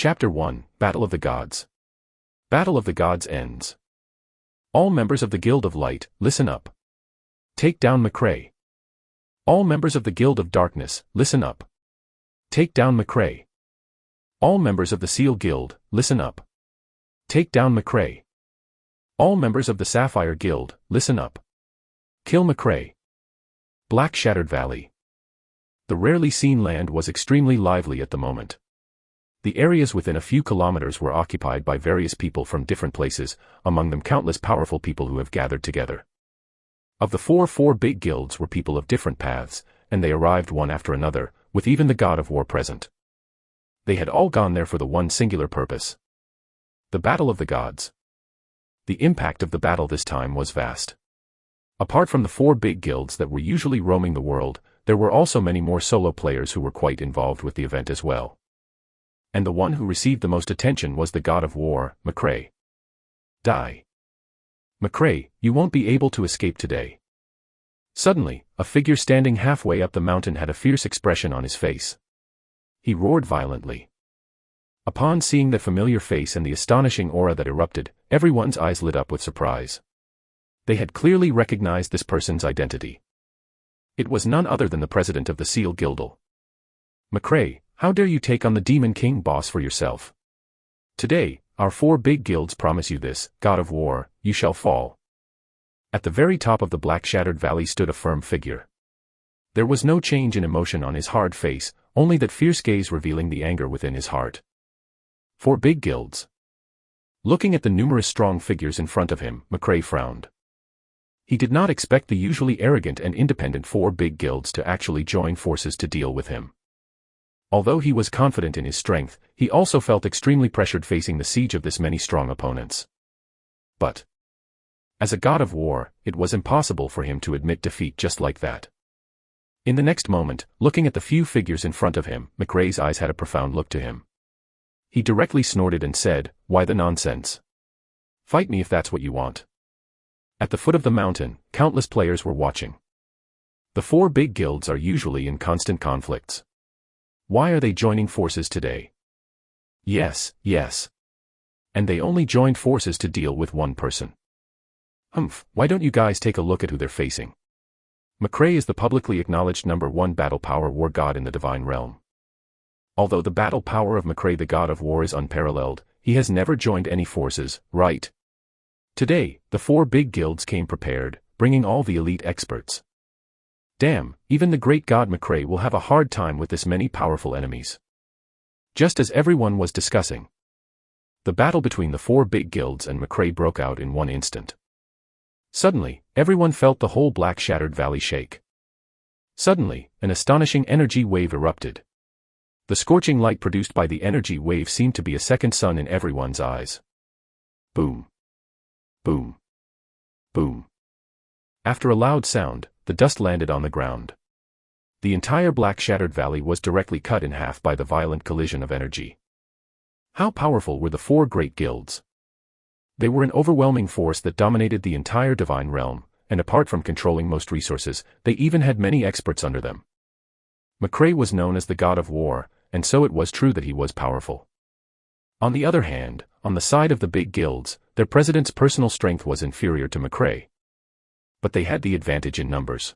Chapter 1, Battle of the Gods. Battle of the Gods ends. All members of the Guild of Light, listen up. Take down McRae. All members of the Guild of Darkness, listen up. Take down McRae. All members of the Seal Guild, listen up. Take down McRae. All members of the Sapphire Guild, listen up. Kill McRae. Black Shattered Valley. The rarely seen land was extremely lively at the moment. The areas within a few kilometers were occupied by various people from different places, among them countless powerful people who have gathered together. Of the four big guilds were people of different paths, and they arrived one after another, with even the god of war present. They had all gone there for the one singular purpose. The Battle of the Gods. The impact of the battle this time was vast. Apart from the four big guilds that were usually roaming the world, there were also many more solo players who were quite involved with the event as well. And the one who received the most attention was the god of war, McRae. Die. McRae, you won't be able to escape today. Suddenly, a figure standing halfway up the mountain had a fierce expression on his face. He roared violently. Upon seeing the familiar face and the astonishing aura that erupted, everyone's eyes lit up with surprise. They had clearly recognized this person's identity. It was none other than the president of the Seal Guild. McRae, how dare you take on the Demon King boss for yourself? Today, our four big guilds promise you this, god of war, you shall fall. At the very top of the Black Shattered Valley stood a firm figure. There was no change in emotion on his hard face, only that fierce gaze revealing the anger within his heart. Four big guilds. Looking at the numerous strong figures in front of him, McRae frowned. He did not expect the usually arrogant and independent four big guilds to actually join forces to deal with him. Although he was confident in his strength, he also felt extremely pressured facing the siege of this many strong opponents. But, as a god of war, it was impossible for him to admit defeat just like that. In the next moment, looking at the few figures in front of him, McRae's eyes had a profound look to him. He directly snorted and said, "Why the nonsense? Fight me if that's what you want." At the foot of the mountain, countless players were watching. The four big guilds are usually in constant conflicts. Why are they joining forces today? Yes. And they only joined forces to deal with one person. Why don't you guys take a look at who they're facing? McRae is the publicly acknowledged #1 battle power war god in the divine realm. Although the battle power of McRae the god of war is unparalleled, he has never joined any forces, right? Today, the four big guilds came prepared, bringing all the elite experts. Damn, even the great god McRae will have a hard time with this many powerful enemies. Just as everyone was discussing, the battle between the four big guilds and McRae broke out in one instant. Suddenly, everyone felt the whole Black Shattered Valley shake. Suddenly, an astonishing energy wave erupted. The scorching light produced by the energy wave seemed to be a second sun in everyone's eyes. Boom. Boom. Boom. After a loud sound, the dust landed on the ground. The entire Black Shattered Valley was directly cut in half by the violent collision of energy. How powerful were the four great guilds? They were an overwhelming force that dominated the entire divine realm, and apart from controlling most resources, they even had many experts under them. McRae was known as the god of war, and so it was true that he was powerful. On the other hand, on the side of the big guilds, their president's personal strength was inferior to McRae. But they had the advantage in numbers.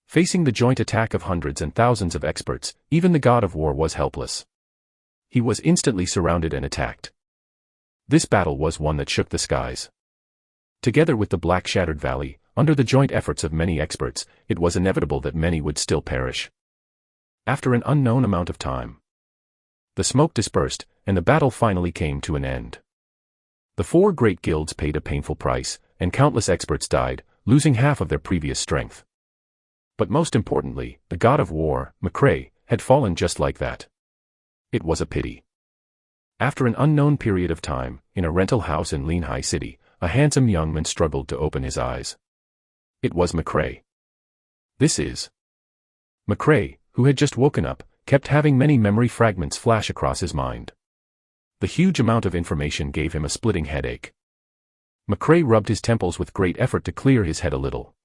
Facing the joint attack of hundreds and thousands of experts, even the god of war was helpless. He was instantly surrounded and attacked. This battle was one that shook the skies. Together with the Black Shattered Valley, under the joint efforts of many experts, it was inevitable that many would still perish. After an unknown amount of time, the smoke dispersed, and the battle finally came to an end. The four great guilds paid a painful price, and countless experts died, losing half of their previous strength. But most importantly, the god of war, McRae, had fallen just like that. It was a pity. After an unknown period of time, in a rental house in Linhai City, a handsome young man struggled to open his eyes. It was McRae. This is McRae, who had just woken up, kept having many memory fragments flash across his mind. The huge amount of information gave him a splitting headache. McRae rubbed his temples with great effort to clear his head a little.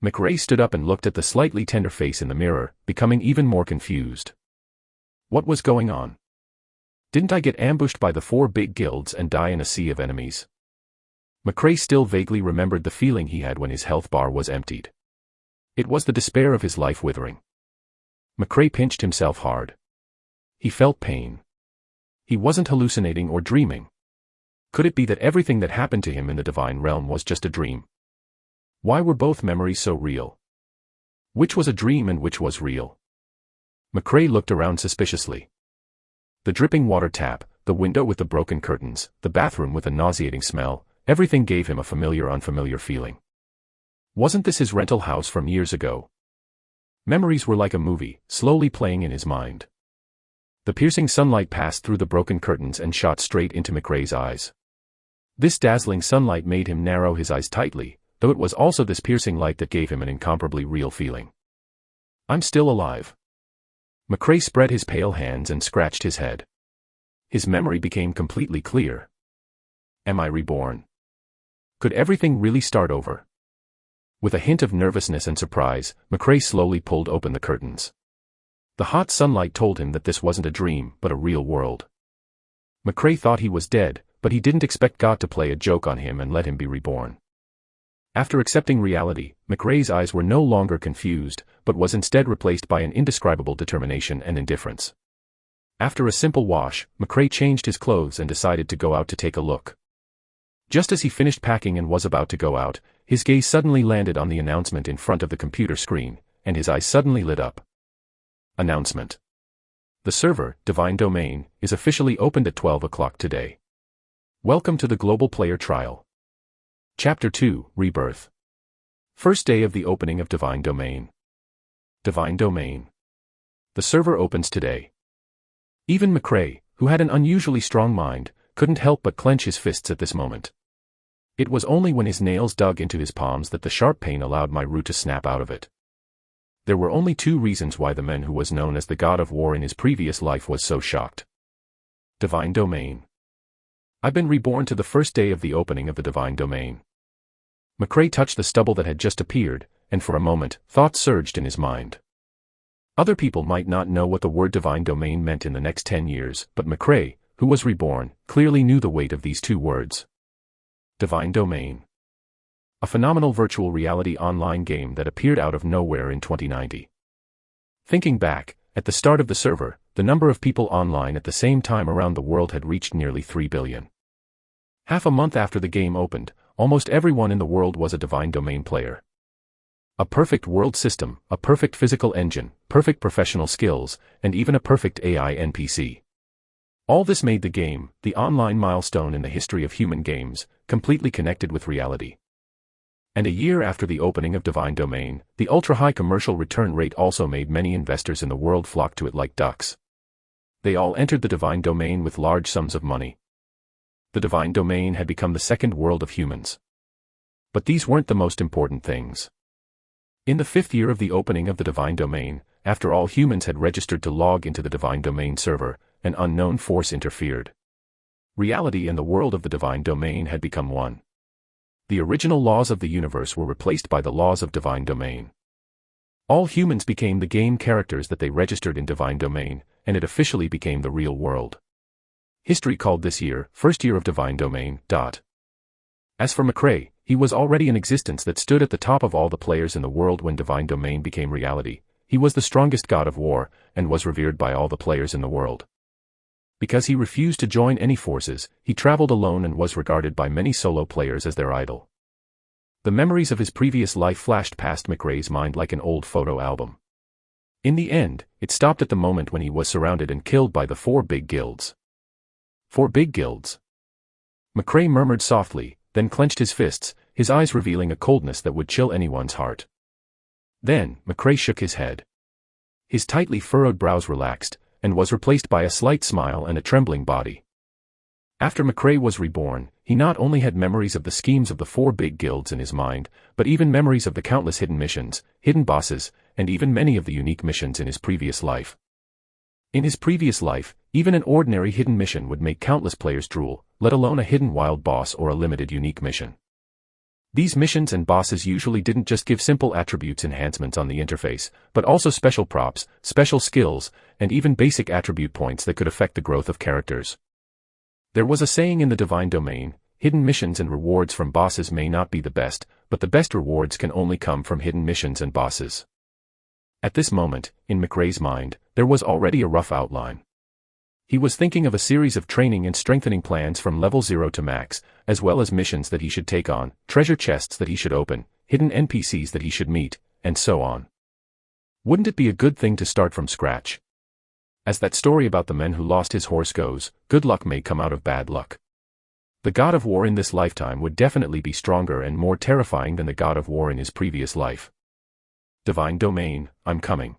McRae stood up and looked at the slightly tender face in the mirror, becoming even more confused. What was going on? Didn't I get ambushed by the 4 big guilds and die in a sea of enemies? McRae still vaguely remembered the feeling he had when his health bar was emptied. It was the despair of his life withering. McRae pinched himself hard. He felt pain. He wasn't hallucinating or dreaming. Could it be that everything that happened to him in the divine realm was just a dream? Why were both memories so real? Which was a dream and which was real? McRae looked around suspiciously. The dripping water tap, the window with the broken curtains, the bathroom with a nauseating smell, everything gave him a familiar unfamiliar feeling. Wasn't this his rental house from years ago? Memories were like a movie, slowly playing in his mind. The piercing sunlight passed through the broken curtains and shot straight into McRae's eyes. This dazzling sunlight made him narrow his eyes tightly, though it was also this piercing light that gave him an incomparably real feeling. I'm still alive. McRae spread his pale hands and scratched his head. His memory became completely clear. Am I reborn? Could everything really start over? With a hint of nervousness and surprise, McRae slowly pulled open the curtains. The hot sunlight told him that this wasn't a dream, but a real world. McRae thought he was dead, but he didn't expect God to play a joke on him and let him be reborn. After accepting reality, McRae's eyes were no longer confused, but was instead replaced by an indescribable determination and indifference. After a simple wash, McRae changed his clothes and decided to go out to take a look. Just as he finished packing and was about to go out, his gaze suddenly landed on the announcement in front of the computer screen, and his eyes suddenly lit up. Announcement. The server, Divine Domain, is officially opened at 12 o'clock today. Welcome to the Global Player Trial. Chapter 2, Rebirth. First day of the opening of Divine Domain. Divine Domain. The server opens today. Even McRae, who had an unusually strong mind, couldn't help but clench his fists at this moment. It was only when his nails dug into his palms that the sharp pain allowed Myru to snap out of it. There were only 2 reasons why the man who was known as the God of War in his previous life was so shocked. Divine Domain. I've been reborn to the first day of the opening of the Divine Domain. McRae touched the stubble that had just appeared, and for a moment, thoughts surged in his mind. Other people might not know what the word Divine Domain meant in the next 10 years, but McRae, who was reborn, clearly knew the weight of these 2 words. Divine Domain. A phenomenal virtual reality online game that appeared out of nowhere in 2090. Thinking back, at the start of the server, the number of people online at the same time around the world had reached nearly 3 billion. Half a month after the game opened, almost everyone in the world was a Divine Domain player. A perfect world system, a perfect physical engine, perfect professional skills, and even a perfect AI NPC. All this made the game, the online milestone in the history of human games, completely connected with reality. And a year after the opening of Divine Domain, the ultra-high commercial return rate also made many investors in the world flock to it like ducks. They all entered the Divine Domain with large sums of money. The Divine Domain had become the second world of humans. But these weren't the most important things. In the 5th year of the opening of the Divine Domain, after all humans had registered to log into the Divine Domain server, an unknown force interfered. Reality and the world of the Divine Domain had become one. The original laws of the universe were replaced by the laws of Divine Domain. All humans became the game characters that they registered in Divine Domain, and it officially became the real world. History called this year, first year of Divine Domain. As for McRae, he was already an existence that stood at the top of all the players in the world when Divine Domain became reality. He was the strongest God of War, and was revered by all the players in the world. Because he refused to join any forces, he traveled alone and was regarded by many solo players as their idol. The memories of his previous life flashed past McRae's mind like an old photo album. In the end, it stopped at the moment when he was surrounded and killed by the 4 big guilds. 4 big guilds? McRae murmured softly, then clenched his fists, his eyes revealing a coldness that would chill anyone's heart. Then, McRae shook his head. His tightly furrowed brows relaxed, and was replaced by a slight smile and a trembling body. After McRae was reborn, he not only had memories of the schemes of the 4 big guilds in his mind, but even memories of the countless hidden missions, hidden bosses, and even many of the unique missions in his previous life. In his previous life, even an ordinary hidden mission would make countless players drool, let alone a hidden wild boss or a limited unique mission. These missions and bosses usually didn't just give simple attributes enhancements on the interface, but also special props, special skills, and even basic attribute points that could affect the growth of characters. There was a saying in the Divine Domain, hidden missions and rewards from bosses may not be the best, but the best rewards can only come from hidden missions and bosses. At this moment, in McRae's mind, there was already a rough outline. He was thinking of a series of training and strengthening plans from level 0 to max, as well as missions that he should take on, treasure chests that he should open, hidden NPCs that he should meet, and so on. Wouldn't it be a good thing to start from scratch? As that story about the man who lost his horse goes, good luck may come out of bad luck. The god of war in this lifetime would definitely be stronger and more terrifying than the god of war in his previous life. Divine Domain, I'm coming.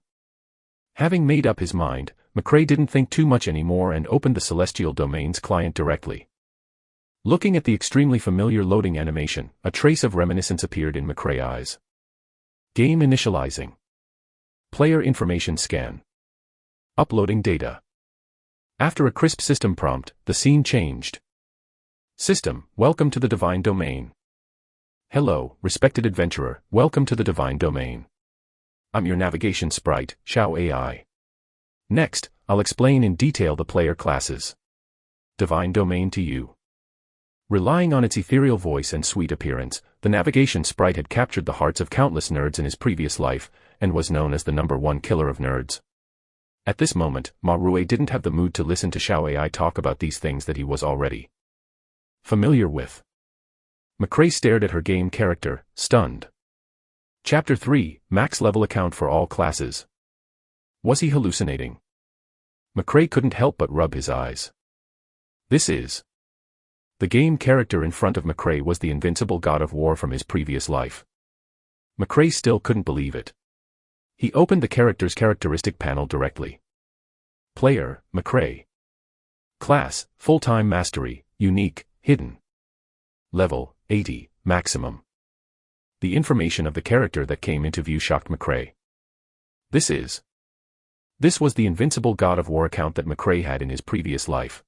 Having made up his mind, McRae didn't think too much anymore and opened the Celestial Domains client directly. Looking at the extremely familiar loading animation, a trace of reminiscence appeared in McRae's eyes. Game initializing. Player information scan. Uploading data. After a crisp system prompt, the scene changed. System, welcome to the Divine Domain. Hello, respected adventurer, welcome to the Divine Domain. I'm your navigation sprite, Xiao AI. Next, I'll explain in detail the player classes. Divine Domain to you. Relying on its ethereal voice and sweet appearance, the navigation sprite had captured the hearts of countless nerds in his previous life, and was known as the #1 killer of nerds. At this moment, McRae didn't have the mood to listen to Xiao AI talk about these things that he was already familiar with. McRae stared at her game character, stunned. Chapter 3, Max Level Account for All Classes. Was he hallucinating? McRae couldn't help but rub his eyes. This is... The game character in front of McRae was the invincible god of war from his previous life. McRae still couldn't believe it. He opened the character's characteristic panel directly. Player, McRae. Class, Full-Time Mastery, Unique, Hidden. Level, 80, Maximum. The information of the character that came into view shocked McRae. This was the invincible god of war account that McRae had in his previous life.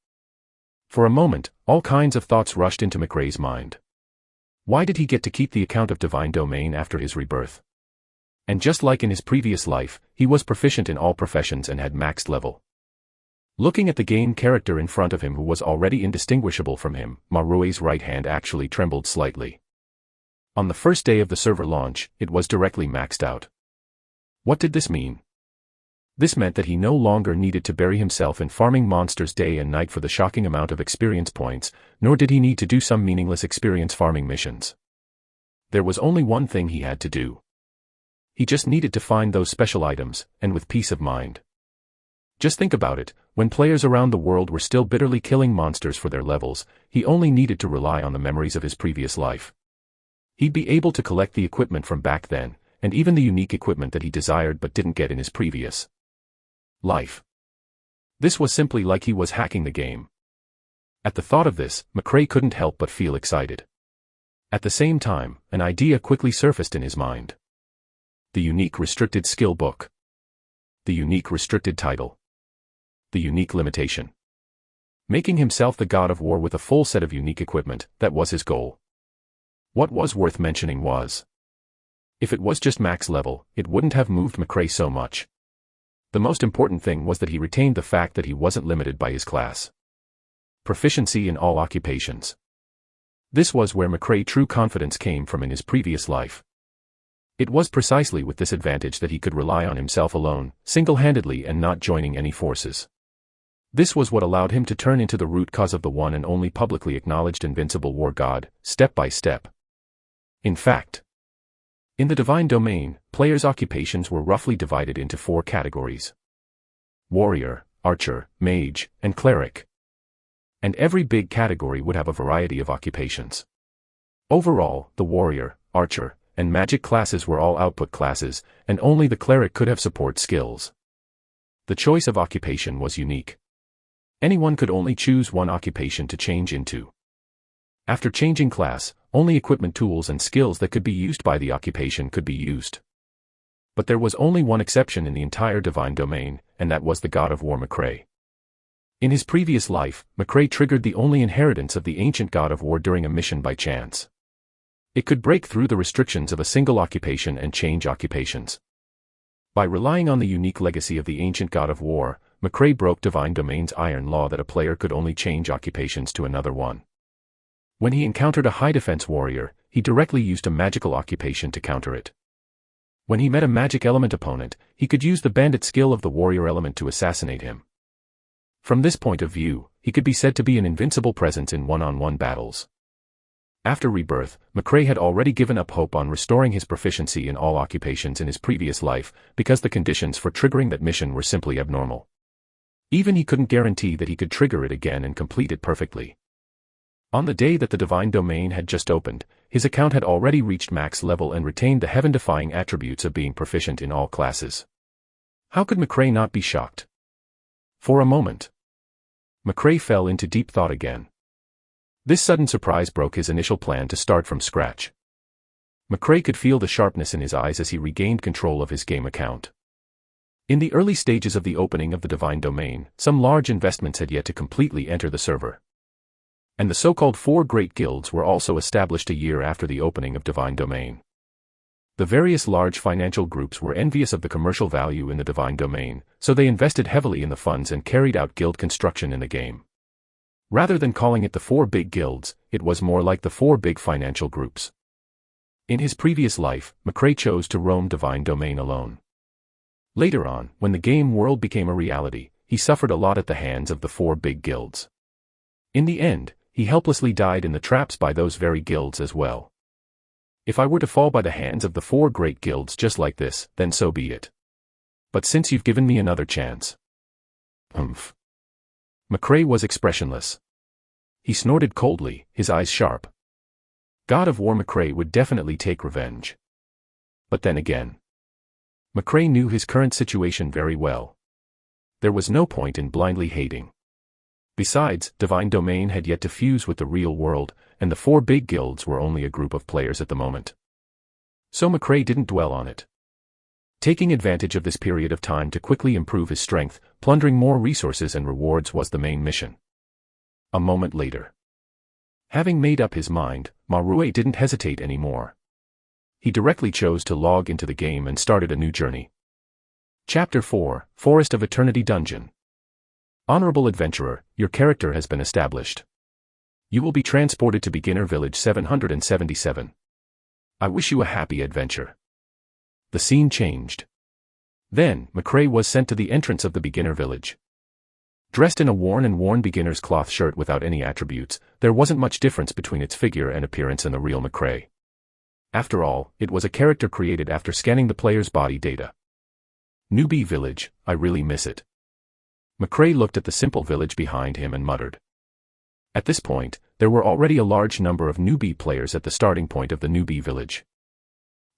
For a moment, all kinds of thoughts rushed into McRae's mind. Why did he get to keep the account of Divine Domain after his rebirth? And just like in his previous life, he was proficient in all professions and had maxed level. Looking at the game character in front of him who was already indistinguishable from him, McRae's right hand actually trembled slightly. On the first day of the server launch, it was directly maxed out. What did this mean? This meant that he no longer needed to bury himself in farming monsters day and night for the shocking amount of experience points, nor did he need to do some meaningless experience farming missions. There was only one thing he had to do. He just needed to find those special items, and with peace of mind. Just think about it, when players around the world were still bitterly killing monsters for their levels, he only needed to rely on the memories of his previous life. He'd be able to collect the equipment from back then, and even the unique equipment that he desired but didn't get in his previous life. This was simply like he was hacking the game. At the thought of this, McRae couldn't help but feel excited. At the same time, an idea quickly surfaced in his mind. The unique restricted skill book. The unique restricted title. The unique limitation. Making himself the god of war with a full set of unique equipment, that was his goal. What was worth mentioning was, if it was just max level, it wouldn't have moved McRae so much. The most important thing was that he retained the fact that he wasn't limited by his class. Proficiency in all occupations. This was where McRae's true confidence came from in his previous life. It was precisely with this advantage that he could rely on himself alone, single-handedly and not joining any forces. This was what allowed him to turn into the root cause of the one and only publicly acknowledged invincible war god, step by step. In fact, in the Divine Domain, players' occupations were roughly divided into 4 categories. Warrior, Archer, Mage, and Cleric. And every big category would have a variety of occupations. Overall, the Warrior, Archer, and Magic classes were all output classes, and only the Cleric could have support skills. The choice of occupation was unique. Anyone could only choose one occupation to change into. After changing class, only equipment tools and skills that could be used by the occupation could be used. But there was only one exception in the entire Divine Domain, and that was the god of war McRae. In his previous life, McRae triggered the only inheritance of the ancient god of war during a mission by chance. It could break through the restrictions of a single occupation and change occupations. By relying on the unique legacy of the ancient god of war, McRae broke Divine Domain's iron law that a player could only change occupations to another one. When he encountered a high-defense warrior, he directly used a magical occupation to counter it. When he met a magic element opponent, he could use the bandit skill of the warrior element to assassinate him. From this point of view, he could be said to be an invincible presence in one-on-one battles. After rebirth, McRae had already given up hope on restoring his proficiency in all occupations in his previous life, because the conditions for triggering that mission were simply abnormal. Even he couldn't guarantee that he could trigger it again and complete it perfectly. On the day that the Divine Domain had just opened, his account had already reached max level and retained the heaven-defying attributes of being proficient in all classes. How could McRae not be shocked? For a moment, McRae fell into deep thought again. This sudden surprise broke his initial plan to start from scratch. McRae could feel the sharpness in his eyes as he regained control of his game account. In the early stages of the opening of the Divine Domain, some large investments had yet to completely enter the server. And the so-called 4 Great Guilds were also established a year after the opening of Divine Domain. The various large financial groups were envious of the commercial value in the Divine Domain, so they invested heavily in the funds and carried out guild construction in the game. Rather than calling it the 4 Big Guilds, it was more like the 4 Big Financial Groups. In his previous life, McRae chose to roam Divine Domain alone. Later on, when the game world became a reality, he suffered a lot at the hands of the 4 Big Guilds. In the end, he helplessly died in the traps by those very guilds as well. If I were to fall by the hands of the 4 Great Guilds just like this, then so be it. But since you've given me another chance. McRae was expressionless. He snorted coldly, his eyes sharp. God of War McRae would definitely take revenge. But then again, McRae knew his current situation very well. There was no point in blindly hating. Besides, Divine Domain had yet to fuse with the real world, and the 4 Big Guilds were only a group of players at the moment. So McRae didn't dwell on it. Taking advantage of this period of time to quickly improve his strength, plundering more resources and rewards was the main mission. A moment later. Having made up his mind, McRae didn't hesitate anymore. He directly chose to log into the game and started a new journey. Chapter 4, Forest of Eternity Dungeon. Honorable Adventurer, your character has been established. You will be transported to Beginner Village 777. I wish you a happy adventure. The scene changed. Then, McRae was sent to the entrance of the Beginner Village. Dressed in a worn beginner's cloth shirt without any attributes, there wasn't much difference between its figure and appearance and the real McRae. After all, it was a character created after scanning the player's body data. Newbie Village, I really miss it. McRae looked at the simple village behind him and muttered. At this point, there were already a large number of newbie players at the starting point of the Newbie Village.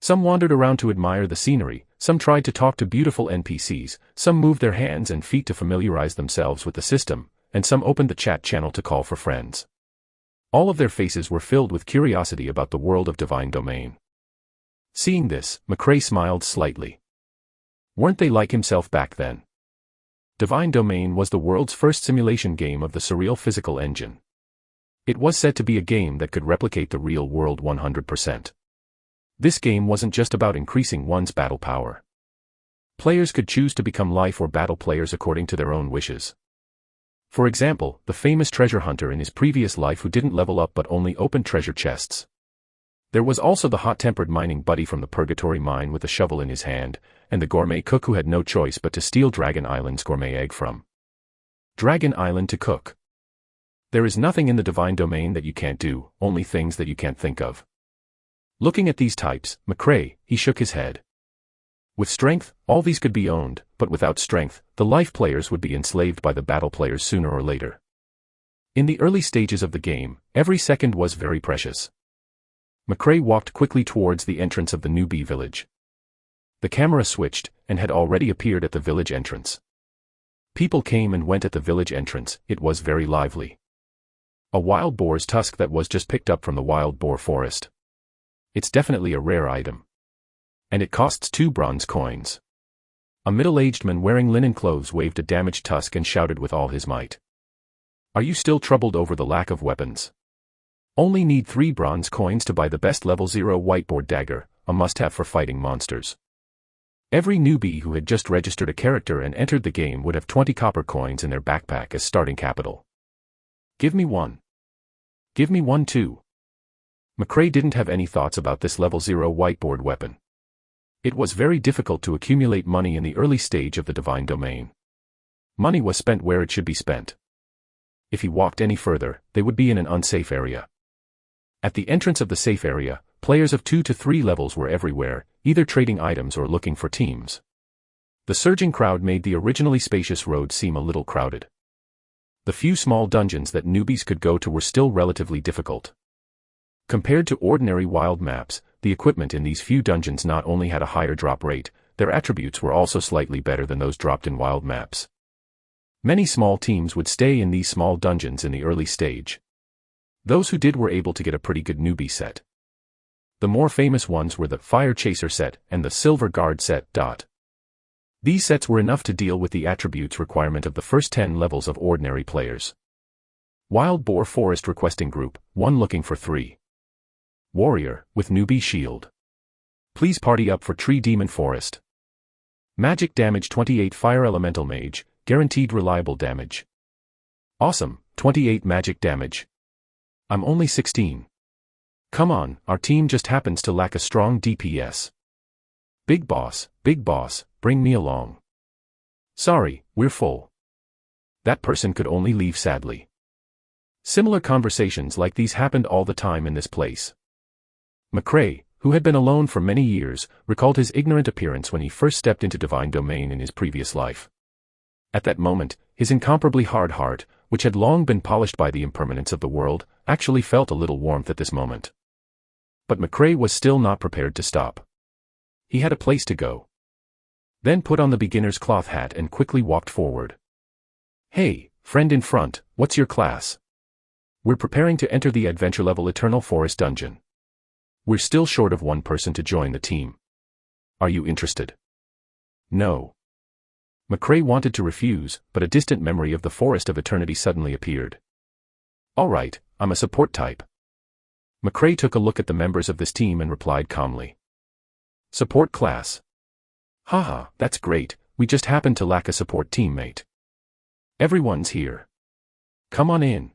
Some wandered around to admire the scenery, some tried to talk to beautiful NPCs, some moved their hands and feet to familiarize themselves with the system, and some opened the chat channel to call for friends. All of their faces were filled with curiosity about the world of Divine Domain. Seeing this, McRae smiled slightly. Weren't they like himself back then? Divine Domain was the world's first simulation game of the surreal physical engine. It was said to be a game that could replicate the real world 100%. This game wasn't just about increasing one's battle power. Players could choose to become life or battle players according to their own wishes. For example, the famous treasure hunter in his previous life who didn't level up but only opened treasure chests. There was also the hot-tempered mining buddy from the Purgatory mine with a shovel in his hand, and the gourmet cook who had no choice but to steal Dragon Island's gourmet egg from Dragon Island to cook. There is nothing in the Divine Domain that you can't do, only things that you can't think of. Looking at these types, McRae, he shook his head. With strength, all these could be owned, but without strength, the life players would be enslaved by the battle players sooner or later. In the early stages of the game, every second was very precious. McRae walked quickly towards the entrance of the Newbie Village. The camera switched, and had already appeared at the village entrance. People came and went at the village entrance, it was very lively. A wild boar's tusk that was just picked up from the wild boar forest. It's definitely a rare item. And it costs 2 bronze coins. A middle-aged man wearing linen clothes waved a damaged tusk and shouted with all his might. Are you still troubled over the lack of weapons? Only need 3 bronze coins to buy the best level 0 whiteboard dagger, a must-have for fighting monsters. Every newbie who had just registered a character and entered the game would have 20 copper coins in their backpack as starting capital. Give me one. Give me one too. McRae didn't have any thoughts about this level 0 whiteboard weapon. It was very difficult to accumulate money in the early stage of the divine domain. Money was spent where it should be spent. If he walked any further, they would be in an unsafe area. At the entrance of the safe area, players of 2 to 3 levels were everywhere, either trading items or looking for teams. The surging crowd made the originally spacious road seem a little crowded. The few small dungeons that newbies could go to were still relatively difficult. Compared to ordinary wild maps, the equipment in these few dungeons not only had a higher drop rate, their attributes were also slightly better than those dropped in wild maps. Many small teams would stay in these small dungeons in the early stage. Those who did were able to get a pretty good newbie set. The more famous ones were the Fire Chaser set and the Silver Guard set. These sets were enough to deal with the attributes requirement of the first 10 levels of ordinary players. Wild Boar Forest Requesting Group, 1 looking for 3. Warrior, with newbie shield. Please party up for Tree Demon Forest. Magic damage 28 Fire Elemental Mage, guaranteed reliable damage. Awesome, 28 magic damage. I'm only 16. Come on, our team just happens to lack a strong DPS. Big boss, bring me along. Sorry, we're full. That person could only leave sadly. Similar conversations like these happened all the time in this place. McRae, who had been alone for many years, recalled his ignorant appearance when he first stepped into divine domain in his previous life. At that moment, his incomparably hard heart, which had long been polished by the impermanence of the world, actually felt a little warmth at this moment. But McRae was still not prepared to stop. He had a place to go. Then put on the beginner's cloth hat and quickly walked forward. Hey, friend in front, what's your class? We're preparing to enter the adventure level Eternal Forest dungeon. We're still short of 1 person to join the team. Are you interested? No. McRae wanted to refuse, but a distant memory of the Forest of Eternity suddenly appeared. All right, I'm a support type. McRae took a look at the members of this team and replied calmly. Support class. Haha, that's great, we just happen to lack a support teammate. Everyone's here. Come on in.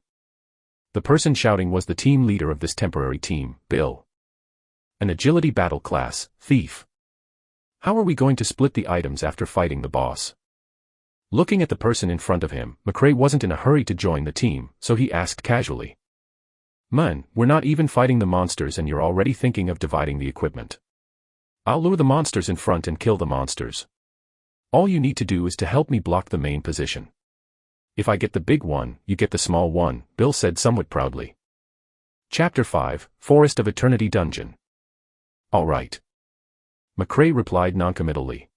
The person shouting was the team leader of this temporary team, Bill. An agility battle class, Thief. How are we going to split the items after fighting the boss? Looking at the person in front of him, McRae wasn't in a hurry to join the team, so he asked casually. Man, we're not even fighting the monsters and you're already thinking of dividing the equipment. I'll lure the monsters in front and kill the monsters. All you need to do is to help me block the main position. If I get the big one, you get the small one, Bill said somewhat proudly. Chapter 5, Forest of Eternity Dungeon. All right. McRae replied noncommittally.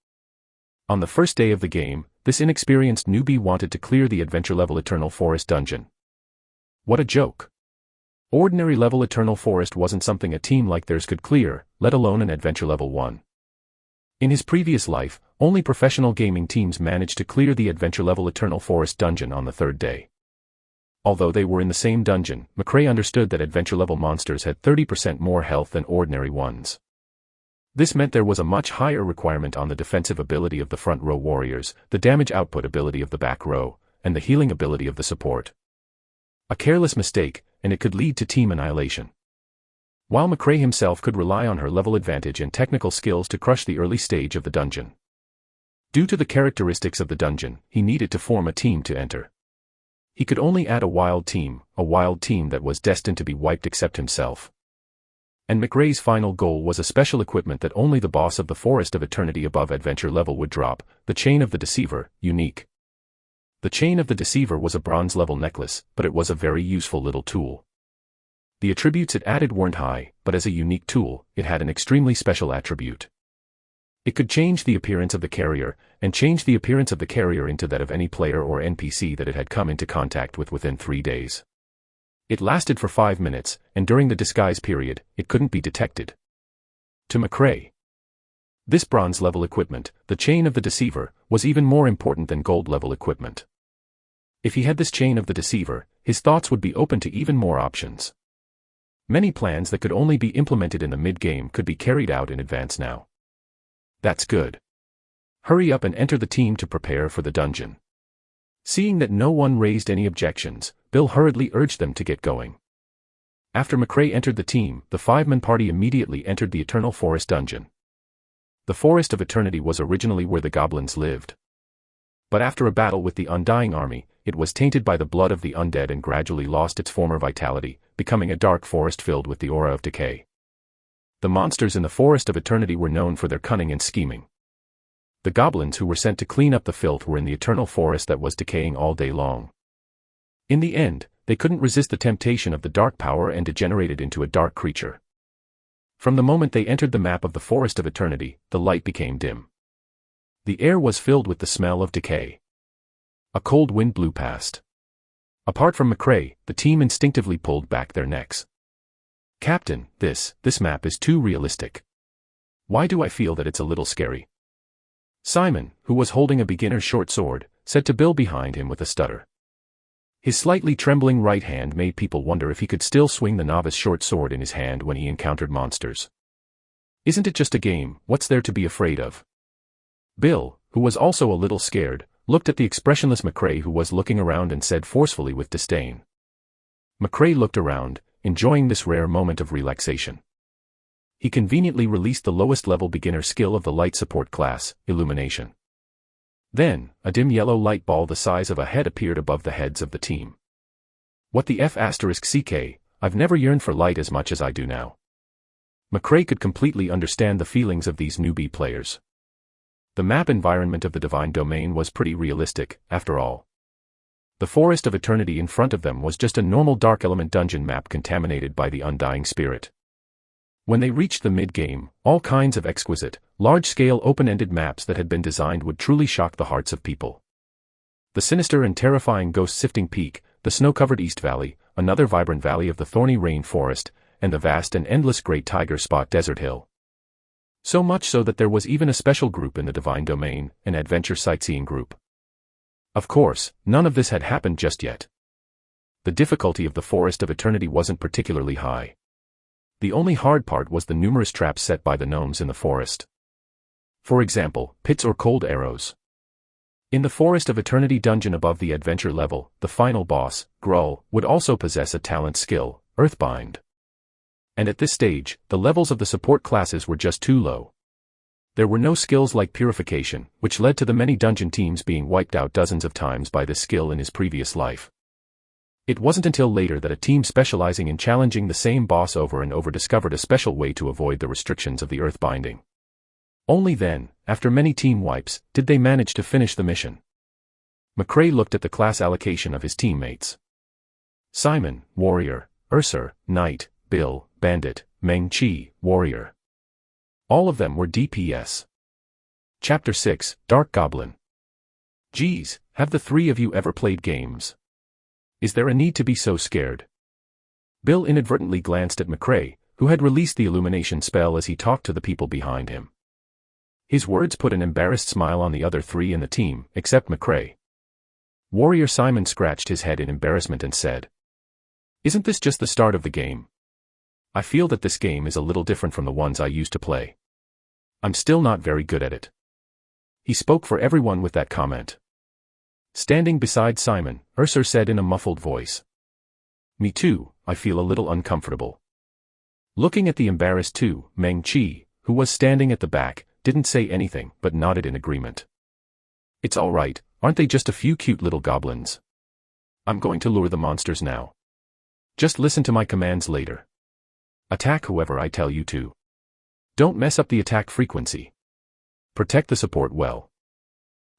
On the first day of the game, this inexperienced newbie wanted to clear the adventure level Eternal Forest dungeon. What a joke. Ordinary level Eternal Forest wasn't something a team like theirs could clear, let alone an adventure level 1. In his previous life, only professional gaming teams managed to clear the adventure level Eternal Forest dungeon on the 3rd day. Although they were in the same dungeon, McRae understood that adventure level monsters had 30% more health than ordinary ones. This meant there was a much higher requirement on the defensive ability of the front row warriors, the damage output ability of the back row, and the healing ability of the support. A careless mistake, and it could lead to team annihilation. While McRae himself could rely on her level advantage and technical skills to crush the early stage of the dungeon. Due to the characteristics of the dungeon, he needed to form a team to enter. He could only add a wild team that was destined to be wiped except himself. And McRae's final goal was a special equipment that only the boss of the Forest of Eternity above adventure level would drop, the Chain of the Deceiver, unique. The Chain of the Deceiver was a bronze level necklace, but it was a very useful little tool. The attributes it added weren't high, but as a unique tool, it had an extremely special attribute. It could change the appearance of the carrier, and change the appearance of the carrier into that of any player or NPC that it had come into contact with within 3 days. It lasted for 5 minutes, and during the disguise period, it couldn't be detected. To McRae, this bronze-level equipment, the Chain of the Deceiver, was even more important than gold-level equipment. If he had this Chain of the Deceiver, his thoughts would be open to even more options. Many plans that could only be implemented in the mid-game could be carried out in advance now. That's good. Hurry up and enter the team to prepare for the dungeon. Seeing that no one raised any objections, Bill hurriedly urged them to get going. After McRae entered the team, the five-man party immediately entered the Eternal Forest dungeon. The Forest of Eternity was originally where the goblins lived. But after a battle with the Undying Army, it was tainted by the blood of the undead and gradually lost its former vitality, becoming a dark forest filled with the aura of decay. The monsters in the Forest of Eternity were known for their cunning and scheming. The goblins who were sent to clean up the filth were in the eternal forest that was decaying all day long. In the end, they couldn't resist the temptation of the dark power and degenerated into a dark creature. From the moment they entered the map of the Forest of Eternity, the light became dim. The air was filled with the smell of decay. A cold wind blew past. Apart from McRae, the team instinctively pulled back their necks. Captain, this map is too realistic. Why do I feel that it's a little scary? Simon, who was holding a beginner's short sword, said to Bill behind him with a stutter. His slightly trembling right hand made people wonder if he could still swing the novice short sword in his hand when he encountered monsters. Isn't it just a game? What's there to be afraid of? Bill, who was also a little scared, looked at the expressionless McRae who was looking around and said forcefully with disdain. McRae looked around, enjoying this rare moment of relaxation. He conveniently released the lowest level beginner skill of the light support class, Illumination. Then, a dim yellow light ball the size of a head appeared above the heads of the team. What the F***ck, I've never yearned for light as much as I do now. McRae could completely understand the feelings of these newbie players. The map environment of the Divine Domain was pretty realistic, after all. The Forest of Eternity in front of them was just a normal Dark Element dungeon map contaminated by the Undying Spirit. When they reached the mid-game, all kinds of exquisite, large-scale open-ended maps that had been designed would truly shock the hearts of people. The sinister and terrifying Ghost-Sifting Peak, the snow-covered East Valley, another vibrant valley of the thorny rain forest, and the vast and endless Great Tiger Spot Desert Hill. So much so that there was even a special group in the Divine Domain, an adventure sightseeing group. Of course, none of this had happened just yet. The difficulty of the Forest of Eternity wasn't particularly high. The only hard part was the numerous traps set by the gnomes in the forest. For example, pits or cold arrows. In the Forest of Eternity dungeon above the adventure level, the final boss, Gruul, would also possess a talent skill, Earthbind. And at this stage, the levels of the support classes were just too low. There were no skills like Purification, which led to the many dungeon teams being wiped out dozens of times by this skill in his previous life. It wasn't until later that a team specializing in challenging the same boss over and over discovered a special way to avoid the restrictions of the earth binding. Only then, after many team wipes, did they manage to finish the mission. McRae looked at the class allocation of his teammates. Simon, Warrior; Ursur, Knight; Bill, Bandit; Meng-Chi, Warrior. All of them were DPS. Chapter 6, Dark Goblin. Geez, have the three of you ever played games? Is there a need to be so scared? Bill inadvertently glanced at McRae, who had released the illumination spell as he talked to the people behind him. His words put an embarrassed smile on the other three in the team, except McRae. Warrior Simon scratched his head in embarrassment and said, "Isn't this just the start of the game? I feel that this game is a little different from the ones I used to play. I'm still not very good at it." He spoke for everyone with that comment. Standing beside Simon, Ursur said in a muffled voice, "Me too, I feel a little uncomfortable." Looking at the embarrassed two, Meng-Chi, who was standing at the back, didn't say anything but nodded in agreement. "It's all right, aren't they just a few cute little goblins? I'm going to lure the monsters now. Just listen to my commands later. Attack whoever I tell you to. Don't mess up the attack frequency. Protect the support well.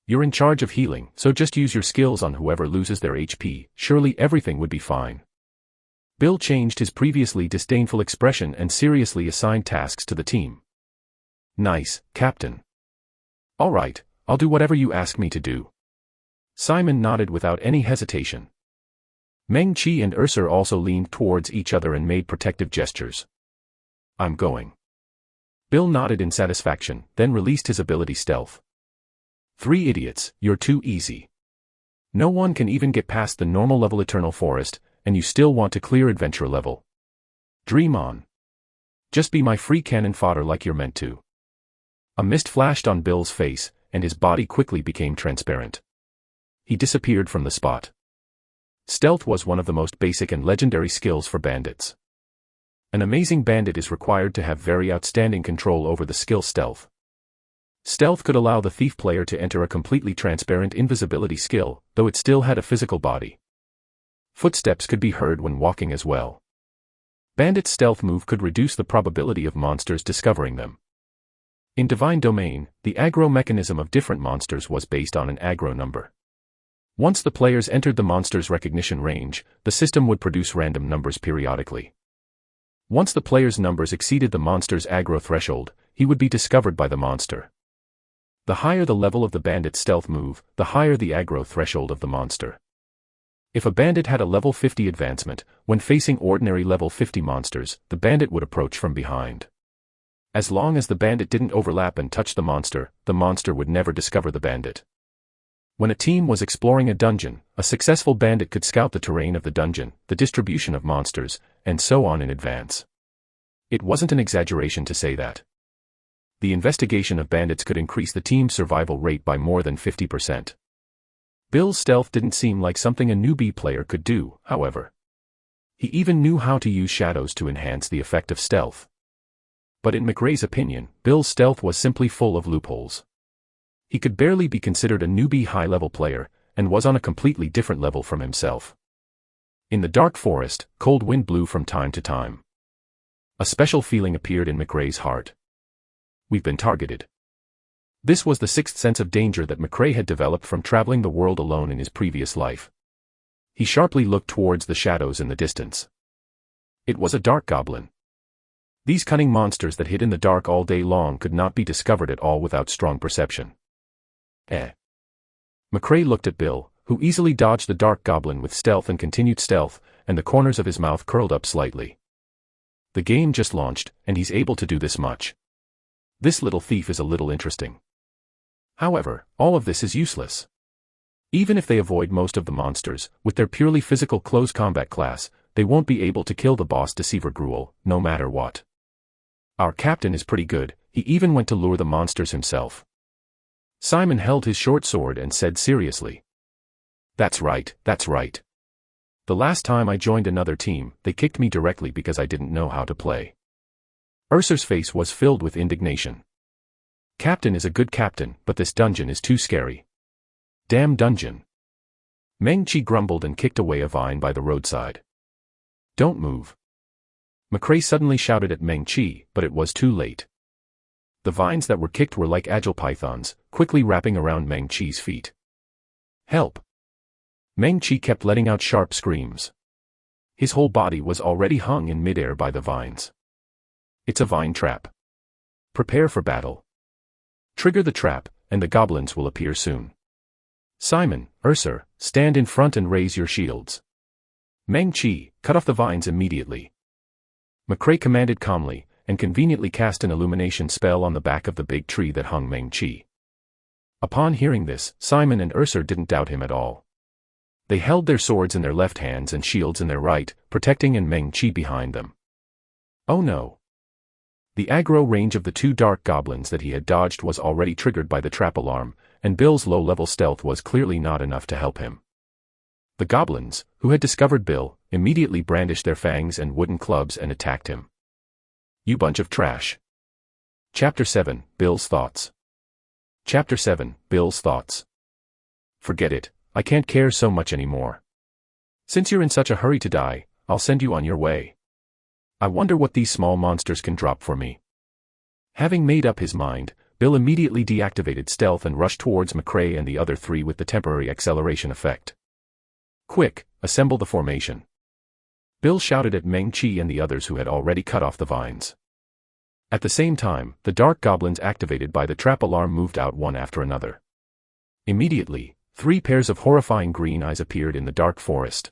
You're in charge of healing, so just use your skills on whoever loses their HP, surely everything would be fine." Bill changed his previously disdainful expression and seriously assigned tasks to the team. "Nice, Captain. All right, I'll do whatever you ask me to do." Simon nodded without any hesitation. Meng-Chi and Ursur also leaned towards each other and made protective gestures. "I'm going." Bill nodded in satisfaction, then released his ability Stealth. "Three idiots, you're too easy. No one can even get past the normal level Eternal Forest, and you still want to clear adventure level. Dream on. Just be my free cannon fodder like you're meant to. A mist flashed on Bill's face, and his body quickly became transparent. He disappeared from the spot. Stealth was one of the most basic and legendary skills for bandits. An amazing bandit is required to have very outstanding control over the skill stealth. Stealth could allow the thief player to enter a completely transparent invisibility skill, though it still had a physical body. Footsteps could be heard when walking as well. Bandit's stealth move could reduce the probability of monsters discovering them. In Divine Domain, the aggro mechanism of different monsters was based on an aggro number. Once the players entered the monster's recognition range, the system would produce random numbers periodically. Once the player's numbers exceeded the monster's aggro threshold, he would be discovered by the monster. The higher the level of the bandit's stealth move, the higher the aggro threshold of the monster. If a bandit had a level 50 advancement, when facing ordinary level 50 monsters, the bandit would approach from behind. As long as the bandit didn't overlap and touch the monster would never discover the bandit. When a team was exploring a dungeon, a successful bandit could scout the terrain of the dungeon, the distribution of monsters, and so on in advance. It wasn't an exaggeration to say that the investigation of bandits could increase the team's survival rate by more than 50%. Bill's stealth didn't seem like something a newbie player could do, however. He even knew how to use shadows to enhance the effect of stealth. But in McRae's opinion, Bill's stealth was simply full of loopholes. He could barely be considered a newbie high-level player, and was on a completely different level from himself. In the dark forest, cold wind blew from time to time. A special feeling appeared in McRae's heart. We've been targeted. This was the sixth sense of danger that McRae had developed from traveling the world alone in his previous life. He sharply looked towards the shadows in the distance. It was a dark goblin. These cunning monsters that hid in the dark all day long could not be discovered at all without strong perception. McRae looked at Bill, who easily dodged the dark goblin with stealth and continued stealth, and the corners of his mouth curled up slightly. The game just launched, and he's able to do this much. This little thief is a little interesting. However, all of this is useless. Even if they avoid most of the monsters, with their purely physical close combat class, they won't be able to kill the boss Deceiver Gruel, no matter what. Our captain is pretty good, he even went to lure the monsters himself. Simon held his short sword and said seriously. That's right. The last time I joined another team, they kicked me directly because I didn't know how to play. Ursa's face was filled with indignation. Captain is a good captain, but this dungeon is too scary. Damn dungeon. Meng-Chi grumbled and kicked away a vine by the roadside. Don't move. McRae suddenly shouted at Meng-Chi, but it was too late. The vines that were kicked were like agile pythons, quickly wrapping around Meng-Chi's feet. Help! Meng-Chi kept letting out sharp screams. His whole body was already hung in midair by the vines. It's a vine trap. Prepare for battle. Trigger the trap, and the goblins will appear soon. Simon, Ursa, stand in front and raise your shields. Meng-Chi, cut off the vines immediately. McRae commanded calmly, and conveniently cast an illumination spell on the back of the big tree that hung Meng-Chi. Upon hearing this, Simon and Ursa didn't doubt him at all. They held their swords in their left hands and shields in their right, protecting and Meng-Chi behind them. Oh no! The aggro range of the two dark goblins that he had dodged was already triggered by the trap alarm, and Bill's low-level stealth was clearly not enough to help him. The goblins, who had discovered Bill, immediately brandished their fangs and wooden clubs and attacked him. You bunch of trash. Chapter 7, Bill's Thoughts. Chapter 7, Bill's Thoughts. Forget it, I can't care so much anymore. Since you're in such a hurry to die, I'll send you on your way. I wonder what these small monsters can drop for me. Having made up his mind, Bill immediately deactivated stealth and rushed towards McRae and the other three with the temporary acceleration effect. Quick, assemble the formation. Bill shouted at Meng-Chi and the others who had already cut off the vines. At the same time, the dark goblins activated by the trap alarm moved out one after another. Immediately, 3 pairs of horrifying green eyes appeared in the dark forest.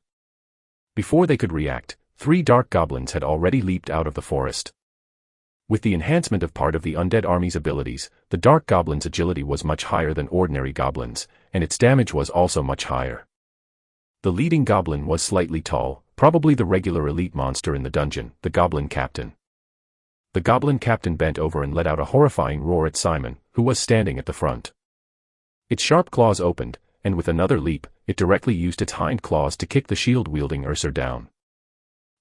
Before they could react, 3 dark goblins had already leaped out of the forest. With the enhancement of part of the undead army's abilities, the dark goblin's agility was much higher than ordinary goblins, and its damage was also much higher. The leading goblin was slightly tall, probably the regular elite monster in the dungeon, the Goblin Captain. The Goblin Captain bent over and let out a horrifying roar at Simon, who was standing at the front. Its sharp claws opened, and with another leap, it directly used its hind claws to kick the shield-wielding Ursa down.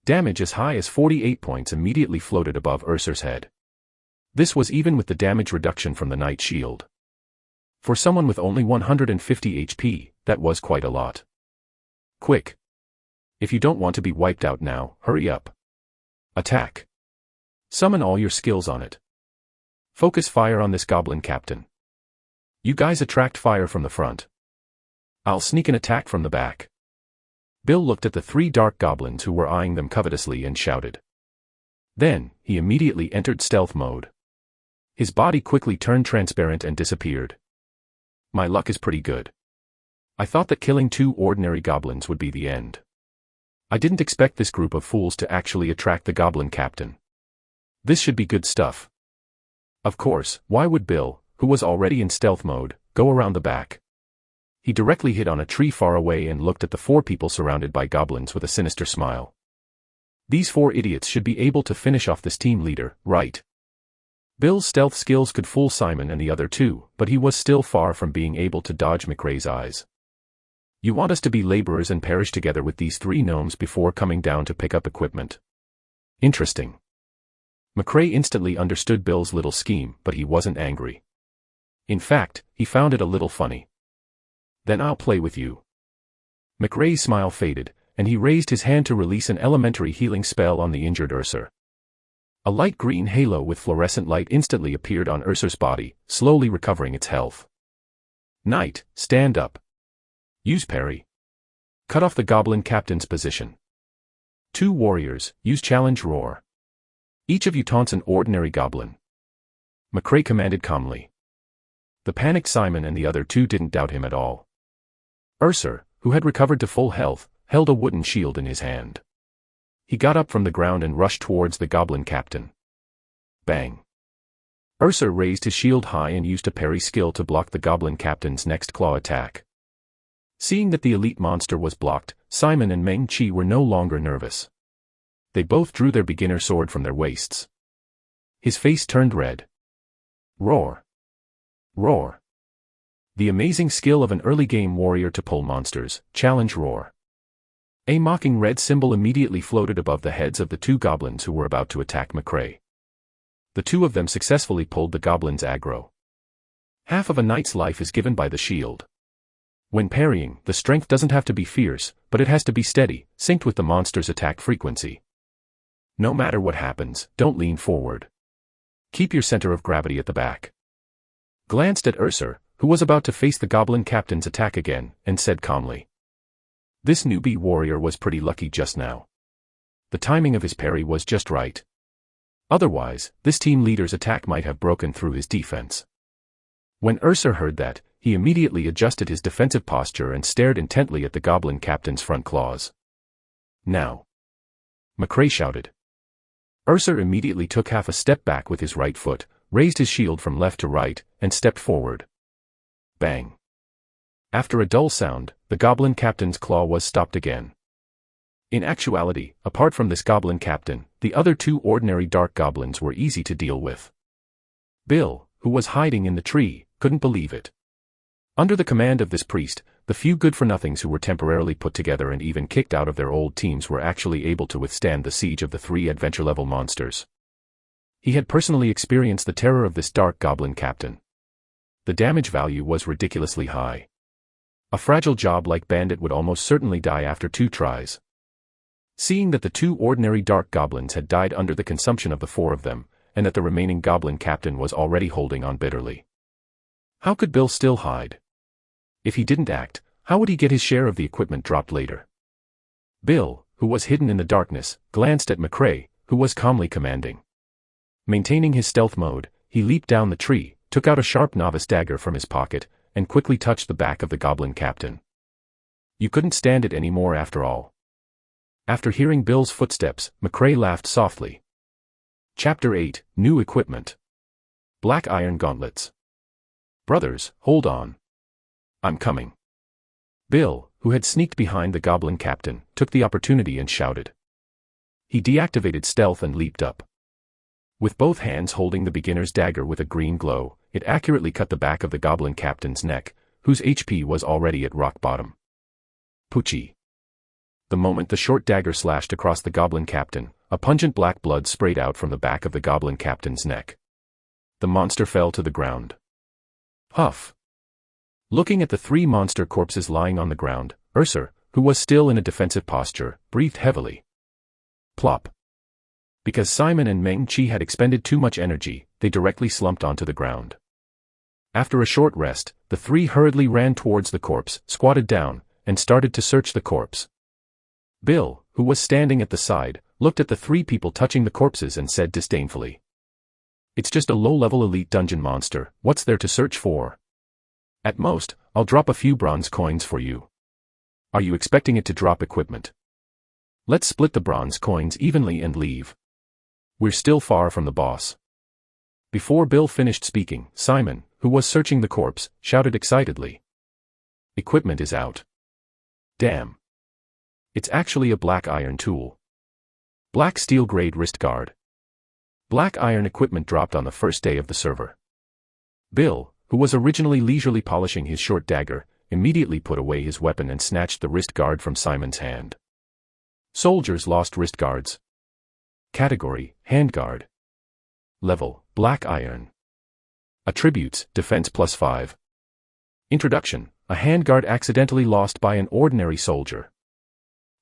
Damage as high as 48 points immediately floated above Ursa's head. This was even with the damage reduction from the Knight Shield. For someone with only 150 HP, that was quite a lot. Quick! If you don't want to be wiped out now, hurry up. Attack! Summon all your skills on it. Focus fire on this Goblin Captain. You guys attract fire from the front. I'll sneak an attack from the back. Bill looked at the 3 dark goblins who were eyeing them covetously and shouted. Then, he immediately entered stealth mode. His body quickly turned transparent and disappeared. My luck is pretty good. I thought that killing 2 ordinary goblins would be the end. I didn't expect this group of fools to actually attract the Goblin Captain. This should be good stuff. Of course, why would Bill, who was already in stealth mode, go around the back? He directly hit on a tree far away and looked at the 4 people surrounded by goblins with a sinister smile. These 4 idiots should be able to finish off this team leader, right? Bill's stealth skills could fool Simon and the other 2, but he was still far from being able to dodge McRae's eyes. You want us to be laborers and perish together with these 3 gnomes before coming down to pick up equipment? Interesting. McRae instantly understood Bill's little scheme, but he wasn't angry. In fact, he found it a little funny. Then I'll play with you. McRae's smile faded, and he raised his hand to release an elementary healing spell on the injured Ursa. A light green halo with fluorescent light instantly appeared on Ursa's body, slowly recovering its health. Knight, stand up. Use parry. Cut off the Goblin Captain's position. 2 warriors, use challenge roar. Each of you taunts an ordinary goblin. McRae commanded calmly. The panicked Simon and the other 2 didn't doubt him at all. Ursa, who had recovered to full health, held a wooden shield in his hand. He got up from the ground and rushed towards the Goblin Captain. Bang! Ursa raised his shield high and used a parry skill to block the Goblin Captain's next claw attack. Seeing that the elite monster was blocked, Simon and Meng Chi were no longer nervous. They both drew their beginner sword from their waists. His face turned red. Roar! Roar! The amazing skill of an early-game warrior to pull monsters, challenge roar. A mocking red symbol immediately floated above the heads of the 2 goblins who were about to attack McRae. The 2 of them successfully pulled the goblins' aggro. Half of a knight's life is given by the shield. When parrying, the strength doesn't have to be fierce, but it has to be steady, synced with the monster's attack frequency. No matter what happens, don't lean forward. Keep your center of gravity at the back. Glanced at Ursa, who was about to face the Goblin Captain's attack again, and said calmly. This newbie warrior was pretty lucky just now. The timing of his parry was just right. Otherwise, this team leader's attack might have broken through his defense. When Ursa heard that, he immediately adjusted his defensive posture and stared intently at the Goblin Captain's front claws. Now! McRae shouted. Ursa immediately took half a step back with his right foot, raised his shield from left to right, and stepped forward. Bang! After a dull sound, the Goblin Captain's claw was stopped again. In actuality, apart from this Goblin Captain, the other 2 ordinary dark goblins were easy to deal with. Bill, who was hiding in the tree, couldn't believe it. Under the command of this priest, the few good-for-nothings who were temporarily put together and even kicked out of their old teams were actually able to withstand the siege of the 3 adventure-level monsters. He had personally experienced the terror of this dark Goblin Captain. The damage value was ridiculously high. A fragile job like Bandit would almost certainly die after 2 tries. Seeing that the 2 ordinary dark goblins had died under the consumption of the 4 of them, and that the remaining Goblin Captain was already holding on bitterly. How could Bill still hide? If he didn't act, how would he get his share of the equipment dropped later? Bill, who was hidden in the darkness, glanced at McRae, who was calmly commanding. Maintaining his stealth mode, he leaped down the tree, took out a sharp novice dagger from his pocket, and quickly touched the back of the Goblin Captain. You couldn't stand it anymore after all. After hearing Bill's footsteps, McRae laughed softly. Chapter 8, New Equipment. Black Iron Gauntlets. Brothers, hold on. I'm coming. Bill, who had sneaked behind the goblin captain, took the opportunity and shouted. He deactivated stealth and leaped up. With both hands holding the beginner's dagger with a green glow, it accurately cut the back of the goblin captain's neck, whose HP was already at rock bottom. Poochie. The moment the short dagger slashed across the goblin captain, a pungent black blood sprayed out from the back of the goblin captain's neck. The monster fell to the ground. Huff. Looking at the 3 monster corpses lying on the ground, Ursa, who was still in a defensive posture, breathed heavily. Plop. Because Simon and Meng Chi had expended too much energy, they directly slumped onto the ground. After a short rest, the 3 hurriedly ran towards the corpse, squatted down, and started to search the corpse. Bill, who was standing at the side, looked at the 3 people touching the corpses and said disdainfully. It's just a low-level elite dungeon monster, what's there to search for? At most, I'll drop a few bronze coins for you. Are you expecting it to drop equipment? Let's split the bronze coins evenly and leave. We're still far from the boss. Before Bill finished speaking, Simon, who was searching the corpse, shouted excitedly. Equipment is out. Damn. It's actually a black iron tool. Black steel grade wrist guard. Black iron equipment dropped on the first day of the server. Bill, who was originally leisurely polishing his short dagger, immediately put away his weapon and snatched the wrist guard from Simon's hand. Soldiers lost wrist guards. Category, handguard. Level, black iron. Attributes, defense +5. Introduction, a handguard accidentally lost by an ordinary soldier.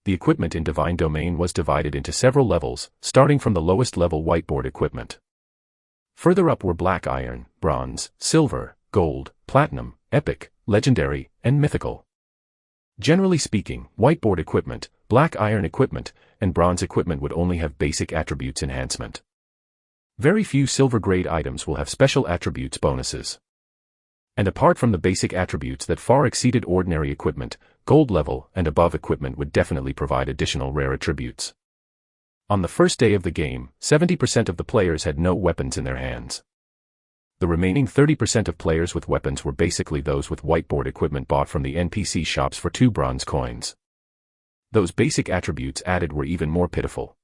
The equipment in Divine Domain was divided into several levels, starting from the lowest level whiteboard equipment. Further up were black iron, bronze, silver, gold, platinum, epic, legendary, and mythical. Generally speaking, whiteboard equipment, black iron equipment, and bronze equipment would only have basic attributes enhancement. Very few silver-grade items will have special attributes bonuses. And apart from the basic attributes that far exceeded ordinary equipment, gold level and above equipment would definitely provide additional rare attributes. On the first day of the game, 70% of the players had no weapons in their hands. The remaining 30% of players with weapons were basically those with whiteboard equipment bought from the NPC shops for 2 bronze coins. Those basic attributes added were even more pitiful.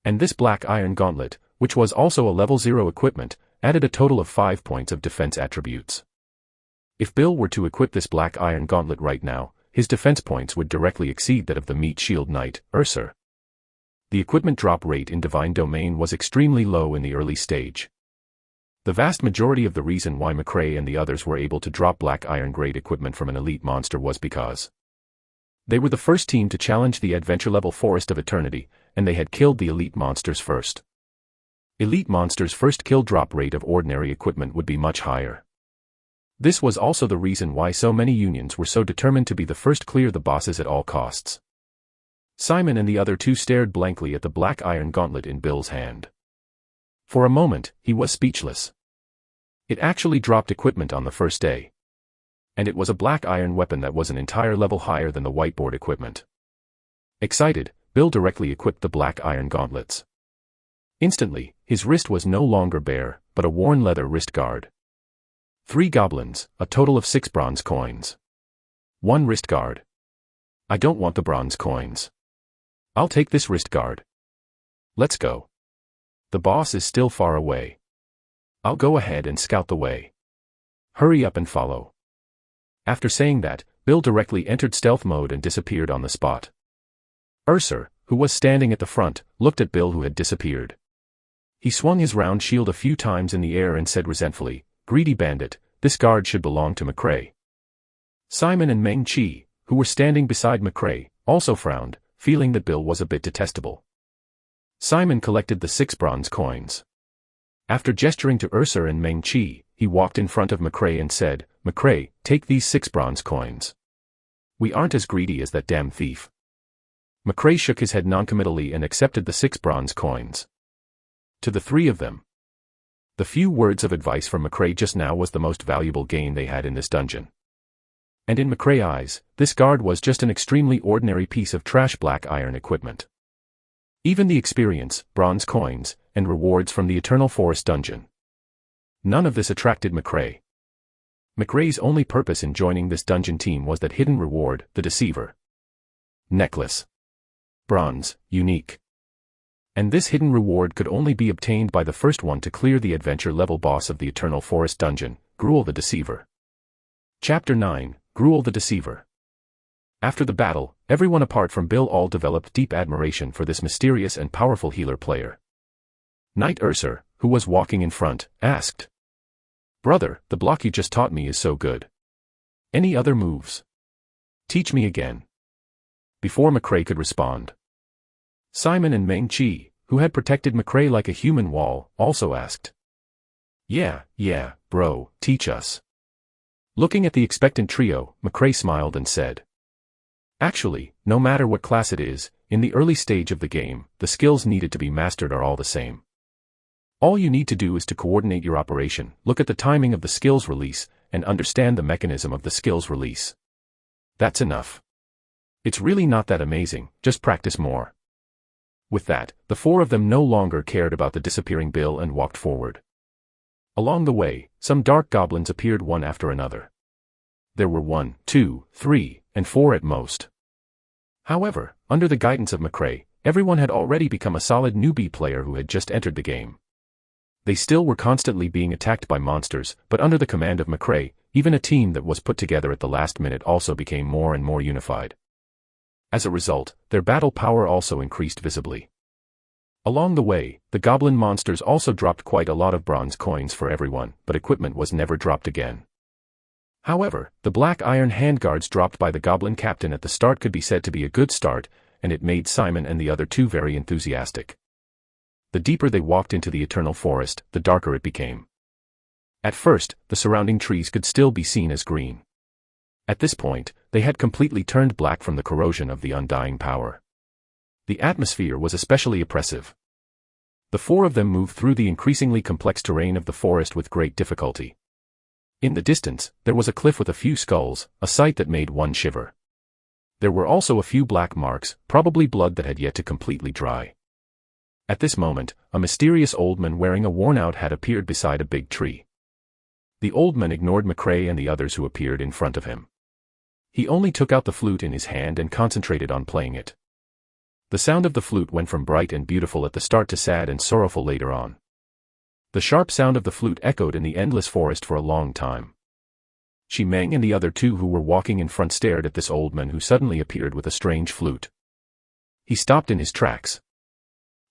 And this black iron gauntlet, which was also a level 0 equipment, added a total of 5 points of defense attributes. If Bill were to equip this black iron gauntlet right now, his defense points would directly exceed that of the Meat Shield Knight, Ursa. The equipment drop rate in Divine Domain was extremely low in the early stage. The vast majority of the reason why McRae and the others were able to drop black iron grade equipment from an elite monster was because they were the first team to challenge the adventure level Forest of Eternity, and they had killed the elite monsters first. Elite monsters' first kill drop rate of ordinary equipment would be much higher. This was also the reason why so many unions were so determined to be the first clear the bosses at all costs. Simon and the other 2 stared blankly at the black iron gauntlet in Bill's hand. For a moment, he was speechless. It actually dropped equipment on the first day. And it was a black iron weapon that was an entire level higher than the whiteboard equipment. Excited, Bill directly equipped the black iron gauntlets. Instantly, his wrist was no longer bare, but a worn leather wrist guard. 3 goblins, a total of 6 bronze coins. 1 wrist guard. I don't want the bronze coins. I'll take this wrist guard. Let's go. The boss is still far away. I'll go ahead and scout the way. Hurry up and follow. After saying that, Bill directly entered stealth mode and disappeared on the spot. Ursa, who was standing at the front, looked at Bill who had disappeared. He swung his round shield a few times in the air and said resentfully, "Greedy bandit, this guard should belong to McRae." Simon and Meng Chi, who were standing beside McRae, also frowned, feeling that Bill was a bit detestable. Simon collected the 6 bronze coins. After gesturing to Ursa and Meng Chi, he walked in front of McRae and said, "McRae, take these 6 bronze coins. We aren't as greedy as that damn thief." McRae shook his head noncommittally and accepted the 6 bronze coins. To the 3 of them. The few words of advice from McRae just now was the most valuable gain they had in this dungeon. And in McRae's eyes, this guard was just an extremely ordinary piece of trash black iron equipment. Even the experience, bronze coins, and rewards from the Eternal Forest dungeon. None of this attracted McRae. McRae's only purpose in joining this dungeon team was that hidden reward, the Deceiver. Necklace. Bronze, unique. And this hidden reward could only be obtained by the first one to clear the adventure-level boss of the Eternal Forest dungeon, Gruel the Deceiver. Chapter 9, Gruel the Deceiver. After the battle, everyone apart from Bill all developed deep admiration for this mysterious and powerful healer player. Knight Urser, who was walking in front, asked, "Brother, the block you just taught me is so good. Any other moves? Teach me again." Before McRae could respond, Simon and Meng Chi, who had protected McRae like a human wall, also asked, Yeah, bro, teach us." Looking at the expectant trio, McRae smiled and said, "Actually, no matter what class it is, in the early stage of the game, the skills needed to be mastered are all the same. All you need to do is to coordinate your operation, look at the timing of the skills release, and understand the mechanism of the skills release. That's enough. It's really not that amazing, just practice more." With that, the four of them no longer cared about the disappearing Bill and walked forward. Along the way, some dark goblins appeared one after another. There were 1, 2, 3, and 4 at most. However, under the guidance of McRae, everyone had already become a solid newbie player who had just entered the game. They still were constantly being attacked by monsters, but under the command of McRae, even a team that was put together at the last minute also became more and more unified. As a result, their battle power also increased visibly. Along the way, the goblin monsters also dropped quite a lot of bronze coins for everyone, but equipment was never dropped again. However, the black iron handguards dropped by the goblin captain at the start could be said to be a good start, and it made Simon and the other two very enthusiastic. The deeper they walked into the Eternal Forest, the darker it became. At first, the surrounding trees could still be seen as green. At this point, they had completely turned black from the corrosion of the undying power. The atmosphere was especially oppressive. The four of them moved through the increasingly complex terrain of the forest with great difficulty. In the distance, there was a cliff with a few skulls, a sight that made one shiver. There were also a few black marks, probably blood that had yet to completely dry. At this moment, a mysterious old man wearing a worn-out hat appeared beside a big tree. The old man ignored McRae and the others who appeared in front of him. He only took out the flute in his hand and concentrated on playing it. The sound of the flute went from bright and beautiful at the start to sad and sorrowful later on. The sharp sound of the flute echoed in the endless forest for a long time. Shi Meng and the other two who were walking in front stared at this old man who suddenly appeared with a strange flute. He stopped in his tracks.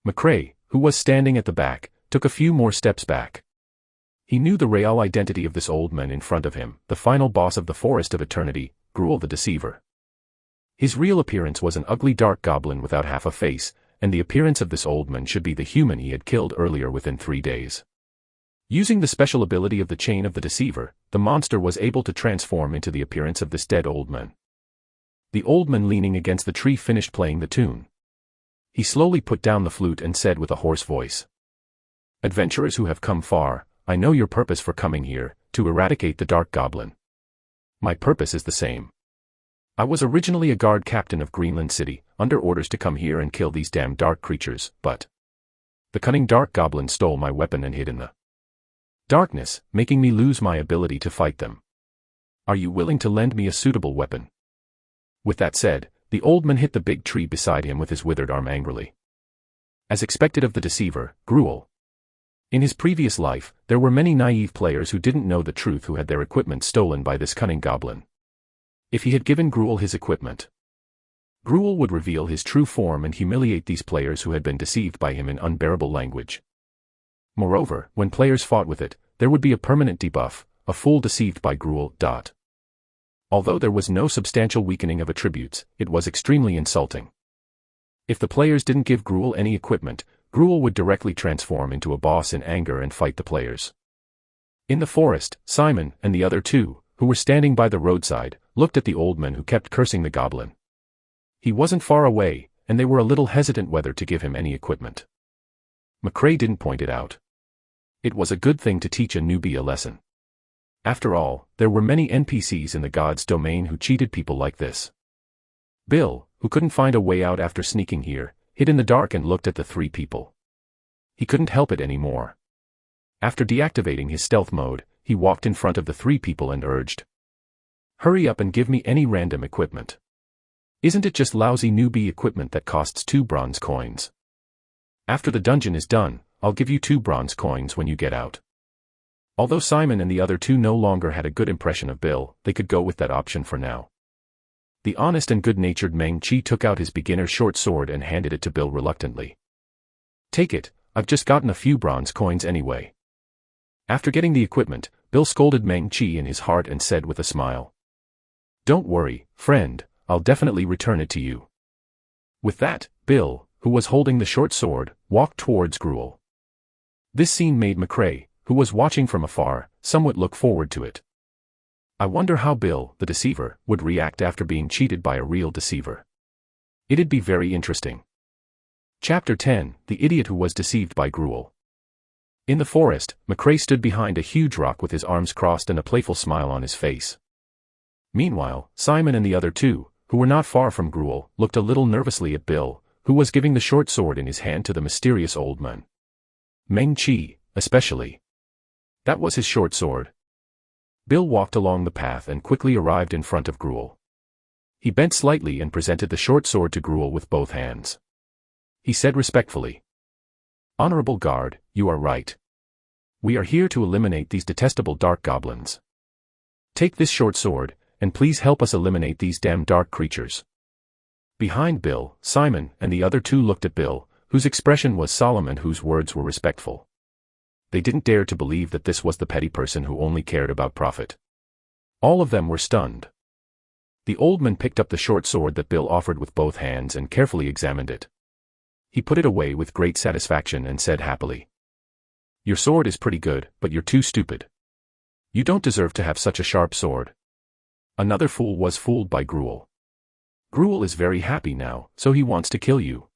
McRae, who was standing at the back, took a few more steps back. He knew the real identity of this old man in front of him, the final boss of the Forest of Eternity, Gruel the Deceiver. His real appearance was an ugly dark goblin without half a face, and the appearance of this old man should be the human he had killed earlier within 3 days. Using the special ability of the Chain of the Deceiver, the monster was able to transform into the appearance of this dead old man. The old man leaning against the tree finished playing the tune. He slowly put down the flute and said with a hoarse voice, "Adventurers who have come far, I know your purpose for coming here, to eradicate the dark goblin. My purpose is the same. I was originally a guard captain of Greenland City, under orders to come here and kill these damn dark creatures, but the cunning dark goblin stole my weapon and hid in the darkness, making me lose my ability to fight them. Are you willing to lend me a suitable weapon?" With that said, the old man hit the big tree beside him with his withered arm angrily. As expected of the deceiver, Gruel. In his previous life, there were many naive players who didn't know the truth who had their equipment stolen by this cunning goblin. If he had given Gruel his equipment, Gruel would reveal his true form and humiliate these players who had been deceived by him in unbearable language. Moreover, when players fought with it, there would be a permanent debuff, a fool deceived by Gruel. Although there was no substantial weakening of attributes, it was extremely insulting. If the players didn't give Gruel any equipment, Gruel would directly transform into a boss in anger and fight the players. In the forest, Simon and the other two, who were standing by the roadside, looked at the old man who kept cursing the goblin. He wasn't far away, and they were a little hesitant whether to give him any equipment. McRae didn't point it out. It was a good thing to teach a newbie a lesson. After all, there were many NPCs in the god's domain who cheated people like this. Bill, who couldn't find a way out after sneaking here, hid in the dark and looked at the three people. He couldn't help it anymore. After deactivating his stealth mode, he walked in front of the three people and urged. Hurry up and give me any random equipment. Isn't it just lousy newbie equipment that costs 2 bronze coins? After the dungeon is done, I'll give you 2 bronze coins when you get out. Although Simon and the other two no longer had a good impression of Bill, they could go with that option for now. The honest and good-natured Meng Chi took out his beginner short sword and handed it to Bill reluctantly. Take it, I've just gotten a few bronze coins anyway. After getting the equipment, Bill scolded Meng Chi in his heart and said with a smile. Don't worry, friend, I'll definitely return it to you. With that, Bill, who was holding the short sword, walked towards Gruel. This scene made McRae, who was watching from afar, somewhat look forward to it. I wonder how Bill, the deceiver, would react after being cheated by a real deceiver. It'd be very interesting. Chapter 10, The Idiot Who Was Deceived by Gruel. In the forest, McRae stood behind a huge rock with his arms crossed and a playful smile on his face. Meanwhile, Simon and the other two, who were not far from Gruel, looked a little nervously at Bill, who was giving the short sword in his hand to the mysterious old man. Meng Chi, especially. That was his short sword. Bill walked along the path and quickly arrived in front of Gruel. He bent slightly and presented the short sword to Gruel with both hands. He said respectfully, Honorable guard, you are right. We are here to eliminate these detestable dark goblins. Take this short sword, and please help us eliminate these damn dark creatures. Behind Bill, Simon and the other two looked at Bill, whose expression was solemn and whose words were respectful. They didn't dare to believe that this was the petty person who only cared about profit. All of them were stunned. The old man picked up the short sword that Bill offered with both hands and carefully examined it. He put it away with great satisfaction and said happily, Your sword is pretty good, but you're too stupid. You don't deserve to have such a sharp sword. Another fool was fooled by Gruel. Gruel is very happy now, so he wants to kill you.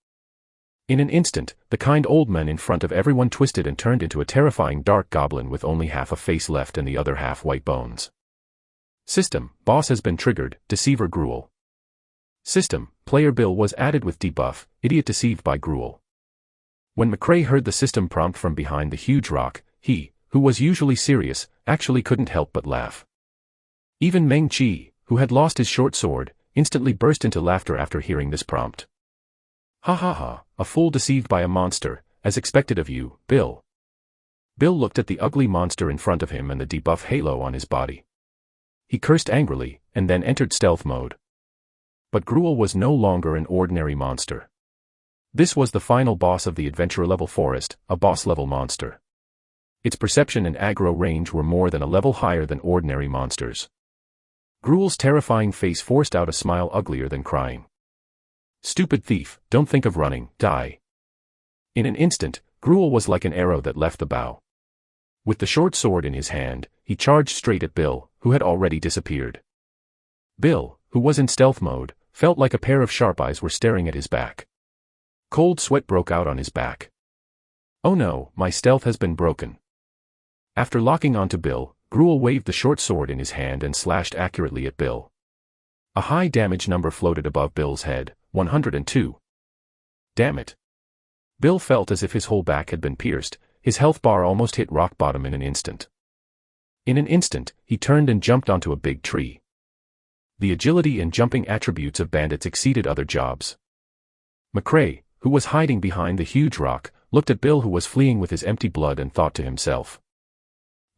In an instant, the kind old man in front of everyone twisted and turned into a terrifying dark goblin with only half a face left and the other half white bones. System, boss has been triggered, Deceiver Gruel. System, player Bill was added with debuff, idiot deceived by Gruel. When McRae heard the system prompt from behind the huge rock, he, who was usually serious, actually couldn't help but laugh. Even Meng Chi, who had lost his short sword, instantly burst into laughter after hearing this prompt. Ha ha ha, a fool deceived by a monster, as expected of you, Bill. Bill looked at the ugly monster in front of him and the debuff halo on his body. He cursed angrily, and then entered stealth mode. But Gruel was no longer an ordinary monster. This was the final boss of the adventurer-level forest, a boss-level monster. Its perception and aggro range were more than a level higher than ordinary monsters. Gruel's terrifying face forced out a smile uglier than crying. Stupid thief, don't think of running, die. In an instant, Gruel was like an arrow that left the bow. With the short sword in his hand, he charged straight at Bill, who had already disappeared. Bill, who was in stealth mode, felt like a pair of sharp eyes were staring at his back. Cold sweat broke out on his back. Oh no, my stealth has been broken. After locking onto Bill, Gruel waved the short sword in his hand and slashed accurately at Bill. A high damage number floated above Bill's head, 102. Damn it. Bill felt as if his whole back had been pierced, his health bar almost hit rock bottom in an instant. In an instant, he turned and jumped onto a big tree. The agility and jumping attributes of bandits exceeded other jobs. McRae, who was hiding behind the huge rock, looked at Bill who was fleeing with his empty blood and thought to himself.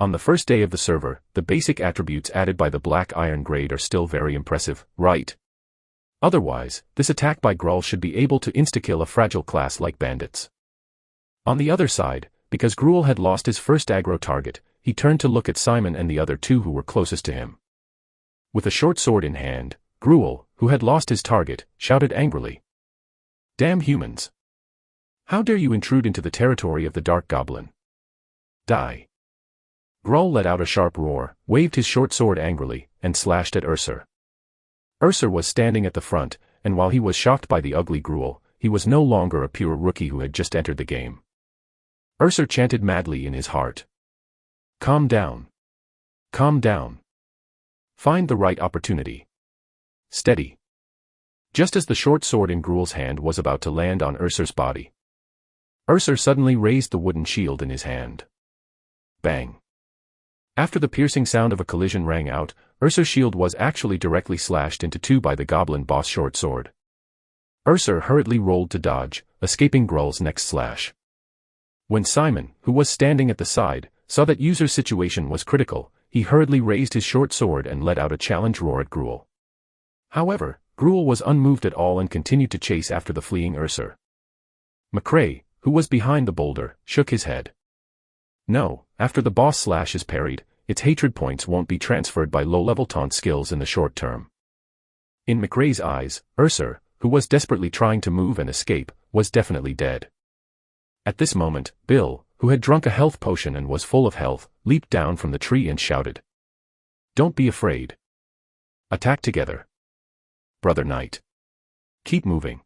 On the first day of the server, the basic attributes added by the Black Iron grade are still very impressive, right? Otherwise, this attack by Gruel should be able to insta-kill a fragile class like bandits. On the other side, because Gruel had lost his first aggro target, he turned to look at Simon and the other two who were closest to him. With a short sword in hand, Gruel, who had lost his target, shouted angrily. Damn humans! How dare you intrude into the territory of the Dark Goblin? Die! Gruel let out a sharp roar, waved his short sword angrily, and slashed at Ursur. Ursur was standing at the front, and while he was shocked by the ugly Gruel, he was no longer a pure rookie who had just entered the game. Ursur chanted madly in his heart. Calm down. Calm down. Find the right opportunity. Steady. Just as the short sword in Gruel's hand was about to land on Ursur's body, Ursur suddenly raised the wooden shield in his hand. Bang. After the piercing sound of a collision rang out, Ursa's shield was actually directly slashed into two by the goblin boss' short sword. Ursa hurriedly rolled to dodge, escaping Grull's next slash. When Simon, who was standing at the side, saw that User's situation was critical, he hurriedly raised his short sword and let out a challenge roar at Gruul. However, Gruul was unmoved at all and continued to chase after the fleeing Ursa. McRae, who was behind the boulder, shook his head. No, after the boss slash is parried, its hatred points won't be transferred by low-level taunt skills in the short term. In McRae's eyes, Ursa, who was desperately trying to move and escape, was definitely dead. At this moment, Bill, who had drunk a health potion and was full of health, leaped down from the tree and shouted. "Don't be afraid. Attack together. Brother Knight. Keep moving."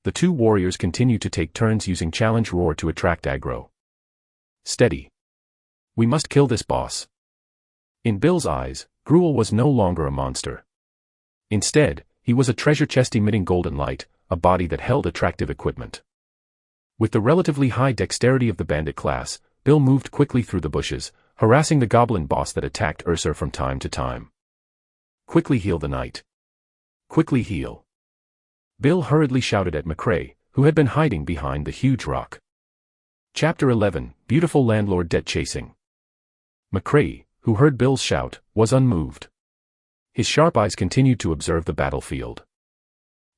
The two warriors continued to take turns using challenge roar to attract aggro. "Steady. We must kill this boss." In Bill's eyes, Gruul was no longer a monster. Instead, he was a treasure chest emitting golden light, a body that held attractive equipment. With the relatively high dexterity of the bandit class, Bill moved quickly through the bushes, harassing the goblin boss that attacked Ursa from time to time. "Quickly heal the knight. Quickly heal." Bill hurriedly shouted at McRae, who had been hiding behind the huge rock. Chapter 11, Beautiful Landlord Debt Chasing. McRae, who heard Bill's shout, was unmoved. His sharp eyes continued to observe the battlefield.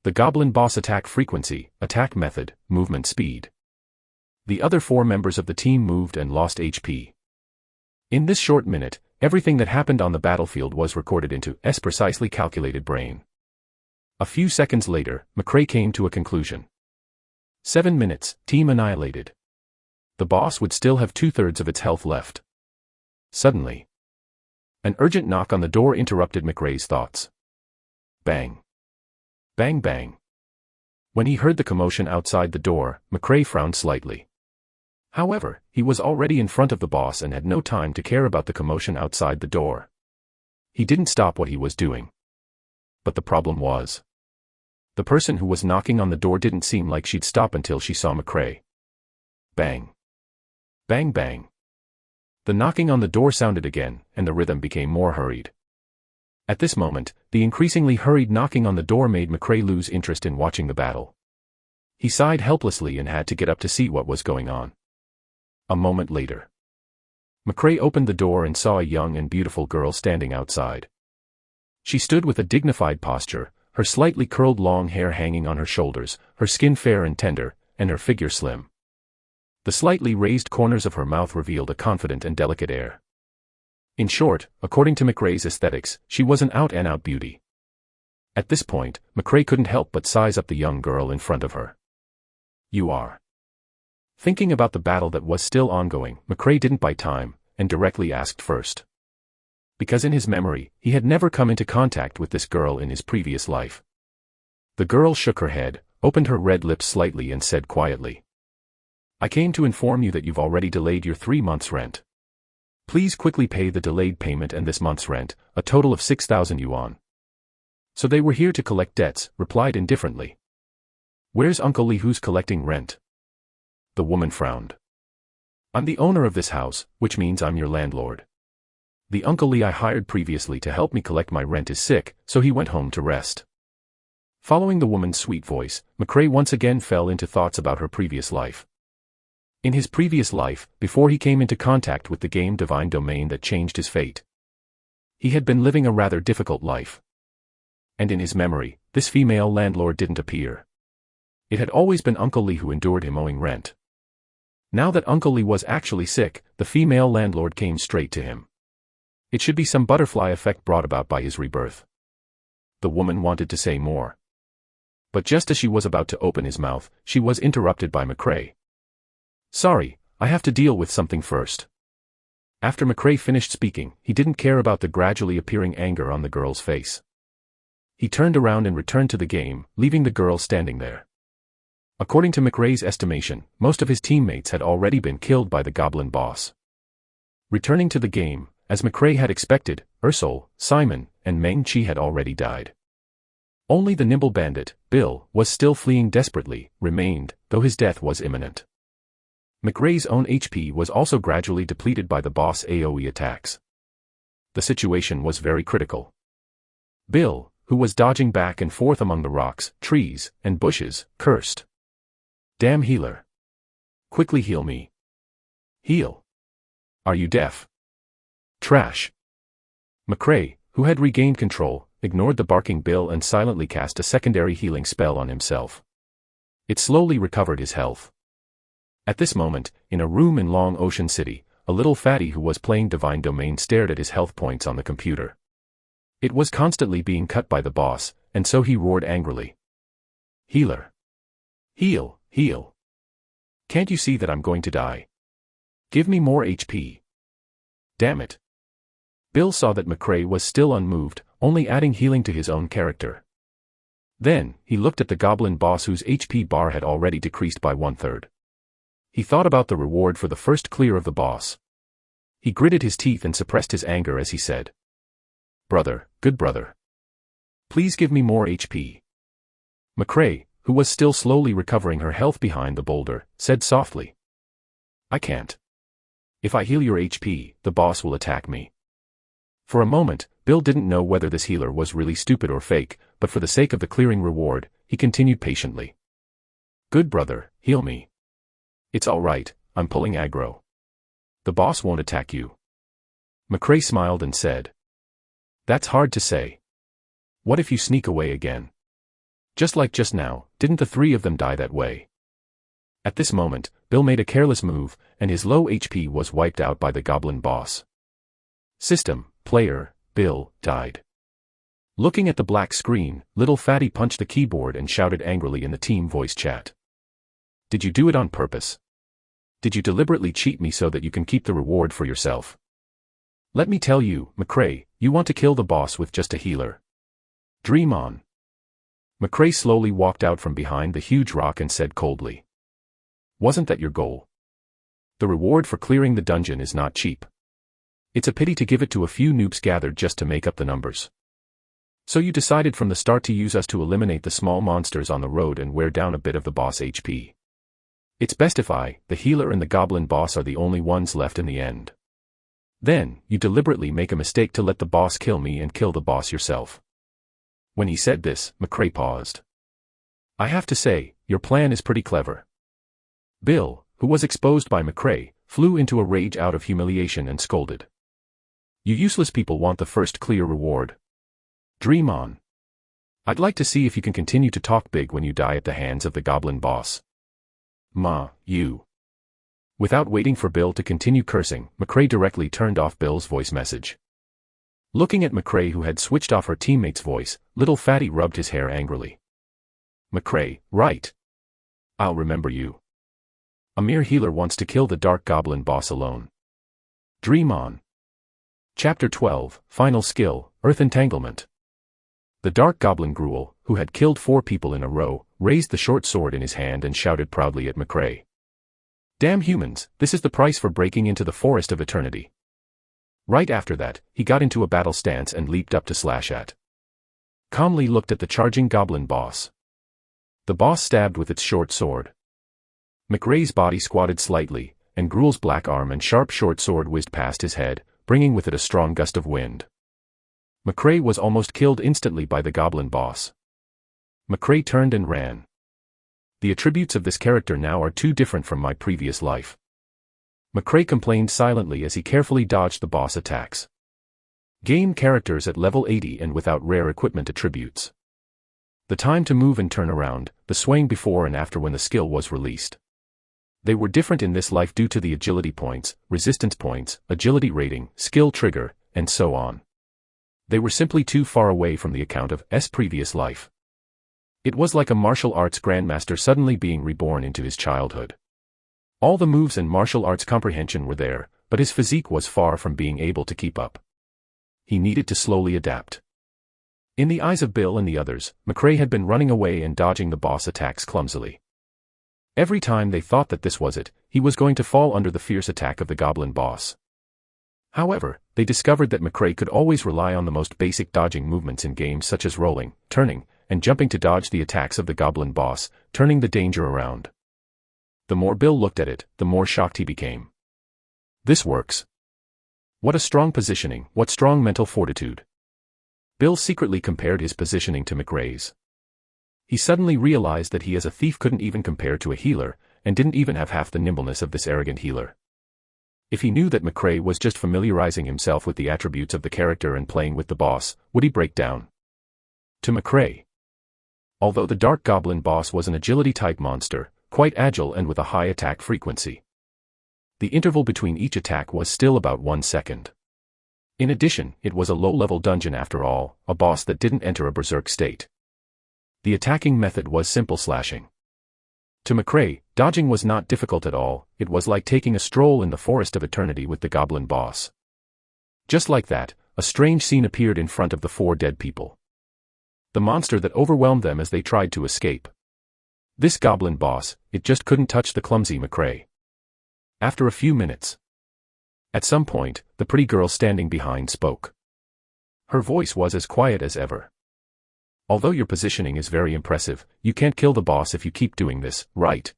The goblin boss attack frequency, attack method, movement speed. The other four members of the team moved and lost HP. In this short minute, everything that happened on the battlefield was recorded into S precisely calculated brain. A few seconds later, McRae came to a conclusion. 7 minutes, team annihilated. The boss would still have 2/3 of its health left. Suddenly, an urgent knock on the door interrupted McRae's thoughts. Bang. Bang bang. When he heard the commotion outside the door, McRae frowned slightly. However, he was already in front of the boss and had no time to care about the commotion outside the door. He didn't stop what he was doing. But the problem was, the person who was knocking on the door didn't seem like she'd stop until she saw McRae. Bang. Bang bang. The knocking on the door sounded again, and the rhythm became more hurried. At this moment, the increasingly hurried knocking on the door made McRae lose interest in watching the battle. He sighed helplessly and had to get up to see what was going on. A moment later, McRae opened the door and saw a young and beautiful girl standing outside. She stood with a dignified posture, her slightly curled long hair hanging on her shoulders, her skin fair and tender, and her figure slim. The slightly raised corners of her mouth revealed a confident and delicate air. In short, according to McRae's aesthetics, she was an out-and-out beauty. At this point, McRae couldn't help but size up the young girl in front of her. "You are." Thinking about the battle that was still ongoing, McRae didn't buy time, and directly asked first. Because in his memory, he had never come into contact with this girl in his previous life. The girl shook her head, opened her red lips slightly and said quietly, "I came to inform you that you've already delayed your 3 months' rent. Please quickly pay the delayed payment and this month's rent, a total of 6,000 yuan. "So they were here to collect debts," replied indifferently. "Where's Uncle Lee who's collecting rent?" The woman frowned. "I'm the owner of this house, which means I'm your landlord. The Uncle Lee I hired previously to help me collect my rent is sick, so he went home to rest." Following the woman's sweet voice, McRae once again fell into thoughts about her previous life. In his previous life, before he came into contact with the game Divine Domain that changed his fate, he had been living a rather difficult life. And in his memory, this female landlord didn't appear. It had always been Uncle Lee who endured him owing rent. Now that Uncle Lee was actually sick, the female landlord came straight to him. It should be some butterfly effect brought about by his rebirth. The woman wanted to say more. But just as she was about to open his mouth, she was interrupted by McRae. "Sorry, I have to deal with something first." After McRae finished speaking, he didn't care about the gradually appearing anger on the girl's face. He turned around and returned to the game, leaving the girl standing there. According to McRae's estimation, most of his teammates had already been killed by the goblin boss. Returning to the game, as McRae had expected, Ursol, Simon, and Meng Chi had already died. Only the nimble bandit, Bill, was still fleeing desperately, remained, though his death was imminent. McRae's own HP was also gradually depleted by the boss AoE attacks. The situation was very critical. Bill, who was dodging back and forth among the rocks, trees, and bushes, cursed. Damn healer. Quickly heal me. Heal. Are you deaf? Trash. McRae, who had regained control, ignored the barking Bill and silently cast a secondary healing spell on himself. It slowly recovered his health. At this moment, in a room in Long Ocean City, a little fatty who was playing Divine Domain stared at his health points on the computer. It was constantly being cut by the boss, and so he roared angrily. Healer. Heal, heal. Can't you see that I'm going to die? Give me more HP. Damn it. Bill saw that McRae was still unmoved, only adding healing to his own character. Then, he looked at the goblin boss whose HP bar had already decreased by 1/3. He thought about the reward for the first clear of the boss. He gritted his teeth and suppressed his anger as he said, Brother, good brother. Please give me more HP. McRae, who was still slowly recovering her health behind the boulder, said softly. I can't. If I heal your HP, the boss will attack me. For a moment, Bill didn't know whether this healer was really stupid or fake, but for the sake of the clearing reward, he continued patiently. Good brother, heal me. It's all right, I'm pulling aggro. The boss won't attack you. McRae smiled and said. That's hard to say. What if you sneak away again? Just like just now, didn't the three of them die that way? At this moment, Bill made a careless move, and his low HP was wiped out by the goblin boss. System, player, Bill, died. Looking at the black screen, little fatty punched the keyboard and shouted angrily in the team voice chat. Did you do it on purpose? Did you deliberately cheat me so that you can keep the reward for yourself? Let me tell you, McRae, you want to kill the boss with just a healer. Dream on. McRae slowly walked out from behind the huge rock and said coldly. Wasn't that your goal? The reward for clearing the dungeon is not cheap. It's a pity to give it to a few noobs gathered just to make up the numbers. So you decided from the start to use us to eliminate the small monsters on the road and wear down a bit of the boss HP. It's best if I, the healer and the goblin boss are the only ones left in the end. Then, you deliberately make a mistake to let the boss kill me and kill the boss yourself. When he said this, McRae paused. I have to say, your plan is pretty clever. Bill, who was exposed by McRae, flew into a rage out of humiliation and scolded. You useless people want the first clear reward. Dream on. I'd like to see if you can continue to talk big when you die at the hands of the goblin boss. You. Without waiting for Bill to continue cursing, McRae directly turned off Bill's voice message. Looking at McRae who had switched off her teammate's voice, little fatty rubbed his hair angrily. McRae, right. I'll remember you. A mere healer wants to kill the dark goblin boss alone. Dream on. Chapter 12, Final Skill, Earth Entanglement. The dark goblin Gruel, who had killed 4 people in a row, raised the short sword in his hand and shouted proudly at McRae. Damn humans, this is the price for breaking into the Forest of Eternity. Right after that, he got into a battle stance and leaped up to slash at. Calmly looked at the charging goblin boss. The boss stabbed with its short sword. McRae's body squatted slightly, and Gruel's black arm and sharp short sword whizzed past his head, bringing with it a strong gust of wind. McRae was almost killed instantly by the goblin boss. McRae turned and ran. The attributes of this character now are too different from my previous life. McRae complained silently as he carefully dodged the boss attacks. Game characters at level 80 and without rare equipment attributes. The time to move and turn around, the swaying before and after when the skill was released. They were different in this life due to the agility points, resistance points, agility rating, skill trigger, and so on. They were simply too far away from the account of S previous life. It was like a martial arts grandmaster suddenly being reborn into his childhood. All the moves and martial arts comprehension were there, but his physique was far from being able to keep up. He needed to slowly adapt. In the eyes of Bill and the others, McRae had been running away and dodging the boss attacks clumsily. Every time they thought that this was it, he was going to fall under the fierce attack of the goblin boss. However, they discovered that McRae could always rely on the most basic dodging movements in games such as rolling, turning, and jumping to dodge the attacks of the goblin boss, turning the danger around. The more Bill looked at it, the more shocked he became. This works. What a strong positioning, what strong mental fortitude. Bill secretly compared his positioning to McRae's. He suddenly realized that he as a thief couldn't even compare to a healer, and didn't even have half the nimbleness of this arrogant healer. If he knew that McRae was just familiarizing himself with the attributes of the character and playing with the boss, would he break down? To McRae. Although the Dark Goblin boss was an agility-type monster, quite agile and with a high attack frequency. The interval between each attack was still about 1 second. In addition, it was a low-level dungeon after all, a boss that didn't enter a berserk state. The attacking method was simple slashing. To McRae, dodging was not difficult at all, it was like taking a stroll in the Forest of Eternity with the Goblin boss. Just like that, a strange scene appeared in front of the 4 dead people. The monster that overwhelmed them as they tried to escape. This Goblin boss, it just couldn't touch the clumsy McRae. After a few minutes. At some point, the pretty girl standing behind spoke. Her voice was as quiet as ever. Although your positioning is very impressive, you can't kill the boss if you keep doing this, right?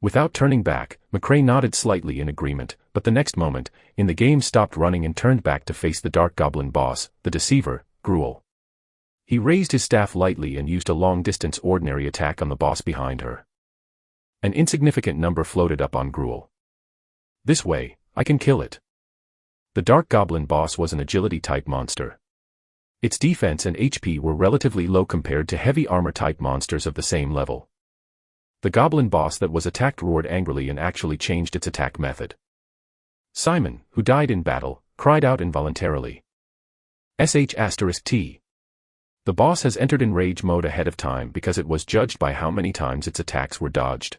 Without turning back, McRae nodded slightly in agreement, but the next moment, the game stopped running and turned back to face the Dark Goblin boss, the deceiver, Gruel. He raised his staff lightly and used a long-distance ordinary attack on the boss behind her. An insignificant number floated up on Gruel. This way, I can kill it. The Dark Goblin boss was an agility-type monster. Its defense and HP were relatively low compared to heavy armor-type monsters of the same level. The Goblin boss that was attacked roared angrily and actually changed its attack method. Simon, who died in battle, cried out involuntarily. *T. The boss has entered in rage mode ahead of time because it was judged by how many times its attacks were dodged.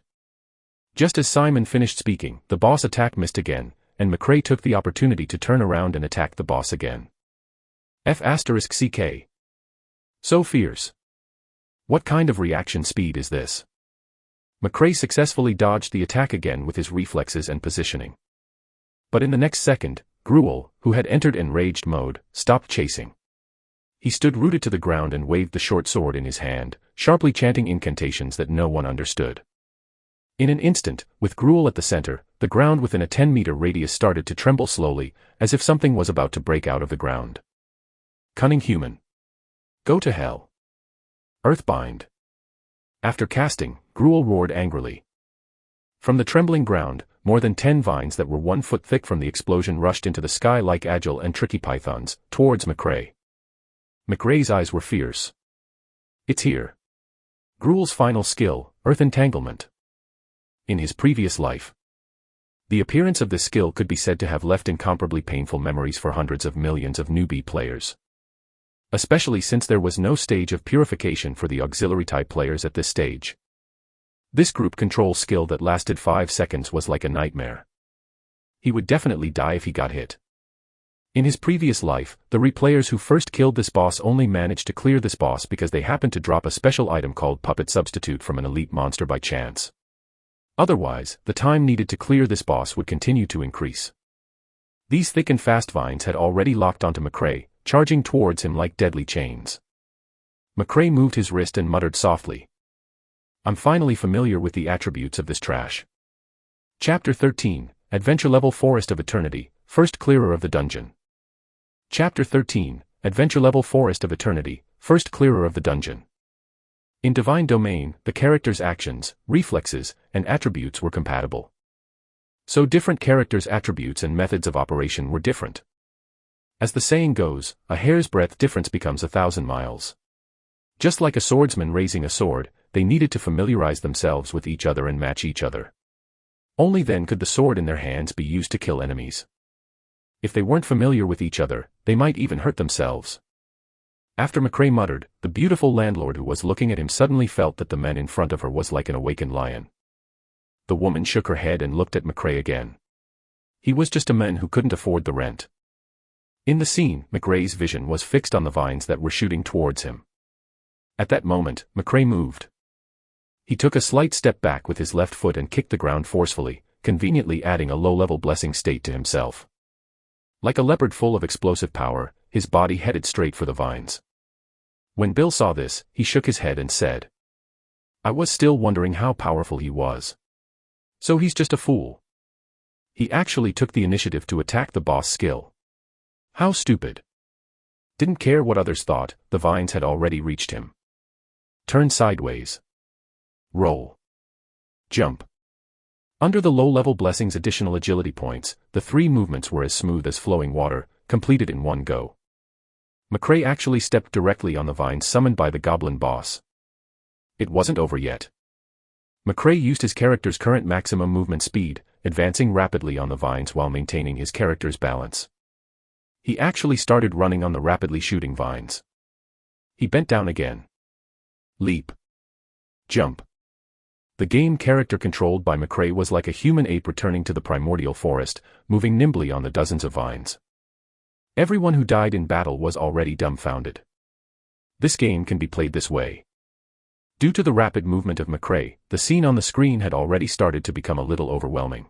Just as Simon finished speaking, the boss attack missed again, and McRae took the opportunity to turn around and attack the boss again. *CK. So fierce. What kind of reaction speed is this? McRae successfully dodged the attack again with his reflexes and positioning. But in the next second, Gruel, who had entered enraged mode, stopped chasing. He stood rooted to the ground and waved the short sword in his hand, sharply chanting incantations that no one understood. In an instant, with Gruel at the center, the ground within a 10-meter radius started to tremble slowly, as if something was about to break out of the ground. Cunning human. Go to hell. Earthbind. After casting, Gruel roared angrily. From the trembling ground, more than 10 vines that were 1 foot thick from the explosion rushed into the sky like agile and tricky pythons, towards McRae. McRae's eyes were fierce. It's here. Gruel's final skill, Earth Entanglement. In his previous life. The appearance of this skill could be said to have left incomparably painful memories for hundreds of millions of newbie players. Especially since there was no stage of purification for the auxiliary-type players at this stage. This group control skill that lasted 5 seconds was like a nightmare. He would definitely die if he got hit. In his previous life, the replayers who first killed this boss only managed to clear this boss because they happened to drop a special item called Puppet Substitute from an elite monster by chance. Otherwise, the time needed to clear this boss would continue to increase. These thick and fast vines had already locked onto McRae, charging towards him like deadly chains. McRae moved his wrist and muttered softly. I'm finally familiar with the attributes of this trash. Chapter 13, Adventure Level Forest of Eternity, First Clearer of the Dungeon. Chapter 13, Adventure Level Forest of Eternity, First Clearer of the Dungeon. In Divine Domain, the character's actions, reflexes, and attributes were compatible. So different characters' attributes and methods of operation were different. As the saying goes, a hair's breadth difference becomes 1,000 miles. Just like a swordsman raising a sword, they needed to familiarize themselves with each other and match each other. Only then could the sword in their hands be used to kill enemies. If they weren't familiar with each other, they might even hurt themselves. After McRae muttered, the beautiful landlord who was looking at him suddenly felt that the man in front of her was like an awakened lion. The woman shook her head and looked at McRae again. He was just a man who couldn't afford the rent. In the scene, McRae's vision was fixed on the vines that were shooting towards him. At that moment, McRae moved. He took a slight step back with his left foot and kicked the ground forcefully, conveniently adding a low-level blessing state to himself. Like a leopard full of explosive power, his body headed straight for the vines. When Bill saw this, he shook his head and said, I was still wondering how powerful he was. So he's just a fool. He actually took the initiative to attack the boss skill. How stupid. Didn't care what others thought, the vines had already reached him. Turn sideways. Roll. Jump. Under the low-level blessing's additional agility points, the 3 movements were as smooth as flowing water, completed in one go. McRae actually stepped directly on the vines summoned by the goblin boss. It wasn't over yet. McRae used his character's current maximum movement speed, advancing rapidly on the vines while maintaining his character's balance. He actually started running on the rapidly shooting vines. He bent down again. Leap. Jump. The game character controlled by McRae was like a human ape returning to the primordial forest, moving nimbly on the dozens of vines. Everyone who died in battle was already dumbfounded. This game can be played this way. Due to the rapid movement of McRae, the scene on the screen had already started to become a little overwhelming.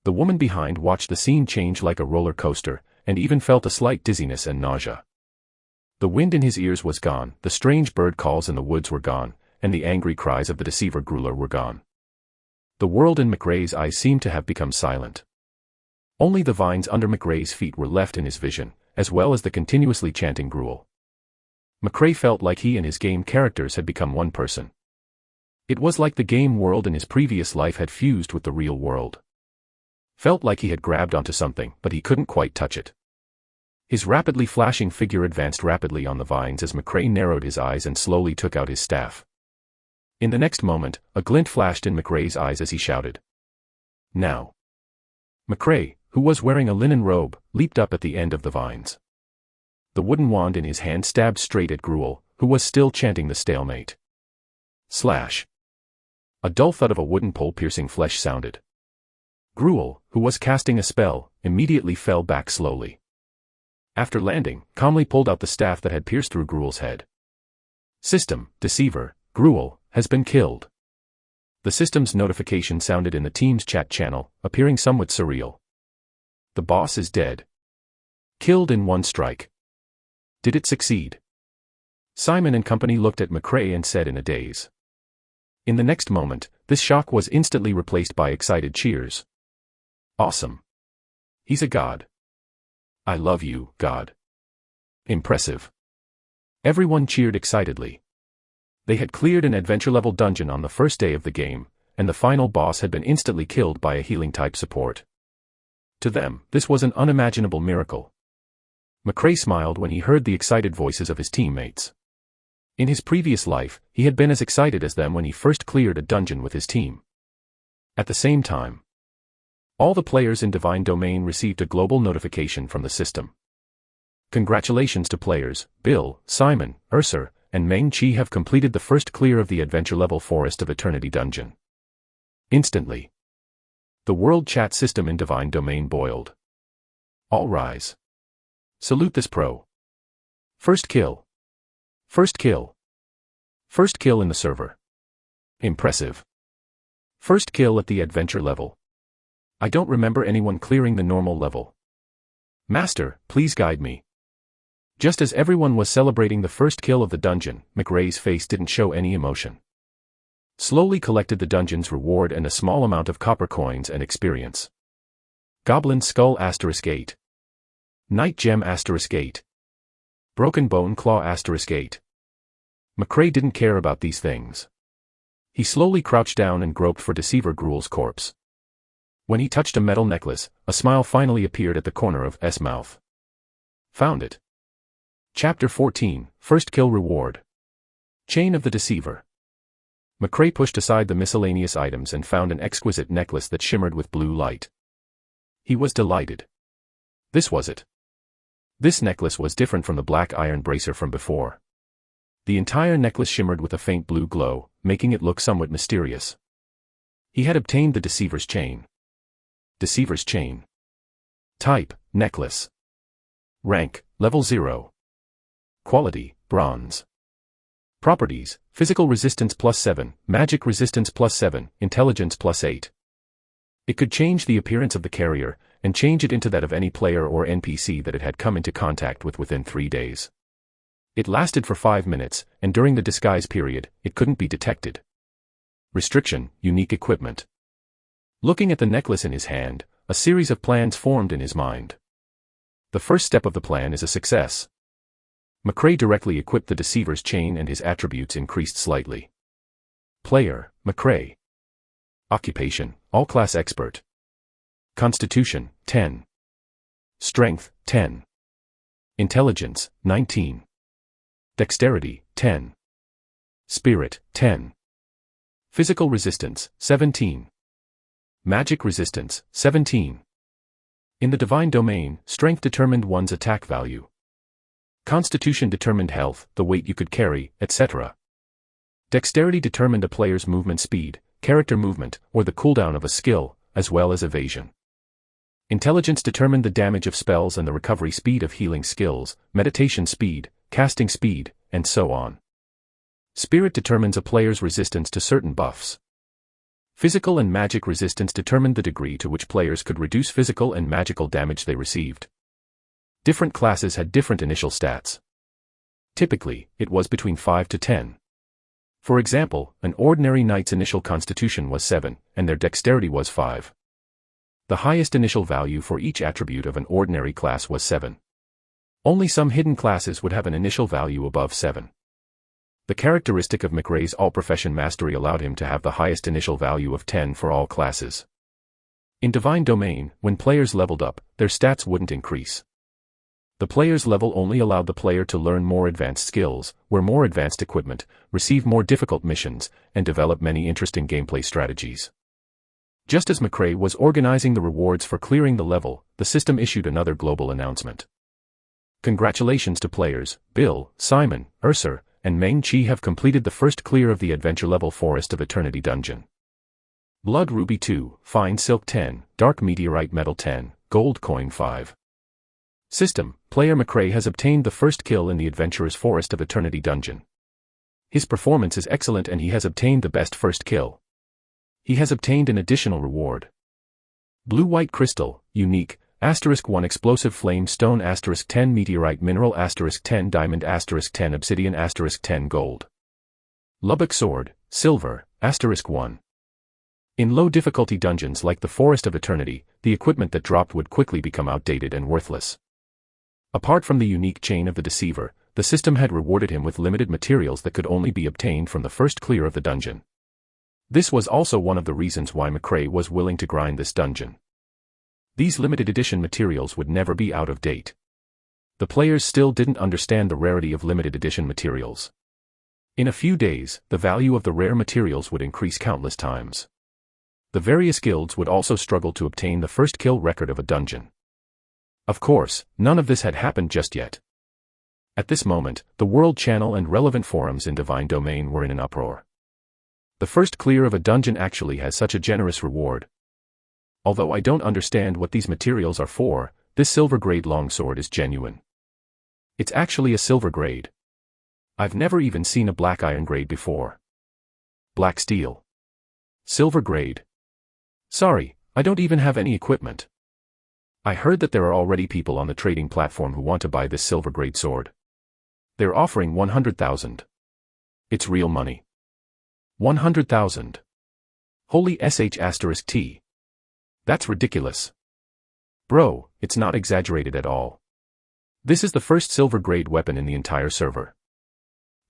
The woman behind watched the scene change like a roller coaster, and even felt a slight dizziness and nausea. The wind in his ears was gone, the strange bird calls in the woods were gone, and the angry cries of the deceiver Gruler were gone. The world in McRae's eyes seemed to have become silent. Only the vines under McRae's feet were left in his vision, as well as the continuously chanting Gruel. McRae felt like he and his game characters had become one person. It was like the game world in his previous life had fused with the real world. Felt like he had grabbed onto something, but he couldn't quite touch it. His rapidly flashing figure advanced rapidly on the vines as McRae narrowed his eyes and slowly took out his staff. In the next moment, a glint flashed in McRae's eyes as he shouted. Now. McRae, who was wearing a linen robe, leaped up at the end of the vines. The wooden wand in his hand stabbed straight at Gruel, who was still chanting the stalemate. Slash. A dull thud of a wooden pole piercing flesh sounded. Gruel, who was casting a spell, immediately fell back slowly. After landing, calmly pulled out the staff that had pierced through Gruel's head. System, Deceiver, Gruel, has been killed. The system's notification sounded in the team's chat channel, appearing somewhat surreal. The boss is dead. Killed in one strike. Did it succeed? Simon and company looked at McRae and said in a daze. In the next moment, this shock was instantly replaced by excited cheers. Awesome. He's a god. I love you, God. Impressive. Everyone cheered excitedly. They had cleared an adventure-level dungeon on the first day of the game, and the final boss had been instantly killed by a healing-type support. To them, this was an unimaginable miracle. McRae smiled when he heard the excited voices of his teammates. In his previous life, he had been as excited as them when he first cleared a dungeon with his team. At the same time, all the players in Divine Domain received a global notification from the system. Congratulations to players, Bill, Simon, Urser, and Meng Chi have completed the first clear of the adventure-level Forest of Eternity dungeon. Instantly, the world chat system in Divine Domain boiled. All rise. Salute this pro. First kill. First kill. First kill in the server. Impressive. First kill at the adventure level. I don't remember anyone clearing the normal level. Master, please guide me. Just as everyone was celebrating the first kill of the dungeon, McRae's face didn't show any emotion. Slowly collected the dungeon's reward and a small amount of copper coins and experience. Goblin Skull *8. Night Gem *8. Broken Bone Claw *8. McRae didn't care about these things. He slowly crouched down and groped for Deceiver Gruel's corpse. When he touched a metal necklace, a smile finally appeared at the corner of S mouth. Found it. Chapter 14, First Kill Reward. Chain of the Deceiver. McRae pushed aside the miscellaneous items and found an exquisite necklace that shimmered with blue light. He was delighted. This was it. This necklace was different from the black iron bracer from before. The entire necklace shimmered with a faint blue glow, making it look somewhat mysterious. He had obtained the Deceiver's Chain. Deceiver's Chain. Type, necklace. Rank, level 0. Quality, bronze. Properties, physical resistance +7, magic resistance +7, intelligence +8. It could change the appearance of the carrier, and change it into that of any player or NPC that it had come into contact with within 3 days. It lasted for 5 minutes, and during the disguise period, it couldn't be detected. Restriction, unique equipment. Looking at the necklace in his hand, a series of plans formed in his mind. The first step of the plan is a success. McRae directly equipped the deceiver's chain and his attributes increased slightly. Player, McRae. Occupation, all-class expert. Constitution, 10. Strength, 10. Intelligence, 19. Dexterity, 10. Spirit, 10. Physical resistance, 17. Magic resistance, 17. In the divine domain, strength determined one's attack value. Constitution determined health, the weight you could carry, etc. Dexterity determined a player's movement speed, character movement, or the cooldown of a skill, as well as evasion. Intelligence determined the damage of spells and the recovery speed of healing skills, meditation speed, casting speed, and so on. Spirit determines a player's resistance to certain buffs. Physical and magic resistance determined the degree to which players could reduce physical and magical damage they received. Different classes had different initial stats. Typically, it was between 5 to 10. For example, an ordinary knight's initial constitution was 7, and their dexterity was 5. The highest initial value for each attribute of an ordinary class was 7. Only some hidden classes would have an initial value above 7. The characteristic of McRae's all-profession mastery allowed him to have the highest initial value of 10 for all classes. In Divine Domain, when players leveled up, their stats wouldn't increase. The player's level only allowed the player to learn more advanced skills, wear more advanced equipment, receive more difficult missions, and develop many interesting gameplay strategies. Just as McRae was organizing the rewards for clearing the level, the system issued another global announcement. Congratulations to players, Bill, Simon, Urser, and Meng Chi have completed the first clear of the adventure level Forest of Eternity dungeon. Blood Ruby 2, Fine Silk 10, Dark Meteorite Metal 10, Gold Coin 5. System, player McRae has obtained the first kill in the Adventurer's Forest of Eternity dungeon. His performance is excellent and he has obtained the best first kill. He has obtained an additional reward. Blue-White Crystal, Unique, *1 Explosive Flame Stone *10 Meteorite Mineral *10 Diamond *10 Obsidian *10 Gold. Lubbock Sword, Silver, *1. In low difficulty dungeons like the Forest of Eternity, the equipment that dropped would quickly become outdated and worthless. Apart from the unique chain of the Deceiver, the system had rewarded him with limited materials that could only be obtained from the first clear of the dungeon. This was also one of the reasons why McRae was willing to grind this dungeon. These limited edition materials would never be out of date. The players still didn't understand the rarity of limited edition materials. In a few days, the value of the rare materials would increase countless times. The various guilds would also struggle to obtain the first kill record of a dungeon. Of course, none of this had happened just yet. At this moment, the World Channel and relevant forums in Divine Domain were in an uproar. The first clear of a dungeon actually has such a generous reward. Although I don't understand what these materials are for, this silver grade longsword is genuine. It's actually a silver grade. I've never even seen a black iron grade before. Black steel. Silver grade. Sorry, I don't even have any equipment. I heard that there are already people on the trading platform who want to buy this silver grade sword. They're offering 100,000. It's real money. 100,000. Holy *T. That's ridiculous. Bro, it's not exaggerated at all. This is the first silver grade weapon in the entire server.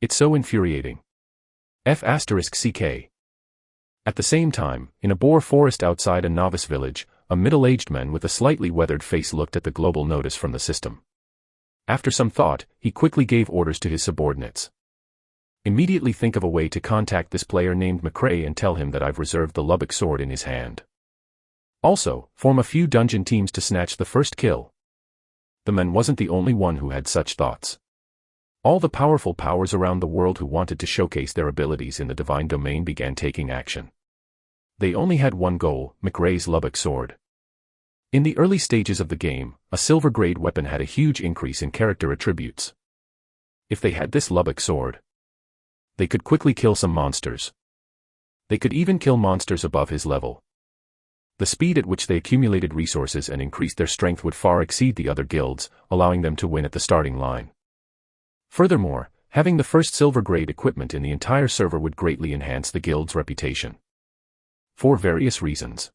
It's so infuriating. F***CK. At the same time, in a boar forest outside a novice village, a middle-aged man with a slightly weathered face looked at the global notice from the system. After some thought, he quickly gave orders to his subordinates. Immediately think of a way to contact this player named McRae and tell him that I've reserved the Lubbock sword in his hand. Also, form a few dungeon teams to snatch the first kill. The man wasn't the only one who had such thoughts. All the powerful powers around the world who wanted to showcase their abilities in the Divine Domain began taking action. They only had one goal, McRae's Lubbock sword. In the early stages of the game, a silver grade weapon had a huge increase in character attributes. If they had this Lubbock sword, they could quickly kill some monsters. They could even kill monsters above his level. The speed at which they accumulated resources and increased their strength would far exceed the other guilds, allowing them to win at the starting line. Furthermore, having the first silver grade equipment in the entire server would greatly enhance the guild's reputation. For various reasons.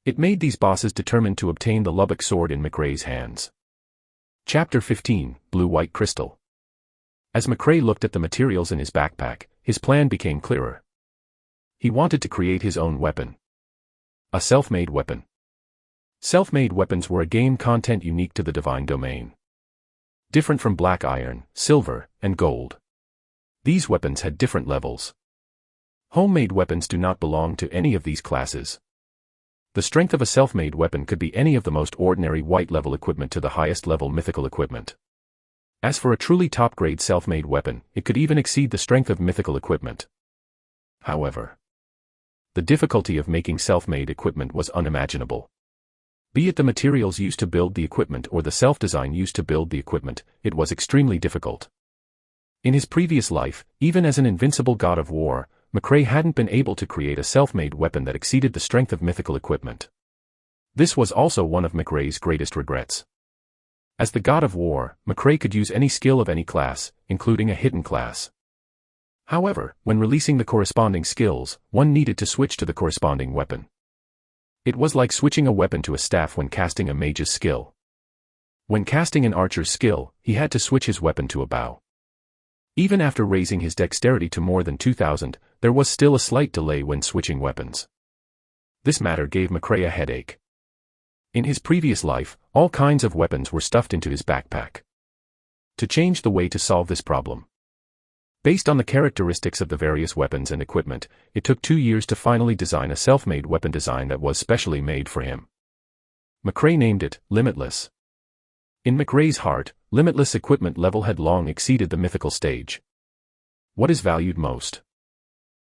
It made these bosses determined to obtain the Lubbock sword in McRae's hands. Chapter 15, Blue-White Crystal. As McRae looked at the materials in his backpack, his plan became clearer. He wanted to create his own weapon. A self-made weapon. Self-made weapons were a game content unique to the divine domain. Different from black iron, silver, and gold. These weapons had different levels. Homemade weapons do not belong to any of these classes. The strength of a self-made weapon could be any of the most ordinary white-level equipment to the highest-level mythical equipment. As for a truly top-grade self-made weapon, it could even exceed the strength of mythical equipment. However, the difficulty of making self-made equipment was unimaginable. Be it the materials used to build the equipment or the self-design used to build the equipment, it was extremely difficult. In his previous life, even as an invincible god of war, McRae hadn't been able to create a self-made weapon that exceeded the strength of mythical equipment. This was also one of McRae's greatest regrets. As the god of war, McRae could use any skill of any class, including a hidden class. However, when releasing the corresponding skills, one needed to switch to the corresponding weapon. It was like switching a weapon to a staff when casting a mage's skill. When casting an archer's skill, he had to switch his weapon to a bow. Even after raising his dexterity to more than 2,000, there was still a slight delay when switching weapons. This matter gave McRae a headache. In his previous life, all kinds of weapons were stuffed into his backpack. To change the way to solve this problem. Based on the characteristics of the various weapons and equipment, it took 2 years to finally design a self-made weapon design that was specially made for him. McRae named it Limitless. In McRae's heart, limitless equipment level had long exceeded the mythical stage. What is valued most?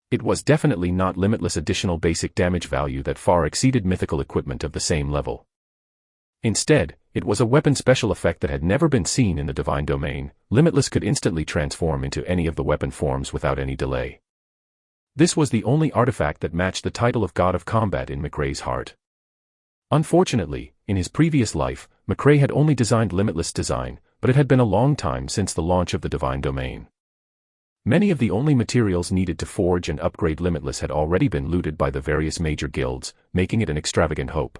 It was definitely not limitless additional basic damage value that far exceeded mythical equipment of the same level. Instead, it was a weapon special effect that had never been seen in the divine domain. Limitless could instantly transform into any of the weapon forms without any delay. This was the only artifact that matched the title of God of Combat in McRae's heart. Unfortunately, in his previous life, McRae had only designed Limitless design, but it had been a long time since the launch of the divine domain. Many of the only materials needed to forge and upgrade Limitless had already been looted by the various major guilds, making it an extravagant hope.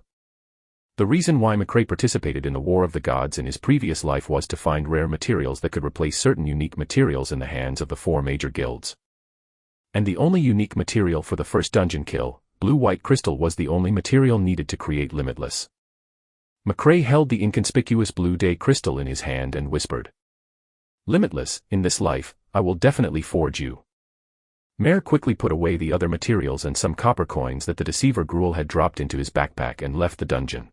The reason why McRae participated in the War of the Gods in his previous life was to find rare materials that could replace certain unique materials in the hands of the 4 major guilds. And the only unique material for the first dungeon kill, Blue-White Crystal, was the only material needed to create Limitless. McRae held the inconspicuous blue day crystal in his hand and whispered, "Limitless, in this life, I will definitely forge you." Mare quickly put away the other materials and some copper coins that the deceiver Gruel had dropped into his backpack and left the dungeon.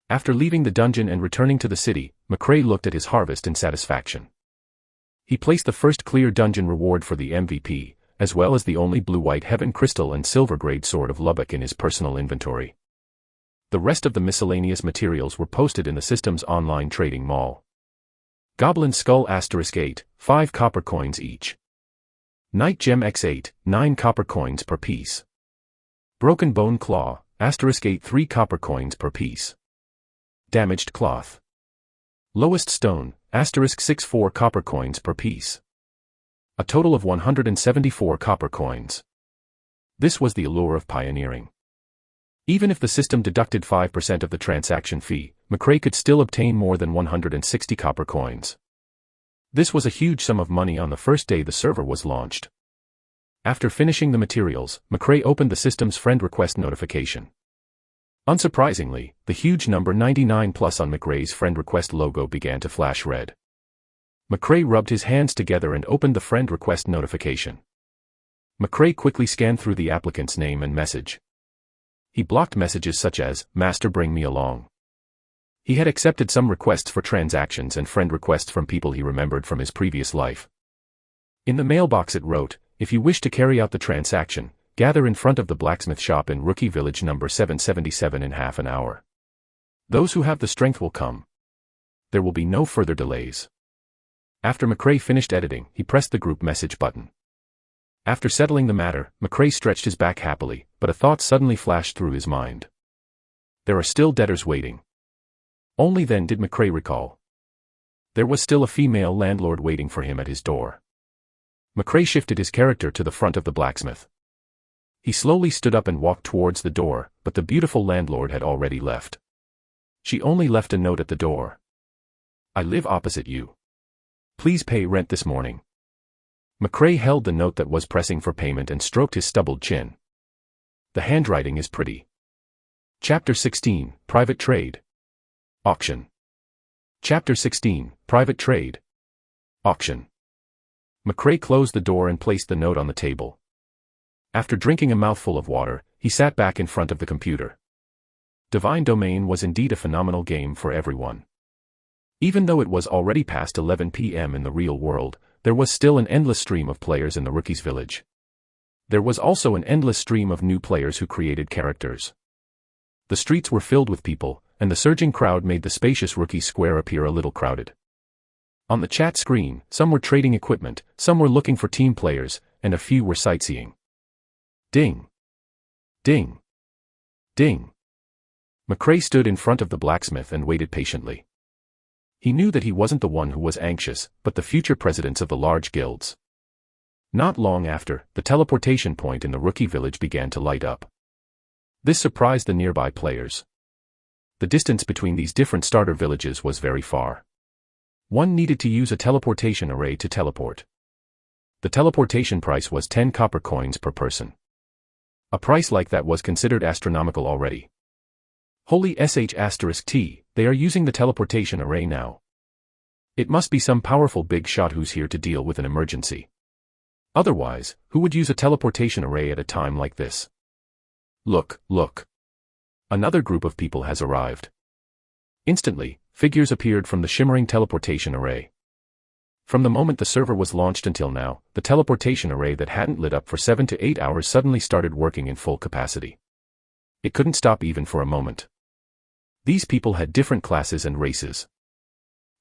After leaving the dungeon and returning to the city, McRae looked at his harvest in satisfaction. He placed the first clear dungeon reward for the MVP, as well as the only blue-white heaven crystal and silver-grade sword of Lubbock in his personal inventory. The rest of the miscellaneous materials were posted in the system's online trading mall. Goblin Skull *8, 5 copper coins each. Night Gem X8, 9 copper coins per piece. Broken Bone Claw *8, 3 copper coins per piece. Damaged Cloth. Lowest Stone *6, 4 copper coins per piece. A total of 174 copper coins. This was the allure of pioneering. Even if the system deducted 5% of the transaction fee, McRae could still obtain more than 160 copper coins. This was a huge sum of money on the first day the server was launched. After finishing the materials, McRae opened the system's friend request notification. Unsurprisingly, the huge number 99+ on McRae's friend request logo began to flash red. McRae rubbed his hands together and opened the friend request notification. McRae quickly scanned through the applicant's name and message. He blocked messages such as, "Master, bring me along." He had accepted some requests for transactions and friend requests from people he remembered from his previous life. In the mailbox it wrote, "If you wish to carry out the transaction, gather in front of the blacksmith shop in Rookie Village number 777 in half an hour. Those who have the strength will come. There will be no further delays." After McRae finished editing, he pressed the group message button. After settling the matter, McRae stretched his back happily, but a thought suddenly flashed through his mind. There are still debtors waiting. Only then did McRae recall. There was still a female landlord waiting for him at his door. McRae shifted his character to the front of the blacksmith. He slowly stood up and walked towards the door, but the beautiful landlord had already left. She only left a note at the door. I live opposite you. Please pay rent this morning. McRae held the note that was pressing for payment and stroked his stubbled chin. The handwriting is pretty. Chapter 16, Private Trade. Auction. Chapter 16, Private Trade. Auction. McRae closed the door and placed the note on the table. After drinking a mouthful of water, he sat back in front of the computer. Divine Domain was indeed a phenomenal game for everyone. Even though it was already past 11 p.m. in the real world, there was still an endless stream of players in the Rookies Village. There was also an endless stream of new players who created characters. The streets were filled with people, and the surging crowd made the spacious Rookie Square appear a little crowded. On the chat screen, some were trading equipment, some were looking for team players, and a few were sightseeing. Ding. Ding. Ding. McRae stood in front of the blacksmith and waited patiently. He knew that he wasn't the one who was anxious, but the future presidents of the large guilds. Not long after, the teleportation point in the Rookie Village began to light up. This surprised the nearby players. The distance between these different starter villages was very far. One needed to use a teleportation array to teleport. The teleportation price was 10 copper coins per person. A price like that was considered astronomical already. Holy sh*T, they are using the teleportation array now. It must be some powerful big shot who's here to deal with an emergency. Otherwise, who would use a teleportation array at a time like this? Look, look. Another group of people has arrived. Instantly, figures appeared from the shimmering teleportation array. From the moment the server was launched until now, the teleportation array that hadn't lit up for 7 to 8 hours suddenly started working in full capacity. It couldn't stop even for a moment. These people had different classes and races.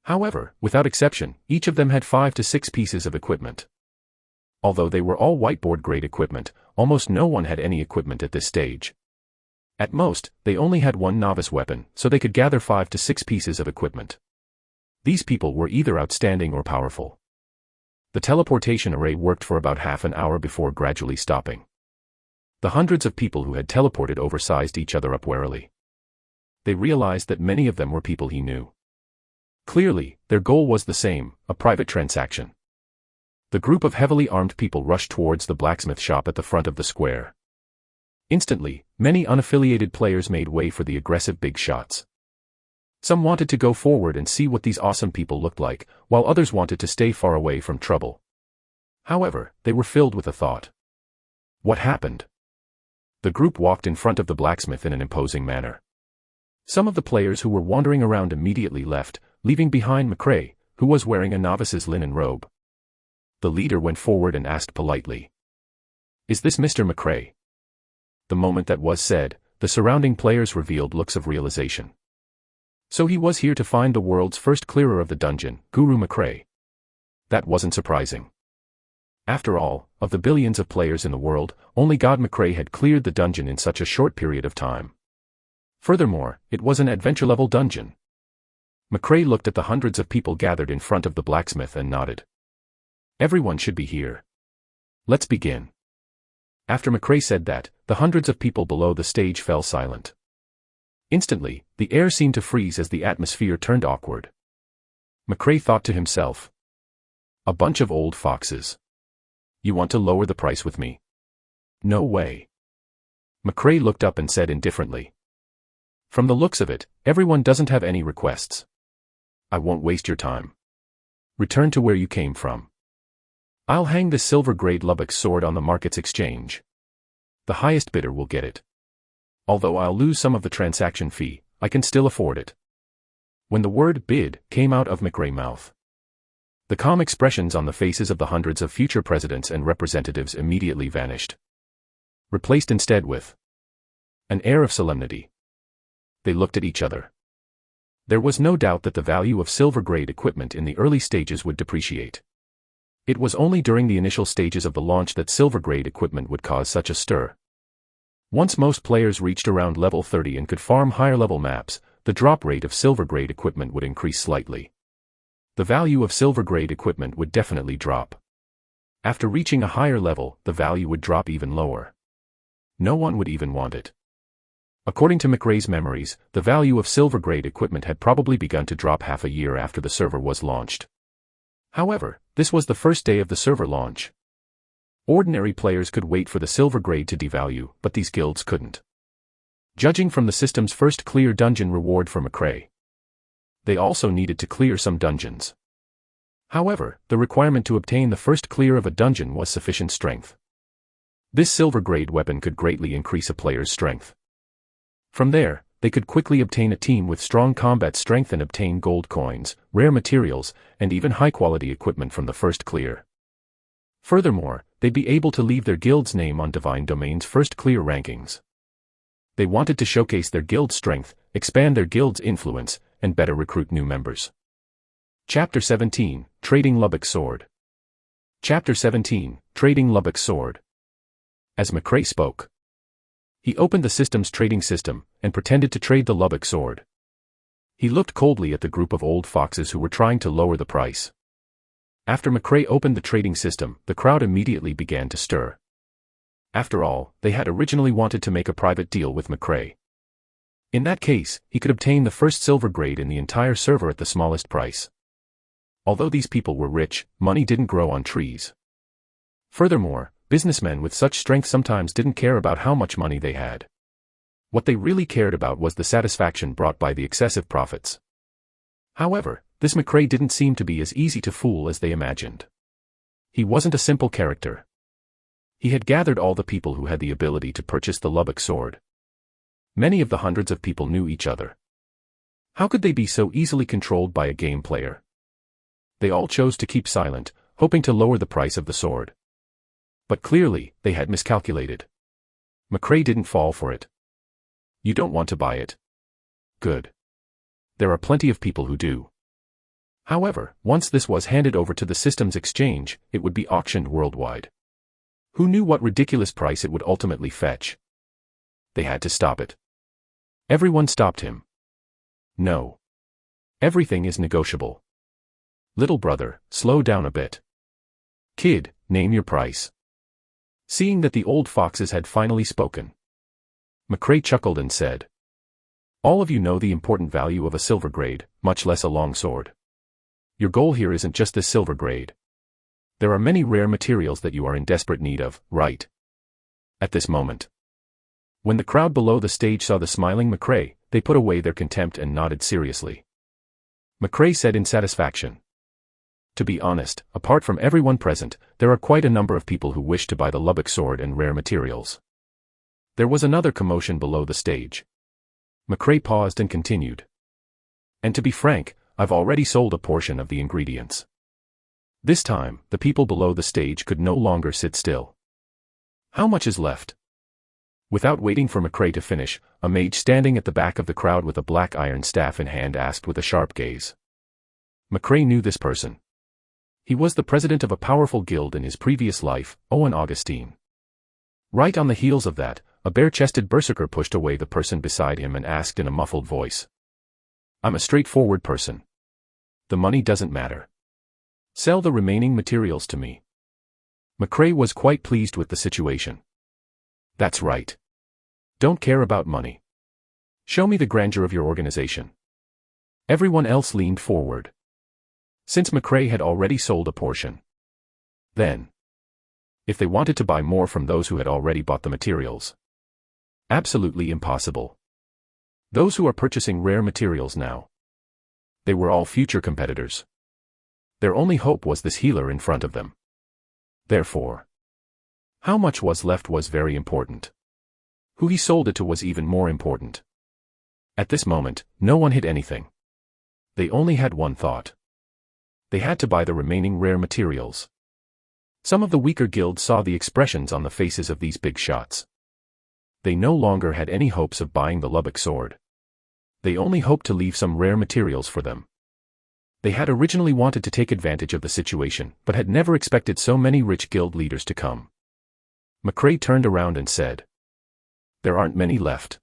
However, without exception, each of them had 5 to 6 pieces of equipment. Although they were all whiteboard-grade equipment, almost no one had any equipment at this stage. At most, they only had one novice weapon, so they could gather 5 to 6 pieces of equipment. These people were either outstanding or powerful. The teleportation array worked for about half an hour before gradually stopping. The hundreds of people who had teleported oversized each other up warily. They realized that many of them were people he knew. Clearly, their goal was the same, a private transaction. The group of heavily armed people rushed towards the blacksmith shop at the front of the square. Instantly, many unaffiliated players made way for the aggressive big shots. Some wanted to go forward and see what these awesome people looked like, while others wanted to stay far away from trouble. However, they were filled with a thought. What happened? The group walked in front of the blacksmith in an imposing manner. Some of the players who were wandering around immediately left, leaving behind McRae, who was wearing a novice's linen robe. The leader went forward and asked politely. Is this Mr. McRae? The moment that was said, the surrounding players revealed looks of realization. So he was here to find the world's first clearer of the dungeon, Guru McRae. That wasn't surprising. After all, of the billions of players in the world, only God McRae had cleared the dungeon in such a short period of time. Furthermore, it was an adventure-level dungeon. McRae looked at the hundreds of people gathered in front of the blacksmith and nodded. Everyone should be here. Let's begin. After McRae said that, the hundreds of people below the stage fell silent. Instantly, the air seemed to freeze as the atmosphere turned awkward. McRae thought to himself. A bunch of old foxes. You want to lower the price with me? No way. McRae looked up and said indifferently. From the looks of it, everyone doesn't have any requests. I won't waste your time. Return to where you came from. I'll hang this silver-grade Lubbock sword on the market's exchange. The highest bidder will get it. Although I'll lose some of the transaction fee, I can still afford it. When the word bid came out of McRae's mouth, the calm expressions on the faces of the hundreds of future presidents and representatives immediately vanished, replaced instead with an air of solemnity. They looked at each other. There was no doubt that the value of silver-grade equipment in the early stages would depreciate. It was only during the initial stages of the launch that silver-grade equipment would cause such a stir. Once most players reached around level 30 and could farm higher-level maps, the drop rate of silver-grade equipment would increase slightly. The value of silver-grade equipment would definitely drop. After reaching a higher level, the value would drop even lower. No one would even want it. According to McRae's memories, the value of silver-grade equipment had probably begun to drop half a year after the server was launched. However, this was the first day of the server launch. Ordinary players could wait for the silver grade to devalue, but these guilds couldn't. Judging from the system's first clear dungeon reward for McRae, they also needed to clear some dungeons. However, the requirement to obtain the first clear of a dungeon was sufficient strength. This silver-grade weapon could greatly increase a player's strength. From there, they could quickly obtain a team with strong combat strength and obtain gold coins, rare materials, and even high-quality equipment from the first clear. Furthermore, they'd be able to leave their guild's name on Divine Domain's first clear rankings. They wanted to showcase their guild's strength, expand their guild's influence, and better recruit new members. Chapter 17, Trading Lubbock Sword. Chapter 17, Trading Lubbock Sword. As McRae spoke, he opened the system's trading system, and pretended to trade the Lubbock sword. He looked coldly at the group of old foxes who were trying to lower the price. After McRae opened the trading system, the crowd immediately began to stir. After all, they had originally wanted to make a private deal with McRae. In that case, he could obtain the first silver grade in the entire server at the smallest price. Although these people were rich, money didn't grow on trees. Furthermore, businessmen with such strength sometimes didn't care about how much money they had. What they really cared about was the satisfaction brought by the excessive profits. However, this McRae didn't seem to be as easy to fool as they imagined. He wasn't a simple character. He had gathered all the people who had the ability to purchase the Lubbock sword. Many of the hundreds of people knew each other. How could they be so easily controlled by a game player? They all chose to keep silent, hoping to lower the price of the sword. But clearly, they had miscalculated. McRae didn't fall for it. You don't want to buy it? Good. There are plenty of people who do. However, once this was handed over to the system's exchange, it would be auctioned worldwide. Who knew what ridiculous price it would ultimately fetch? They had to stop it. Everyone stopped him. No. Everything is negotiable. Little brother, slow down a bit. Kid, name your price. Seeing that the old foxes had finally spoken, McRae chuckled and said, "All of you know the important value of a silver grade, much less a long sword. Your goal here isn't just this silver grade. There are many rare materials that you are in desperate need of, right?" At this moment, when the crowd below the stage saw the smiling McRae, they put away their contempt and nodded seriously. McRae said in satisfaction, "To be honest, apart from everyone present, there are quite a number of people who wish to buy the Lubbock sword and rare materials." There was another commotion below the stage. McRae paused and continued. "And to be frank, I've already sold a portion of the ingredients." This time, the people below the stage could no longer sit still. "How much is left?" Without waiting for McRae to finish, a mage standing at the back of the crowd with a black iron staff in hand asked with a sharp gaze. McRae knew this person. He was the president of a powerful guild in his previous life, Owen Augustine. Right on the heels of that, a bare-chested berserker pushed away the person beside him and asked in a muffled voice, "I'm a straightforward person. The money doesn't matter. Sell the remaining materials to me." McRae was quite pleased with the situation. "That's right. Don't care about money. Show me the grandeur of your organization." Everyone else leaned forward. Since McRae had already sold a portion, then, if they wanted to buy more from those who had already bought the materials, absolutely impossible. Those who are purchasing rare materials now, they were all future competitors. Their only hope was this healer in front of them. Therefore, how much was left was very important. Who he sold it to was even more important. At this moment, no one hid anything. They only had one thought. They had to buy the remaining rare materials. Some of the weaker guilds saw the expressions on the faces of these big shots. They no longer had any hopes of buying the Lubbock sword. They only hoped to leave some rare materials for them. They had originally wanted to take advantage of the situation, but had never expected so many rich guild leaders to come. McRae turned around and said, "There aren't many left.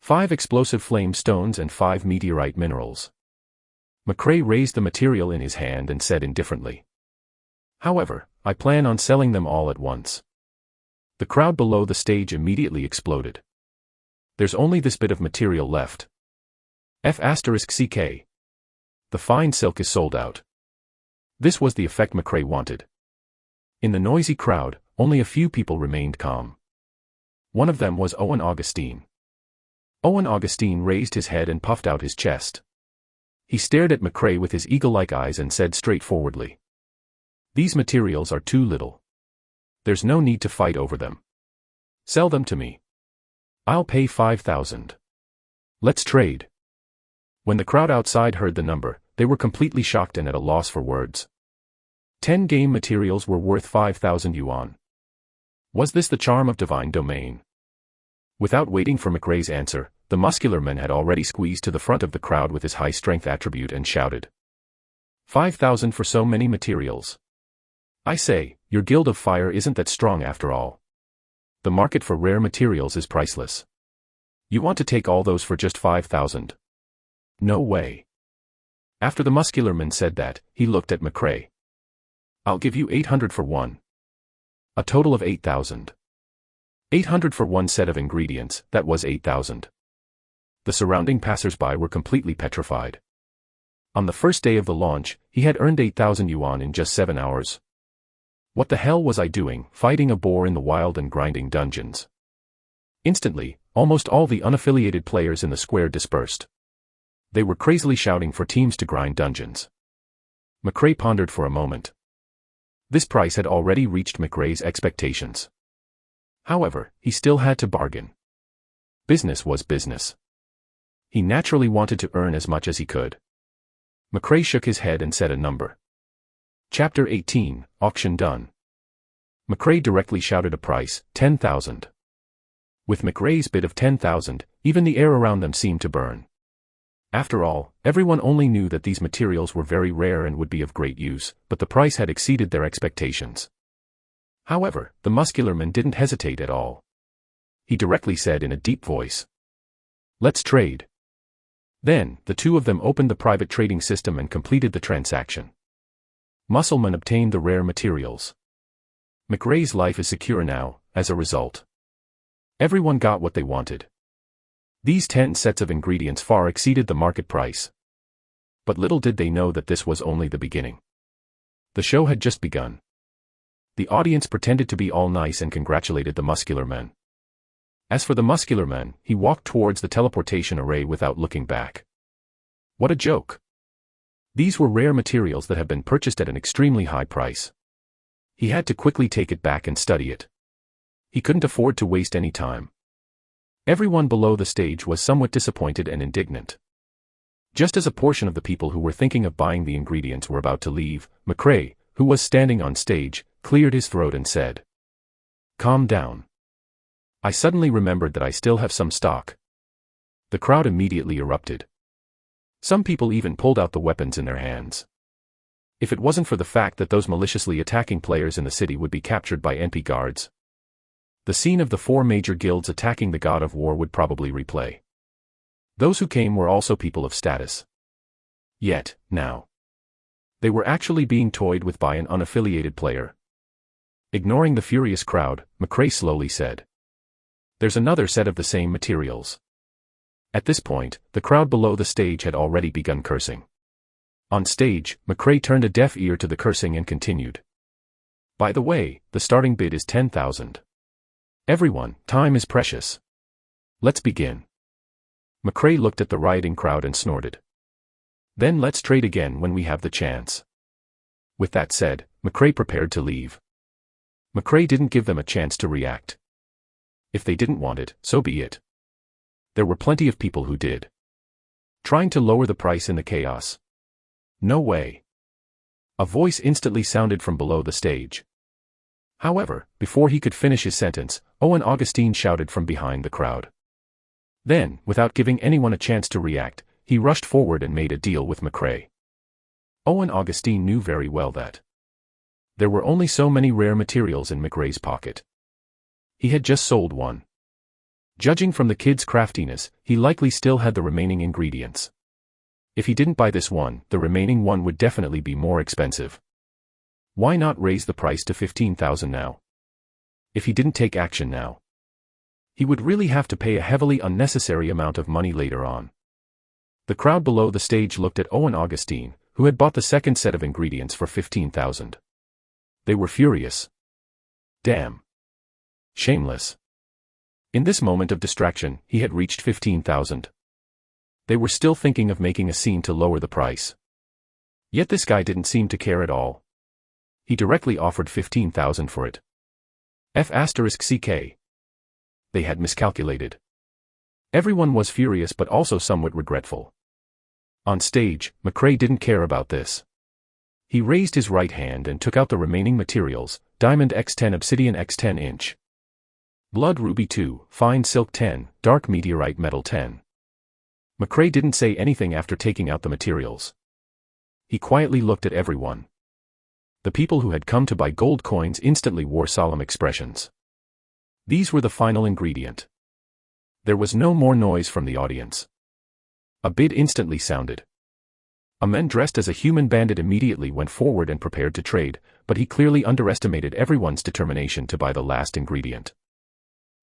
5 explosive flame stones and 5 meteorite minerals." McRae raised the material in his hand and said indifferently, "However, I plan on selling them all at once." The crowd below the stage immediately exploded. There's only this bit of material left. F***CK. The fine silk is sold out. This was the effect McRae wanted. In the noisy crowd, only a few people remained calm. One of them was Owen Augustine. Owen Augustine raised his head and puffed out his chest. He stared at McRae with his eagle-like eyes and said straightforwardly, "These materials are too little. There's no need to fight over them. Sell them to me. I'll pay 5,000. Let's trade." When the crowd outside heard the number, they were completely shocked and at a loss for words. 10 game materials were worth 5,000 yuan. Was this the charm of divine domain? Without waiting for McRae's answer, the muscular man had already squeezed to the front of the crowd with his high-strength attribute and shouted, 5,000 for so many materials. I say, your Guild of Fire isn't that strong after all. The market for rare materials is priceless. You want to take all those for just 5,000? No way. After the muscular man said that, he looked at McRae. I'll give you 800 for one. A total of 8,000. 800 for one set of ingredients, that was 8,000. The surrounding passers-by were completely petrified. On the first day of the launch, he had earned 8,000 yuan in just 7 hours. What the hell was I doing, fighting a boar in the wild and grinding dungeons? Instantly, almost all the unaffiliated players in the square dispersed. They were crazily shouting for teams to grind dungeons. McRae pondered for a moment. This price had already reached McRae's expectations. However, he still had to bargain. Business was business. He naturally wanted to earn as much as he could. McRae shook his head and said a number. Chapter 18, Auction Done. McRae directly shouted a price, 10,000. With McRae's bid of 10,000, even the air around them seemed to burn. After all, everyone only knew that these materials were very rare and would be of great use, but the price had exceeded their expectations. However, the muscular man didn't hesitate at all. He directly said in a deep voice, "Let's trade." Then, the two of them opened the private trading system and completed the transaction. Muscleman obtained the rare materials. McRae's life is secure now, as a result. Everyone got what they wanted. These 10 sets of ingredients far exceeded the market price. But little did they know that this was only the beginning. The show had just begun. The audience pretended to be all nice and congratulated the muscular man. As for the muscular man, he walked towards the teleportation array without looking back. What a joke! These were rare materials that had been purchased at an extremely high price. He had to quickly take it back and study it. He couldn't afford to waste any time. Everyone below the stage was somewhat disappointed and indignant. Just as a portion of the people who were thinking of buying the ingredients were about to leave, McRae, who was standing on stage, cleared his throat and said, "Calm down. I suddenly remembered that I still have some stock." The crowd immediately erupted. Some people even pulled out the weapons in their hands. If it wasn't for the fact that those maliciously attacking players in the city would be captured by NP guards, the scene of the 4 major guilds attacking the god of war would probably replay. Those who came were also people of status. Yet, now, they were actually being toyed with by an unaffiliated player. Ignoring the furious crowd, McRae slowly said, "There's another set of the same materials." At this point, the crowd below the stage had already begun cursing. On stage, McRae turned a deaf ear to the cursing and continued. "By the way, the starting bid is 10,000. Everyone, time is precious. Let's begin." McRae looked at the rioting crowd and snorted. "Then let's trade again when we have the chance." With that said, McRae prepared to leave. McRae didn't give them a chance to react. If they didn't want it, so be it. There were plenty of people who did. Trying to lower the price in the chaos. No way. A voice instantly sounded from below the stage. However, before he could finish his sentence, Owen Augustine shouted from behind the crowd. Then, without giving anyone a chance to react, he rushed forward and made a deal with McRae. Owen Augustine knew very well that there were only so many rare materials in McRae's pocket. He had just sold one. Judging from the kid's craftiness, he likely still had the remaining ingredients. If he didn't buy this one, the remaining one would definitely be more expensive. Why not raise the price to 15,000 now? If he didn't take action now, he would really have to pay a heavily unnecessary amount of money later on. The crowd below the stage looked at Owen Augustine, who had bought the second set of ingredients for 15,000. They were furious. Damn. Shameless. In this moment of distraction, he had reached 15,000. They were still thinking of making a scene to lower the price. Yet this guy didn't seem to care at all. He directly offered 15,000 for it. F***ck. They had miscalculated. Everyone was furious but also somewhat regretful. On stage, McRae didn't care about this. He raised his right hand and took out the remaining materials: diamond x10, obsidian x10 inch, blood ruby 2, fine silk 10, dark meteorite metal 10. McRae didn't say anything after taking out the materials. He quietly looked at everyone. The people who had come to buy gold coins instantly wore solemn expressions. These were the final ingredient. There was no more noise from the audience. A bid instantly sounded. A man dressed as a human bandit immediately went forward and prepared to trade, but he clearly underestimated everyone's determination to buy the last ingredient.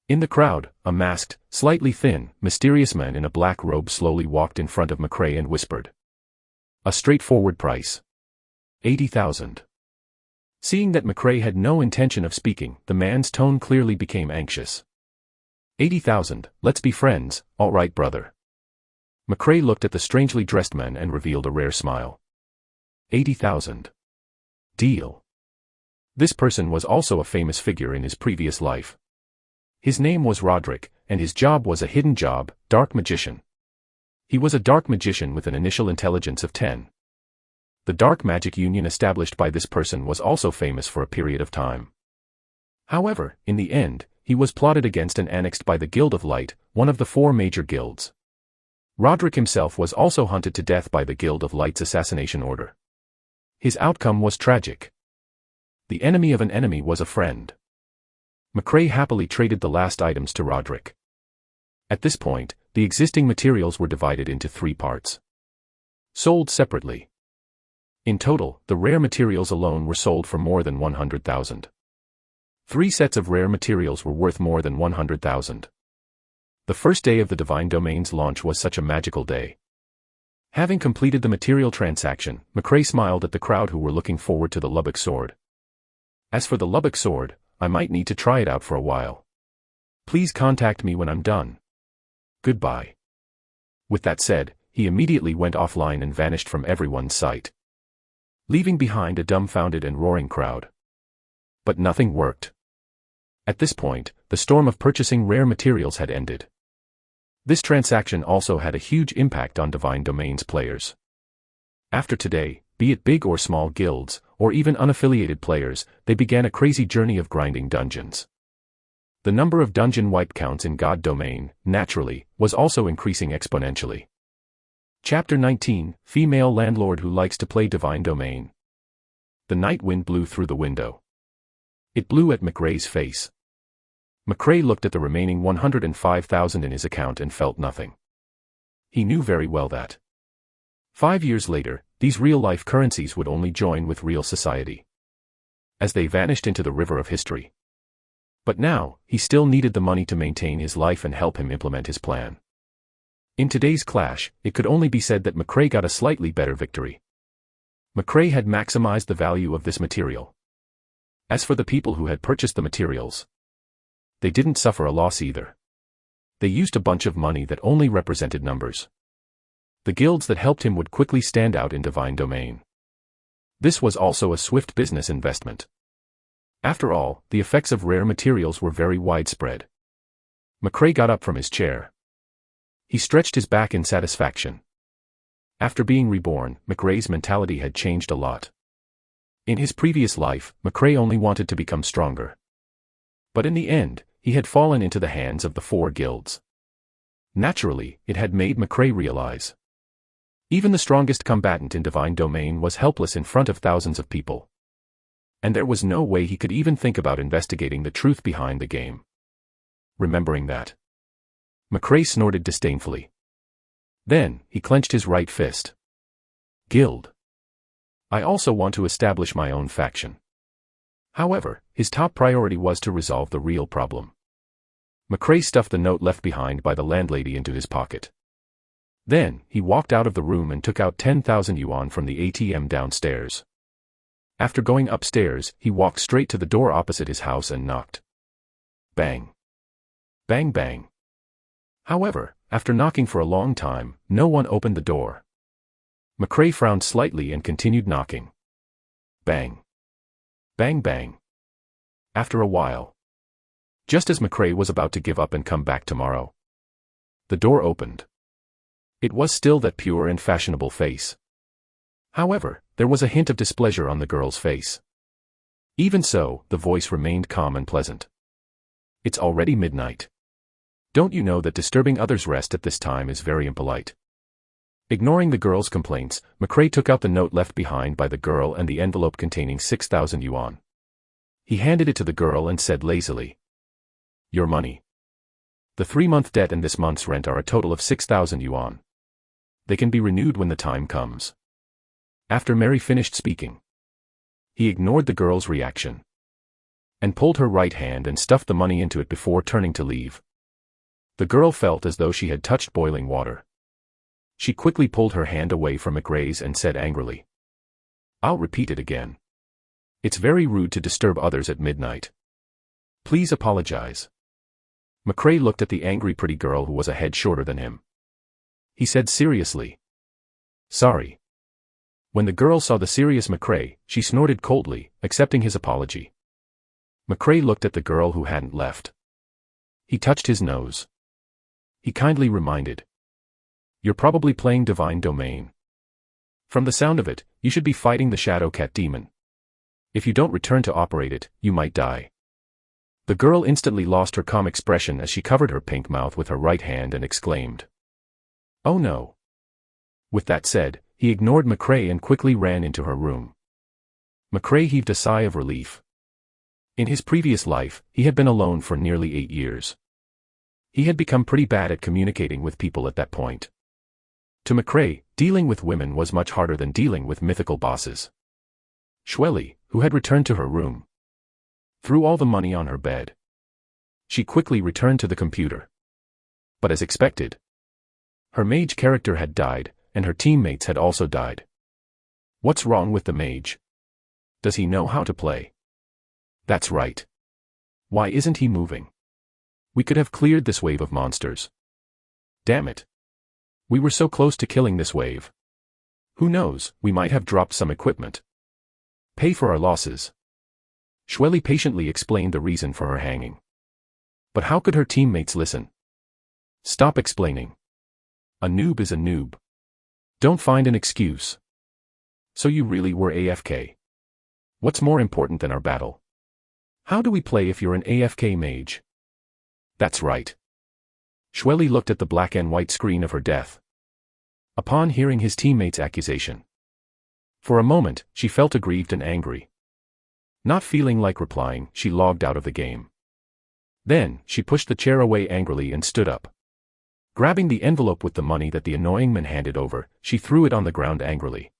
In the crowd, a masked, slightly thin, mysterious man in a black robe slowly walked in front of McRae and whispered. A straightforward price. 80,000. Seeing that McRae had no intention of speaking, the man's tone clearly became anxious. 80,000, let's be friends, all right brother. McRae looked at the strangely dressed man and revealed a rare smile. 80,000. Deal. This person was also a famous figure in his previous life. His name was Roderick, and his job was a hidden job, dark magician. He was a dark magician with an initial intelligence of 10. The dark magic union established by this person was also famous for a period of time. However, in the end, he was plotted against and annexed by the Guild of Light, one of the 4 major guilds. Roderick himself was also hunted to death by the Guild of Light's assassination order. His outcome was tragic. The enemy of an enemy was a friend. McRae happily traded the last items to Roderick. At this point, the existing materials were divided into 3 parts. Sold separately. In total, the rare materials alone were sold for more than 100,000. 3 sets of rare materials were worth more than 100,000. The first day of the Divine Domain's launch was such a magical day. Having completed the material transaction, McRae smiled at the crowd who were looking forward to the Lubbock sword. As for the Lubbock sword, I might need to try it out for a while. Please contact me when I'm done. Goodbye. With that said, he immediately went offline and vanished from everyone's sight, leaving behind a dumbfounded and roaring crowd. But nothing worked. At this point, the storm of purchasing rare materials had ended. This transaction also had a huge impact on Divine Domain's players. After today, be it big or small guilds, or even unaffiliated players, they began a crazy journey of grinding dungeons. The number of dungeon wipe counts in God Domain, naturally, was also increasing exponentially. Chapter 19, Female Landlord Who Likes to Play Divine Domain. The night wind blew through the window. It blew at McRae's face. McRae looked at the remaining 105,000 in his account and felt nothing. He knew very well that 5 years later, these real-life currencies would only join with real society, as they vanished into the river of history. But now, he still needed the money to maintain his life and help him implement his plan. In today's clash, it could only be said that McRae got a slightly better victory. McRae had maximized the value of this material. As for the people who had purchased the materials, they didn't suffer a loss either. They used a bunch of money that only represented numbers. The guilds that helped him would quickly stand out in Divine Domain. This was also a swift business investment. After all, the effects of rare materials were very widespread. McRae got up from his chair. He stretched his back in satisfaction. After being reborn, McRae's mentality had changed a lot. In his previous life, McRae only wanted to become stronger. But in the end, he had fallen into the hands of the 4 guilds. Naturally, it had made McRae realize even the strongest combatant in Divine Domain was helpless in front of thousands of people. And there was no way he could even think about investigating the truth behind the game. Remembering that, McRae snorted disdainfully. Then, he clenched his right fist. Guild. I also want to establish my own faction. However, his top priority was to resolve the real problem. McRae stuffed the note left behind by the landlady into his pocket. Then, he walked out of the room and took out 10,000 yuan from the ATM downstairs. After going upstairs, he walked straight to the door opposite his house and knocked. Bang. Bang bang. However, after knocking for a long time, no one opened the door. McRae frowned slightly and continued knocking. Bang. Bang bang. After a while, just as McRae was about to give up and come back tomorrow, the door opened. It was still that pure and fashionable face. However, there was a hint of displeasure on the girl's face. Even so, the voice remained calm and pleasant. It's already midnight. Don't you know that disturbing others' rest at this time is very impolite? Ignoring the girl's complaints, McRae took out the note left behind by the girl and the envelope containing 6,000 yuan. He handed it to the girl and said lazily, "Your money. The 3-month debt and this month's rent are a total of 6,000 yuan. They can be renewed when the time comes." After Mary finished speaking, he ignored the girl's reaction and pulled her right hand and stuffed the money into it before turning to leave. The girl felt as though she had touched boiling water. She quickly pulled her hand away from McRae's and said angrily, "I'll repeat it again. It's very rude to disturb others at midnight. Please apologize." McRae looked at the angry pretty girl who was a head shorter than him. He said seriously, "Sorry." When the girl saw the serious McRae, she snorted coldly, accepting his apology. McRae looked at the girl who hadn't left. He touched his nose. He kindly reminded, "You're probably playing Divine Domain. From the sound of it, you should be fighting the Shadow Cat demon. If you don't return to operate it, you might die." The girl instantly lost her calm expression as she covered her pink mouth with her right hand and exclaimed, "Oh no." With that said, he ignored McRae and quickly ran into her room. McRae heaved a sigh of relief. In his previous life, he had been alone for nearly 8 years. He had become pretty bad at communicating with people at that point. To McRae, dealing with women was much harder than dealing with mythical bosses. Shweli, who had returned to her room, threw all the money on her bed. She quickly returned to the computer. But as expected, her mage character had died, and her teammates had also died. What's wrong with the mage? Does he know how to play? That's right. Why isn't he moving? We could have cleared this wave of monsters. Damn it. We were so close to killing this wave. Who knows, we might have dropped some equipment. Pay for our losses. Shweli patiently explained the reason for her hanging. But how could her teammates listen? Stop explaining. A noob is a noob. Don't find an excuse. So you really were AFK. What's more important than our battle? How do we play if you're an AFK mage? That's right. Shweli looked at the black and white screen of her death. Upon hearing his teammate's accusation, for a moment, she felt aggrieved and angry. Not feeling like replying, she logged out of the game. Then, she pushed the chair away angrily and stood up. Grabbing the envelope with the money that the annoying man handed over, she threw it on the ground angrily.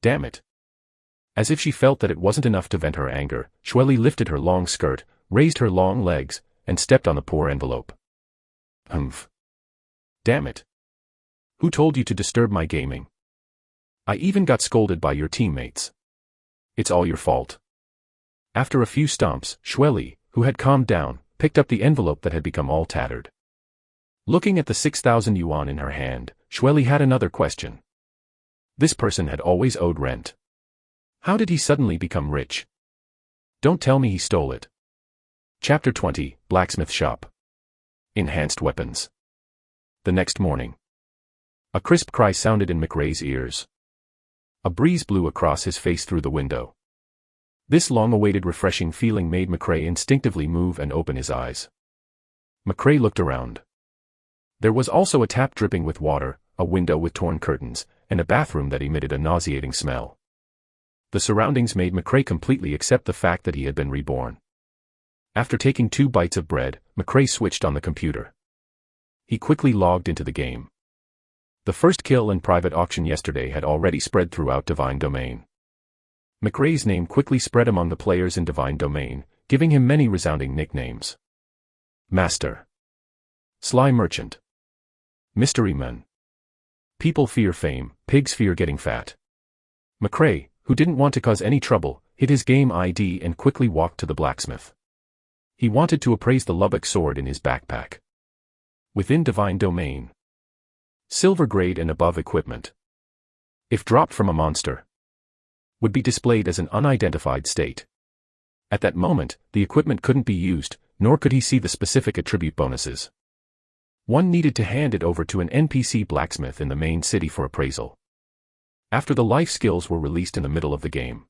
Damn it. As if she felt that it wasn't enough to vent her anger, Shweli lifted her long skirt, raised her long legs, and stepped on the poor envelope. Humph. Damn it. Who told you to disturb my gaming? I even got scolded by your teammates. It's all your fault. After a few stomps, Shweli, who had calmed down, picked up the envelope that had become all tattered. Looking at the 6,000 yuan in her hand, Shweli had another question. This person had always owed rent. How did he suddenly become rich? Don't tell me he stole it. Chapter 20, Blacksmith Shop. Enhanced Weapons. The next morning, a crisp cry sounded in McRae's ears. A breeze blew across his face through the window. This long-awaited refreshing feeling made McRae instinctively move and open his eyes. McRae looked around. There was also a tap dripping with water, a window with torn curtains, and a bathroom that emitted a nauseating smell. The surroundings made McRae completely accept the fact that he had been reborn. After taking 2 bites of bread, McRae switched on the computer. He quickly logged into the game. The first kill and private auction yesterday had already spread throughout Divine Domain. McRae's name quickly spread among the players in Divine Domain, giving him many resounding nicknames. Master. Sly Merchant. Mystery Man. People fear fame, pigs fear getting fat. McRae, who didn't want to cause any trouble, hid his game ID and quickly walked to the blacksmith. He wanted to appraise the Lubbock sword in his backpack. Within Divine Domain. Silver grade and above equipment. If dropped from a monster, would be displayed as an unidentified state. At that moment, the equipment couldn't be used, nor could he see the specific attribute bonuses. One needed to hand it over to an NPC blacksmith in the main city for appraisal. After the life skills were released in the middle of the game,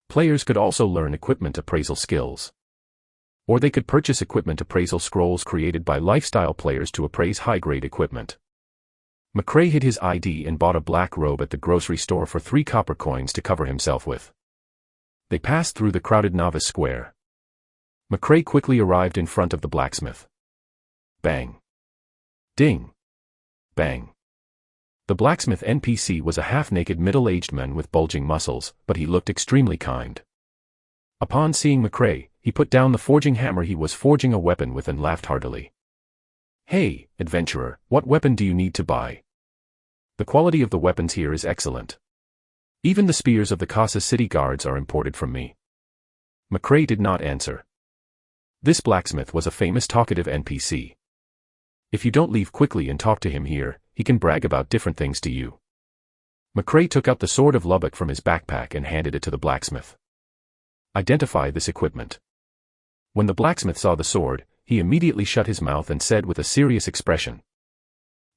players could also learn equipment appraisal skills. Or they could purchase equipment appraisal scrolls created by lifestyle players to appraise high-grade equipment. McRae hid his ID and bought a black robe at the grocery store for 3 copper coins to cover himself with. They passed through the crowded novice square. McRae quickly arrived in front of the blacksmith. Bang. Ding. Bang. The blacksmith NPC was a half-naked middle-aged man with bulging muscles, but he looked extremely kind. Upon seeing McRae, he put down the forging hammer he was forging a weapon with and laughed heartily. Hey, adventurer, what weapon do you need to buy? The quality of the weapons here is excellent. Even the spears of the Casa city guards are imported from me. McRae did not answer. This blacksmith was a famous talkative NPC. If you don't leave quickly and talk to him here, he can brag about different things to you. McRae took out the sword of Lubbock from his backpack and handed it to the blacksmith. Identify this equipment. When the blacksmith saw the sword, he immediately shut his mouth and said with a serious expression,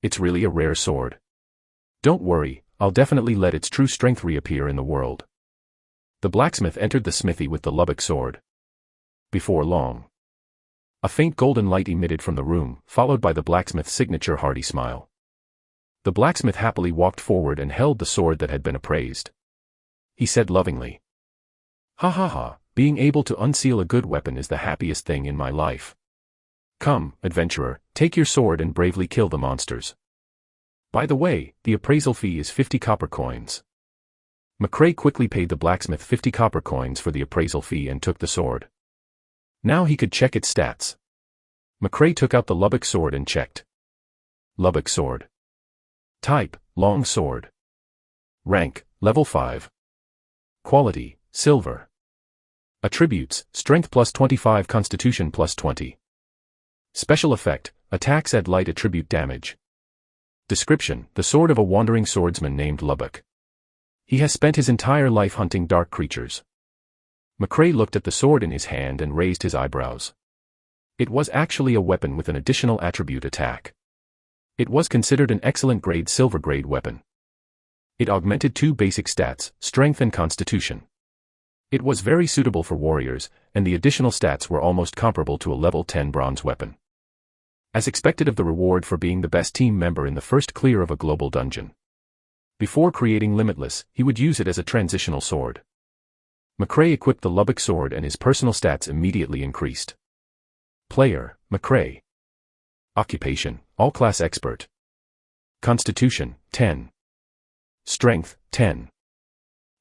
"It's really a rare sword. Don't worry, I'll definitely let its true strength reappear in the world." The blacksmith entered the smithy with the Lubbock sword. Before long, a faint golden light emitted from the room, followed by the blacksmith's signature hearty smile. The blacksmith happily walked forward and held the sword that had been appraised. He said lovingly, "Ha ha ha, being able to unseal a good weapon is the happiest thing in my life. Come, adventurer, take your sword and bravely kill the monsters. By the way, the appraisal fee is 50 copper coins." McRae quickly paid the blacksmith 50 copper coins for the appraisal fee and took the sword. Now he could check its stats. McRae took out the Lubbock sword and checked. Lubbock sword. Type, long sword. Rank, level 5. Quality, silver. Attributes, strength plus 25, constitution plus 20. Special effect, attacks add light attribute damage. Description, the sword of a wandering swordsman named Lubbock. He has spent his entire life hunting dark creatures. McRae looked at the sword in his hand and raised his eyebrows. It was actually a weapon with an additional attribute attack. It was considered an excellent grade silver grade weapon. It augmented 2 basic stats, strength and constitution. It was very suitable for warriors, and the additional stats were almost comparable to a level 10 bronze weapon. As expected of the reward for being the best team member in the first clear of a global dungeon. Before creating Limitless, he would use it as a transitional sword. McRae equipped the Lubbock sword and his personal stats immediately increased. Player, McRae. Occupation, all-class expert. Constitution, 10. Strength, 10.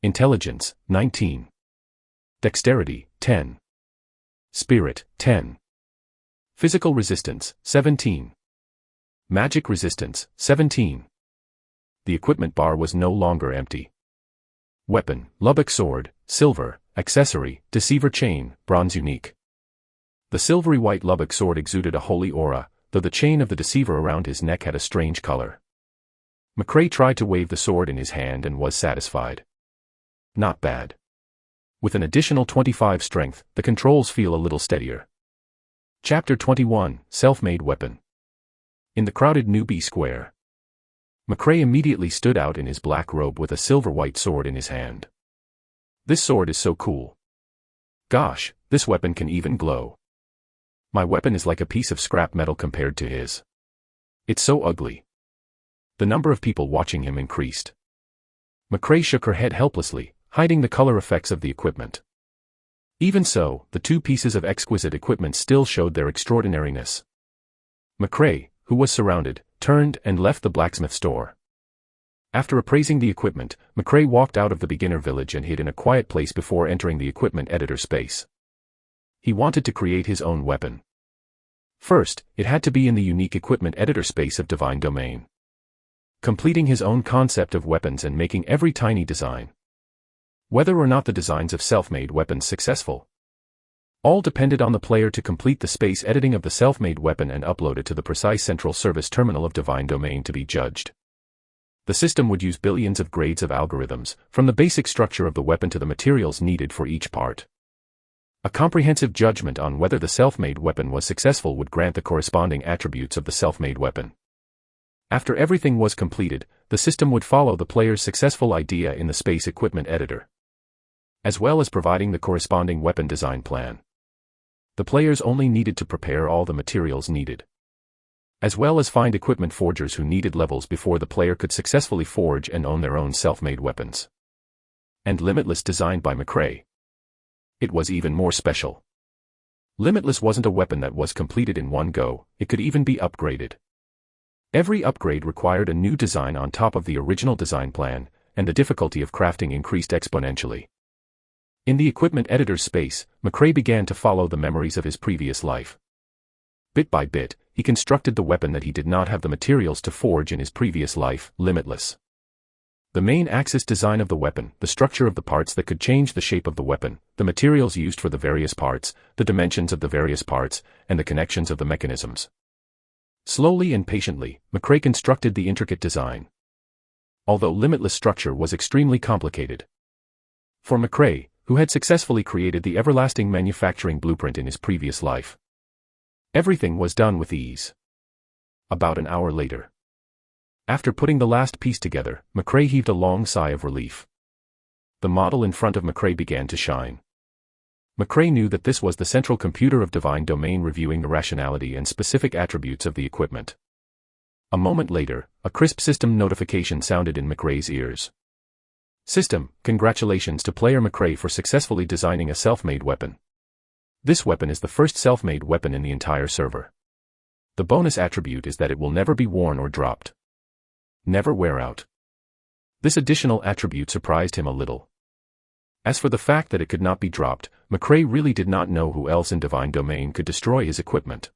Intelligence, 19. Dexterity, 10. Spirit, 10. Physical resistance, 17. Magic resistance, 17. The equipment bar was no longer empty. Weapon, Lubbock sword, silver, accessory, deceiver chain, bronze unique. The silvery white Lubbock sword exuded a holy aura, though the chain of the deceiver around his neck had a strange color. McRae tried to wave the sword in his hand and was satisfied. Not bad. With an additional 25 strength, the controls feel a little steadier. Chapter 21, Self-Made Weapon. In the crowded newbie square, McRae immediately stood out in his black robe with a silver-white sword in his hand. This sword is so cool. Gosh, this weapon can even glow. My weapon is like a piece of scrap metal compared to his. It's so ugly. The number of people watching him increased. McRae shook her head helplessly, hiding the color effects of the equipment. Even so, the 2 pieces of exquisite equipment still showed their extraordinariness. McRae, who was surrounded, turned and left the blacksmith store. After appraising the equipment, McRae walked out of the beginner village and hid in a quiet place before entering the equipment editor space. He wanted to create his own weapon. First, it had to be in the unique equipment editor space of Divine Domain. Completing his own concept of weapons and making every tiny design. Whether or not the designs of self-made weapons successful. All depended on the player to complete the space editing of the self-made weapon and upload it to the precise central service terminal of Divine Domain to be judged. The system would use billions of grades of algorithms, from the basic structure of the weapon to the materials needed for each part. A comprehensive judgment on whether the self-made weapon was successful would grant the corresponding attributes of the self-made weapon. After everything was completed, the system would follow the player's successful idea in the space equipment editor, as well as providing the corresponding weapon design plan. The players only needed to prepare all the materials needed, as well as find equipment forgers who needed levels before the player could successfully forge and own their own self-made weapons. And Limitless, designed by McRae. It was even more special. Limitless wasn't a weapon that was completed in one go, it could even be upgraded. Every upgrade required a new design on top of the original design plan, and the difficulty of crafting increased exponentially. In the equipment editor's space, McRae began to follow the memories of his previous life. Bit by bit, he constructed the weapon that he did not have the materials to forge in his previous life, Limitless. The main axis design of the weapon, the structure of the parts that could change the shape of the weapon, the materials used for the various parts, the dimensions of the various parts, and the connections of the mechanisms. Slowly and patiently, McRae constructed the intricate design. Although Limitless' structure was extremely complicated. For McRae, who had successfully created the everlasting manufacturing blueprint in his previous life, everything was done with ease. About an hour later, after putting the last piece together, McRae heaved a long sigh of relief. The model in front of McRae began to shine. McRae knew that this was the central computer of Divine Domain reviewing the rationality and specific attributes of the equipment. A moment later, a crisp system notification sounded in McRae's ears. System, congratulations to player McRae for successfully designing a self-made weapon. This weapon is the first self-made weapon in the entire server. The bonus attribute is that it will never be worn or dropped. Never wear out. This additional attribute surprised him a little. As for the fact that it could not be dropped, McRae really did not know who else in Divine Domain could destroy his equipment.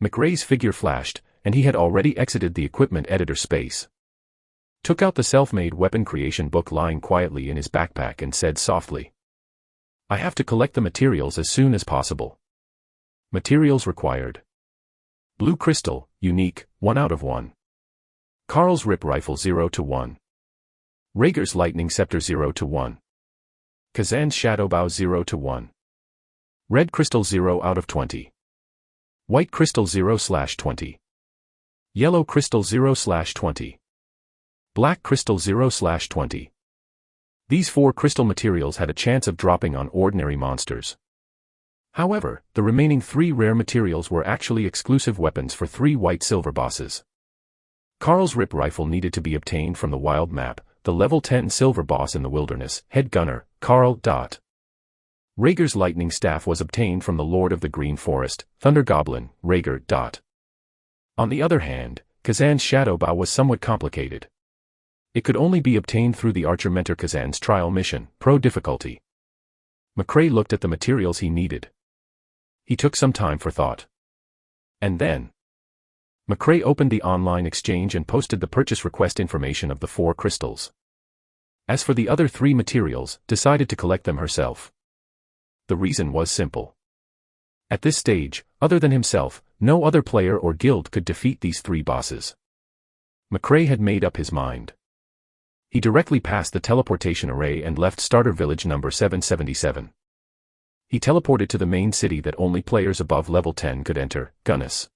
McRae's figure flashed, and he had already exited the equipment editor space. Took out the self-made weapon creation book lying quietly in his backpack and said softly, "I have to collect the materials as soon as possible. Materials required. Blue crystal, unique, 1 out of 1. Carl's Rip Rifle 0 to 1. Rager's Lightning Scepter 0 to 1. Kazan's Shadow Bow 0 to 1. Red Crystal 0 out of 20. White Crystal 0/20. Yellow Crystal 0/20. Black Crystal 0/20. These 4 crystal materials had a chance of dropping on ordinary monsters. However, the remaining 3 rare materials were actually exclusive weapons for 3 white-silver bosses. Carl's Rip Rifle needed to be obtained from the wild map, the level 10 silver boss in the wilderness, head gunner, Carl. Rager's Lightning Staff was obtained from the Lord of the Green Forest, Thunder Goblin, Rager. On the other hand, Kazan's Shadow Bow was somewhat complicated. It could only be obtained through the Archer Mentor Kazan's trial mission, Pro difficulty. McRae looked at the materials he needed. He took some time for thought. And then, McRae opened the online exchange and posted the purchase request information of the 4 crystals. As for the other 3 materials, decided to collect them herself. The reason was simple. At this stage, other than himself, no other player or guild could defeat these 3 bosses. McRae had made up his mind. He directly passed the teleportation array and left starter village number 777. He teleported to the main city that only players above level 10 could enter, Gunnis.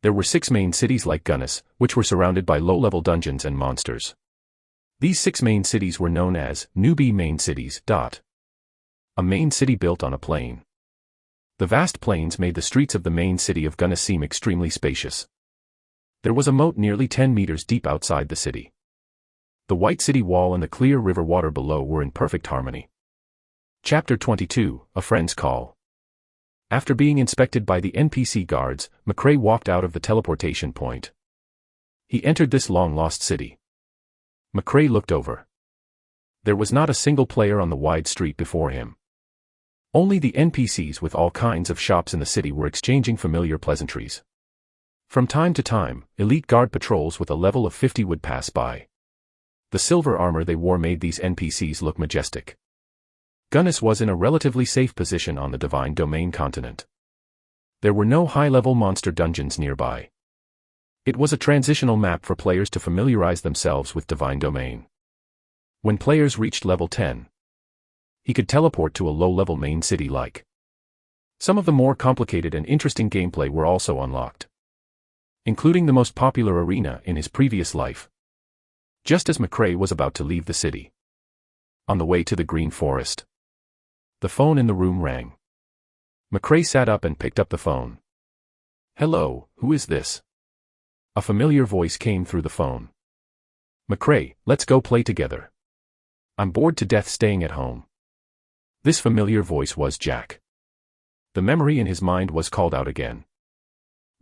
There were 6 main cities like Gunnis, which were surrounded by low-level dungeons and monsters. These 6 main cities were known as newbie main cities. A main city built on a plain. The vast plains made the streets of the main city of Gunnis seem extremely spacious. There was a moat nearly 10 meters deep outside the city. The white city wall and the clear river water below were in perfect harmony. Chapter 22, A Friend's Call. After being inspected by the NPC guards, McRae walked out of the teleportation point. He entered this long-lost city. McRae looked over. There was not a single player on the wide street before him. Only the NPCs with all kinds of shops in the city were exchanging familiar pleasantries. From time to time, elite guard patrols with a level of 50 would pass by. The silver armor they wore made these NPCs look majestic. Gunnis was in a relatively safe position on the Divine Domain continent. There were no high-level monster dungeons nearby. It was a transitional map for players to familiarize themselves with Divine Domain. When players reached level 10, he could teleport to a low-level main city like. Some of the more complicated and interesting gameplay were also unlocked, including the most popular arena in his previous life. Just as McRae was about to leave the city, on the way to the Green Forest, the phone in the room rang. McRae sat up and picked up the phone. "Hello, who is this?" A familiar voice came through the phone. "McRae, let's go play together. I'm bored to death staying at home." This familiar voice was Jack. The memory in his mind was called out again.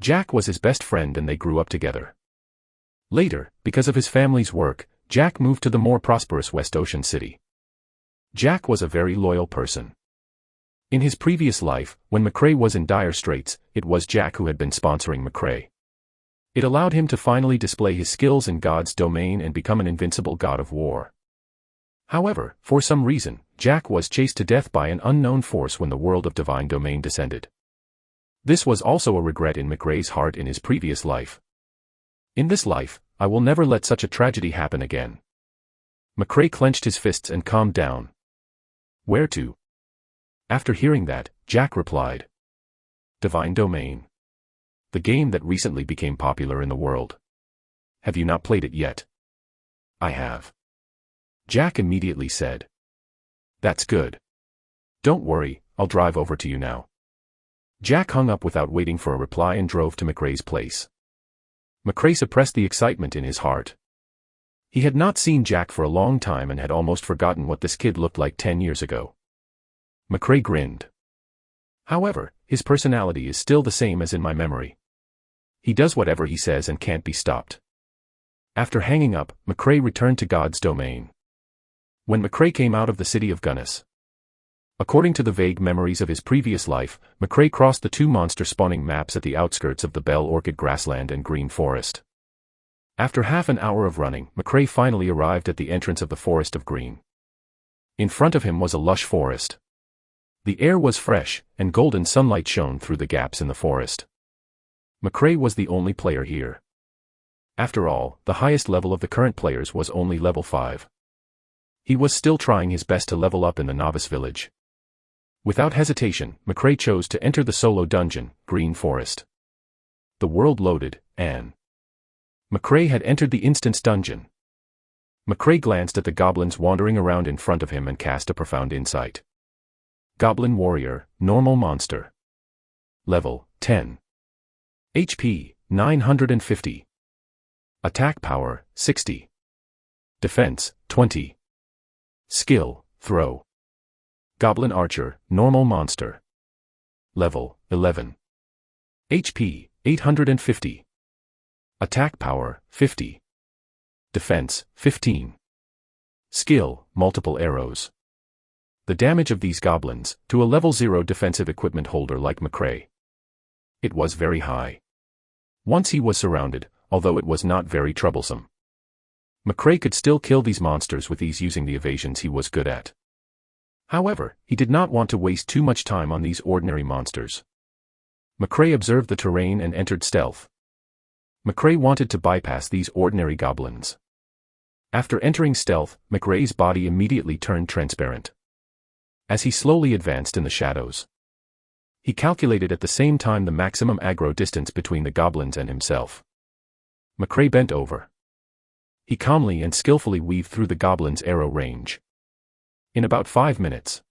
Jack was his best friend and they grew up together. Later, because of his family's work, Jack moved to the more prosperous West Ocean City. Jack was a very loyal person. In his previous life, when McRae was in dire straits, it was Jack who had been sponsoring McRae. It allowed him to finally display his skills in God's domain and become an invincible god of war. However, for some reason, Jack was chased to death by an unknown force when the world of Divine Domain descended. This was also a regret in McRae's heart in his previous life. "In this life, I will never let such a tragedy happen again." McRae clenched his fists and calmed down. "Where to?" After hearing that, Jack replied, "Divine Domain. The game that recently became popular in the world. Have you not played it yet?" "I have." Jack immediately said. "That's good. Don't worry, I'll drive over to you now." Jack hung up without waiting for a reply and drove to McRae's place. McRae suppressed the excitement in his heart. He had not seen Jack for a long time and had almost forgotten what this kid looked like 10 years ago. McRae grinned. "However, his personality is still the same as in my memory. He does whatever he says and can't be stopped." After hanging up, McRae returned to God's domain. When McRae came out of the city of Gunnis, according to the vague memories of his previous life, McRae crossed the two monster-spawning maps at the outskirts of the Bell Orchid Grassland and Green Forest. After half an hour of running, McRae finally arrived at the entrance of the Forest of Green. In front of him was a lush forest. The air was fresh, and golden sunlight shone through the gaps in the forest. McRae was the only player here. After all, the highest level of the current players was only level 5. He was still trying his best to level up in the novice village. Without hesitation, McRae chose to enter the solo dungeon, Green Forest. The world loaded, and McRae had entered the instance dungeon. McRae glanced at the goblins wandering around in front of him and cast a profound insight. Goblin Warrior, Normal Monster. Level 10. HP 950. Attack Power 60. Defense 20. Skill, Throw. Goblin Archer, Normal Monster. Level 11. HP 850. Attack Power 50. Defense 15. Skill, Multiple Arrows. The damage of these goblins, to a level 0 defensive equipment holder like McRae, it was very high. Once he was surrounded, although it was not very troublesome, McRae could still kill these monsters with ease using the evasions he was good at. However, he did not want to waste too much time on these ordinary monsters. McRae observed the terrain and entered stealth. McRae wanted to bypass these ordinary goblins. After entering stealth, McRae's body immediately turned transparent. As he slowly advanced in the shadows, he calculated at the same time the maximum aggro distance between the goblins and himself. McRae bent over. He calmly and skillfully weaved through the goblins' arrow range. In about 5 minutes,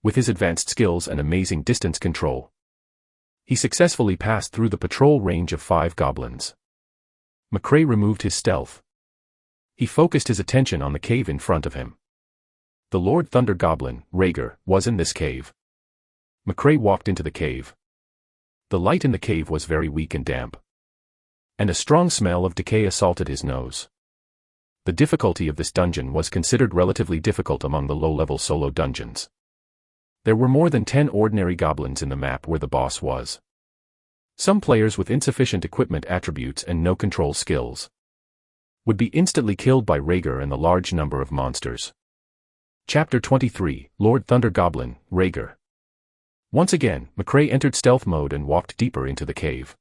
with his advanced skills and amazing distance control, he successfully passed through the patrol range of 5 goblins. McRae removed his stealth. He focused his attention on the cave in front of him. The Lord Thunder Goblin, Rhaegar, was in this cave. McRae walked into the cave. The light in the cave was very weak and damp, and a strong smell of decay assaulted his nose. The difficulty of this dungeon was considered relatively difficult among the low-level solo dungeons. There were more than 10 ordinary goblins in the map where the boss was. Some players with insufficient equipment attributes and no control skills would be instantly killed by Rhaegar and the large number of monsters. Chapter 23, Lord Thunder Goblin, Rhaegar. Once again, McRae entered stealth mode and walked deeper into the cave.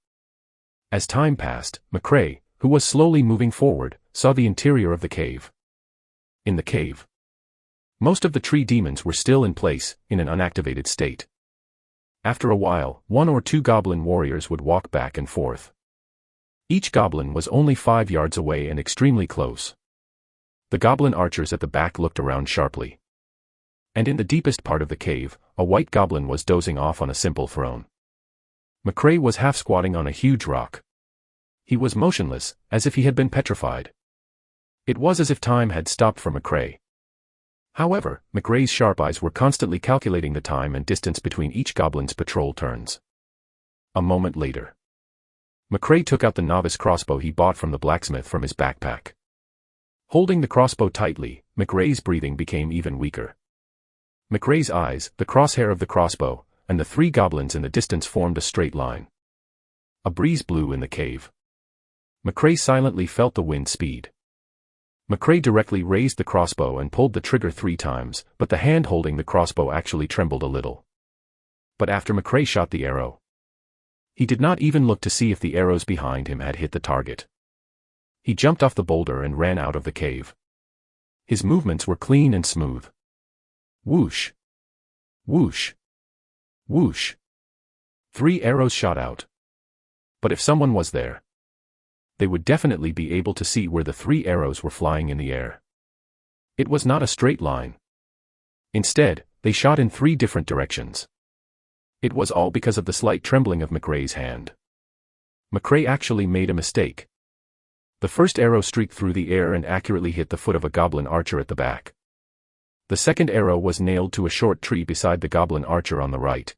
As time passed, McRae, who was slowly moving forward, saw the interior of the cave. In the cave, most of the tree demons were still in place, in an unactivated state. After a while, 1 or 2 goblin warriors would walk back and forth. Each goblin was only 5 yards away and extremely close. The goblin archers at the back looked around sharply. And in the deepest part of the cave, a white goblin was dozing off on a simple throne. McRae was half squatting on a huge rock. He was motionless, as if he had been petrified. It was as if time had stopped for McRae. However, McRae's sharp eyes were constantly calculating the time and distance between each goblin's patrol turns. A moment later, McRae took out the novice crossbow he bought from the blacksmith from his backpack. Holding the crossbow tightly, McRae's breathing became even weaker. McRae's eyes, the crosshair of the crossbow, and the 3 goblins in the distance formed a straight line. A breeze blew in the cave. McRae silently felt the wind speed. McRae directly raised the crossbow and pulled the trigger 3 times, but the hand holding the crossbow actually trembled a little. But after McRae shot the arrow, he did not even look to see if the arrows behind him had hit the target. He jumped off the boulder and ran out of the cave. His movements were clean and smooth. Whoosh! Whoosh! Whoosh! 3 arrows shot out. But if someone was there, they would definitely be able to see where the 3 arrows were flying in the air. It was not a straight line. Instead, they shot in 3 different directions. It was all because of the slight trembling of McRae's hand. McRae actually made a mistake. The first arrow streaked through the air and accurately hit the foot of a goblin archer at the back. The second arrow was nailed to a short tree beside the goblin archer on the right.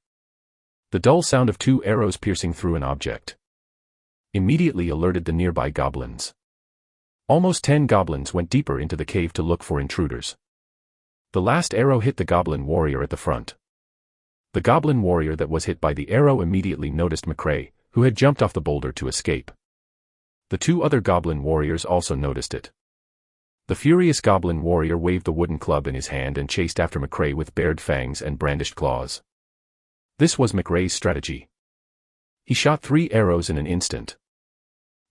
The dull sound of 2 arrows piercing through an object immediately alerted the nearby goblins. Almost 10 goblins went deeper into the cave to look for intruders. The last arrow hit the goblin warrior at the front. The goblin warrior that was hit by the arrow immediately noticed McRae, who had jumped off the boulder to escape. The 2 other goblin warriors also noticed it. The furious goblin warrior waved the wooden club in his hand and chased after McRae with bared fangs and brandished claws. This was McRae's strategy. He shot 3 arrows in an instant.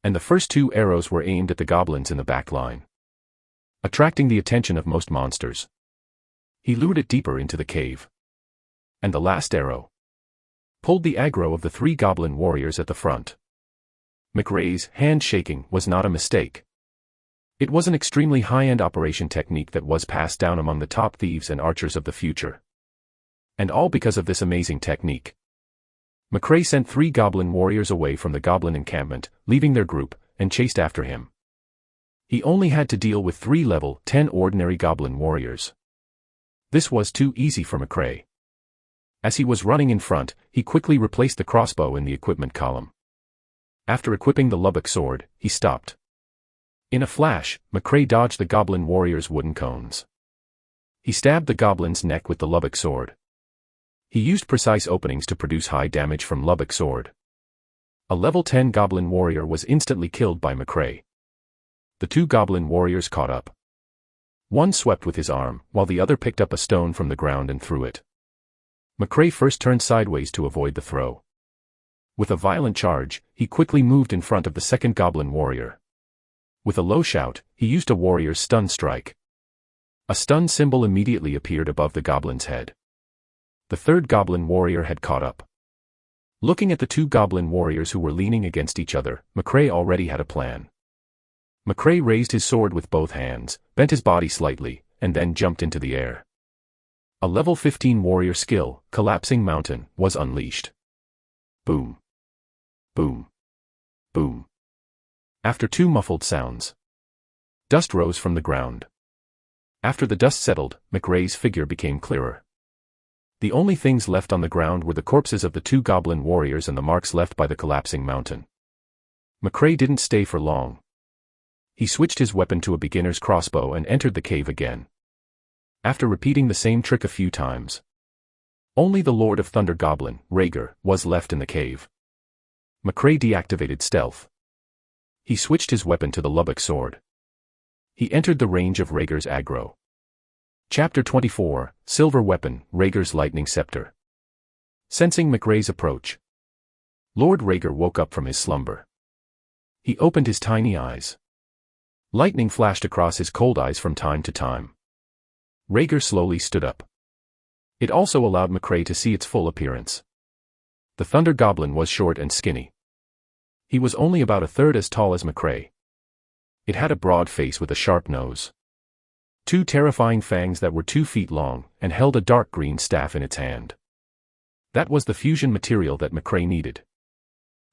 And the first 2 arrows were aimed at the goblins in the back line, attracting the attention of most monsters. He lured it deeper into the cave. And the last arrow pulled the aggro of the 3 goblin warriors at the front. McRae's hand shaking was not a mistake. It was an extremely high-end operation technique that was passed down among the top thieves and archers of the future. And all because of this amazing technique. McRae sent 3 goblin warriors away from the goblin encampment, leaving their group, and chased after him. He only had to deal with 3 level 10 ordinary goblin warriors. This was too easy for McRae. As he was running in front, he quickly replaced the crossbow in the equipment column. After equipping the Lubbock sword, he stopped. In a flash, McRae dodged the goblin warrior's wooden cones. He stabbed the goblin's neck with the Lubbock sword. He used precise openings to produce high damage from Lubbock sword. A level 10 goblin warrior was instantly killed by McRae. The 2 goblin warriors caught up. One swept with his arm, while the other picked up a stone from the ground and threw it. McRae first turned sideways to avoid the throw. With a violent charge, he quickly moved in front of the second goblin warrior. With a low shout, he used a warrior's stun strike. A stun symbol immediately appeared above the goblin's head. The third goblin warrior had caught up. Looking at the 2 goblin warriors who were leaning against each other, McRae already had a plan. McRae raised his sword with both hands, bent his body slightly, and then jumped into the air. A level 15 warrior skill, Collapsing Mountain, was unleashed. Boom. Boom. Boom. After 2 muffled sounds, dust rose from the ground. After the dust settled, McRae's figure became clearer. The only things left on the ground were the corpses of the 2 goblin warriors and the marks left by the collapsing mountain. McRae didn't stay for long. He switched his weapon to a beginner's crossbow and entered the cave again. After repeating the same trick a few times, only the Lord of Thunder Goblin, Rhaegar, was left in the cave. McRae deactivated stealth. He switched his weapon to the Lubbock sword. He entered the range of Rhaegar's aggro. Chapter 24, Silver Weapon, Rhaegar's Lightning Scepter. Sensing McRae's approach, Lord Rhaegar woke up from his slumber. He opened his tiny eyes. Lightning flashed across his cold eyes from time to time. Rhaegar slowly stood up. It also allowed McRae to see its full appearance. The Thunder Goblin was short and skinny. He was only about a third as tall as McRae. It had a broad face with a sharp nose, 2 terrifying fangs that were 2 feet long, and held a dark green staff in its hand. That was the fusion material that McRae needed.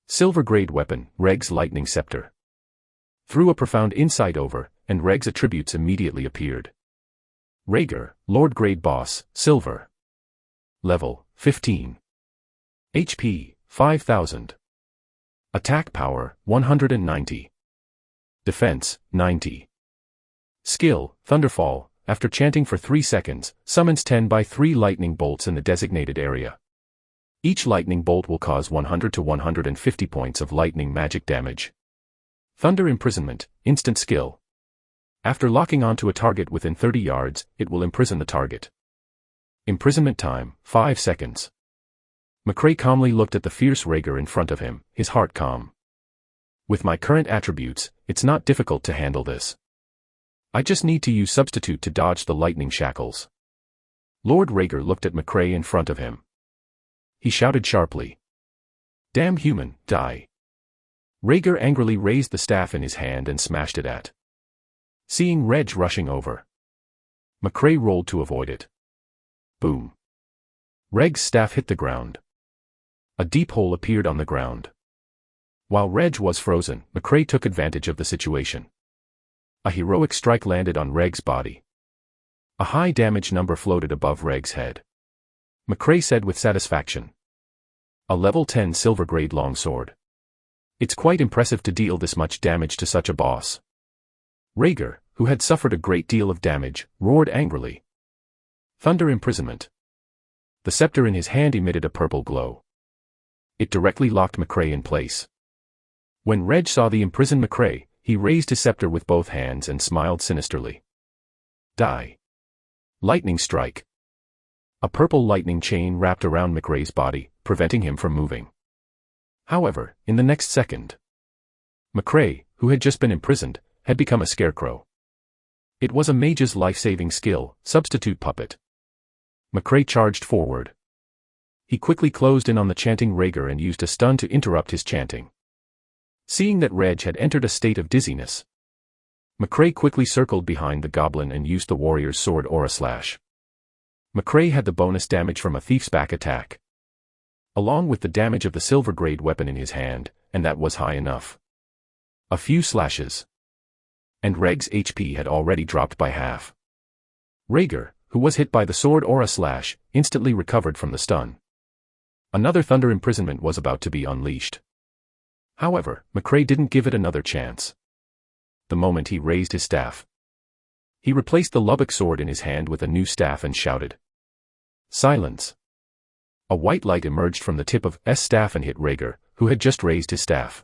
Silver-grade weapon, Rhaegar's Lightning Scepter. Threw a profound insight over, and Rhaegar's attributes immediately appeared. Rhaegar, Lord Grade Boss, Silver. Level, 15. HP, 5000. Attack power, 190. Defense, 90. Skill, Thunderfall, after chanting for 3 seconds, summons 10 by 3 lightning bolts in the designated area. Each lightning bolt will cause 100 to 150 points of lightning magic damage. Thunder Imprisonment, instant skill. After locking onto a target within 30 yards, it will imprison the target. Imprisonment time, 5 seconds. McRae calmly looked at the fierce Rhaegar in front of him, his heart calm. With my current attributes, it's not difficult to handle this. I just need to use Substitute to dodge the lightning shackles. Lord Rhaegar looked at McRae in front of him. He shouted sharply. Damn human, die. Rhaegar angrily raised the staff in his hand and smashed it at. Seeing Reg rushing over, McRae rolled to avoid it. Boom. Reg's staff hit the ground. A deep hole appeared on the ground. While Reg was frozen, McRae took advantage of the situation. A heroic strike landed on Reg's body. A high damage number floated above Reg's head. McRae said with satisfaction. A level 10 silver-grade longsword. It's quite impressive to deal this much damage to such a boss. Rhaegar, who had suffered a great deal of damage, roared angrily. Thunder Imprisonment. The scepter in his hand emitted a purple glow. It directly locked McRae in place. When Reg saw the imprisoned McRae, he raised his scepter with both hands and smiled sinisterly. Die. Lightning Strike. A purple lightning chain wrapped around McRae's body, preventing him from moving. However, in the next second, McRae, who had just been imprisoned, had become a scarecrow. It was a mage's life-saving skill, Substitute Puppet. McRae charged forward. He quickly closed in on the chanting Rhaegar and used a stun to interrupt his chanting. Seeing that Reg had entered a state of dizziness, McRae quickly circled behind the goblin and used the warrior's sword Aura Slash. McRae had the bonus damage from a thief's back attack, along with the damage of the silver-grade weapon in his hand, and that was high enough. A few slashes, and Reg's HP had already dropped by half. Rhaegar, who was hit by the sword Aura Slash, instantly recovered from the stun. Another Thunder Imprisonment was about to be unleashed. However, McRae didn't give it another chance. The moment he raised his staff, he replaced the Lubbock sword in his hand with a new staff and shouted. Silence. A white light emerged from the tip of S staff and hit Rhaegar, who had just raised his staff.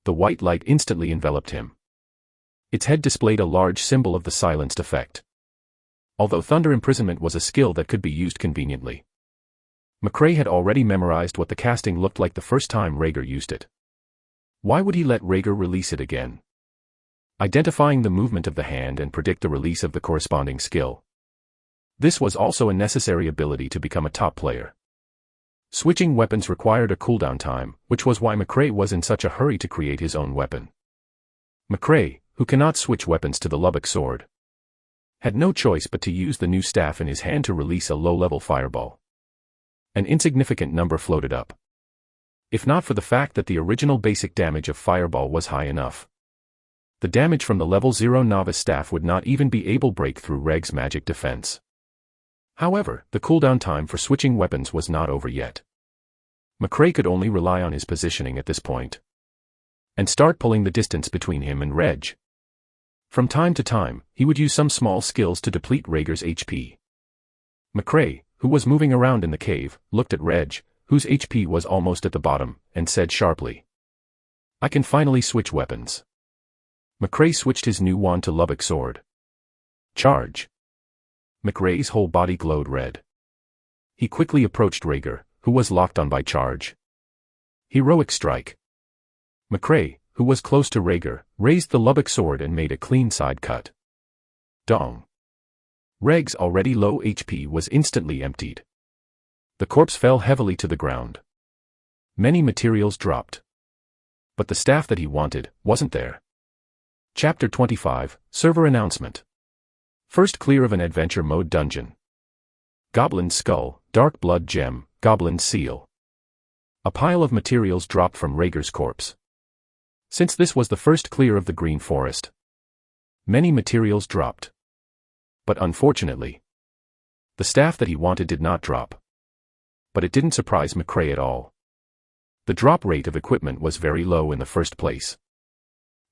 The white light instantly enveloped him. Its head displayed a large symbol of the silenced effect. Although Thunder Imprisonment was a skill that could be used conveniently, McRae had already memorized what the casting looked like the first time Rhaegar used it. Why would he let Rhaegar release it again? Identifying the movement of the hand and predict the release of the corresponding skill. This was also a necessary ability to become a top player. Switching weapons required a cooldown time, which was why McRae was in such a hurry to create his own weapon. McRae, who cannot switch weapons to the Lubbock sword, had no choice but to use the new staff in his hand to release a low-level fireball. An insignificant number floated up. If not for the fact that the original basic damage of fireball was high enough, the damage from the level 0 novice staff would not even be able to break through Reg's magic defense. However, the cooldown time for switching weapons was not over yet. McRae could only rely on his positioning at this point, and start pulling the distance between him and Reg. From time to time, he would use some small skills to deplete Rager's HP. McRae, who was moving around in the cave, looked at Reg, whose HP was almost at the bottom, and said sharply, "I can finally switch weapons." McRae switched his new wand to Lubbock sword. Charge! McRae's whole body glowed red. He quickly approached Rager, who was locked on by charge. Heroic strike. McRae, who was close to Rager, raised the Lubbock sword and made a clean side cut. Dong. Reg's already low HP was instantly emptied. The corpse fell heavily to the ground. Many materials dropped. But the staff that he wanted wasn't there. Chapter 25, Server Announcement. First clear of an adventure mode dungeon. Goblin skull, dark blood gem, goblin seal. A pile of materials dropped from Rager's corpse. Since this was the first clear of the green forest, many materials dropped. But unfortunately, the staff that he wanted did not drop. But it didn't surprise McRae at all. The drop rate of equipment was very low in the first place.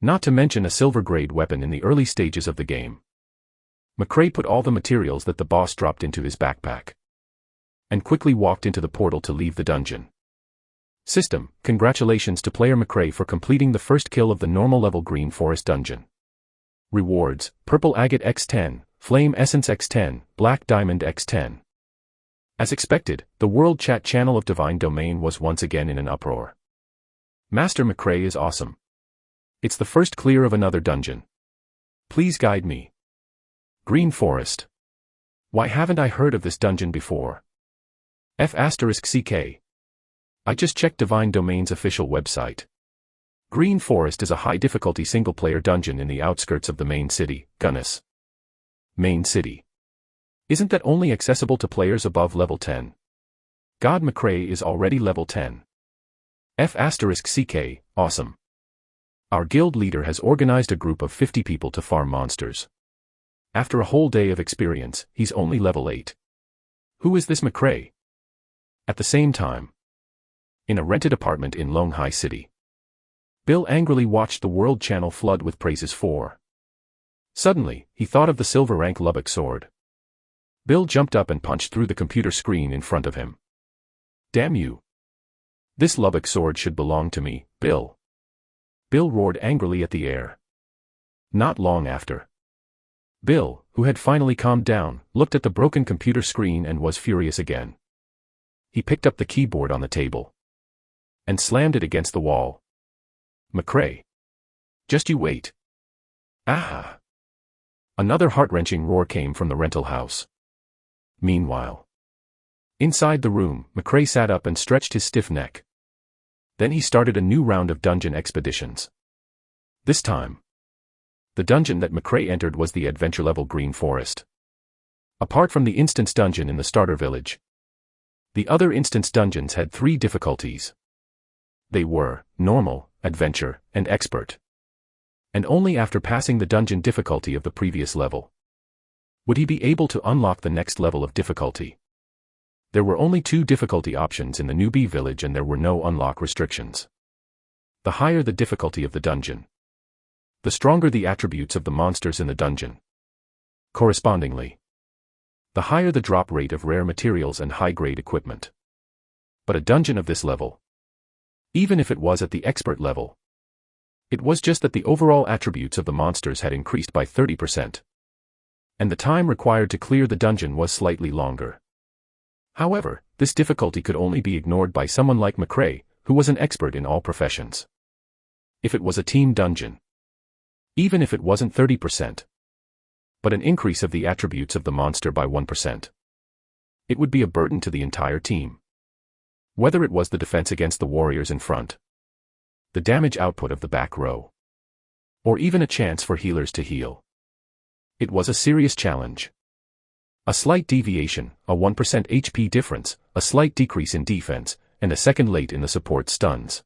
Not to mention a silver-grade weapon in the early stages of the game. McRae put all the materials that the boss dropped into his backpack. And quickly walked into the portal to leave the dungeon. System, congratulations to player McRae for completing the first kill of the normal level Green Forest dungeon. Rewards, Purple Agate X10, Flame Essence X10, Black Diamond X10. As expected, the World Chat channel of Divine Domain was once again in an uproar. Master McRae is awesome. It's the first clear of another dungeon. Please guide me. Green Forest. Why haven't I heard of this dungeon before? F***CK. I just checked Divine Domain's official website. Green Forest is a high-difficulty single-player dungeon in the outskirts of the main city, Gunnis. Main city. Isn't that only accessible to players above level 10? God, McRae is already level 10. F***CK, awesome. Our guild leader has organized a group of 50 people to farm monsters. After a whole day of experience, he's only level 8. Who is this McRae? At the same time, in a rented apartment in Longhai City, Bill angrily watched the World Channel flood with praises for. Suddenly, he thought of the silver rank Lubbock sword. Bill jumped up and punched through the computer screen in front of him. Damn you. This Lubbock sword should belong to me, Bill. Bill roared angrily at the air. Not long after, Bill, who had finally calmed down, looked at the broken computer screen and was furious again. He picked up the keyboard on the table and slammed it against the wall. McRae. Just you wait. Ah! Another heart-wrenching roar came from the rental house. Meanwhile, inside the room, McRae sat up and stretched his stiff neck. Then he started a new round of dungeon expeditions. This time, the dungeon that McRae entered was the adventure-level Green Forest. Apart from the instance dungeon in the starter village, the other instance dungeons had 3 difficulties. They were normal, adventure, and expert. And only after passing the dungeon difficulty of the previous level would he be able to unlock the next level of difficulty. There were only 2 difficulty options in the newbie village and there were no unlock restrictions. The higher the difficulty of the dungeon, the stronger the attributes of the monsters in the dungeon. Correspondingly, the higher the drop rate of rare materials and high-grade equipment. But a dungeon of this level, even if it was at the expert level, it was just that the overall attributes of the monsters had increased by 30%. And the time required to clear the dungeon was slightly longer. However, this difficulty could only be ignored by someone like McRae, who was an expert in all professions. If it was a team dungeon, even if it wasn't 30%, but an increase of the attributes of the monster by 1%, it would be a burden to the entire team. Whether it was the defense against the warriors in front, the damage output of the back row, or even a chance for healers to heal. It was a serious challenge. A slight deviation, a 1% HP difference, a slight decrease in defense, and a second late in the support stuns.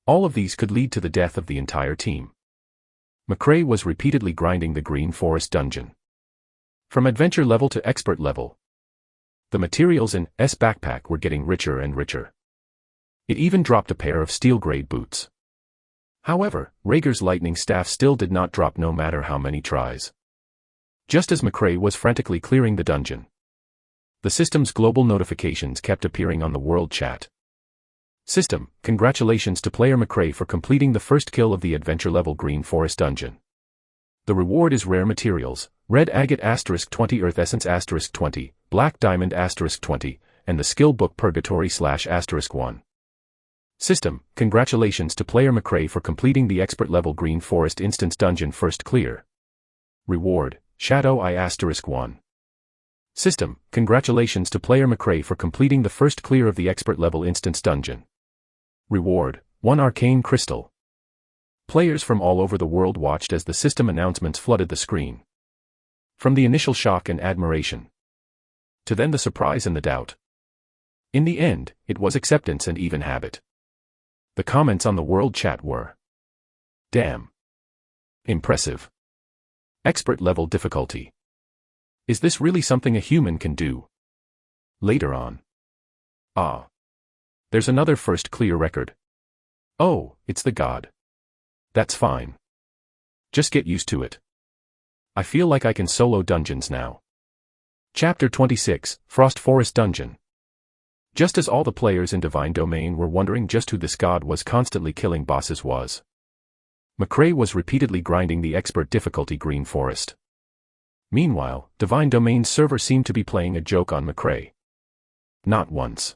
All of these could lead to the death of the entire team. McRae was repeatedly grinding the Green Forest dungeon. From adventure level to expert level, the materials in S backpack were getting richer and richer. It even dropped a pair of steel-grade boots. However, Rager's lightning staff still did not drop no matter how many tries. Just as McRae was frantically clearing the dungeon, the system's global notifications kept appearing on the world chat. System, congratulations to player McRae for completing the first kill of the adventure-level Green Forest dungeon. The reward is rare materials, red agate *20 earth essence *20, black diamond *20, and the skill book Purgatory /*1. System, congratulations to player McRae for completing the expert-level Green Forest instance dungeon first clear. Reward, Shadow Eye *1. System, congratulations to player McRae for completing the first clear of the expert-level instance dungeon. Reward, 1 Arcane Crystal. Players from all over the world watched as the system announcements flooded the screen. From the initial shock and admiration, to then the surprise and the doubt. In the end, it was acceptance and even habit. The comments on the world chat were, "Damn. Impressive. Expert level difficulty. Is this really something a human can do?" Later on, "Ah. There's another first clear record. Oh, it's the god. That's fine. Just get used to it. I feel like I can solo dungeons now." Chapter 26, Frost Forest Dungeon. Just as all the players in Divine Domain were wondering just who this god was constantly killing bosses was, McRae was repeatedly grinding the expert difficulty Green Forest. Meanwhile, Divine Domain's server seemed to be playing a joke on McRae. Not once.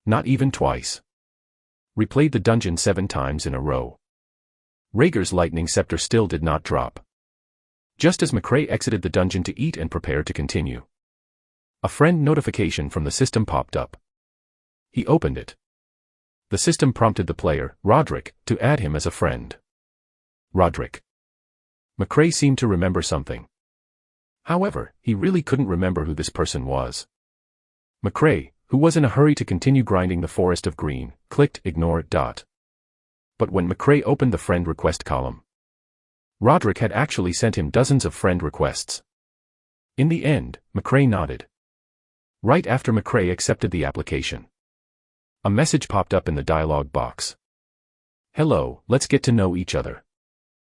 Not even twice. Replayed the dungeon 7 times in a row. Rager's lightning scepter still did not drop. Just as McRae exited the dungeon to eat and prepare to continue, a friend notification from the system popped up. He opened it. The system prompted the player, Roderick, to add him as a friend. Roderick. McRae seemed to remember something. However, he really couldn't remember who this person was. McRae, who was in a hurry to continue grinding the Forest of Green, clicked Ignore. But when McRae opened the friend request column, Roderick had actually sent him dozens of friend requests. In the end, McRae nodded. Right after McRae accepted the application, a message popped up in the dialog box. "Hello, let's get to know each other.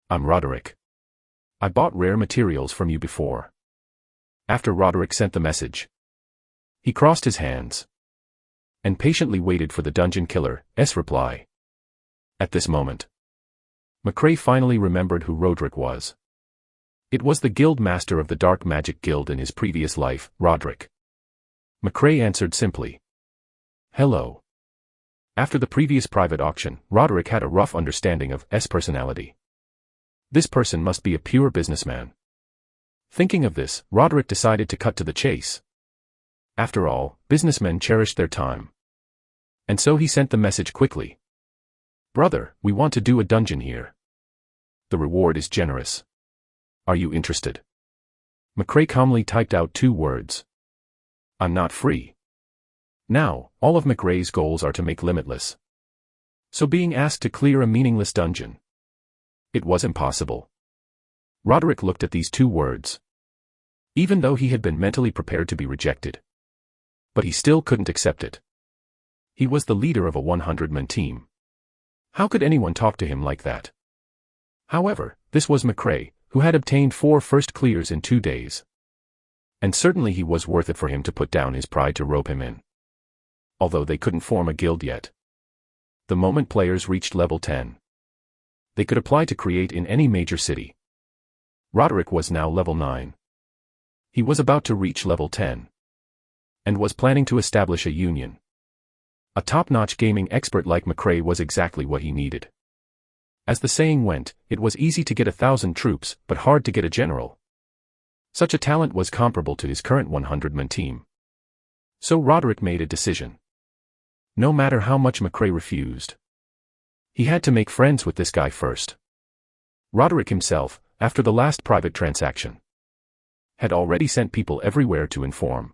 I'm Roderick. I bought rare materials from you before." After Roderick sent the message, he crossed his hands and patiently waited for the dungeon killer's reply. At this moment, McRae finally remembered who Roderick was. It was the guild master of the Dark Magic Guild in his previous life, Roderick. McRae answered simply, "Hello." After the previous private auction, Roderick had a rough understanding of S personality. This person must be a pure businessman. Thinking of this, Roderick decided to cut to the chase. After all, businessmen cherished their time. And so he sent the message quickly. "Brother, we want to do a dungeon here. The reward is generous. Are you interested?" McRae calmly typed out 2 words. "I'm not free." Now, all of McRae's goals are to make limitless. So being asked to clear a meaningless dungeon, it was impossible. Roderick looked at these 2 words. Even though he had been mentally prepared to be rejected, but he still couldn't accept it. He was the leader of a 100-man team. How could anyone talk to him like that? However, this was McRae, who had obtained 4 first clears in 2 days. And certainly he was worth it for him to put down his pride to rope him in. Although they couldn't form a guild yet. The moment players reached level 10, they could apply to create in any major city. Roderick was now level 9. He was about to reach level 10. And was planning to establish a union. A top-notch gaming expert like McRae was exactly what he needed. As the saying went, it was easy to get 1,000 troops, but hard to get a general. Such a talent was comparable to his current 100-man team. So Roderick made a decision. No matter how much McRae refused, he had to make friends with this guy first. Roderick himself, after the last private transaction, had already sent people everywhere to inform.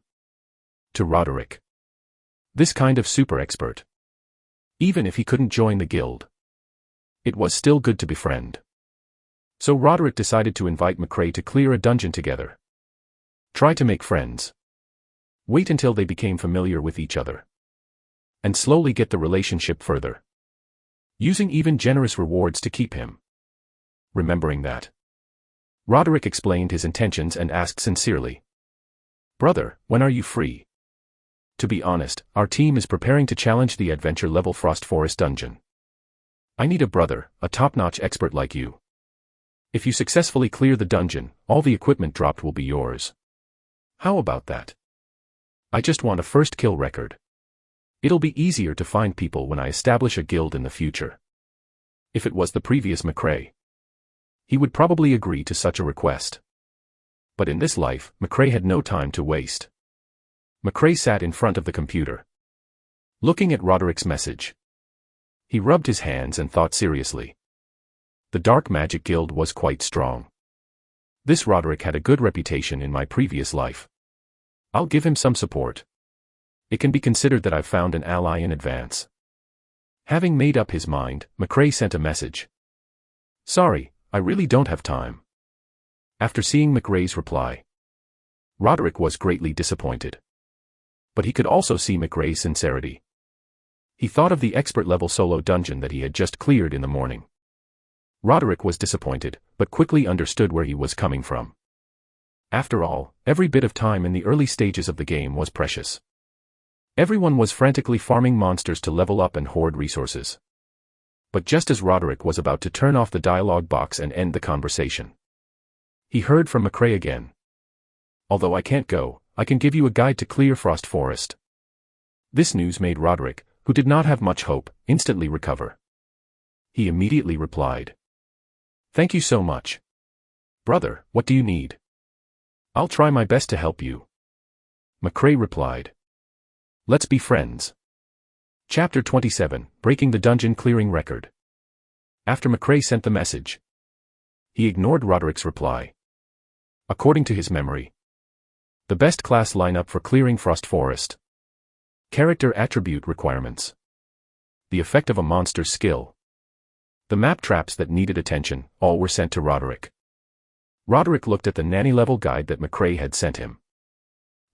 To Roderick, this kind of super expert, even if he couldn't join the guild, it was still good to befriend. So Roderick decided to invite McRae to clear a dungeon together. Try to make friends. Wait until they became familiar with each other. And slowly get the relationship further. using even generous rewards to keep him. Remembering that, Roderick explained his intentions and asked sincerely, "Brother, when are you free? To be honest, our team is preparing to challenge the adventure-level Frost Forest dungeon. I need a brother, a top-notch expert like you. If you successfully clear the dungeon, all the equipment dropped will be yours. How about that? I just want a first kill record. It'll be easier to find people when I establish a guild in the future." If it was the previous McRae, he would probably agree to such a request. But in this life, McRae had no time to waste. McRae sat in front of the computer, looking at Roderick's message. He rubbed his hands and thought seriously. The Dark Magic Guild was quite strong. This Roderick had a good reputation in my previous life. I'll give him some support. It can be considered that I've found an ally in advance. Having made up his mind, McRae sent a message. "Sorry, I really don't have time." After seeing McRae's reply, Roderick was greatly disappointed. But he could also see McRae's sincerity. He thought of the expert-level solo dungeon that he had just cleared in the morning. Roderick was disappointed, but quickly understood where he was coming from. After all, every bit of time in the early stages of the game was precious. Everyone was frantically farming monsters to level up and hoard resources. But just as Roderick was about to turn off the dialogue box and end the conversation, he heard from McRae again. "Although I can't go, I can give you a guide to clear Frost Forest." This news made Roderick, who did not have much hope, instantly recover. He immediately replied, "Thank you so much. Brother, what do you need? I'll try my best to help you." McRae replied, "Let's be friends." Chapter 27, Breaking the Dungeon Clearing Record. After McRae sent the message, he ignored Roderick's reply. According to his memory, the best class lineup for clearing Frost Forest. Character attribute requirements. The effect of a monster's skill. The map traps that needed attention, all were sent to Roderick. Roderick looked at the nanny-level guide that McRae had sent him.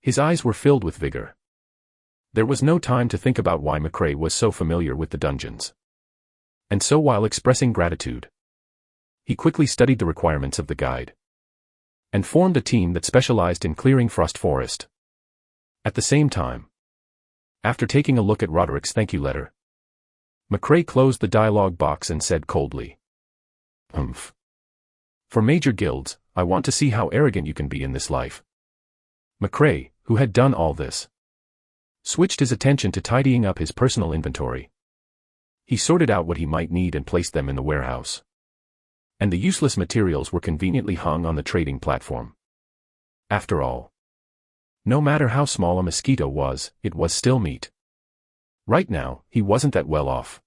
His eyes were filled with vigor. There was no time to think about why McRae was so familiar with the dungeons. And so while expressing gratitude, he quickly studied the requirements of the guide and formed a team that specialized in clearing Frost Forest. At the same time, after taking a look at Roderick's thank you letter, McRae closed the dialogue box and said coldly, "Humph. For major guilds, I want to see how arrogant you can be in this life." McRae, who had done all this, switched his attention to tidying up his personal inventory. He sorted out what he might need and placed them in the warehouse. And the useless materials were conveniently hung on the trading platform. After all, no matter how small a mosquito was, it was still meat. Right now, he wasn't that well off.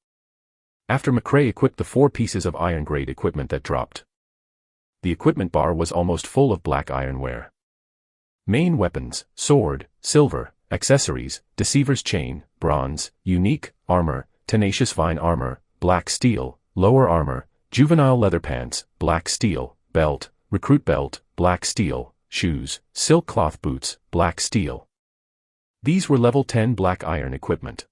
After McRae equipped the 4 pieces of iron-grade equipment that dropped, the equipment bar was almost full of black ironware. Main weapons, sword, silver, accessories, deceiver's chain, bronze, unique, armor, tenacious vine armor, black steel, lower armor, juvenile leather pants, black steel, belt, recruit belt, black steel, shoes, silk cloth boots, black steel. These were level 10 black iron equipment.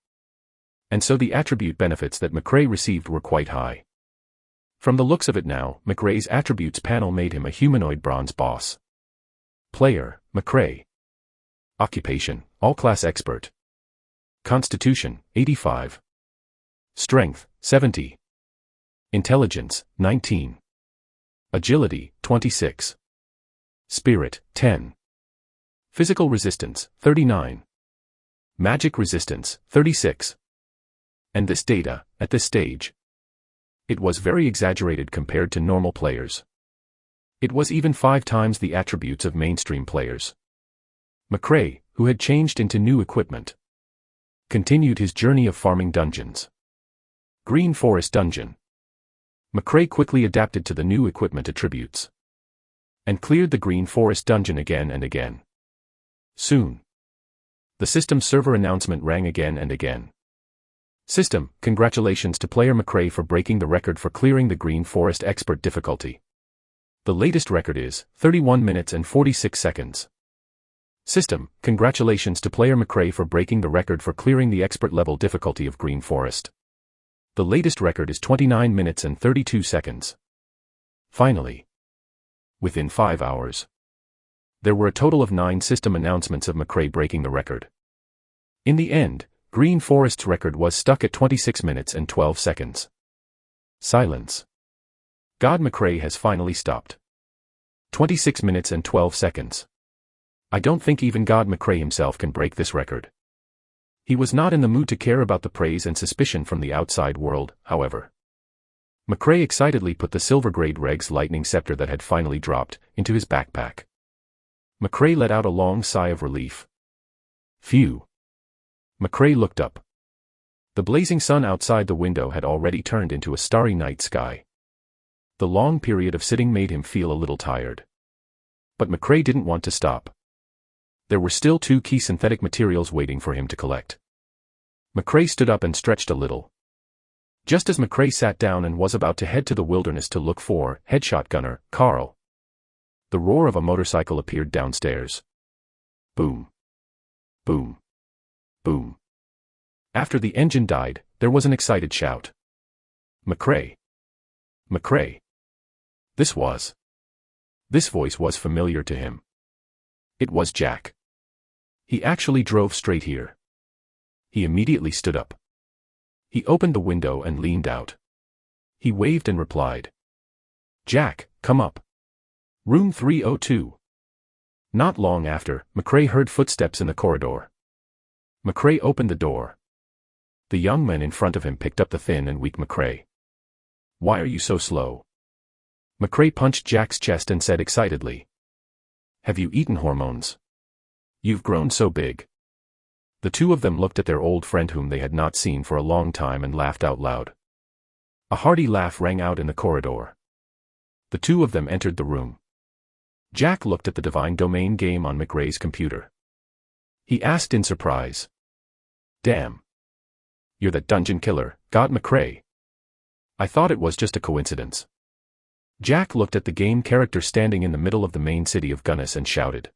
And so the attribute benefits that McRae received were quite high. From the looks of it now, McRae's attributes panel made him a humanoid bronze boss. Player, McRae. Occupation, all-class expert. Constitution, 85. Strength, 70. Intelligence, 19. Agility, 26. Spirit, 10. Physical resistance, 39. Magic resistance, 36. And this data, at this stage, it was very exaggerated compared to normal players. It was even 5 times the attributes of mainstream players. McRae, who had changed into new equipment, continued his journey of farming dungeons. Green Forest Dungeon. McRae quickly adapted to the new equipment attributes and cleared the Green Forest Dungeon again and again. Soon, the system server announcement rang again and again. System, congratulations to player McRae for breaking the record for clearing the Green Forest Expert difficulty. The latest record is 31 minutes and 46 seconds. System, congratulations to player McRae for breaking the record for clearing the expert level difficulty of Green Forest. The latest record is 29 minutes and 32 seconds. Finally. Within 5 hours. There were a total of 9 system announcements of McRae breaking the record. In the end, Green Forest's record was stuck at 26 minutes and 12 seconds. Silence. God, McRae has finally stopped. 26 minutes and 12 seconds. I don't think even God McRae himself can break this record. He was not in the mood to care about the praise and suspicion from the outside world, however. McRae excitedly put the silver-grade Reg's lightning scepter that had finally dropped into his backpack. McRae let out a long sigh of relief. Phew. McRae looked up. The blazing sun outside the window had already turned into a starry night sky. The long period of sitting made him feel a little tired. But McRae didn't want to stop. There were still 2 key synthetic materials waiting for him to collect. McRae stood up and stretched a little. Just as McRae sat down and was about to head to the wilderness to look for headshot gunner Carl, the roar of a motorcycle appeared downstairs. Boom. Boom. Boom. After the engine died, there was an excited shout. McRae. McRae. This voice was familiar to him. It was Jack. He actually drove straight here. He immediately stood up. He opened the window and leaned out. He waved and replied. Jack, come up. Room 302. Not long after, McRae heard footsteps in the corridor. McRae opened the door. The young man in front of him picked up the thin and weak McRae. Why are you so slow? McRae punched Jack's chest and said excitedly. Have you eaten hormones? You've grown so big. The 2 of them looked at their old friend whom they had not seen for a long time and laughed out loud. A hearty laugh rang out in the corridor. The 2 of them entered the room. Jack looked at the Divine Domain game on McRae's computer. He asked in surprise. Damn. You're that dungeon killer, God McRae. I thought it was just a coincidence. Jack looked at the game character standing in the middle of the main city of Gunnis and shouted.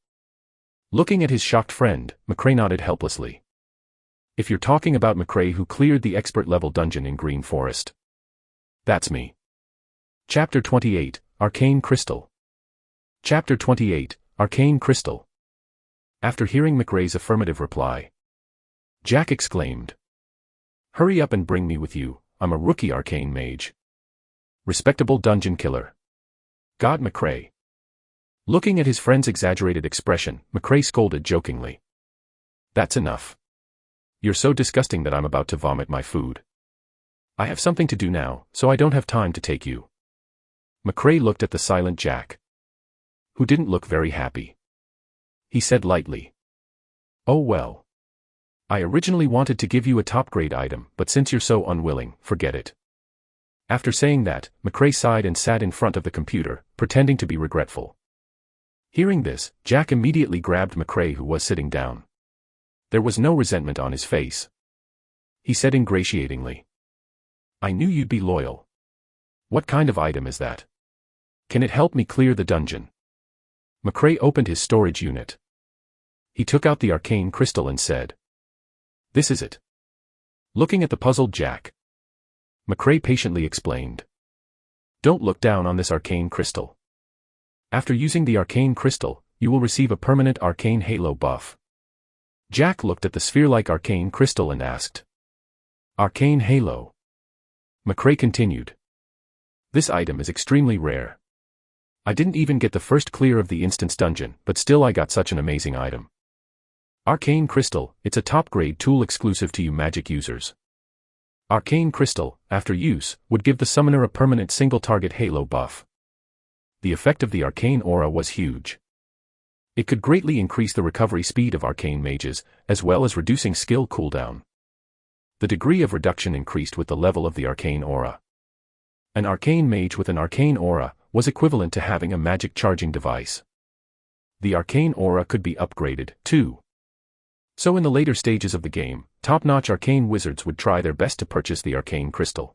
Looking at his shocked friend, McRae nodded helplessly. If you're talking about McRae who cleared the expert-level dungeon in Green Forest. That's me. Chapter 28, Arcane Crystal. Chapter 28, Arcane Crystal. After hearing McRae's affirmative reply, Jack exclaimed. Hurry up and bring me with you, I'm a rookie arcane mage. Respectable dungeon killer. God McRae. Looking at his friend's exaggerated expression, McRae scolded jokingly. That's enough. You're so disgusting that I'm about to vomit my food. I have something to do now, so I don't have time to take you. McRae looked at the silent Jack, who didn't look very happy. He said lightly. Oh well. I originally wanted to give you a top-grade item, but since you're so unwilling, forget it. After saying that, McRae sighed and sat in front of the computer, pretending to be regretful. Hearing this, Jack immediately grabbed McRae who was sitting down. There was no resentment on his face. He said ingratiatingly. I knew you'd be loyal. What kind of item is that? Can it help me clear the dungeon? McRae opened his storage unit. He took out the arcane crystal and said. This is it. Looking at the puzzled Jack, McRae patiently explained. Don't look down on this arcane crystal. After using the arcane crystal, you will receive a permanent arcane halo buff. Jack looked at the sphere-like arcane crystal and asked. Arcane halo. McRae continued. This item is extremely rare. I didn't even get the first clear of the instance dungeon, but still I got such an amazing item. Arcane Crystal, it's a top-grade tool exclusive to you magic users. Arcane Crystal, after use, would give the summoner a permanent single-target halo buff. The effect of the arcane aura was huge. It could greatly increase the recovery speed of arcane mages, as well as reducing skill cooldown. The degree of reduction increased with the level of the arcane aura. An arcane mage with an arcane aura was equivalent to having a magic charging device. The arcane aura could be upgraded, too. So in the later stages of the game, top-notch arcane wizards would try their best to purchase the arcane crystal.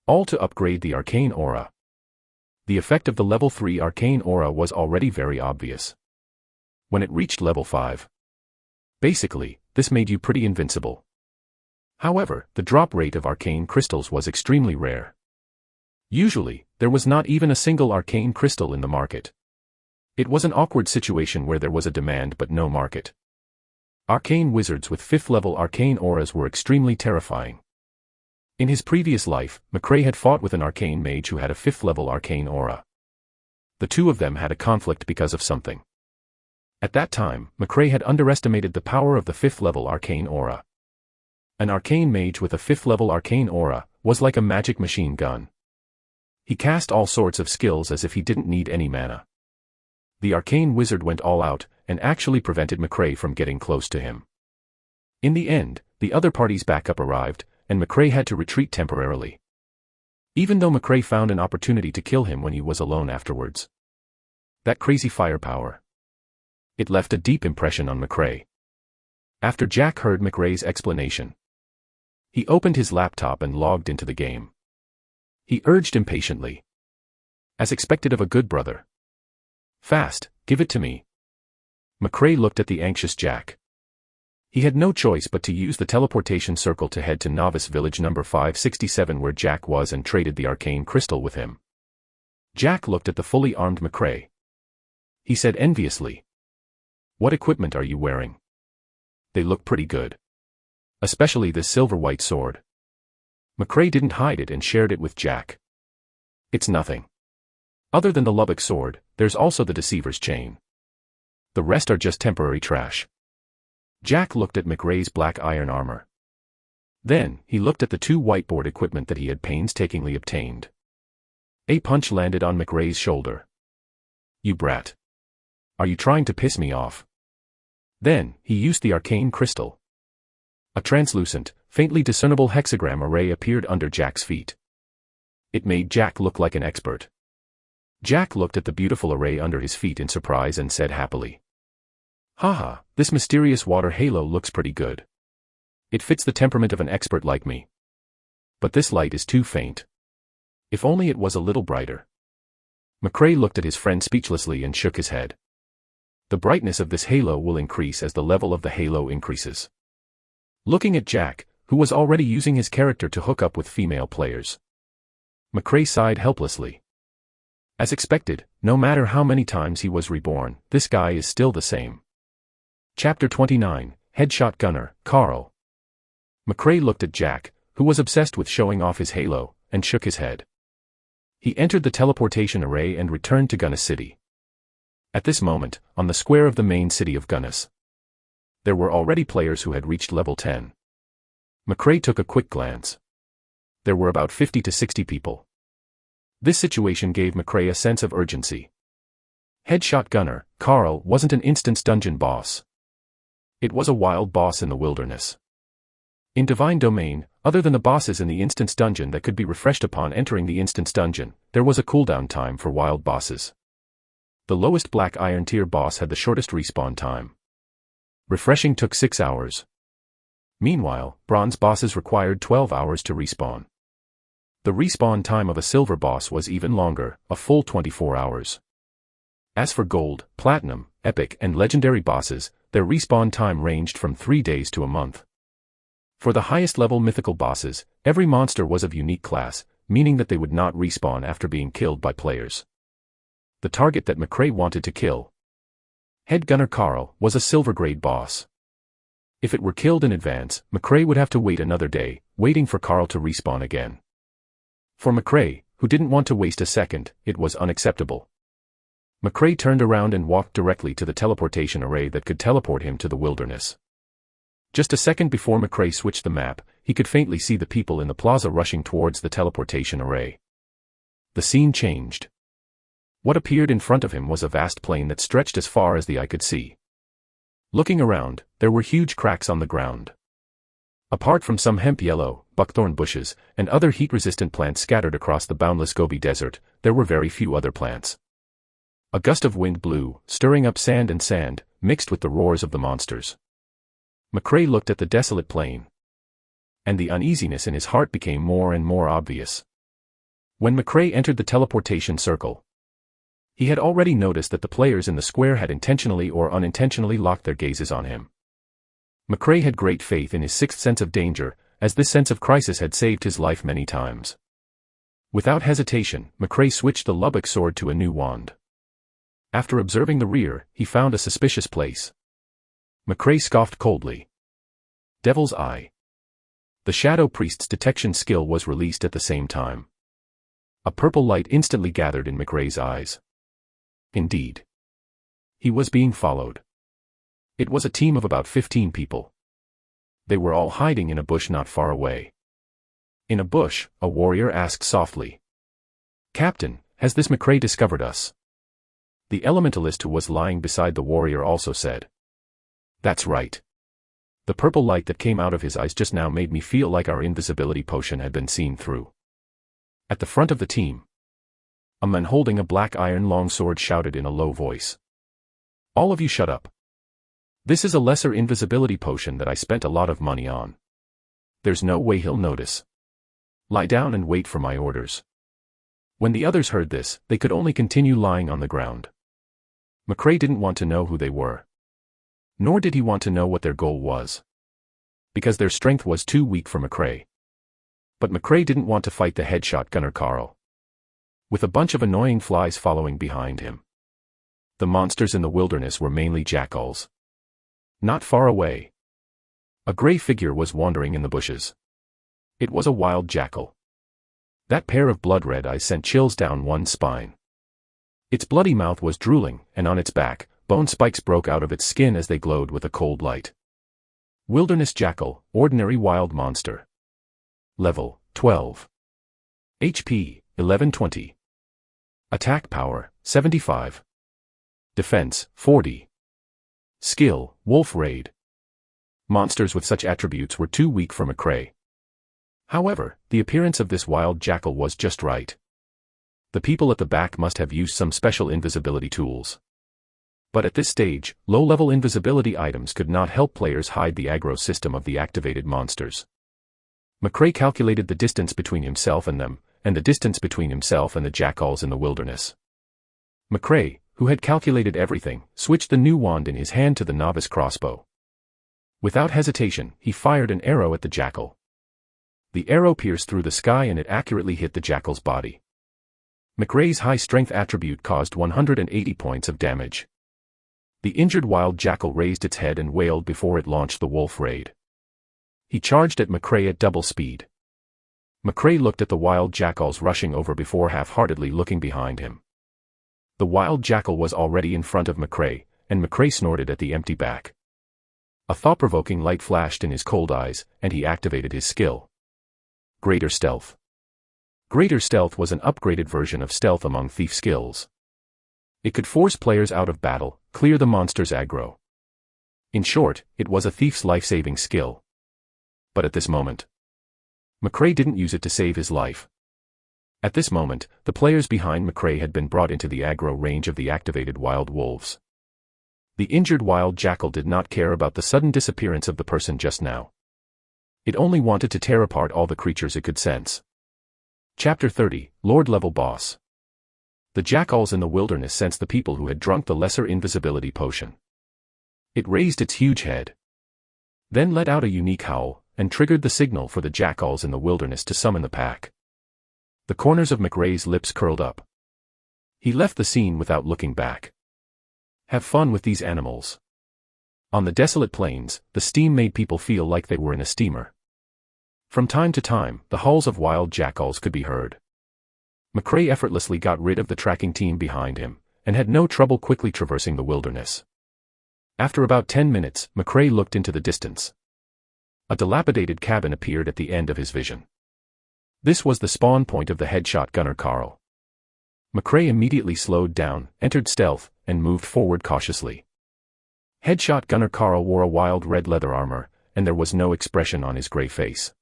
All to upgrade the arcane aura. The effect of the level 3 arcane aura was already very obvious. When it reached level 5. Basically, this made you pretty invincible. However, the drop rate of arcane crystals was extremely rare. Usually, there was not even a single arcane crystal in the market. It was an awkward situation where there was a demand but no market. Arcane wizards with 5th-level arcane auras were extremely terrifying. In his previous life, McRae had fought with an arcane mage who had a 5th-level arcane aura. The two of them had a conflict because of something. At that time, McRae had underestimated the power of the 5th-level arcane aura. An arcane mage with a 5th-level arcane aura was like a magic machine gun. He cast all sorts of skills as if he didn't need any mana. The arcane wizard went all out, and actually prevented McRae from getting close to him. In the end, the other party's backup arrived, and McRae had to retreat temporarily. Even though McRae found an opportunity to kill him when he was alone afterwards. That crazy firepower. It left a deep impression on McRae. After Jack heard McRae's explanation, he opened his laptop and logged into the game. He urged impatiently. As expected of a good brother. Fast, give it to me. McRae looked at the anxious Jack. He had no choice but to use the teleportation circle to head to Novice Village number 567 where Jack was and traded the arcane crystal with him. Jack looked at the fully armed McRae. He said enviously, "What equipment are you wearing? They look pretty good. Especially this silver-white sword." McRae didn't hide it and shared it with Jack. "It's nothing. Other than the Lubbock sword, there's also the Deceiver's chain. The rest are just temporary trash." Jack looked at McRae's black iron armor. Then, he looked at the two whiteboard equipment that he had painstakingly obtained. A punch landed on McRae's shoulder. "You brat. Are you trying to piss me off?" Then, he used the arcane crystal. A translucent, faintly discernible hexagram array appeared under Jack's feet. It made Jack look like an expert. Jack looked at the beautiful array under his feet in surprise and said happily, "Haha, this mysterious water halo looks pretty good. It fits the temperament of an expert like me. But this light is too faint. If only it was a little brighter." McRae looked at his friend speechlessly and shook his head. "The brightness of this halo will increase as the level of the halo increases." Looking at Jack, who was already using his character to hook up with female players, McRae sighed helplessly. As expected, no matter how many times he was reborn, this guy is still the same. Chapter 29, Headshot Gunner, Carl. McRae looked at Jack, who was obsessed with showing off his halo, and shook his head. He entered the teleportation array and returned to Gunnis City. At this moment, on the square of the main city of Gunnis, there were already players who had reached level 10. McRae took a quick glance. There were about 50 to 60 people. This situation gave McRae a sense of urgency. Headshot Gunner, Carl, wasn't an instance dungeon boss. It was a wild boss in the wilderness. In Divine Domain, other than the bosses in the instance dungeon that could be refreshed upon entering the instance dungeon, there was a cooldown time for wild bosses. The lowest Black Iron tier boss had the shortest respawn time. Refreshing took 6 hours. Meanwhile, bronze bosses required 12 hours to respawn. The respawn time of a silver boss was even longer, a full 24 hours. As for gold, platinum, epic, and legendary bosses, their respawn time ranged from 3 days to a month. For the highest level mythical bosses, every monster was of unique class, meaning that they would not respawn after being killed by players. The target that McRae wanted to kill, Head Gunner Carl, was a silver grade boss. If it were killed in advance, McRae would have to wait another day, waiting for Carl to respawn again. For McRae, who didn't want to waste a second, it was unacceptable. McRae turned around and walked directly to the teleportation array that could teleport him to the wilderness. Just a second before McRae switched the map, he could faintly see the people in the plaza rushing towards the teleportation array. The scene changed. What appeared in front of him was a vast plain that stretched as far as the eye could see. Looking around, there were huge cracks on the ground. Apart from some hemp yellow, buckthorn bushes, and other heat-resistant plants scattered across the boundless Gobi Desert, there were very few other plants. A gust of wind blew, stirring up sand and sand, mixed with the roars of the monsters. McRae looked at the desolate plain, and the uneasiness in his heart became more and more obvious. When McRae entered the teleportation circle, he had already noticed that the players in the square had intentionally or unintentionally locked their gazes on him. McRae had great faith in his sixth sense of danger, as this sense of crisis had saved his life many times. Without hesitation, McRae switched the Lubbock sword to a new wand. After observing the rear, he found a suspicious place. McRae scoffed coldly. Devil's Eye. The Shadow Priest's detection skill was released at the same time. A purple light instantly gathered in McRae's eyes. Indeed. He was being followed. It was a team of about 15 people. They were all hiding in a bush not far away. In a bush, a warrior asked softly. "Captain, has this McRae discovered us?" The elementalist who was lying beside the warrior also said. "That's right. The purple light that came out of his eyes just now made me feel like our invisibility potion had been seen through." At the front of the team, a man holding a black iron longsword shouted in a low voice. "All of you shut up. This is a lesser invisibility potion that I spent a lot of money on. There's no way he'll notice. Lie down and wait for my orders." When the others heard this, they could only continue lying on the ground. McRae didn't want to know who they were. Nor did he want to know what their goal was. Because their strength was too weak for McRae. But McRae didn't want to fight the headshot gunner Carl, with a bunch of annoying flies following behind him. The monsters in the wilderness were mainly jackals. Not far away, a gray figure was wandering in the bushes. It was a wild jackal. That pair of blood-red eyes sent chills down one's spine. Its bloody mouth was drooling, and on its back, bone spikes broke out of its skin as they glowed with a cold light. Wilderness Jackal, ordinary wild monster. Level, 12. HP, 1120. Attack power, 75. Defense, 40. Skill, Wolf Raid. Monsters with such attributes were too weak for McRae. However, the appearance of this wild jackal was just right. The people at the back must have used some special invisibility tools. But at this stage, low-level invisibility items could not help players hide the aggro system of the activated monsters. McRae calculated the distance between himself and them, and the distance between himself and the jackals in the wilderness. McRae, who had calculated everything, switched the new wand in his hand to the novice crossbow. Without hesitation, he fired an arrow at the jackal. The arrow pierced through the sky and it accurately hit the jackal's body. McRae's high-strength attribute caused 180 points of damage. The injured wild jackal raised its head and wailed before it launched the wolf raid. He charged at McRae at double speed. McRae looked at the wild jackals rushing over before half-heartedly looking behind him. The wild jackal was already in front of McRae, and McRae snorted at the empty back. A thought-provoking light flashed in his cold eyes, and he activated his skill. Greater Stealth. Greater Stealth was an upgraded version of stealth among thief skills. It could force players out of battle, clear the monster's aggro. In short, it was a thief's life-saving skill. But at this moment, McRae didn't use it to save his life. At this moment, the players behind McRae had been brought into the aggro range of the activated wild wolves. The injured wild jackal did not care about the sudden disappearance of the person just now. It only wanted to tear apart all the creatures it could sense. Chapter 30, Lord-Level Boss. The jackals in the wilderness sensed the people who had drunk the lesser invisibility potion. It raised its huge head, then let out a unique howl, and triggered the signal for the jackals in the wilderness to summon the pack. The corners of McRae's lips curled up. He left the scene without looking back. Have fun with these animals. On the desolate plains, the steam made people feel like they were in a steamer. From time to time, the howls of wild jackals could be heard. McRae effortlessly got rid of the tracking team behind him, and had no trouble quickly traversing the wilderness. After about 10 minutes, McRae looked into the distance. A dilapidated cabin appeared at the end of his vision. This was the spawn point of the headshot gunner Carl. McRae immediately slowed down, entered stealth, and moved forward cautiously. Headshot gunner Carl wore a wild red leather armor, and there was no expression on his gray face.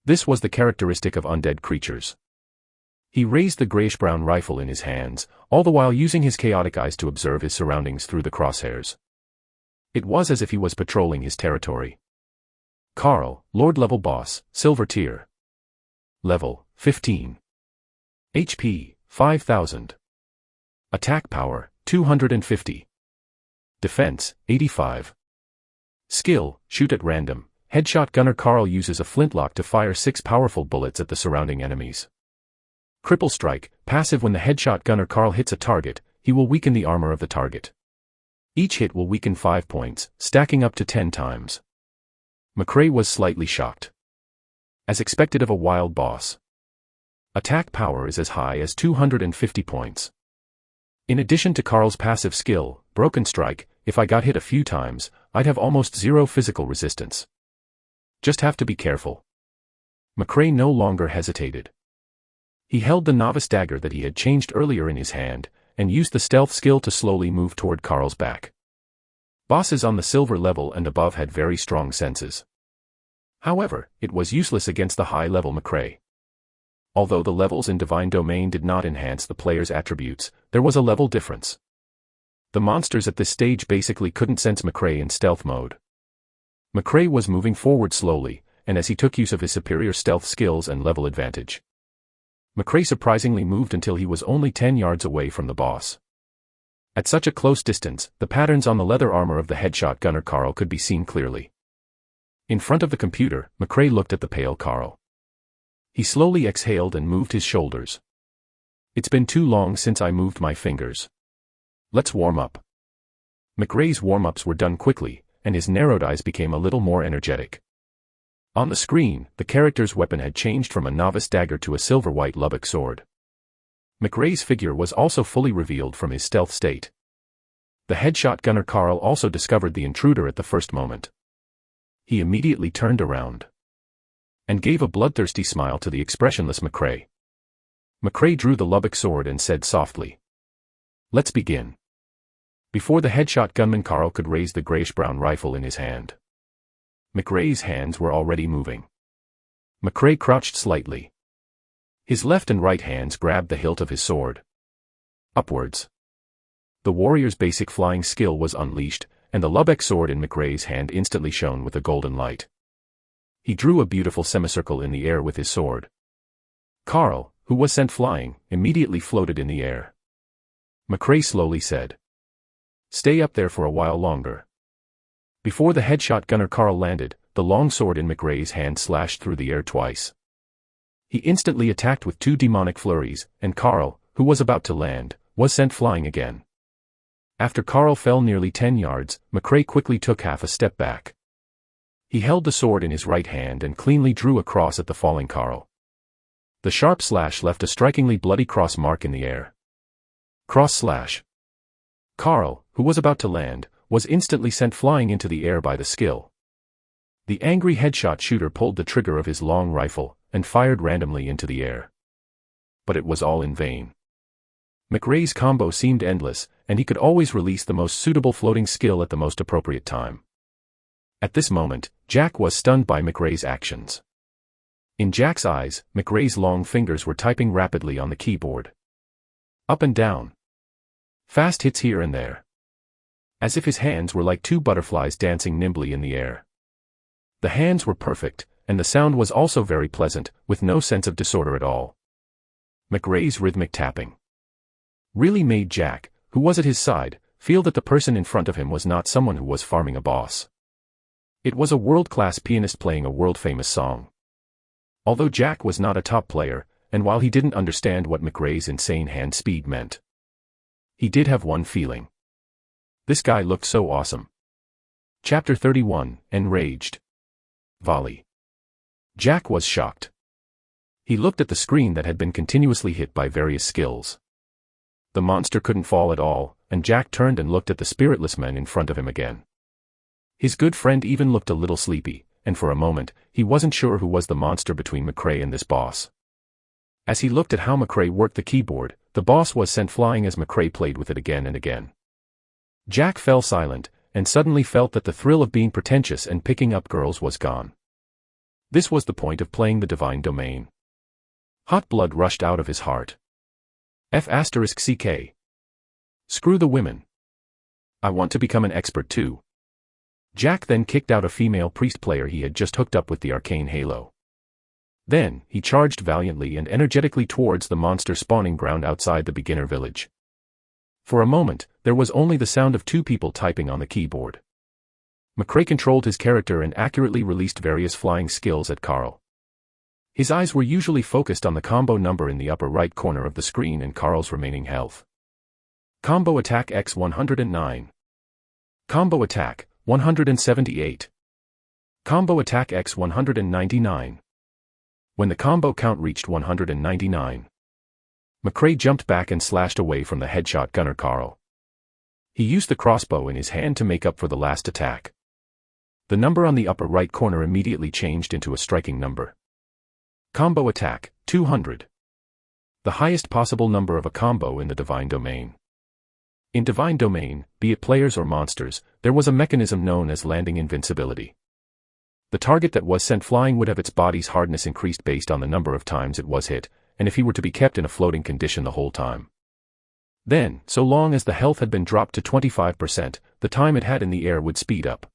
This was the characteristic of undead creatures. He raised the grayish-brown rifle in his hands, all the while using his chaotic eyes to observe his surroundings through the crosshairs. It was as if he was patrolling his territory. Carl, Lord-Level Boss, Silver Tier. Level, 15. HP, 5000. Attack power, 250. Defense, 85. Skill, Shoot at random, Headshot Gunner Carl uses a flintlock to fire 6 powerful bullets at the surrounding enemies. Cripple Strike, passive. When the Headshot Gunner Carl hits a target, he will weaken the armor of the target. Each hit will weaken 5 points, stacking up to 10 times. McRae was slightly shocked. As expected of a wild boss. Attack power is as high as 250 points. In addition to Carl's passive skill, Broken Strike, if I got hit a few times, I'd have almost zero physical resistance. Just have to be careful. McRae no longer hesitated. He held the novice dagger that he had changed earlier in his hand, and used the stealth skill to slowly move toward Carl's back. Bosses on the silver level and above had very strong senses. However, it was useless against the high-level McRae. Although the levels in Divine Domain did not enhance the player's attributes, there was a level difference. The monsters at this stage basically couldn't sense McRae in stealth mode. McRae was moving forward slowly, and as he took use of his superior stealth skills and level advantage. McRae surprisingly moved until he was only 10 yards away from the boss. At such a close distance, the patterns on the leather armor of the Headshot Gunner Carl could be seen clearly. In front of the computer, McRae looked at the pale Carl. He slowly exhaled and moved his shoulders. It's been too long since I moved my fingers. Let's warm up. McRae's warm-ups were done quickly, and his narrowed eyes became a little more energetic. On the screen, the character's weapon had changed from a novice dagger to a silver-white Lubbock sword. McRae's figure was also fully revealed from his stealth state. The Headshot Gunner Carl also discovered the intruder at the first moment. He immediately turned around and gave a bloodthirsty smile to the expressionless McRae. McRae drew the Lubbock sword and said softly, "Let's begin." Before the Headshot Gunman Carl could raise the grayish-brown rifle in his hand, McRae's hands were already moving. McRae crouched slightly. His left and right hands grabbed the hilt of his sword. Upwards. The warrior's basic flying skill was unleashed, and the Lubbock sword in McRae's hand instantly shone with a golden light. He drew a beautiful semicircle in the air with his sword. Carl, who was sent flying, immediately floated in the air. McRae slowly said, "Stay up there for a while longer." Before the Headshot Gunner Carl landed, the long sword in McRae's hand slashed through the air twice. He instantly attacked with 2 demonic flurries, and Carl, who was about to land, was sent flying again. After Carl fell nearly 10 yards, McRae quickly took half a step back. He held the sword in his right hand and cleanly drew a cross at the falling Carl. The sharp slash left a strikingly bloody cross mark in the air. Cross slash. Carl, who was about to land, was instantly sent flying into the air by the skill. The angry headshot shooter pulled the trigger of his long rifle and fired randomly into the air. But it was all in vain. McRae's combo seemed endless, and he could always release the most suitable floating skill at the most appropriate time. At this moment, Jack was stunned by McRae's actions. In Jack's eyes, McRae's long fingers were typing rapidly on the keyboard. Up and down. Fast hits here and there. As if his hands were like 2 butterflies dancing nimbly in the air. The hands were perfect, and the sound was also very pleasant, with no sense of disorder at all. McRae's rhythmic tapping really made Jack, who was at his side, feel that the person in front of him was not someone who was farming a boss. It was a world-class pianist playing a world-famous song. Although Jack was not a top player, and while he didn't understand what McRae's insane hand speed meant, he did have one feeling. This guy looked so awesome. Chapter 31, Enraged. Volley. Jack was shocked. He looked at the screen that had been continuously hit by various skills. The monster couldn't fall at all, and Jack turned and looked at the spiritless men in front of him again. His good friend even looked a little sleepy, and for a moment, he wasn't sure who was the monster between McRae and this boss. As he looked at how McRae worked the keyboard, the boss was sent flying as McRae played with it again and again. Jack fell silent, and suddenly felt that the thrill of being pretentious and picking up girls was gone. This was the point of playing the Divine Domain. Hot blood rushed out of his heart. F***CK. Screw the women. I want to become an expert too. Jack then kicked out a female priest player he had just hooked up with the arcane halo. Then, he charged valiantly and energetically towards the monster spawning ground outside the beginner village. For a moment, there was only the sound of 2 people typing on the keyboard. McRae controlled his character and accurately released various flying skills at Carl. His eyes were usually focused on the combo number in the upper right corner of the screen and Carl's remaining health. Combo attack X 109. Combo attack 178. Combo attack X 199. When the combo count reached 199, McRae jumped back and slashed away from the headshot gunner Carl. He used the crossbow in his hand to make up for the last attack. The number on the upper right corner immediately changed into a striking number. Combo attack 200. The highest possible number of a combo in the Divine Domain. In Divine Domain, be it players or monsters, there was a mechanism known as landing invincibility. The target that was sent flying would have its body's hardness increased based on the number of times it was hit, and if he were to be kept in a floating condition the whole time. Then, so long as the health had been dropped to 25%, the time it had in the air would speed up.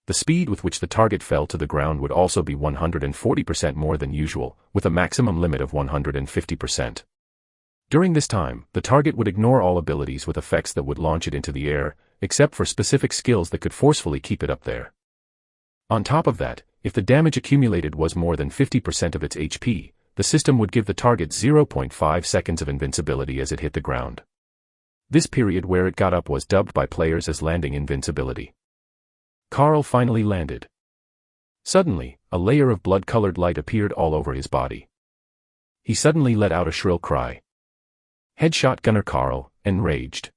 The speed with which the target fell to the ground would also be 140% more than usual, with a maximum limit of 150%. During this time, the target would ignore all abilities with effects that would launch it into the air, except for specific skills that could forcefully keep it up there. On top of that, if the damage accumulated was more than 50% of its HP, the system would give the target 0.5 seconds of invincibility as it hit the ground. This period where it got up was dubbed by players as landing invincibility. Carl finally landed. Suddenly, a layer of blood-colored light appeared all over his body. He suddenly let out a shrill cry. Headshot gunner Carl, enraged.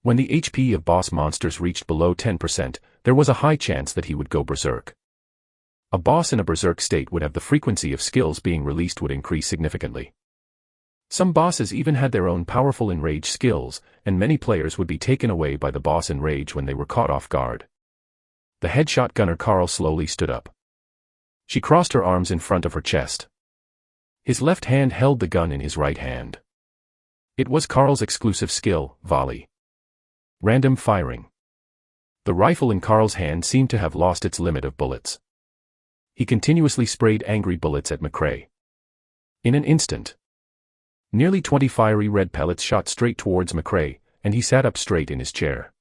When the HP of boss monsters reached below 10%, there was a high chance that he would go berserk. A boss in a berserk state would have the frequency of skills being released would increase significantly. Some bosses even had their own powerful enrage skills, and many players would be taken away by the boss enrage when they were caught off guard. The headshot gunner Carl slowly stood up. She crossed her arms in front of her chest. His left hand held the gun in his right hand. It was Carl's exclusive skill, volley. Random firing. The rifle in Carl's hand seemed to have lost its limit of bullets. He continuously sprayed angry bullets at McRae. In an instant, nearly 20 fiery red pellets shot straight towards McRae, and he sat up straight in his chair.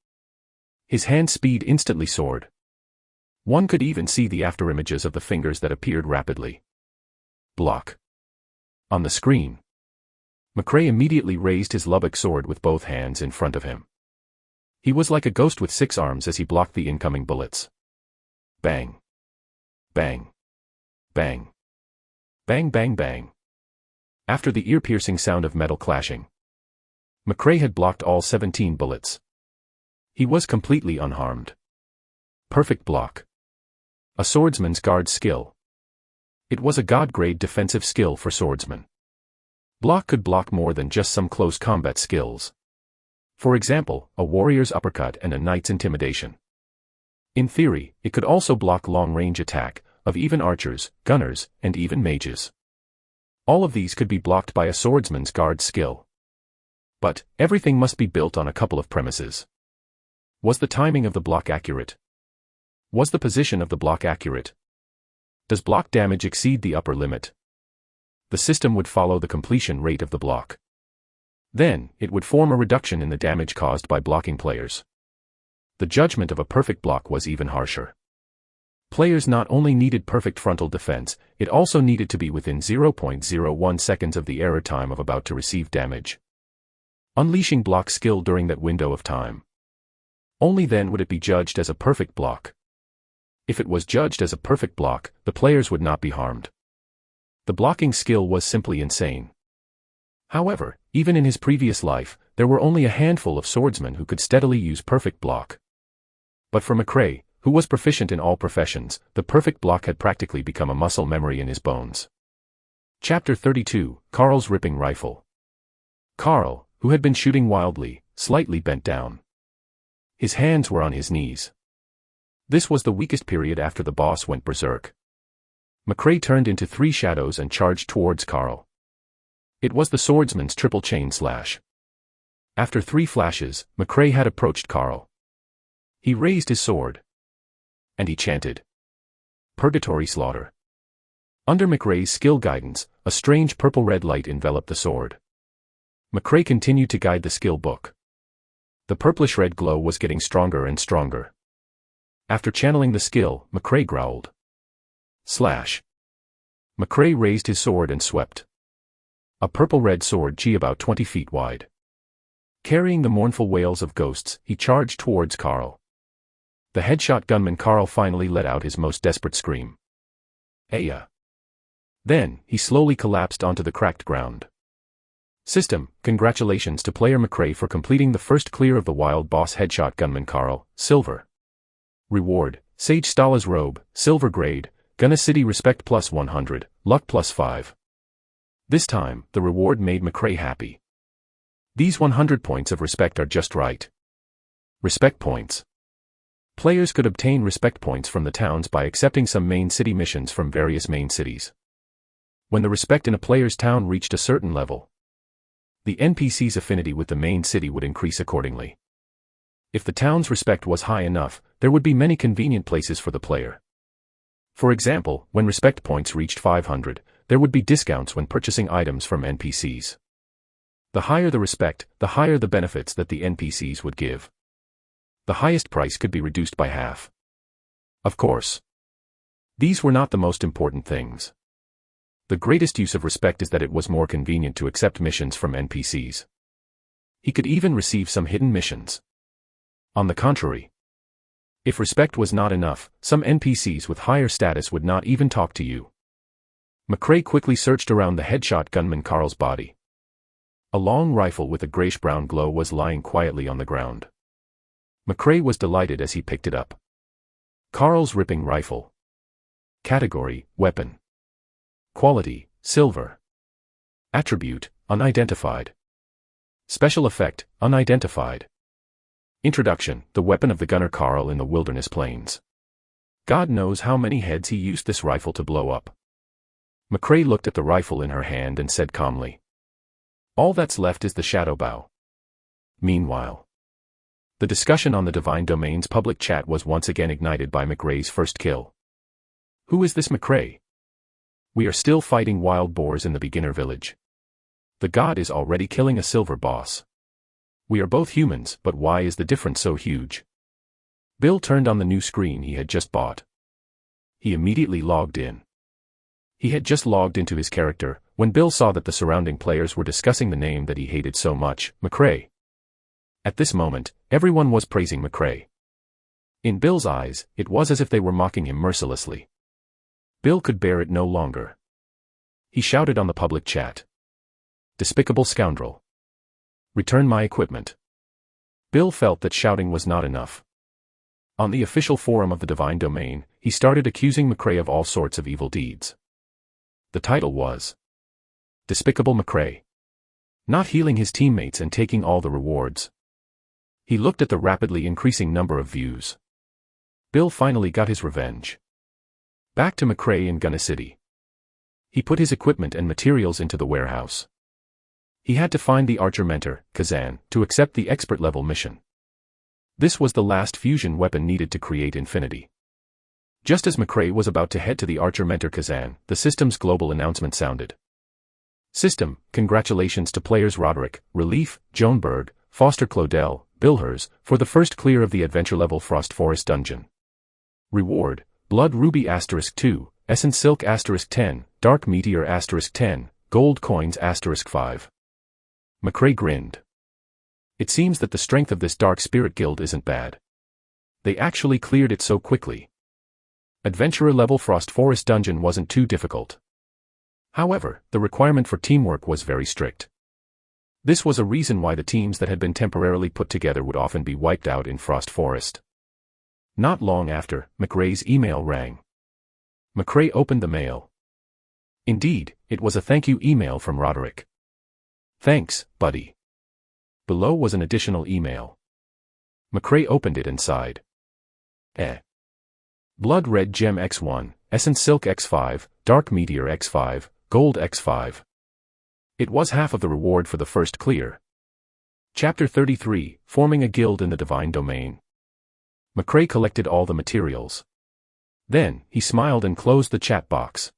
His hand speed instantly soared. One could even see the afterimages of the fingers that appeared rapidly. Block. On the screen, McRae immediately raised his Lubbock sword with both hands in front of him. He was like a ghost with 6 arms as he blocked the incoming bullets. Bang. Bang. Bang. Bang bang bang. After the ear-piercing sound of metal clashing, McRae had blocked all 17 bullets. He was completely unharmed. Perfect block. A swordsman's guard skill. It was a god-grade defensive skill for swordsmen. Block could block more than just some close combat skills. For example, a warrior's uppercut and a knight's intimidation. In theory, it could also block long-range attack, of even archers, gunners, and even mages. All of these could be blocked by a swordsman's guard skill. But, everything must be built on a couple of premises. Was the timing of the block accurate? Was the position of the block accurate? Does block damage exceed the upper limit? The system would follow the completion rate of the block. Then, it would form a reduction in the damage caused by blocking players. The judgment of a perfect block was even harsher. Players not only needed perfect frontal defense, it also needed to be within 0.01 seconds of the error time of about to receive damage. Unleashing block skill during that window of time. Only then would it be judged as a perfect block. If it was judged as a perfect block, the players would not be harmed. The blocking skill was simply insane. However, even in his previous life, there were only a handful of swordsmen who could steadily use perfect block. But for McRae, who was proficient in all professions, the perfect block had practically become a muscle memory in his bones. Chapter 32, Carl's Ripping Rifle. Carl, who had been shooting wildly, slightly bent down. His hands were on his knees. This was the weakest period after the boss went berserk. McRae turned into 3 shadows and charged towards Carl. It was the swordsman's triple chain slash. After 3 flashes, McRae had approached Carl. He raised his sword. And he chanted. Purgatory Slaughter. Under McRae's skill guidance, a strange purple-red light enveloped the sword. McRae continued to guide the skill book. The purplish-red glow was getting stronger and stronger. After channeling the skill, McRae growled. Slash. McRae raised his sword and swept. A purple-red sword about 20 feet wide. Carrying the mournful wails of ghosts, he charged towards Carl. The headshot gunman Carl finally let out his most desperate scream. Aya. Then, he slowly collapsed onto the cracked ground. System, congratulations to player McRae for completing the first clear of the wild boss headshot gunman Carl, silver. Reward, Sage Stala's robe, silver grade, Gunna City respect plus 100, luck plus 5. This time, the reward made McRae happy. These 100 points of respect are just right. Respect points. Players could obtain respect points from the towns by accepting some main city missions from various main cities. When the respect in a player's town reached a certain level, the NPC's affinity with the main city would increase accordingly. If the town's respect was high enough, there would be many convenient places for the player. For example, when respect points reached 500, there would be discounts when purchasing items from NPCs. The higher the respect, the higher the benefits that the NPCs would give. The highest price could be reduced by half. Of course, these were not the most important things. The greatest use of respect is that it was more convenient to accept missions from NPCs. He could even receive some hidden missions. On the contrary, if respect was not enough, some NPCs with higher status would not even talk to you. McRae quickly searched around the headshot gunman Carl's body. A long rifle with a grayish-brown glow was lying quietly on the ground. McRae was delighted as he picked it up. Carl's ripping rifle. Category, weapon. Quality, silver. Attribute, unidentified. Special effect, unidentified. Introduction, the weapon of the gunner Carl in the wilderness plains. God knows how many heads he used this rifle to blow up. McRae looked at the rifle in her hand and said calmly, "All that's left is the shadow bow." Meanwhile, the discussion on the Divine Domain's public chat was once again ignited by McRae's first kill. Who is this McRae? We are still fighting wild boars in the beginner village. The god is already killing a silver boss. We are both humans, but why is the difference so huge? Bill turned on the new screen he had just bought. He immediately logged in. He had just logged into his character, when Bill saw that the surrounding players were discussing the name that he hated so much, McRae. At this moment, everyone was praising McRae. In Bill's eyes, it was as if they were mocking him mercilessly. Bill could bear it no longer. He shouted on the public chat. "Despicable scoundrel. Return my equipment." Bill felt that shouting was not enough. On the official forum of the Divine Domain, he started accusing McRae of all sorts of evil deeds. The title was Despicable McRae. Not healing his teammates and taking all the rewards. He looked at the rapidly increasing number of views. Bill finally got his revenge. Back to McRae in Gunna City. He put his equipment and materials into the warehouse. He had to find the archer mentor, Kazan, to accept the expert-level mission. This was the last fusion weapon needed to create Infinity. Just as McRae was about to head to the archer mentor Kazan, the system's global announcement sounded. System, congratulations to players Roderick, Relief, Joanberg, Foster Claudel, Bilhers, for the first clear of the adventure-level Frost Forest dungeon. Reward, Blood Ruby *2, Essence Silk *10, Dark Meteor *10, Gold Coins *5. McRae grinned. It seems that the strength of this Dark Spirit Guild isn't bad. They actually cleared it so quickly. Adventurer-level Frost Forest dungeon wasn't too difficult. However, the requirement for teamwork was very strict. This was a reason why the teams that had been temporarily put together would often be wiped out in Frost Forest. Not long after, McRae's email rang. McRae opened the mail. Indeed, it was a thank you email from Roderick. "Thanks, buddy." Below was an additional email. McRae opened it and sighed. Blood Red Gem X1, Essence Silk X5, Dark Meteor X5, Gold X5. It was half of the reward for the first clear. Chapter 33, Forming a Guild in the Divine Domain. McRae collected all the materials. Then, he smiled and closed the chat box.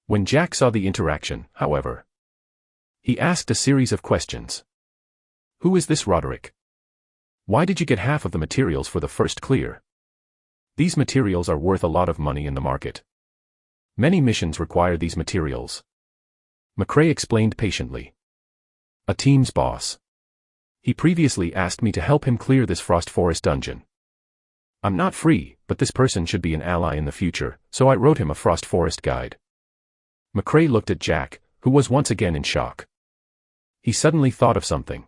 When Jack saw the interaction, however, he asked a series of questions. "Who is this Roderick? Why did you get half of the materials for the first clear? These materials are worth a lot of money in the market. Many missions require these materials. McRae explained patiently. A team's boss. He previously asked me to help him clear this Frost Forest dungeon. I'm not free, but this person should be an ally in the future, so I wrote him a Frost Forest guide. McRae looked at Jack, who was once again in shock. He suddenly thought of something.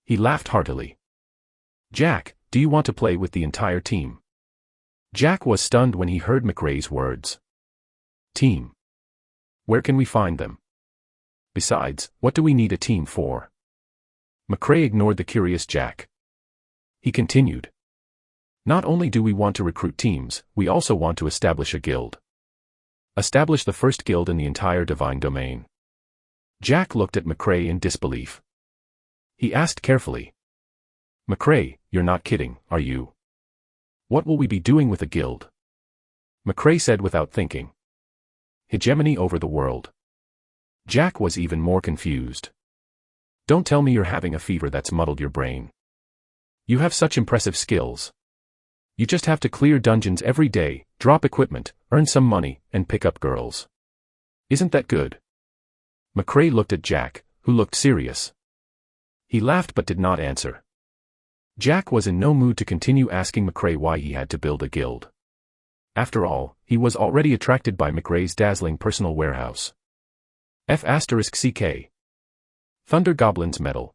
He laughed heartily. Jack, do you want to play with the entire team? Jack was stunned when he heard McRae's words. Team. Where can we find them? Besides, what do we need a team for? McRae ignored the curious Jack. He continued. Not only do we want to recruit teams, we also want to establish a guild. Establish the first guild in the entire divine domain. Jack looked at McRae in disbelief. He asked carefully. McRae, you're not kidding, are you? What will we be doing with a guild? McRae said without thinking. Hegemony over the world. Jack was even more confused. Don't tell me you're having a fever that's muddled your brain. You have such impressive skills. You just have to clear dungeons every day, drop equipment, earn some money, and pick up girls. Isn't that good? McRae looked at Jack, who looked serious. He laughed but did not answer. Jack was in no mood to continue asking McRae why he had to build a guild. After all, he was already attracted by McRae's dazzling personal warehouse. F***CK. Thunder Goblin's Medal.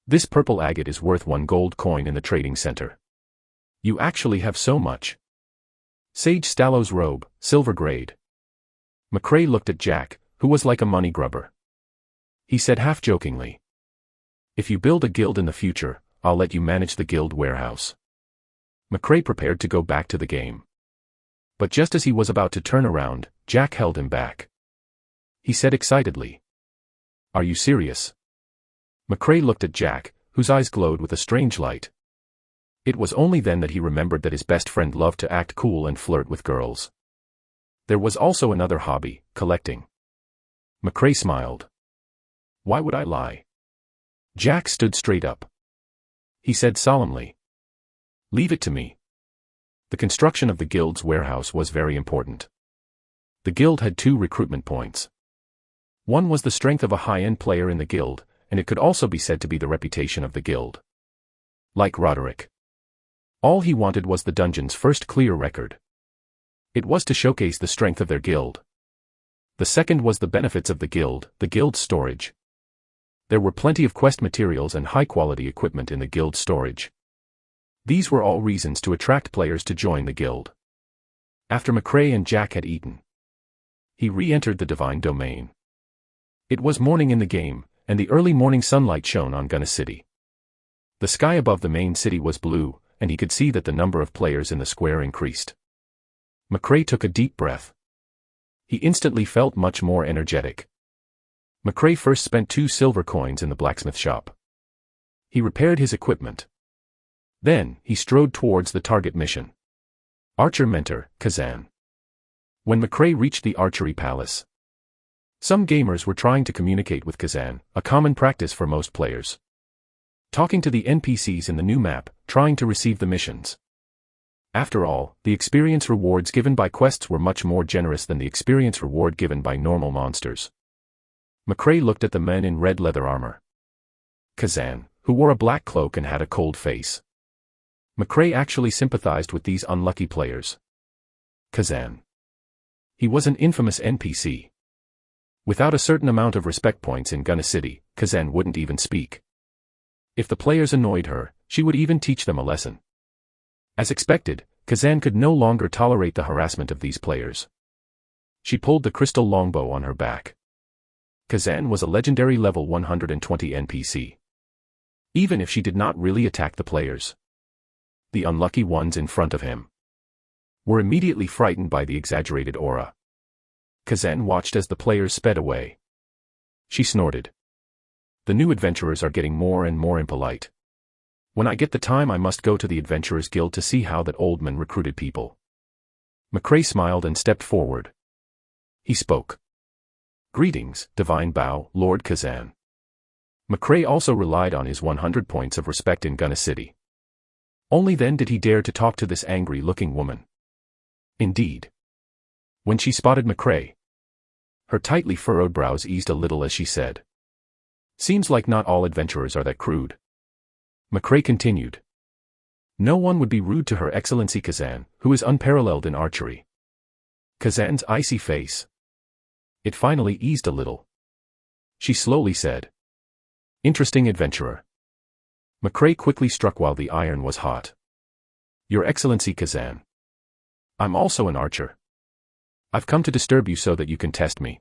This purple agate is worth 1 gold coin in the trading center. You actually have so much. Sage Stallow's robe, silver grade. McRae looked at Jack, who was like a money grubber. He said half-jokingly. If you build a guild in the future, I'll let you manage the guild warehouse. McRae prepared to go back to the game. But just as he was about to turn around, Jack held him back. He said excitedly. Are you serious? McRae looked at Jack, whose eyes glowed with a strange light. It was only then that he remembered that his best friend loved to act cool and flirt with girls. There was also another hobby, collecting. McRae smiled. Why would I lie? Jack stood straight up. He said solemnly. Leave it to me. The construction of the guild's warehouse was very important. The guild had 2 recruitment points. One was the strength of a high-end player in the guild, and it could also be said to be the reputation of the guild. Like Roderick. All he wanted was the dungeon's first clear record. It was to showcase the strength of their guild. The second was the benefits of the guild's storage. There were plenty of quest materials and high-quality equipment in the guild's storage. These were all reasons to attract players to join the guild. After McRae and Jack had eaten, he re-entered the divine domain. It was morning in the game, and the early morning sunlight shone on Gunna City. The sky above the main city was blue, and he could see that the number of players in the square increased. McRae took a deep breath. He instantly felt much more energetic. McRae first spent 2 silver coins in the blacksmith shop. He repaired his equipment. Then, he strode towards the target mission. Archer Mentor, Kazan. When McRae reached the archery palace, some gamers were trying to communicate with Kazan, a common practice for most players. Talking to the NPCs in the new map, trying to receive the missions. After all, the experience rewards given by quests were much more generous than the experience reward given by normal monsters. McRae looked at the men in red leather armor. Kazan, who wore a black cloak and had a cold face. McRae actually sympathized with these unlucky players. Kazan. He was an infamous NPC. Without a certain amount of respect points in Gunna City, Kazan wouldn't even speak. If the players annoyed her, she would even teach them a lesson. As expected, Kazan could no longer tolerate the harassment of these players. She pulled the crystal longbow on her back. Kazan was a legendary level 120 NPC. Even if she did not really attack the players, the unlucky ones in front of him were immediately frightened by the exaggerated aura. Kazan watched as the players sped away. She snorted. The new adventurers are getting more and more impolite. When I get the time I must go to the Adventurers Guild to see how that old man recruited people. McRae smiled and stepped forward. He spoke. Greetings, Divine Bow, Lord Kazan. McRae also relied on his 100 points of respect in Gunna City. Only then did he dare to talk to this angry-looking woman. Indeed. When she spotted McRae, her tightly furrowed brows eased a little as she said, "Seems like not all adventurers are that crude." McRae continued, "No one would be rude to Her Excellency Kazan, who is unparalleled in archery." Kazan's icy face, it finally eased a little. She slowly said, "Interesting adventurer." McRae quickly struck while the iron was hot. "Your Excellency Kazan, I'm also an archer. I've come to disturb you so that you can test me."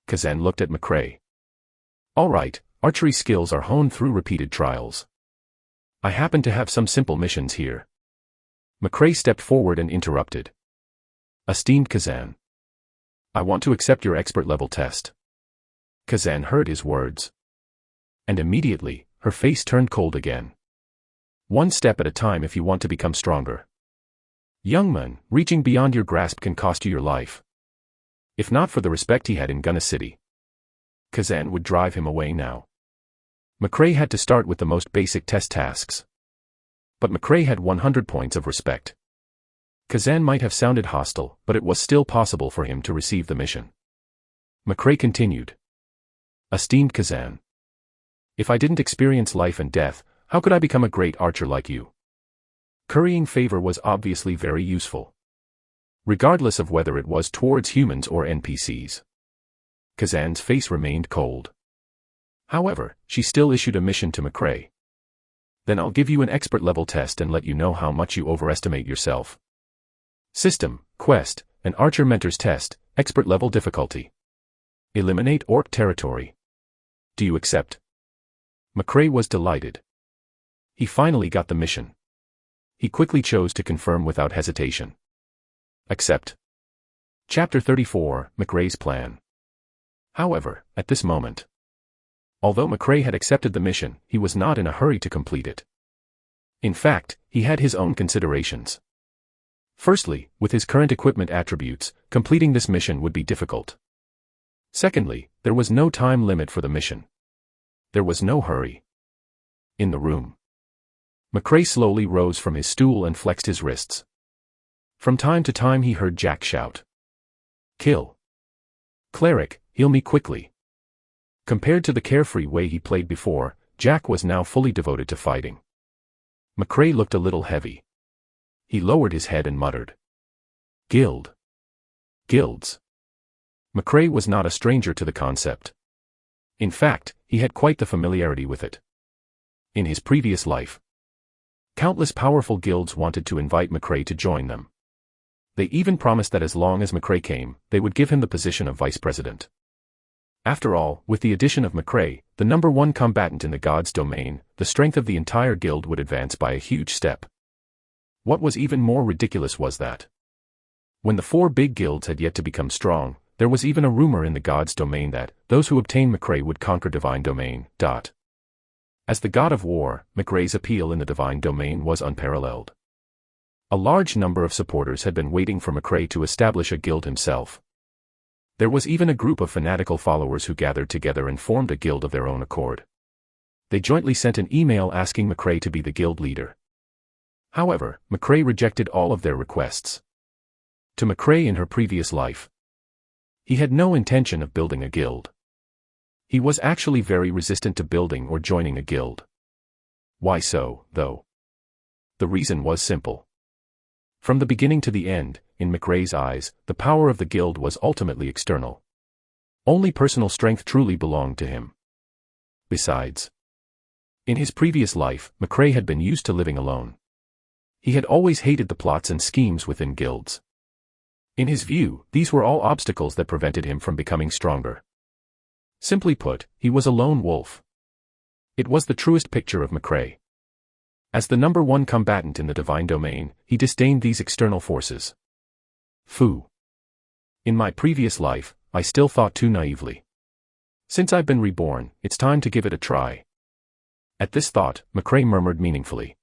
Kazan looked at McRae. "All right, archery skills are honed through repeated trials. I happen to have some simple missions here." McRae stepped forward and interrupted. "Esteemed Kazan, I want to accept your expert-level test." Kazan heard his words. And immediately, her face turned cold again. "One step at a time if you want to become stronger. Young man, reaching beyond your grasp can cost you your life." If not for the respect he had in Gunna City, Kazan would drive him away now. McRae had to start with the most basic test tasks. But McRae had 100 points of respect. Kazan might have sounded hostile, but it was still possible for him to receive the mission. McRae continued. "Esteemed Kazan, if I didn't experience life and death, how could I become a great archer like you?" Currying favor was obviously very useful, regardless of whether it was towards humans or NPCs. Kazan's face remained cold. However, she still issued a mission to McRae. "Then I'll give you an expert-level test and let you know how much you overestimate yourself. System, quest, an archer mentor's test, expert-level difficulty. Eliminate orc territory. Do you accept?" McRae was delighted. He finally got the mission. He quickly chose to confirm without hesitation. "Accept." Chapter 34, McRae's Plan. However, at this moment, although McRae had accepted the mission, he was not in a hurry to complete it. In fact, he had his own considerations. Firstly, with his current equipment attributes, completing this mission would be difficult. Secondly, there was no time limit for the mission. There was no hurry. In the room, McRae slowly rose from his stool and flexed his wrists. From time to time he heard Jack shout, "Kill! Cleric, heal me quickly!" Compared to the carefree way he played before, Jack was now fully devoted to fighting. McRae looked a little heavy. He lowered his head and muttered, "Guild. Guilds." McRae was not a stranger to the concept. In fact, he had quite the familiarity with it. In his previous life, countless powerful guilds wanted to invite McRae to join them. They even promised that as long as McRae came, they would give him the position of vice president. After all, with the addition of McRae, the #1 combatant in the God's domain, the strength of the entire guild would advance by a huge step. What was even more ridiculous was that, when the 4 big guilds had yet to become strong, there was even a rumor in the God's domain that those who obtained McRae would conquer Divine Domain. As the god of war, McRae's appeal in the Divine Domain was unparalleled. A large number of supporters had been waiting for McRae to establish a guild himself. There was even a group of fanatical followers who gathered together and formed a guild of their own accord. They jointly sent an email asking McRae to be the guild leader. However, McRae rejected all of their requests. To McRae in her previous life, he had no intention of building a guild. He was actually very resistant to building or joining a guild. Why so, though? The reason was simple. From the beginning to the end, in McRae's eyes, the power of the guild was ultimately external. Only personal strength truly belonged to him. Besides, in his previous life, McRae had been used to living alone. He had always hated the plots and schemes within guilds. In his view, these were all obstacles that prevented him from becoming stronger. Simply put, he was a lone wolf. It was the truest picture of McRae. As the #1 combatant in the Divine Domain, he disdained these external forces. Phew. In my previous life, I still thought too naively. Since I've been reborn, it's time to give it a try. At this thought, McRae murmured meaningfully.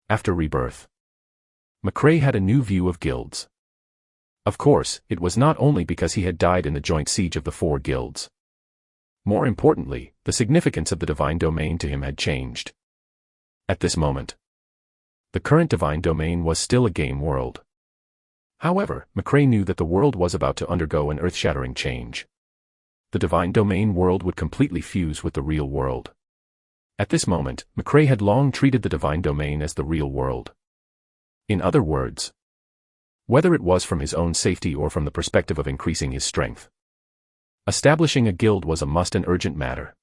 After rebirth, McRae had a new view of guilds. Of course, it was not only because he had died in the joint siege of the 4 guilds. More importantly, the significance of the Divine Domain to him had changed. At this moment, The current divine domain was still a game world. However, McRae knew that the world was about to undergo an earth-shattering change. The divine domain world would completely fuse with the real world. At this moment, McRae had long treated the divine domain as the real world. In other words, whether it was from his own safety or from the perspective of increasing his strength, establishing a guild was a must and urgent matter.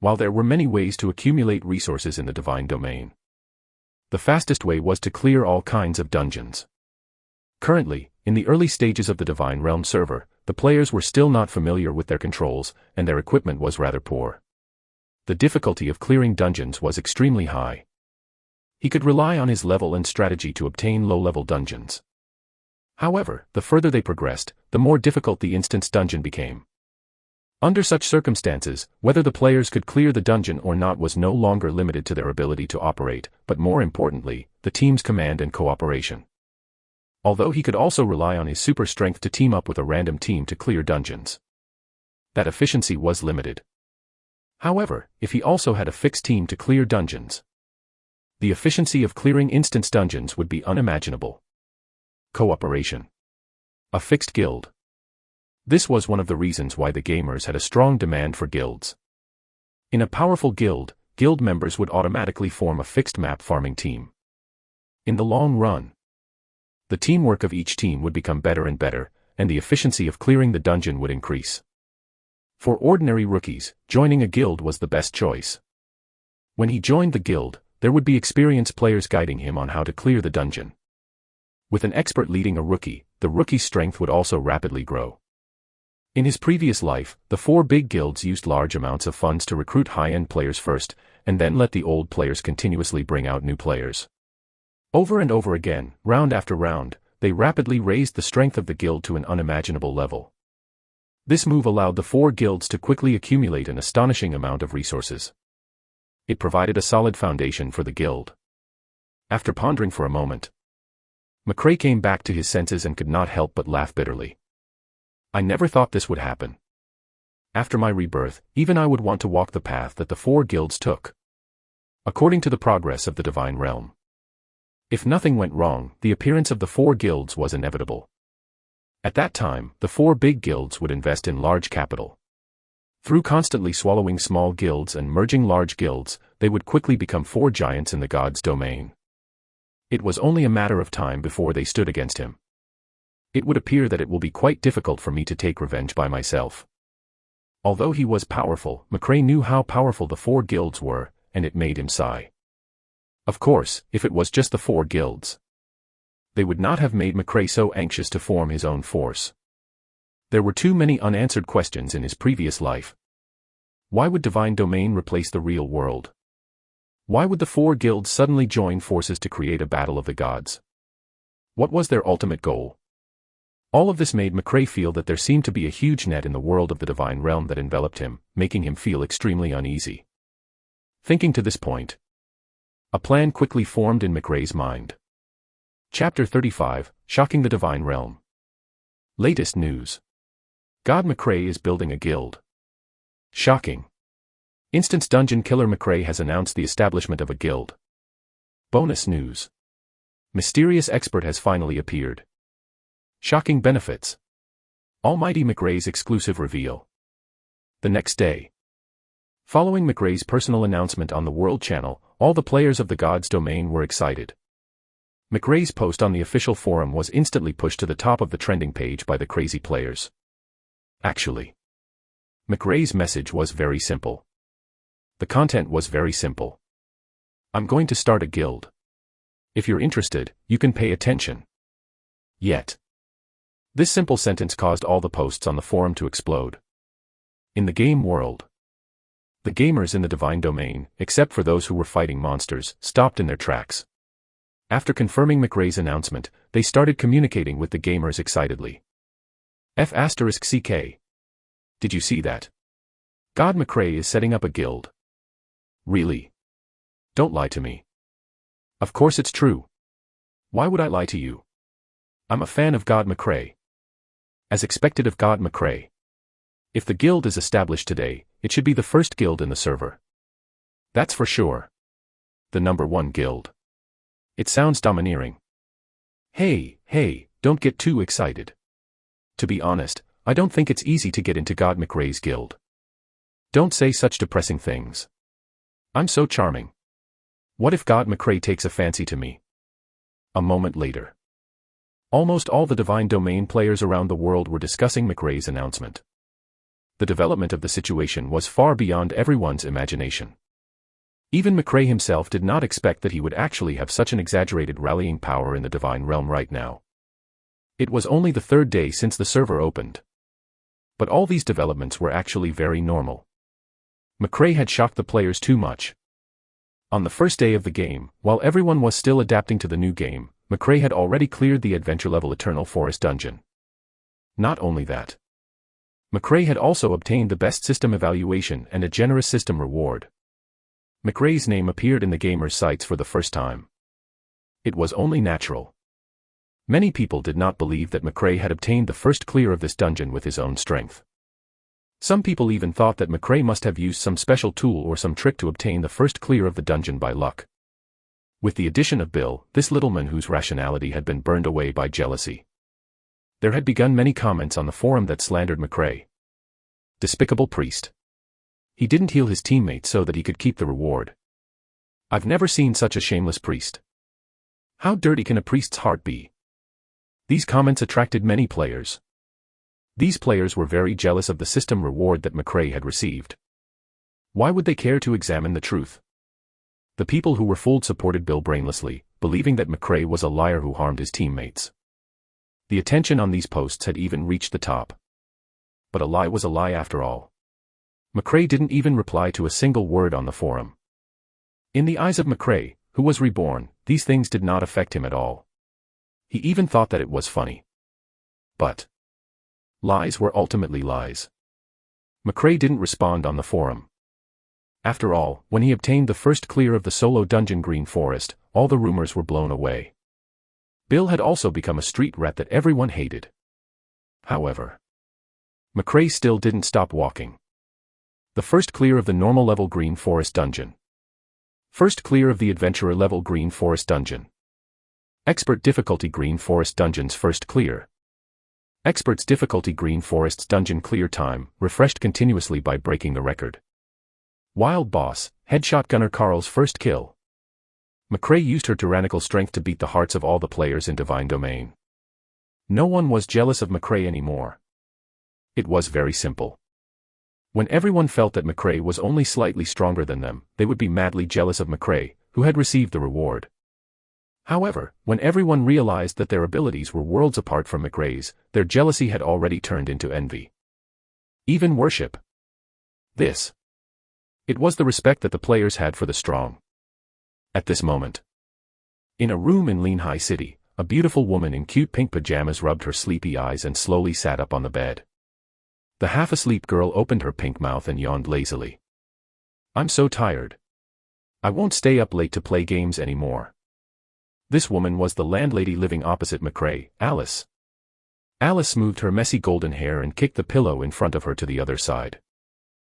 While there were many ways to accumulate resources in the divine domain, the fastest way was to clear all kinds of dungeons. Currently, in the early stages of the Divine Realm server, the players were still not familiar with their controls, and their equipment was rather poor. The difficulty of clearing dungeons was extremely high. He could rely on his level and strategy to obtain low-level dungeons. However, the further they progressed, the more difficult the instance dungeon became. Under such circumstances, whether the players could clear the dungeon or not was no longer limited to their ability to operate, but more importantly, the team's command and cooperation. Although he could also rely on his super strength to team up with a random team to clear dungeons, that efficiency was limited. However, if he also had a fixed team to clear dungeons, the efficiency of clearing instance dungeons would be unimaginable. Cooperation. A fixed guild. This was one of the reasons why the gamers had a strong demand for guilds. In a powerful guild, guild members would automatically form a fixed map farming team. In the long run, the teamwork of each team would become better and better, and the efficiency of clearing the dungeon would increase. For ordinary rookies, joining a guild was the best choice. When he joined the guild, there would be experienced players guiding him on how to clear the dungeon. With an expert leading a rookie, the rookie's strength would also rapidly grow. In his previous life, the 4 big guilds used large amounts of funds to recruit high-end players first, and then let the old players continuously bring out new players. Over and over again, round after round, they rapidly raised the strength of the guild to an unimaginable level. This move allowed the 4 guilds to quickly accumulate an astonishing amount of resources. It provided a solid foundation for the guild. After pondering for a moment, McRae came back to his senses and could not help but laugh bitterly. I never thought this would happen. After my rebirth, even I would want to walk the path that the 4 guilds took. According to the progress of the Divine Realm, if nothing went wrong, the appearance of the 4 guilds was inevitable. At that time, the 4 big guilds would invest in large capital. Through constantly swallowing small guilds and merging large guilds, they would quickly become 4 giants in the god's domain. It was only a matter of time before they stood against him. It would appear that it will be quite difficult for me to take revenge by myself. Although he was powerful, McRae knew how powerful the 4 guilds were, and it made him sigh. Of course, if it was just the 4 guilds, they would not have made McRae so anxious to form his own force. There were too many unanswered questions in his previous life. Why would Divine Domain replace the real world? Why would the 4 guilds suddenly join forces to create a battle of the gods? What was their ultimate goal? All of this made McRae feel that there seemed to be a huge net in the world of the Divine Realm that enveloped him, making him feel extremely uneasy. Thinking to this point, a plan quickly formed in McRae's mind. Chapter 35, Shocking the Divine Realm. Latest news. God McRae is building a guild. Shocking. Instance Dungeon Killer McRae has announced the establishment of a guild. Bonus news. Mysterious expert has finally appeared. Shocking benefits. Almighty McRae's exclusive reveal. The next day. Following McRae's personal announcement on the World Channel, all the players of the God's Domain were excited. McRae's post on the official forum was instantly pushed to the top of the trending page by the crazy players. Actually, McRae's message was very simple. The content was very simple. I'm going to start a guild. If you're interested, you can pay attention. Yet. This simple sentence caused all the posts on the forum to explode. In the game world, the gamers in the Divine Domain, except for those who were fighting monsters, stopped in their tracks. After confirming McRae's announcement, they started communicating with the gamers excitedly. F***CK. Did you see that? God McRae is setting up a guild. Really? Don't lie to me. Of course it's true. Why would I lie to you? I'm a fan of God McRae. As expected of God McRae. If the guild is established today, it should be the first guild in the server. That's for sure. The #1 guild. It sounds domineering. Hey, don't get too excited. To be honest, I don't think it's easy to get into God McRae's guild. Don't say such depressing things. I'm so charming. What if God McRae takes a fancy to me? A moment later. Almost all the Divine Domain players around the world were discussing McRae's announcement. The development of the situation was far beyond everyone's imagination. Even McRae himself did not expect that he would actually have such an exaggerated rallying power in the Divine Realm right now. It was only the third day since the server opened. But all these developments were actually very normal. McRae had shocked the players too much. On the first day of the game, while everyone was still adapting to the new game, McRae had already cleared the adventure-level Eternal Forest dungeon. Not only that. McRae had also obtained the best system evaluation and a generous system reward. McRae's name appeared in the gamers' sites for the first time. It was only natural. Many people did not believe that McRae had obtained the first clear of this dungeon with his own strength. Some people even thought that McRae must have used some special tool or some trick to obtain the first clear of the dungeon by luck. With the addition of Bill, this little man whose rationality had been burned away by jealousy. There had begun many comments on the forum that slandered McRae. Despicable priest. He didn't heal his teammates so that he could keep the reward. I've never seen such a shameless priest. How dirty can a priest's heart be? These comments attracted many players. These players were very jealous of the system reward that McRae had received. Why would they care to examine the truth? The people who were fooled supported Bill brainlessly, believing that McRae was a liar who harmed his teammates. The attention on these posts had even reached the top. But a lie was a lie after all. McRae didn't even reply to a single word on the forum. In the eyes of McRae, who was reborn, these things did not affect him at all. He even thought that it was funny. But lies were ultimately lies. McRae didn't respond on the forum. After all, when he obtained the first clear of the solo dungeon Green Forest, all the rumors were blown away. Bill had also become a street rat that everyone hated. However, McRae still didn't stop walking. The first clear of the normal level Green Forest dungeon. First clear of the adventurer level Green Forest dungeon. Expert difficulty Green Forest dungeon's first clear. Expert's difficulty Green Forest's dungeon clear time, refreshed continuously by breaking the record. Wild Boss, Headshot Gunner Carl's first kill. McRae used her tyrannical strength to beat the hearts of all the players in Divine Domain. No one was jealous of McRae anymore. It was very simple. When everyone felt that McRae was only slightly stronger than them, they would be madly jealous of McRae, who had received the reward. However, when everyone realized that their abilities were worlds apart from McRae's, their jealousy had already turned into envy. Even worship. It was the respect that the players had for the strong. At this moment, in a room in Linhai City, a beautiful woman in cute pink pajamas rubbed her sleepy eyes and slowly sat up on the bed. The half-asleep girl opened her pink mouth and yawned lazily. I'm so tired. I won't stay up late to play games anymore. This woman was the landlady living opposite McRae, Alice. Alice smoothed her messy golden hair and kicked the pillow in front of her to the other side.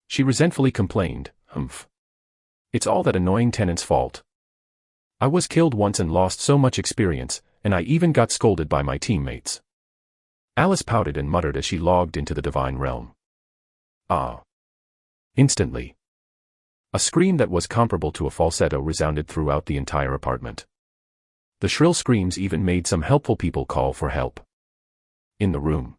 She resentfully complained, "Humph. It's all that annoying tenant's fault. I was killed once and lost so much experience, and I even got scolded by my teammates." Alice pouted and muttered as she logged into the Divine Realm. Ah. Instantly. A scream that was comparable to a falsetto resounded throughout the entire apartment. The shrill screams even made some helpful people call for help. In the room,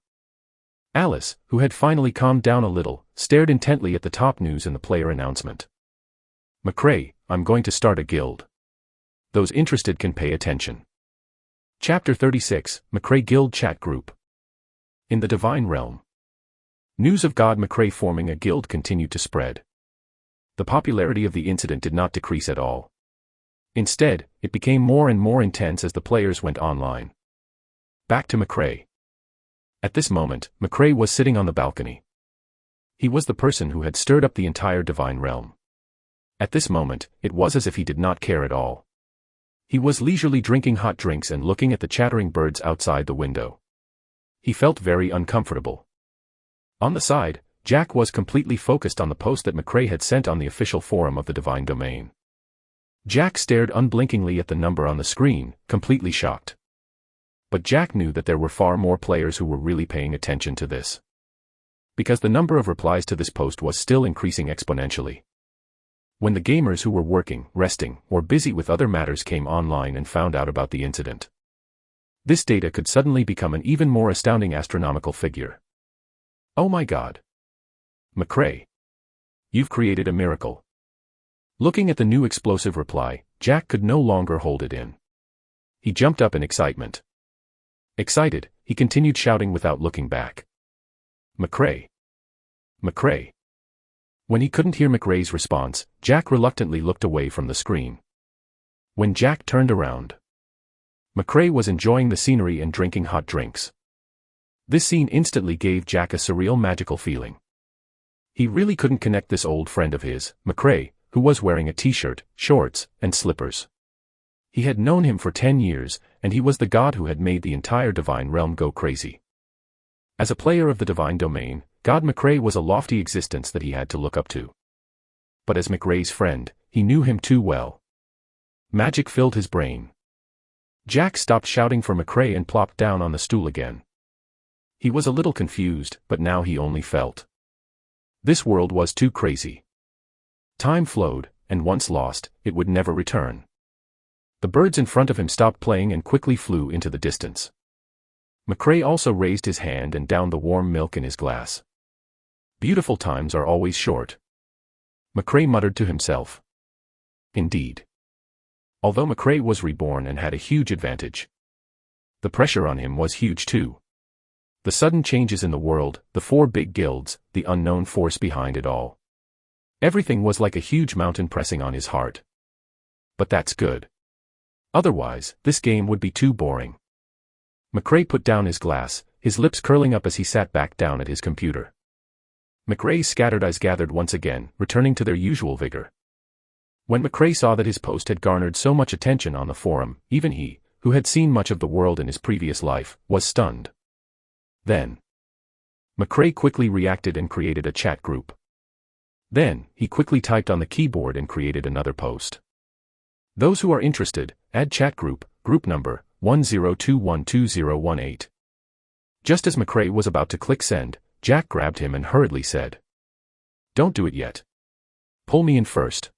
Alice, who had finally calmed down a little, stared intently at the top news in the player announcement. McRae, I'm going to start a guild. Those interested can pay attention. Chapter 36, McRae Guild Chat Group. In the Divine Realm, news of God McRae forming a guild continued to spread. The popularity of the incident did not decrease at all. Instead, it became more and more intense as the players went online. Back to McRae. At this moment, McRae was sitting on the balcony. He was the person who had stirred up the entire Divine Realm. At this moment, it was as if he did not care at all. He was leisurely drinking hot drinks and looking at the chattering birds outside the window. He felt very uncomfortable. On the side, Jack was completely focused on the post that McRae had sent on the official forum of the Divine Domain. Jack stared unblinkingly at the number on the screen, completely shocked. But Jack knew that there were far more players who were really paying attention to this. Because the number of replies to this post was still increasing exponentially. When the gamers who were working, resting, or busy with other matters came online and found out about the incident, this data could suddenly become an even more astounding astronomical figure. Oh my God. McRae. You've created a miracle. Looking at the new explosive reply, Jack could no longer hold it in. He jumped up in excitement. Excited, he continued shouting without looking back. McRae. McRae. When he couldn't hear McRae's response, Jack reluctantly looked away from the screen. When Jack turned around, McRae was enjoying the scenery and drinking hot drinks. This scene instantly gave Jack a surreal magical feeling. He really couldn't connect this old friend of his, McRae, who was wearing a t-shirt, shorts, and slippers. He had known him for 10 years, and he was the god who had made the entire divine realm go crazy. As a player of the divine domain, God McRae was a lofty existence that he had to look up to. But as McRae's friend, he knew him too well. Magic filled his brain. Jack stopped shouting for McRae and plopped down on the stool again. He was a little confused, but now he only felt. This world was too crazy. Time flowed, and once lost, it would never return. The birds in front of him stopped playing and quickly flew into the distance. McRae also raised his hand and downed the warm milk in his glass. Beautiful times are always short. McRae muttered to himself. Indeed. Although McRae was reborn and had a huge advantage, the pressure on him was huge too. The sudden changes in the world, the 4 big guilds, the unknown force behind it all. Everything was like a huge mountain pressing on his heart. But that's good. Otherwise, this game would be too boring. McRae put down his glass, his lips curling up as he sat back down at his computer. McRae's scattered eyes gathered once again, returning to their usual vigor. When McRae saw that his post had garnered so much attention on the forum, even he, who had seen much of the world in his previous life, was stunned. Then, McRae quickly reacted and created a chat group. Then, he quickly typed on the keyboard and created another post. Those who are interested, add chat group, group number, 10212018. Just as McRae was about to click send, Jack grabbed him and hurriedly said, "Don't do it yet. Pull me in first."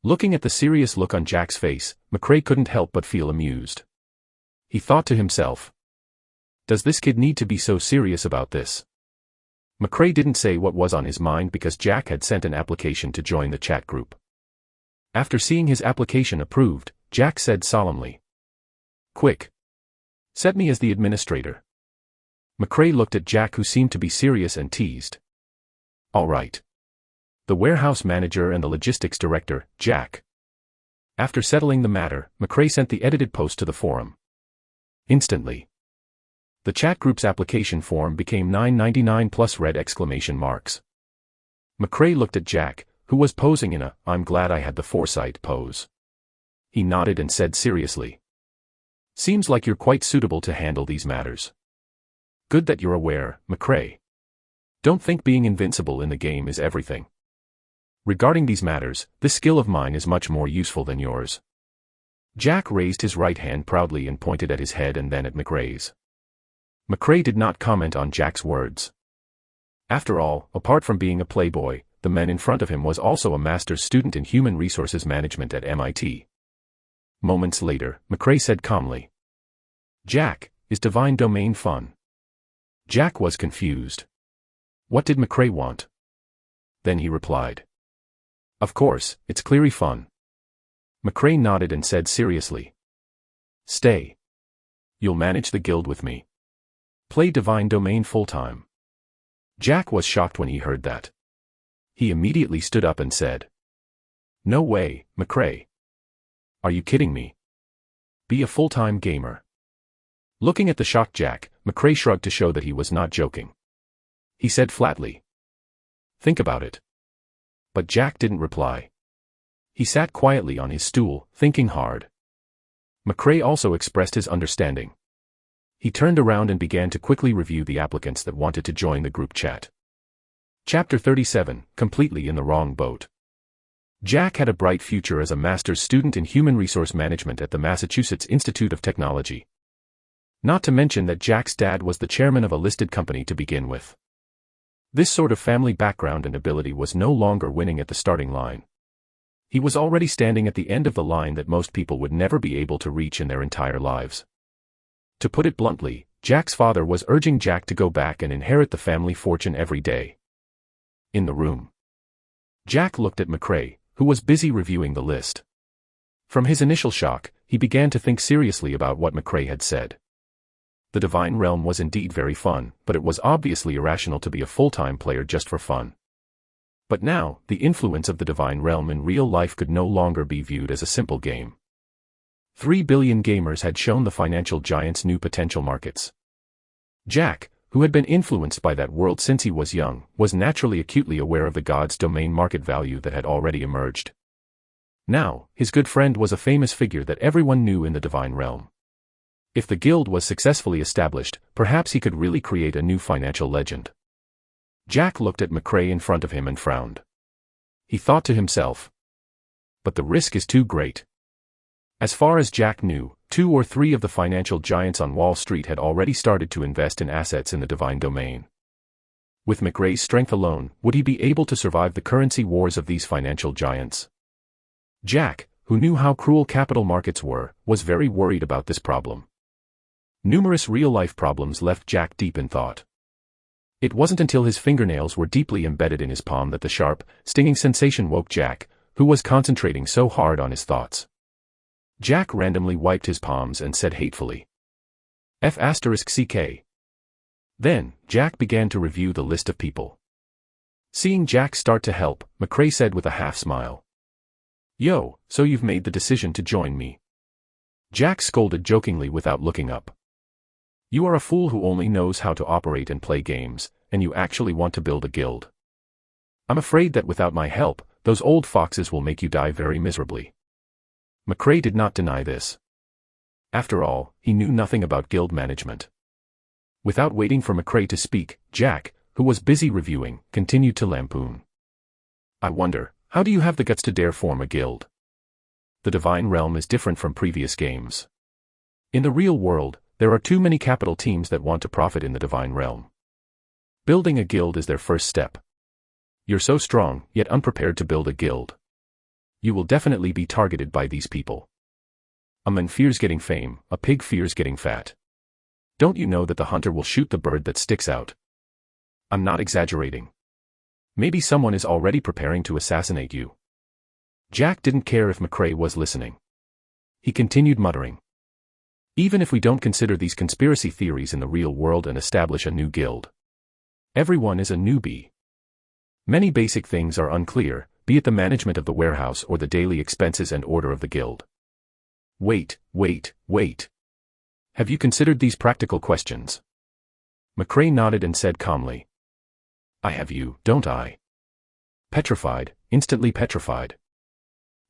Looking at the serious look on Jack's face, McRae couldn't help but feel amused. He thought to himself, does this kid need to be so serious about this? McRae didn't say what was on his mind because Jack had sent an application to join the chat group. After seeing his application approved, Jack said solemnly, "Quick. Set me as the administrator." McRae looked at Jack, who seemed to be serious, and teased, "All right. The warehouse manager and the logistics director, Jack." After settling the matter, McRae sent the edited post to the forum. Instantly, the chat group's application form became $9.99 plus red exclamation marks. McRae looked at Jack, who was posing in a "I'm glad I had the foresight" pose. He nodded and said seriously, "Seems like you're quite suitable to handle these matters. Good that you're aware, McRae. Don't think being invincible in the game is everything. Regarding these matters, this skill of mine is much more useful than yours." Jack raised his right hand proudly and pointed at his head and then at McRae's. McRae did not comment on Jack's words. After all, apart from being a playboy, the man in front of him was also a master's student in human resources management at MIT. Moments later, McRae said calmly, "Jack, is divine domain fun?" Jack was confused. What did McRae want? Then he replied, "Of course, it's clearly fun." McRae nodded and said seriously, "Stay. You'll manage the guild with me. Play divine domain full-time." Jack was shocked when he heard that. He immediately stood up and said, "No way, McRae. Are you kidding me? Be a full-time gamer." Looking at the shocked Jack, McRae shrugged to show that he was not joking. He said flatly, "Think about it." But Jack didn't reply. He sat quietly on his stool, thinking hard. McRae also expressed his understanding. He turned around and began to quickly review the applicants that wanted to join the group chat. Chapter 37, Completely in the Wrong Boat. Jack had a bright future as a master's student in human resource management at the Massachusetts Institute of Technology. Not to mention that Jack's dad was the chairman of a listed company to begin with. This sort of family background and ability was no longer winning at the starting line. He was already standing at the end of the line that most people would never be able to reach in their entire lives. To put it bluntly, Jack's father was urging Jack to go back and inherit the family fortune every day. In the room, Jack looked at McRae, who was busy reviewing the list. From his initial shock, he began to think seriously about what McRae had said. The Divine Realm was indeed very fun, but it was obviously irrational to be a full-time player just for fun. But now, the influence of the Divine Realm in real life could no longer be viewed as a simple game. 3 billion gamers had shown the financial giants new potential markets. Jack, who had been influenced by that world since he was young, was naturally acutely aware of the gods' domain market value that had already emerged. Now, his good friend was a famous figure that everyone knew in the Divine Realm. If the guild was successfully established, perhaps he could really create a new financial legend. Jack looked at McRae in front of him and frowned. He thought to himself, but the risk is too great. As far as Jack knew, 2 or 3 of the financial giants on Wall Street had already started to invest in assets in the divine domain. With McRae's strength alone, would he be able to survive the currency wars of these financial giants? Jack, who knew how cruel capital markets were, was very worried about this problem. Numerous real-life problems left Jack deep in thought. It wasn't until his fingernails were deeply embedded in his palm that the sharp, stinging sensation woke Jack, who was concentrating so hard on his thoughts. Jack randomly wiped his palms and said hatefully, F***CK. Then, Jack began to review the list of people. Seeing Jack start to help, McRae said with a half-smile, Yo, so you've made the decision to join me. Jack scolded jokingly without looking up. You are a fool who only knows how to operate and play games, and you actually want to build a guild. I'm afraid that without my help, those old foxes will make you die very miserably. McRae did not deny this. After all, he knew nothing about guild management. Without waiting for McRae to speak, Jack, who was busy reviewing, continued to lampoon. I wonder, how do you have the guts to dare form a guild? The Divine Realm is different from previous games. In the real world, there are too many capital teams that want to profit in the Divine Realm. Building a guild is their first step. You're so strong, yet unprepared to build a guild. You will definitely be targeted by these people. A man fears getting fame, a pig fears getting fat. Don't you know that the hunter will shoot the bird that sticks out? I'm not exaggerating. Maybe someone is already preparing to assassinate you. Jack didn't care if McRae was listening. He continued muttering. Even if we don't consider these conspiracy theories in the real world and establish a new guild, everyone is a newbie. Many basic things are unclear, be it the management of the warehouse or the daily expenses and order of the guild. Wait. Have you considered these practical questions? McRae nodded and said calmly. I have you, don't I? Petrified, instantly petrified.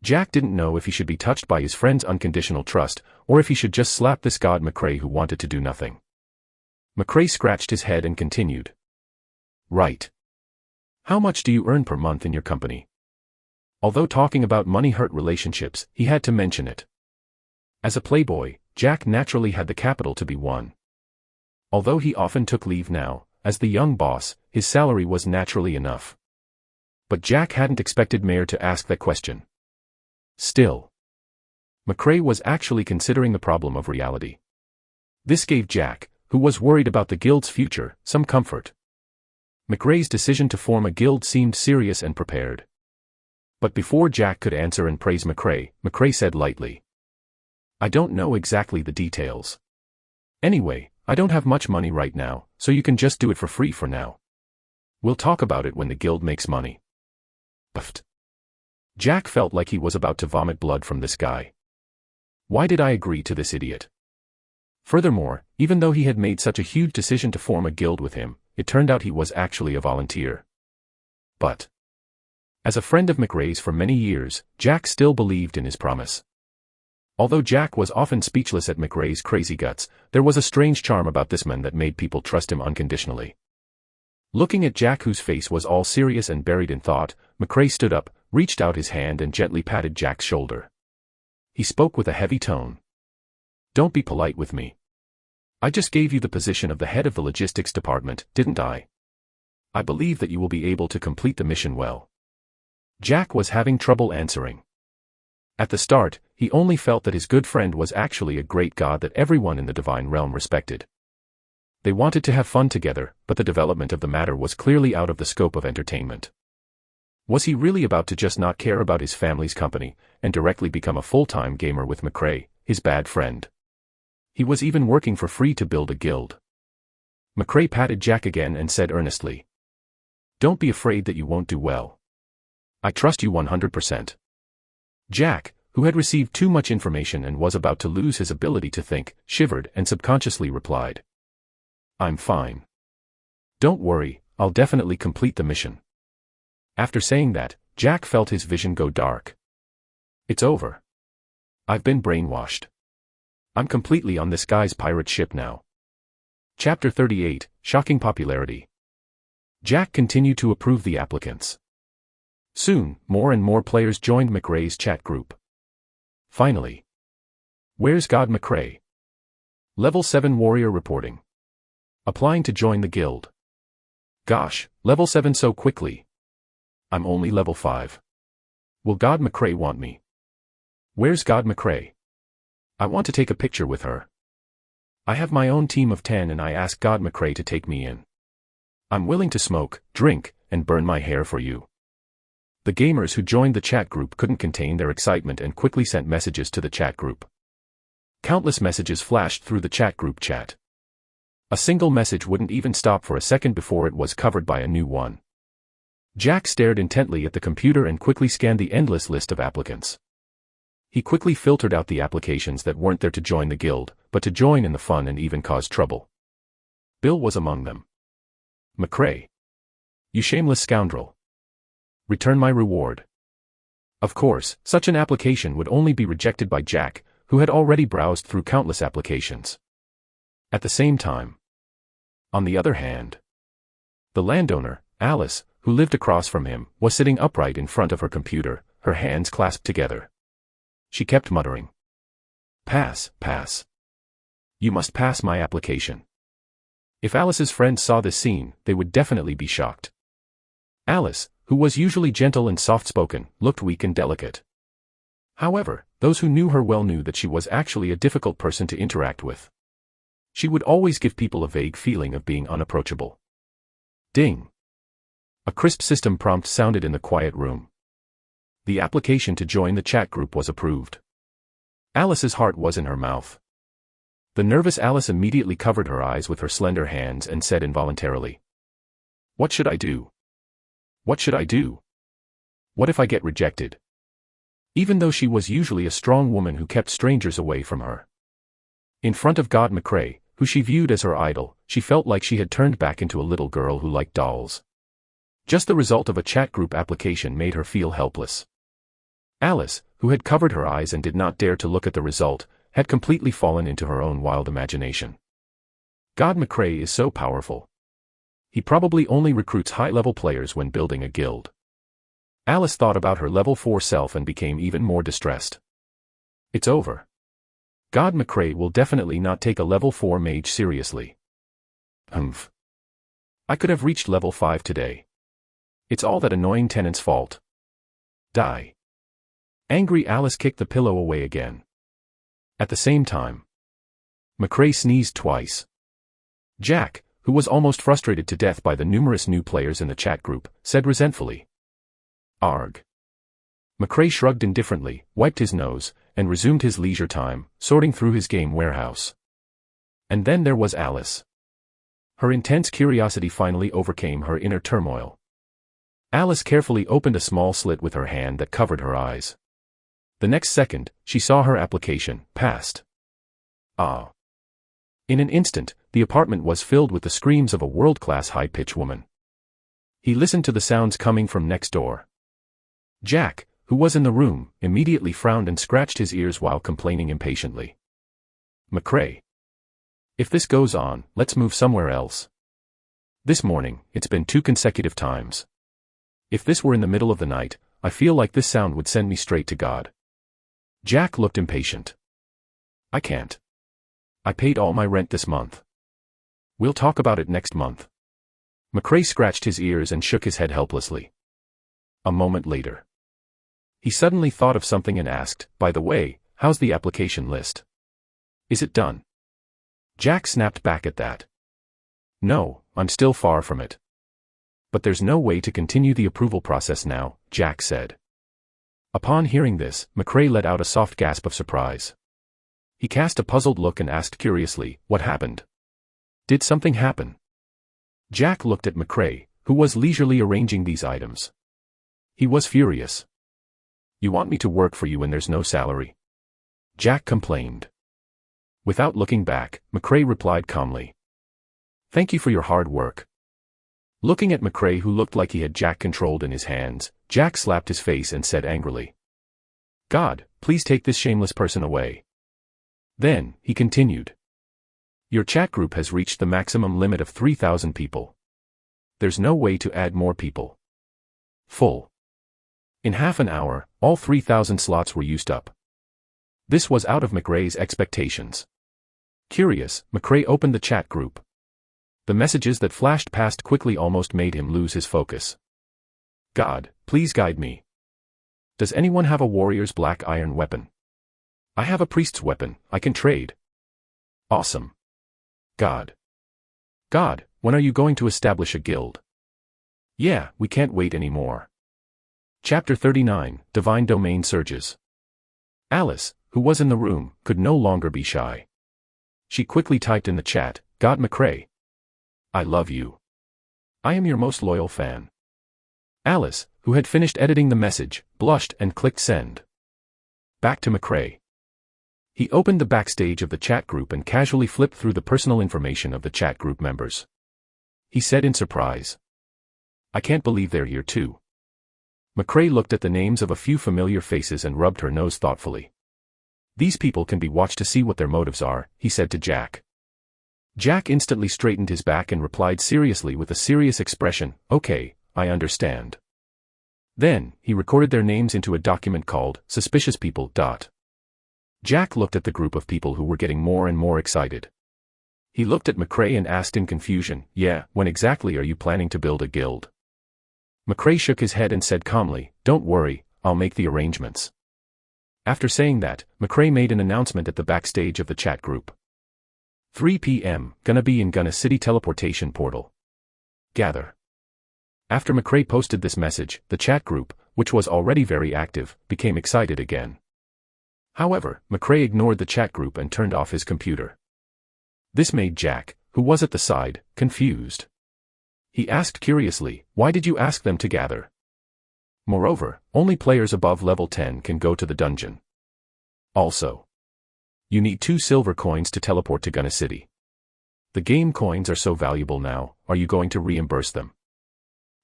Jack didn't know if he should be touched by his friend's unconditional trust, or if he should just slap this god McRae who wanted to do nothing. McRae scratched his head and continued. Right. How much do you earn per month in your company? Although talking about money hurt relationships, he had to mention it. As a playboy, Jack naturally had the capital to be won. Although he often took leave now, as the young boss, his salary was naturally enough. But Jack hadn't expected Mayer to ask that question. Still, McRae was actually considering the problem of reality. This gave Jack, who was worried about the guild's future, some comfort. McRae's decision to form a guild seemed serious and prepared. But before Jack could answer and praise McRae, McRae said lightly, I don't know exactly the details. Anyway, I don't have much money right now, so you can just do it for free for now. We'll talk about it when the guild makes money. Buffed. Jack felt like he was about to vomit blood from this guy. Why did I agree to this idiot? Furthermore, even though he had made such a huge decision to form a guild with him, it turned out he was actually a volunteer. But, as a friend of McRae's for many years, Jack still believed in his promise. Although Jack was often speechless at McRae's crazy guts, there was a strange charm about this man that made people trust him unconditionally. Looking at Jack, whose face was all serious and buried in thought, McRae stood up, reached out his hand and gently patted Jack's shoulder. He spoke with a heavy tone. "Don't be polite with me. I just gave you the position of the head of the logistics department, didn't I? I believe that you will be able to complete the mission well." Jack was having trouble answering. At the start, he only felt that his good friend was actually a great god that everyone in the divine realm respected. They wanted to have fun together, but the development of the matter was clearly out of the scope of entertainment. Was he really about to just not care about his family's company, and directly become a full-time gamer with McRae, his bad friend? He was even working for free to build a guild. McRae patted Jack again and said earnestly, "Don't be afraid that you won't do well. I trust you 100%. Jack, who had received too much information and was about to lose his ability to think, shivered and subconsciously replied, "I'm fine. Don't worry, I'll definitely complete the mission." After saying that, Jack felt his vision go dark. "It's over. I've been brainwashed. I'm completely on this guy's pirate ship now." Chapter 38, Shocking Popularity. Jack continued to approve the applicants. Soon, more and more players joined McRae's chat group. Finally. Where's God McRae? Level 7 warrior reporting. Applying to join the guild. Gosh, level 7 so quickly. I'm only level 5. Will God McRae want me? Where's God McRae? I want to take a picture with her. I have my own team of 10 and I ask God McRae to take me in. I'm willing to smoke, drink, and burn my hair for you. The gamers who joined the chat group couldn't contain their excitement and quickly sent messages to the chat group. Countless messages flashed through the chat group chat. A single message wouldn't even stop for a second before it was covered by a new one. Jack stared intently at the computer and quickly scanned the endless list of applicants. He quickly filtered out the applications that weren't there to join the guild, but to join in the fun and even cause trouble. Bill was among them. McRae. You shameless scoundrel. Return my reward. Of course, such an application would only be rejected by Jack, who had already browsed through countless applications. At the same time. On the other hand, the landowner, Alice, who lived across from him, was sitting upright in front of her computer, her hands clasped together. She kept muttering. Pass, pass. You must pass my application. If Alice's friends saw this scene, they would definitely be shocked. Alice, who was usually gentle and soft-spoken, looked weak and delicate. However, those who knew her well knew that she was actually a difficult person to interact with. She would always give people a vague feeling of being unapproachable. Ding. A crisp system prompt sounded in the quiet room. The application to join the chat group was approved. Alice's heart was in her mouth. The nervous Alice immediately covered her eyes with her slender hands and said involuntarily, "What should I do? What should I do? What if I get rejected?" Even though she was usually a strong woman who kept strangers away from her. In front of God McRae, who she viewed as her idol, she felt like she had turned back into a little girl who liked dolls. Just the result of a chat group application made her feel helpless. Alice, who had covered her eyes and did not dare to look at the result, had completely fallen into her own wild imagination. God McRae is so powerful. He probably only recruits high-level players when building a guild. Alice thought about her level 4 self and became even more distressed. It's over. God McRae will definitely not take a level 4 mage seriously. Humph. I could have reached level 5 today. It's all that annoying tenant's fault. Die. Angry Alice kicked the pillow away again. At the same time, McRae sneezed twice. Jack, who was almost frustrated to death by the numerous new players in the chat group, said resentfully, "Arg." McRae shrugged indifferently, wiped his nose, and resumed his leisure time, sorting through his game warehouse. And then there was Alice. Her intense curiosity finally overcame her inner turmoil. Alice carefully opened a small slit with her hand that covered her eyes. The next second, she saw her application passed. Ah. In an instant, the apartment was filled with the screams of a world-class high-pitched woman. He listened to the sounds coming from next door. Jack, who was in the room, immediately frowned and scratched his ears while complaining impatiently. McRae. If this goes on, let's move somewhere else. This morning, it's been 2 consecutive times. If this were in the middle of the night, I feel like this sound would send me straight to God. Jack looked impatient. I can't. I paid all my rent this month. We'll talk about it next month. McRae scratched his ears and shook his head helplessly. A moment later, he suddenly thought of something and asked, by the way, how's the application list? Is it done? Jack snapped back at that. No, I'm still far from it. But there's no way to continue the approval process now, Jack said. Upon hearing this, McRae let out a soft gasp of surprise. He cast a puzzled look and asked curiously, what happened? Did something happen? Jack looked at McRae, who was leisurely arranging these items. He was furious. You want me to work for you when there's no salary? Jack complained. Without looking back, McRae replied calmly. Thank you for your hard work. Looking at McRae, who looked like he had Jack controlled in his hands, Jack slapped his face and said angrily, God, please take this shameless person away. Then, he continued. Your chat group has reached the maximum limit of 3,000 people. There's no way to add more people. Full. In half an hour, all 3,000 slots were used up. This was out of McRae's expectations. Curious, McRae opened the chat group. The messages that flashed past quickly almost made him lose his focus. God, please guide me. Does anyone have a warrior's black iron weapon? I have a priest's weapon, I can trade. Awesome. God. God, when are you going to establish a guild? Yeah, we can't wait anymore. Chapter 39, Divine Domain Surges. Alice, who was in the room, could no longer be shy. She quickly typed in the chat, God McRae. I love you. I am your most loyal fan. Alice, who had finished editing the message, blushed and clicked send. Back to McRae. He opened the backstage of the chat group and casually flipped through the personal information of the chat group members. He said in surprise. I can't believe they're here too. McRae looked at the names of a few familiar faces and rubbed her nose thoughtfully. These people can be watched to see what their motives are, he said to Jack. Jack instantly straightened his back and replied seriously with a serious expression, okay, I understand. Then, he recorded their names into a document called, Suspicious People. Jack looked at the group of people who were getting more and more excited. He looked at McRae and asked in confusion, yeah, when exactly are you planning to build a guild? McRae shook his head and said calmly, don't worry, I'll make the arrangements. After saying that, McRae made an announcement at the backstage of the chat group. 3 p.m., gonna be in Gunna City teleportation portal. Gather. After McRae posted this message, the chat group, which was already very active, became excited again. However, McRae ignored the chat group and turned off his computer. This made Jack, who was at the side, confused. He asked curiously, why did you ask them to gather? Moreover, only players above level 10 can go to the dungeon. Also, you need 2 silver coins to teleport to Gunna City. The game coins are so valuable now, are you going to reimburse them?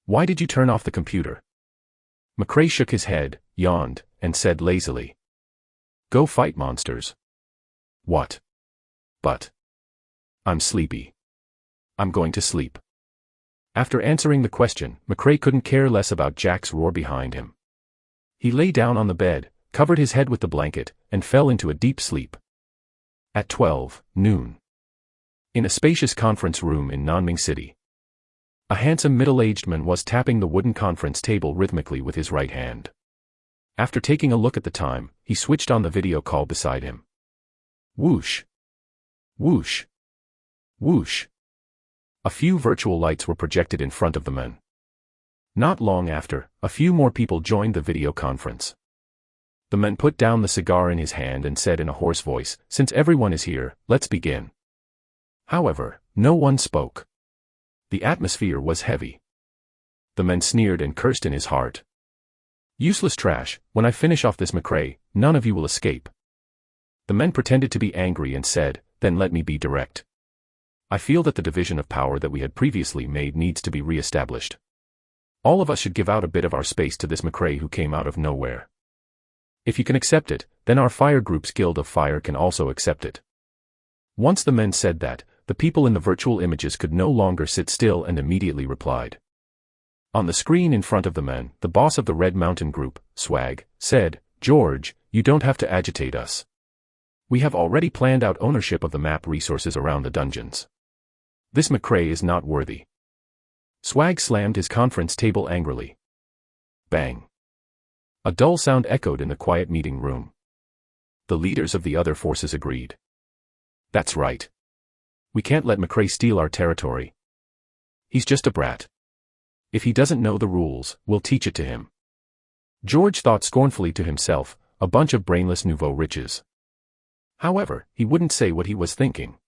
Why did you turn off the computer? McRae shook his head, yawned, and said lazily. Go fight monsters. What? But I'm sleepy. I'm going to sleep. After answering the question, McRae couldn't care less about Jack's roar behind him. He lay down on the bed, covered his head with the blanket, and fell into a deep sleep. At 12 noon. In a spacious conference room in Nanming City. A handsome middle-aged man was tapping the wooden conference table rhythmically with his right hand. After taking a look at the time, he switched on the video call beside him. Whoosh. Whoosh. Whoosh. A few virtual lights were projected in front of the man. Not long after, a few more people joined the video conference. The man put down the cigar in his hand and said in a hoarse voice, since everyone is here, let's begin. However, no one spoke. The atmosphere was heavy. The man sneered and cursed in his heart. Useless trash, when I finish off this McRae, none of you will escape. The man pretended to be angry and said, then let me be direct. I feel that the division of power that we had previously made needs to be re-established. All of us should give out a bit of our space to this McRae who came out of nowhere. If you can accept it, then our fire group's Guild of Fire can also accept it. Once the men said that, the people in the virtual images could no longer sit still and immediately replied. On the screen in front of the men, the boss of the Red Mountain Group, Swag, said, "George, you don't have to agitate us. We have already planned out ownership of the map resources around the dungeons. This McRae is not worthy." Swag slammed his conference table angrily. Bang. A dull sound echoed in the quiet meeting room. The leaders of the other forces agreed. "That's right. We can't let McRae steal our territory. He's just a brat. If he doesn't know the rules, we'll teach it to him." George thought scornfully to himself, a bunch of brainless nouveau riches. However, he wouldn't say what he was thinking.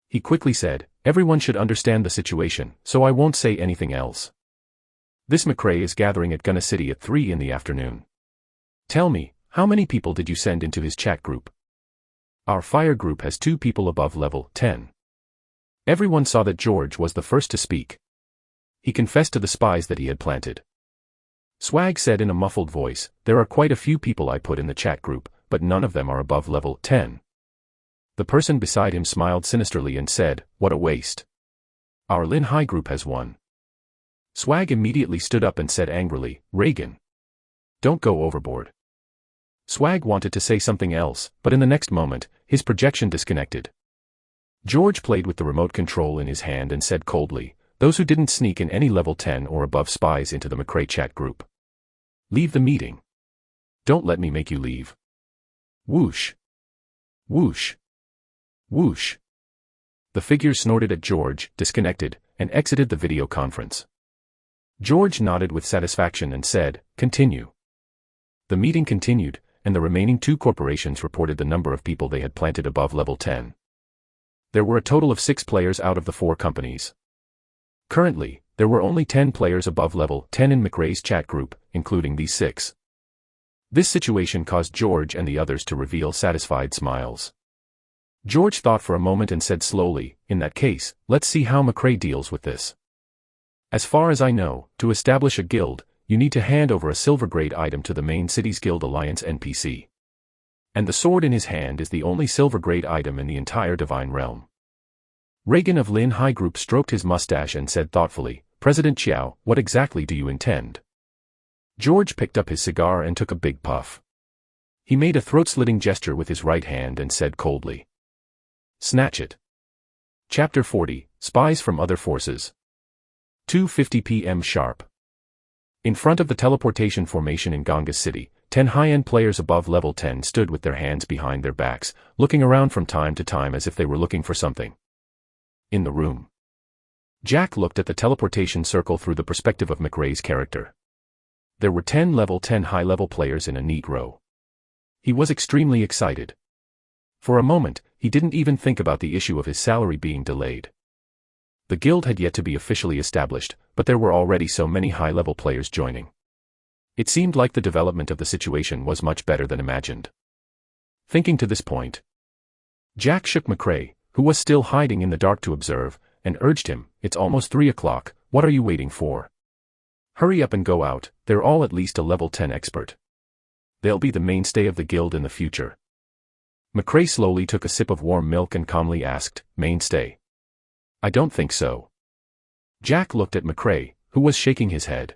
He quickly said, "Everyone should understand the situation, so I won't say anything else. This McRae is gathering at Gunna City at 3 in the afternoon. Tell me, how many people did you send into his chat group?" "Our fire group has 2 people above level 10. Everyone saw that George was the first to speak. He confessed to the spies that he had planted. Swag said in a muffled voice, "There are quite a few people I put in the chat group, but none of them are above level 10. The person beside him smiled sinisterly and said, "What a waste. Our Lin High group has 1. Swag immediately stood up and said angrily, "Reagan, don't go overboard." Swag wanted to say something else, but in the next moment, his projection disconnected. George played with the remote control in his hand and said coldly, "Those who didn't sneak in any level 10 or above spies into the McRae chat group, leave the meeting. Don't let me make you leave." Whoosh. Whoosh. Whoosh. The figure snorted at George, disconnected, and exited the video conference. George nodded with satisfaction and said, "Continue." The meeting continued, and the remaining 2 corporations reported the number of people they had planted above level 10. There were a total of 6 players out of the 4 companies. Currently, there were only 10 players above level 10 in McRae's chat group, including these 6. This situation caused George and the others to reveal satisfied smiles. George thought for a moment and said slowly, "In that case, let's see how McRae deals with this. As far as I know, to establish a guild, you need to hand over a silver-grade item to the main city's Guild Alliance NPC. And the sword in his hand is the only silver-grade item in the entire Divine Realm." Reagan of Lin High Group stroked his mustache and said thoughtfully, "President Chiao, what exactly do you intend?" George picked up his cigar and took a big puff. He made a throat-slitting gesture with his right hand and said coldly, "Snatch it." Chapter 40, Spies from Other Forces. 2:50 p.m. sharp. In front of the teleportation formation in Gonga City, 10 high-end players above level 10 stood with their hands behind their backs, looking around from time to time as if they were looking for something. In the room, Jack looked at the teleportation circle through the perspective of McRae's character. There were 10 level 10 high-level players in a neat row. He was extremely excited. For a moment, he didn't even think about the issue of his salary being delayed. The guild had yet to be officially established, but there were already so many high-level players joining. It seemed like the development of the situation was much better than imagined. Thinking to this point, Jack shook McRae, who was still hiding in the dark to observe, and urged him, "It's almost 3 o'clock, what are you waiting for? Hurry up and go out, they're all at least a level 10 expert. They'll be the mainstay of the guild in the future." McRae slowly took a sip of warm milk and calmly asked, "Mainstay? I don't think so." Jack looked at McRae, who was shaking his head.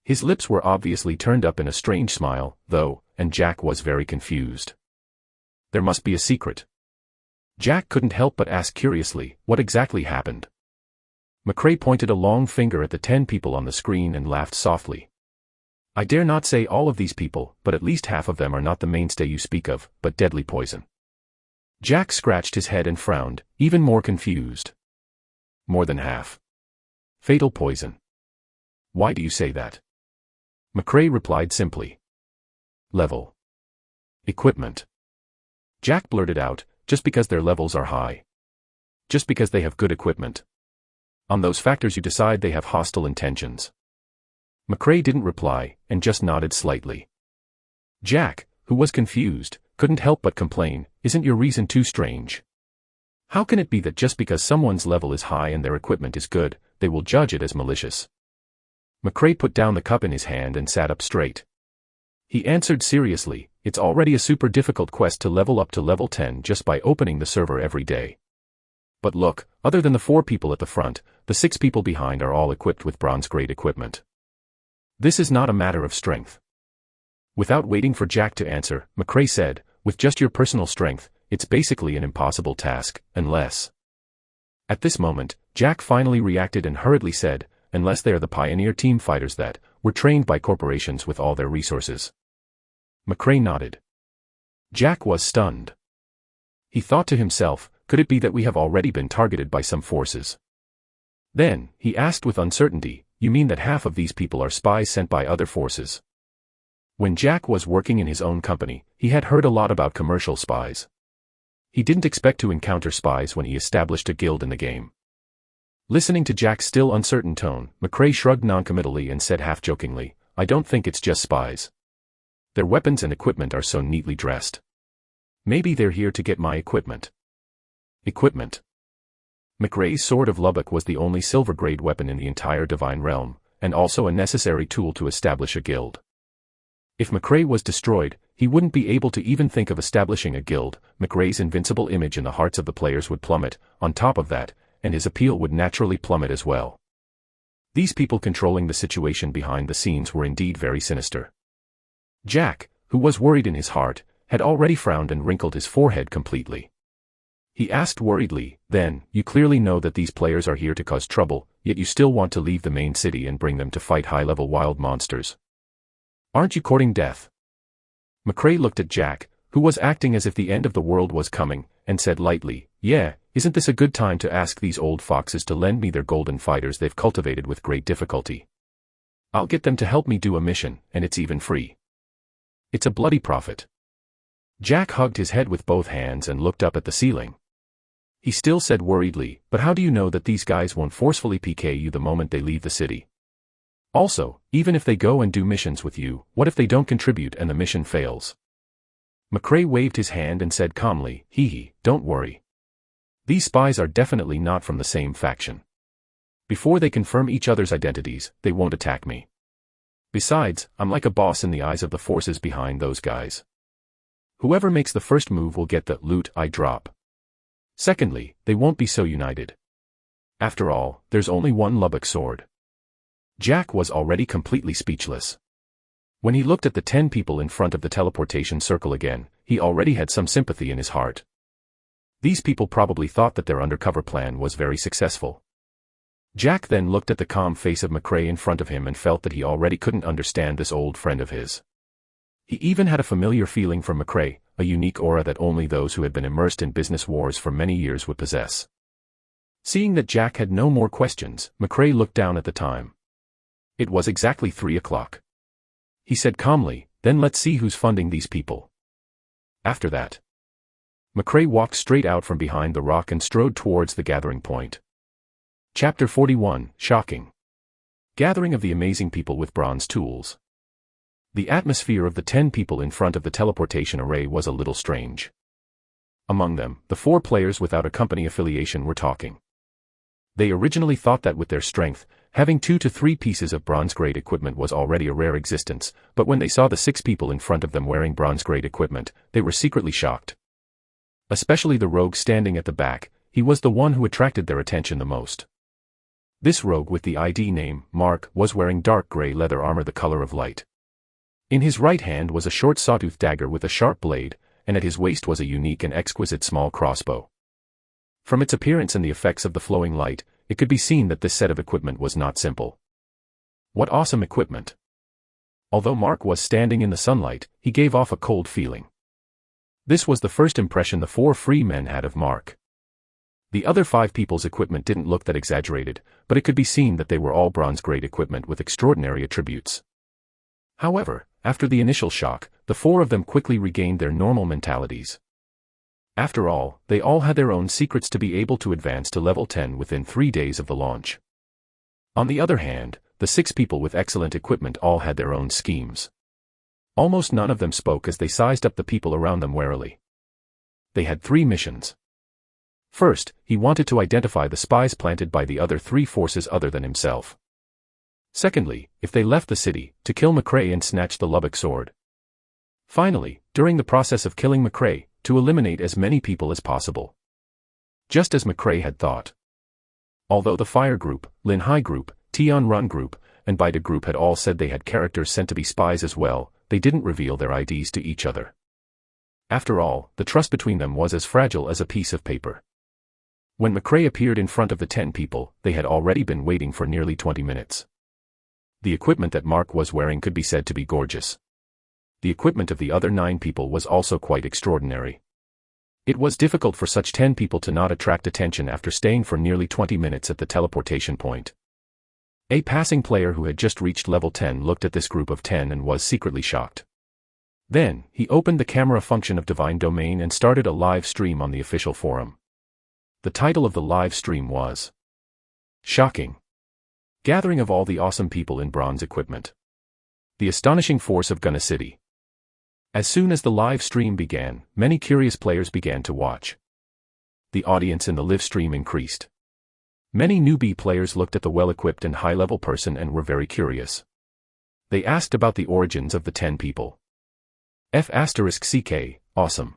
His lips were obviously turned up in a strange smile, though, and Jack was very confused. There must be a secret. Jack couldn't help but ask curiously, "What exactly happened?" McRae pointed a long finger at the 10 people on the screen and laughed softly. "I dare not say all of these people, but at least half of them are not the mainstay you speak of, but deadly poison." Jack scratched his head and frowned, even more confused. "More than half. Fatal poison. Why do you say that?" McRae replied simply. "Level. Equipment." Jack blurted out, "Just because their levels are high. Just because they have good equipment. On those factors you decide they have hostile intentions." McRae didn't reply, and just nodded slightly. Jack, who was confused, couldn't help but complain, "Isn't your reason too strange? How can it be that just because someone's level is high and their equipment is good, they will judge it as malicious?" McRae put down the cup in his hand and sat up straight. He answered seriously, "It's already a super difficult quest to level up to level 10 just by opening the server every day. But look, other than the 4 people at the front, the 6 people behind are all equipped with bronze-grade equipment. This is not a matter of strength. Without waiting for Jack to answer, McRae said, with just your personal strength, it's basically an impossible task, unless... At this moment, Jack finally reacted and hurriedly said, unless they are the pioneer team fighters that were trained by corporations with all their resources. McRae nodded. Jack was stunned. He thought to himself, could it be that we have already been targeted by some forces? Then, he asked with uncertainty, you mean that half of these people are spies sent by other forces? When Jack was working in his own company, he had heard a lot about commercial spies. He didn't expect to encounter spies when he established a guild in the game. Listening to Jack's still uncertain tone, McRae shrugged noncommittally and said half-jokingly, I don't think it's just spies. Their weapons and equipment are so neatly dressed. Maybe they're here to get my equipment. Equipment. McRae's Sword of Lubbock was the only silver-grade weapon in the entire Divine Realm, and also a necessary tool to establish a guild. If McRae was destroyed, he wouldn't be able to even think of establishing a guild. McRae's invincible image in the hearts of the players would plummet, on top of that, and his appeal would naturally plummet as well. These people controlling the situation behind the scenes were indeed very sinister. Jack, who was worried in his heart, had already frowned and wrinkled his forehead completely. He asked worriedly, then, you clearly know that these players are here to cause trouble, yet you still want to leave the main city and bring them to fight high-level wild monsters. Aren't you courting death? McRae looked at Jack, who was acting as if the end of the world was coming, and said lightly, yeah, isn't this a good time to ask these old foxes to lend me their golden fighters they've cultivated with great difficulty? I'll get them to help me do a mission, and it's even free. It's a bloody profit. Jack hugged his head with both hands and looked up at the ceiling. He still said worriedly, but how do you know that these guys won't forcefully PK you the moment they leave the city? Also, even if they go and do missions with you, what if they don't contribute and the mission fails? McRae waved his hand and said calmly, hee, don't worry. These spies are definitely not from the same faction. Before they confirm each other's identities, they won't attack me. Besides, I'm like a boss in the eyes of the forces behind those guys. Whoever makes the first move will get the loot I drop. Secondly, they won't be so united. After all, there's only one Lubbock sword. Jack was already completely speechless. When he looked at the 10 people in front of the teleportation circle again, he already had some sympathy in his heart. These people probably thought that their undercover plan was very successful. Jack then looked at the calm face of McRae in front of him and felt that he already couldn't understand this old friend of his. He even had a familiar feeling for McRae, a unique aura that only those who had been immersed in business wars for many years would possess. Seeing that Jack had no more questions, McRae looked down at the time. It was exactly 3 o'clock. He said calmly, then let's see who's funding these people. After that, McRae walked straight out from behind the rock and strode towards the gathering point. Chapter 41, Shocking. Gathering of the amazing people with bronze tools. The atmosphere of the 10 people in front of the teleportation array was a little strange. Among them, the 4 players without a company affiliation were talking. They originally thought that with their strength, having 2 to 3 pieces of bronze-grade equipment was already a rare existence, but when they saw the 6 people in front of them wearing bronze-grade equipment, they were secretly shocked. Especially the rogue standing at the back, he was the one who attracted their attention the most. This rogue with the ID name, Mark, was wearing dark gray leather armor the color of light. In his right hand was a short sawtooth dagger with a sharp blade, and at his waist was a unique and exquisite small crossbow. From its appearance and the effects of the flowing light, it could be seen that this set of equipment was not simple. What awesome equipment! Although Mark was standing in the sunlight, he gave off a cold feeling. This was the first impression the 4 free men had of Mark. The other 5 people's equipment didn't look that exaggerated, but it could be seen that they were all bronze-grade equipment with extraordinary attributes. However, after the initial shock, the 4 of them quickly regained their normal mentalities. After all, they all had their own secrets to be able to advance to level 10 within 3 days of the launch. On the other hand, the 6 people with excellent equipment all had their own schemes. Almost none of them spoke as they sized up the people around them warily. They had 3 missions. First, he wanted to identify the spies planted by the other 3 forces other than himself. Secondly, if they left the city, to kill McRae and snatch the Lubbock sword. Finally, during the process of killing McRae, to eliminate as many people as possible. Just as McRae had thought. Although the Fire Group, Lin Hai Group, Tian Run Group, and Baida Group had all said they had characters sent to be spies as well, they didn't reveal their IDs to each other. After all, the trust between them was as fragile as a piece of paper. When McRae appeared in front of the 10 people, they had already been waiting for nearly 20 minutes. The equipment that Mark was wearing could be said to be gorgeous. The equipment of the other 9 people was also quite extraordinary. It was difficult for such 10 people to not attract attention after staying for nearly 20 minutes at the teleportation point. A passing player who had just reached level 10 looked at this group of 10 and was secretly shocked. Then, he opened the camera function of Divine Domain and started a live stream on the official forum. The title of the live stream was Shocking. Gathering of all the awesome people in bronze equipment. The astonishing force of Gunna City. As soon as the live stream began, many curious players began to watch. The audience in the live stream increased. Many newbie players looked at the well-equipped and high-level person and were very curious. They asked about the origins of the 10 people. F***CK, awesome.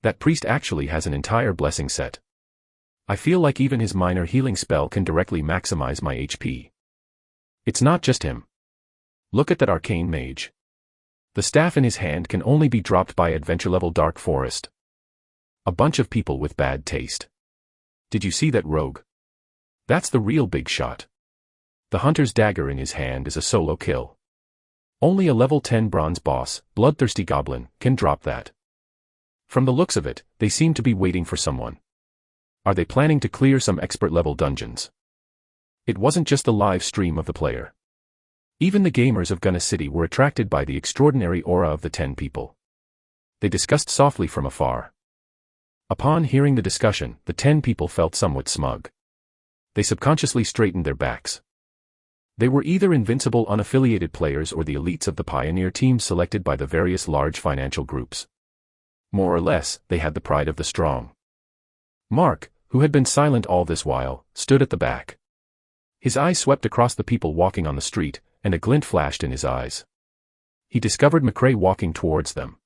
That priest actually has an entire blessing set. I feel like even his minor healing spell can directly maximize my HP. It's not just him. Look at that arcane mage. The staff in his hand can only be dropped by adventure-level Dark Forest. A bunch of people with bad taste. Did you see that rogue? That's the real big shot. The hunter's dagger in his hand is a solo kill. Only a level 10 bronze boss, bloodthirsty goblin, can drop that. From the looks of it, they seem to be waiting for someone. Are they planning to clear some expert-level dungeons? It wasn't just the live stream of the player. Even the gamers of Gunna City were attracted by the extraordinary aura of the 10 people. They discussed softly from afar. Upon hearing the discussion, the 10 people felt somewhat smug. They subconsciously straightened their backs. They were either invincible unaffiliated players or the elites of the pioneer teams selected by the various large financial groups. More or less, they had the pride of the strong. Mark, who had been silent all this while, stood at the back. His eyes swept across the people walking on the street, and a glint flashed in his eyes. He discovered McRae walking towards them.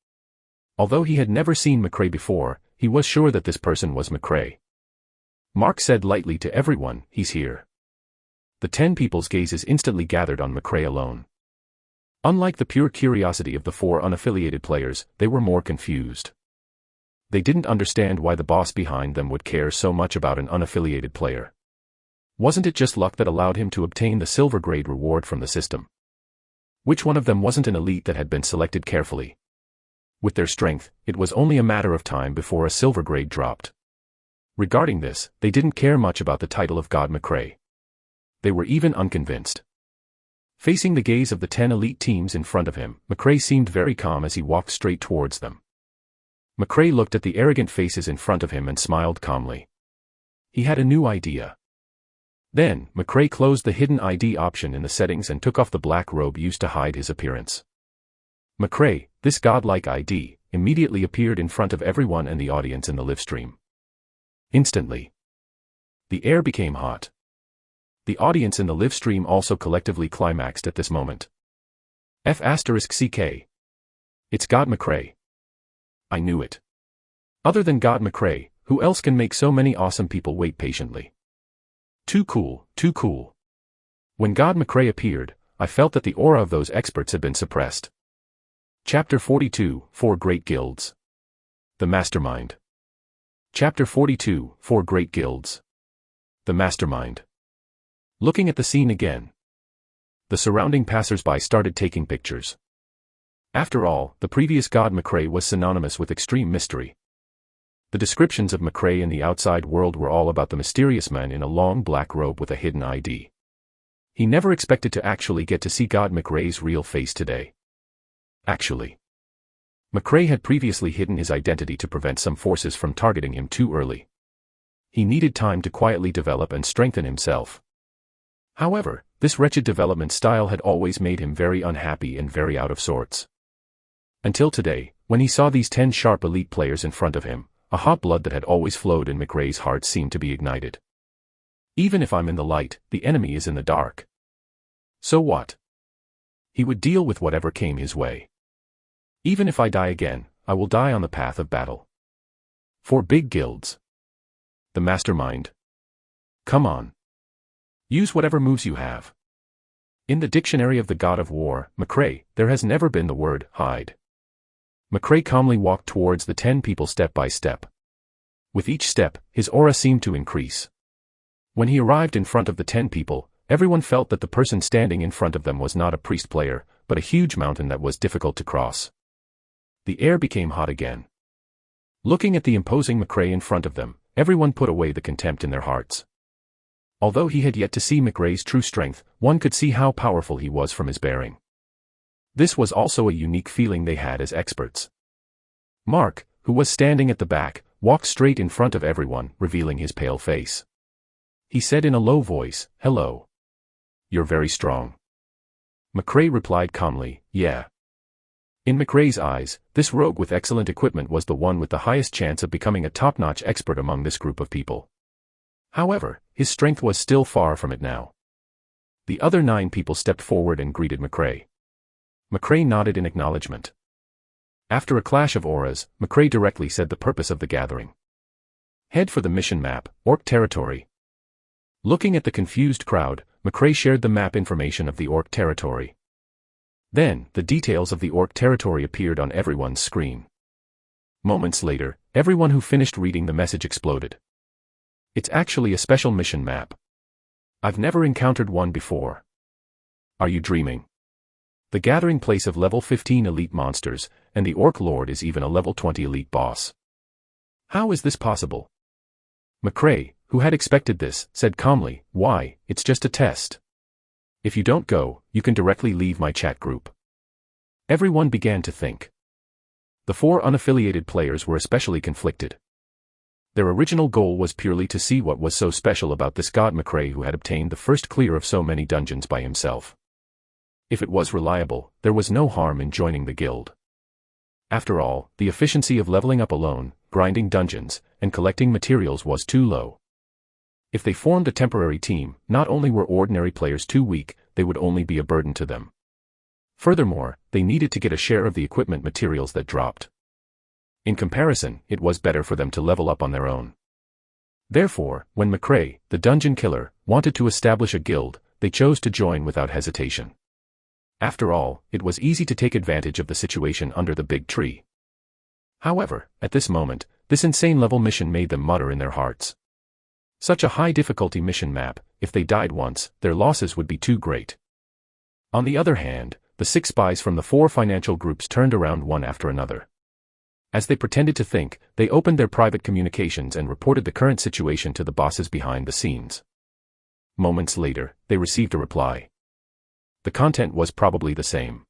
Although he had never seen McRae before, he was sure that this person was McRae. Mark said lightly to everyone, "He's here." The 10 people's gazes instantly gathered on McRae alone. Unlike the pure curiosity of the 4 unaffiliated players, they were more confused. They didn't understand why the boss behind them would care so much about an unaffiliated player. Wasn't it just luck that allowed him to obtain the silver grade reward from the system? Which one of them wasn't an elite that had been selected carefully? With their strength, it was only a matter of time before a silver grade dropped. Regarding this, they didn't care much about the title of God McRae. They were even unconvinced. Facing the gaze of the 10 elite teams in front of him, McRae seemed very calm as he walked straight towards them. McRae looked at the arrogant faces in front of him and smiled calmly. He had a new idea. Then, McRae closed the hidden ID option in the settings and took off the black robe used to hide his appearance. McRae, this godlike ID, immediately appeared in front of everyone and the audience in the live stream. Instantly, the air became hot. The audience in the live stream also collectively climaxed at this moment. F***CK. It's God McRae. I knew it. Other than God McRae, who else can make so many awesome people wait patiently? Too cool, too cool. When God McRae appeared, I felt that the aura of those experts had been suppressed. Chapter 42, 4 Great Guilds. The Mastermind. Chapter 42, 4 Great Guilds. The Mastermind. Looking at the scene again. The surrounding passers-by started taking pictures. After all, the previous God McRae was synonymous with extreme mystery. The descriptions of McRae in the outside world were all about the mysterious man in a long black robe with a hidden ID. He never expected to actually get to see God McRae's real face today. Actually, McRae had previously hidden his identity to prevent some forces from targeting him too early. He needed time to quietly develop and strengthen himself. However, this wretched development style had always made him very unhappy and very out of sorts. Until today, when he saw these 10 sharp elite players in front of him, a hot blood that had always flowed in McRae's heart seemed to be ignited. Even if I'm in the light, the enemy is in the dark. So what? He would deal with whatever came his way. Even if I die again, I will die on the path of battle. 4 Big Guilds. the mastermind. Come on. Use whatever moves you have. In the dictionary of the god of war, McRae, there has never been the word hide. McRae calmly walked towards the 10 people step by step. With each step, his aura seemed to increase. When he arrived in front of the 10 people, everyone felt that the person standing in front of them was not a priest player, but a huge mountain that was difficult to cross. The air became hot again. Looking at the imposing McRae in front of them, everyone put away the contempt in their hearts. Although he had yet to see McRae's true strength, one could see how powerful he was from his bearing. This was also a unique feeling they had as experts. Mark, who was standing at the back, walked straight in front of everyone, revealing his pale face. He said in a low voice, "Hello. You're very strong." McRae replied calmly, "Yeah." In McRae's eyes, this rogue with excellent equipment was the one with the highest chance of becoming a top-notch expert among this group of people. However, his strength was still far from it now. The other 9 people stepped forward and greeted McRae. McRae nodded in acknowledgement. After a clash of auras, McRae directly said the purpose of the gathering. Head for the mission map, Orc territory. Looking at the confused crowd, McRae shared the map information of the Orc territory. Then, the details of the Orc territory appeared on everyone's screen. Moments later, everyone who finished reading the message exploded. It's actually a special mission map. I've never encountered one before. Are you dreaming? The gathering place of level 15 elite monsters, and the Orc Lord is even a level 20 elite boss. How is this possible? McRae, who had expected this, said calmly, "Why, it's just a test. If you don't go, you can directly leave my chat group." Everyone began to think. The 4 unaffiliated players were especially conflicted. Their original goal was purely to see what was so special about this god McRae who had obtained the first clear of so many dungeons by himself. If it was reliable, there was no harm in joining the guild. After all, the efficiency of leveling up alone, grinding dungeons, and collecting materials was too low. If they formed a temporary team, not only were ordinary players too weak, they would only be a burden to them. Furthermore, they needed to get a share of the equipment materials that dropped. In comparison, it was better for them to level up on their own. Therefore, when McRae, the dungeon killer, wanted to establish a guild, they chose to join without hesitation. After all, it was easy to take advantage of the situation under the big tree. However, at this moment, this insane level mission made them mutter in their hearts. Such a high difficulty mission map, if they died once, their losses would be too great. On the other hand, the 6 spies from the 4 financial groups turned around one after another. As they pretended to think, they opened their private communications and reported the current situation to the bosses behind the scenes. Moments later, they received a reply. The content was probably the same.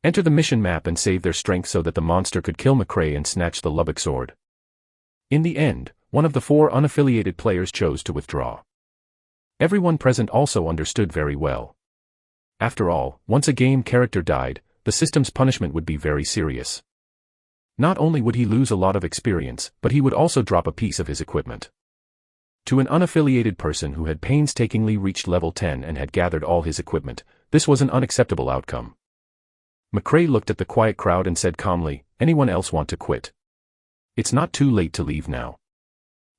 Enter the mission map and save their strength so that the monster could kill McRae and snatch the Lubbock sword. In the end, one of the 4 unaffiliated players chose to withdraw. Everyone present also understood very well. After all, once a game character died, the system's punishment would be very serious. Not only would he lose a lot of experience, but he would also drop a piece of his equipment. To an unaffiliated person who had painstakingly reached level 10 and had gathered all his equipment, this was an unacceptable outcome. McRae looked at the quiet crowd and said calmly, "Anyone else want to quit? It's not too late to leave now.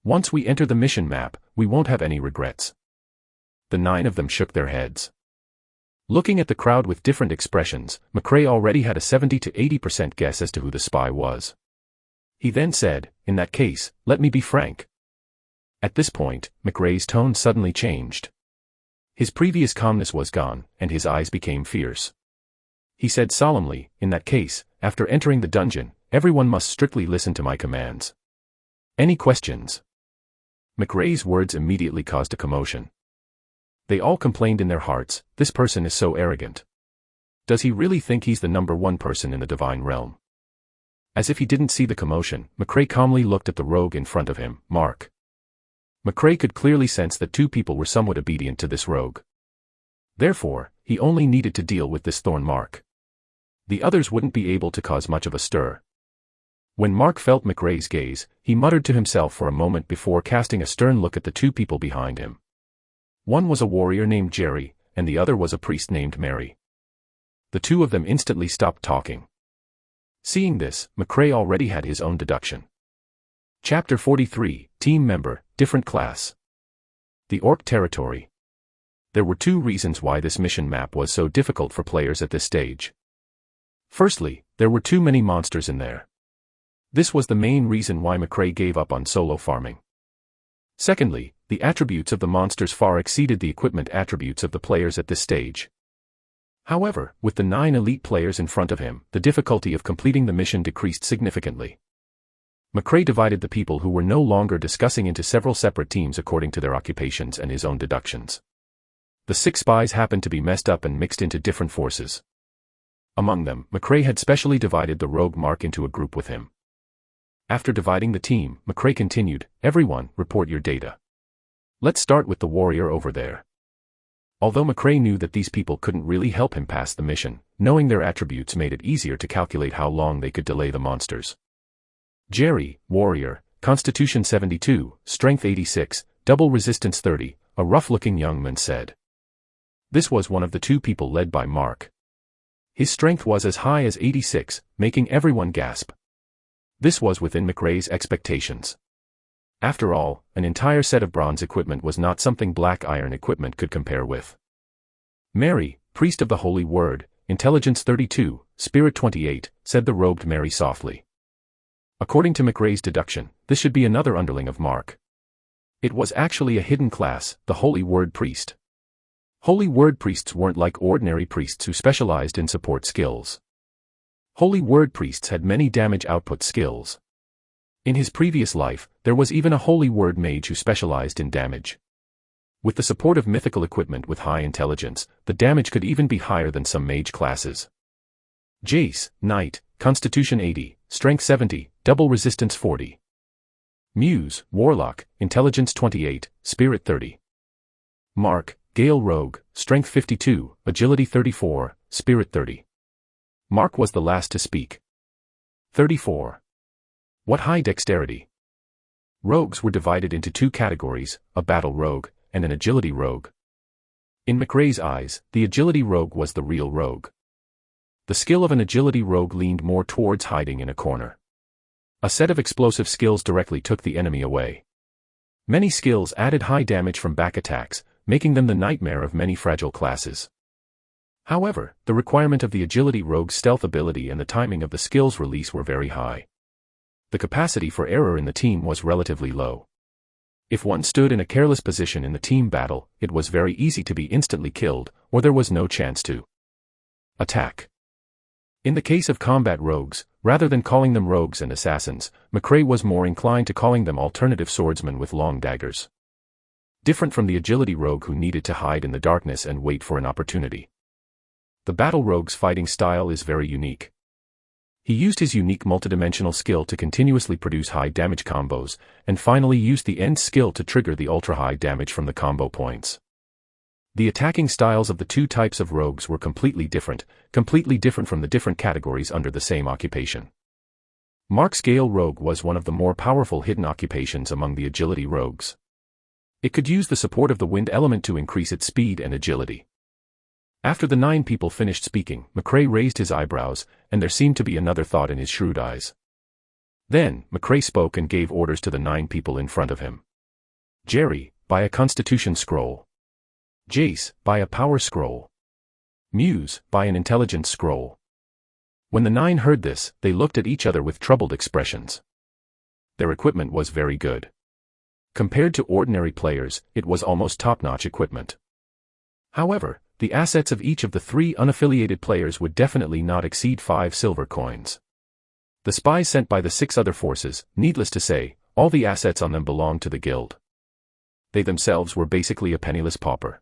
Once we enter the mission map, we won't have any regrets." The 9 of them shook their heads. Looking at the crowd with different expressions, McRae already had a 70 to 80% guess as to who the spy was. He then said, "In that case, let me be frank." At this point, McRae's tone suddenly changed. His previous calmness was gone, and his eyes became fierce. He said solemnly, "In that case, after entering the dungeon, everyone must strictly listen to my commands. Any questions?" McRae's words immediately caused a commotion. They all complained in their hearts, "This person is so arrogant. Does he really think he's the #1 person in the divine realm?" As if he didn't see the commotion, McRae calmly looked at the rogue in front of him, Mark. McRae could clearly sense that 2 people were somewhat obedient to this rogue. Therefore, he only needed to deal with this thorn Mark. The others wouldn't be able to cause much of a stir. When Mark felt McRae's gaze, he muttered to himself for a moment before casting a stern look at the 2 people behind him. One was a warrior named Jerry, and the other was a priest named Mary. The 2 of them instantly stopped talking. Seeing this, McRae already had his own deduction. Chapter 43, Team Member, different class. The Orc Territory. There were two reasons why this mission map was so difficult for players at this stage. Firstly, there were too many monsters in there. This was the main reason why McRae gave up on solo farming. Secondly, the attributes of the monsters far exceeded the equipment attributes of the players at this stage. However, with the 9 elite players in front of him, the difficulty of completing the mission decreased significantly. McRae divided the people who were no longer discussing into several separate teams according to their occupations and his own deductions. The 6 spies happened to be messed up and mixed into different forces. Among them, McRae had specially divided the rogue Mark into a group with him. After dividing the team, McRae continued, "Everyone, report your data. Let's start with the warrior over there." Although McRae knew that these people couldn't really help him pass the mission, knowing their attributes made it easier to calculate how long they could delay the monsters. Jerry, warrior, Constitution 72, Strength 86, Double Resistance 30, a rough-looking young man said. This was one of the 2 people led by Mark. His strength was as high as 86, making everyone gasp. This was within McRae's expectations. After all, an entire set of bronze equipment was not something black iron equipment could compare with. Mary, priest of the Holy Word, Intelligence 32, Spirit 28, said the robed Mary softly. According to McRae's deduction, this should be another underling of Mark. It was actually a hidden class, the Holy Word priest. Holy Word priests weren't like ordinary priests who specialized in support skills. Holy Word priests had many damage output skills. In his previous life, there was even a Holy Word mage who specialized in damage. With the support of mythical equipment with high intelligence, the damage could even be higher than some mage classes. Jace, Knight, Constitution 80, Strength 70, Double Resistance 40. Muse, Warlock, Intelligence 28, Spirit 30. Mark, Gale Rogue, Strength 52, Agility 34, Spirit 30. Mark was the last to speak. 34. What high dexterity! Rogues were divided into 2 categories, a battle rogue, and an agility rogue. In McRae's eyes, the agility rogue was the real rogue. The skill of an agility rogue leaned more towards hiding in a corner. A set of explosive skills directly took the enemy away. Many skills added high damage from back attacks, making them the nightmare of many fragile classes. However, the requirement of the agility rogue's stealth ability and the timing of the skill's release were very high. The capacity for error in the team was relatively low. If one stood in a careless position in the team battle, it was very easy to be instantly killed, or there was no chance to attack. In the case of combat rogues, rather than calling them rogues and assassins, McRae was more inclined to calling them alternative swordsmen with long daggers. Different from the agility rogue who needed to hide in the darkness and wait for an opportunity. The battle rogue's fighting style is very unique. He used his unique multidimensional skill to continuously produce high damage combos, and finally used the end skill to trigger the ultra-high damage from the combo points. The attacking styles of the 2 types of rogues were completely different from the different categories under the same occupation. Mark's Gale Rogue was one of the more powerful hidden occupations among the agility rogues. It could use the support of the wind element to increase its speed and agility. After the 9 people finished speaking, McRae raised his eyebrows, and there seemed to be another thought in his shrewd eyes. Then, McRae spoke and gave orders to the 9 people in front of him. Jerry, buy a Constitution scroll. Jace, buy a Power scroll. Muse, buy an Intelligence scroll. When the 9 heard this, they looked at each other with troubled expressions. Their equipment was very good. Compared to ordinary players, it was almost top-notch equipment. However, the assets of each of the 3 unaffiliated players would definitely not exceed 5 silver coins. The spies sent by the 6 other forces, needless to say, all the assets on them belonged to the guild. They themselves were basically a penniless pauper.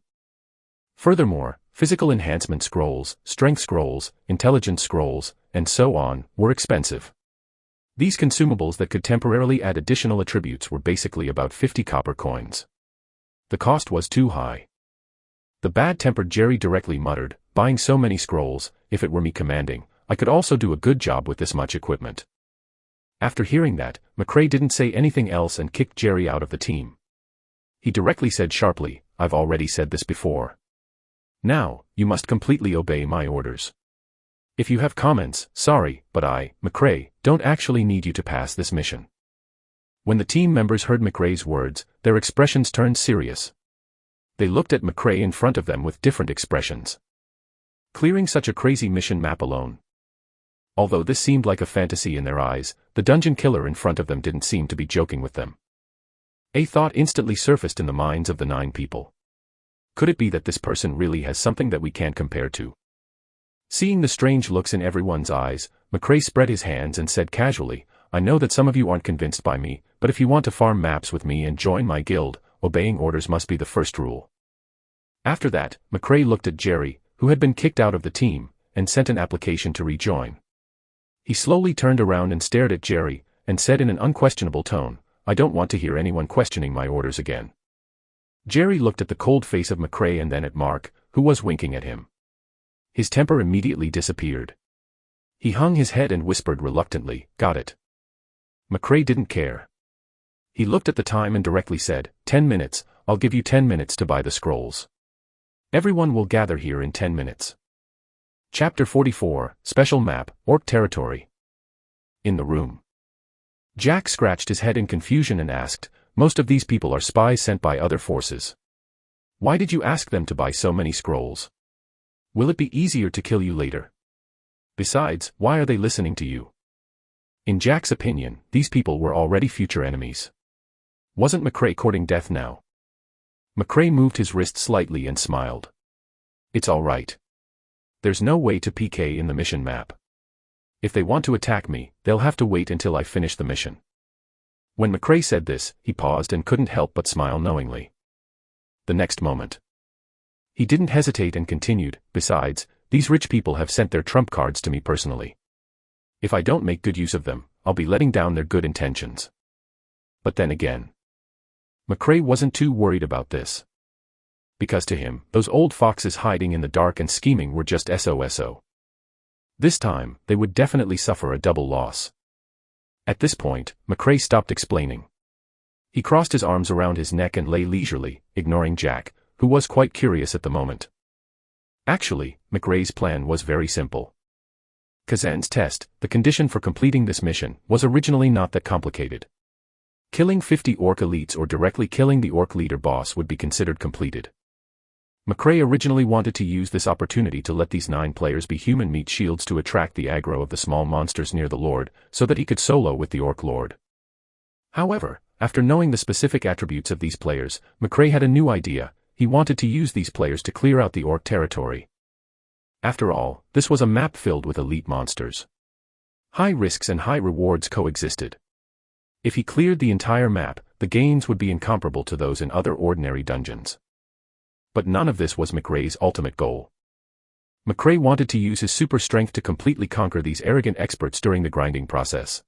Furthermore, physical enhancement scrolls, strength scrolls, intelligence scrolls, and so on, were expensive. These consumables that could temporarily add additional attributes were basically about 50 copper coins. The cost was too high. The bad-tempered Jerry directly muttered, buying so many scrolls, if it were me commanding, I could also do a good job with this much equipment. After hearing that, McRae didn't say anything else and kicked Jerry out of the team. He directly said sharply, I've already said this before. Now, you must completely obey my orders. If you have comments, sorry, but I, McRae, don't actually need you to pass this mission. When the team members heard McRae's words, their expressions turned serious. They looked at McRae in front of them with different expressions. Clearing such a crazy mission map alone. Although this seemed like a fantasy in their eyes, the dungeon killer in front of them didn't seem to be joking with them. A thought instantly surfaced in the minds of the 9 people. Could it be that this person really has something that we can't compare to? Seeing the strange looks in everyone's eyes, McRae spread his hands and said casually, I know that some of you aren't convinced by me, but if you want to farm maps with me and join my guild, obeying orders must be the first rule. After that, McRae looked at Jerry, who had been kicked out of the team, and sent an application to rejoin. He slowly turned around and stared at Jerry, and said in an unquestionable tone, I don't want to hear anyone questioning my orders again. Jerry looked at the cold face of McRae and then at Mark, who was winking at him. His temper immediately disappeared. He hung his head and whispered reluctantly, got it. McRae didn't care. He looked at the time and directly said, 10 minutes, I'll give you 10 minutes to buy the scrolls. Everyone will gather here in 10 minutes. Chapter 44, Special Map, Orc Territory. In the room. Jack scratched his head in confusion and asked, most of these people are spies sent by other forces. Why did you ask them to buy so many scrolls? Will it be easier to kill you later? Besides, why are they listening to you? In Jack's opinion, these people were already future enemies. Wasn't McRae courting death now? McRae moved his wrist slightly and smiled. It's all right. There's no way to PK in the mission map. If they want to attack me, they'll have to wait until I finish the mission. When McRae said this, he paused and couldn't help but smile knowingly. The next moment. He didn't hesitate and continued, besides, these rich people have sent their trump cards to me personally. If I don't make good use of them, I'll be letting down their good intentions. But then again, McRae wasn't too worried about this. Because to him, those old foxes hiding in the dark and scheming were just SOSO. This time, they would definitely suffer a double loss. At this point, McRae stopped explaining. He crossed his arms around his neck and lay leisurely, ignoring Jack, who was quite curious at the moment. Actually, McRae's plan was very simple. Kazan's test, the condition for completing this mission, was originally not that complicated. Killing 50 orc elites or directly killing the orc leader boss would be considered completed. McRae originally wanted to use this opportunity to let these 9 players be human meat shields to attract the aggro of the small monsters near the Lord, so that he could solo with the Orc Lord. However, after knowing the specific attributes of these players, McRae had a new idea. He wanted to use these players to clear out the orc territory. After all, this was a map filled with elite monsters. High risks and high rewards coexisted. If he cleared the entire map, the gains would be incomparable to those in other ordinary dungeons. But none of this was McRae's ultimate goal. McRae wanted to use his super strength to completely conquer these arrogant experts during the grinding process.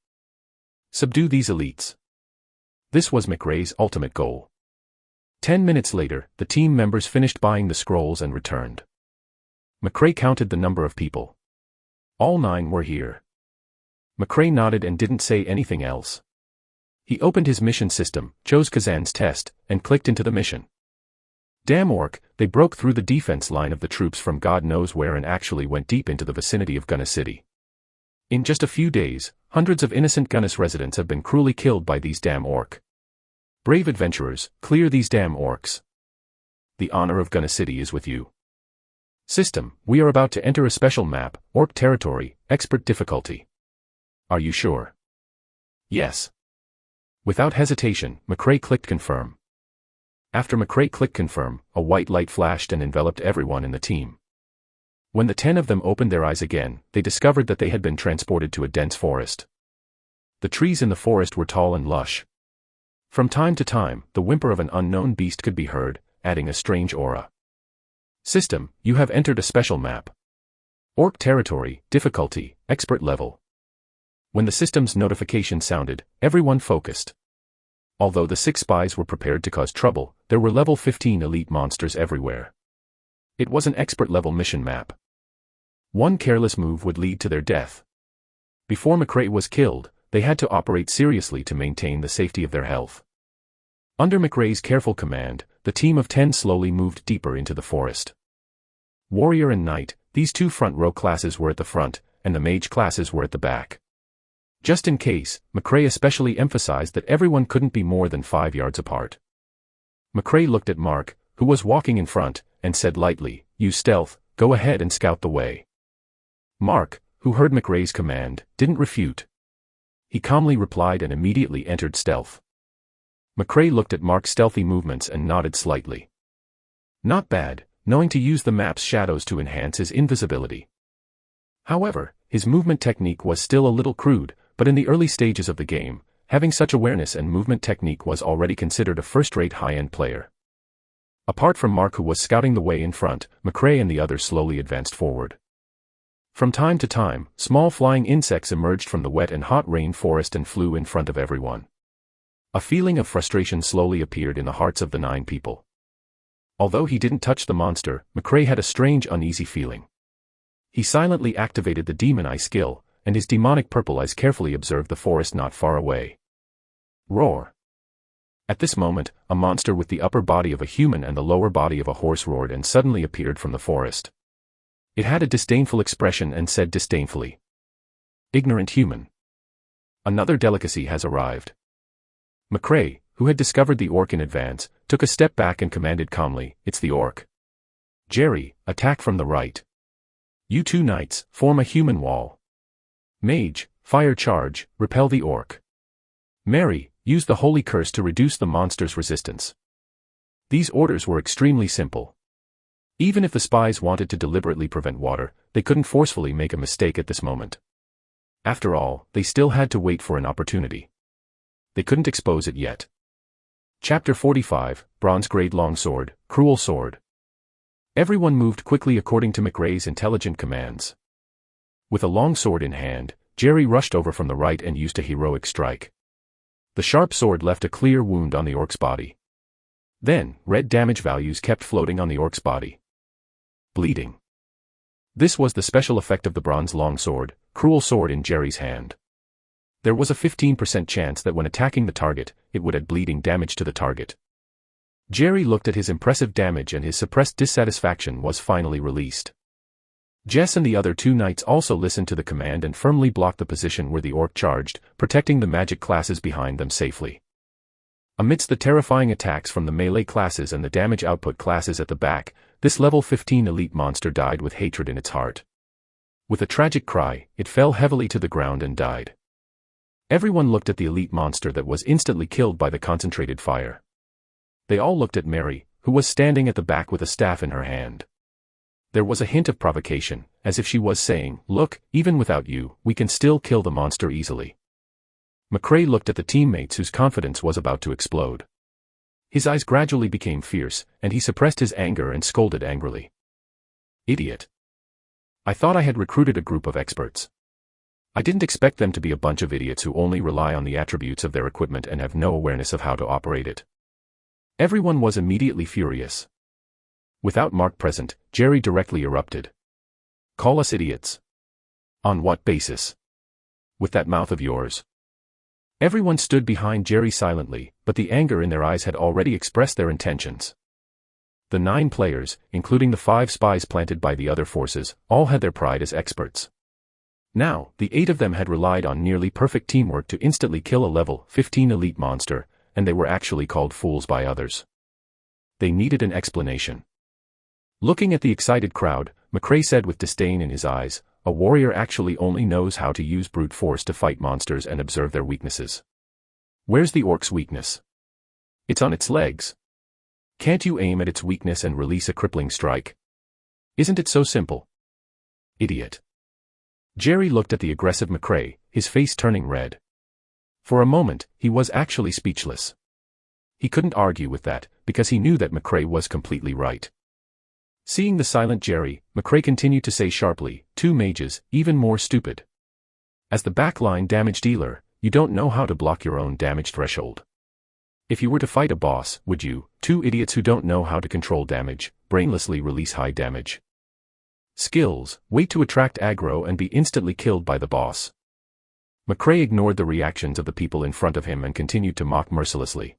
Subdue these elites. This was McRae's ultimate goal. 10 minutes later, the team members finished buying the scrolls and returned. McRae counted the number of people. All 9 were here. McRae nodded and didn't say anything else. He opened his mission system, chose Kazan's test, and clicked into the mission. Damn orc, they broke through the defense line of the troops from God knows where and actually went deep into the vicinity of Gunna City. In just a few days, hundreds of innocent Gunnis residents have been cruelly killed by these damn orc. Brave adventurers, clear these damn orcs. The honor of Gunna City is with you. System, we are about to enter a special map, Orc Territory, Expert Difficulty. Are you sure? Yes. Without hesitation, McRae clicked Confirm. After McRae clicked Confirm, a white light flashed and enveloped everyone in the team. When the 10 of them opened their eyes again, they discovered that they had been transported to a dense forest. The trees in the forest were tall and lush. From time to time, the whimper of an unknown beast could be heard, adding a strange aura. System, you have entered a special map. Orc Territory, Difficulty, Expert Level. When the system's notification sounded, everyone focused. Although the 6 spies were prepared to cause trouble, there were level 15 elite monsters everywhere. It was an expert-level mission map. One careless move would lead to their death. Before McRae was killed, they had to operate seriously to maintain the safety of their health. Under McRae's careful command, the team of 10 slowly moved deeper into the forest. Warrior and Knight, these 2 front row classes were at the front, and the mage classes were at the back. Just in case, McRae especially emphasized that everyone couldn't be more than 5 yards apart. McRae looked at Mark, who was walking in front, and said lightly, "Use stealth, go ahead and scout the way." Mark, who heard McRae's command, didn't refute. He calmly replied and immediately entered stealth. McRae looked at Mark's stealthy movements and nodded slightly. Not bad, knowing to use the map's shadows to enhance his invisibility. However, his movement technique was still a little crude, but in the early stages of the game, having such awareness and movement technique was already considered a first-rate high-end player. Apart from Mark, who was scouting the way in front, McRae and the others slowly advanced forward. From time to time, small flying insects emerged from the wet and hot rain forest and flew in front of everyone. A feeling of frustration slowly appeared in the hearts of the 9 people. Although he didn't touch the monster, McRae had a strange uneasy feeling. He silently activated the demon eye skill, and his demonic purple eyes carefully observed the forest not far away. Roar! At this moment, a monster with the upper body of a human and the lower body of a horse roared and suddenly appeared from the forest. It had a disdainful expression and said disdainfully, "Ignorant human. Another delicacy has arrived." McRae, who had discovered the orc in advance, took a step back and commanded calmly, "It's the orc. Jerry, attack from the right. You 2 knights, form a human wall. Mage, fire charge, repel the orc. Mary, use the holy curse to reduce the monster's resistance." These orders were extremely simple. Even if the spies wanted to deliberately prevent water, they couldn't forcefully make a mistake at this moment. After all, they still had to wait for an opportunity. They couldn't expose it yet. Chapter 45, Bronze Grade Longsword, Cruel Sword. Everyone moved quickly according to McRae's intelligent commands. With a long sword in hand, Jerry rushed over from the right and used a heroic strike. The sharp sword left a clear wound on the orc's body. Then, red damage values kept floating on the orc's body. Bleeding. This was the special effect of the bronze longsword, Cruel Sword in Jerry's hand. There was a 15% chance that when attacking the target, it would add bleeding damage to the target. Jerry looked at his impressive damage and his suppressed dissatisfaction was finally released. Jess and the other 2 knights also listened to the command and firmly blocked the position where the orc charged, protecting the magic classes behind them safely. Amidst the terrifying attacks from the melee classes and the damage output classes at the back, this level 15 elite monster died with hatred in its heart. With a tragic cry, it fell heavily to the ground and died. Everyone looked at the elite monster that was instantly killed by the concentrated fire. They all looked at Mary, who was standing at the back with a staff in her hand. There was a hint of provocation, as if she was saying, "Look, even without you, we can still kill the monster easily." McRae looked at the teammates whose confidence was about to explode. His eyes gradually became fierce, and he suppressed his anger and scolded angrily. "Idiot. I thought I had recruited a group of experts. I didn't expect them to be a bunch of idiots who only rely on the attributes of their equipment and have no awareness of how to operate it." Everyone was immediately furious. Without Mark present, Jerry directly erupted. "Call us idiots? On what basis? With that mouth of yours?" Everyone stood behind Jerry silently, but the anger in their eyes had already expressed their intentions. The 9 players, including the 5 spies planted by the other forces, all had their pride as experts. Now, the 8 of them had relied on nearly perfect teamwork to instantly kill a level 15 elite monster, and they were actually called fools by others. They needed an explanation. Looking at the excited crowd, McRae said with disdain in his eyes, "A warrior actually only knows how to use brute force to fight monsters and observe their weaknesses. Where's the orc's weakness? It's on its legs. Can't you aim at its weakness and release a crippling strike? Isn't it so simple? Idiot." Jerry looked at the aggressive McRae, his face turning red. For a moment, he was actually speechless. He couldn't argue with that, because he knew that McRae was completely right. Seeing the silent Jerry, McRae continued to say sharply, "2 mages, even more stupid. As the backline damage dealer, you don't know how to block your own damage threshold. If you were to fight a boss, would you, 2 idiots who don't know how to control damage, brainlessly release high damage? Skills, wait to attract aggro and be instantly killed by the boss." McRae ignored the reactions of the people in front of him and continued to mock mercilessly.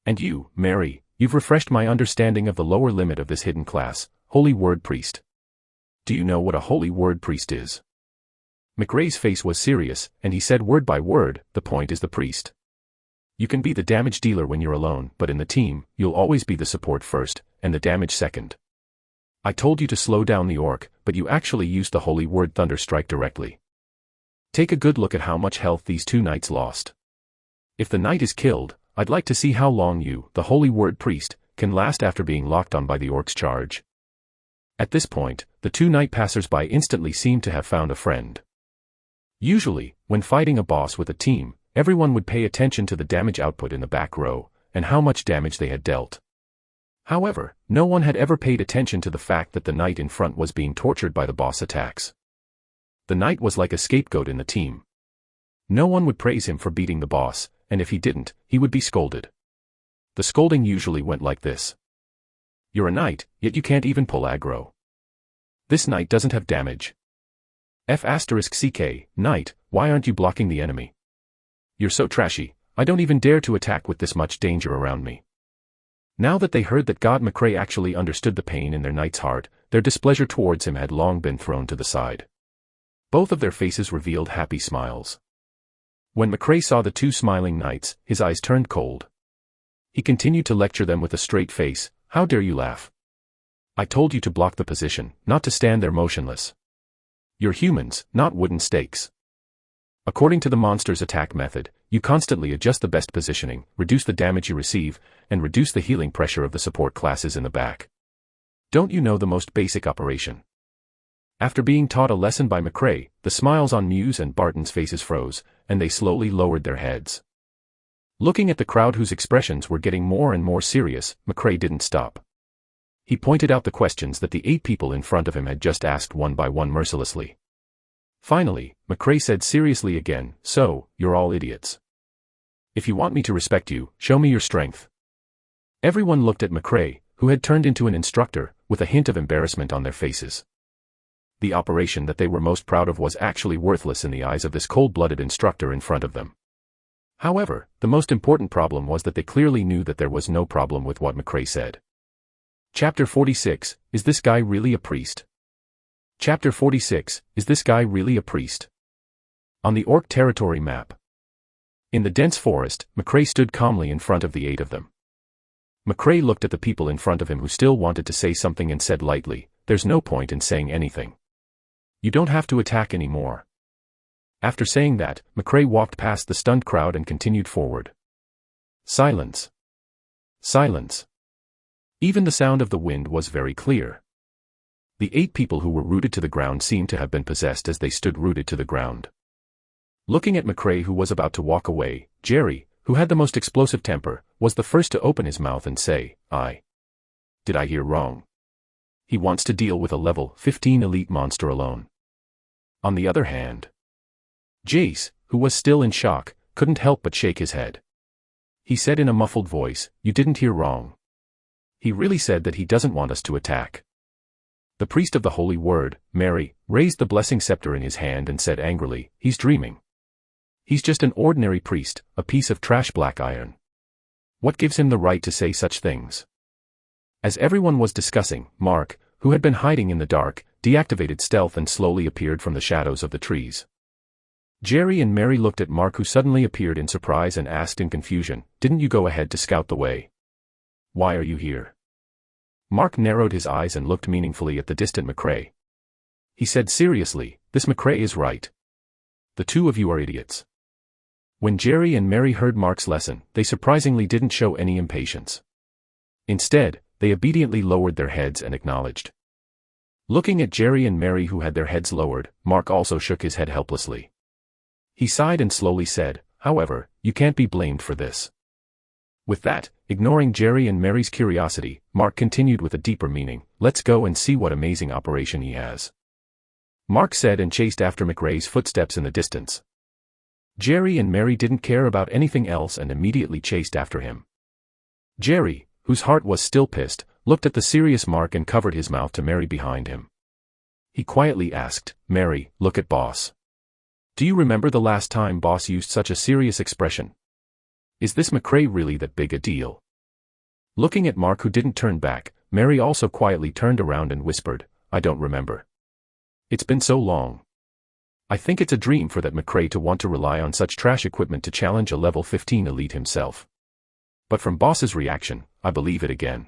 "And you, Mary, you've refreshed my understanding of the lower limit of this hidden class, Holy Word Priest. Do you know what a Holy Word Priest is?" McRae's face was serious, and he said word by word, the point is the priest. You can be the damage dealer when you're alone, but in the team, you'll always be the support first, and the damage second. I told you to slow down the orc, but you actually used the holy word thunder strike directly. Take a good look at how much health these two knights lost. If the knight is killed, I'd like to see how long you, the holy word priest, can last after being locked on by the orc's charge. At this point, the two knight passers-by instantly seemed to have found a friend. Usually, when fighting a boss with a team, everyone would pay attention to the damage output in the back row, and how much damage they had dealt. However, no one had ever paid attention to the fact that the knight in front was being tortured by the boss attacks. The knight was like a scapegoat in the team. No one would praise him for beating the boss, and if he didn't, he would be scolded. The scolding usually went like this. You're a knight, yet you can't even pull aggro. This knight doesn't have damage. F***ck, knight, why aren't you blocking the enemy? You're so trashy, I don't even dare to attack with this much danger around me. Now that they heard that God McRae actually understood the pain in their knight's heart, their displeasure towards him had long been thrown to the side. Both of their faces revealed happy smiles. When McRae saw the two smiling knights, his eyes turned cold. He continued to lecture them with a straight face, how dare you laugh? I told you to block the position, not to stand there motionless. You're humans, not wooden stakes. According to the monster's attack method, you constantly adjust the best positioning, reduce the damage you receive, and reduce the healing pressure of the support classes in the back. Don't you know the most basic operation? After being taught a lesson by McRae, the smiles on Muse and Barton's faces froze, and they slowly lowered their heads. Looking at the crowd whose expressions were getting more and more serious, McRae didn't stop. He pointed out the questions that the 8 people in front of him had just asked one by one mercilessly. Finally, McRae said seriously again, so, you're all idiots. If you want me to respect you, show me your strength. Everyone looked at McRae, who had turned into an instructor, with a hint of embarrassment on their faces. The operation that they were most proud of was actually worthless in the eyes of this cold-blooded instructor in front of them. However, the most important problem was that they clearly knew that there was no problem with what McRae said. Chapter 46, Is this guy really a priest? Chapter 46, Is this guy really a priest? On the orc territory map. In the dense forest, McRae stood calmly in front of the 8 of them. McRae looked at the people in front of him who still wanted to say something and said lightly, there's no point in saying anything. You don't have to attack anymore. After saying that, McRae walked past the stunned crowd and continued forward. Silence. Silence. Even the sound of the wind was very clear. The 8 people who were rooted to the ground seemed to have been possessed as they stood rooted to the ground. Looking at McRae, who was about to walk away, Jerry, who had the most explosive temper, was the first to open his mouth and say, Did I hear wrong? He wants to deal with a level 15 elite monster alone. On the other hand, Jace, who was still in shock, couldn't help but shake his head. He said in a muffled voice, you didn't hear wrong. He really said that he doesn't want us to attack. The priest of the holy word, Mary, raised the blessing scepter in his hand and said angrily, he's dreaming. He's just an ordinary priest, a piece of trash black iron. What gives him the right to say such things? As everyone was discussing, Mark, who had been hiding in the dark, deactivated stealth and slowly appeared from the shadows of the trees. Jerry and Mary looked at Mark, who suddenly appeared in surprise and asked in confusion, didn't you go ahead to scout the way? Why are you here? Mark narrowed his eyes and looked meaningfully at the distant McRae. He said seriously, this McRae is right. The two of you are idiots. When Jerry and Mary heard Mark's lesson, they surprisingly didn't show any impatience. Instead, they obediently lowered their heads and acknowledged. Looking at Jerry and Mary, who had their heads lowered, Mark also shook his head helplessly. He sighed and slowly said, however, you can't be blamed for this. With that, ignoring Jerry and Mary's curiosity, Mark continued with a deeper meaning, let's go and see what amazing operation he has. Mark said and chased after McRae's footsteps in the distance. Jerry and Mary didn't care about anything else and immediately chased after him. Jerry, whose heart was still pissed, looked at the serious Mark and covered his mouth to Mary behind him. He quietly asked, Mary, look at boss. Do you remember the last time boss used such a serious expression? Is this McRae really that big a deal? Looking at Mark, who didn't turn back, Mary also quietly turned around and whispered, I don't remember. It's been so long. I think it's a dream for that McRae to want to rely on such trash equipment to challenge a level 15 elite himself. But from boss's reaction, I believe it again.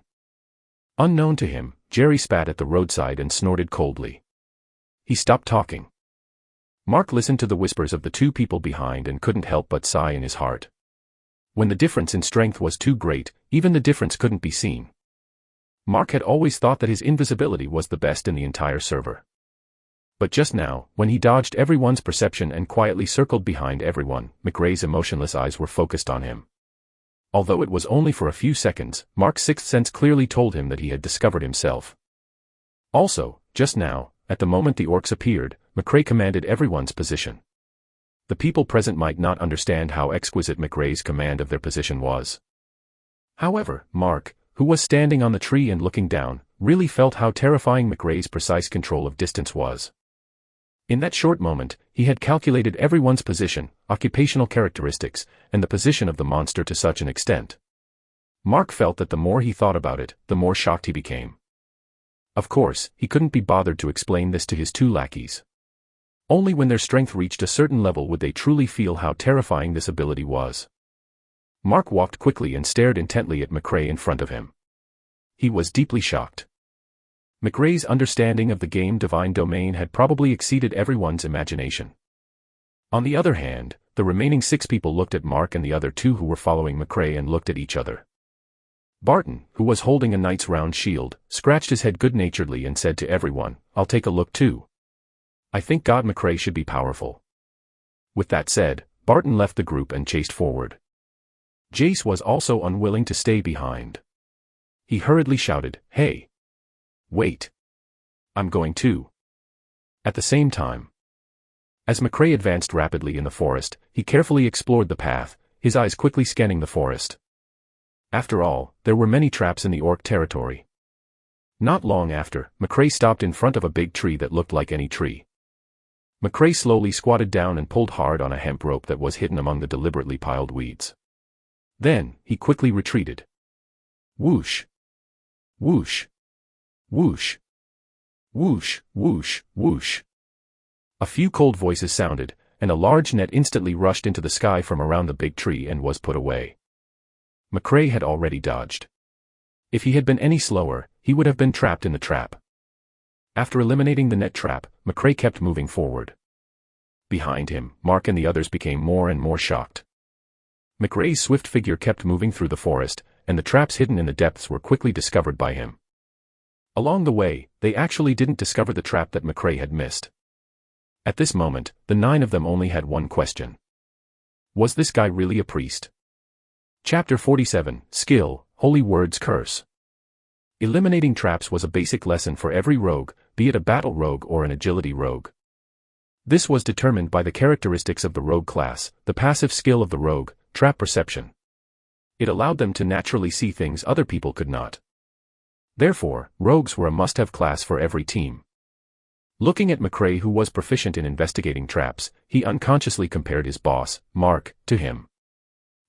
Unknown to him, Jerry spat at the roadside and snorted coldly. He stopped talking. Mark listened to the whispers of the two people behind and couldn't help but sigh in his heart. When the difference in strength was too great, even the difference couldn't be seen. Mark had always thought that his invisibility was the best in the entire server. But just now, when he dodged everyone's perception and quietly circled behind everyone, McRae's emotionless eyes were focused on him. Although it was only for a few seconds, Mark's sixth sense clearly told him that he had discovered himself. Also, just now, at the moment the orcs appeared, McRae commanded everyone's position. The people present might not understand how exquisite McRae's command of their position was. However, Mark, who was standing on the tree and looking down, really felt how terrifying McRae's precise control of distance was. In that short moment, he had calculated everyone's position, occupational characteristics, and the position of the monster to such an extent. Mark felt that the more he thought about it, the more shocked he became. Of course, he couldn't be bothered to explain this to his two lackeys. Only when their strength reached a certain level would they truly feel how terrifying this ability was. Mark walked quickly and stared intently at McRae in front of him. He was deeply shocked. McRae's understanding of the game Divine Domain had probably exceeded everyone's imagination. On the other hand, the remaining 6 people looked at Mark and the other 2 who were following McRae and looked at each other. Barton, who was holding a knight's round shield, scratched his head good-naturedly and said to everyone, "I'll take a look too. I think God McRae should be powerful." With that said, Barton left the group and chased forward. Jace was also unwilling to stay behind. He hurriedly shouted, "Hey! Wait! I'm going too." At the same time, as McRae advanced rapidly in the forest, he carefully explored the path, his eyes quickly scanning the forest. After all, there were many traps in the orc territory. Not long after, McRae stopped in front of a big tree that looked like any tree. McRae slowly squatted down and pulled hard on a hemp rope that was hidden among the deliberately piled weeds. Then, he quickly retreated. Whoosh! Whoosh! Whoosh! Whoosh! Whoosh! Whoosh! A few cold voices sounded, and a large net instantly rushed into the sky from around the big tree and was put away. McRae had already dodged. If he had been any slower, he would have been trapped in the trap. After eliminating the net trap, McRae kept moving forward. Behind him, Mark and the others became more and more shocked. McRae's swift figure kept moving through the forest, and the traps hidden in the depths were quickly discovered by him. Along the way, they actually didn't discover the trap that McRae had missed. At this moment, the 9 of them only had one question. Was this guy really a priest? Chapter 47, Skill, Holy Words Curse. Eliminating traps was a basic lesson for every rogue, be it a battle rogue or an agility rogue. This was determined by the characteristics of the rogue class, the passive skill of the rogue, trap perception. It allowed them to naturally see things other people could not. Therefore, rogues were a must-have class for every team. Looking at McRae, who was proficient in investigating traps, he unconsciously compared his boss, Mark, to him.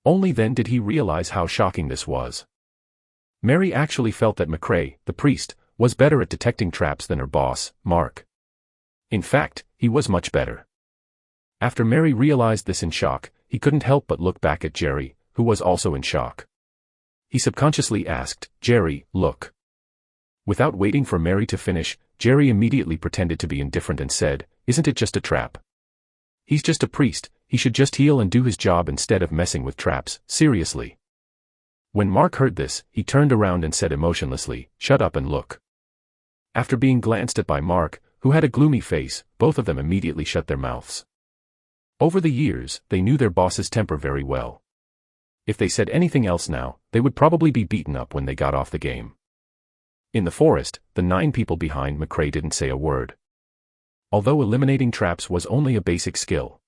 Only then did he realize how shocking this was. Mary actually felt that McRae, the priest, was better at detecting traps than her boss, Mark. In fact, he was much better. After Mary realized this in shock, he couldn't help but look back at Jerry, who was also in shock. He subconsciously asked, "Jerry, look." Without waiting for Mary to finish, Jerry immediately pretended to be indifferent and said, "Isn't it just a trap? He's just a priest, he should just heal and do his job instead of messing with traps, seriously." When Mark heard this, he turned around and said emotionlessly, "Shut up and look." After being glanced at by Mark, who had a gloomy face, both of them immediately shut their mouths. Over the years, they knew their boss's temper very well. If they said anything else now, they would probably be beaten up when they got off the game. In the forest, the 9 people behind McRae didn't say a word. Although eliminating traps was only a basic skill.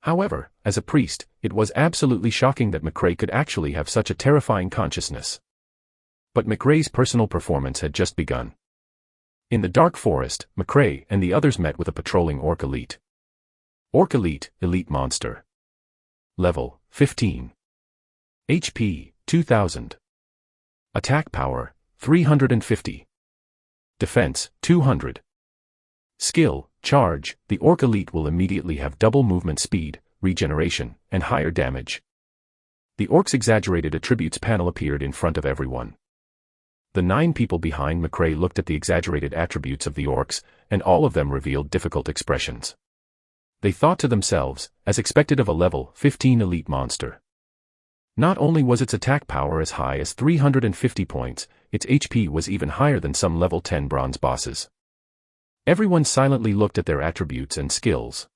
However, as a priest, it was absolutely shocking that McRae could actually have such a terrifying consciousness. But McRae's personal performance had just begun. In the dark forest, McRae and the others met with a patrolling orc elite. Orc elite, elite monster. Level, 15. HP, 2000. Attack power, 350. Defense, 200. Skill, charge, the orc elite will immediately have double movement speed, regeneration, and higher damage. The orc's exaggerated attributes panel appeared in front of everyone. The 9 people behind McRae looked at the exaggerated attributes of the orcs, and all of them revealed difficult expressions. They thought to themselves, as expected of a level 15 elite monster. Not only was its attack power as high as 350 points, its HP was even higher than some level 10 bronze bosses. Everyone silently looked at their attributes and skills.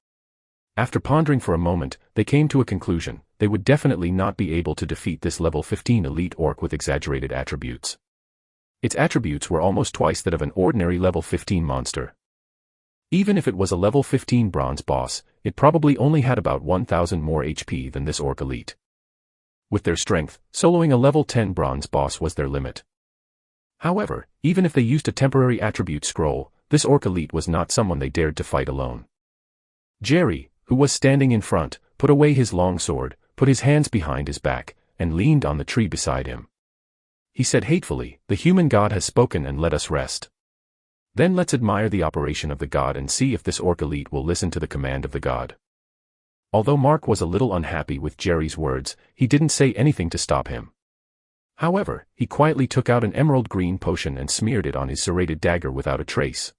After pondering for a moment, they came to a conclusion: they would definitely not be able to defeat this level 15 elite orc with exaggerated attributes. Its attributes were almost twice that of an ordinary level 15 monster. Even if it was a level 15 bronze boss, it probably only had about 1000 more HP than this orc elite. With their strength, soloing a level 10 bronze boss was their limit. However, even if they used a temporary attribute scroll, this orc elite was not someone they dared to fight alone. Jerry, who was standing in front, put away his long sword, put his hands behind his back, and leaned on the tree beside him. He said hatefully, "The human god has spoken and let us rest. Then let's admire the operation of the god and see if this orc elite will listen to the command of the god." Although Mark was a little unhappy with Jerry's words, he didn't say anything to stop him. However, he quietly took out an emerald green potion and smeared it on his serrated dagger without a trace.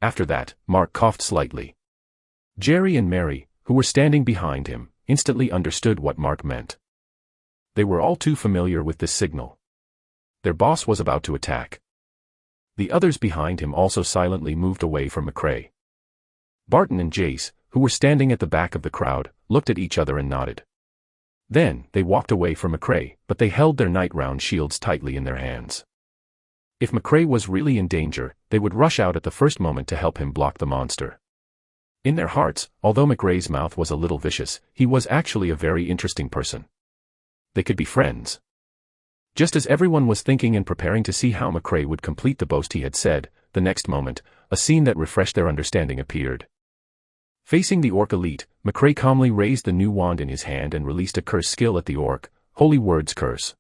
After that, Mark coughed slightly. Jerry and Mary, who were standing behind him, instantly understood what Mark meant. They were all too familiar with this signal. Their boss was about to attack. The others behind him also silently moved away from McRae. Barton and Jace, who were standing at the back of the crowd, looked at each other and nodded. Then, they walked away from McRae, but they held their night round shields tightly in their hands. If McRae was really in danger, they would rush out at the first moment to help him block the monster. In their hearts, although McRae's mouth was a little vicious, he was actually a very interesting person. They could be friends. Just as everyone was thinking and preparing to see how McRae would complete the boast he had said, the next moment, a scene that refreshed their understanding appeared. Facing the orc elite, McRae calmly raised the new wand in his hand and released a curse skill at the orc, Holy Words Curse.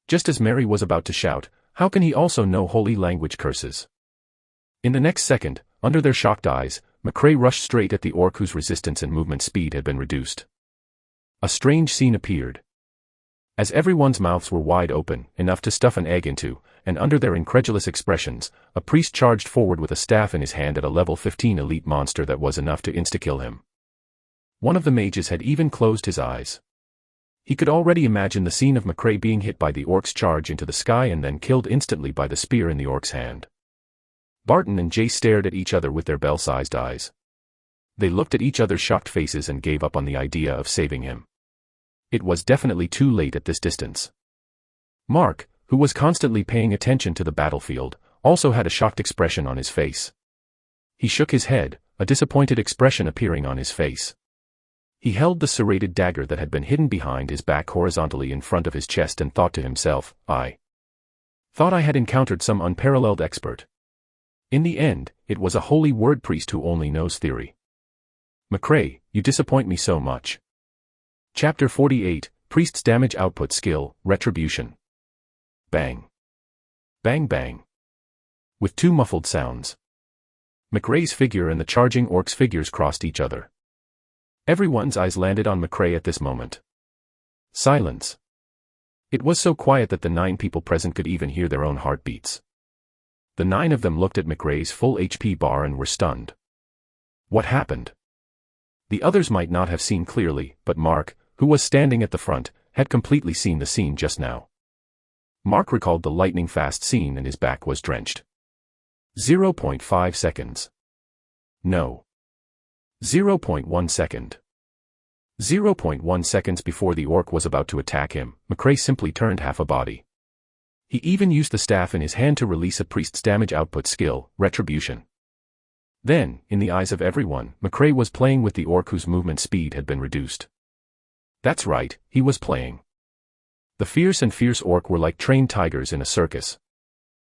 Just as Mary was about to shout, "How can he also know holy language curses?" In the next second, under their shocked eyes, McRae rushed straight at the orc whose resistance and movement speed had been reduced. A strange scene appeared. As everyone's mouths were wide open, enough to stuff an egg into, and under their incredulous expressions, a priest charged forward with a staff in his hand at a level 15 elite monster that was enough to insta-kill him. One of the mages had even closed his eyes. He could already imagine the scene of McRae being hit by the orc's charge into the sky and then killed instantly by the spear in the orc's hand. Barton and Jace stared at each other with their bell-sized eyes. They looked at each other's shocked faces and gave up on the idea of saving him. It was definitely too late at this distance. Mark, who was constantly paying attention to the battlefield, also had a shocked expression on his face. He shook his head, a disappointed expression appearing on his face. He held the serrated dagger that had been hidden behind his back horizontally in front of his chest and thought to himself, "I thought I had encountered some unparalleled expert. In the end, it was a holy word priest who only knows theory. McRae, you disappoint me so much." Chapter 48, Priest's Damage Output Skill, Retribution. Bang. Bang bang. With two muffled sounds. McRae's figure and the charging orc's figures crossed each other. Everyone's eyes landed on McRae at this moment. Silence. It was so quiet that the 9 people present could even hear their own heartbeats. The 9 of them looked at McRae's full HP bar and were stunned. What happened? The others might not have seen clearly, but Mark, who was standing at the front, had completely seen the scene just now. Mark recalled the lightning-fast scene and his back was drenched. 0.5 seconds. No. 0.1 second. 0.1 seconds before the orc was about to attack him, McRae simply turned half a body. He even used the staff in his hand to release a priest's damage output skill, Retribution. Then, in the eyes of everyone, McRae was playing with the orc whose movement speed had been reduced. That's right, he was playing. The fierce orc were like trained tigers in a circus.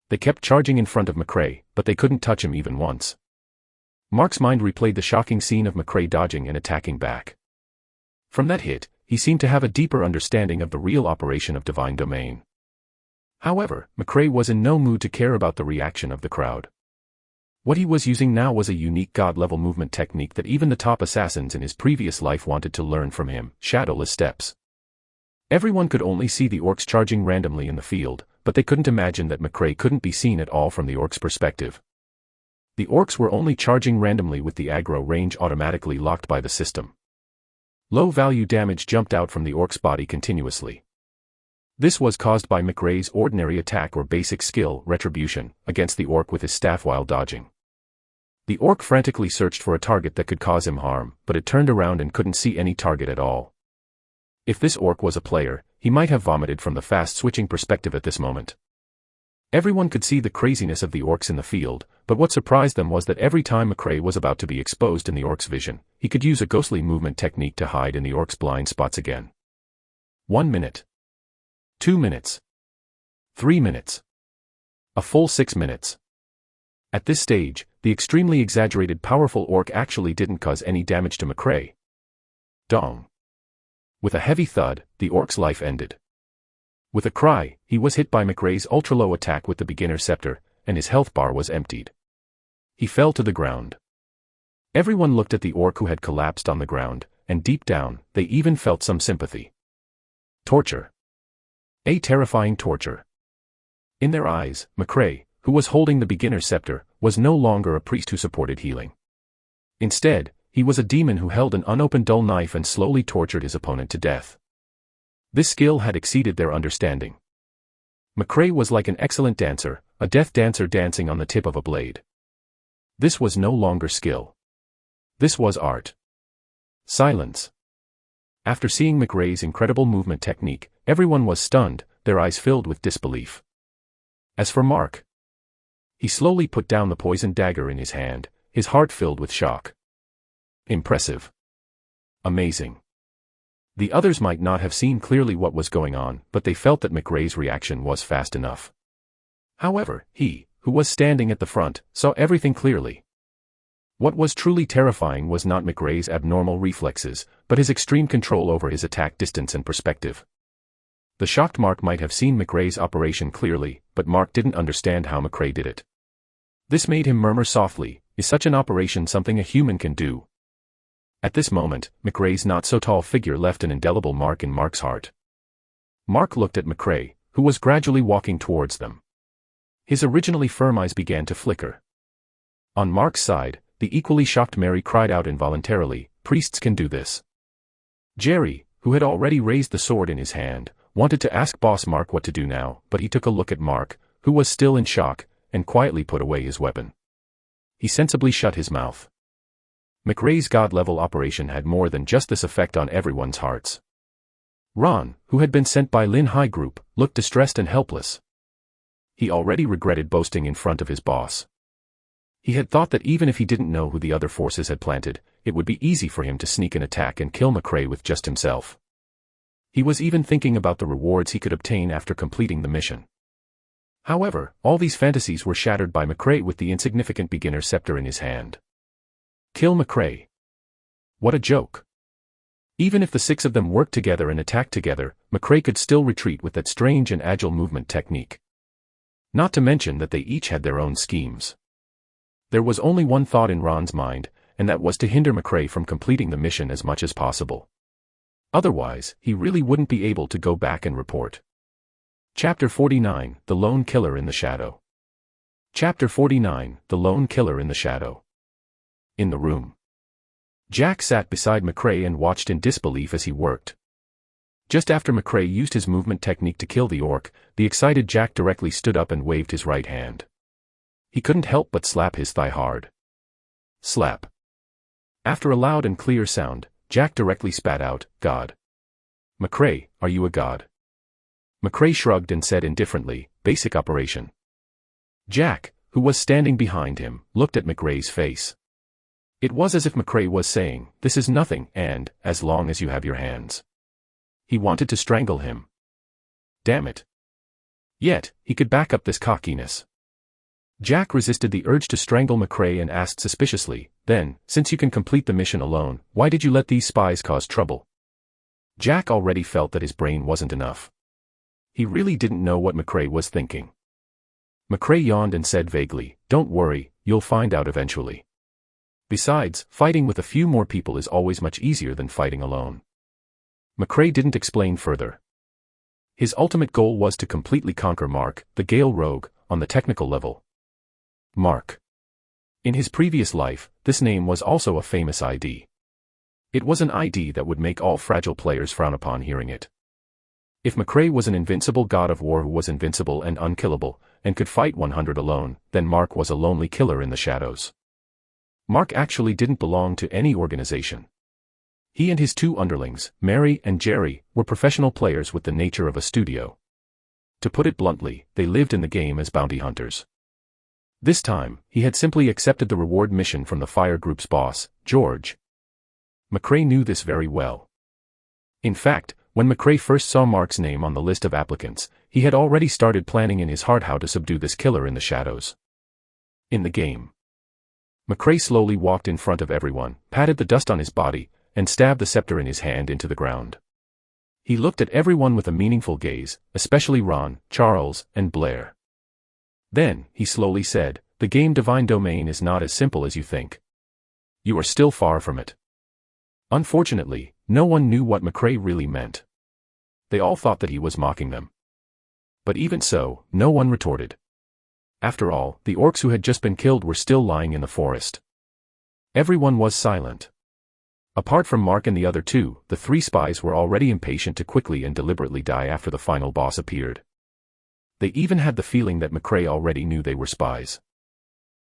They kept charging in front of McRae, but they couldn't touch him even once. Mark's mind replayed the shocking scene of McRae dodging and attacking back. From that hit, he seemed to have a deeper understanding of the real operation of Divine Domain. However, McRae was in no mood to care about the reaction of the crowd. What he was using now was a unique god-level movement technique that even the top assassins in his previous life wanted to learn from him: shadowless steps. Everyone could only see the orcs charging randomly in the field, but they couldn't imagine that McRae couldn't be seen at all from the orcs' perspective. The orcs were only charging randomly with the aggro range automatically locked by the system. Low-value damage jumped out from the orc's body continuously. This was caused by McRae's ordinary attack or basic skill, Retribution, against the orc with his staff while dodging. The orc frantically searched for a target that could cause him harm, but it turned around and couldn't see any target at all. If this orc was a player, he might have vomited from the fast-switching perspective at this moment. Everyone could see the craziness of the orcs in the field, but what surprised them was that every time McRae was about to be exposed in the orc's vision, he could use a ghostly movement technique to hide in the orc's blind spots again. 1 minute. 2 minutes. 3 minutes. A full 6 minutes. At this stage, the extremely exaggerated powerful orc actually didn't cause any damage to McRae. Dong. With a heavy thud, the orc's life ended. With a cry, he was hit by McRae's ultra-low attack with the beginner scepter, and his health bar was emptied. He fell to the ground. Everyone looked at the orc who had collapsed on the ground, and deep down, they even felt some sympathy. Torture. A terrifying torture. In their eyes, McRae, who was holding the beginner scepter, was no longer a priest who supported healing. Instead, he was a demon who held an unopened dull knife and slowly tortured his opponent to death. This skill had exceeded their understanding. McRae was like an excellent dancer, a death dancer dancing on the tip of a blade. This was no longer skill. This was art. Silence. After seeing McRae's incredible movement technique, everyone was stunned, their eyes filled with disbelief. As for Mark, he slowly put down the poisoned dagger in his hand, his heart filled with shock. Impressive. Amazing. The others might not have seen clearly what was going on, but they felt that McRae's reaction was fast enough. However, he, who was standing at the front, saw everything clearly. What was truly terrifying was not McRae's abnormal reflexes, but his extreme control over his attack distance and perspective. The shocked Mark might have seen McRae's operation clearly, but Mark didn't understand how McRae did it. This made him murmur softly, "Is such an operation something a human can do?" At this moment, McRae's not-so-tall figure left an indelible mark in Mark's heart. Mark looked at McRae, who was gradually walking towards them. His originally firm eyes began to flicker. On Mark's side, the equally shocked Mary cried out involuntarily, "Priests can do this." Jerry, who had already raised the sword in his hand, wanted to ask Boss Mark what to do now, but he took a look at Mark, who was still in shock, and quietly put away his weapon. He sensibly shut his mouth. McRae's god-level operation had more than just this effect on everyone's hearts. Ron, who had been sent by Lin Hai Group, looked distressed and helpless. He already regretted boasting in front of his boss. He had thought that even if he didn't know who the other forces had planted, it would be easy for him to sneak an attack and kill McRae with just himself. He was even thinking about the rewards he could obtain after completing the mission. However, all these fantasies were shattered by McRae with the insignificant beginner scepter in his hand. Kill McRae. What a joke. Even if the 6 of them worked together and attacked together, McRae could still retreat with that strange and agile movement technique. Not to mention that they each had their own schemes. There was only one thought in Ron's mind, and that was to hinder McRae from completing the mission as much as possible. Otherwise, he really wouldn't be able to go back and report. Chapter 49, The Lone Killer in the Shadow. Chapter 49, The Lone Killer in the Shadow. In the room. Jack sat beside McRae and watched in disbelief as he worked. Just after McRae used his movement technique to kill the orc, the excited Jack directly stood up and waved his right hand. He couldn't help but slap his thigh hard. Slap. After a loud and clear sound, Jack directly spat out, "God." "McRae, are you a god?" McRae shrugged and said indifferently, "Basic operation." Jack, who was standing behind him, looked at McRae's face. It was as if McRae was saying, "This is nothing, and, as long as you have your hands." He wanted to strangle him. Damn it. Yet, he could back up this cockiness. Jack resisted the urge to strangle McRae and asked suspiciously, "Then, since you can complete the mission alone, why did you let these spies cause trouble?" Jack already felt that his brain wasn't enough. He really didn't know what McRae was thinking. McRae yawned and said vaguely, "Don't worry, you'll find out eventually. Besides, fighting with a few more people is always much easier than fighting alone." McRae didn't explain further. His ultimate goal was to completely conquer Mark, the Gale Rogue, on the technical level. Mark. In his previous life, this name was also a famous ID. It was an ID that would make all fragile players frown upon hearing it. If McRae was an invincible god of war who was invincible and unkillable, and could fight 100 alone, then Mark was a lonely killer in the shadows. Mark actually didn't belong to any organization. He and his two underlings, Mary and Jerry, were professional players with the nature of a studio. To put it bluntly, they lived in the game as bounty hunters. This time, he had simply accepted the reward mission from the fire group's boss, George. McRae knew this very well. In fact, when McRae first saw Mark's name on the list of applicants, he had already started planning in his heart how to subdue this killer in the shadows. In the game, McRae slowly walked in front of everyone, patted the dust on his body, and stabbed the scepter in his hand into the ground. He looked at everyone with a meaningful gaze, especially Ron, Charles, and Blair. Then, he slowly said, "The game Divine Domain is not as simple as you think. You are still far from it." Unfortunately, no one knew what McRae really meant. They all thought that he was mocking them. But even so, no one retorted. After all, the orcs who had just been killed were still lying in the forest. Everyone was silent. Apart from Mark and the other two, the three spies were already impatient to quickly and deliberately die after the final boss appeared. They even had the feeling that McRae already knew they were spies.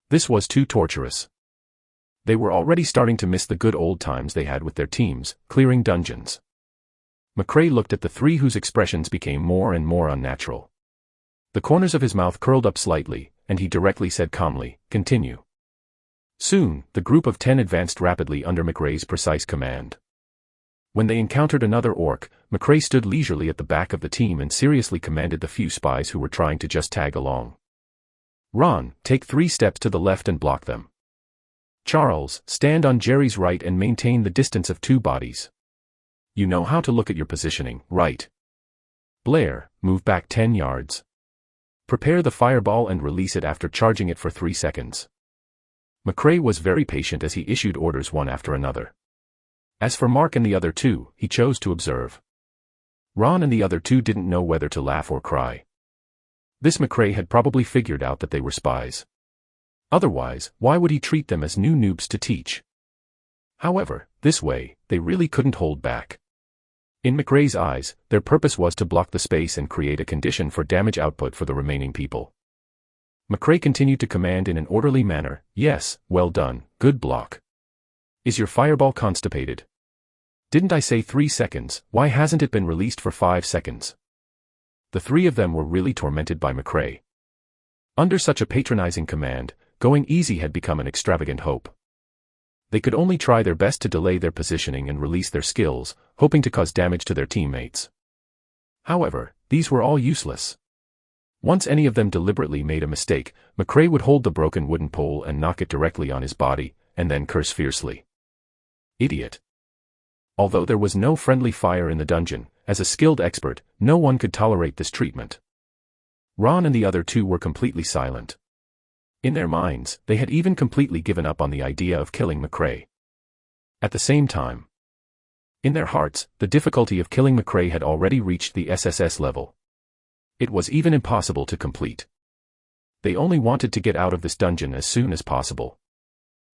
This was too torturous. They were already starting to miss the good old times they had with their teams, clearing dungeons. McRae looked at the three whose expressions became more and more unnatural. The corners of his mouth curled up slightly, and he directly said calmly, "Continue." Soon, the group of 10 advanced rapidly under McRae's precise command. When they encountered another orc, McRae stood leisurely at the back of the team and seriously commanded the few spies who were trying to just tag along. "Ron, take 3 steps to the left and block them. Charles, stand on Jerry's right and maintain the distance of 2 bodies. You know how to look at your positioning, right? Blair, move back 10 yards. Prepare the fireball and release it after charging it for 3 seconds." McRae was very patient as he issued orders one after another. As for Mark and the other 2, he chose to observe. Ron and the other 2 didn't know whether to laugh or cry. This McRae had probably figured out that they were spies. Otherwise, why would he treat them as new noobs to teach? However, this way, they really couldn't hold back. In McRae's eyes, their purpose was to block the space and create a condition for damage output for the remaining people. McRae continued to command in an orderly manner, "Yes, well done, good block. Is your fireball constipated? Didn't I say 3 seconds, why hasn't it been released for 5 seconds? The 3 of them were really tormented by McRae. Under such a patronizing command, going easy had become an extravagant hope. They could only try their best to delay their positioning and release their skills, hoping to cause damage to their teammates. However, these were all useless. Once any of them deliberately made a mistake, McRae would hold the broken wooden pole and knock it directly on his body, and then curse fiercely. Idiot. Although there was no friendly fire in the dungeon, as a skilled expert, no one could tolerate this treatment. Ron and the other 2 were completely silent. In their minds, they had even completely given up on the idea of killing McRae. At the same time, in their hearts, the difficulty of killing McRae had already reached the SSS level. It was even impossible to complete. They only wanted to get out of this dungeon as soon as possible.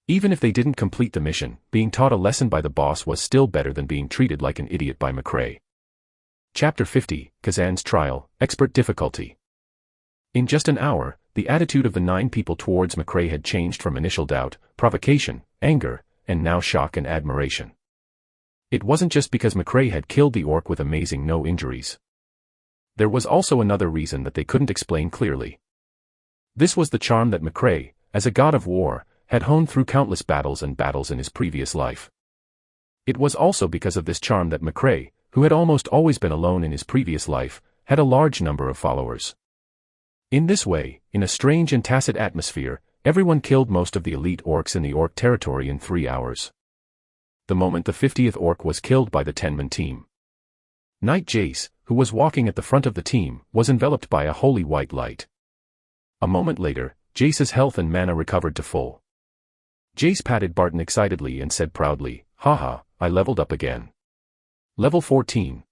Even if they didn't complete the mission, being taught a lesson by the boss was still better than being treated like an idiot by McRae. Chapter 50, Kazan's Trial, Expert Difficulty. In just an hour, the attitude of the 9 people towards McRae had changed from initial doubt, provocation, anger, and now shock and admiration. It wasn't just because McRae had killed the orc with amazing no injuries. There was also another reason that they couldn't explain clearly. This was the charm that McRae, as a god of war, had honed through countless battles in his previous life. It was also because of this charm that McRae, who had almost always been alone in his previous life, had a large number of followers. In this way, in a strange and tacit atmosphere, everyone killed most of the elite orcs in the orc territory in 3 hours. The moment the 50th orc was killed by the 10-man team, Knight Jace, who was walking at the front of the team, was enveloped by a holy white light. A moment later, Jace's health and mana recovered to full. Jace patted Barton excitedly and said proudly, "Haha, I leveled up again. Level 14.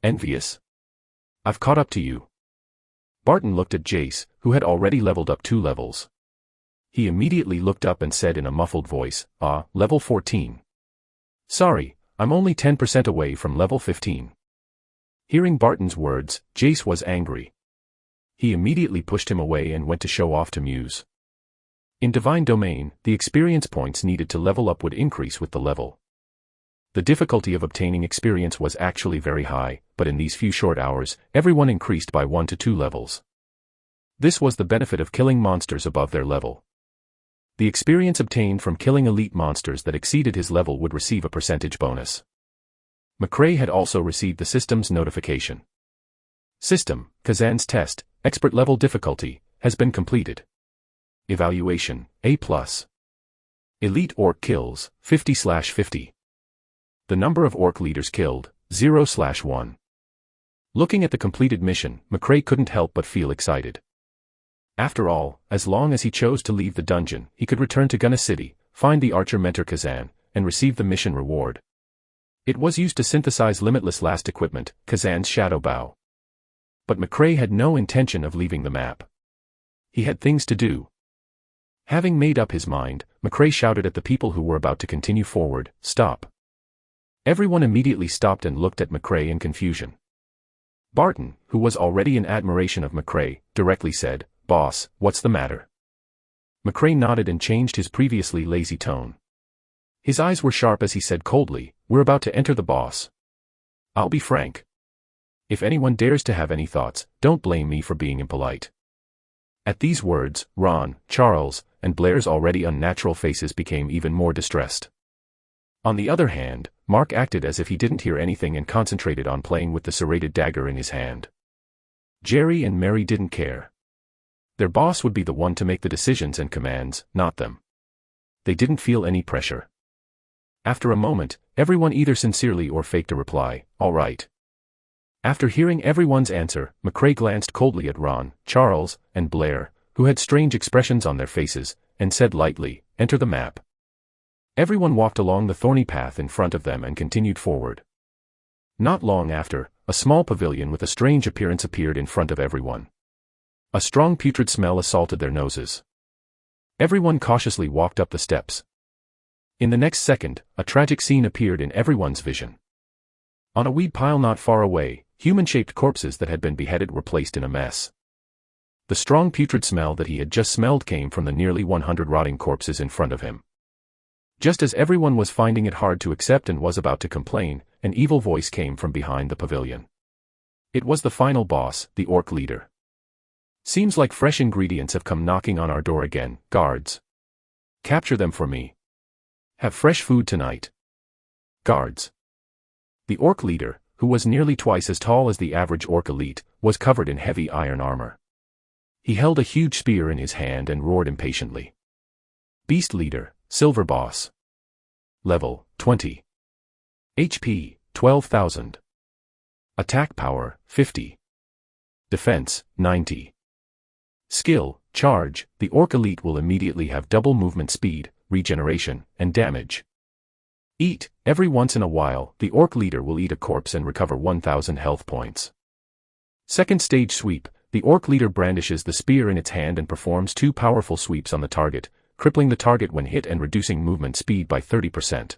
Envious. I've caught up to you." Barton looked at Jace, who had already leveled up 2 levels. He immediately looked up and said in a muffled voice, level 14. Sorry, I'm only 10% away from level 15. Hearing Barton's words, Jace was angry. He immediately pushed him away and went to show off to Muse. In Divine Domain, the experience points needed to level up would increase with the level. The difficulty of obtaining experience was actually very high, but in these few short hours, everyone increased by 1 to 2 levels. This was the benefit of killing monsters above their level. The experience obtained from killing elite monsters that exceeded his level would receive a percentage bonus. McRae had also received the system's notification. System, Kazan's test, expert level difficulty, has been completed. Evaluation, A+. Elite orc kills, 50/50. The number of orc leaders killed, 0/1. Looking at the completed mission, McRae couldn't help but feel excited. After all, as long as he chose to leave the dungeon, he could return to Gunna City, find the archer mentor Kazan, and receive the mission reward. It was used to synthesize limitless last equipment, Kazan's shadow bow. But McRae had no intention of leaving the map. He had things to do. Having made up his mind, McRae shouted at the people who were about to continue forward, "Stop." Everyone immediately stopped and looked at McRae in confusion. Barton, who was already in admiration of McRae, directly said, "Boss, what's the matter?" McRae nodded and changed his previously lazy tone. His eyes were sharp as he said coldly, "We're about to enter the boss. I'll be frank. If anyone dares to have any thoughts, don't blame me for being impolite." At these words, Ron, Charles, and Blair's already unnatural faces became even more distressed. On the other hand, Mark acted as if he didn't hear anything and concentrated on playing with the serrated dagger in his hand. Jerry and Mary didn't care. Their boss would be the one to make the decisions and commands, not them. They didn't feel any pressure. After a moment, everyone either sincerely or faked a reply, "All right." After hearing everyone's answer, McRae glanced coldly at Ron, Charles, and Blair, who had strange expressions on their faces, and said lightly, "Enter the map." Everyone walked along the thorny path in front of them and continued forward. Not long after, a small pavilion with a strange appearance appeared in front of everyone. A strong putrid smell assaulted their noses. Everyone cautiously walked up the steps. In the next second, a tragic scene appeared in everyone's vision. On a weed pile not far away, human-shaped corpses that had been beheaded were placed in a mess. The strong putrid smell that he had just smelled came from the nearly 100 rotting corpses in front of him. Just as everyone was finding it hard to accept and was about to complain, an evil voice came from behind the pavilion. It was the final boss, the orc leader. "Seems like fresh ingredients have come knocking on our door again, guards. Capture them for me. Have fresh food tonight. Guards." The orc leader, who was nearly twice as tall as the average orc elite, was covered in heavy iron armor. He held a huge spear in his hand and roared impatiently. Beast leader, Silver Boss. Level, 20. HP, 12,000. Attack power, 50. Defense, 90. Skill, charge, the orc elite will immediately have double movement speed, regeneration, and damage. Eat, every once in a while, the orc leader will eat a corpse and recover 1,000 health points. Second stage sweep, the orc leader brandishes the spear in its hand and performs 2 powerful sweeps on the target, crippling the target when hit and reducing movement speed by 30%.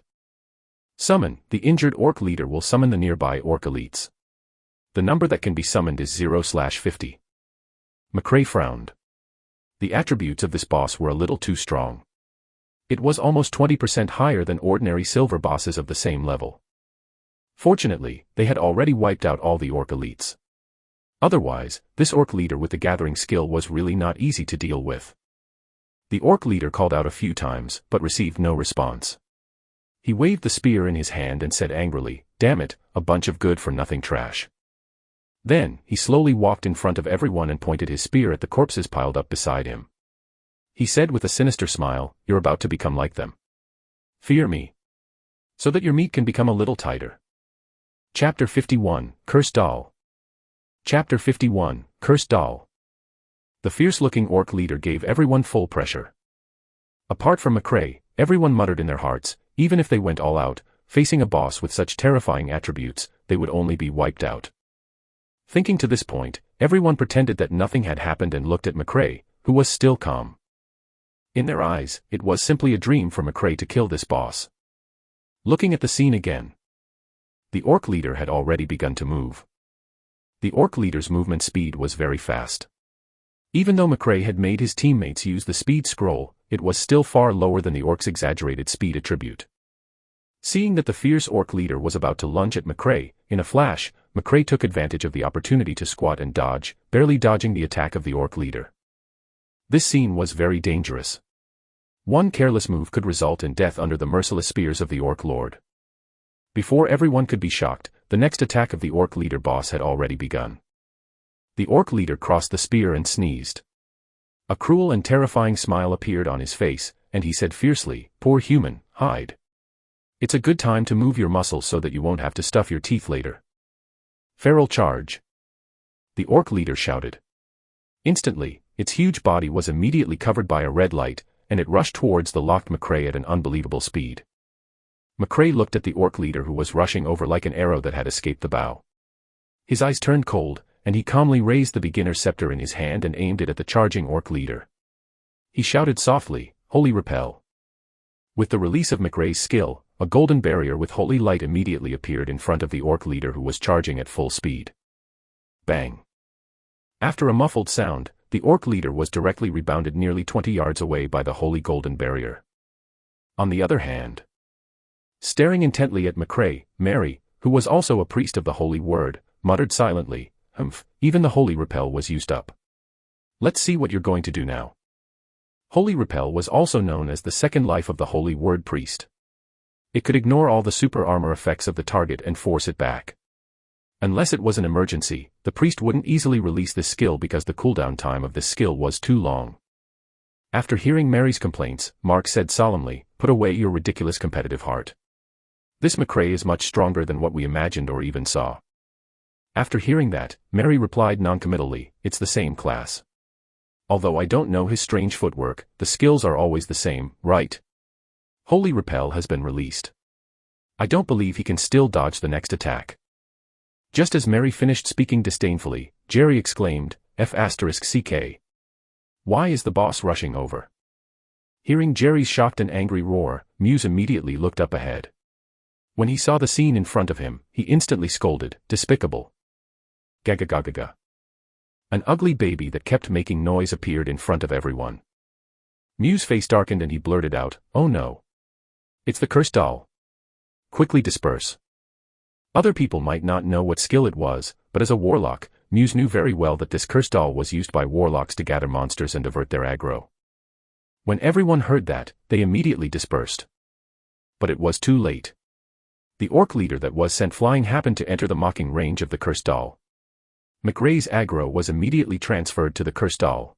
Summon, the injured orc leader will summon the nearby orc elites. The number that can be summoned is 0/50. McRae frowned. The attributes of this boss were a little too strong. It was almost 20% higher than ordinary silver bosses of the same level. Fortunately, they had already wiped out all the orc elites. Otherwise, this orc leader with the gathering skill was really not easy to deal with. The orc leader called out a few times, but received no response. He waved the spear in his hand and said angrily, "Damn it, a bunch of good-for-nothing trash." Then, he slowly walked in front of everyone and pointed his spear at the corpses piled up beside him. He said with a sinister smile, "You're about to become like them. Fear me, so that your meat can become a little tighter." Chapter 51, Cursed Doll. Chapter 51, Cursed Doll. The fierce-looking orc leader gave everyone full pressure. Apart from McRae, everyone muttered in their hearts, even if they went all out, facing a boss with such terrifying attributes, they would only be wiped out. Thinking to this point, everyone pretended that nothing had happened and looked at McRae, who was still calm. In their eyes, it was simply a dream for McRae to kill this boss. Looking at the scene again. The orc leader had already begun to move. The orc leader's movement speed was very fast. Even though McRae had made his teammates use the speed scroll, it was still far lower than the orc's exaggerated speed attribute. Seeing that the fierce orc leader was about to lunge at McRae, in a flash, McRae took advantage of the opportunity to squat and dodge, barely dodging the attack of the orc leader. This scene was very dangerous. One careless move could result in death under the merciless spears of the orc lord. Before everyone could be shocked, the next attack of the orc leader boss had already begun. The orc leader crossed the spear and sneezed. A cruel and terrifying smile appeared on his face, and he said fiercely, "Poor human, hide. It's a good time to move your muscles so that you won't have to stuff your teeth later." "Feral charge!" the orc leader shouted. Instantly, its huge body was immediately covered by a red light, and it rushed towards the locked McRae at an unbelievable speed. McRae looked at the orc leader who was rushing over like an arrow that had escaped the bow. His eyes turned cold, and he calmly raised the beginner's scepter in his hand and aimed it at the charging orc leader. He shouted softly, "Holy Repel." With the release of McRae's skill, a golden barrier with holy light immediately appeared in front of the orc leader who was charging at full speed. Bang! After a muffled sound, the orc leader was directly rebounded nearly 20 yards away by the holy golden barrier. On the other hand, staring intently at McRae, Mary, who was also a priest of the holy word, muttered silently, "Humph, even the holy repel was used up. Let's see what you're going to do now." Holy repel was also known as the second life of the holy word priest. It could ignore all the super armor effects of the target and force it back. Unless it was an emergency, the priest wouldn't easily release this skill because the cooldown time of this skill was too long. After hearing Mary's complaints, Mark said solemnly, "Put away your ridiculous competitive heart. This McRae is much stronger than what we imagined or even saw." After hearing that, Mary replied noncommittally, "It's the same class. Although I don't know his strange footwork, the skills are always the same, right? Holy Repel has been released. I don't believe he can still dodge the next attack." Just as Mary finished speaking disdainfully, Jerry exclaimed, "F***CK. Why is the boss rushing over?" Hearing Jerry's shocked and angry roar, Muse immediately looked up ahead. When he saw the scene in front of him, he instantly scolded, "Despicable. Gagagagaga." An ugly baby that kept making noise appeared in front of everyone. Muse's face darkened and he blurted out, "Oh no. It's the cursed doll. Quickly disperse." Other people might not know what skill it was, but as a warlock, Muse knew very well that this cursed doll was used by warlocks to gather monsters and divert their aggro. When everyone heard that, they immediately dispersed. But it was too late. The orc leader that was sent flying happened to enter the mocking range of the cursed doll. McRae's aggro was immediately transferred to the cursed doll.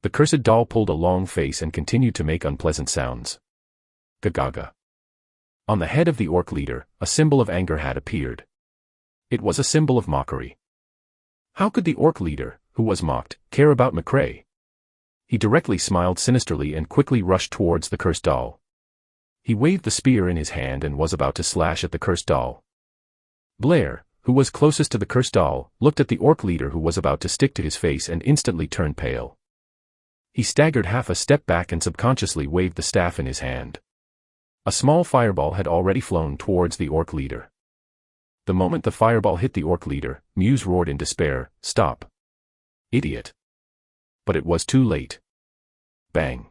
The cursed doll pulled a long face and continued to make unpleasant sounds. Gagaga. On the head of the orc leader, a symbol of anger had appeared. It was a symbol of mockery. How could the orc leader, who was mocked, care about McRae? He directly smiled sinisterly and quickly rushed towards the cursed doll. He waved the spear in his hand and was about to slash at the cursed doll. Blair, who was closest to the cursed doll, looked at the orc leader who was about to stick to his face and instantly turned pale. He staggered half a step back and subconsciously waved the staff in his hand. A small fireball had already flown towards the orc leader. The moment the fireball hit the orc leader, Muse roared in despair, "Stop. Idiot." But it was too late. Bang.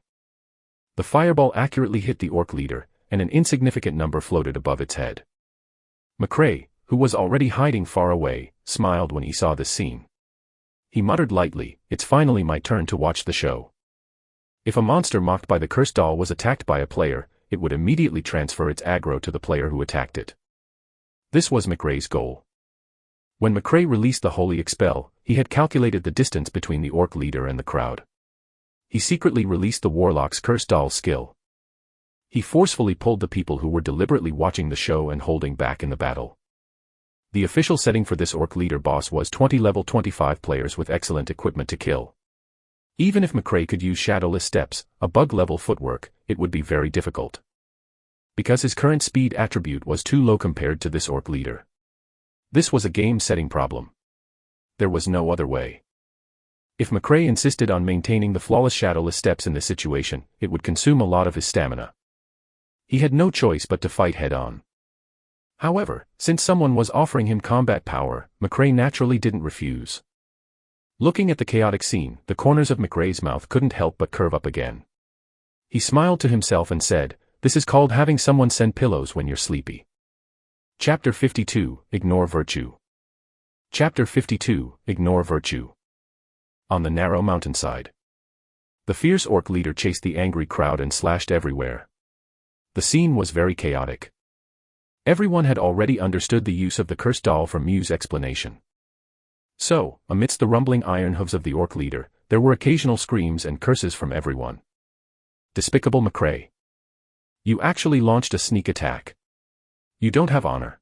The fireball accurately hit the orc leader, and an insignificant number floated above its head. McRae, who was already hiding far away, smiled when he saw this scene. He muttered lightly, "It's finally my turn to watch the show." If a monster mocked by the cursed doll was attacked by a player, it would immediately transfer its aggro to the player who attacked it. This was McRae's goal. When McRae released the Holy Expel, he had calculated the distance between the orc leader and the crowd. He secretly released the warlock's cursed doll skill. He forcefully pulled the people who were deliberately watching the show and holding back in the battle. The official setting for this orc leader boss was 20 level 25 players with excellent equipment to kill. Even if McRae could use shadowless steps, a bug-level footwork, it would be very difficult. Because his current speed attribute was too low compared to this orc leader. This was a game-setting problem. There was no other way. If McRae insisted on maintaining the flawless shadowless steps in this situation, it would consume a lot of his stamina. He had no choice but to fight head-on. However, since someone was offering him combat power, McRae naturally didn't refuse. Looking at the chaotic scene, the corners of McRae's mouth couldn't help but curve up again. He smiled to himself and said, "This is called having someone send pillows when you're sleepy." Chapter 52, Ignore Virtue. Chapter 52, Ignore Virtue. On the narrow mountainside. The fierce orc leader chased the angry crowd and slashed everywhere. The scene was very chaotic. Everyone had already understood the use of the cursed doll from Mew's explanation. So, amidst the rumbling iron hooves of the orc leader, there were occasional screams and curses from everyone. Despicable McRae. You actually launched a sneak attack. You don't have honor.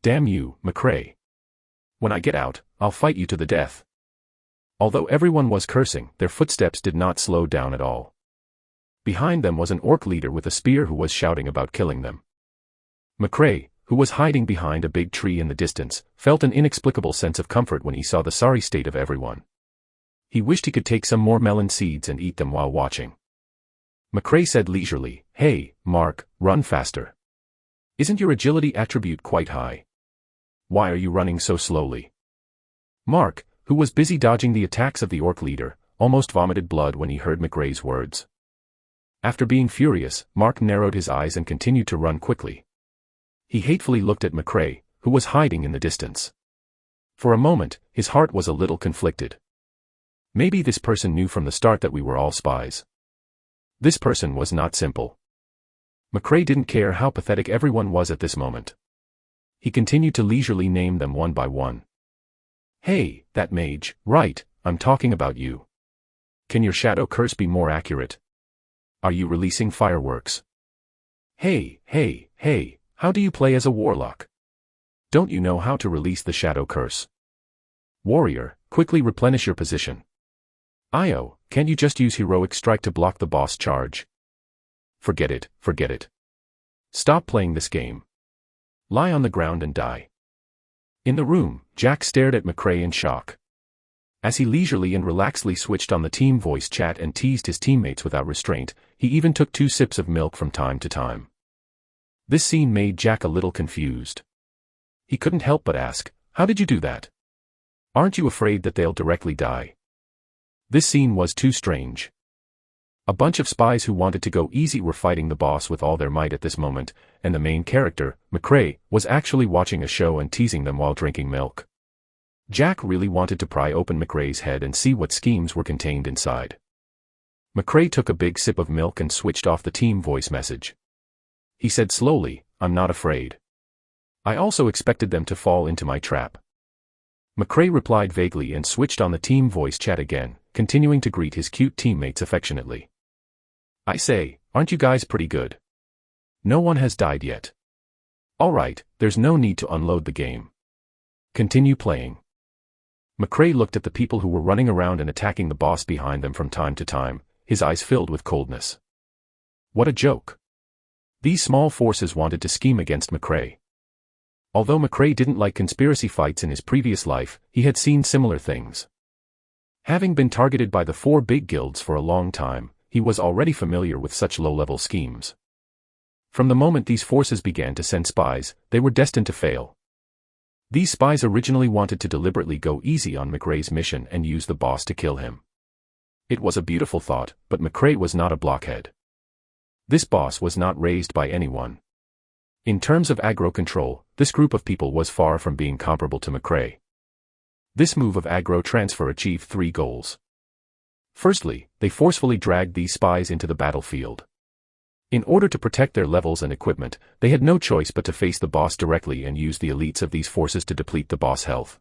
Damn you, McRae. When I get out, I'll fight you to the death. Although everyone was cursing, their footsteps did not slow down at all. Behind them was an orc leader with a spear who was shouting about killing them. McRae, who was hiding behind a big tree in the distance, felt an inexplicable sense of comfort when he saw the sorry state of everyone. He wished he could take some more melon seeds and eat them while watching. McRae said leisurely, "Hey, Mark, run faster. Isn't your agility attribute quite high? Why are you running so slowly?" Mark, who was busy dodging the attacks of the orc leader, almost vomited blood when he heard McRae's words. After being furious, Mark narrowed his eyes and continued to run quickly. He hatefully looked at McRae, who was hiding in the distance. For a moment, his heart was a little conflicted. Maybe this person knew from the start that we were all spies. This person was not simple. McRae didn't care how pathetic everyone was at this moment. He continued to leisurely name them one by one. "Hey, that mage, right, I'm talking about you. Can your shadow curse be more accurate? Are you releasing fireworks? Hey, how do you play as a warlock? Don't you know how to release the shadow curse? Warrior, quickly replenish your position. Io, can't you just use heroic strike to block the boss charge? Forget it. Stop playing this game. Lie on the ground and die." In the room, Jack stared at McRae in shock. As he leisurely and relaxedly switched on the team voice chat and teased his teammates without restraint, he even took 2 sips of milk from time to time. This scene made Jack a little confused. He couldn't help but ask, "How did you do that? Aren't you afraid that they'll directly die?" This scene was too strange. A bunch of spies who wanted to go easy were fighting the boss with all their might at this moment, and the main character, McRae, was actually watching a show and teasing them while drinking milk. Jack really wanted to pry open McRae's head and see what schemes were contained inside. McRae took a big sip of milk and switched off the team voice message. He said slowly, "I'm not afraid. I also expected them to fall into my trap." McRae replied vaguely and switched on the team voice chat again, continuing to greet his cute teammates affectionately. "I say, aren't you guys pretty good? No one has died yet. Alright, there's no need to unload the game. Continue playing." McRae looked at the people who were running around and attacking the boss behind them from time to time, his eyes filled with coldness. What a joke. These small forces wanted to scheme against McRae. Although McRae didn't like conspiracy fights in his previous life, he had seen similar things. Having been targeted by the 4 big guilds for a long time, he was already familiar with such low-level schemes. From the moment these forces began to send spies, they were destined to fail. These spies originally wanted to deliberately go easy on McRae's mission and use the boss to kill him. It was a beautiful thought, but McRae was not a blockhead. This boss was not raised by anyone. In terms of aggro control, this group of people was far from being comparable to McRae. This move of aggro transfer achieved 3 goals. Firstly, they forcefully dragged these spies into the battlefield. In order to protect their levels and equipment, they had no choice but to face the boss directly and use the elites of these forces to deplete the boss' health.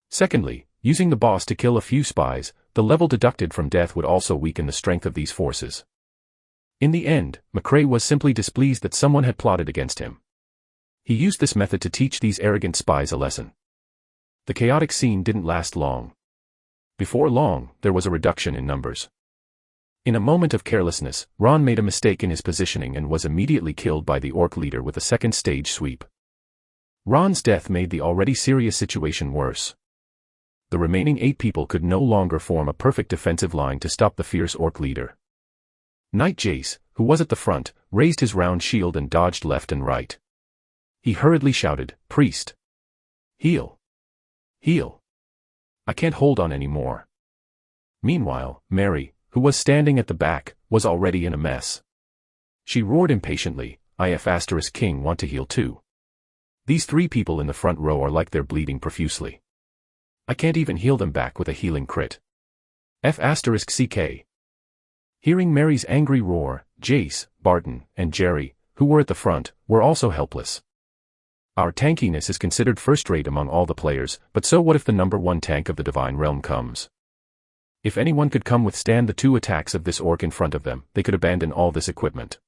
Secondly, using the boss to kill a few spies, the level deducted from death would also weaken the strength of these forces. In the end, McRae was simply displeased that someone had plotted against him. He used this method to teach these arrogant spies a lesson. The chaotic scene didn't last long. Before long, there was a reduction in numbers. In a moment of carelessness, Ron made a mistake in his positioning and was immediately killed by the orc leader with a second stage sweep. Ron's death made the already serious situation worse. The remaining 8 people could no longer form a perfect defensive line to stop the fierce orc leader. Knight Jace, who was at the front, raised his round shield and dodged left and right. He hurriedly shouted, "Priest! Heal! Heal! I can't hold on anymore." Meanwhile, Mary, who was standing at the back, was already in a mess. She roared impatiently, "King want to heal too. These 3 people in the front row are like they're bleeding profusely. I can't even heal them back with a healing crit. F***ck." Hearing Mary's angry roar, Jace, Barton, and Jerry, who were at the front, were also helpless. Our tankiness is considered first-rate among all the players, but so what if the number 1 tank of the Divine Realm comes? If anyone could come withstand the 2 attacks of this orc in front of them, they could abandon all this equipment.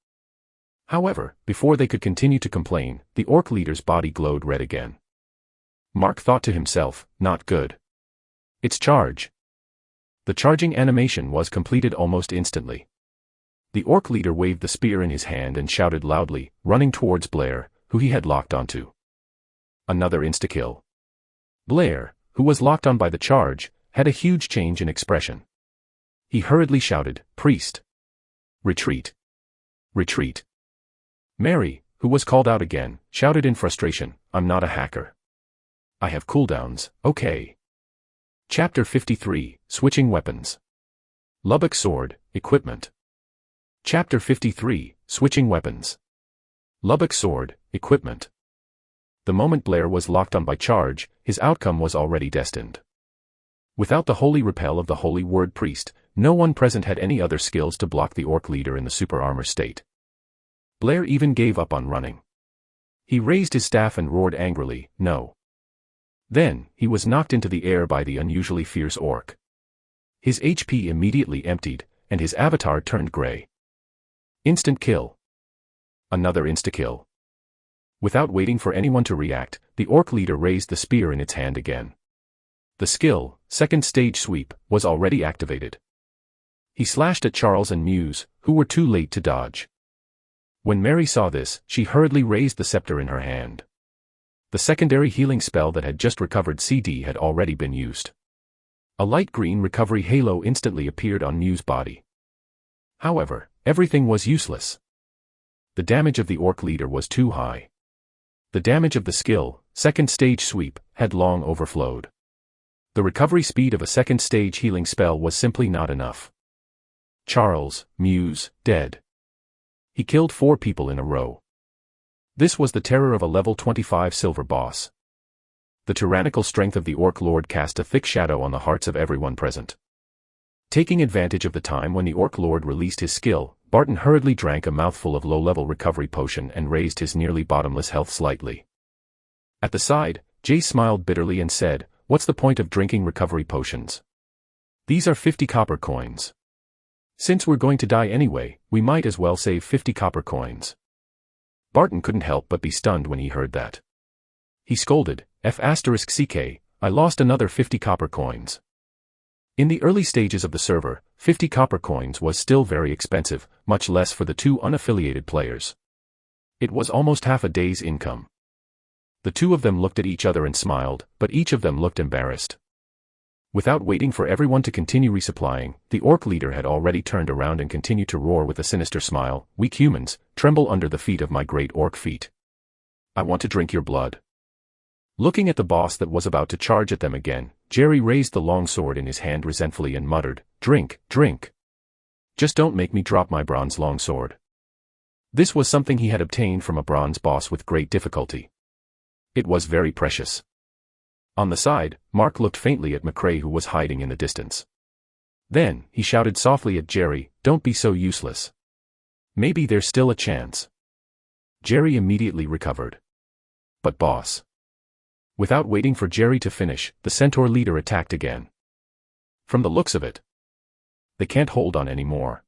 However, before they could continue to complain, the orc leader's body glowed red again. Mark thought to himself, "Not good. It's charge." The charging animation was completed almost instantly. The orc leader waved the spear in his hand and shouted loudly, running towards Blair, who he had locked onto. Another insta-kill. Blair, who was locked on by the charge, had a huge change in expression. He hurriedly shouted, "Priest! Retreat! Retreat!" Mary, who was called out again, shouted in frustration, "I'm not a hacker. I have cooldowns, okay." Chapter 53, Switching Weapons. Lubbock Sword, Equipment. Chapter 53, Switching Weapons. Lubbock Sword, Equipment. The moment Blair was locked on by charge, his outcome was already destined. Without the holy repel of the Holy Word Priest, no one present had any other skills to block the orc leader in the super armor state. Blair even gave up on running. He raised his staff and roared angrily, "No." Then, he was knocked into the air by the unusually fierce orc. His HP immediately emptied, and his avatar turned gray. Instant kill. Another insta-kill. Without waiting for anyone to react, the orc leader raised the spear in its hand again. The skill, second stage sweep, was already activated. He slashed at Charles and Muse, who were too late to dodge. When Mary saw this, she hurriedly raised the scepter in her hand. The secondary healing spell that had just recovered CD had already been used. A light green recovery halo instantly appeared on Muse's body. However, everything was useless. The damage of the orc leader was too high. The damage of the skill, second stage sweep, had long overflowed. The recovery speed of a second stage healing spell was simply not enough. Charles, Muse, dead. He killed 4 people in a row. This was the terror of a level 25 silver boss. The tyrannical strength of the orc lord cast a thick shadow on the hearts of everyone present. Taking advantage of the time when the orc lord released his skill, Barton hurriedly drank a mouthful of low-level recovery potion and raised his nearly bottomless health slightly. At the side, Jay smiled bitterly and said, "What's the point of drinking recovery potions? These are 50 copper coins. Since we're going to die anyway, we might as well save 50 copper coins." Barton couldn't help but be stunned when he heard that. He scolded, "F***ck, I lost another 50 copper coins." In the early stages of the server, 50 copper coins was still very expensive, much less for the 2 unaffiliated players. It was almost half a day's income. The 2 of them looked at each other and smiled, but each of them looked embarrassed. Without waiting for everyone to continue resupplying, the orc leader had already turned around and continued to roar with a sinister smile, "Weak humans, tremble under the feet of my great orc feet. I want to drink your blood." Looking at the boss that was about to charge at them again, Jerry raised the long sword in his hand resentfully and muttered, "Drink, drink. Just don't make me drop my bronze longsword." This was something he had obtained from a bronze boss with great difficulty. It was very precious. On the side, Mark looked faintly at McRae, who was hiding in the distance. Then, he shouted softly at Jerry, "Don't be so useless. Maybe there's still a chance." Jerry immediately recovered. "But boss." Without waiting for Jerry to finish, the centaur leader attacked again. From the looks of it, they can't hold on anymore.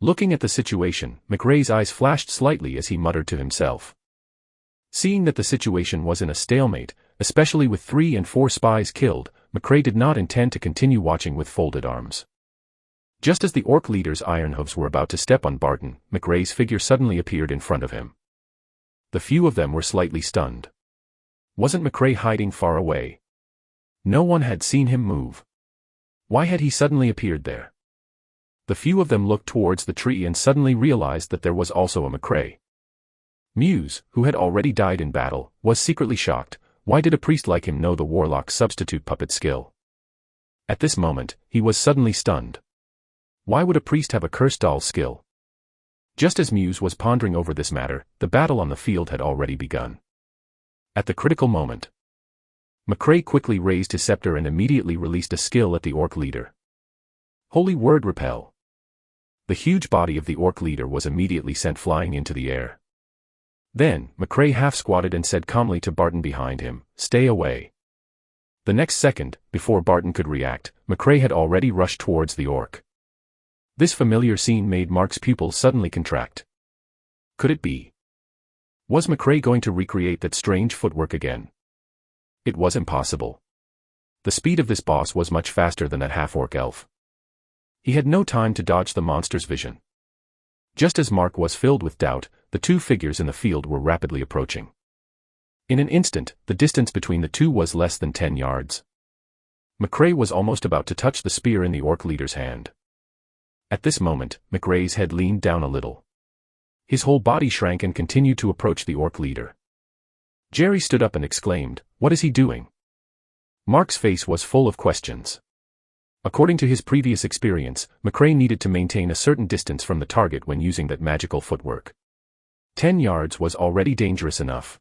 Looking at the situation, McRae's eyes flashed slightly as he muttered to himself. Seeing that the situation was in a stalemate, especially with 3 and 4 spies killed, McRae did not intend to continue watching with folded arms. Just as the orc leader's iron hooves were about to step on Barton, McRae's figure suddenly appeared in front of him. The few of them were slightly stunned. Wasn't McRae hiding far away? No one had seen him move. Why had he suddenly appeared there? The few of them looked towards the tree and suddenly realized that there was also a McRae. Muse, who had already died in battle, was secretly shocked. Why did a priest like him know the warlock's substitute puppet skill? At this moment, he was suddenly stunned. Why would a priest have a cursed doll skill? Just as Muse was pondering over this matter, the battle on the field had already begun. At the critical moment, McRae quickly raised his scepter and immediately released a skill at the orc leader. Holy word, repel! The huge body of the orc leader was immediately sent flying into the air. Then, McRae half-squatted and said calmly to Barton behind him, "Stay away." The next second, before Barton could react, McRae had already rushed towards the orc. This familiar scene made Mark's pupils suddenly contract. Could it be? Was McRae going to recreate that strange footwork again? It was impossible. The speed of this boss was much faster than that half-orc elf. He had no time to dodge the monster's vision. Just as Mark was filled with doubt, the two figures in the field were rapidly approaching. In an instant, the distance between the two was less than 10 yards. McRae was almost about to touch the spear in the orc leader's hand. At this moment, McRae's head leaned down a little. His whole body shrank and continued to approach the orc leader. Jerry stood up and exclaimed, "What is he doing?" Mark's face was full of questions. According to his previous experience, McRae needed to maintain a certain distance from the target when using that magical footwork. 10 yards was already dangerous enough.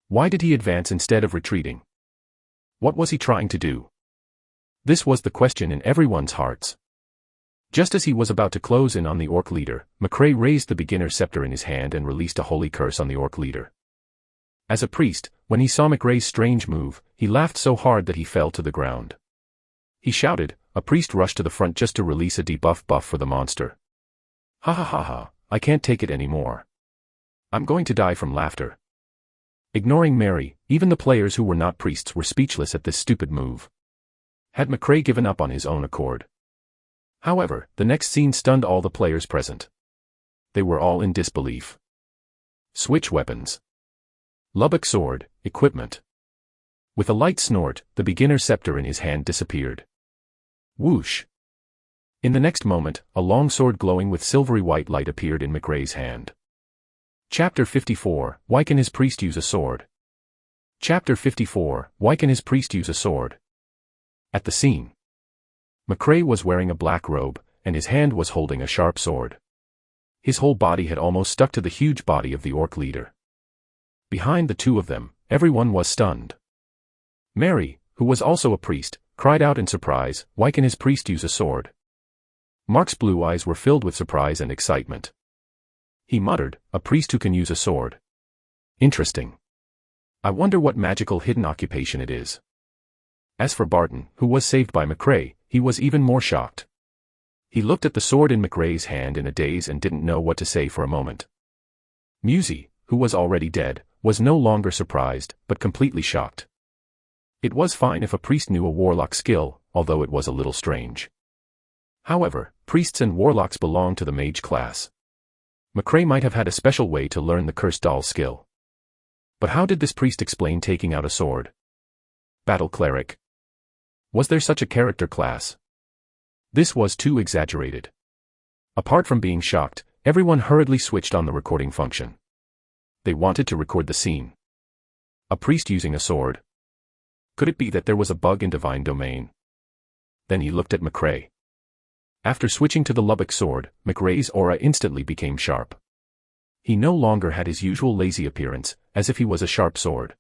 Why did he advance instead of retreating? What was he trying to do? This was the question in everyone's hearts. Just as he was about to close in on the orc leader, McRae raised the beginner's scepter in his hand and released a holy curse on the orc leader. As a priest, when he saw McRae's strange move, he laughed so hard that he fell to the ground. He shouted. A priest rushed to the front just to release a debuff buff for the monster. "Ha ha ha ha, I can't take it anymore. I'm going to die from laughter." Ignoring Mary, even the players who were not priests were speechless at this stupid move. Had McRae given up on his own accord? However, the next scene stunned all the players present. They were all in disbelief. Switch weapons. Lubbock sword, equipment. With a light snort, the beginner's scepter in his hand disappeared. Whoosh! In the next moment, a long sword glowing with silvery white light appeared in McRae's hand. Chapter 54, Why can his priest use a sword? Chapter 54, Why can his priest use a sword? At the scene, McRae was wearing a black robe, and his hand was holding a sharp sword. His whole body had almost stuck to the huge body of the orc leader. Behind the two of them, everyone was stunned. Mary, who was also a priest, cried out in surprise, "Why can his priest use a sword?" Mark's blue eyes were filled with surprise and excitement. He muttered, "A priest who can use a sword. Interesting. I wonder what magical hidden occupation it is." As for Barton, who was saved by McRae, he was even more shocked. He looked at the sword in McRae's hand in a daze and didn't know what to say for a moment. Musey, who was already dead, was no longer surprised, but completely shocked. It was fine if a priest knew a warlock skill, although it was a little strange. However, priests and warlocks belong to the mage class. McRae might have had a special way to learn the cursed doll skill. But how did this priest explain taking out a sword? Battle cleric. Was there such a character class? This was too exaggerated. Apart from being shocked, everyone hurriedly switched on the recording function. They wanted to record the scene. A priest using a sword. Could it be that there was a bug in Divine Domain? Then he looked at McRae. After switching to the Lubbock sword, McRae's aura instantly became sharp. He no longer had his usual lazy appearance, as if he was a sharp sword.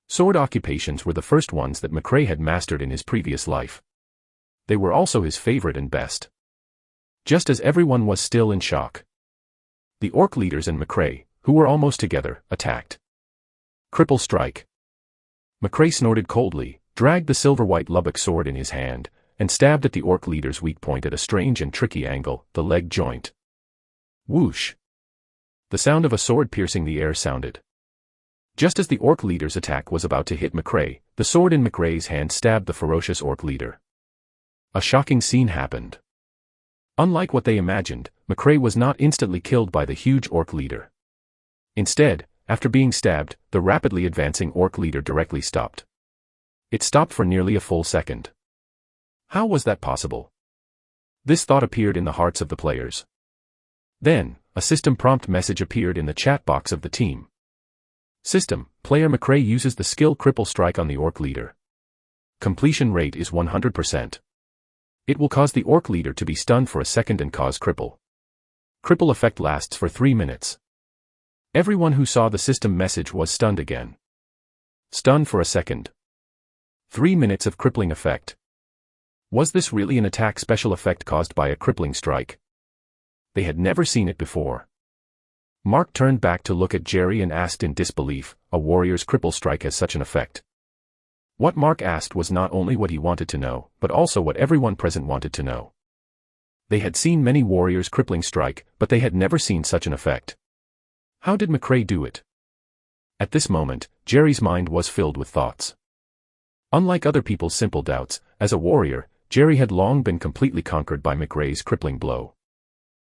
Sword occupations were the first ones that McRae had mastered in his previous life. They were also his favorite and best. Just as everyone was still in shock, the orc leaders and McRae, who were almost together, attacked. Cripple strike. McRae snorted coldly, dragged the silver-white Lubbock sword in his hand, and stabbed at the orc leader's weak point at a strange and tricky angle, the leg joint. Whoosh! The sound of a sword piercing the air sounded. Just as the orc leader's attack was about to hit McRae, the sword in McRae's hand stabbed the ferocious orc leader. A shocking scene happened. Unlike what they imagined, McRae was not instantly killed by the huge orc leader. Instead, after being stabbed, the rapidly advancing orc leader directly stopped. It stopped for nearly a full second. How was that possible? This thought appeared in the hearts of the players. Then, a system prompt message appeared in the chat box of the team. System, player McRae uses the skill Cripple Strike on the orc leader. Completion rate is 100%. It will cause the orc leader to be stunned for a second and cause cripple. Cripple effect lasts for 3 minutes. Everyone who saw the system message was stunned again. Stunned for a second. 3 minutes of crippling effect. Was this really an attack special effect caused by a crippling strike? They had never seen it before. Mark turned back to look at Jerry and asked in disbelief, a warrior's cripple strike has such an effect? What Mark asked was not only what he wanted to know, but also what everyone present wanted to know. They had seen many warriors crippling strike, but they had never seen such an effect. How did McRae do it? At this moment, Jerry's mind was filled with thoughts. Unlike other people's simple doubts, as a warrior, Jerry had long been completely conquered by McRae's crippling blow.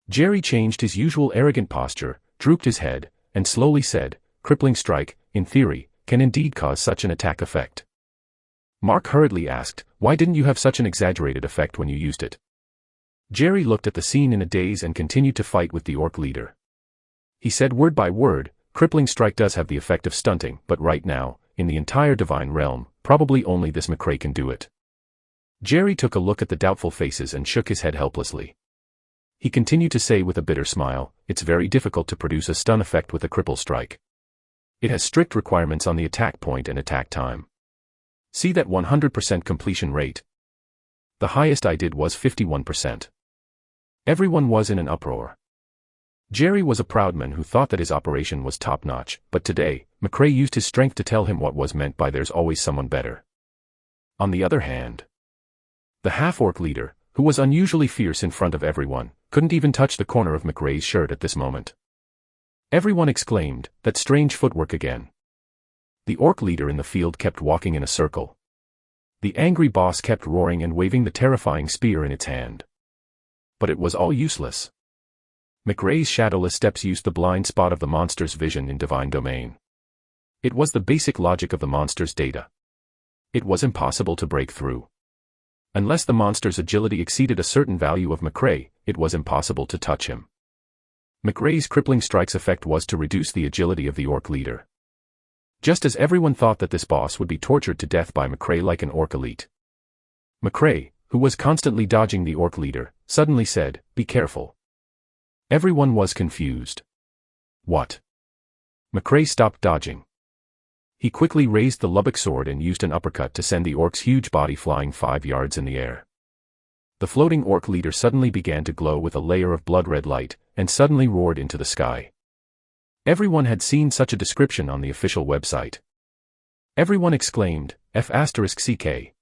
Jerry changed his usual arrogant posture, drooped his head, and slowly said, crippling strike, in theory, can indeed cause such an attack effect. Mark hurriedly asked, why didn't you have such an exaggerated effect when you used it? Jerry looked at the scene in a daze and continued to fight with the orc leader. He said word by word, crippling strike does have the effect of stunting, but right now, in the entire divine realm, probably only this McRae can do it. Jerry took a look at the doubtful faces and shook his head helplessly. He continued to say with a bitter smile, it's very difficult to produce a stun effect with a cripple strike. It has strict requirements on the attack point and attack time. See that 100% completion rate. The highest I did was 51%. Everyone was in an uproar. Jerry was a proud man who thought that his operation was top-notch, but today, McRae used his strength to tell him what was meant by there's always someone better. On the other hand, the half-orc leader, who was unusually fierce in front of everyone, couldn't even touch the corner of McRae's shirt at this moment. Everyone exclaimed, that strange footwork again. The orc leader in the field kept walking in a circle. The angry boss kept roaring and waving the terrifying spear in its hand. But it was all useless. McRae's shadowless steps used the blind spot of the monster's vision in divine domain. It was the basic logic of the monster's data. It was impossible to break through. Unless the monster's agility exceeded a certain value of McRae, it was impossible to touch him. McRae's crippling strike's effect was to reduce the agility of the orc leader. Just as everyone thought that this boss would be tortured to death by McRae like an orc elite. McRae, who was constantly dodging the orc leader, suddenly said, be careful. Everyone was confused. What? McRae stopped dodging. He quickly raised the Lubbock sword and used an uppercut to send the orc's huge body flying 5 yards in the air. The floating orc leader suddenly began to glow with a layer of blood-red light, and suddenly roared into the sky. Everyone had seen such a description on the official website. Everyone exclaimed, F***CK.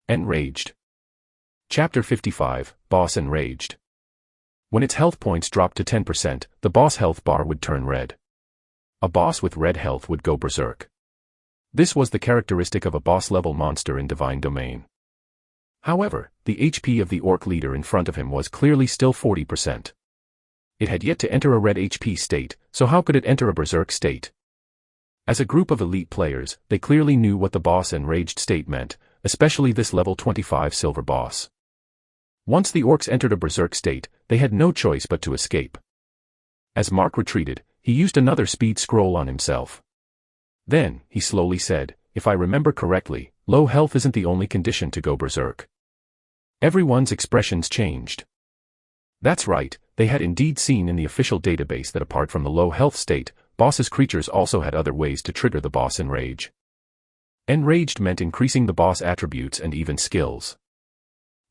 Enraged. Chapter 55, Boss Enraged. When its health points dropped to 10%, the boss health bar would turn red. A boss with red health would go berserk. This was the characteristic of a boss-level monster in Divine Domain. However, the HP of the orc leader in front of him was clearly still 40%. It had yet to enter a red HP state, so how could it enter a berserk state? As a group of elite players, they clearly knew what the boss enraged state meant, especially this level 25 silver boss. Once the orcs entered a berserk state, they had no choice but to escape. As Mark retreated, he used another speed scroll on himself. Then, he slowly said, if I remember correctly, low health isn't the only condition to go berserk. Everyone's expressions changed. That's right, they had indeed seen in the official database that apart from the low health state, boss's creatures also had other ways to trigger the boss enrage. Enraged meant increasing the boss attributes and even skills.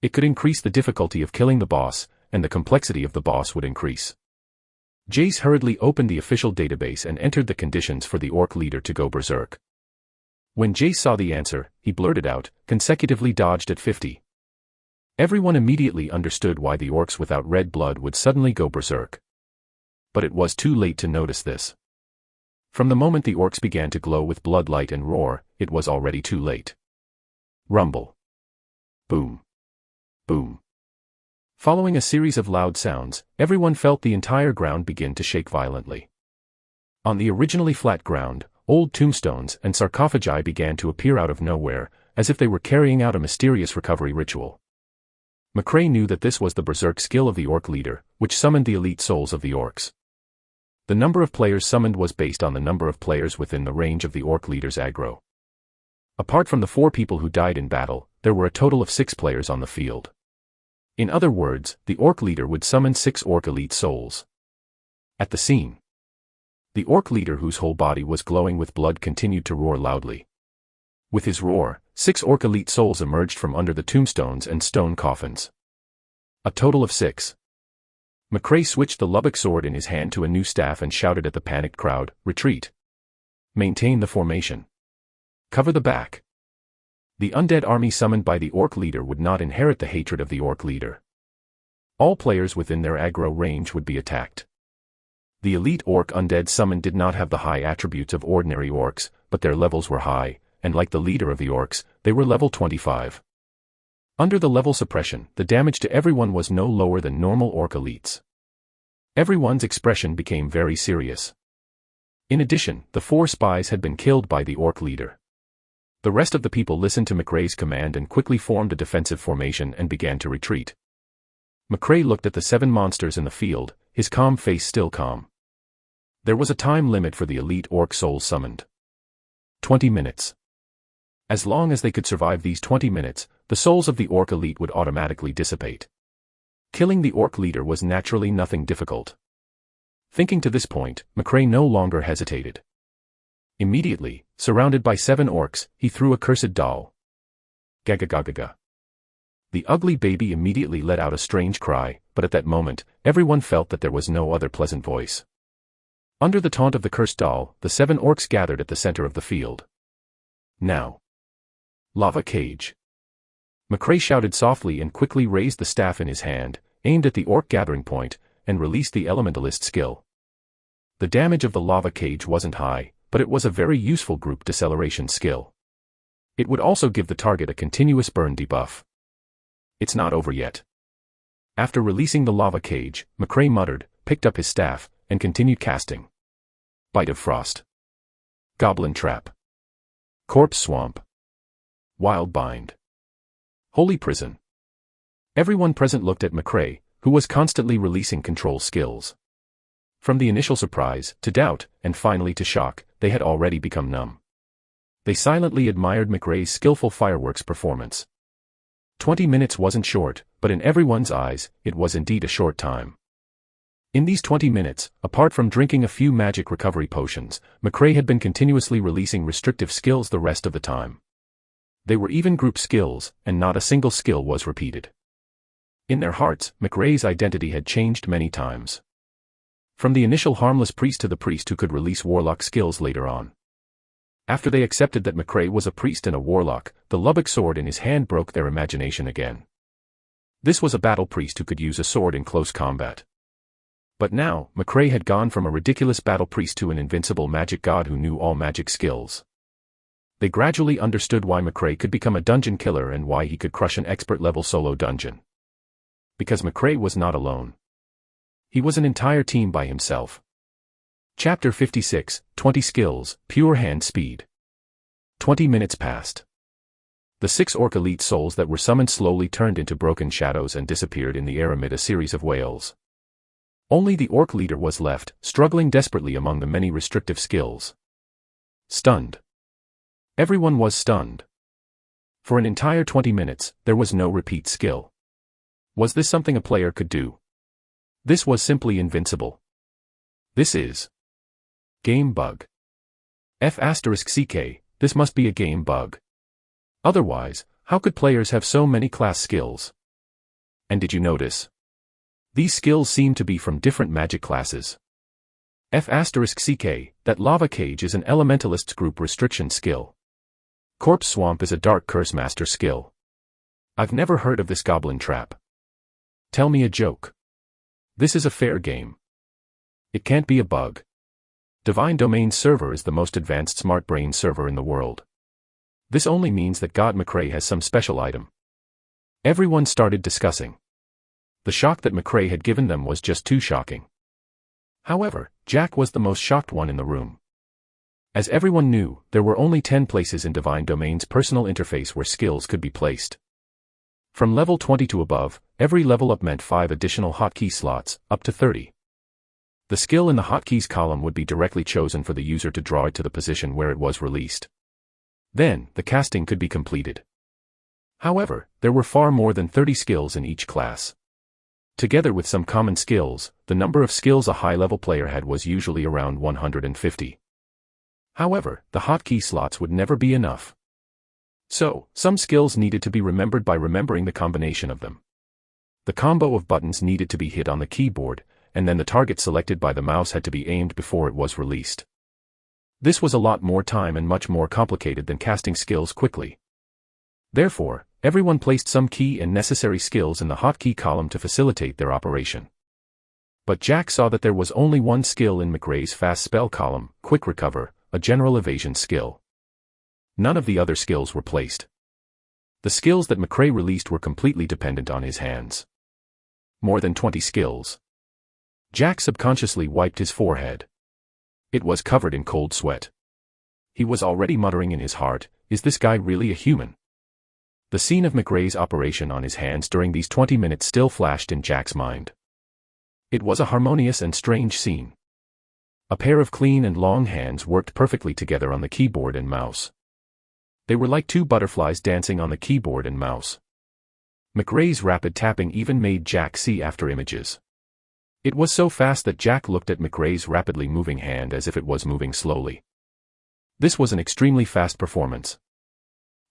It could increase the difficulty of killing the boss, and the complexity of the boss would increase. Jace hurriedly opened the official database and entered the conditions for the orc leader to go berserk. When Jace saw the answer, he blurted out, consecutively dodged at 50. Everyone immediately understood why the orcs without red blood would suddenly go berserk. But it was too late to notice this. From the moment the orcs began to glow with blood light and roar, it was already too late. Rumble. Boom. Boom. Following a series of loud sounds, everyone felt the entire ground begin to shake violently. On the originally flat ground, old tombstones and sarcophagi began to appear out of nowhere, as if they were carrying out a mysterious recovery ritual. McRae knew that this was the berserk skill of the orc leader, which summoned the elite souls of the orcs. The number of players summoned was based on the number of players within the range of the orc leader's aggro. Apart from the 4 people who died in battle, there were a total of 6 players on the field. In other words, the orc leader would summon 6 orc elite souls. At the scene, the orc leader, whose whole body was glowing with blood, continued to roar loudly. With his roar, 6 orc elite souls emerged from under the tombstones and stone coffins. A total of 6. McRae switched the Lubbock sword in his hand to a new staff and shouted at the panicked crowd, "Retreat! Maintain the formation. Cover the back." The undead army summoned by the orc leader would not inherit the hatred of the orc leader. All players within their aggro range would be attacked. The elite orc undead summoned did not have the high attributes of ordinary orcs, but their levels were high, and like the leader of the orcs, they were level 25. Under the level suppression, the damage to everyone was no lower than normal orc elites. Everyone's expression became very serious. In addition, the 4 spies had been killed by the orc leader. The rest of the people listened to McRae's command and quickly formed a defensive formation and began to retreat. McRae looked at the 7 monsters in the field, his calm face still calm. There was a time limit for the elite orc souls summoned. 20 minutes. As long as they could survive these 20 minutes, the souls of the orc elite would automatically dissipate. Killing the orc leader was naturally nothing difficult. Thinking to this point, McRae no longer hesitated. Immediately, surrounded by 7 orcs, he threw a cursed doll. Gagagagaga. The ugly baby immediately let out a strange cry, but at that moment, everyone felt that there was no other pleasant voice. Under the taunt of the cursed doll, the 7 orcs gathered at the center of the field. Now. Lava cage. McRae shouted softly and quickly raised the staff in his hand, aimed at the orc gathering point, and released the elementalist skill. The damage of the lava cage wasn't high, but it was a very useful group deceleration skill. It would also give the target a continuous burn debuff. It's not over yet. After releasing the lava cage, McRae muttered, picked up his staff, and continued casting. Bite of Frost. Goblin Trap. Corpse Swamp. Wild Bind. Holy Prison. Everyone present looked at McRae, who was constantly releasing control skills. From the initial surprise, to doubt, and finally to shock, they had already become numb. They silently admired McRae's skillful fireworks performance. 20 minutes wasn't short, but in everyone's eyes, it was indeed a short time. In these 20 minutes, apart from drinking a few magic recovery potions, McRae had been continuously releasing restrictive skills the rest of the time. They were even group skills, and not a single skill was repeated. In their hearts, McRae's identity had changed many times. From the initial harmless priest to the priest who could release warlock skills later on. After they accepted that McRae was a priest and a warlock, the Lubbock sword in his hand broke their imagination again. This was a battle priest who could use a sword in close combat. But now, McRae had gone from a ridiculous battle priest to an invincible magic god who knew all magic skills. They gradually understood why McRae could become a dungeon killer and why he could crush an expert-level solo dungeon. Because McRae was not alone. He was an entire team by himself. Chapter 56, 20 Skills, Pure Hand Speed. 20 minutes passed. The 6 orc elite souls that were summoned slowly turned into broken shadows and disappeared in the air amid a series of wails. Only the orc leader was left, struggling desperately among the many restrictive skills. Stunned. Everyone was stunned. For an entire 20 minutes, there was no repeat skill. Was this something a player could do? This was simply invincible. This is game bug. F***ck, this must be a game bug. Otherwise, how could players have so many class skills? And did you notice? These skills seem to be from different magic classes. F***ck, that lava cage is an elementalist's group restriction skill. Corpse Swamp is a dark curse master skill. I've never heard of this goblin trap. Tell me a joke. This is a fair game. It can't be a bug. Divine Domain's server is the most advanced smart brain server in the world. This only means that God McRae has some special item. Everyone started discussing. The shock that McRae had given them was just too shocking. However, Jack was the most shocked one in the room. As everyone knew, there were only 10 places in Divine Domain's personal interface where skills could be placed. From level 20 to above, every level up meant 5 additional hotkey slots, up to 30. The skill in the hotkeys column would be directly chosen for the user to draw it to the position where it was released. Then, the casting could be completed. However, there were far more than 30 skills in each class. Together with some common skills, the number of skills a high-level player had was usually around 150. However, the hotkey slots would never be enough. So, some skills needed to be remembered by remembering the combination of them. The combo of buttons needed to be hit on the keyboard, and then the target selected by the mouse had to be aimed before it was released. This was a lot more time and much more complicated than casting skills quickly. Therefore, everyone placed some key and necessary skills in the hotkey column to facilitate their operation. But Jack saw that there was only one skill in McRae's fast spell column, Quick Recover, a general evasion skill. None of the other skills were placed. The skills that McRae released were completely dependent on his hands. More than 20 skills. Jack subconsciously wiped his forehead. It was covered in cold sweat. He was already muttering in his heart, "Is this guy really a human?" The scene of McRae's operation on his hands during these 20 minutes still flashed in Jack's mind. It was a harmonious and strange scene. A pair of clean and long hands worked perfectly together on the keyboard and mouse. They were like two butterflies dancing on the keyboard and mouse. McRae's rapid tapping even made Jack see after images. It was so fast that Jack looked at McRae's rapidly moving hand as if it was moving slowly. This was an extremely fast performance.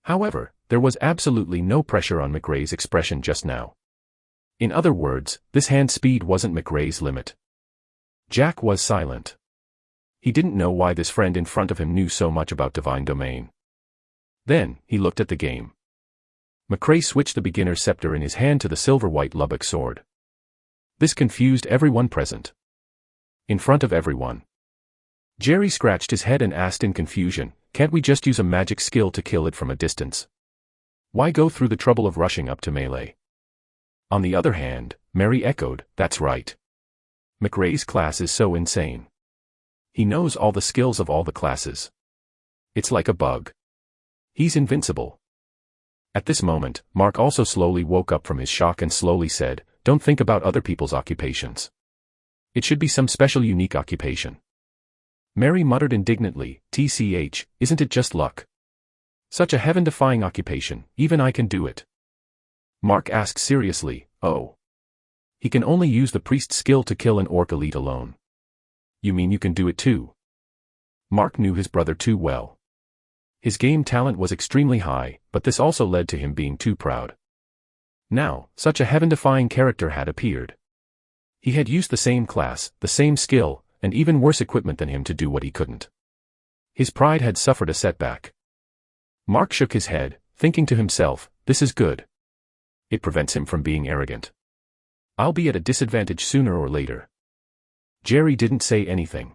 However, there was absolutely no pressure on McRae's expression just now. In other words, this hand speed wasn't McRae's limit. Jack was silent. He didn't know why this friend in front of him knew so much about Divine Domain. Then, he looked at the game. McRae switched the beginner's scepter in his hand to the silver-white Lubbock sword. This confused everyone present. In front of everyone. Jerry scratched his head and asked in confusion, "Can't we just use a magic skill to kill it from a distance? Why go through the trouble of rushing up to melee?" On the other hand, Mary echoed, "That's right. McRae's class is so insane. He knows all the skills of all the classes. It's like a bug. He's invincible." At this moment, Mark also slowly woke up from his shock and slowly said, "Don't think about other people's occupations. It should be some special unique occupation." Mary muttered indignantly, "TCH, isn't it just luck? Such a heaven-defying occupation, even I can do it." Mark asked seriously, "Oh. He can only use the priest skill to kill an orc elite alone. You mean you can do it too?" Mark knew his brother too well. His game talent was extremely high, but this also led to him being too proud. Now, such a heaven-defying character had appeared. He had used the same class, the same skill, and even worse equipment than him to do what he couldn't. His pride had suffered a setback. Mark shook his head, thinking to himself, "This is good. It prevents him from being arrogant. I'll be at a disadvantage sooner or later." Jerry didn't say anything.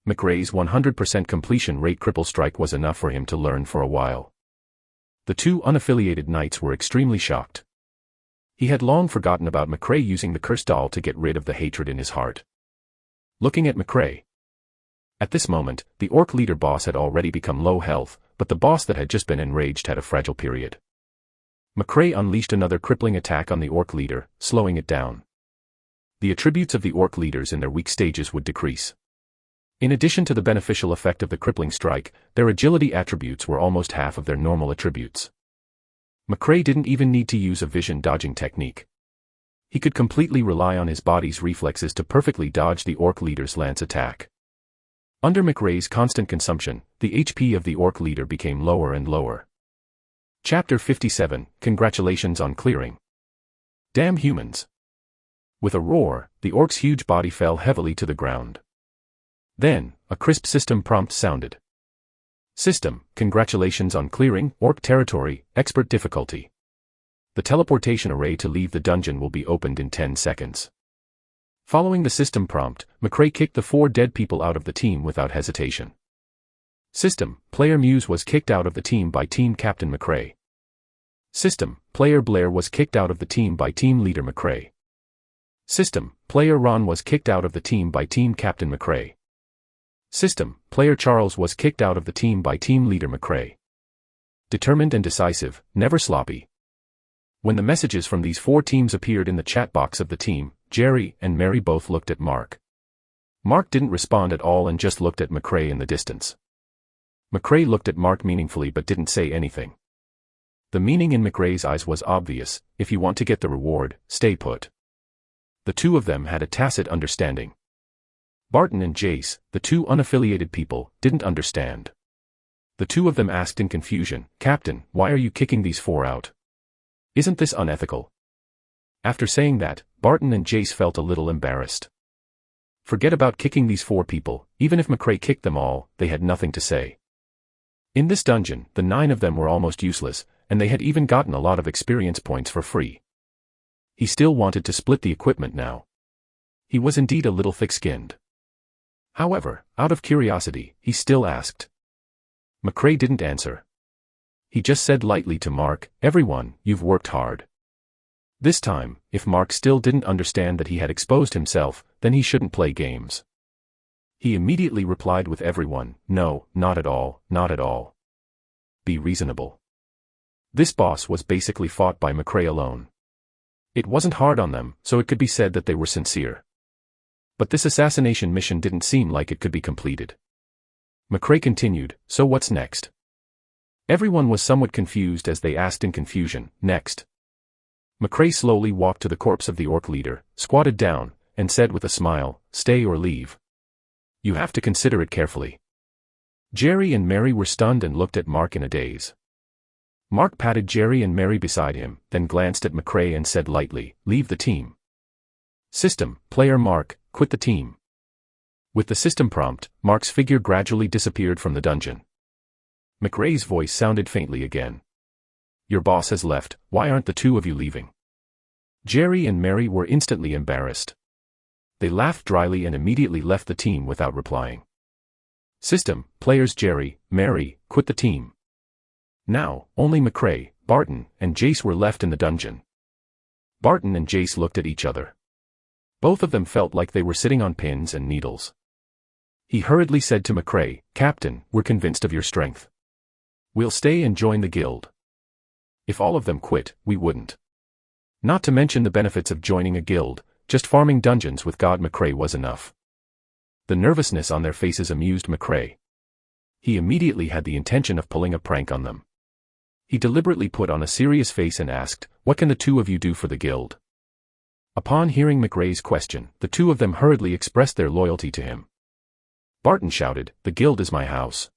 McRae's 100% completion rate cripple strike was enough for him to learn for a while. The two unaffiliated knights were extremely shocked. He had long forgotten about McRae using the cursed doll to get rid of the hatred in his heart. Looking at McRae. At this moment, the orc leader boss had already become low health, but the boss that had just been enraged had a fragile period. McRae unleashed another crippling attack on the orc leader, slowing it down. The attributes of the orc leaders in their weak stages would decrease. In addition to the beneficial effect of the crippling strike, their agility attributes were almost half of their normal attributes. McRae didn't even need to use a vision dodging technique. He could completely rely on his body's reflexes to perfectly dodge the orc leader's lance attack. Under McRae's constant consumption, the HP of the orc leader became lower and lower. Chapter 57, Congratulations on Clearing. Damn humans. With a roar, the orc's huge body fell heavily to the ground. Then, a crisp system prompt sounded. "System, congratulations on clearing orc territory, expert difficulty. The teleportation array to leave the dungeon will be opened in 10 seconds. Following the system prompt, McRae kicked the 4 dead people out of the team without hesitation. System, player Muse was kicked out of the team by Team Captain McRae. System, player Blair was kicked out of the team by Team Leader McRae. System, player Ron was kicked out of the team by Team Captain McRae. System, player Charles was kicked out of the team by Team Leader McRae. Determined and decisive, never sloppy. When the messages from these 4 teams appeared in the chat box of the team, Jerry and Mary both looked at Mark. Mark didn't respond at all and just looked at McRae in the distance. McRae looked at Mark meaningfully but didn't say anything. The meaning in McRae's eyes was obvious: if you want to get the reward, stay put. The two of them had a tacit understanding. Barton and Jace, the 2 unaffiliated people, didn't understand. The 2 of them asked in confusion, "Captain, why are you kicking these 4 out? Isn't this unethical?" After saying that, Barton and Jace felt a little embarrassed. Forget about kicking these 4 people, even if McRae kicked them all, they had nothing to say. In this dungeon, the 9 of them were almost useless, and they had even gotten a lot of experience points for free. He still wanted to split the equipment now. He was indeed a little thick-skinned. However, out of curiosity, he still asked. McRae didn't answer. He just said lightly to Mark, "Everyone, you've worked hard." This time, if Mark still didn't understand that he had exposed himself, then he shouldn't play games. He immediately replied with everyone, "No, not at all, not at all. Be reasonable." This boss was basically fought by McRae alone. It wasn't hard on them, so it could be said that they were sincere. But this assassination mission didn't seem like it could be completed. McRae continued, "So what's next?" Everyone was somewhat confused as they asked in confusion, "Next?" McRae slowly walked to the corpse of the orc leader, squatted down, and said with a smile, "Stay or leave. You have to consider it carefully." Jerry and Mary were stunned and looked at Mark in a daze. Mark patted Jerry and Mary beside him, then glanced at McRae and said lightly, "Leave the team." System, player Mark, quit the team. With the system prompt, Mark's figure gradually disappeared from the dungeon. McRae's voice sounded faintly again. "Your boss has left, why aren't the 2 of you leaving?" Jerry and Mary were instantly embarrassed. They laughed dryly and immediately left the team without replying. System, players Jerry, Mary, quit the team. Now, only McRae, Barton, and Jace were left in the dungeon. Barton and Jace looked at each other. Both of them felt like they were sitting on pins and needles. He hurriedly said to McRae, "Captain, we're convinced of your strength. We'll stay and join the guild. If all of them quit, we wouldn't. Not to mention the benefits of joining a guild, just farming dungeons with God McRae was enough." The nervousness on their faces amused McRae. He immediately had the intention of pulling a prank on them. He deliberately put on a serious face and asked, "What can the 2 of you do for the guild?" Upon hearing McRae's question, the 2 of them hurriedly expressed their loyalty to him. Barton shouted, "The guild is my house.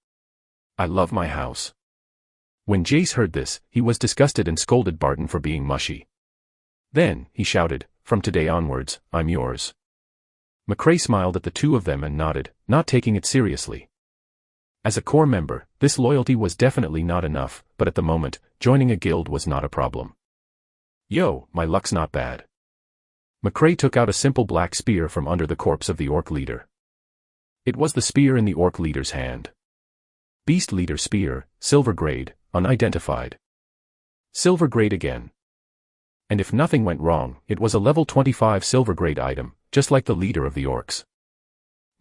I love my house." When Jace heard this, he was disgusted and scolded Barton for being mushy. Then, he shouted, "From today onwards, I'm yours." McRae smiled at the 2 of them and nodded, not taking it seriously. As a core member, this loyalty was definitely not enough, but at the moment, joining a guild was not a problem. "Yo, my luck's not bad." McRae took out a simple black spear from under the corpse of the orc leader. It was the spear in the orc leader's hand. Beast leader spear, silver grade, unidentified. Silver grade again. And if nothing went wrong, it was a level 25 silver grade item, just like the leader of the orcs.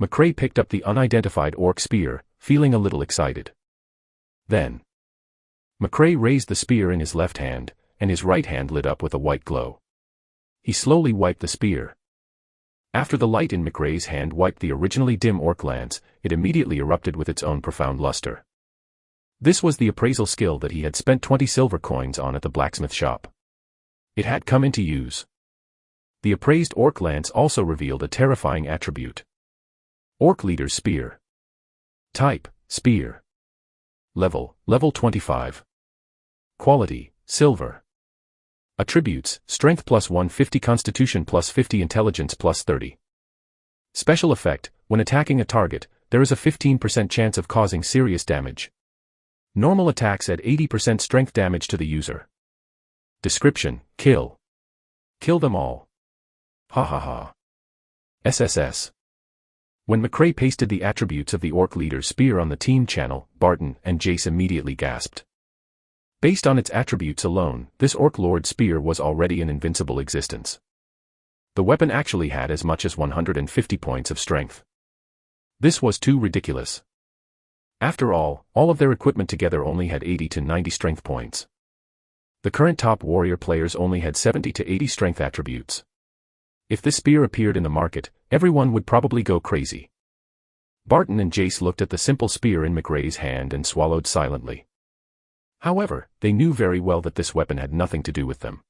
McRae picked up the unidentified orc spear, feeling a little excited. Then, McRae raised the spear in his left hand, and his right hand lit up with a white glow. He slowly wiped the spear. After the light in McRae's hand wiped the originally dim orc lance, it immediately erupted with its own profound luster. This was the appraisal skill that he had spent 20 silver coins on at the blacksmith shop. It had come into use. The appraised orc lance also revealed a terrifying attribute. Orc leader's spear. Type, spear. Level 25. Quality, silver. Attributes, strength plus 150, constitution plus 50, intelligence plus 30. Special effect, when attacking a target, there is a 15% chance of causing serious damage. Normal attacks add 80% strength damage to the user. Description, kill. Kill them all. Ha ha ha. SSS. When McRae pasted the attributes of the orc leader's spear on the team channel, Barton and Jace immediately gasped. Based on its attributes alone, this orc lord's spear was already an invincible existence. The weapon actually had as much as 150 points of strength. This was too ridiculous. After all of their equipment together only had 80 to 90 strength points. The current top warrior players only had 70 to 80 strength attributes. If this spear appeared in the market, everyone would probably go crazy. Barton and Jace looked at the simple spear in McRae's hand and swallowed silently. However, they knew very well that this weapon had nothing to do with them.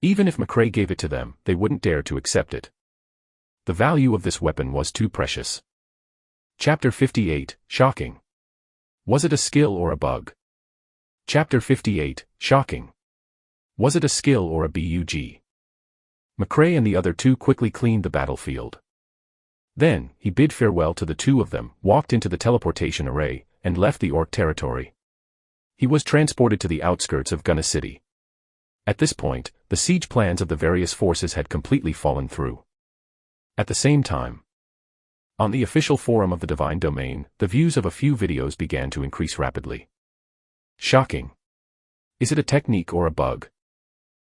Even if McRae gave it to them, they wouldn't dare to accept it. The value of this weapon was too precious. Chapter 58, Shocking. Was it a skill or a bug? Chapter 58, Shocking. Was it a skill or a bug? McRae and the other two quickly cleaned the battlefield. Then, he bid farewell to the two of them, walked into the teleportation array, and left the orc territory. He was transported to the outskirts of Gunna City. At this point, the siege plans of the various forces had completely fallen through. At the same time, on the official forum of the Divine Domain, the views of a few videos began to increase rapidly. Shocking. Is it a technique or a bug?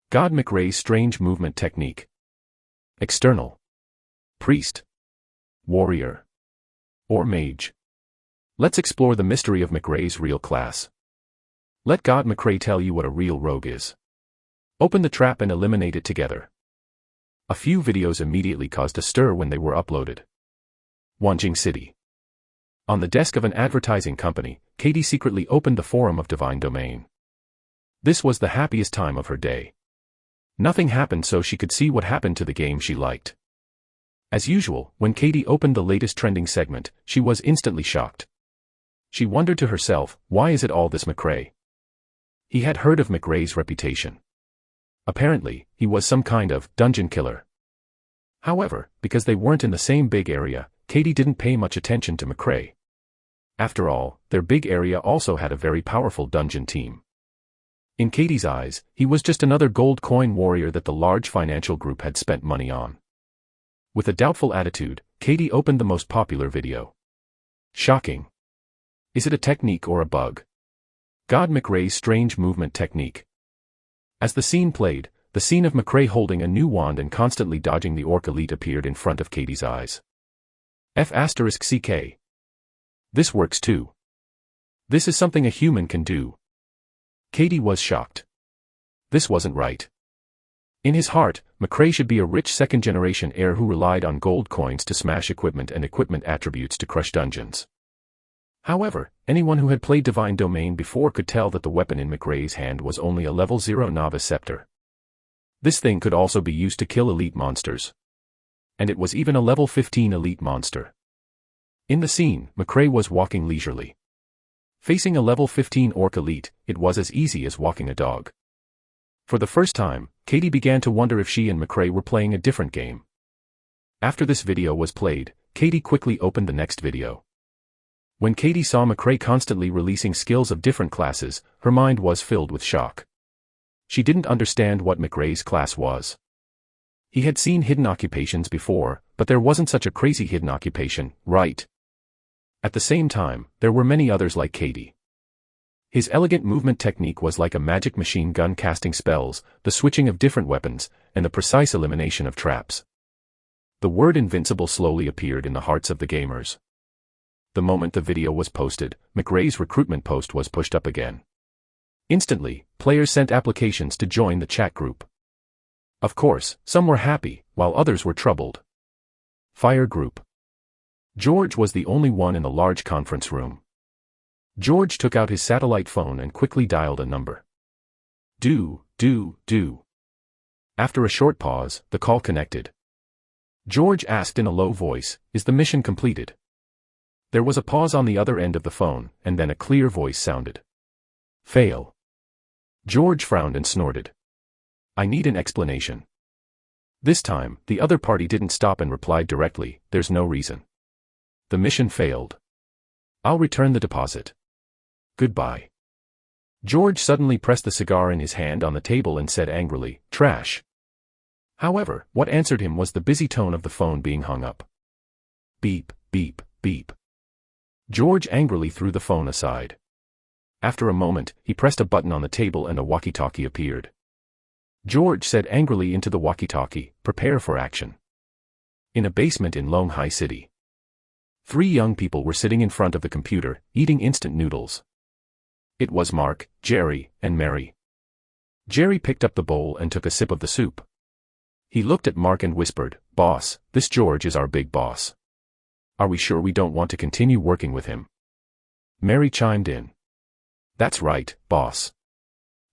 God McRae's strange movement technique. External. Priest. Warrior. Or mage. Let's explore the mystery of McRae's real class. Let God McRae tell you what a real rogue is. Open the trap and eliminate it together. A few videos immediately caused a stir when they were uploaded. Wanjing City. On the desk of an advertising company, Katie secretly opened the forum of Divine Domain. This was the happiest time of her day. Nothing happened so she could see what happened to the game she liked. As usual, when Katie opened the latest trending segment, she was instantly shocked. She wondered to herself, why is it all this McRae? He had heard of McRae's reputation. Apparently, he was some kind of dungeon killer. However, because they weren't in the same big area, Katie didn't pay much attention to McRae. After all, their big area also had a very powerful dungeon team. In Katie's eyes, he was just another gold coin warrior that the large financial group had spent money on. With a doubtful attitude, Katie opened the most popular video. Shocking. Is it a technique or a bug? God McRae's strange movement technique. As the scene played, the scene of McRae holding a new wand and constantly dodging the orc elite appeared in front of Katie's eyes. F***CK. This works too. This is something a human can do. Katie was shocked. This wasn't right. In his heart, McRae should be a rich second-generation heir who relied on gold coins to smash equipment and equipment attributes to crush dungeons. However, anyone who had played Divine Domain before could tell that the weapon in McRae's hand was only a level 0 novice scepter. This thing could also be used to kill elite monsters. And it was even a level 15 elite monster. In the scene, McRae was walking leisurely. Facing a level 15 orc elite, it was as easy as walking a dog. For the first time, Katie began to wonder if she and McRae were playing a different game. After this video was played, Katie quickly opened the next video. When Katie saw McRae constantly releasing skills of different classes, her mind was filled with shock. She didn't understand what McRae's class was. He had seen hidden occupations before, but there wasn't such a crazy hidden occupation, right? At the same time, there were many others like Katie. His elegant movement technique was like a magic machine gun casting spells, the switching of different weapons, and the precise elimination of traps. The word invincible slowly appeared in the hearts of the gamers. The moment the video was posted, McRae's recruitment post was pushed up again. Instantly, players sent applications to join the chat group. Of course, some were happy, while others were troubled. Fire group. George was the only one in the large conference room. George took out his satellite phone and quickly dialed a number. Do. After a short pause, the call connected. George asked in a low voice, "Is the mission completed?" There was a pause on the other end of the phone, and then a clear voice sounded. Fail. George frowned and snorted. I need an explanation. This time, the other party didn't stop and replied directly, there's no reason. The mission failed. I'll return the deposit. Goodbye. George suddenly pressed the cigar in his hand on the table and said angrily, trash. However, what answered him was the busy tone of the phone being hung up. Beep, beep, beep. George angrily threw the phone aside. After a moment, he pressed a button on the table and a walkie-talkie appeared. George said angrily into the walkie-talkie, "Prepare for action." In a basement in Longhai City, 3 young people were sitting in front of the computer, eating instant noodles. It was Mark, Jerry, and Mary. Jerry picked up the bowl and took a sip of the soup. He looked at Mark and whispered, "Boss, this George is our big boss. Are we sure we don't want to continue working with him?" Mary chimed in. "That's right, boss.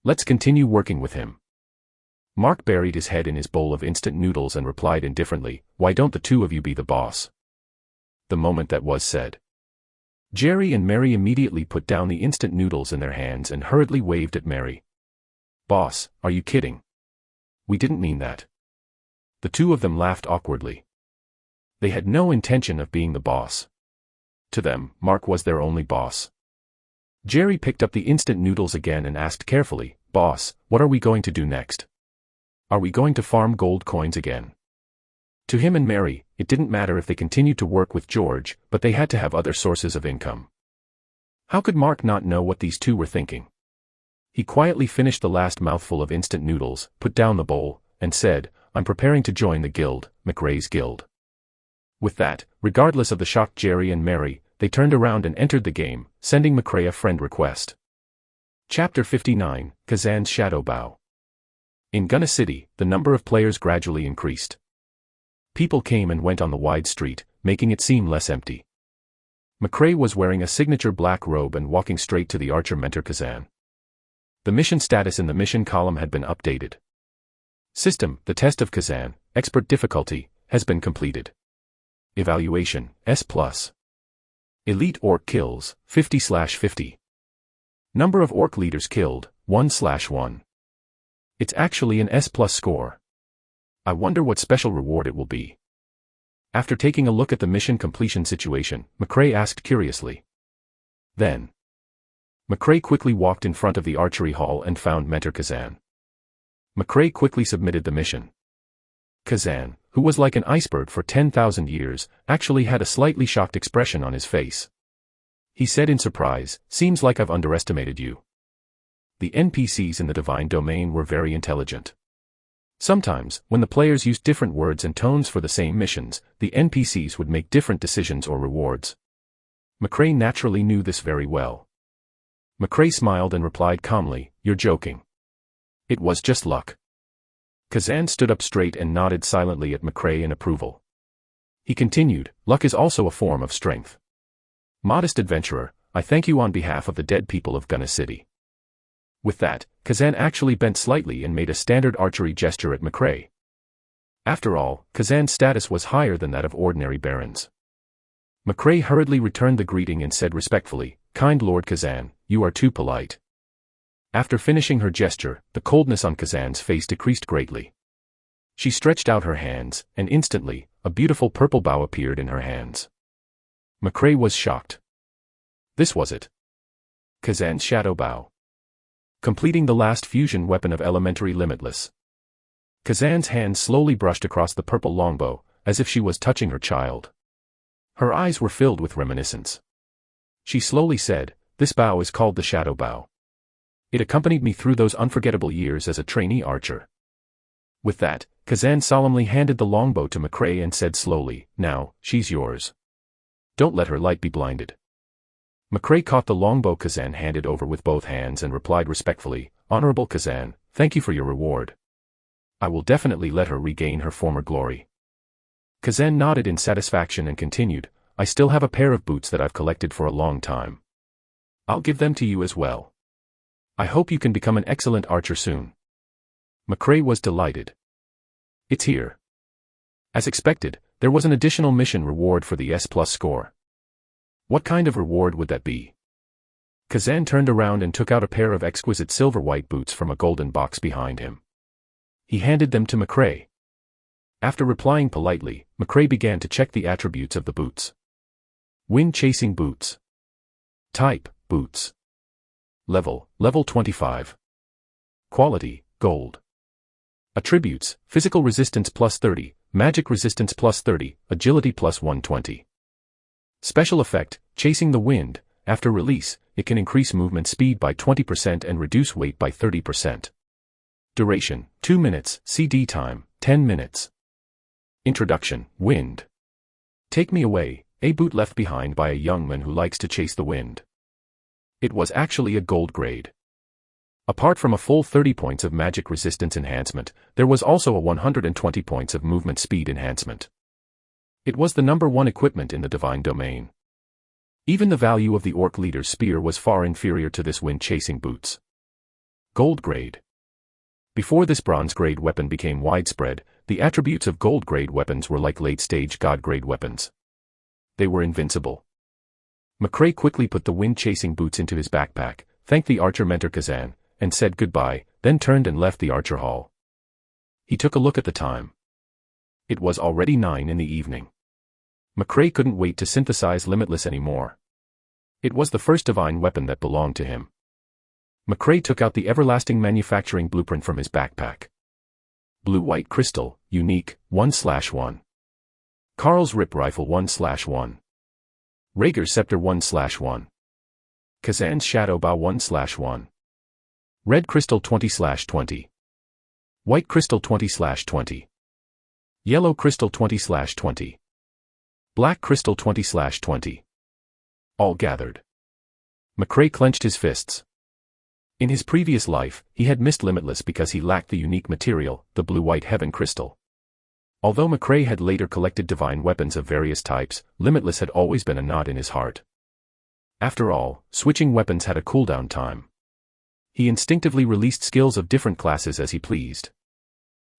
Let's continue working with him." Mark buried his head in his bowl of instant noodles and replied indifferently, "Why don't the 2 of you be the boss?" The moment that was said, Jerry and Mary immediately put down the instant noodles in their hands and hurriedly waved at Mary. "Boss, are you kidding? We didn't mean that." The 2 of them laughed awkwardly. They had no intention of being the boss. To them, Mark was their only boss. Jerry picked up the instant noodles again and asked carefully, "Boss, what are we going to do next? Are we going to farm gold coins again?" To him and Mary, it didn't matter if they continued to work with George, but they had to have other sources of income. How could Mark not know what these 2 were thinking? He quietly finished the last mouthful of instant noodles, put down the bowl, and said, "I'm preparing to join the guild, McRae's guild." With that, regardless of the shocked Jerry and Mary, they turned around and entered the game, sending McRae a friend request. Chapter 59, Kazan's Shadow Bow. In Gunna City, the number of players gradually increased. People came and went on the wide street, making it seem less empty. McRae was wearing a signature black robe and walking straight to the archer mentor Kazan. The mission status in the mission column had been updated. System, the test of Kazan, expert difficulty, has been completed. Evaluation, S+. Elite Orc kills, 50/50. Number of Orc leaders killed, 1/1. It's actually an S+ score. I wonder what special reward it will be. After taking a look at the mission completion situation, McRae asked curiously. Then, McRae quickly walked in front of the archery hall and found Mentor Kazan. McRae quickly submitted the mission. Kazan, who was like an iceberg for 10,000 years, actually had a slightly shocked expression on his face. He said in surprise, "Seems like I've underestimated you." The NPCs in the Divine Domain were very intelligent. Sometimes, when the players used different words and tones for the same missions, the NPCs would make different decisions or rewards. McRae naturally knew this very well. McRae smiled and replied calmly, "You're joking. It was just luck." Kazan stood up straight and nodded silently at McRae in approval. He continued, "Luck is also a form of strength. Modest adventurer, I thank you on behalf of the dead people of Gunna City." With that, Kazan actually bent slightly and made a standard archery gesture at McRae. After all, Kazan's status was higher than that of ordinary barons. McRae hurriedly returned the greeting and said respectfully, "Kind Lord Kazan, you are too polite." After finishing her gesture, the coldness on Kazan's face decreased greatly. She stretched out her hands, and instantly, a beautiful purple bow appeared in her hands. McRae was shocked. This was it. Kazan's shadow bow. Completing the last fusion weapon of Elementary Limitless. Kazan's hand slowly brushed across the purple longbow, as if she was touching her child. Her eyes were filled with reminiscence. She slowly said, "This bow is called the Shadow Bow. It accompanied me through those unforgettable years as a trainee archer." With that, Kazan solemnly handed the longbow to McRae and said slowly, "Now, she's yours. Don't let her light be blinded." McRae caught the longbow Kazan handed over with both hands and replied respectfully, "Honorable Kazan, thank you for your reward. I will definitely let her regain her former glory." Kazan nodded in satisfaction and continued, "I still have a pair of boots that I've collected for a long time. I'll give them to you as well. I hope you can become an excellent archer soon." McRae was delighted. "It's here." As expected, there was an additional mission reward for the S+ score. What kind of reward would that be? Kazan turned around and took out a pair of exquisite silver-white boots from a golden box behind him. He handed them to McRae. After replying politely, McRae began to check the attributes of the boots. Wind-chasing boots. Type, boots. Level 25. Quality, gold. Attributes: Physical Resistance plus 30, Magic Resistance plus 30, Agility plus 120. Special Effect: Chasing the Wind. After release, it can increase movement speed by 20% and reduce weight by 30%. Duration: 2 minutes, CD time, 10 minutes. Introduction: Wind. Take me away, a boot left behind by a young man who likes to chase the wind. It was actually a gold grade. Apart from a full 30 points of magic resistance enhancement, there was also a 120 points of movement speed enhancement. It was the #1 equipment in the divine domain. Even the value of the orc leader's spear was far inferior to this wind-chasing boots. Gold grade. Before this bronze grade weapon became widespread, the attributes of gold grade weapons were like late-stage god grade weapons. They were invincible. McRae quickly put the wind-chasing boots into his backpack, thanked the archer mentor Kazan, and said goodbye, then turned and left the archer hall. He took a look at the time. It was already 9 in the evening. McRae couldn't wait to synthesize Limitless anymore. It was the first divine weapon that belonged to him. McRae took out the everlasting manufacturing blueprint from his backpack. Blue-white crystal, unique, 1/1. Karl's Rip Rifle 1/1. Rhaegar's Scepter 1/1. Kazan's Shadow Bow 1/1. Red Crystal 20/20. White Crystal 20/20. Yellow Crystal 20/20. Black Crystal 20/20. All gathered. McRae clenched his fists. In his previous life, he had missed Limitless because he lacked the unique material, the blue-white heaven crystal. Although McRae had later collected divine weapons of various types, Limitless had always been a knot in his heart. After all, switching weapons had a cooldown time. He instinctively released skills of different classes as he pleased.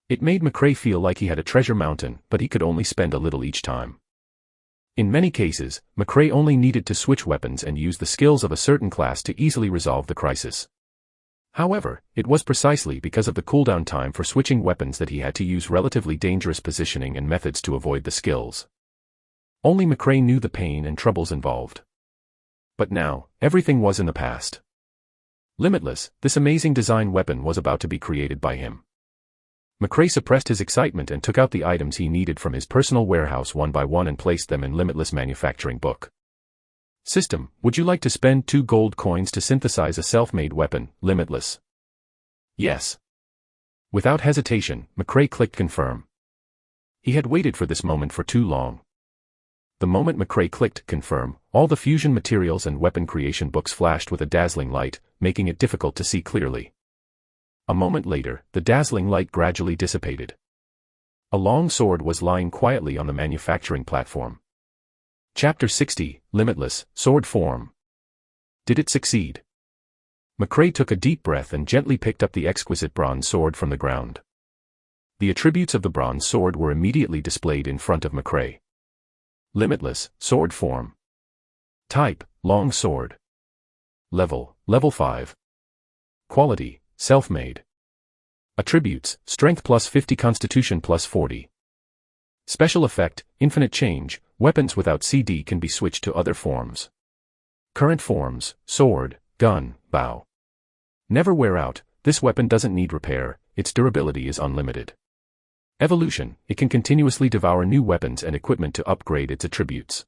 It made McRae feel like he had a treasure mountain, but he could only spend a little each time. In many cases, McRae only needed to switch weapons and use the skills of a certain class to easily resolve the crisis. However, it was precisely because of the cooldown time for switching weapons that he had to use relatively dangerous positioning and methods to avoid the skills. Only McRae knew the pain and troubles involved. But now, everything was in the past. Limitless, this amazing design weapon was about to be created by him. McRae suppressed his excitement and took out the items he needed from his personal warehouse one by one and placed them in Limitless manufacturing book. System: Would you like to spend 2 gold coins to synthesize a self-made weapon, Limitless? Yes. Without hesitation, McRae clicked confirm. He had waited for this moment for too long. The moment McRae clicked confirm, all the fusion materials and weapon creation books flashed with a dazzling light, making it difficult to see clearly. A moment later, the dazzling light gradually dissipated. A long sword was lying quietly on the manufacturing platform. Chapter 60, Limitless, Sword Form. Did it succeed? McRae took a deep breath and gently picked up the exquisite bronze sword from the ground. The attributes of the bronze sword were immediately displayed in front of McRae. Limitless, Sword Form. Type: Long Sword. Level: Level 5. Quality: Self-made. Attributes: Strength plus 50, Constitution plus 40. Special Effect: Infinite Change. Weapons without CD can be switched to other forms. Current forms: sword, gun, bow. Never wear out. This weapon doesn't need repair, its durability is unlimited. Evolution: It can continuously devour new weapons and equipment to upgrade its attributes.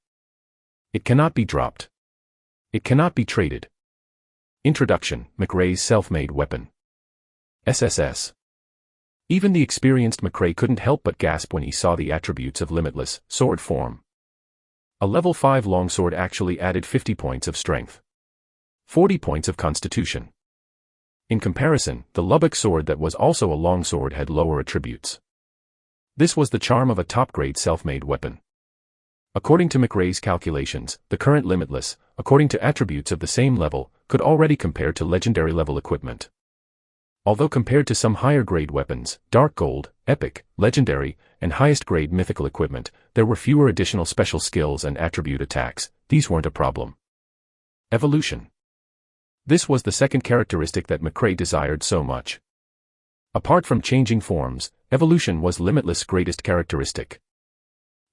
It cannot be dropped. It cannot be traded. Introduction: McRae's self-made weapon. SSS. Even the experienced McRae couldn't help but gasp when he saw the attributes of Limitless, Sword Form. A level 5 longsword actually added 50 points of strength. 40 points of constitution. In comparison, the Lubbock sword that was also a longsword had lower attributes. This was the charm of a top-grade self-made weapon. According to McRae's calculations, the current Limitless, according to attributes of the same level, could already compare to legendary-level equipment. Although compared to some higher-grade weapons, Dark Gold, Epic, Legendary, and highest-grade mythical equipment, there were fewer additional special skills and attribute attacks. These weren't a problem. Evolution. This was the second characteristic that McRae desired so much. Apart from changing forms, evolution was Limitless' greatest characteristic.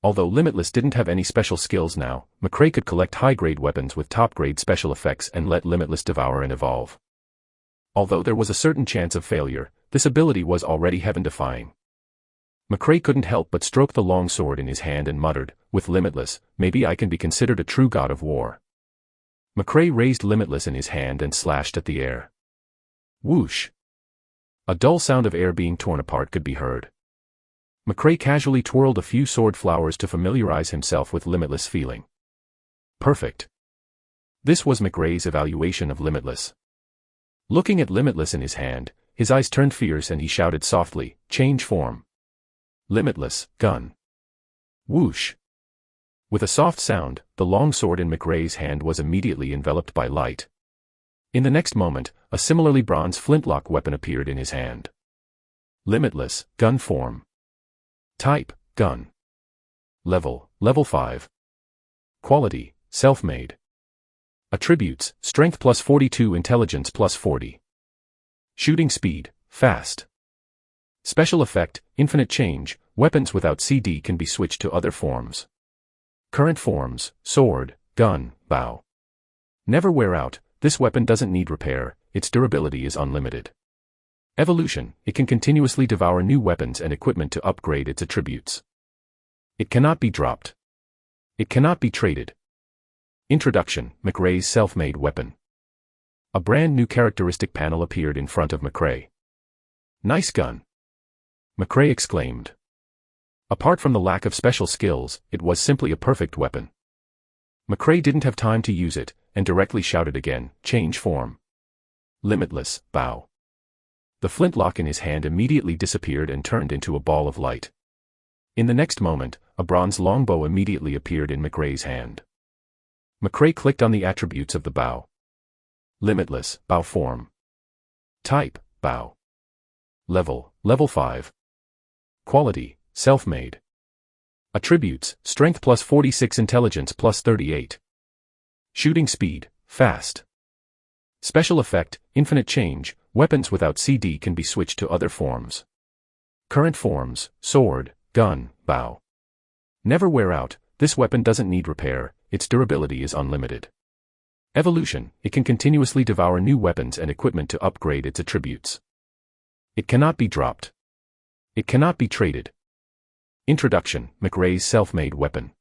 Although Limitless didn't have any special skills now, McRae could collect high-grade weapons with top-grade special effects and let Limitless devour and evolve. Although there was a certain chance of failure, This ability was already heaven-defying. McRae couldn't help but stroke the long sword in his hand and muttered, with Limitless, maybe I can be considered a true god of war. McRae raised Limitless in his hand and slashed at the air. Whoosh! A dull sound of air being torn apart could be heard. McRae casually twirled a few sword flowers to familiarize himself with Limitless feeling. Perfect. This was McRae's evaluation of Limitless. Looking at Limitless in his hand, his eyes turned fierce and he shouted softly, change form. Limitless, gun. Whoosh. With a soft sound, the long sword in McRae's hand was immediately enveloped by light. In the next moment, a similarly bronze flintlock weapon appeared in his hand. Limitless, gun form. Type, gun. Level 5. Quality, self-made. Attributes, strength plus 42, intelligence plus 40. Shooting speed, fast. Special effect, infinite change, weapons without CD can be switched to other forms. Current forms, sword, gun, bow. Never wear out, this weapon doesn't need repair, its durability is unlimited. Evolution, it can continuously devour new weapons and equipment to upgrade its attributes. It cannot be dropped. It cannot be traded. Introduction, McRae's self-made weapon. A brand new characteristic panel appeared in front of McRae. Nice gun. McRae exclaimed. Apart from the lack of special skills, it was simply a perfect weapon. McRae didn't have time to use it, and directly shouted again, change form. Limitless, bow. The flintlock in his hand immediately disappeared and turned into a ball of light. In the next moment, a bronze longbow immediately appeared in McRae's hand. McRae clicked on the attributes of the bow. Limitless, bow form. Type, bow. Level 5. Quality, self-made. Attributes, strength plus 46, intelligence plus 38. Shooting speed, fast. Special effect, infinite change, weapons without CD can be switched to other forms. Current forms, sword, gun, bow. Never wear out, this weapon doesn't need repair, its durability is unlimited. Evolution, it can continuously devour new weapons and equipment to upgrade its attributes. It cannot be dropped. It cannot be traded. Introduction, McRae's self-made weapon.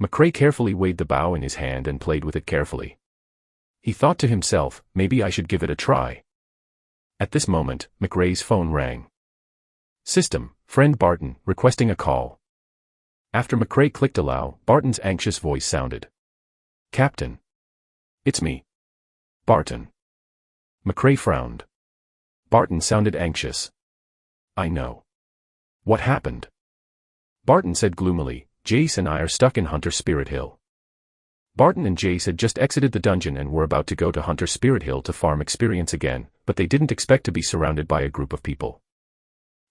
McRae carefully weighed the bow in his hand and played with it carefully. He thought to himself, maybe I should give it a try. At this moment, McRae's phone rang. System, friend Barton, requesting a call. After McRae clicked allow, Barton's anxious voice sounded. Captain. It's me. Barton. McRae frowned. Barton sounded anxious. I know. What happened? Barton said gloomily, Jace and I are stuck in Hunter Spirit Hill. Barton and Jace had just exited the dungeon and were about to go to Hunter Spirit Hill to farm experience again, but they didn't expect to be surrounded by a group of people.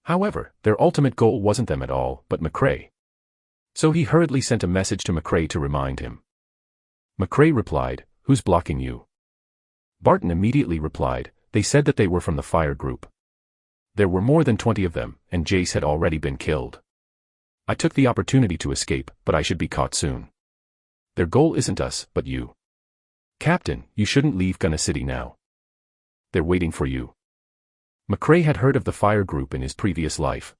However, their ultimate goal wasn't them at all, but McRae. So he hurriedly sent a message to McRae to remind him. McRae replied, who's blocking you? Barton immediately replied, they said that they were from the fire group. There were more than 20 of them, and Jace had already been killed. I took the opportunity to escape, but I should be caught soon. Their goal isn't us, but you. Captain, you shouldn't leave Gunna City now. They're waiting for you. McRae had heard of the fire group in his previous life.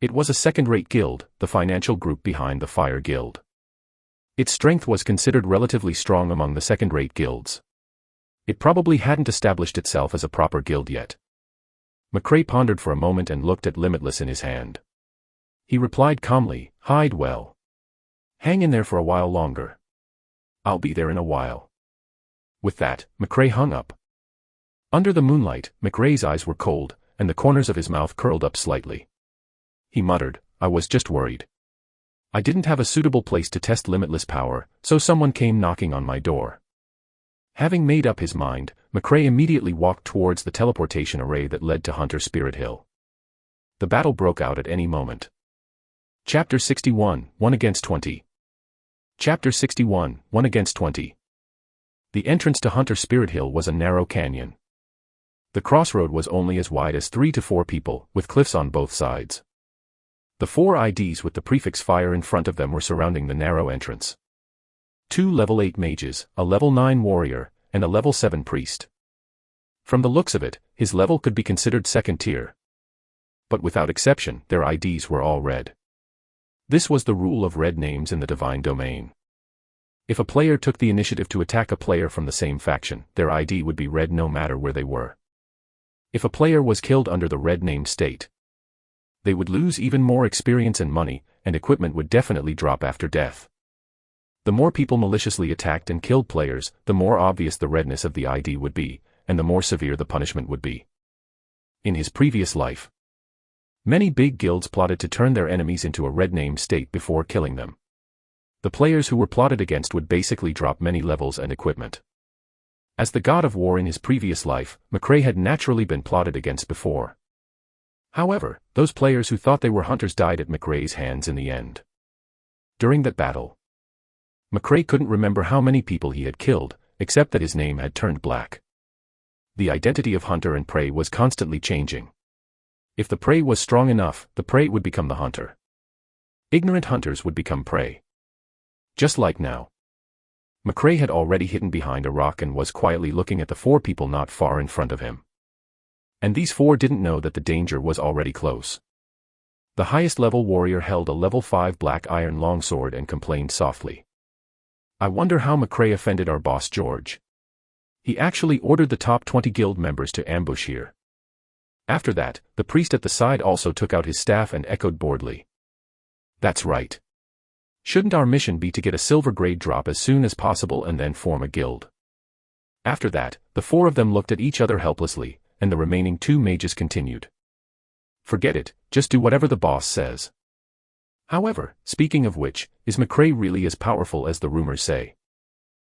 It was a second-rate guild, the financial group behind the Fire Guild. Its strength was considered relatively strong among the second-rate guilds. It probably hadn't established itself as a proper guild yet. McRae pondered for a moment and looked at Limitless in his hand. He replied calmly, hide well. Hang in there for a while longer. I'll be there in a while. With that, McRae hung up. Under the moonlight, McRae's eyes were cold, and the corners of his mouth curled up slightly. He muttered, I was just worried. I didn't have a suitable place to test Limitless power, so someone came knocking on my door. Having made up his mind, McRae immediately walked towards the teleportation array that led to Hunter Spirit Hill. The battle broke out at any moment. Chapter 61, 1 against 20. Chapter 61, 1 against 20. The entrance to Hunter Spirit Hill was a narrow canyon. The crossroad was only as wide as 3 to 4 people, with cliffs on both sides. The 4 IDs with the prefix fire in front of them were surrounding the narrow entrance. 2 level 8 mages, a level 9 warrior, and a level 7 priest. From the looks of it, his level could be considered second tier. But without exception, their IDs were all red. This was the rule of red names in the Divine Domain. If a player took the initiative to attack a player from the same faction, their ID would be red no matter where they were. If a player was killed under the red name state, they would lose even more experience and money, and equipment would definitely drop after death. The more people maliciously attacked and killed players, the more obvious the redness of the ID would be, and the more severe the punishment would be. In his previous life, many big guilds plotted to turn their enemies into a red name state before killing them. The players who were plotted against would basically drop many levels and equipment. As the god of war in his previous life, McRae had naturally been plotted against before. However, those players who thought they were hunters died at McRae's hands in the end. During that battle, McRae couldn't remember how many people he had killed, except that his name had turned black. The identity of hunter and prey was constantly changing. If the prey was strong enough, the prey would become the hunter. Ignorant hunters would become prey. Just like now. McRae had already hidden behind a rock and was quietly looking at the 4 people not far in front of him. And these 4 didn't know that the danger was already close. The highest level warrior held a level 5 black iron longsword and complained softly. "I wonder how McRae offended our boss George. He actually ordered the top 20 guild members to ambush here." After that, the priest at the side also took out his staff and echoed boredly. "That's right. Shouldn't our mission be to get a silver grade drop as soon as possible and then form a guild?" After that, the 4 of them looked at each other helplessly, and the remaining 2 mages continued. "Forget it, just do whatever the boss says." However, speaking of which, is McRae really as powerful as the rumors say?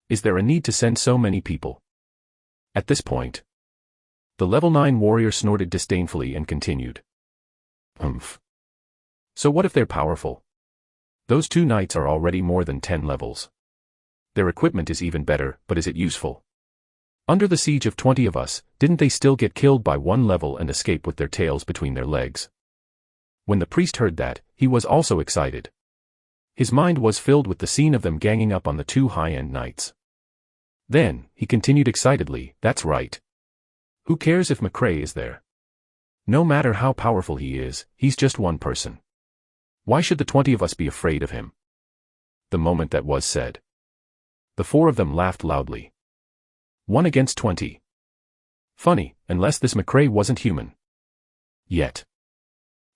Is there a need to send so many people? At this point, the level 9 warrior snorted disdainfully and continued. So what if they're powerful? Those 2 knights are already more than 10 levels. Their equipment is even better, but is it useful? Under the siege of 20 of us, didn't they still get killed by 1 level and escape with their tails between their legs? When the priest heard that, he was also excited. His mind was filled with the scene of them ganging up on the 2 high-end knights. Then, he continued excitedly, "That's right. Who cares if McRae is there? No matter how powerful he is, he's just one person. Why should the 20 of us be afraid of him?" The moment that was said, the 4 of them laughed loudly. 1 against 20. Funny, unless this McRae wasn't human. Yet.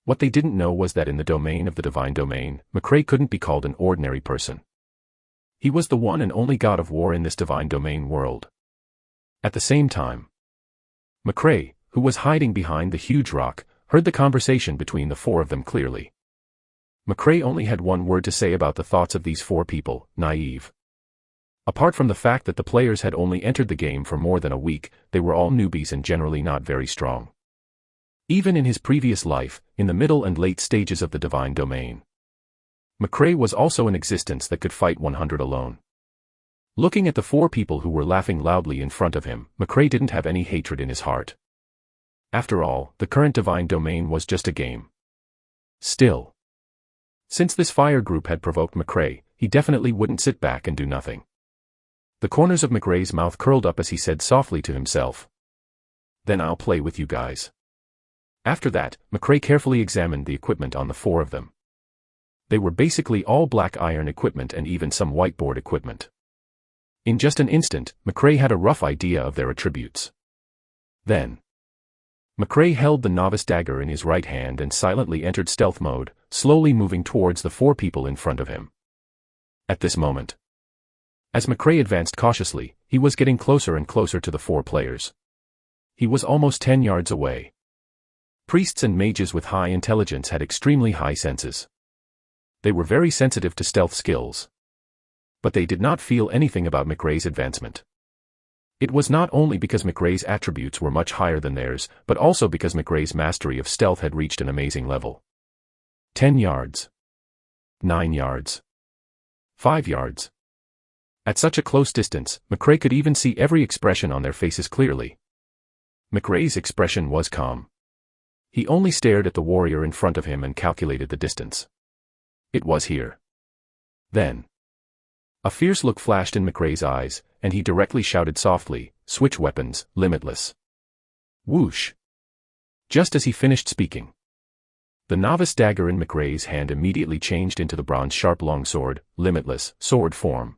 What they didn't know was that in the domain of the Divine Domain, McRae couldn't be called an ordinary person. He was the one and only god of war in this Divine Domain world. At the same time, McRae, who was hiding behind the huge rock, heard the conversation between the 4 of them clearly. McRae only had one word to say about the thoughts of these 4 people: naive. Apart from the fact that the players had only entered the game for more than a week, they were all newbies and generally not very strong. Even in his previous life, in the middle and late stages of the Divine Domain, McRae was also an existence that could fight 100 alone. Looking at the 4 people who were laughing loudly in front of him, McRae didn't have any hatred in his heart. After all, the current Divine Domain was just a game. Still, since this fire group had provoked McRae, he definitely wouldn't sit back and do nothing. The corners of McRae's mouth curled up as he said softly to himself, "Then I'll play with you guys." After that, McRae carefully examined the equipment on the 4 of them. They were basically all black iron equipment and even some whiteboard equipment. In just an instant, McRae had a rough idea of their attributes. Then, McRae held the novice dagger in his right hand and silently entered stealth mode, slowly moving towards the 4 people in front of him. At this moment, as McRae advanced cautiously, he was getting closer and closer to the 4 players. He was almost 10 yards away. Priests and mages with high intelligence had extremely high senses. They were very sensitive to stealth skills. But they did not feel anything about McRae's advancement. It was not only because McRae's attributes were much higher than theirs, but also because McRae's mastery of stealth had reached an amazing level. 10 yards. 9 yards. 5 yards. At such a close distance, McRae could even see every expression on their faces clearly. McRae's expression was calm. He only stared at the warrior in front of him and calculated the distance. It was here. Then, a fierce look flashed in McRae's eyes, and he directly shouted softly, "Switch weapons, limitless." Whoosh! Just as he finished speaking, the novice dagger in McRae's hand immediately changed into the bronze-sharp longsword, limitless, sword form.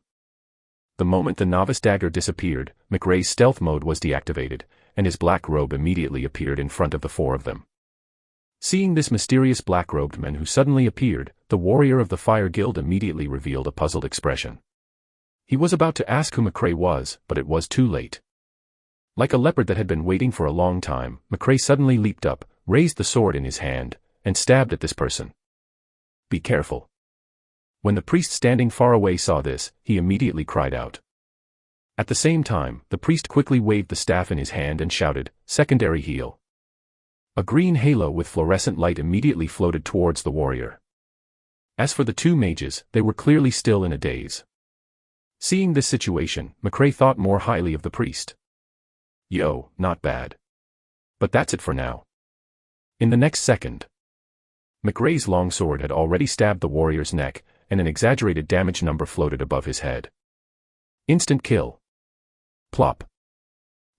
The moment the novice dagger disappeared, McRae's stealth mode was deactivated, and his black robe immediately appeared in front of the four of them. Seeing this mysterious black-robed man who suddenly appeared, the warrior of the Fire Guild immediately revealed a puzzled expression. He was about to ask who McRae was, but it was too late. Like a leopard that had been waiting for a long time, McRae suddenly leaped up, raised the sword in his hand, and stabbed at this person. Be careful. When the priest standing far away saw this, he immediately cried out. At the same time, the priest quickly waved the staff in his hand and shouted, "Secondary heal." A green halo with fluorescent light immediately floated towards the warrior. As for the two mages, they were clearly still in a daze. Seeing this situation, McRae thought more highly of the priest. Yo, not bad. But that's it for now. In the next second, McRae's longsword had already stabbed the warrior's neck, and an exaggerated damage number floated above his head. Instant kill. Plop.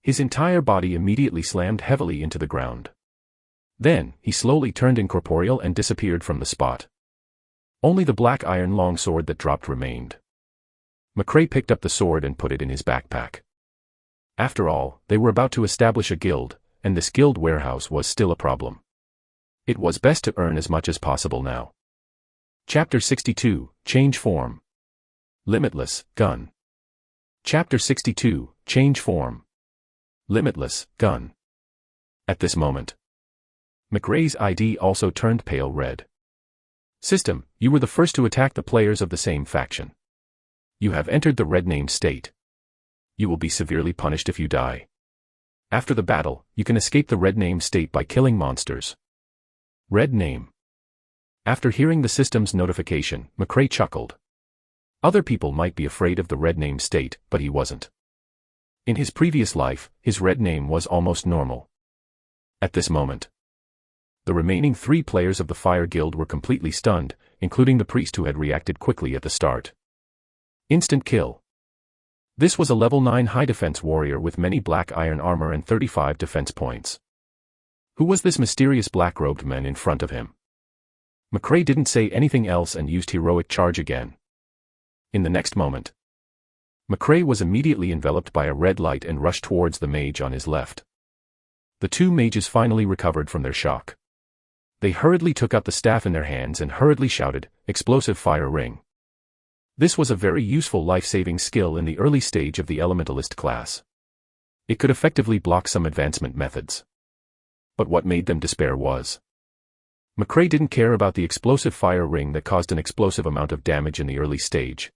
His entire body immediately slammed heavily into the ground. Then, he slowly turned incorporeal and disappeared from the spot. Only the black iron longsword that dropped remained. McRae picked up the sword and put it in his backpack. After all, they were about to establish a guild, and this guild warehouse was still a problem. It was best to earn as much as possible now. Chapter 62, Change Form. Limitless, Gun. Chapter 62, Change Form. Limitless, Gun. At this moment, McRae's ID also turned pale red. System, you were the first to attack the players of the same faction. You have entered the red name state. You will be severely punished if you die. After the battle, you can escape the red name state by killing monsters. Red name. After hearing the system's notification, McRae chuckled. Other people might be afraid of the red name state, but he wasn't. In his previous life, his red name was almost normal. At this moment, the remaining 3 players of the Fire Guild were completely stunned, including the priest who had reacted quickly at the start. Instant kill. This was a level 9 high defense warrior with many black iron armor and 35 defense points. Who was this mysterious black-robed man in front of him? McRae didn't say anything else and used heroic charge again. In the next moment, McRae was immediately enveloped by a red light and rushed towards the mage on his left. The 2 mages finally recovered from their shock. They hurriedly took out the staff in their hands and hurriedly shouted, "Explosive fire ring." This was a very useful life-saving skill in the early stage of the elementalist class. It could effectively block some advancement methods. But what made them despair was, McRae didn't care about the explosive fire ring that caused an explosive amount of damage in the early stage.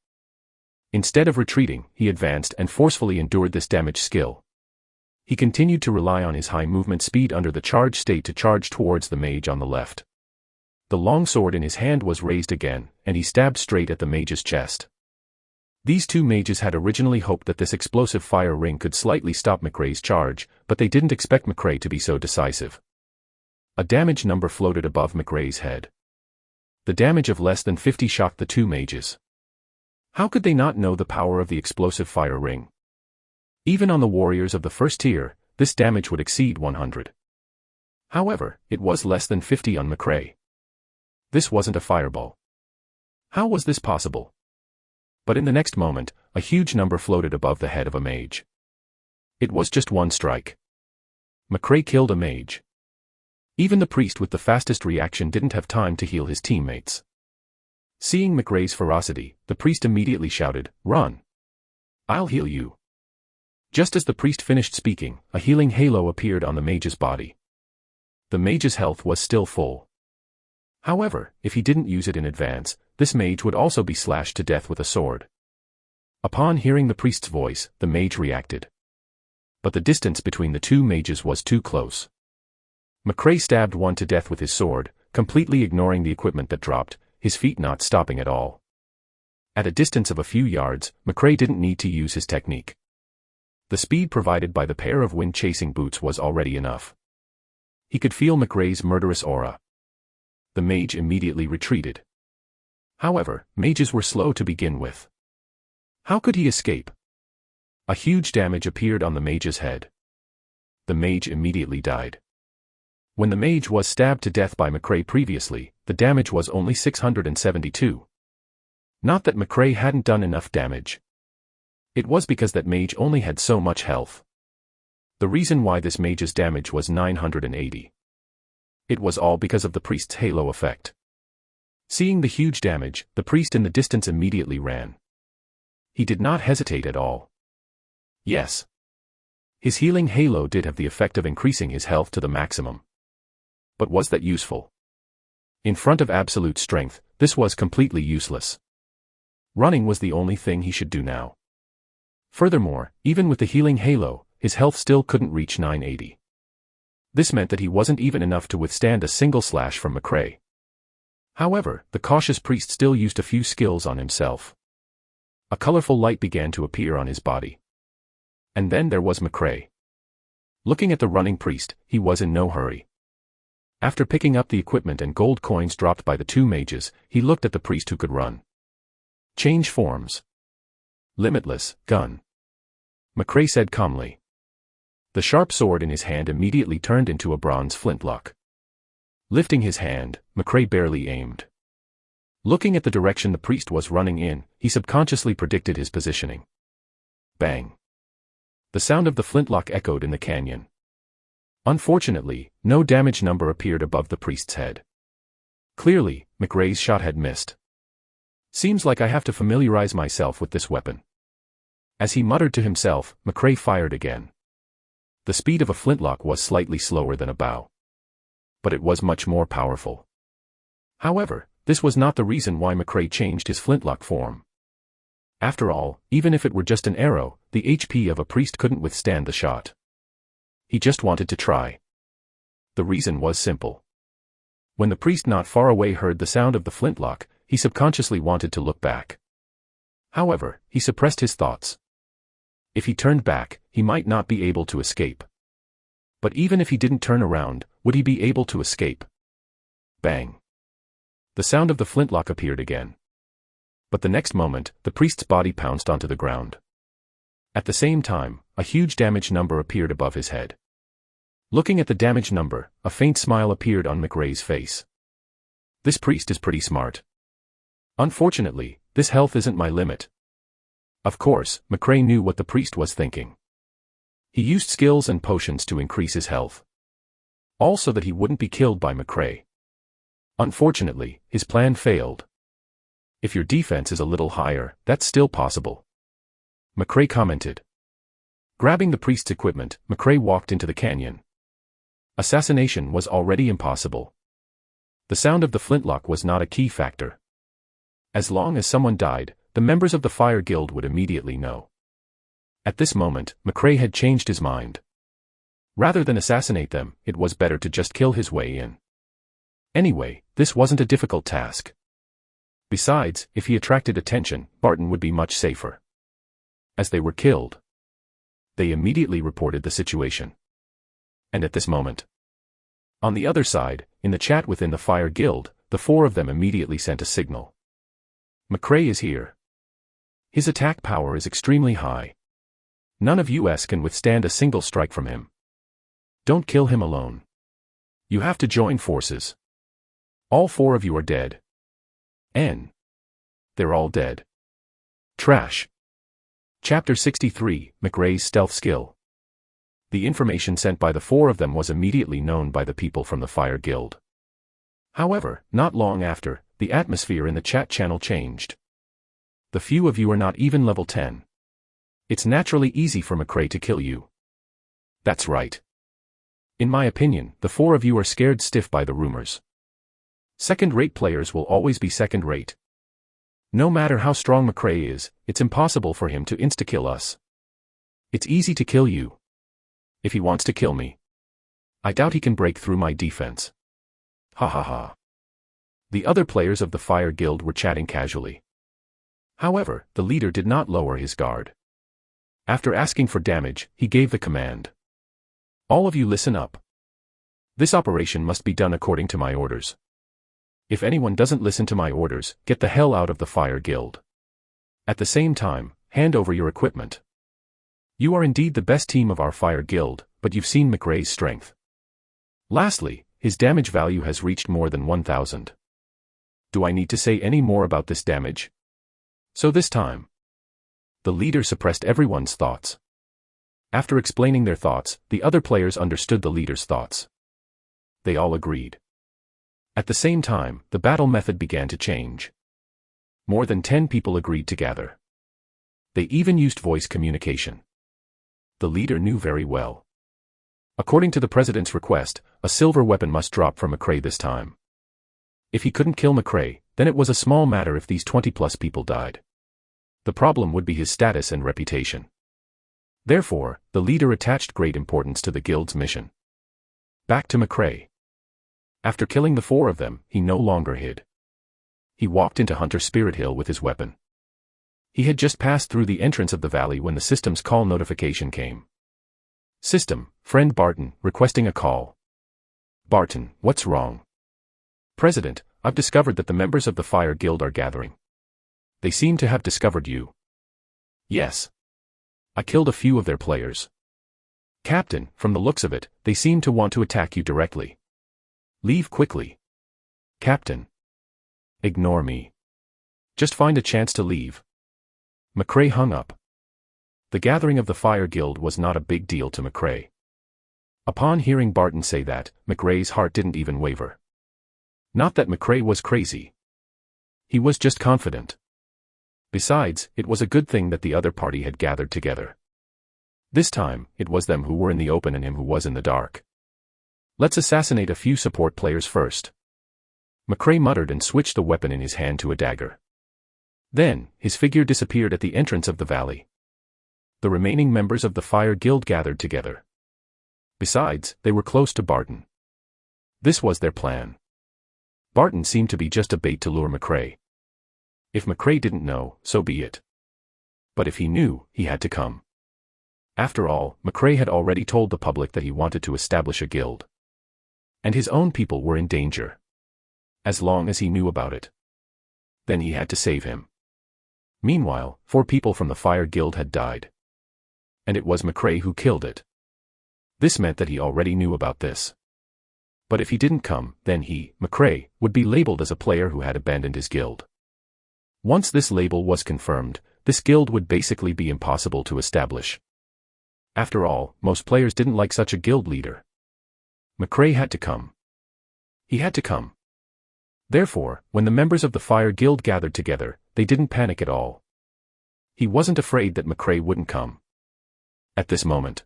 Instead of retreating, he advanced and forcefully endured this damage skill. He continued to rely on his high movement speed under the charge state to charge towards the mage on the left. The longsword in his hand was raised again, and he stabbed straight at the mage's chest. These 2 mages had originally hoped that this explosive fire ring could slightly stop McRae's charge, but they didn't expect McRae to be so decisive. A damage number floated above McRae's head. The damage of less than 50 shocked the 2 mages. How could they not know the power of the explosive fire ring? Even on the warriors of the first tier, this damage would exceed 100. However, it was less than 50 on McRae. This wasn't a fireball. How was this possible? But in the next moment, a huge number floated above the head of a mage. It was just 1 strike. McRae killed a mage. Even the priest with the fastest reaction didn't have time to heal his teammates. Seeing McRae's ferocity, the priest immediately shouted, "Run! I'll heal you." Just as the priest finished speaking, a healing halo appeared on the mage's body. The mage's health was still full. However, if he didn't use it in advance, this mage would also be slashed to death with a sword. Upon hearing the priest's voice, the mage reacted. But the distance between the 2 mages was too close. McRae stabbed one to death with his sword, completely ignoring the equipment that dropped, his feet not stopping at all. At a distance of a few yards, McRae didn't need to use his technique. The speed provided by the pair of wind-chasing boots was already enough. He could feel McRae's murderous aura. The mage immediately retreated. However, mages were slow to begin with. How could he escape? A huge damage appeared on the mage's head. The mage immediately died. When the mage was stabbed to death by McRae previously, the damage was only 672. Not that McRae hadn't done enough damage. It was because that mage only had so much health. The reason why this mage's damage was 980. It was all because of the priest's halo effect. Seeing the huge damage, the priest in the distance immediately ran. He did not hesitate at all. Yes. His healing halo did have the effect of increasing his health to the maximum. But was that useful? In front of absolute strength, this was completely useless. Running was the only thing he should do now. Furthermore, even with the healing halo, his health still couldn't reach 980. This meant that he wasn't even enough to withstand a single slash from McRae. However, the cautious priest still used a few skills on himself. A colorful light began to appear on his body. And then there was McRae. Looking at the running priest, he was in no hurry. After picking up the equipment and gold coins dropped by the two mages, he looked at the priest who could run. Change forms. Limitless, gun. McRae said calmly. The sharp sword in his hand immediately turned into a bronze flintlock. Lifting his hand, McRae barely aimed. Looking at the direction the priest was running in, he subconsciously predicted his positioning. Bang. The sound of the flintlock echoed in the canyon. Unfortunately, no damage number appeared above the priest's head. Clearly, McRae's shot had missed. Seems like I have to familiarize myself with this weapon. As he muttered to himself, McRae fired again. The speed of a flintlock was slightly slower than a bow. But it was much more powerful. However, this was not the reason why McRae changed his flintlock form. After all, even if it were just an arrow, the HP of a priest couldn't withstand the shot. He just wanted to try. The reason was simple. When the priest not far away heard the sound of the flintlock, he subconsciously wanted to look back. However, he suppressed his thoughts. If he turned back, he might not be able to escape. But even if he didn't turn around, would he be able to escape? Bang. The sound of the flintlock appeared again. But the next moment, the priest's body pounced onto the ground. At the same time, a huge damage number appeared above his head. Looking at the damage number, a faint smile appeared on McRae's face. This priest is pretty smart. Unfortunately, this health isn't my limit. Of course, McRae knew what the priest was thinking. He used skills and potions to increase his health. All so that he wouldn't be killed by McRae. Unfortunately, his plan failed. If your defense is a little higher, that's still possible. McRae commented. Grabbing the priest's equipment, McRae walked into the canyon. Assassination was already impossible. The sound of the flintlock was not a key factor. As long as someone died, the members of the Fire Guild would immediately know. At this moment, McRae had changed his mind. Rather than assassinate them, it was better to just kill his way in. Anyway, this wasn't a difficult task. Besides, if he attracted attention, Barton would be much safer. As they were killed, they immediately reported the situation. And at this moment, on the other side, in the chat within the Fire Guild, the four of them immediately sent a signal. McRae is here. His attack power is extremely high. None of us can withstand a single strike from him. Don't kill him alone. You have to join forces. All four of you are dead. They're all dead. Trash. Chapter 63, McRae's Stealth Skill. The information sent by the four of them was immediately known by the people from the Fire Guild. However, not long after, the atmosphere in the chat channel changed. The few of you are not even level 10. It's naturally easy for McRae to kill you. That's right. In my opinion, the four of you are scared stiff by the rumors. Second-rate players will always be second-rate. No matter how strong McRae is, it's impossible for him to insta-kill us. It's easy to kill you. If he wants to kill me, I doubt he can break through my defense. Ha ha ha. The other players of the Fire Guild were chatting casually. However, the leader did not lower his guard. After asking for damage, he gave the command. All of you listen up. This operation must be done according to my orders. If anyone doesn't listen to my orders, get the hell out of the Fire Guild. At the same time, hand over your equipment. You are indeed the best team of our fire guild, but you've seen McRae's strength. Lastly, his damage value has reached more than 1,000. Do I need to say any more about this damage? So this time, the leader suppressed everyone's thoughts. After explaining their thoughts, the other players understood the leader's thoughts. They all agreed. At the same time, the battle method began to change. More than 10 people agreed to gather. They even used voice communication. The leader knew very well. According to the president's request, a silver weapon must drop from McRae this time. If he couldn't kill McRae, then it was a small matter if these 20+ people died. The problem would be his status and reputation. Therefore, the leader attached great importance to the guild's mission. Back to McRae. After killing the 4 of them, he no longer hid. He walked into Hunter Spirit Hill with his weapon. He had just passed through the entrance of the valley when the system's call notification came. System, friend Barton, requesting a call. Barton, what's wrong? President, I've discovered that the members of the Fire Guild are gathering. They seem to have discovered you. Yes. I killed a few of their players. Captain, from the looks of it, they seem to want to attack you directly. Leave quickly. Captain. Ignore me. Just find a chance to leave. McRae hung up. The gathering of the Fire Guild was not a big deal to McRae. Upon hearing Barton say that, McRae's heart didn't even waver. Not that McRae was crazy. He was just confident. Besides, it was a good thing that the other party had gathered together. This time, it was them who were in the open and him who was in the dark. Let's assassinate a few support players first. McRae muttered and switched the weapon in his hand to a dagger. Then, his figure disappeared at the entrance of the valley. The remaining members of the Fire Guild gathered together. Besides, they were close to Barton. This was their plan. Barton seemed to be just a bait to lure McRae. If McRae didn't know, so be it. But if he knew, he had to come. After all, McRae had already told the public that he wanted to establish a guild. And his own people were in danger. As long as he knew about it. Then he had to save him. Meanwhile, 4 people from the Fire Guild had died. And it was McRae who killed it. This meant that he already knew about this. But if he didn't come, then he, McRae, would be labeled as a player who had abandoned his guild. Once this label was confirmed, this guild would basically be impossible to establish. After all, most players didn't like such a guild leader. McRae had to come. He had to come. Therefore, when the members of the Fire Guild gathered together, they didn't panic at all. He wasn't afraid that McRae wouldn't come. At this moment,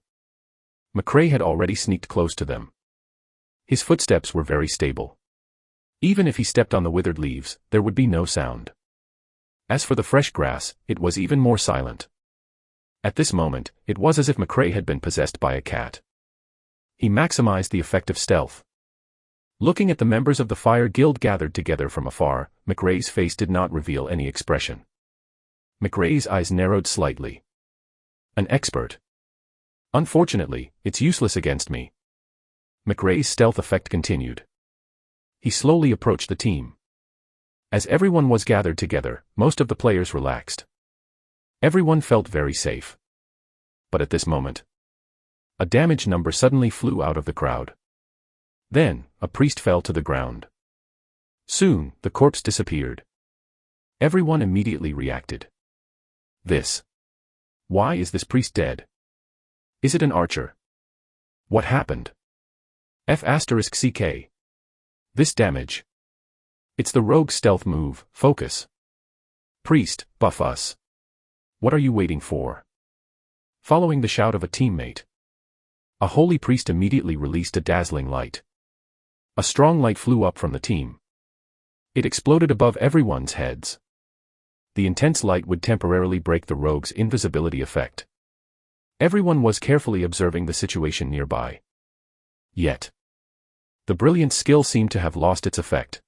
McRae had already sneaked close to them. His footsteps were very stable. Even if he stepped on the withered leaves, there would be no sound. As for the fresh grass, it was even more silent. At this moment, it was as if McRae had been possessed by a cat. He maximized the effect of stealth. Looking at the members of the Fire Guild gathered together from afar, McRae's face did not reveal any expression. McRae's eyes narrowed slightly. An expert. Unfortunately, it's useless against me. McRae's stealth effect continued. He slowly approached the team. As everyone was gathered together, most of the players relaxed. Everyone felt very safe. But at this moment, a damage number suddenly flew out of the crowd. Then, a priest fell to the ground. Soon, the corpse disappeared. Everyone immediately reacted. This. Why is this priest dead? Is it an archer? What happened? F***CK. This damage. It's the rogue stealth move, focus. Priest, buff us. What are you waiting for? Following the shout of a teammate, a holy priest immediately released a dazzling light. A strong light flew up from the team. It exploded above everyone's heads. The intense light would temporarily break the rogue's invisibility effect. Everyone was carefully observing the situation nearby. Yet, the brilliant skill seemed to have lost its effect.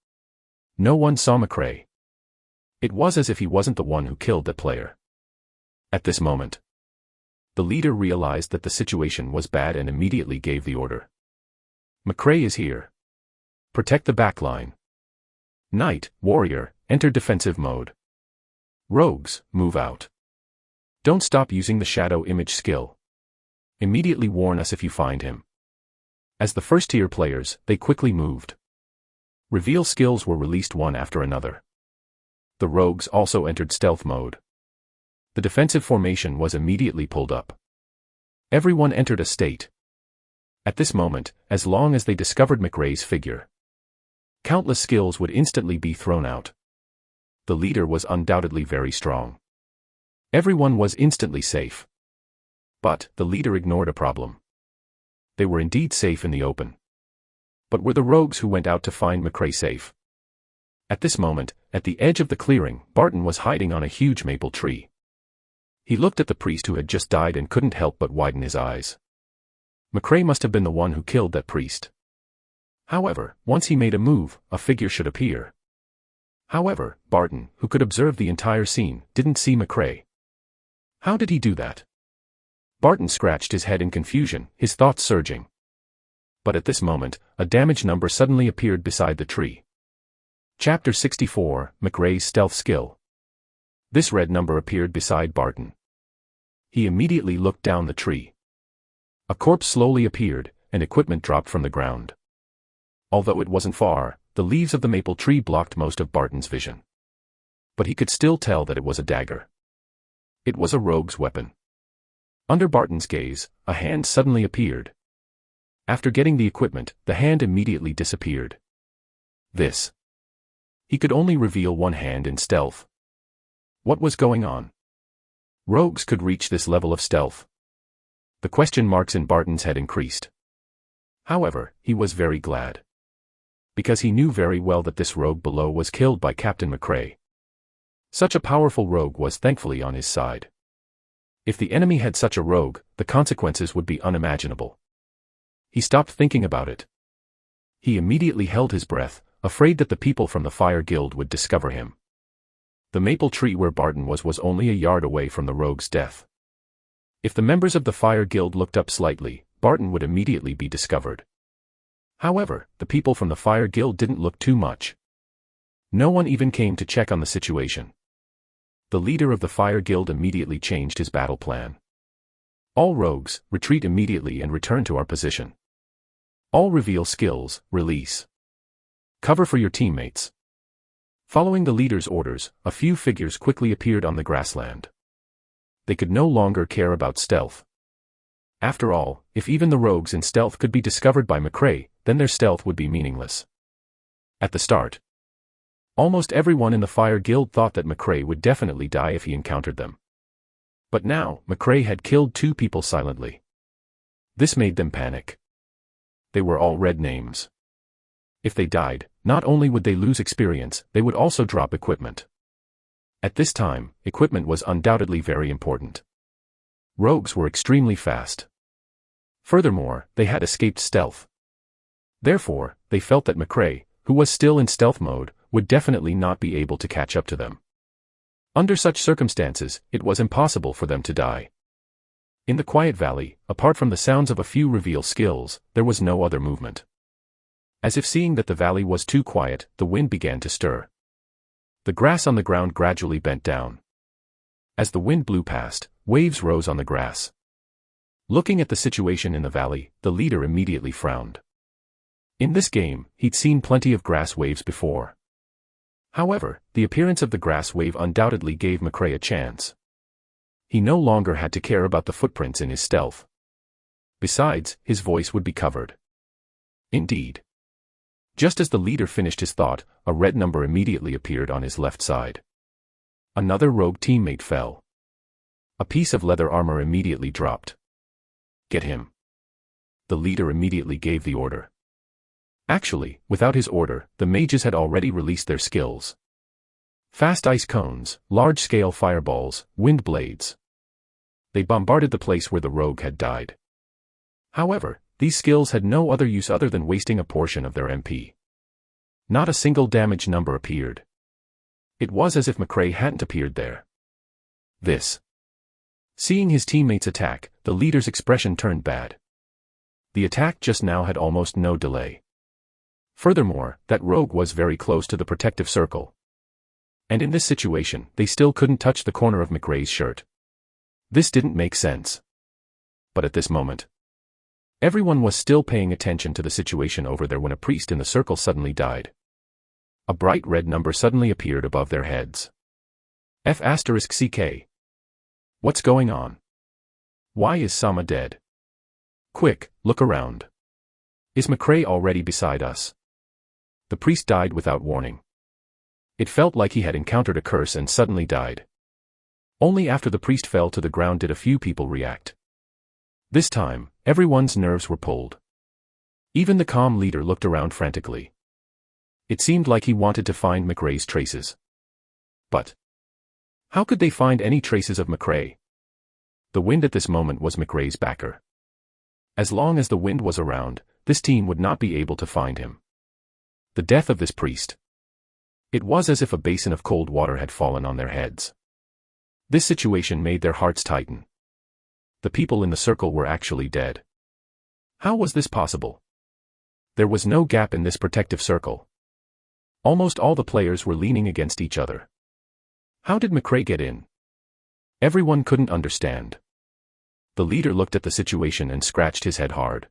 No one saw McRae. It was as if he wasn't the one who killed that player. At this moment, the leader realized that the situation was bad and immediately gave the order. McRae is here. Protect the backline. Knight, warrior, enter defensive mode. Rogues, move out. Don't stop using the shadow image skill. Immediately warn us if you find him. As the first-tier players, they quickly moved. Reveal skills were released one after another. The rogues also entered stealth mode. The defensive formation was immediately pulled up. Everyone entered a state. At this moment, as long as they discovered McRae's figure, countless skills would instantly be thrown out. The leader was undoubtedly very strong. Everyone was instantly safe. But the leader ignored a problem. They were indeed safe in the open. But were the rogues who went out to find McRae safe? At this moment, at the edge of the clearing, Barton was hiding on a huge maple tree. He looked at the priest who had just died and couldn't help but widen his eyes. McRae must have been the one who killed that priest. However, once he made a move, a figure should appear. However, Barton, who could observe the entire scene, didn't see McRae. How did he do that? Barton scratched his head in confusion, his thoughts surging. But at this moment, a damage number suddenly appeared beside the tree. Chapter 64, McRae's Stealth Skill. This red number appeared beside Barton. He immediately looked down the tree. A corpse slowly appeared, and equipment dropped from the ground. Although it wasn't far, the leaves of the maple tree blocked most of Barton's vision. But he could still tell that it was a dagger. It was a rogue's weapon. Under Barton's gaze, a hand suddenly appeared. After getting the equipment, the hand immediately disappeared. This. He could only reveal one hand in stealth. What was going on? Rogues could reach this level of stealth. The question marks in Barton's head increased. However, he was very glad. Because he knew very well that this rogue below was killed by Captain McRae. Such a powerful rogue was thankfully on his side. If the enemy had such a rogue, the consequences would be unimaginable. He stopped thinking about it. He immediately held his breath, afraid that the people from the Fire Guild would discover him. The maple tree where Barton was only a yard away from the rogue's death. If the members of the Fire Guild looked up slightly, Barton would immediately be discovered. However, the people from the Fire Guild didn't look too much. No one even came to check on the situation. The leader of the Fire Guild immediately changed his battle plan. All rogues, retreat immediately and return to our position. All reveal skills, release. Cover for your teammates. Following the leader's orders, a few figures quickly appeared on the grassland. They could no longer care about stealth. After all, if even the rogues in stealth could be discovered by McRae, then their stealth would be meaningless. At the start, almost everyone in the Fire Guild thought that McRae would definitely die if he encountered them. But now, McRae had killed 2 people silently. This made them panic. They were all red names. If they died, not only would they lose experience, they would also drop equipment. At this time, equipment was undoubtedly very important. Rogues were extremely fast. Furthermore, they had escaped stealth. Therefore, they felt that McRae, who was still in stealth mode, would definitely not be able to catch up to them. Under such circumstances, it was impossible for them to die. In the quiet valley, apart from the sounds of a few reveal skills, there was no other movement. As if seeing that the valley was too quiet, the wind began to stir. The grass on the ground gradually bent down. As the wind blew past, waves rose on the grass. Looking at the situation in the valley, the leader immediately frowned. In this game, he'd seen plenty of grass waves before. However, the appearance of the grass wave undoubtedly gave McRae a chance. He no longer had to care about the footprints in his stealth. Besides, his voice would be covered. Indeed. Just as the leader finished his thought, a red number immediately appeared on his left side. Another rogue teammate fell. A piece of leather armor immediately dropped. Get him. The leader immediately gave the order. Actually, without his order, the mages had already released their skills. Fast ice cones, large-scale fireballs, wind blades. They bombarded the place where the rogue had died. However, these skills had no other use other than wasting a portion of their MP. Not a single damage number appeared. It was as if McRae hadn't appeared there. Seeing his teammates attack, the leader's expression turned bad. The attack just now had almost no delay. Furthermore, that rogue was very close to the protective circle. And in this situation, they still couldn't touch the corner of McRae's shirt. This didn't make sense. But at this moment, everyone was still paying attention to the situation over there when a priest in the circle suddenly died. A bright red number suddenly appeared above their heads. F***CK. What's going on? Why is Sama dead? Quick, look around. Is McRae already beside us? The priest died without warning. It felt like he had encountered a curse and suddenly died. Only after the priest fell to the ground did a few people react. This time, everyone's nerves were pulled. Even the calm leader looked around frantically. It seemed like he wanted to find McRae's traces. But how could they find any traces of McRae? The wind at this moment was McRae's backer. As long as the wind was around, this team would not be able to find him. The death of this priest. It was as if a basin of cold water had fallen on their heads. This situation made their hearts tighten. The people in the circle were actually dead. How was this possible? There was no gap in this protective circle. Almost all the players were leaning against each other. How did McRae get in? Everyone couldn't understand. The leader looked at the situation and scratched his head hard.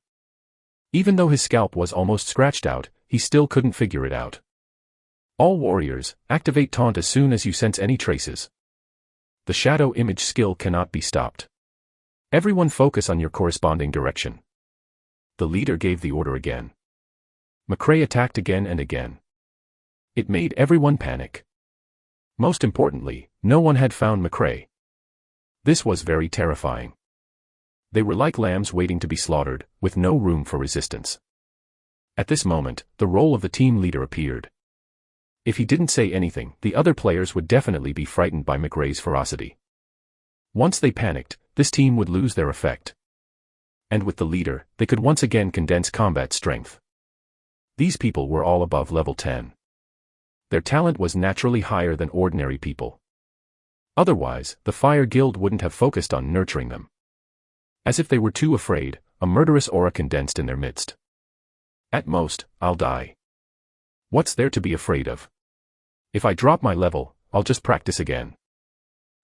Even though his scalp was almost scratched out, he still couldn't figure it out. All warriors, activate taunt as soon as you sense any traces. The shadow image skill cannot be stopped. Everyone focus on your corresponding direction. The leader gave the order again. McRae attacked again and again. It made everyone panic. Most importantly, no one had found McRae. This was very terrifying. They were like lambs waiting to be slaughtered, with no room for resistance. At this moment, the role of the team leader appeared. If he didn't say anything, the other players would definitely be frightened by McRae's ferocity. Once they panicked, this team would lose their effect. And with the leader, they could once again condense combat strength. These people were all above level 10. Their talent was naturally higher than ordinary people. Otherwise, the Fire Guild wouldn't have focused on nurturing them. As if they were too afraid, a murderous aura condensed in their midst. At most, I'll die. What's there to be afraid of? If I drop my level, I'll just practice again.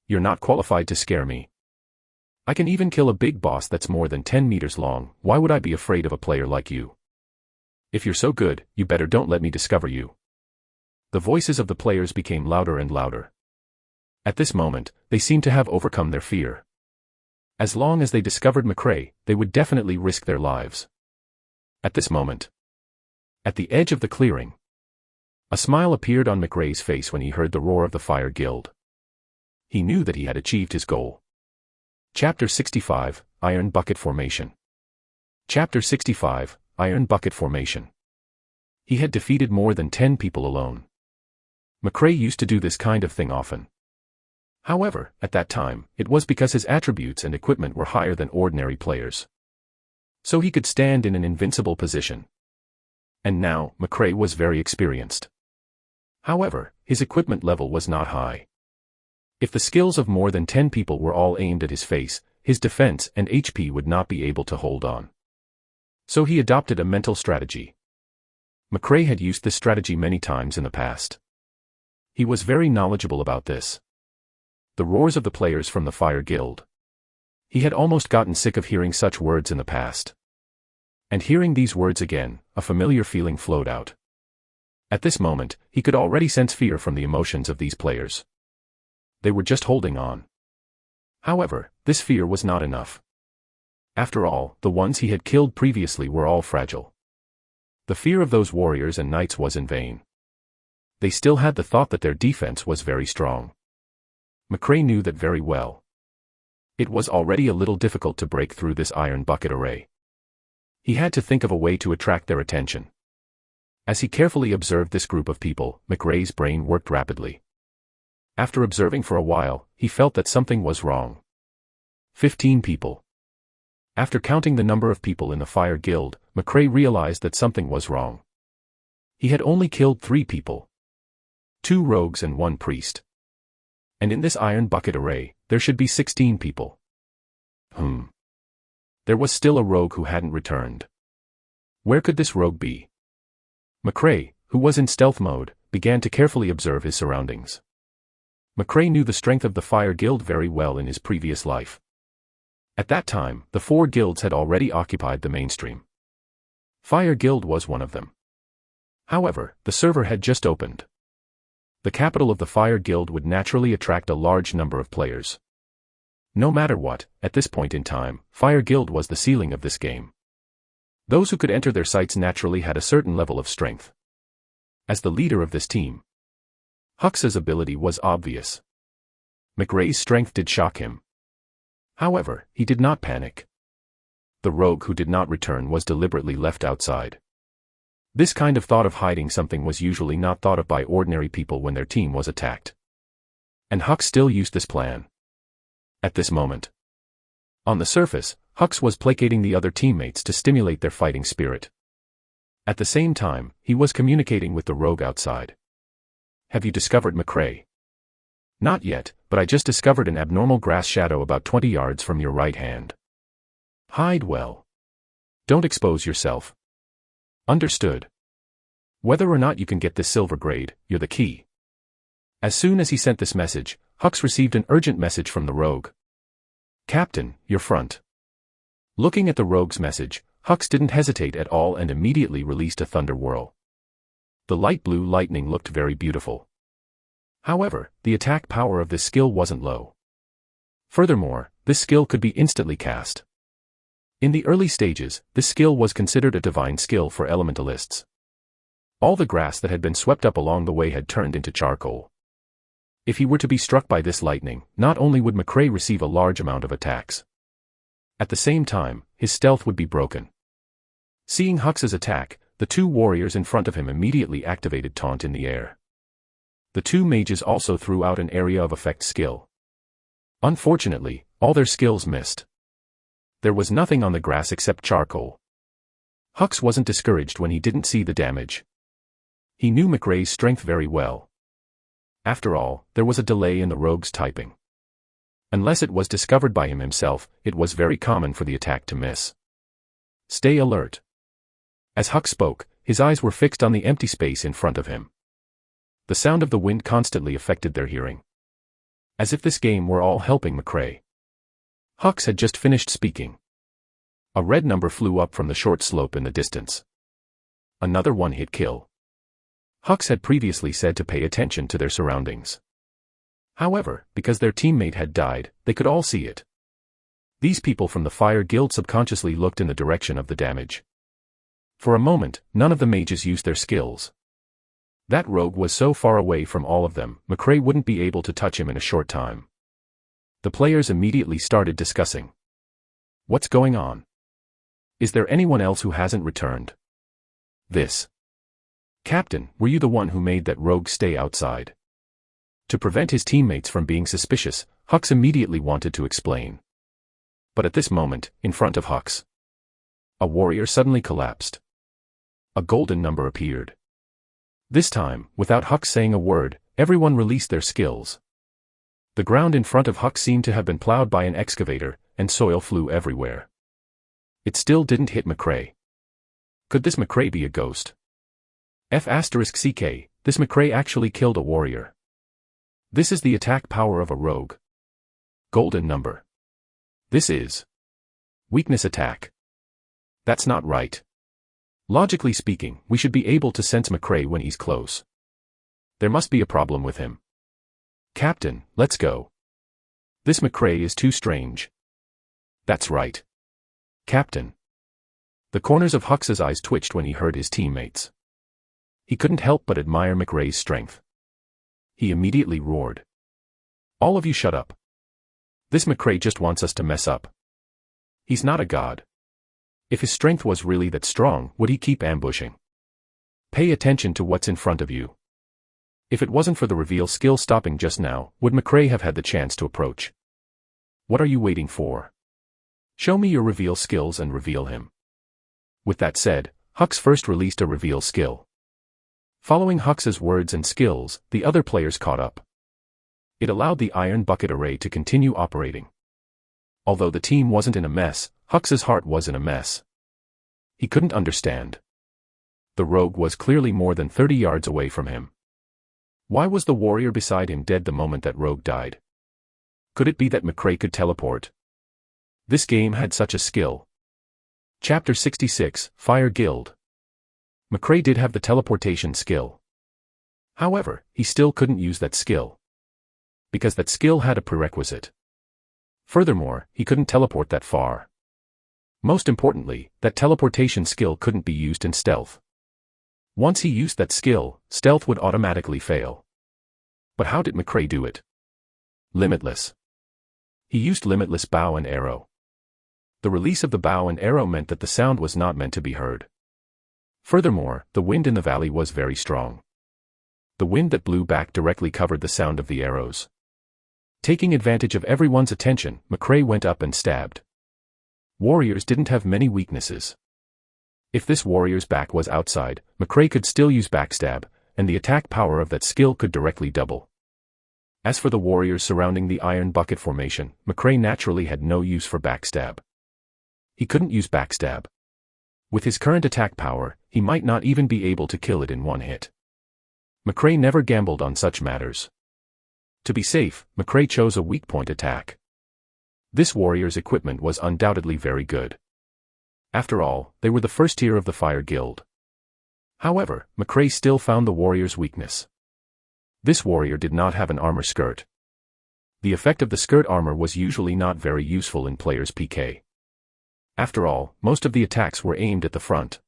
You're not qualified to scare me. I can even kill a big boss that's more than 10 meters long. Why would I be afraid of a player like you? If you're so good, you better don't let me discover you. The voices of the players became louder and louder. At this moment, they seemed to have overcome their fear. As long as they discovered McRae, they would definitely risk their lives. At this moment, at the edge of the clearing, a smile appeared on McRae's face when he heard the roar of the Fire Guild. He knew that he had achieved his goal. Chapter 65, Iron Bucket Formation. Chapter 65, Iron Bucket Formation. He had defeated more than 10 people alone. McRae used to do this kind of thing often. However, at that time, it was because his attributes and equipment were higher than ordinary players. So he could stand in an invincible position. And now, McRae was very experienced. However, his equipment level was not high. If the skills of more than 10 people were all aimed at his face, his defense and HP would not be able to hold on. So he adopted a mental strategy. McRae had used this strategy many times in the past. He was very knowledgeable about this. The roars of the players from the Fire Guild. He had almost gotten sick of hearing such words in the past. And hearing these words again, a familiar feeling flowed out. At this moment, he could already sense fear from the emotions of these players. They were just holding on. However, this fear was not enough. After all, the ones he had killed previously were all fragile. The fear of those warriors and knights was in vain. They still had the thought that their defense was very strong. McRae knew that very well. It was already a little difficult to break through this iron bucket array. He had to think of a way to attract their attention. As he carefully observed this group of people, McRae's brain worked rapidly. After observing for a while, he felt that something was wrong. 15 people. After counting the number of people in the Fire Guild, McRae realized that something was wrong. He had only killed 3 people. 2 rogues and 1 priest. And in this iron bucket array, there should be 16 people. There was still a rogue who hadn't returned. Where could this rogue be? McRae, who was in stealth mode, began to carefully observe his surroundings. McRae knew the strength of the Fire Guild very well in his previous life. At that time, the 4 guilds had already occupied the mainstream. Fire Guild was one of them. However, the server had just opened. The capital of the Fire Guild would naturally attract a large number of players. No matter what, at this point in time, Fire Guild was the ceiling of this game. Those who could enter their sites naturally had a certain level of strength. As the leader of this team, Hux's ability was obvious. McRae's strength did shock him. However, he did not panic. The rogue who did not return was deliberately left outside. This kind of thought of hiding something was usually not thought of by ordinary people when their team was attacked. And Hux still used this plan. At this moment, on the surface, Hux was placating the other teammates to stimulate their fighting spirit. At the same time, he was communicating with the rogue outside. Have you discovered McRae? Not yet, but I just discovered an abnormal grass shadow about 20 yards from your right hand. Hide well. Don't expose yourself. Understood. Whether or not you can get this silver grade, you're the key. As soon as he sent this message, Hux received an urgent message from the rogue. Captain, your front. Looking at the rogue's message, Hux didn't hesitate at all and immediately released a thunder whirl. The light blue lightning looked very beautiful. However, the attack power of this skill wasn't low. Furthermore, this skill could be instantly cast. In the early stages, this skill was considered a divine skill for elementalists. All the grass that had been swept up along the way had turned into charcoal. If he were to be struck by this lightning, not only would McRae receive a large amount of attacks. At the same time, his stealth would be broken. Seeing Hux's attack, the 2 warriors in front of him immediately activated Taunt in the air. The 2 mages also threw out an area of effect skill. Unfortunately, all their skills missed. There was nothing on the grass except charcoal. Hux wasn't discouraged when he didn't see the damage. He knew McRae's strength very well. After all, there was a delay in the rogue's typing. Unless it was discovered by him himself, it was very common for the attack to miss. Stay alert. As Hux spoke, his eyes were fixed on the empty space in front of him. The sound of the wind constantly affected their hearing. As if this game were all helping McRae. Hux had just finished speaking. A red number flew up from the short slope in the distance. Another one-hit kill. Hux had previously said to pay attention to their surroundings. However, because their teammate had died, they could all see it. These people from the Fire Guild subconsciously looked in the direction of the damage. For a moment, none of the mages used their skills. That rogue was so far away from all of them, McRae wouldn't be able to touch him in a short time. The players immediately started discussing. What's going on? Is there anyone else who hasn't returned? This. Captain, were you the one who made that rogue stay outside? To prevent his teammates from being suspicious, Hux immediately wanted to explain. But at this moment, in front of Hux, a warrior suddenly collapsed. A golden number appeared. This time, without Hux saying a word, everyone released their skills. The ground in front of Hux seemed to have been plowed by an excavator, and soil flew everywhere. It still didn't hit McRae. Could this McRae be a ghost? F***CK, this McRae actually killed a warrior. This is the attack power of a rogue. Golden number. This is weakness attack. That's not right. Logically speaking, we should be able to sense McRae when he's close. There must be a problem with him. Captain, let's go. This McRae is too strange. That's right. Captain. The corners of Hux's eyes twitched when he heard his teammates. He couldn't help but admire McRae's strength. He immediately roared. All of you shut up. This McRae just wants us to mess up. He's not a god. If his strength was really that strong, would he keep ambushing? Pay attention to what's in front of you. If it wasn't for the reveal skill stopping just now, would McRae have had the chance to approach? What are you waiting for? Show me your reveal skills and reveal him. With that said, Hux first released a reveal skill. Following Hux's words and skills, the other players caught up. It allowed the iron bucket array to continue operating. Although the team wasn't in a mess, Hux's heart was in a mess. He couldn't understand. The rogue was clearly more than 30 yards away from him. Why was the warrior beside him dead the moment that rogue died? Could it be that McRae could teleport? This game had such a skill. Chapter 66, Fire Guild. McRae did have the teleportation skill. However, he still couldn't use that skill. Because that skill had a prerequisite. Furthermore, he couldn't teleport that far. Most importantly, that teleportation skill couldn't be used in stealth. Once he used that skill, stealth would automatically fail. But how did McRae do it? Limitless. He used limitless bow and arrow. The release of the bow and arrow meant that the sound was not meant to be heard. Furthermore, the wind in the valley was very strong. The wind that blew back directly covered the sound of the arrows. Taking advantage of everyone's attention, McRae went up and stabbed. Warriors didn't have many weaknesses. If this warrior's back was outside, McRae could still use backstab, and the attack power of that skill could directly double. As for the warriors surrounding the iron bucket formation, McRae naturally had no use for backstab. He couldn't use backstab. With his current attack power, he might not even be able to kill it in one hit. McRae never gambled on such matters. To be safe, McRae chose a weak point attack. This warrior's equipment was undoubtedly very good. After all, they were the first tier of the Fire Guild. However, McRae still found the warrior's weakness. This warrior did not have an armor skirt. The effect of the skirt armor was usually not very useful in players' PK. After all, most of the attacks were aimed at the front.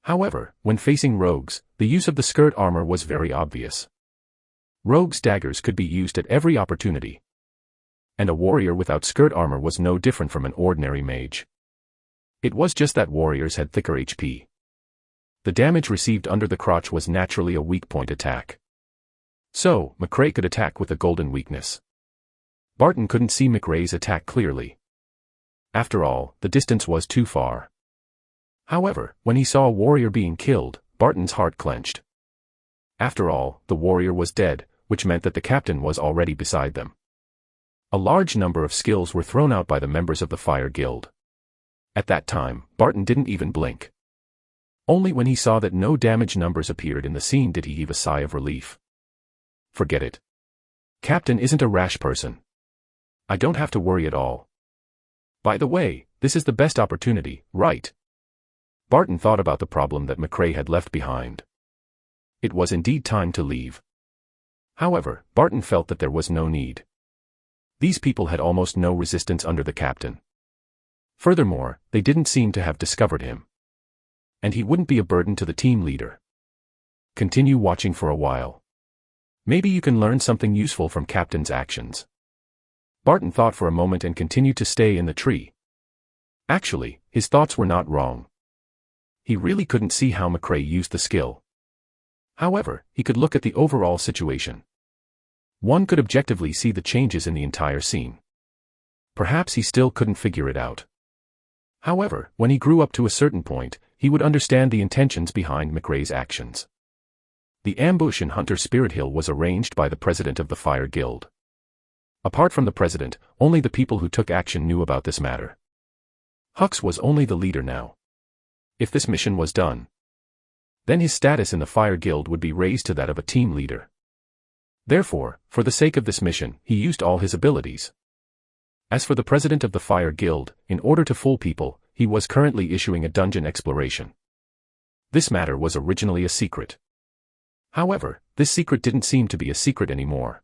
However, when facing rogues, the use of the skirt armor was very obvious. Rogues' daggers could be used at every opportunity. And a warrior without skirt armor was no different from an ordinary mage. It was just that warriors had thicker HP. The damage received under the crotch was naturally a weak point attack. So, McRae could attack with a golden weakness. Barton couldn't see McRae's attack clearly. After all, the distance was too far. However, when he saw a warrior being killed, Barton's heart clenched. After all, the warrior was dead, which meant that the captain was already beside them. A large number of skills were thrown out by the members of the Fire Guild. At that time, Barton didn't even blink. Only when he saw that no damage numbers appeared in the scene did he heave a sigh of relief. Forget it. Captain isn't a rash person. I don't have to worry at all. By the way, this is the best opportunity, right? Barton thought about the problem that McRae had left behind. It was indeed time to leave. However, Barton felt that there was no need. These people had almost no resistance under the captain. Furthermore, they didn't seem to have discovered him. And he wouldn't be a burden to the team leader. Continue watching for a while. Maybe you can learn something useful from Captain's actions. Barton thought for a moment and continued to stay in the tree. Actually, his thoughts were not wrong. He really couldn't see how McRae used the skill. However, he could look at the overall situation. One could objectively see the changes in the entire scene. Perhaps he still couldn't figure it out. However, when he grew up to a certain point, he would understand the intentions behind McRae's actions. The ambush in Hunter Spirit Hill was arranged by the president of the Fire Guild. Apart from the president, only the people who took action knew about this matter. Hux was only the leader now. If this mission was done, then his status in the Fire Guild would be raised to that of a team leader. Therefore, for the sake of this mission, he used all his abilities. As for the president of the Fire Guild, in order to fool people, he was currently issuing a dungeon exploration. This matter was originally a secret. However, this secret didn't seem to be a secret anymore.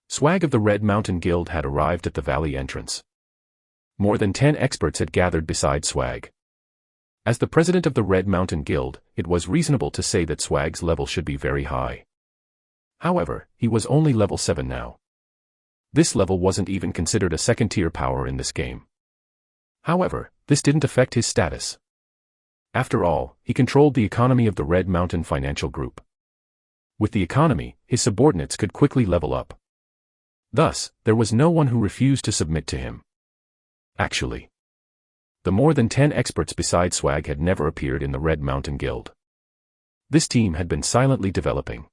Swag of the Red Mountain Guild had arrived at the valley entrance. More than 10 experts had gathered beside Swag. As the president of the Red Mountain Guild, it was reasonable to say that Swag's level should be very high. However, he was only level 7 now. This level wasn't even considered a second-tier power in this game. However, this didn't affect his status. After all, he controlled the economy of the Red Mountain Financial Group. With the economy, his subordinates could quickly level up. Thus, there was no one who refused to submit to him. Actually, the more than 10 experts beside Swag had never appeared in the Red Mountain Guild. This team had been silently developing.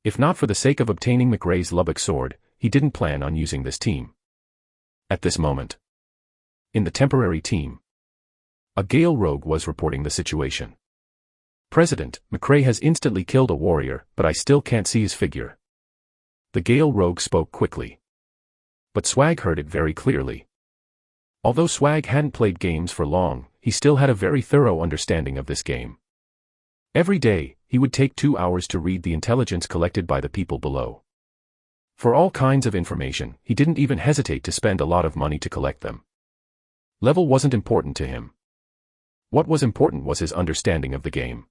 If not for the sake of obtaining McRae's Lubbock sword, he didn't plan on using this team. At this moment, in the temporary team, a Gale rogue was reporting the situation. President, McRae has instantly killed a warrior, but I still can't see his figure. The Gale rogue spoke quickly. But Swag heard it very clearly. Although Swag hadn't played games for long, he still had a very thorough understanding of this game. Every day, he would take 2 hours to read the intelligence collected by the people below. For all kinds of information, he didn't even hesitate to spend a lot of money to collect them. Level wasn't important to him. What was important was his understanding of the game.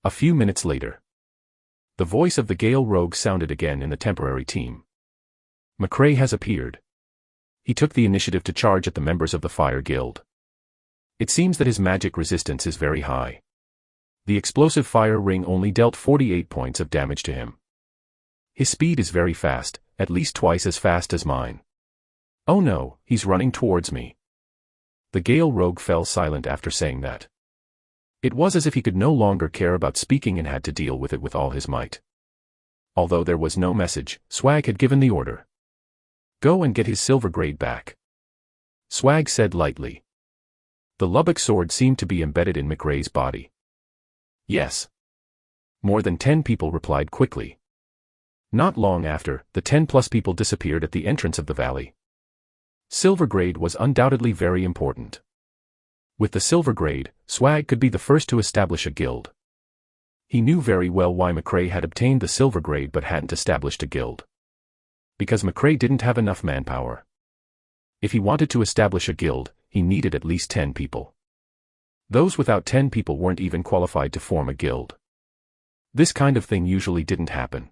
A few minutes later, the voice of the Gale Rogue sounded again in the temporary team. McRae has appeared. He took the initiative to charge at the members of the Fire Guild. It seems that his magic resistance is very high. The explosive fire ring only dealt 48 points of damage to him. His speed is very fast, at least twice as fast as mine. Oh no, he's running towards me. The Gale Rogue fell silent after saying that. It was as if he could no longer care about speaking and had to deal with it with all his might. Although there was no message, Swag had given the order. Go and get his silver grade back. Swag said lightly. The Lubbock sword seemed to be embedded in McRae's body. Yes. More than 10 people replied quickly. Not long after, the 10+ people disappeared at the entrance of the valley. Silver grade was undoubtedly very important. With the silver grade, Swag could be the first to establish a guild. He knew very well why McRae had obtained the silver grade but hadn't established a guild. Because McRae didn't have enough manpower. If he wanted to establish a guild, he needed at least 10 people. Those without 10 people weren't even qualified to form a guild. This kind of thing usually didn't happen.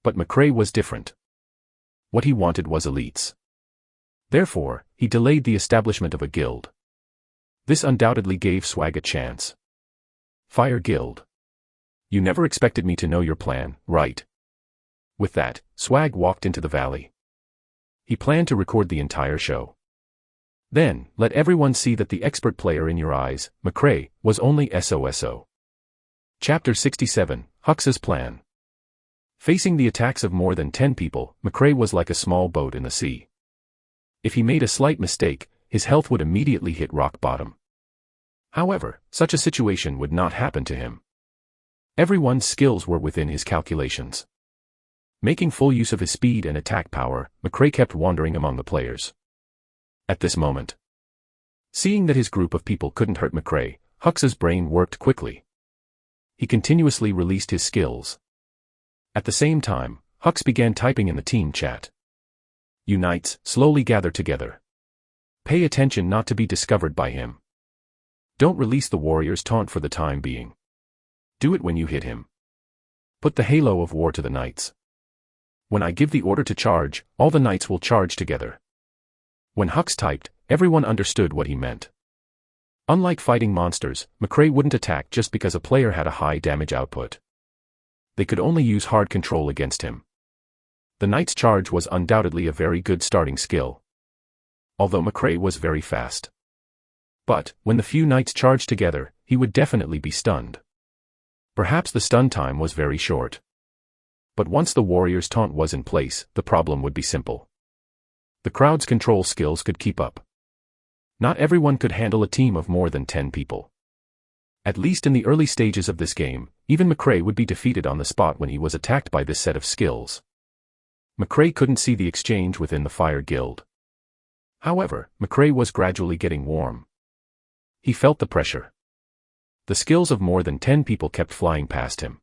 But McRae was different. What he wanted was elites. Therefore, he delayed the establishment of a guild. This undoubtedly gave Swag a chance. Fire Guild. You never expected me to know your plan, right? With that, Swag walked into the valley. He planned to record the entire show. Then, let everyone see that the expert player in your eyes, McRae, was only SOSO. Chapter 67, Hux's Plan. Facing the attacks of more than 10 people, McRae was like a small boat in the sea. If he made a slight mistake, his health would immediately hit rock bottom. However, such a situation would not happen to him. Everyone's skills were within his calculations. Making full use of his speed and attack power, McRae kept wandering among the players. At this moment, seeing that his group of people couldn't hurt McRae, Hux's brain worked quickly. He continuously released his skills. At the same time, Hux began typing in the team chat. You knights, slowly gather together. Pay attention not to be discovered by him. Don't release the warrior's taunt for the time being. Do it when you hit him. Put the halo of war to the knights. When I give the order to charge, all the knights will charge together. When Hux typed, everyone understood what he meant. Unlike fighting monsters, McRae wouldn't attack just because a player had a high damage output. They could only use hard control against him. The knight's charge was undoubtedly a very good starting skill. Although McRae was very fast. But, when the few knights charged together, he would definitely be stunned. Perhaps the stun time was very short. But once the warrior's taunt was in place, the problem would be simple. The crowd's control skills could keep up. Not everyone could handle a team of more than 10 people. At least in the early stages of this game, even McRae would be defeated on the spot when he was attacked by this set of skills. McRae couldn't see the exchange within the Fire Guild. However, McRae was gradually getting warm. He felt the pressure. The skills of more than 10 people kept flying past him.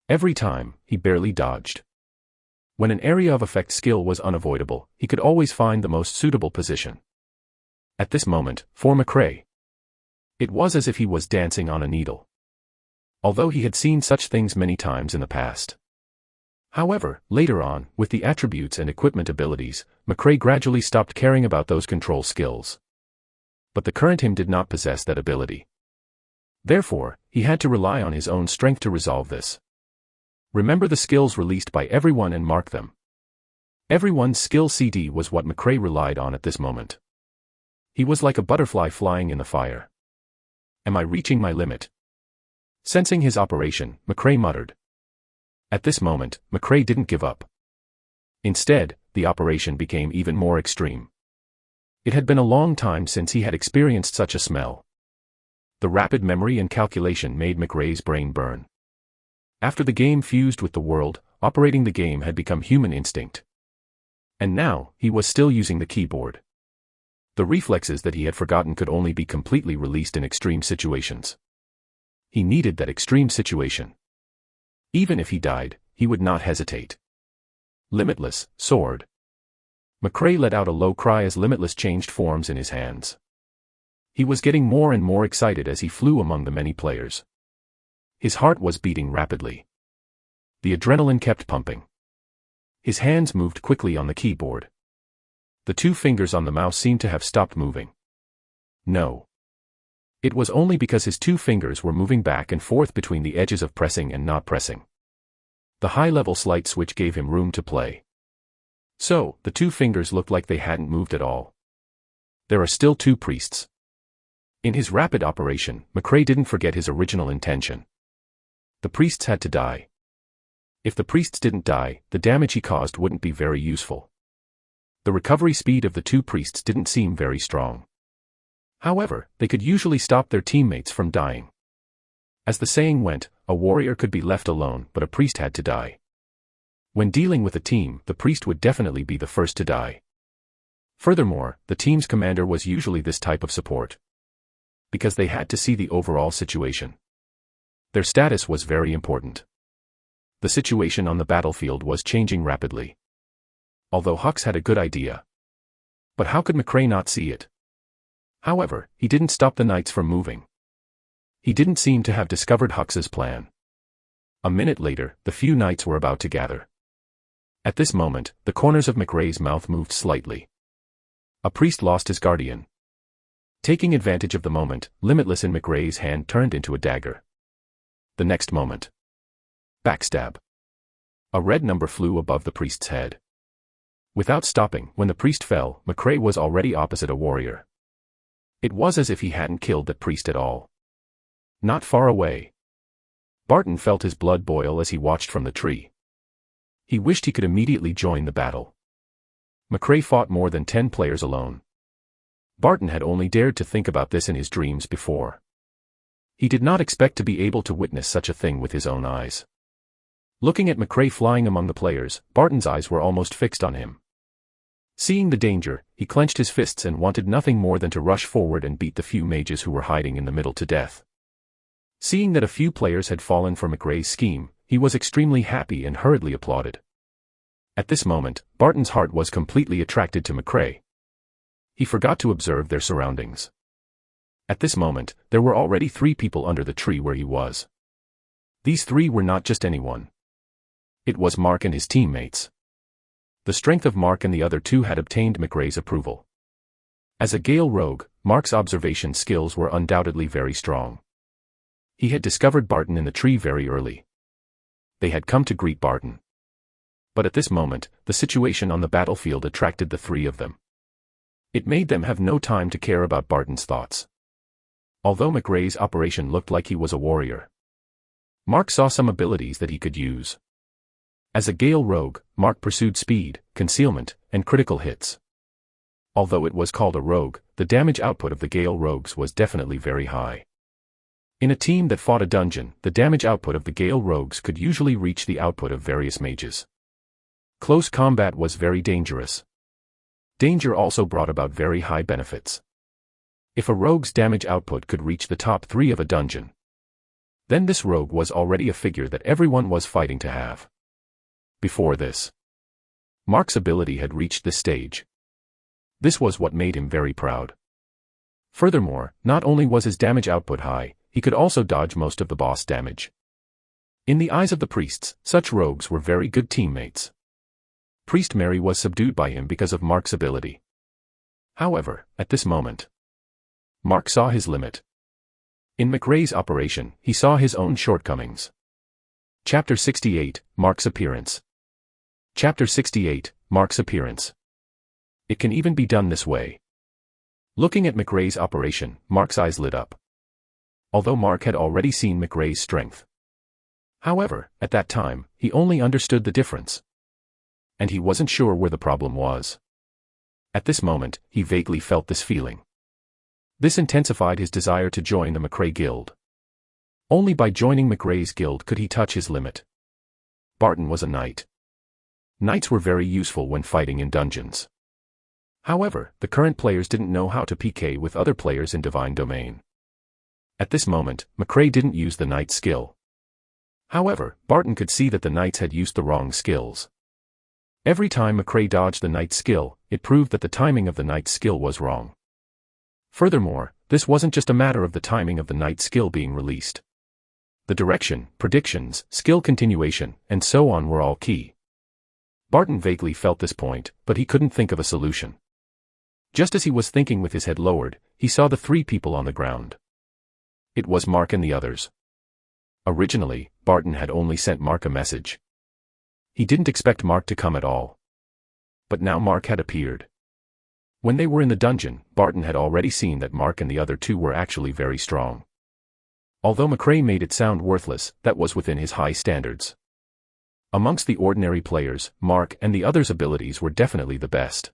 Every time, he barely dodged. When an area of effect skill was unavoidable, he could always find the most suitable position. At this moment, for McRae, it was as if he was dancing on a needle. Although he had seen such things many times in the past. However, later on, with the attributes and equipment abilities, McRae gradually stopped caring about those control skills. But the current him did not possess that ability. Therefore, he had to rely on his own strength to resolve this. Remember the skills released by everyone and mark them. Everyone's skill CD was what McRae relied on at this moment. He was like a butterfly flying in the fire. Am I reaching my limit? Sensing his operation, McRae muttered. At this moment, McRae didn't give up. Instead, the operation became even more extreme. It had been a long time since he had experienced such a smell. The rapid memory and calculation made McRae's brain burn. After the game fused with the world, operating the game had become human instinct. And now, he was still using the keyboard. The reflexes that he had forgotten could only be completely released in extreme situations. He needed that extreme situation. Even if he died, he would not hesitate. Limitless, sword. McRae let out a low cry as Limitless changed forms in his hands. He was getting more and more excited as he flew among the many players. His heart was beating rapidly. The adrenaline kept pumping. His hands moved quickly on the keyboard. The two fingers on the mouse seemed to have stopped moving. No. It was only because his two fingers were moving back and forth between the edges of pressing and not pressing. The high-level slight switch gave him room to play. So, the two fingers looked like they hadn't moved at all. There are still two priests. In his rapid operation, McRae didn't forget his original intention. The priests had to die. If the priests didn't die, the damage he caused wouldn't be very useful. The recovery speed of the two priests didn't seem very strong. However, they could usually stop their teammates from dying. As the saying went, a warrior could be left alone, but a priest had to die. When dealing with a team, the priest would definitely be the first to die. Furthermore, the team's commander was usually this type of support. Because they had to see the overall situation. Their status was very important. The situation on the battlefield was changing rapidly. Although Hux had a good idea. But how could McRae not see it? However, he didn't stop the knights from moving. He didn't seem to have discovered Hux's plan. A minute later, the few knights were about to gather. At this moment, the corners of McRae's mouth moved slightly. A priest lost his guardian. Taking advantage of the moment, Limitless in McRae's hand turned into a dagger. The next moment. Backstab. A red number flew above the priest's head. Without stopping, when the priest fell, McRae was already opposite a warrior. It was as if he hadn't killed that priest at all. Not far away. Barton felt his blood boil as he watched from the tree. He wished he could immediately join the battle. McRae fought more than 10 players alone. Barton had only dared to think about this in his dreams before. He did not expect to be able to witness such a thing with his own eyes. Looking at McRae flying among the players, Barton's eyes were almost fixed on him. Seeing the danger, he clenched his fists and wanted nothing more than to rush forward and beat the few mages who were hiding in the middle to death. Seeing that a few players had fallen for McRae's scheme, he was extremely happy and hurriedly applauded. At this moment, Barton's heart was completely attracted to McRae. He forgot to observe their surroundings. At this moment, there were already 3 people under the tree where he was. These 3 were not just anyone. It was Mark and his teammates. The strength of Mark and the other 2 had obtained McRae's approval. As a Gale rogue, Mark's observation skills were undoubtedly very strong. He had discovered Barton in the tree very early. They had come to greet Barton. But at this moment, the situation on the battlefield attracted the 3 of them. It made them have no time to care about Barton's thoughts. Although McRae's operation looked like he was a warrior, Mark saw some abilities that he could use. As a Gale rogue, Mark pursued speed, concealment, and critical hits. Although it was called a rogue, the damage output of the Gale rogues was definitely very high. In a team that fought a dungeon, the damage output of the Gale rogues could usually reach the output of various mages. Close combat was very dangerous. Danger also brought about very high benefits. If a rogue's damage output could reach the top 3 of a dungeon, then this rogue was already a figure that everyone was fighting to have. Before this, Mark's ability had reached this stage. This was what made him very proud. Furthermore, not only was his damage output high, he could also dodge most of the boss damage. In the eyes of the priests, such rogues were very good teammates. Priest Mary was subdued by him because of Mark's ability. However, at this moment, Mark saw his limit. In McRae's operation, he saw his own shortcomings. Chapter 68, Mark's appearance. Chapter 68, Mark's appearance. It can even be done this way. Looking at McRae's operation, Mark's eyes lit up. Although Mark had already seen McRae's strength. However, at that time, he only understood the difference. And he wasn't sure where the problem was. At this moment, he vaguely felt this feeling. This intensified his desire to join the McRae Guild. Only by joining McRae's guild could he touch his limit. Barton was a knight. Knights were very useful when fighting in dungeons. However, the current players didn't know how to PK with other players in Divine Domain. At this moment, McRae didn't use the Knight skill. However, Barton could see that the Knights had used the wrong skills. Every time McRae dodged the Knight skill, it proved that the timing of the Knight skill was wrong. Furthermore, this wasn't just a matter of the timing of the Knight skill being released. The direction, predictions, skill continuation, and so on were all key. Barton vaguely felt this point, but he couldn't think of a solution. Just as he was thinking with his head lowered, he saw the three people on the ground. It was Mark and the others. Originally, Barton had only sent Mark a message. He didn't expect Mark to come at all. But now Mark had appeared. When they were in the dungeon, Barton had already seen that Mark and the other two were actually very strong. Although McRae made it sound worthless, that was within his high standards. Amongst the ordinary players, Mark and the others' abilities were definitely the best.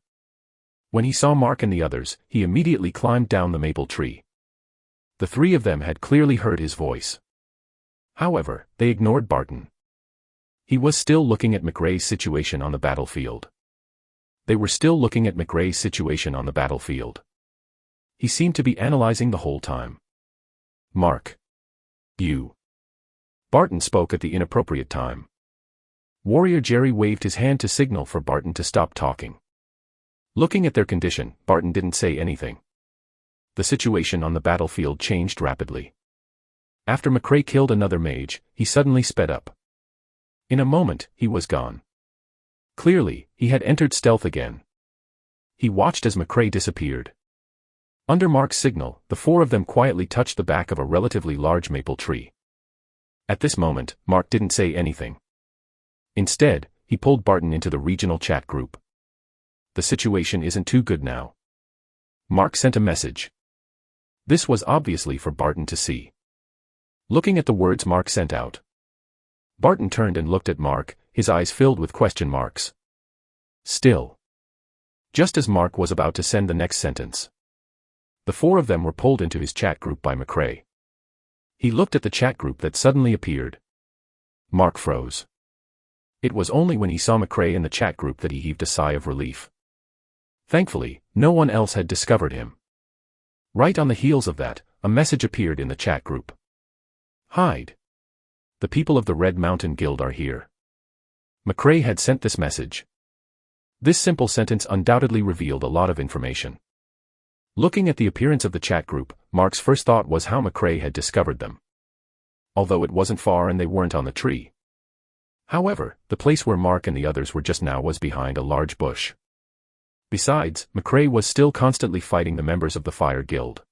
When he saw Mark and the others, he immediately climbed down the maple tree. The three of them had clearly heard his voice. However, they ignored Barton. He was still looking at McRae's situation on the battlefield. They were still looking at McRae's situation on the battlefield. He seemed to be analyzing the whole time. Mark. You. Barton spoke at the inappropriate time. Warrior Jerry waved his hand to signal for Barton to stop talking. Looking at their condition, Barton didn't say anything. The situation on the battlefield changed rapidly. After McRae killed another mage, he suddenly sped up. In a moment, he was gone. Clearly, he had entered stealth again. He watched as McRae disappeared. Under Mark's signal, the four of them quietly touched the back of a relatively large maple tree. At this moment, Mark didn't say anything. Instead, he pulled Barton into the regional chat group. The situation isn't too good now. Mark sent a message. This was obviously for Barton to see. Looking at the words Mark sent out, Barton turned and looked at Mark, his eyes filled with question marks. Still. Just as Mark was about to send the next sentence, the four of them were pulled into his chat group by McRae. He looked at the chat group that suddenly appeared. Mark froze. It was only when he saw McRae in the chat group that he heaved a sigh of relief. Thankfully, no one else had discovered him. Right on the heels of that, a message appeared in the chat group. Hide. The people of the Red Mountain Guild are here. McRae had sent this message. This simple sentence undoubtedly revealed a lot of information. Looking at the appearance of the chat group, Mark's first thought was how McRae had discovered them. Although it wasn't far and they weren't on the tree. However, the place where Mark and the others were just now was behind a large bush. Besides, McRae was still constantly fighting the members of the Fire Guild.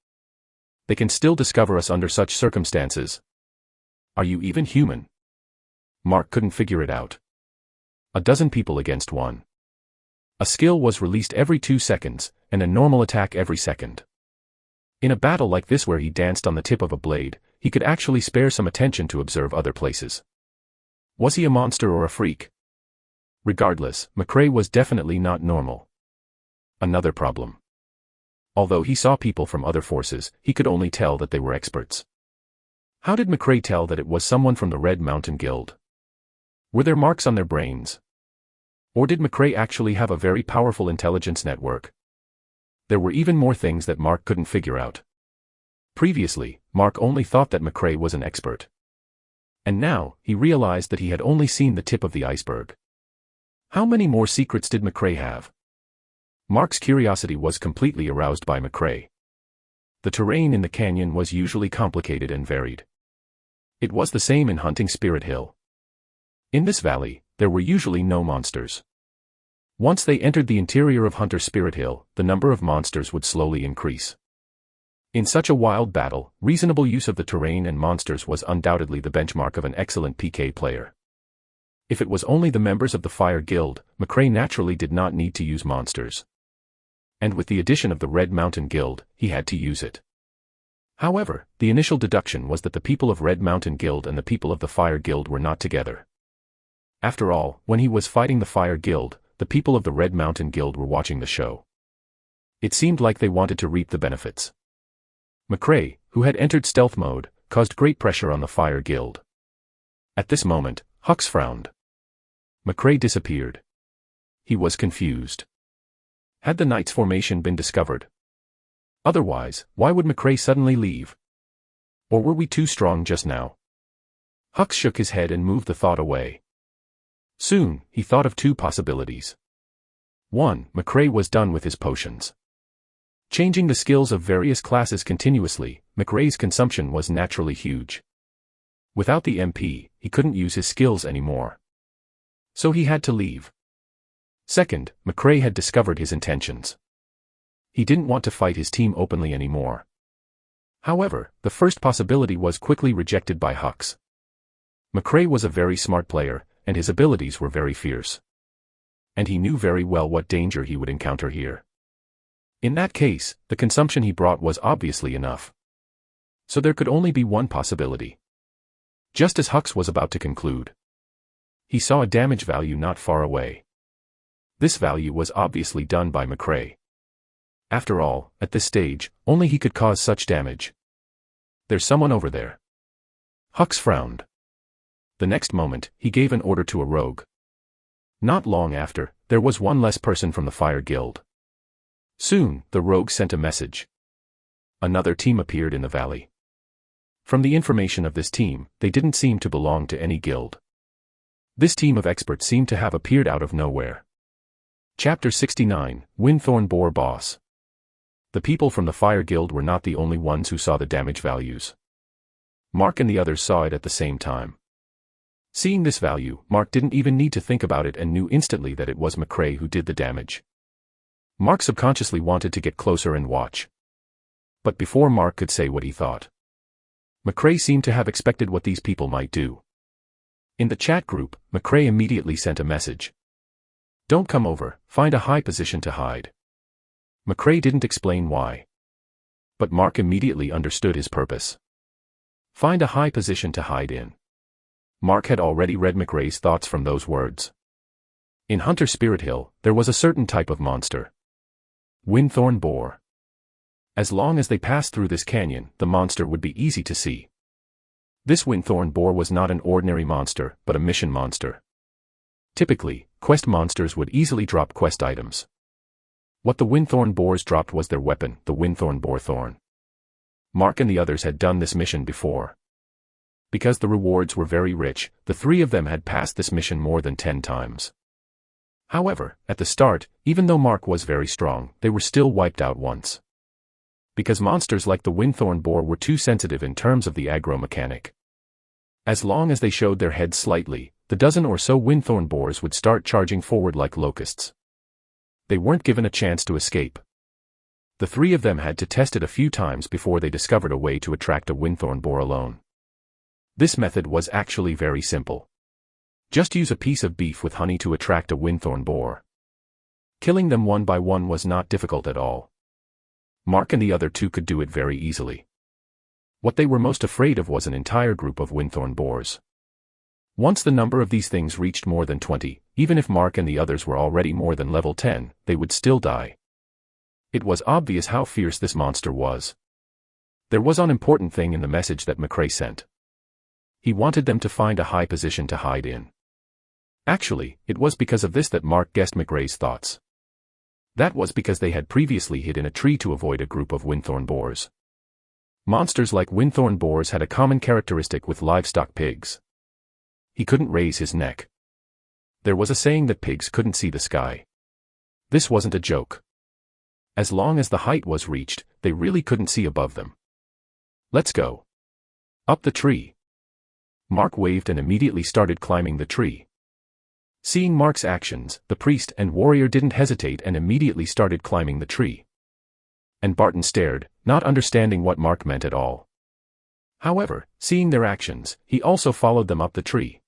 They can still discover us under such circumstances. Are you even human? Mark couldn't figure it out. A dozen people against one. A skill was released every 2 seconds, and a normal attack every second. In a battle like this where he danced on the tip of a blade, he could actually spare some attention to observe other places. Was he a monster or a freak? Regardless, McRae was definitely not normal. Another problem. Although he saw people from other forces, he could only tell that they were experts. How did McRae tell that it was someone from the Red Mountain Guild? Were there marks on their brains? Or did McRae actually have a very powerful intelligence network? There were even more things that Mark couldn't figure out. Previously, Mark only thought that McRae was an expert. And now, he realized that he had only seen the tip of the iceberg. How many more secrets did McRae have? Mark's curiosity was completely aroused by McRae. The terrain in the canyon was usually complicated and varied. It was the same in Hunting Spirit Hill. In this valley, there were usually no monsters. Once they entered the interior of Hunter Spirit Hill, the number of monsters would slowly increase. In such a wild battle, reasonable use of the terrain and monsters was undoubtedly the benchmark of an excellent PK player. If it was only the members of the Fire Guild, McRae naturally did not need to use monsters. And with the addition of the Red Mountain Guild, he had to use it. However, the initial deduction was that the people of Red Mountain Guild and the people of the Fire Guild were not together. After all, when he was fighting the Fire Guild, the people of the Red Mountain Guild were watching the show. It seemed like they wanted to reap the benefits. McRae, who had entered stealth mode, caused great pressure on the Fire Guild. At this moment, Hux frowned. McRae disappeared. He was confused. Had the Knight's formation been discovered? Otherwise, why would McRae suddenly leave? Or were we too strong just now? Hux shook his head and moved the thought away. Soon, he thought of two possibilities. 1. McRae was done with his potions. Changing the skills of various classes continuously, McRae's consumption was naturally huge. Without the MP, he couldn't use his skills anymore. So he had to leave. Second, McRae had discovered his intentions. He didn't want to fight his team openly anymore. However, the first possibility was quickly rejected by Hux. McRae was a very smart player, and his abilities were very fierce. And he knew very well what danger he would encounter here. In that case, the consumption he brought was obviously enough. So there could only be one possibility. Just as Hux was about to conclude, he saw a damage value not far away. This value was obviously done by McRae. After all, at this stage, only he could cause such damage. There's someone over there. Hux frowned. The next moment, he gave an order to a rogue. Not long after, there was one less person from the Fire Guild. Soon, the rogue sent a message. Another team appeared in the valley. From the information of this team, they didn't seem to belong to any guild. This team of experts seemed to have appeared out of nowhere. Chapter 69, Windthorn Boar Boss. The people from the Fire Guild were not the only ones who saw the damage values. Mark and the others saw it at the same time. Seeing this value, Mark didn't even need to think about it and knew instantly that it was McRae who did the damage. Mark subconsciously wanted to get closer and watch. But before Mark could say what he thought, McRae seemed to have expected what these people might do. In the chat group, McRae immediately sent a message. Don't come over, find a high position to hide. McRae didn't explain why. But Mark immediately understood his purpose. Find a high position to hide in. Mark had already read McRae's thoughts from those words. In Hunter Spirit Hill, there was a certain type of monster. Windthorn Boar. As long as they passed through this canyon, the monster would be easy to see. This Windthorn Boar was not an ordinary monster, but a mission monster. Typically, quest monsters would easily drop quest items. What the Windthorn Boars dropped was their weapon, the Windthorn Boar Thorn. Mark and the others had done this mission before. Because the rewards were very rich, the three of them had passed this mission more than 10 times. However, at the start, even though Mark was very strong, they were still wiped out once. Because monsters like the Windthorn Boar were too sensitive in terms of the aggro mechanic. As long as they showed their heads slightly, the dozen or so Windthorn Boars would start charging forward like locusts. They weren't given a chance to escape. The three of them had to test it a few times before they discovered a way to attract a Windthorn Boar alone. This method was actually very simple. Just use a piece of beef with honey to attract a Windthorn Boar. Killing them one by one was not difficult at all. Mark and the other two could do it very easily. What they were most afraid of was an entire group of Windthorn Boars. Once the number of these things reached more than 20, even if Mark and the others were already more than level 10, they would still die. It was obvious how fierce this monster was. There was an important thing in the message that McRae sent. He wanted them to find a high position to hide in. Actually, it was because of this that Mark guessed McRae's thoughts. That was because they had previously hid in a tree to avoid a group of Windthorn Boars. Monsters like Windthorn Boars had a common characteristic with livestock pigs. He couldn't raise his neck. There was a saying that pigs couldn't see the sky. This wasn't a joke. As long as the height was reached, they really couldn't see above them. Let's go. Up the tree. Mark waved and immediately started climbing the tree. Seeing Mark's actions, the priest and warrior didn't hesitate and immediately started climbing the tree. And Barton stared, not understanding what Mark meant at all. However, seeing their actions, he also followed them up the tree.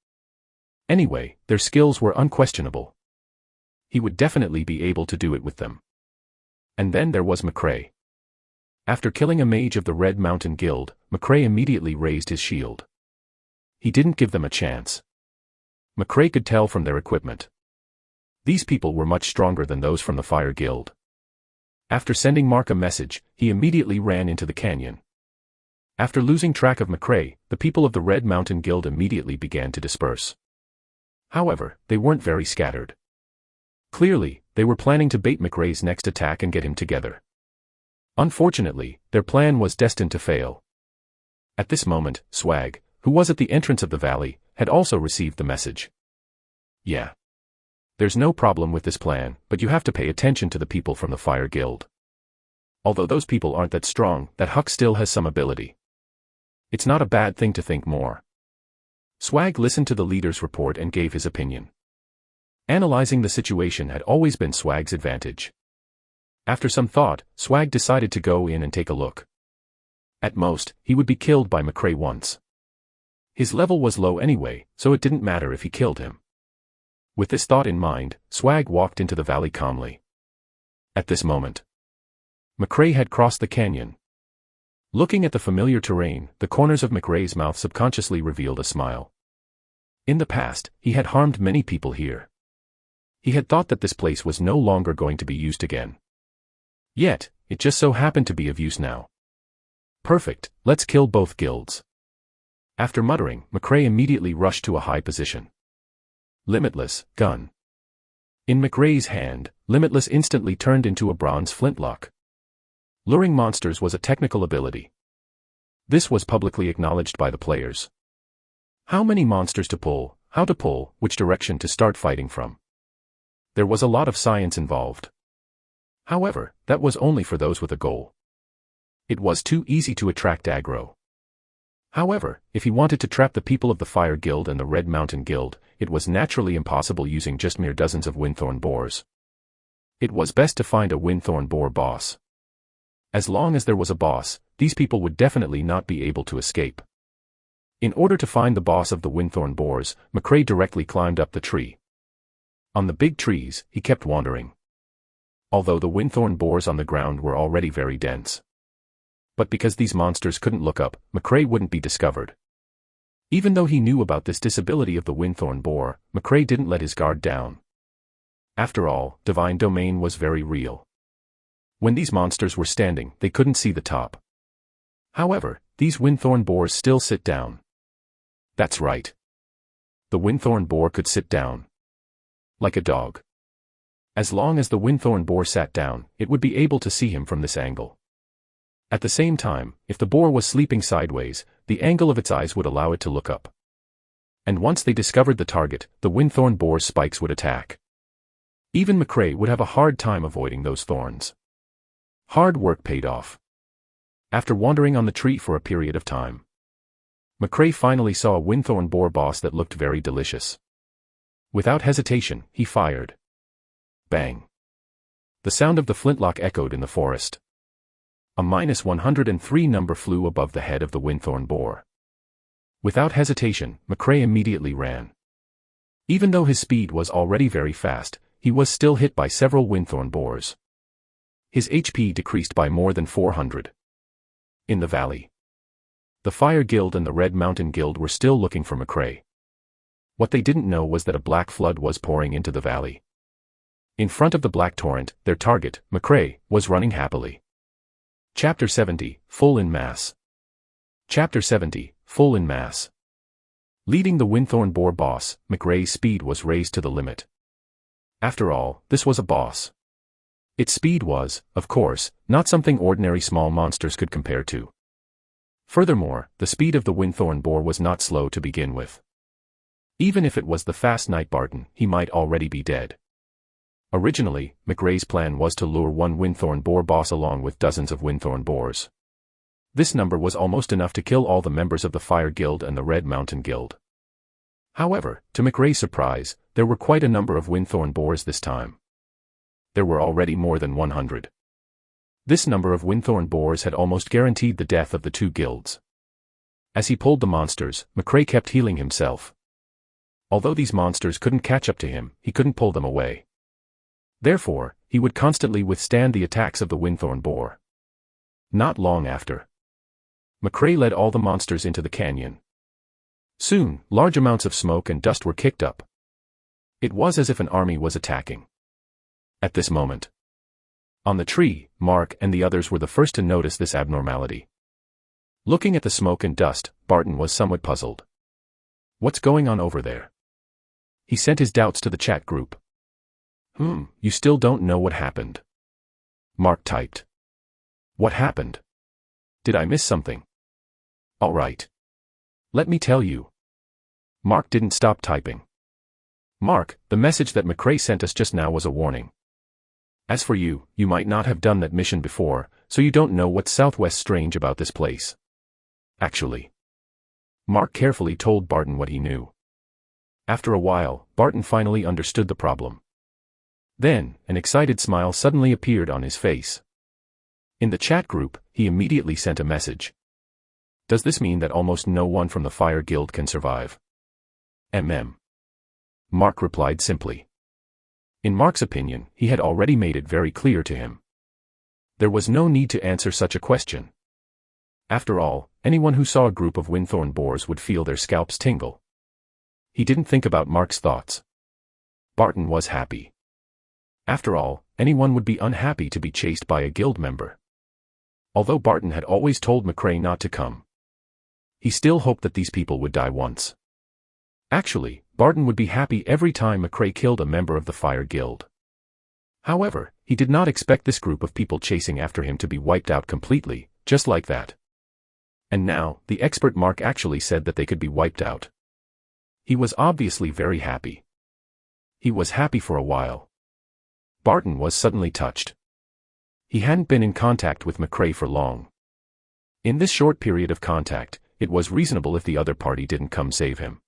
Anyway, their skills were unquestionable. He would definitely be able to do it with them. And then there was McRae. After killing a mage of the Red Mountain Guild, McRae immediately raised his shield. He didn't give them a chance. McRae could tell from their equipment. These people were much stronger than those from the Fire Guild. After sending Mark a message, he immediately ran into the canyon. After losing track of McRae, the people of the Red Mountain Guild immediately began to disperse. However, they weren't very scattered. Clearly, they were planning to bait McRae's next attack and get him together. Unfortunately, their plan was destined to fail. At this moment, Swag, who was at the entrance of the valley, had also received the message. Yeah. There's no problem with this plan, but you have to pay attention to the people from the Fire Guild. Although those people aren't that strong, that Huck still has some ability. It's not a bad thing to think more. Swag listened to the leader's report and gave his opinion. Analyzing the situation had always been Swag's advantage. After some thought, Swag decided to go in and take a look. At most, he would be killed by McRae once. His level was low anyway, so it didn't matter if he killed him. With this thought in mind, Swag walked into the valley calmly. At this moment, McRae had crossed the canyon. Looking at the familiar terrain, the corners of McRae's mouth subconsciously revealed a smile. In the past, he had harmed many people here. He had thought that this place was no longer going to be used again. Yet, it just so happened to be of use now. Perfect, let's kill both guilds. After muttering, McRae immediately rushed to a high position. Limitless, gun. In McRae's hand, Limitless instantly turned into a bronze flintlock. Luring monsters was a technical ability. This was publicly acknowledged by the players. How many monsters to pull, how to pull, which direction to start fighting from. There was a lot of science involved. However, that was only for those with a goal. It was too easy to attract aggro. However, if he wanted to trap the people of the Fire Guild and the Red Mountain Guild, it was naturally impossible using just mere dozens of Windthorn boars. It was best to find a Windthorn boar boss. As long as there was a boss, these people would definitely not be able to escape. In order to find the boss of the Windthorn boars, McRae directly climbed up the tree. On the big trees, he kept wandering. Although the Windthorn boars on the ground were already very dense. But because these monsters couldn't look up, McRae wouldn't be discovered. Even though he knew about this disability of the Windthorn boar, McRae didn't let his guard down. After all, Divine Domain was very real. When these monsters were standing, they couldn't see the top. However, these Windthorn boars still sit down. That's right. The Windthorn boar could sit down. Like a dog. As long as the Windthorn boar sat down, it would be able to see him from this angle. At the same time, if the boar was sleeping sideways, the angle of its eyes would allow it to look up. And once they discovered the target, the Windthorn boar's spikes would attack. Even McRae would have a hard time avoiding those thorns. Hard work paid off. After wandering on the tree for a period of time, McRae finally saw a Windthorn boar boss that looked very delicious. Without hesitation, he fired. Bang. The sound of the flintlock echoed in the forest. A -103 number flew above the head of the Windthorn boar. Without hesitation, McRae immediately ran. Even though his speed was already very fast, he was still hit by several Windthorn boars. His HP decreased by more than 400. In the valley, the Fire Guild and the Red Mountain Guild were still looking for McRae. What they didn't know was that a black flood was pouring into the valley. In front of the black torrent, their target, McRae, was running happily. Chapter 70, Full in Mass. Chapter 70, Full in Mass. Leading the Windthorn boar boss, McRae's speed was raised to the limit. After all, this was a boss. Its speed was, of course, not something ordinary small monsters could compare to. Furthermore, the speed of the Windthorn boar was not slow to begin with. Even if it was the fast Night Barton, he might already be dead. Originally, McRae's plan was to lure one Windthorn boar boss along with dozens of Windthorn boars. This number was almost enough to kill all the members of the Fire Guild and the Red Mountain Guild. However, to McRae's surprise, there were quite a number of Windthorn boars this time. There were already more than 100. This number of Windthorn boars had almost guaranteed the death of the two guilds. As he pulled the monsters, McRae kept healing himself. Although these monsters couldn't catch up to him, he couldn't pull them away. Therefore, he would constantly withstand the attacks of the Windthorn boar. Not long after, McRae led all the monsters into the canyon. Soon, large amounts of smoke and dust were kicked up. It was as if an army was attacking. At this moment, on the tree, Mark and the others were the first to notice this abnormality. Looking at the smoke and dust, Barton was somewhat puzzled. What's going on over there? He sent his doubts to the chat group. You still don't know what happened. Mark typed. What happened? Did I miss something? All right. Let me tell you. Mark didn't stop typing. Mark, the message that McRae sent us just now was a warning. As for you, you might not have done that mission before, so you don't know what's Southwest strange about this place. Actually. Mark carefully told Barton what he knew. After a while, Barton finally understood the problem. Then, an excited smile suddenly appeared on his face. In the chat group, he immediately sent a message. Does this mean that almost no one from the Fire Guild can survive? Mark replied simply. In Mark's opinion, he had already made it very clear to him. There was no need to answer such a question. After all, anyone who saw a group of windthorn boars would feel their scalps tingle. He didn't think about Mark's thoughts. Barton was happy. After all, anyone would be unhappy to be chased by a guild member. Although Barton had always told McRae not to come, he still hoped that these people would die once. Actually, Barton would be happy every time McRae killed a member of the Fire Guild. However, he did not expect this group of people chasing after him to be wiped out completely, just like that. And now, the expert Mark actually said that they could be wiped out. He was obviously very happy. He was happy for a while. Barton was suddenly touched. He hadn't been in contact with McRae for long. In this short period of contact, it was reasonable if the other party didn't come save him.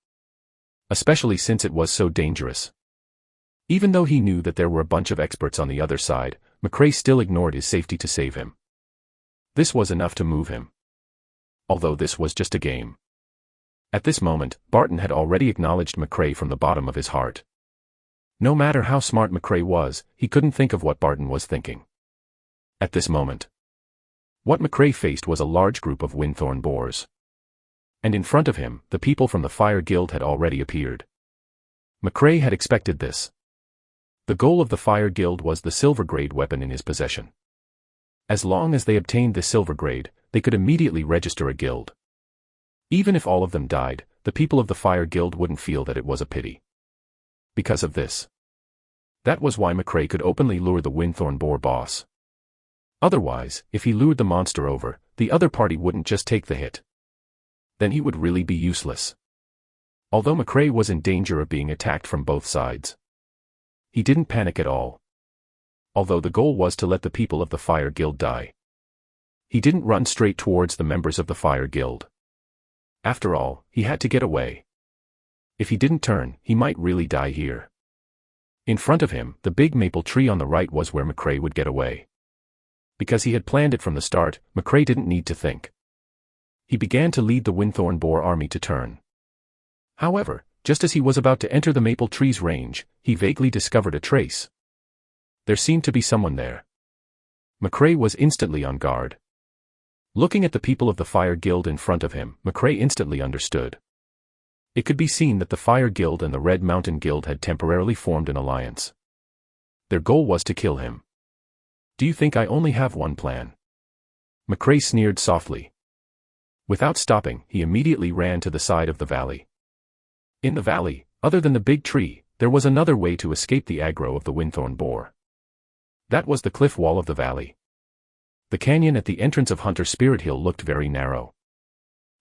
Especially since it was so dangerous. Even though he knew that there were a bunch of experts on the other side, McRae still ignored his safety to save him. This was enough to move him. Although this was just a game. At this moment, Barton had already acknowledged McRae from the bottom of his heart. No matter how smart McRae was, he couldn't think of what Barton was thinking. At this moment, what McRae faced was a large group of windthorn boars. And in front of him, the people from the Fire Guild had already appeared. McRae had expected this. The goal of the Fire Guild was the silver grade weapon in his possession. As long as they obtained the silver grade, they could immediately register a guild. Even if all of them died, the people of the Fire Guild wouldn't feel that it was a pity. Because of this. That was why McRae could openly lure the windthorn boar boss. Otherwise, if he lured the monster over, the other party wouldn't just take the hit. Then he would really be useless. Although McRae was in danger of being attacked from both sides, he didn't panic at all. Although the goal was to let the people of the Fire Guild die, he didn't run straight towards the members of the Fire Guild. After all, he had to get away. If he didn't turn, he might really die here. In front of him, the big maple tree on the right was where McRae would get away. Because he had planned it from the start, McRae didn't need to think. He began to lead the windthorn boar army to turn. However, just as he was about to enter the maple tree's range, he vaguely discovered a trace. There seemed to be someone there. McRae was instantly on guard. Looking at the people of the Fire Guild in front of him, McRae instantly understood. It could be seen that the Fire Guild and the Red Mountain Guild had temporarily formed an alliance. Their goal was to kill him. Do you think I only have one plan? McRae sneered softly. Without stopping, he immediately ran to the side of the valley. In the valley, other than the big tree, there was another way to escape the aggro of the windthorn boar. That was the cliff wall of the valley. The canyon at the entrance of Hunter Spirit Hill looked very narrow.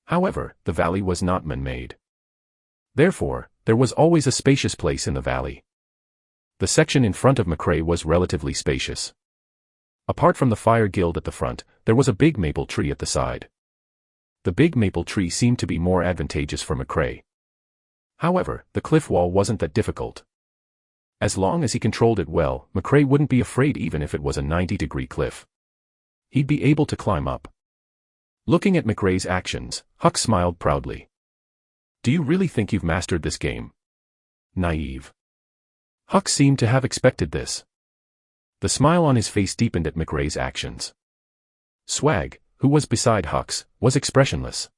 However, the valley was not man-made. Therefore, there was always a spacious place in the valley. The section in front of McRae was relatively spacious. Apart from the Fire Guild at the front, there was a big maple tree at the side. The big maple tree seemed to be more advantageous for McRae. However, the cliff wall wasn't that difficult. As long as he controlled it well, McRae wouldn't be afraid even if it was a 90-degree cliff. He'd be able to climb up. Looking at McRae's actions, Huck smiled proudly. Do you really think you've mastered this game? Naive. Huck seemed to have expected this. The smile on his face deepened at McRae's actions. Swag, who was beside Huck's, was expressionless.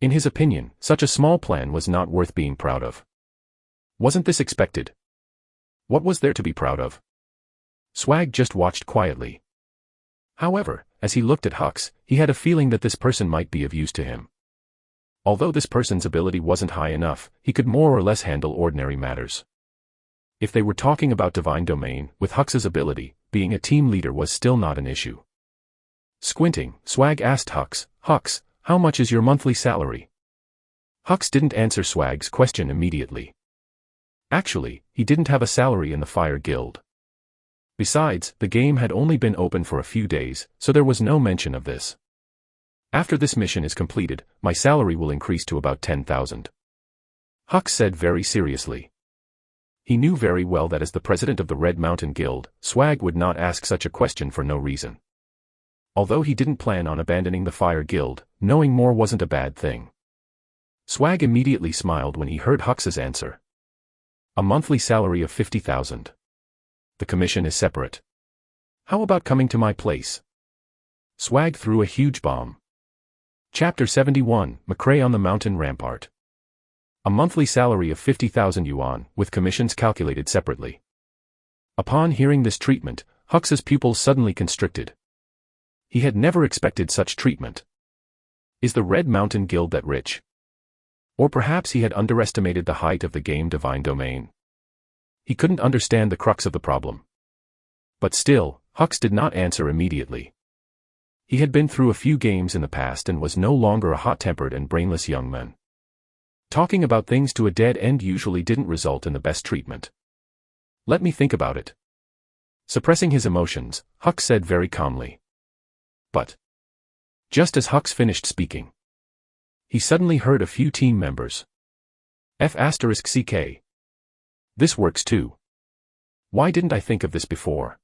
In his opinion, such a small plan was not worth being proud of. Wasn't this expected? What was there to be proud of? Swag just watched quietly. However, as he looked at Huck's, he had a feeling that this person might be of use to him. Although this person's ability wasn't high enough, he could more or less handle ordinary matters. If they were talking about divine domain, with Hux's ability, being a team leader was still not an issue. Squinting, Swag asked Hux, "Hux, how much is your monthly salary?" Hux didn't answer Swag's question immediately. Actually, he didn't have a salary in the Fire Guild. Besides, the game had only been open for a few days, so there was no mention of this. "After this mission is completed, my salary will increase to about 10,000. Hux said very seriously. He knew very well that as the president of the Red Mountain Guild, Swag would not ask such a question for no reason. Although he didn't plan on abandoning the Fire Guild, knowing more wasn't a bad thing. Swag immediately smiled when he heard Hux's answer. "A monthly salary of 50,000. The commission is separate. How about coming to my place?" Swag threw a huge bomb. Chapter 71, McRae on the Mountain Rampart. A monthly salary of 50,000 yuan, with commissions calculated separately. Upon hearing this treatment, Hux's pupils suddenly constricted. He had never expected such treatment. Is the Red Mountain Guild that rich? Or perhaps he had underestimated the height of the game Divine Domain. He couldn't understand the crux of the problem. But still, Hux did not answer immediately. He had been through a few games in the past and was no longer a hot-tempered and brainless young man. Talking about things to a dead end usually didn't result in the best treatment. "Let me think about it." Suppressing his emotions, Hux said very calmly. But just as Hux finished speaking, he suddenly heard a few team members. F***ck. This works too. Why didn't I think of this before?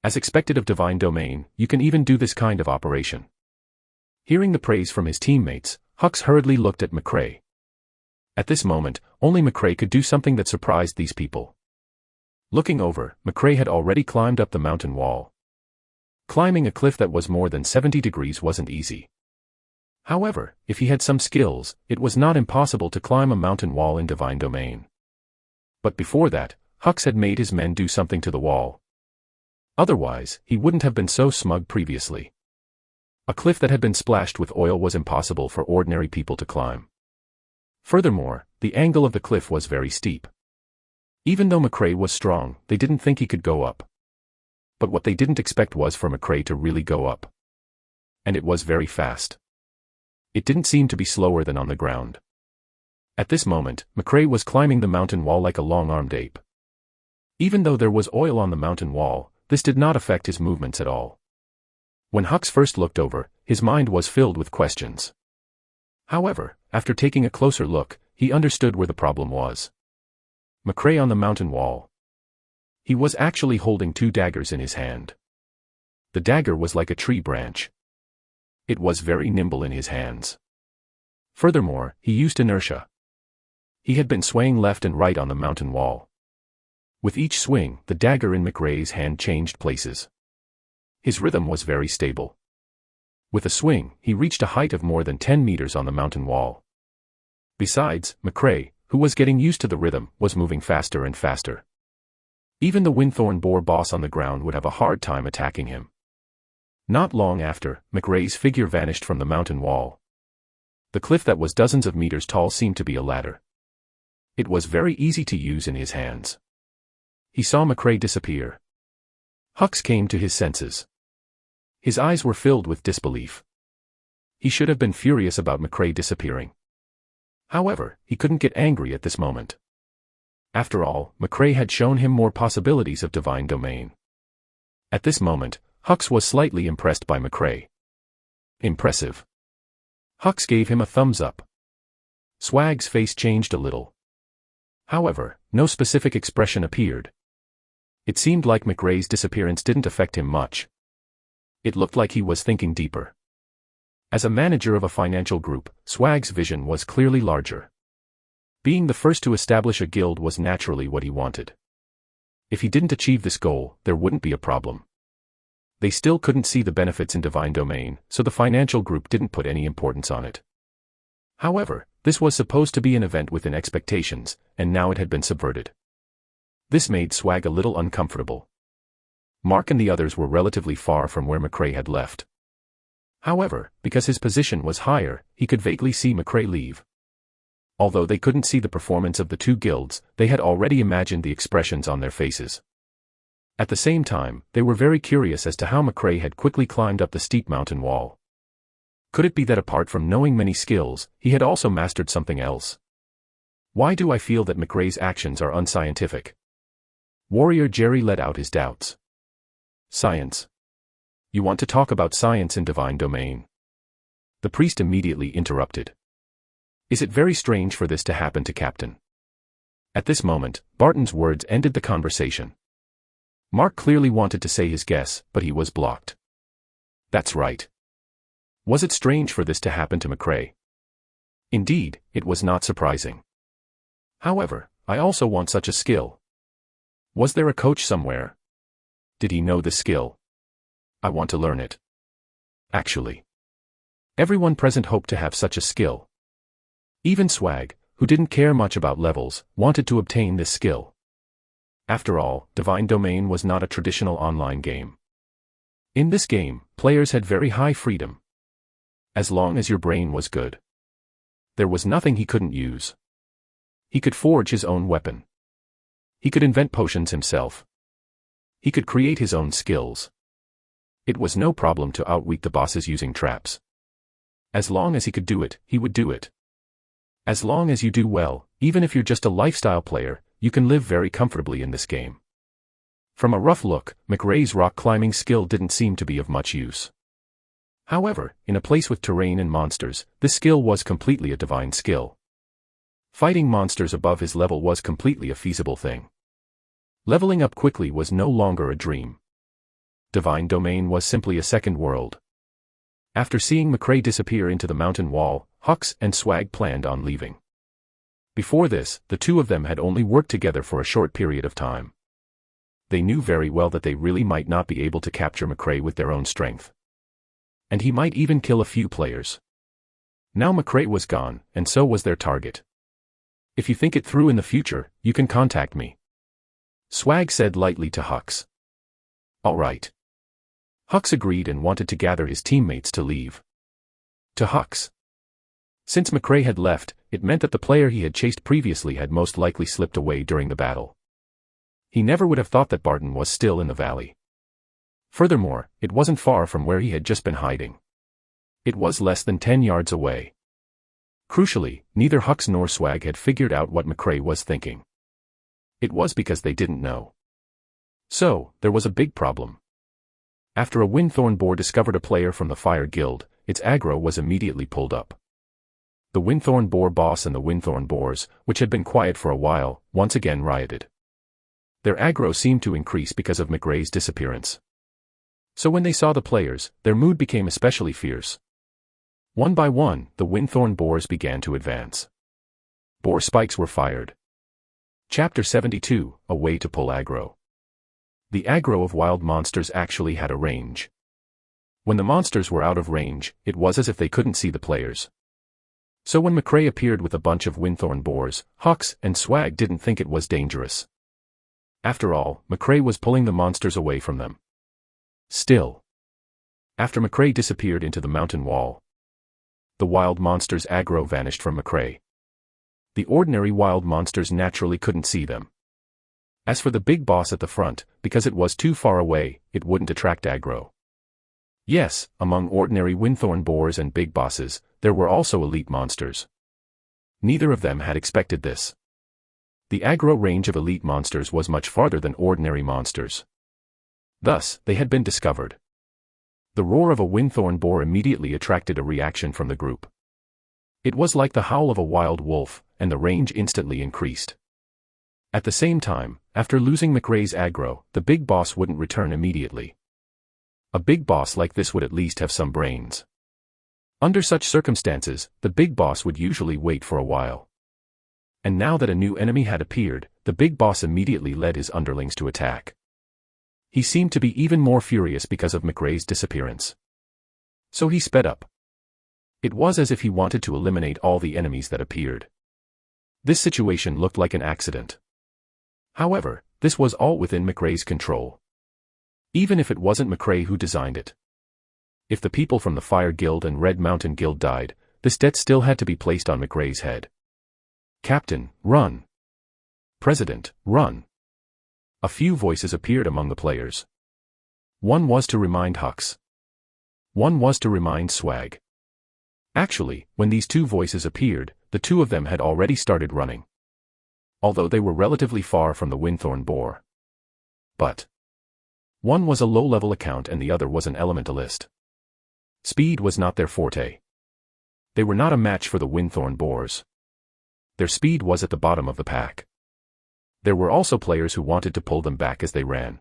As expected of Divine Domain, you can even do this kind of operation. Hearing the praise from his teammates, Hux hurriedly looked at McRae. At this moment, only McRae could do something that surprised these people. Looking over, McRae had already climbed up the mountain wall. Climbing a cliff that was more than 70 degrees wasn't easy. However, if he had some skills, it was not impossible to climb a mountain wall in Divine Domain. But before that, Hux had made his men do something to the wall. Otherwise, he wouldn't have been so smug previously. A cliff that had been splashed with oil was impossible for ordinary people to climb. Furthermore, the angle of the cliff was very steep. Even though McRae was strong, they didn't think he could go up. But what they didn't expect was for McRae to really go up. And it was very fast. It didn't seem to be slower than on the ground. At this moment, McRae was climbing the mountain wall like a long-armed ape. Even though there was oil on the mountain wall, this did not affect his movements at all. When Hux first looked over, his mind was filled with questions. However, after taking a closer look, he understood where the problem was. McRae on the mountain wall. He was actually holding two daggers in his hand. The dagger was like a tree branch. It was very nimble in his hands. Furthermore, he used inertia. He had been swaying left and right on the mountain wall. With each swing, the dagger in McRae's hand changed places. His rhythm was very stable. With a swing, he reached a height of more than 10 meters on the mountain wall. Besides, McRae, who was getting used to the rhythm, was moving faster and faster. Even the Windthorn boar boss on the ground would have a hard time attacking him. Not long after, McRae's figure vanished from the mountain wall. The cliff that was dozens of meters tall seemed to be a ladder. It was very easy to use in his hands. He saw McRae disappear. Hux came to his senses. His eyes were filled with disbelief. He should have been furious about McRae disappearing. However, he couldn't get angry at this moment. After all, McRae had shown him more possibilities of Divine Domain. At this moment, Hux was slightly impressed by McRae. Impressive. Hux gave him a thumbs up. Swag's face changed a little. However, no specific expression appeared. It seemed like McRae's disappearance didn't affect him much. It looked like he was thinking deeper. As a manager of a financial group, Swag's vision was clearly larger. Being the first to establish a guild was naturally what he wanted. If he didn't achieve this goal, there wouldn't be a problem. They still couldn't see the benefits in Divine Domain, so the financial group didn't put any importance on it. However, this was supposed to be an event within expectations, and now it had been subverted. This made Swag a little uncomfortable. Mark and the others were relatively far from where McRae had left. However, because his position was higher, he could vaguely see McRae leave. Although they couldn't see the performance of the two guilds, they had already imagined the expressions on their faces. At the same time, they were very curious as to how McRae had quickly climbed up the steep mountain wall. Could it be that apart from knowing many skills, he had also mastered something else? Why do I feel that McRae's actions are unscientific? Warrior Jerry let out his doubts. Science. You want to talk about science in Divine Domain? The priest immediately interrupted. Is it very strange for this to happen to Captain? At this moment, Barton's words ended the conversation. Mark clearly wanted to say his guess, but he was blocked. That's right. Was it strange for this to happen to McRae? Indeed, it was not surprising. However, I also want such a skill. Was there a coach somewhere? Did he know this skill? I want to learn it. Actually, everyone present hoped to have such a skill. Even Swag, who didn't care much about levels, wanted to obtain this skill. After all, Divine Domain was not a traditional online game. In this game, players had very high freedom. As long as your brain was good. There was nothing he couldn't use. He could forge his own weapon. He could invent potions himself. He could create his own skills. It was no problem to outwit the bosses using traps. As long as he could do it, he would do it. As long as you do well, even if you're just a lifestyle player, you can live very comfortably in this game. From a rough look, McRae's rock climbing skill didn't seem to be of much use. However, in a place with terrain and monsters, this skill was completely a divine skill. Fighting monsters above his level was completely a feasible thing. Leveling up quickly was no longer a dream. Divine Domain was simply a second world. After seeing McRae disappear into the mountain wall, Hux and Swag planned on leaving. Before this, the two of them had only worked together for a short period of time. They knew very well that they really might not be able to capture McRae with their own strength. And he might even kill a few players. Now McRae was gone, and so was their target. If you think it through in the future, you can contact me. Swag said lightly to Hux. All right. Hux agreed and wanted to gather his teammates to leave. To Hux. Since McRae had left, it meant that the player he had chased previously had most likely slipped away during the battle. He never would have thought that Barton was still in the valley. Furthermore, it wasn't far from where he had just been hiding. It was less than 10 yards away. Crucially, neither Hux nor Swag had figured out what McRae was thinking. It was because they didn't know. So, there was a big problem. After a Windthorn boar discovered a player from the Fire Guild, its aggro was immediately pulled up. The Windthorn boar boss and the Windthorn boars, which had been quiet for a while, once again rioted. Their aggro seemed to increase because of McRae's disappearance. So when they saw the players, their mood became especially fierce. One by one, the Windthorn boars began to advance. Boar spikes were fired. Chapter 72, A Way to Pull Aggro. The aggro of wild monsters actually had a range. When the monsters were out of range, it was as if they couldn't see the players. So when McRae appeared with a bunch of Windthorn boars, Hux and Swag didn't think it was dangerous. After all, McRae was pulling the monsters away from them. Still. After McRae disappeared into the mountain wall, the wild monsters' aggro vanished from McRae. The ordinary wild monsters naturally couldn't see them. As for the big boss at the front, because it was too far away, it wouldn't attract aggro. Yes, among ordinary Windthorn boars and big bosses, there were also elite monsters. Neither of them had expected this. The aggro range of elite monsters was much farther than ordinary monsters. Thus, they had been discovered. The roar of a Windthorn boar immediately attracted a reaction from the group. It was like the howl of a wild wolf, and the range instantly increased. At the same time, after losing McRae's aggro, the big boss wouldn't return immediately. A big boss like this would at least have some brains. Under such circumstances, the big boss would usually wait for a while. And now that a new enemy had appeared, the big boss immediately led his underlings to attack. He seemed to be even more furious because of McRae's disappearance. So he sped up. It was as if he wanted to eliminate all the enemies that appeared. This situation looked like an accident. However, this was all within McRae's control. Even if it wasn't McRae who designed it. If the people from the Fire Guild and Red Mountain Guild died, this debt still had to be placed on McRae's head. Captain, run! President, run! A few voices appeared among the players. One was to remind Hux. One was to remind Swag. Actually, when these two voices appeared, the two of them had already started running. Although they were relatively far from the Windthorn Boar. But one was a low-level account and the other was an elementalist. Speed was not their forte. They were not a match for the Windthorn Boars. Their speed was at the bottom of the pack. There were also players who wanted to pull them back as they ran.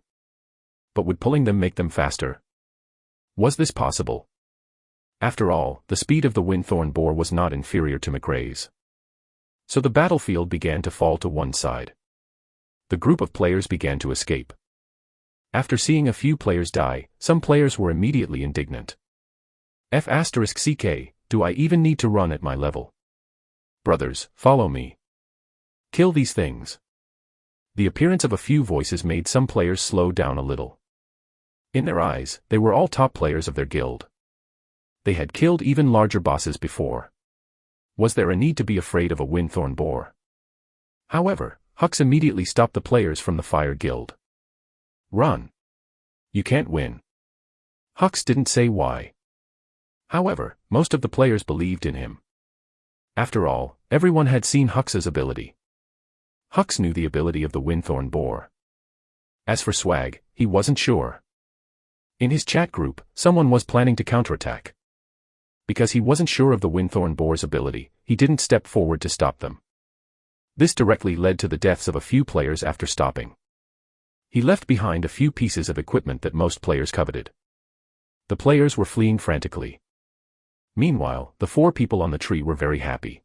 But would pulling them make them faster? Was this possible? After all, the speed of the Windthorn Boar was not inferior to McRae's. So the battlefield began to fall to one side. The group of players began to escape. After seeing a few players die, some players were immediately indignant. F***CK, do I even need to run at my level? Brothers, follow me. Kill these things. The appearance of a few voices made some players slow down a little. In their eyes, they were all top players of their guild. They had killed even larger bosses before. Was there a need to be afraid of a Windthorn Boar? However, Hux immediately stopped the players from the Fire Guild. Run. You can't win. Hux didn't say why. However, most of the players believed in him. After all, everyone had seen Hux's ability. Hux knew the ability of the Windthorn Boar. As for Swag, he wasn't sure. In his chat group, someone was planning to counterattack. Because he wasn't sure of the Windthorn Boar's ability, he didn't step forward to stop them. This directly led to the deaths of a few players after stopping. He left behind a few pieces of equipment that most players coveted. The players were fleeing frantically. Meanwhile, the four people on the tree were very happy.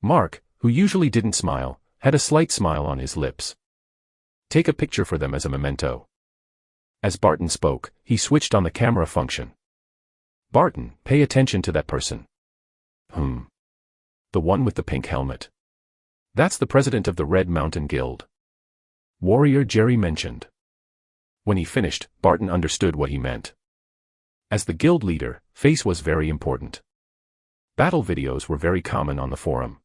Mark, who usually didn't smile, had a slight smile on his lips. Take a picture for them as a memento. As Barton spoke, he switched on the camera function. Barton, pay attention to that person. The one with the pink helmet. That's the president of the Red Mountain Guild. Warrior Jerry mentioned. When he finished, Barton understood what he meant. As the guild leader, face was very important. Battle videos were very common on the forum.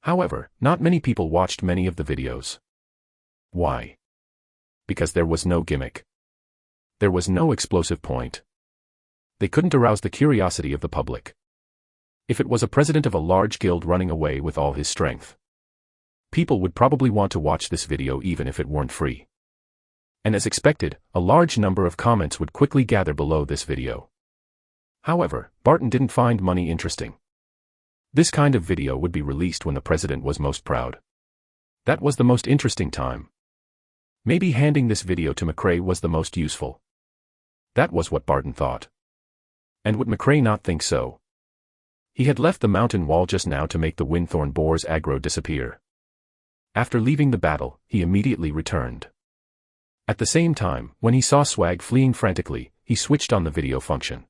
However, not many people watched many of the videos. Why? Because there was no gimmick. There was no explosive point. They couldn't arouse the curiosity of the public. If it was a president of a large guild running away with all his strength, people would probably want to watch this video even if it weren't free. And as expected, a large number of comments would quickly gather below this video. However, Barton didn't find money interesting. This kind of video would be released when the president was most proud. That was the most interesting time. Maybe handing this video to McRae was the most useful. That was what Barton thought. And would McRae not think so? He had left the mountain wall just now to make the Windthorn Boar's aggro disappear. After leaving the battle, he immediately returned. At the same time, when he saw Swag fleeing frantically, he switched on the video function.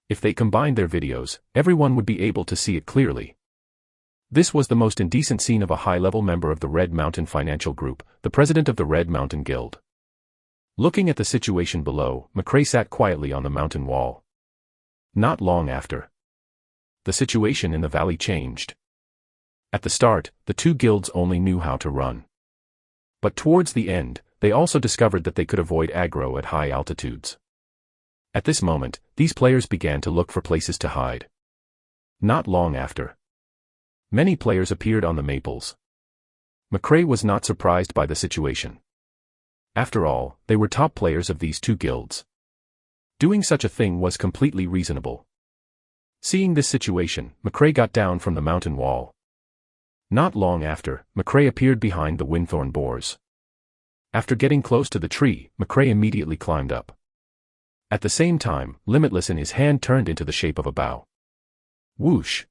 If they combined their videos, everyone would be able to see it clearly. This was the most indecent scene of a high-level member of the Red Mountain Financial Group, the president of the Red Mountain Guild. Looking at the situation below, McRae sat quietly on the mountain wall. Not long after, the situation in the valley changed. At the start, the two guilds only knew how to run. But towards the end, they also discovered that they could avoid aggro at high altitudes. At this moment, these players began to look for places to hide. Not long after, many players appeared on the maples. McRae was not surprised by the situation. After all, they were top players of these two guilds. Doing such a thing was completely reasonable. Seeing this situation, McRae got down from the mountain wall. Not long after, McRae appeared behind the Windthorn Boars. After getting close to the tree, McRae immediately climbed up. At the same time, Limitless in his hand turned into the shape of a bow. Whoosh!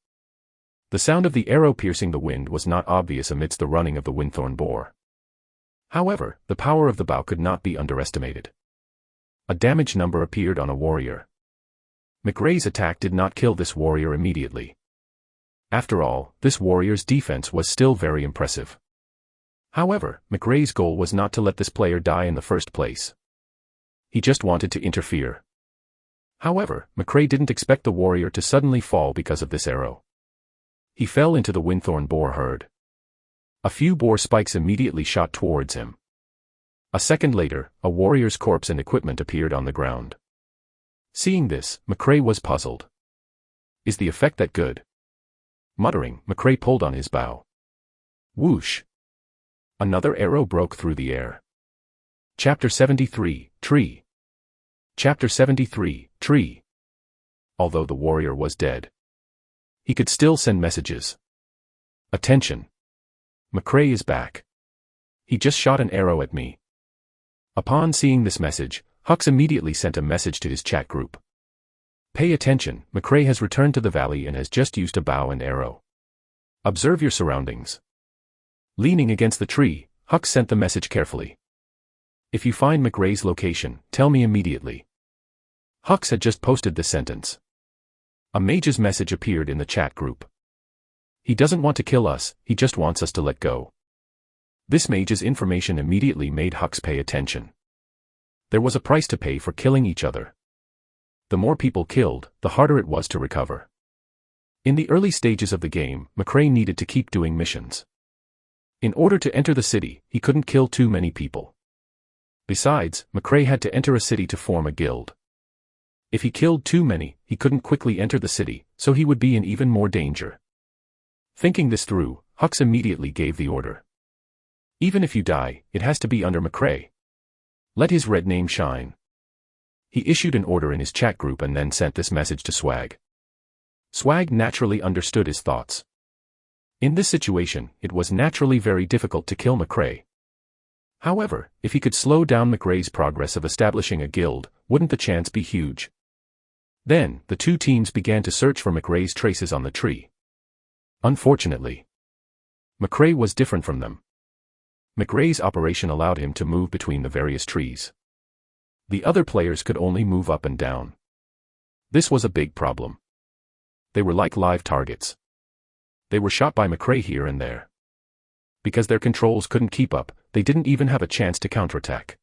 The sound of the arrow piercing the wind was not obvious amidst the running of the Windthorn Boar. However, the power of the bow could not be underestimated. A damage number appeared on a warrior. McRae's attack did not kill this warrior immediately. After all, this warrior's defense was still very impressive. However, McRae's goal was not to let this player die in the first place. He just wanted to interfere. However, McRae didn't expect the warrior to suddenly fall because of this arrow. He fell into the windthorn boar herd. A few boar spikes immediately shot towards him. A second later, a warrior's corpse and equipment appeared on the ground. Seeing this, McRae was puzzled. Is the effect that good? Muttering, McRae pulled on his bow. Whoosh! Another arrow broke through the air. Chapter 73, Tree. Chapter 73, Tree. Although the warrior was dead, he could still send messages. Attention! McRae is back. He just shot an arrow at me. Upon seeing this message, Hux immediately sent a message to his chat group. Pay attention, McRae has returned to the valley and has just used a bow and arrow. Observe your surroundings. Leaning against the tree, Hux sent the message carefully. If you find McRae's location, tell me immediately. Hux had just posted this sentence. A mage's message appeared in the chat group. He doesn't want to kill us, he just wants us to let go. This mage's information immediately made Hux pay attention. There was a price to pay for killing each other. The more people killed, the harder it was to recover. In the early stages of the game, McRae needed to keep doing missions. In order to enter the city, he couldn't kill too many people. Besides, McRae had to enter a city to form a guild. If he killed too many, he couldn't quickly enter the city, so he would be in even more danger. Thinking this through, Hux immediately gave the order. Even if you die, it has to be under McRae. Let his red name shine. He issued an order in his chat group and then sent this message to Swag. Swag naturally understood his thoughts. In this situation, it was naturally very difficult to kill McRae. However, if he could slow down McRae's progress of establishing a guild, wouldn't the chance be huge? Then, the two teams began to search for McRae's traces on the tree. Unfortunately, McRae was different from them. McRae's operation allowed him to move between the various trees. The other players could only move up and down. This was a big problem. They were like live targets. They were shot by McRae here and there. Because their controls couldn't keep up, they didn't even have a chance to counterattack.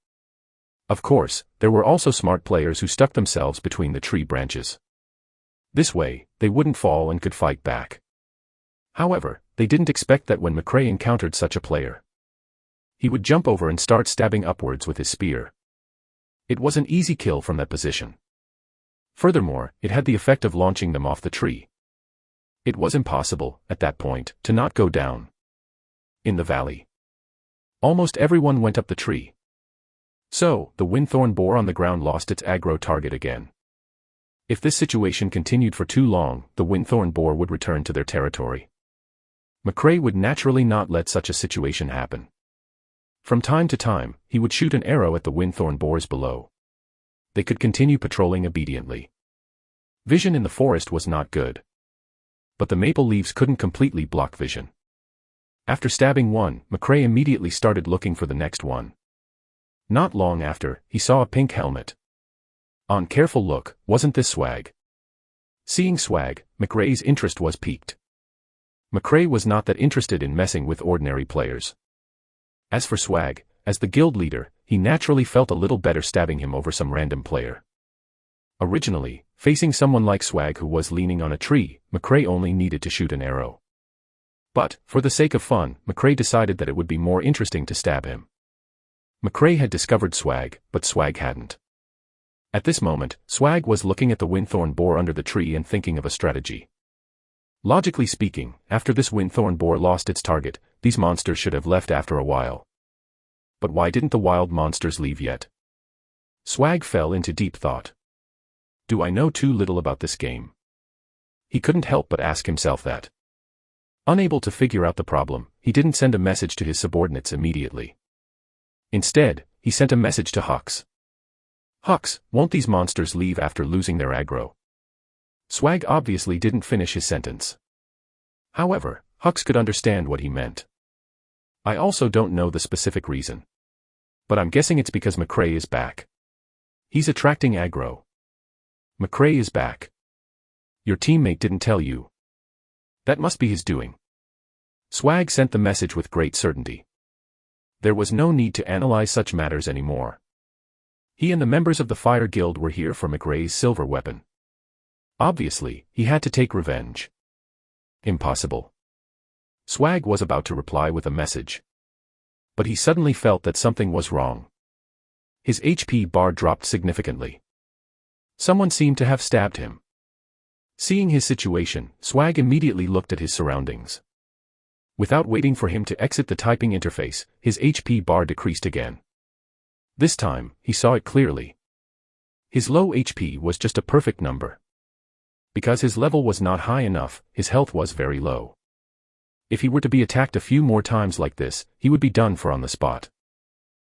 Of course, there were also smart players who stuck themselves between the tree branches. This way, they wouldn't fall and could fight back. However, they didn't expect that when McRae encountered such a player, he would jump over and start stabbing upwards with his spear. It was an easy kill from that position. Furthermore, it had the effect of launching them off the tree. It was impossible, at that point, to not go down. In the valley, almost everyone went up the tree. So, the windthorn boar on the ground lost its aggro target again. If this situation continued for too long, the windthorn boar would return to their territory. McRae would naturally not let such a situation happen. From time to time, he would shoot an arrow at the windthorn boars below. They could continue patrolling obediently. Vision in the forest was not good. But the maple leaves couldn't completely block vision. After stabbing one, McRae immediately started looking for the next one. Not long after, he saw a pink helmet. On careful look, wasn't this Swag? Seeing Swag, McRae's interest was piqued. McRae was not that interested in messing with ordinary players. As for Swag, as the guild leader, he naturally felt a little better stabbing him over some random player. Originally, facing someone like Swag who was leaning on a tree, McRae only needed to shoot an arrow. But, for the sake of fun, McRae decided that it would be more interesting to stab him. McRae had discovered Swag, but Swag hadn't. At this moment, Swag was looking at the windthorn boar under the tree and thinking of a strategy. Logically speaking, after this windthorn boar lost its target, these monsters should have left after a while. But why didn't the wild monsters leave yet? Swag fell into deep thought. Do I know too little about this game? He couldn't help but ask himself that. Unable to figure out the problem, he didn't send a message to his subordinates immediately. Instead, he sent a message to Hux. Hux, won't these monsters leave after losing their aggro? Swag obviously didn't finish his sentence. However, Hux could understand what he meant. I also don't know the specific reason. But I'm guessing it's because McRae is back. He's attracting aggro. McRae is back. Your teammate didn't tell you. That must be his doing. Swag sent the message with great certainty. There was no need to analyze such matters anymore. He and the members of the Fire Guild were here for McRae's silver weapon. Obviously, he had to take revenge. Impossible. Swag was about to reply with a message. But he suddenly felt that something was wrong. His HP bar dropped significantly. Someone seemed to have stabbed him. Seeing his situation, Swag immediately looked at his surroundings. Without waiting for him to exit the typing interface, his HP bar decreased again. This time, he saw it clearly. His low HP was just a perfect number. Because his level was not high enough, his health was very low. If he were to be attacked a few more times like this, he would be done for on the spot.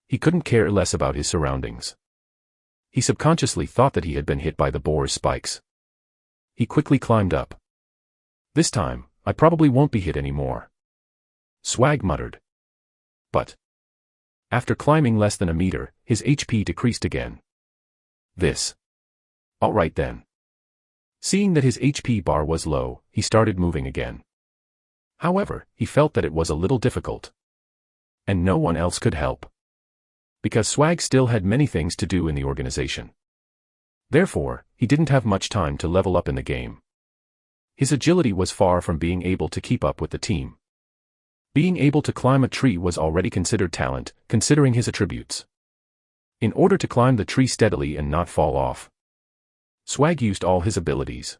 He couldn't care less about his surroundings. He subconsciously thought that he had been hit by the boar's spikes. He quickly climbed up. This time, I probably won't be hit anymore. Swag muttered. But after climbing less than a meter, his HP decreased again. Alright then. Seeing that his HP bar was low, he started moving again. However, he felt that it was a little difficult. And no one else could help. Because Swag still had many things to do in the organization. Therefore, he didn't have much time to level up in the game. His agility was far from being able to keep up with the team. Being able to climb a tree was already considered talent, considering his attributes. In order to climb the tree steadily and not fall off, Swag used all his abilities.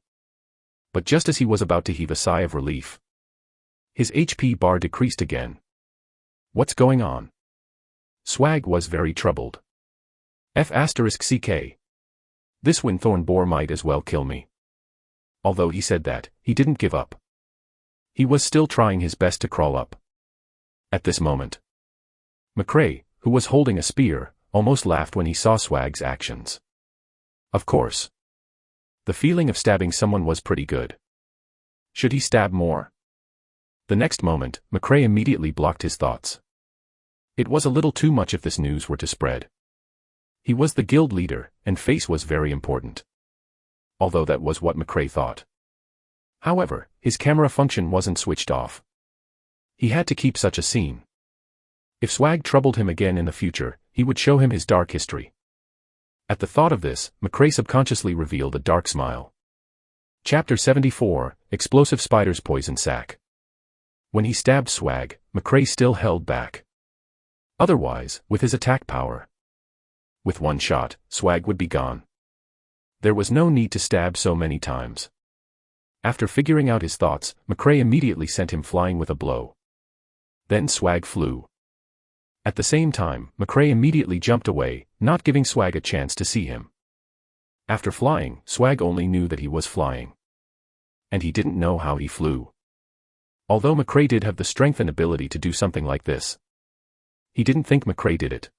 But just as he was about to heave a sigh of relief, his HP bar decreased again. What's going on? Swag was very troubled. F***CK. This windthorn boar might as well kill me. Although he said that, he didn't give up. He was still trying his best to crawl up. At this moment, McRae, who was holding a spear, almost laughed when he saw Swag's actions. Of course. The feeling of stabbing someone was pretty good. Should he stab more? The next moment, McRae immediately blocked his thoughts. It was a little too much if this news were to spread. He was the guild leader, and face was very important. Although that was what McRae thought. However, his camera function wasn't switched off. He had to keep such a scene. If Swag troubled him again in the future, he would show him his dark history. At the thought of this, McRae subconsciously revealed a dark smile. Chapter 74, Explosive Spider's Poison Sac. When he stabbed Swag, McRae still held back. Otherwise, with his attack power, with one shot, Swag would be gone. There was no need to stab so many times. After figuring out his thoughts, McRae immediately sent him flying with a blow. Then Swag flew. At the same time, McRae immediately jumped away, not giving Swag a chance to see him. After flying, Swag only knew that he was flying. And he didn't know how he flew. Although McRae did have the strength and ability to do something like this, he didn't think McRae did it.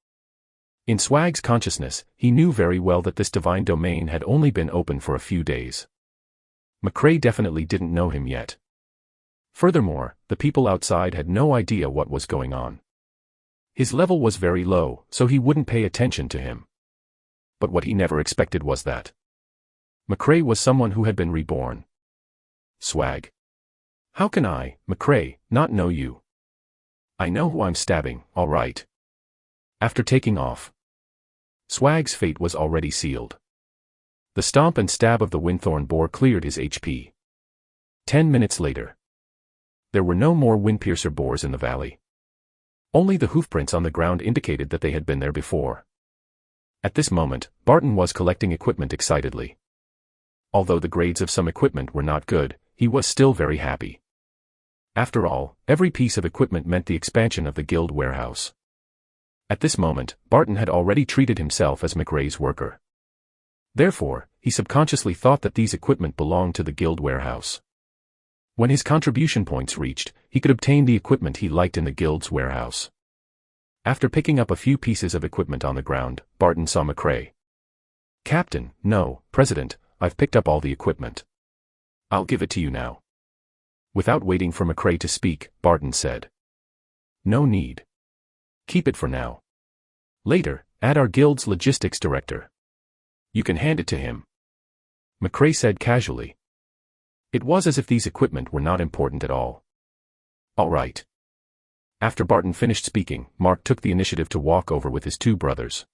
In Swag's consciousness, he knew very well that this divine domain had only been open for a few days. McRae definitely didn't know him yet. Furthermore, the people outside had no idea what was going on. His level was very low, so he wouldn't pay attention to him. But what he never expected was that McRae was someone who had been reborn. Swag. How can I, McRae, not know you? I know who I'm stabbing, all right. After taking off, Swag's fate was already sealed. The stomp and stab of the windthorn boar cleared his HP. 10 minutes later, there were no more windpiercer boars in the valley. Only the hoofprints on the ground indicated that they had been there before. At this moment, Barton was collecting equipment excitedly. Although the grades of some equipment were not good, he was still very happy. After all, every piece of equipment meant the expansion of the guild warehouse. At this moment, Barton had already treated himself as McRae's worker. Therefore, he subconsciously thought that these equipment belonged to the guild warehouse. When his contribution points reached, he could obtain the equipment he liked in the guild's warehouse. After picking up a few pieces of equipment on the ground, Barton saw McRae. Captain, no, President, I've picked up all the equipment. I'll give it to you now. Without waiting for McRae to speak, Barton said. No need. Keep it for now. Later, add our guild's logistics director. You can hand it to him. McRae said casually. It was as if these equipment were not important at all. All right. After Barton finished speaking, Mark took the initiative to walk over with his two brothers.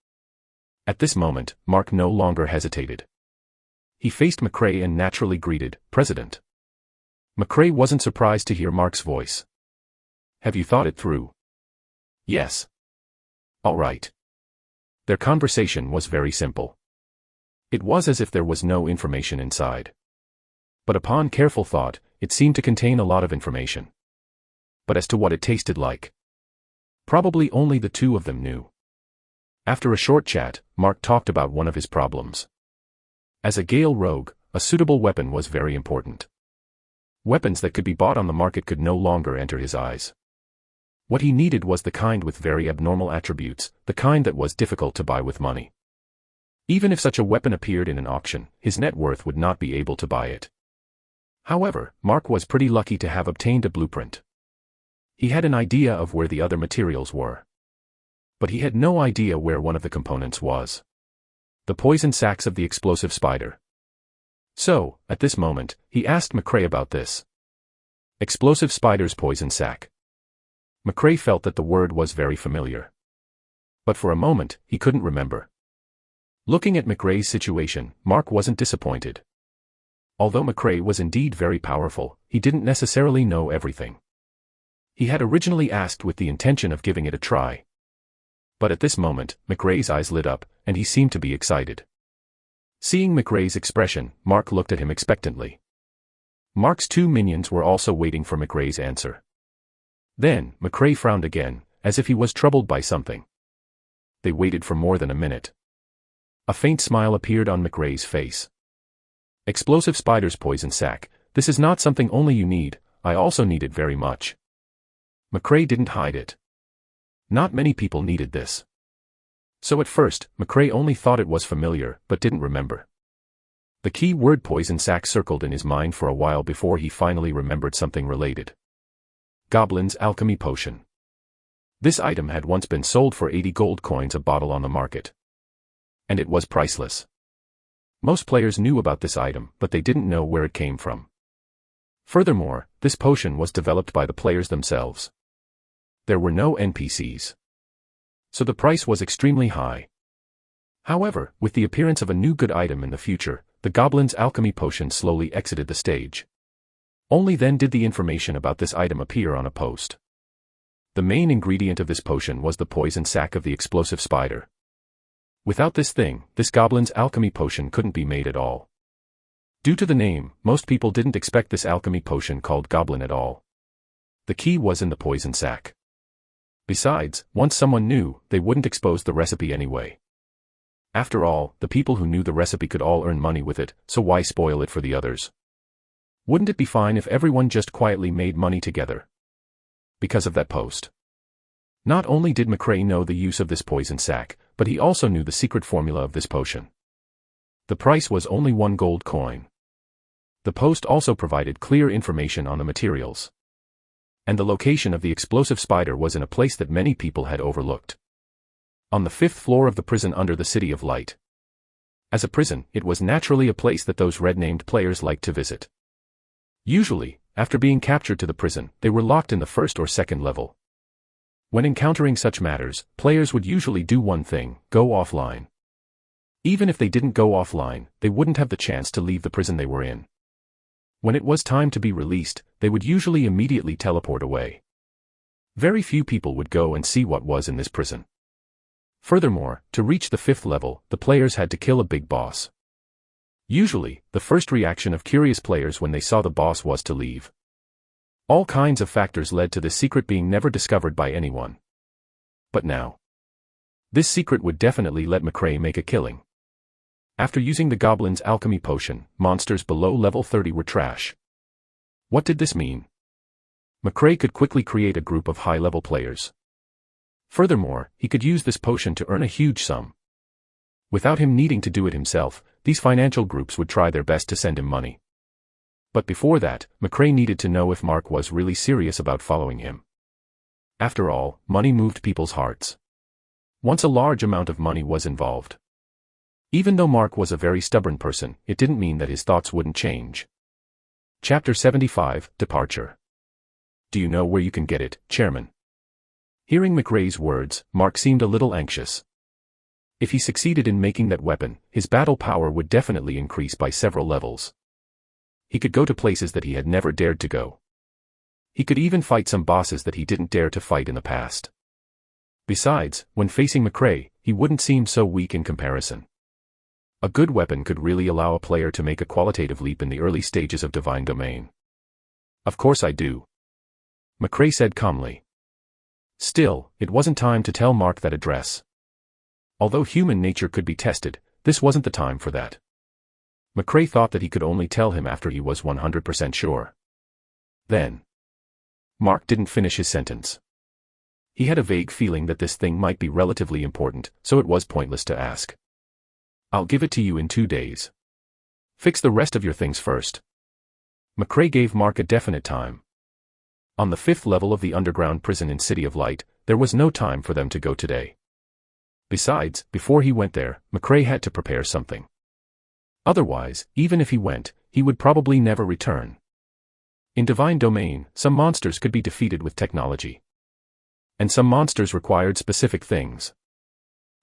At this moment, Mark no longer hesitated. He faced McRae and naturally greeted, President. McRae wasn't surprised to hear Mark's voice. Have you thought it through? Yes. All right. Their conversation was very simple. It was as if there was no information inside. But upon careful thought, it seemed to contain a lot of information. But as to what it tasted like, probably only the two of them knew. After a short chat, Mark talked about one of his problems. As a Gale rogue, a suitable weapon was very important. Weapons that could be bought on the market could no longer enter his eyes. What he needed was the kind with very abnormal attributes, the kind that was difficult to buy with money. Even if such a weapon appeared in an auction, his net worth would not be able to buy it. However, Mark was pretty lucky to have obtained a blueprint. He had an idea of where the other materials were. But he had no idea where one of the components was. The poison sacs of the explosive spider. So, at this moment, he asked McRae about this. Explosive spider's poison sac. McRae felt that the word was very familiar. But for a moment, he couldn't remember. Looking at McRae's situation, Mark wasn't disappointed. Although McRae was indeed very powerful, he didn't necessarily know everything. He had originally asked with the intention of giving it a try. But at this moment, McRae's eyes lit up, and he seemed to be excited. Seeing McRae's expression, Mark looked at him expectantly. Mark's two minions were also waiting for McRae's answer. Then, McRae frowned again, as if he was troubled by something. They waited for more than a minute. A faint smile appeared on McRae's face. Explosive spider's poison sac, this is not something only you need, I also need it very much. McRae didn't hide it. Not many people needed this. So at first, McRae only thought it was familiar, but didn't remember. The key word poison sac circled in his mind for a while before he finally remembered something related. Goblin's alchemy potion. This item had once been sold for 80 gold coins a bottle on the market. And it was priceless. Most players knew about this item, but they didn't know where it came from. Furthermore, this potion was developed by the players themselves. There were no NPCs. So the price was extremely high. However, with the appearance of a new good item in the future, the Goblin's alchemy potion slowly exited the stage. Only then did the information about this item appear on a post. The main ingredient of this potion was the poison sac of the explosive spider. Without this thing, this Goblin's alchemy potion couldn't be made at all. Due to the name, most people didn't expect this alchemy potion called Goblin at all. The key was in the poison sac. Besides, once someone knew, they wouldn't expose the recipe anyway. After all, the people who knew the recipe could all earn money with it, so why spoil it for the others? Wouldn't it be fine if everyone just quietly made money together? Because of that post. Not only did McRae know the use of this poison sac, but he also knew the secret formula of this potion. The price was only 1 gold coin. The post also provided clear information on the materials. And the location of the explosive spider was in a place that many people had overlooked. On the 5th floor of the prison under the City of Light. As a prison, it was naturally a place that those red-named players liked to visit. Usually, after being captured to the prison, they were locked in the 1st or 2nd level. When encountering such matters, players would usually do one thing: go offline. Even if they didn't go offline, they wouldn't have the chance to leave the prison they were in. When it was time to be released, they would usually immediately teleport away. Very few people would go and see what was in this prison. Furthermore, to reach the 5th level, the players had to kill a big boss. Usually, the first reaction of curious players when they saw the boss was to leave. All kinds of factors led to this secret being never discovered by anyone. But now, this secret would definitely let McRae make a killing. After using the Goblin's alchemy potion, monsters below level 30 were trash. What did this mean? McRae could quickly create a group of high-level players. Furthermore, he could use this potion to earn a huge sum. Without him needing to do it himself, these financial groups would try their best to send him money. But before that, McRae needed to know if Mark was really serious about following him. After all, money moved people's hearts. Once a large amount of money was involved. Even though Mark was a very stubborn person, it didn't mean that his thoughts wouldn't change. Chapter 75, Departure. Do you know where you can get it, Chairman? Hearing McRae's words, Mark seemed a little anxious. If he succeeded in making that weapon, his battle power would definitely increase by several levels. He could go to places that he had never dared to go. He could even fight some bosses that he didn't dare to fight in the past. Besides, when facing McRae, he wouldn't seem so weak in comparison. A good weapon could really allow a player to make a qualitative leap in the early stages of Divine Domain. Of course I do, McRae said calmly. Still, it wasn't time to tell Mark that address. Although human nature could be tested, this wasn't the time for that. McRae thought that he could only tell him after he was 100% sure. Then, Mark didn't finish his sentence. He had a vague feeling that this thing might be relatively important, so it was pointless to ask. I'll give it to you in 2 days. Fix the rest of your things first. McRae gave Mark a definite time. On the 5th level of the underground prison in City of Light, there was no time for them to go today. Besides, before he went there, McRae had to prepare something. Otherwise, even if he went, he would probably never return. In Divine Domain, some monsters could be defeated with technology. And some monsters required specific things.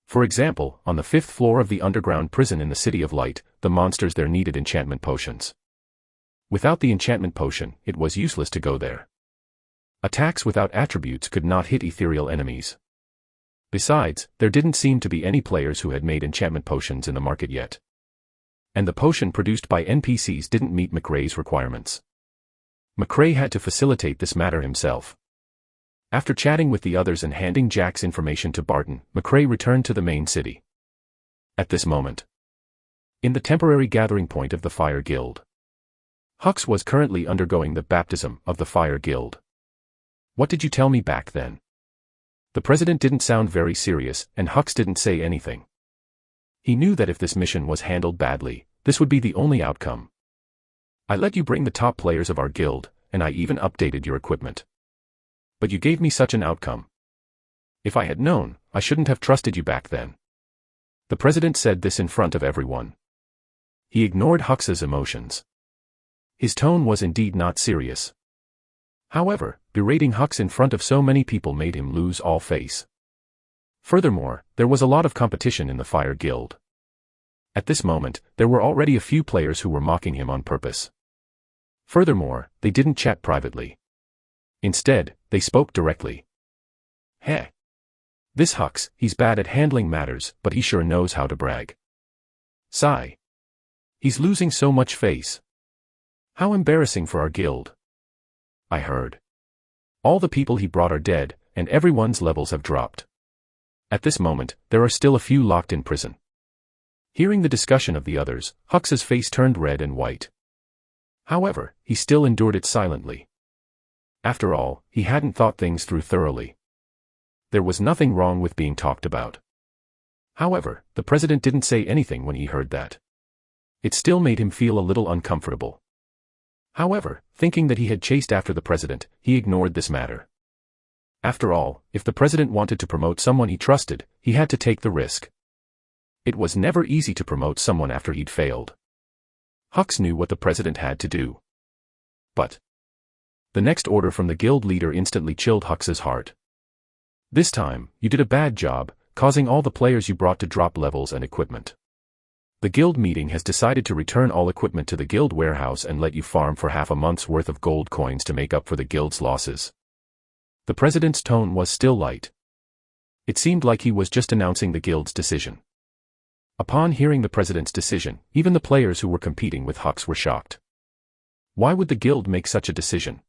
For example, on the 5th floor of the underground prison in the City of Light, the monsters there needed enchantment potions. Without the enchantment potion, it was useless to go there. Attacks without attributes could not hit ethereal enemies. Besides, there didn't seem to be any players who had made enchantment potions in the market yet. And the potion produced by NPCs didn't meet McRae's requirements. McRae had to facilitate this matter himself. After chatting with the others and handing Jack's information to Barton, McRae returned to the main city. At this moment, in the temporary gathering point of the Fire Guild, Hux was currently undergoing the baptism of the Fire Guild. What did you tell me back then? The president didn't sound very serious, and Hux didn't say anything. He knew that if this mission was handled badly, this would be the only outcome. I let you bring the top players of our guild, and I even updated your equipment. But you gave me such an outcome. If I had known, I shouldn't have trusted you back then. The president said this in front of everyone. He ignored Hux's emotions. His tone was indeed not serious. However, berating Hux in front of so many people made him lose all face. Furthermore, there was a lot of competition in the Fire Guild. At this moment, there were already a few players who were mocking him on purpose. Furthermore, they didn't chat privately. Instead, they spoke directly. Heh. This Hux, he's bad at handling matters, but he sure knows how to brag. Sigh. He's losing so much face. How embarrassing for our guild. I heard. All the people he brought are dead, and everyone's levels have dropped. At this moment, there are still a few locked in prison. Hearing the discussion of the others, Hux's face turned red and white. However, he still endured it silently. After all, he hadn't thought things through thoroughly. There was nothing wrong with being talked about. However, the president didn't say anything when he heard that. It still made him feel a little uncomfortable. However, thinking that he had chased after the president, he ignored this matter. After all, if the president wanted to promote someone he trusted, he had to take the risk. It was never easy to promote someone after he'd failed. Hux knew what the president had to do. But the next order from the guild leader instantly chilled Hux's heart. This time, you did a bad job, causing all the players you brought to drop levels and equipment. The guild meeting has decided to return all equipment to the guild warehouse and let you farm for half a month's worth of gold coins to make up for the guild's losses. The president's tone was still light. It seemed like he was just announcing the guild's decision. Upon hearing the president's decision, even the players who were competing with Hux were shocked. Why would the guild make such a decision?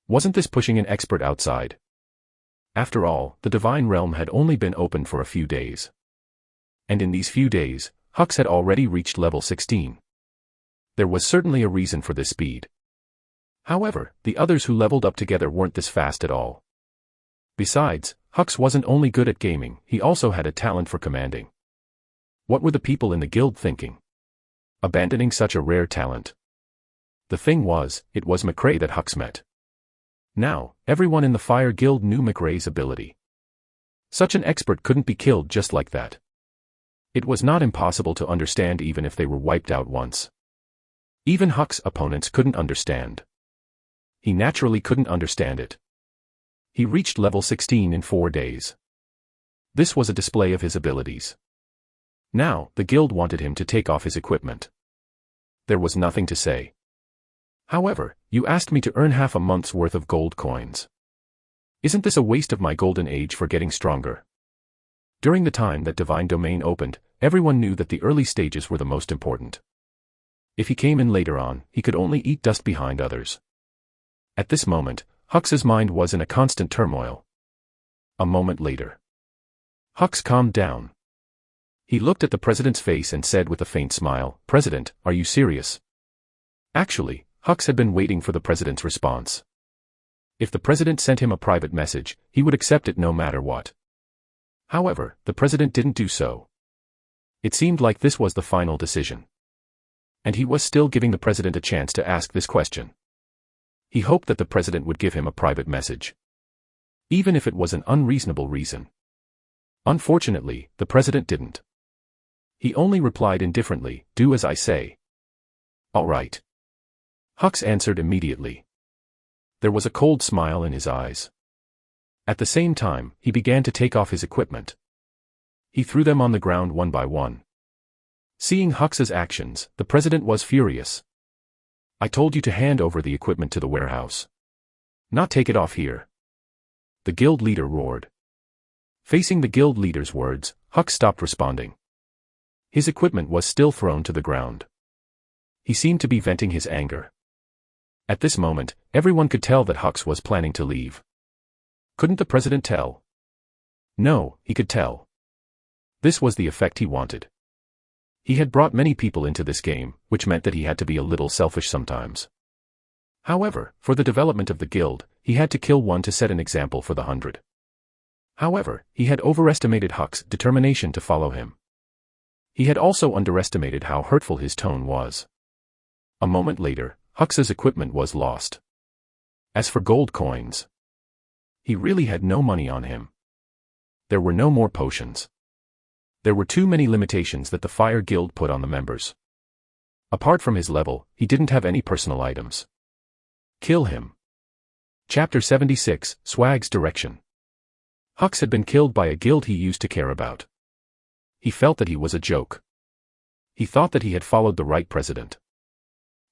Wasn't this pushing an expert outside? After all, the Divine Realm had only been open for a few days. And in these few days, Hux had already reached level 16. There was certainly a reason for this speed. However, the others who leveled up together weren't this fast at all. Besides, Hux wasn't only good at gaming, he also had a talent for commanding. What were the people in the guild thinking? Abandoning such a rare talent. The thing was, it was McRae that Hux met. Now, everyone in the Fire Guild knew McRae's ability. Such an expert couldn't be killed just like that. It was not impossible to understand even if they were wiped out once. Even Hux's opponents couldn't understand. He naturally couldn't understand it. He reached level 16 in 4 days. This was a display of his abilities. Now, the guild wanted him to take off his equipment. There was nothing to say. However, you asked me to earn half a month's worth of gold coins. Isn't this a waste of my golden age for getting stronger? During the time that Divine Domain opened, everyone knew that the early stages were the most important. If he came in later on, he could only eat dust behind others. At this moment, Hux's mind was in a constant turmoil. A moment later, Hux calmed down. He looked at the president's face and said with a faint smile, "President, are you serious?" Actually, Hux had been waiting for the president's response. If the president sent him a private message, he would accept it no matter what. However, the president didn't do so. It seemed like this was the final decision. And he was still giving the president a chance to ask this question. He hoped that the president would give him a private message, even if it was an unreasonable reason. Unfortunately, the president didn't. He only replied indifferently, "Do as I say." "All right." Hux answered immediately. There was a cold smile in his eyes. At the same time, he began to take off his equipment. He threw them on the ground one by one. Seeing Hux's actions, the president was furious. "I told you to hand over the equipment to the warehouse, not take it off here," the guild leader roared. Facing the guild leader's words, Hux stopped responding. His equipment was still thrown to the ground. He seemed to be venting his anger. At this moment, everyone could tell that Hux was planning to leave. Couldn't the president tell? No, he could tell. This was the effect he wanted. He had brought many people into this game, which meant that he had to be a little selfish sometimes. However, for the development of the guild, he had to kill one to set an example for the 100. However, he had overestimated Hux's determination to follow him. He had also underestimated how hurtful his tone was. A moment later, Hux's equipment was lost. As for gold coins, he really had no money on him. There were no more potions. There were too many limitations that the Fire Guild put on the members. Apart from his level, he didn't have any personal items. Kill him. Chapter 76, Swag's Direction. Hux had been killed by a guild he used to care about. He felt that he was a joke. He thought that he had followed the right president.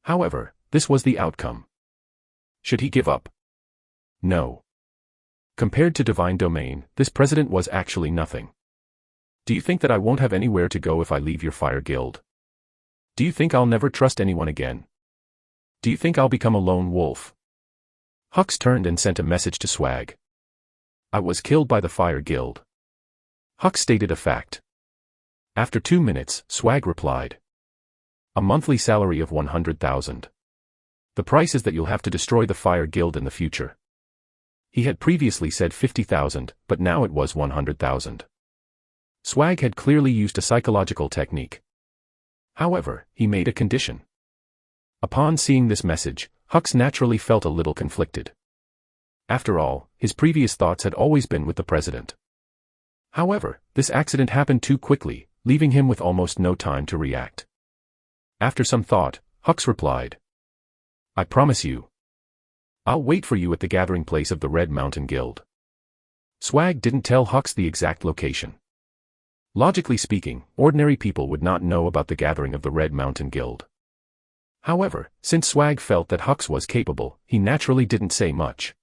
However, this was the outcome. Should he give up? No. Compared to Divine Domain, this president was actually nothing. Do you think that I won't have anywhere to go if I leave your Fire Guild? Do you think I'll never trust anyone again? Do you think I'll become a lone wolf? Hux turned and sent a message to Swag. I was killed by the Fire Guild. Hux stated a fact. After 2 minutes, Swag replied. A monthly salary of 100,000. The price is that you'll have to destroy the Fire Guild in the future. He had previously said 50,000, but now it was 100,000. Swag had clearly used a psychological technique. However, he made a condition. Upon seeing this message, Hux naturally felt a little conflicted. After all, his previous thoughts had always been with the president. However, this accident happened too quickly, leaving him with almost no time to react. After some thought, Hux replied. I promise you. I'll wait for you at the gathering place of the Red Mountain Guild. Swag didn't tell Hux the exact location. Logically speaking, ordinary people would not know about the gathering of the Red Mountain Guild. However, since Swag felt that Hux was capable, he naturally didn't say much.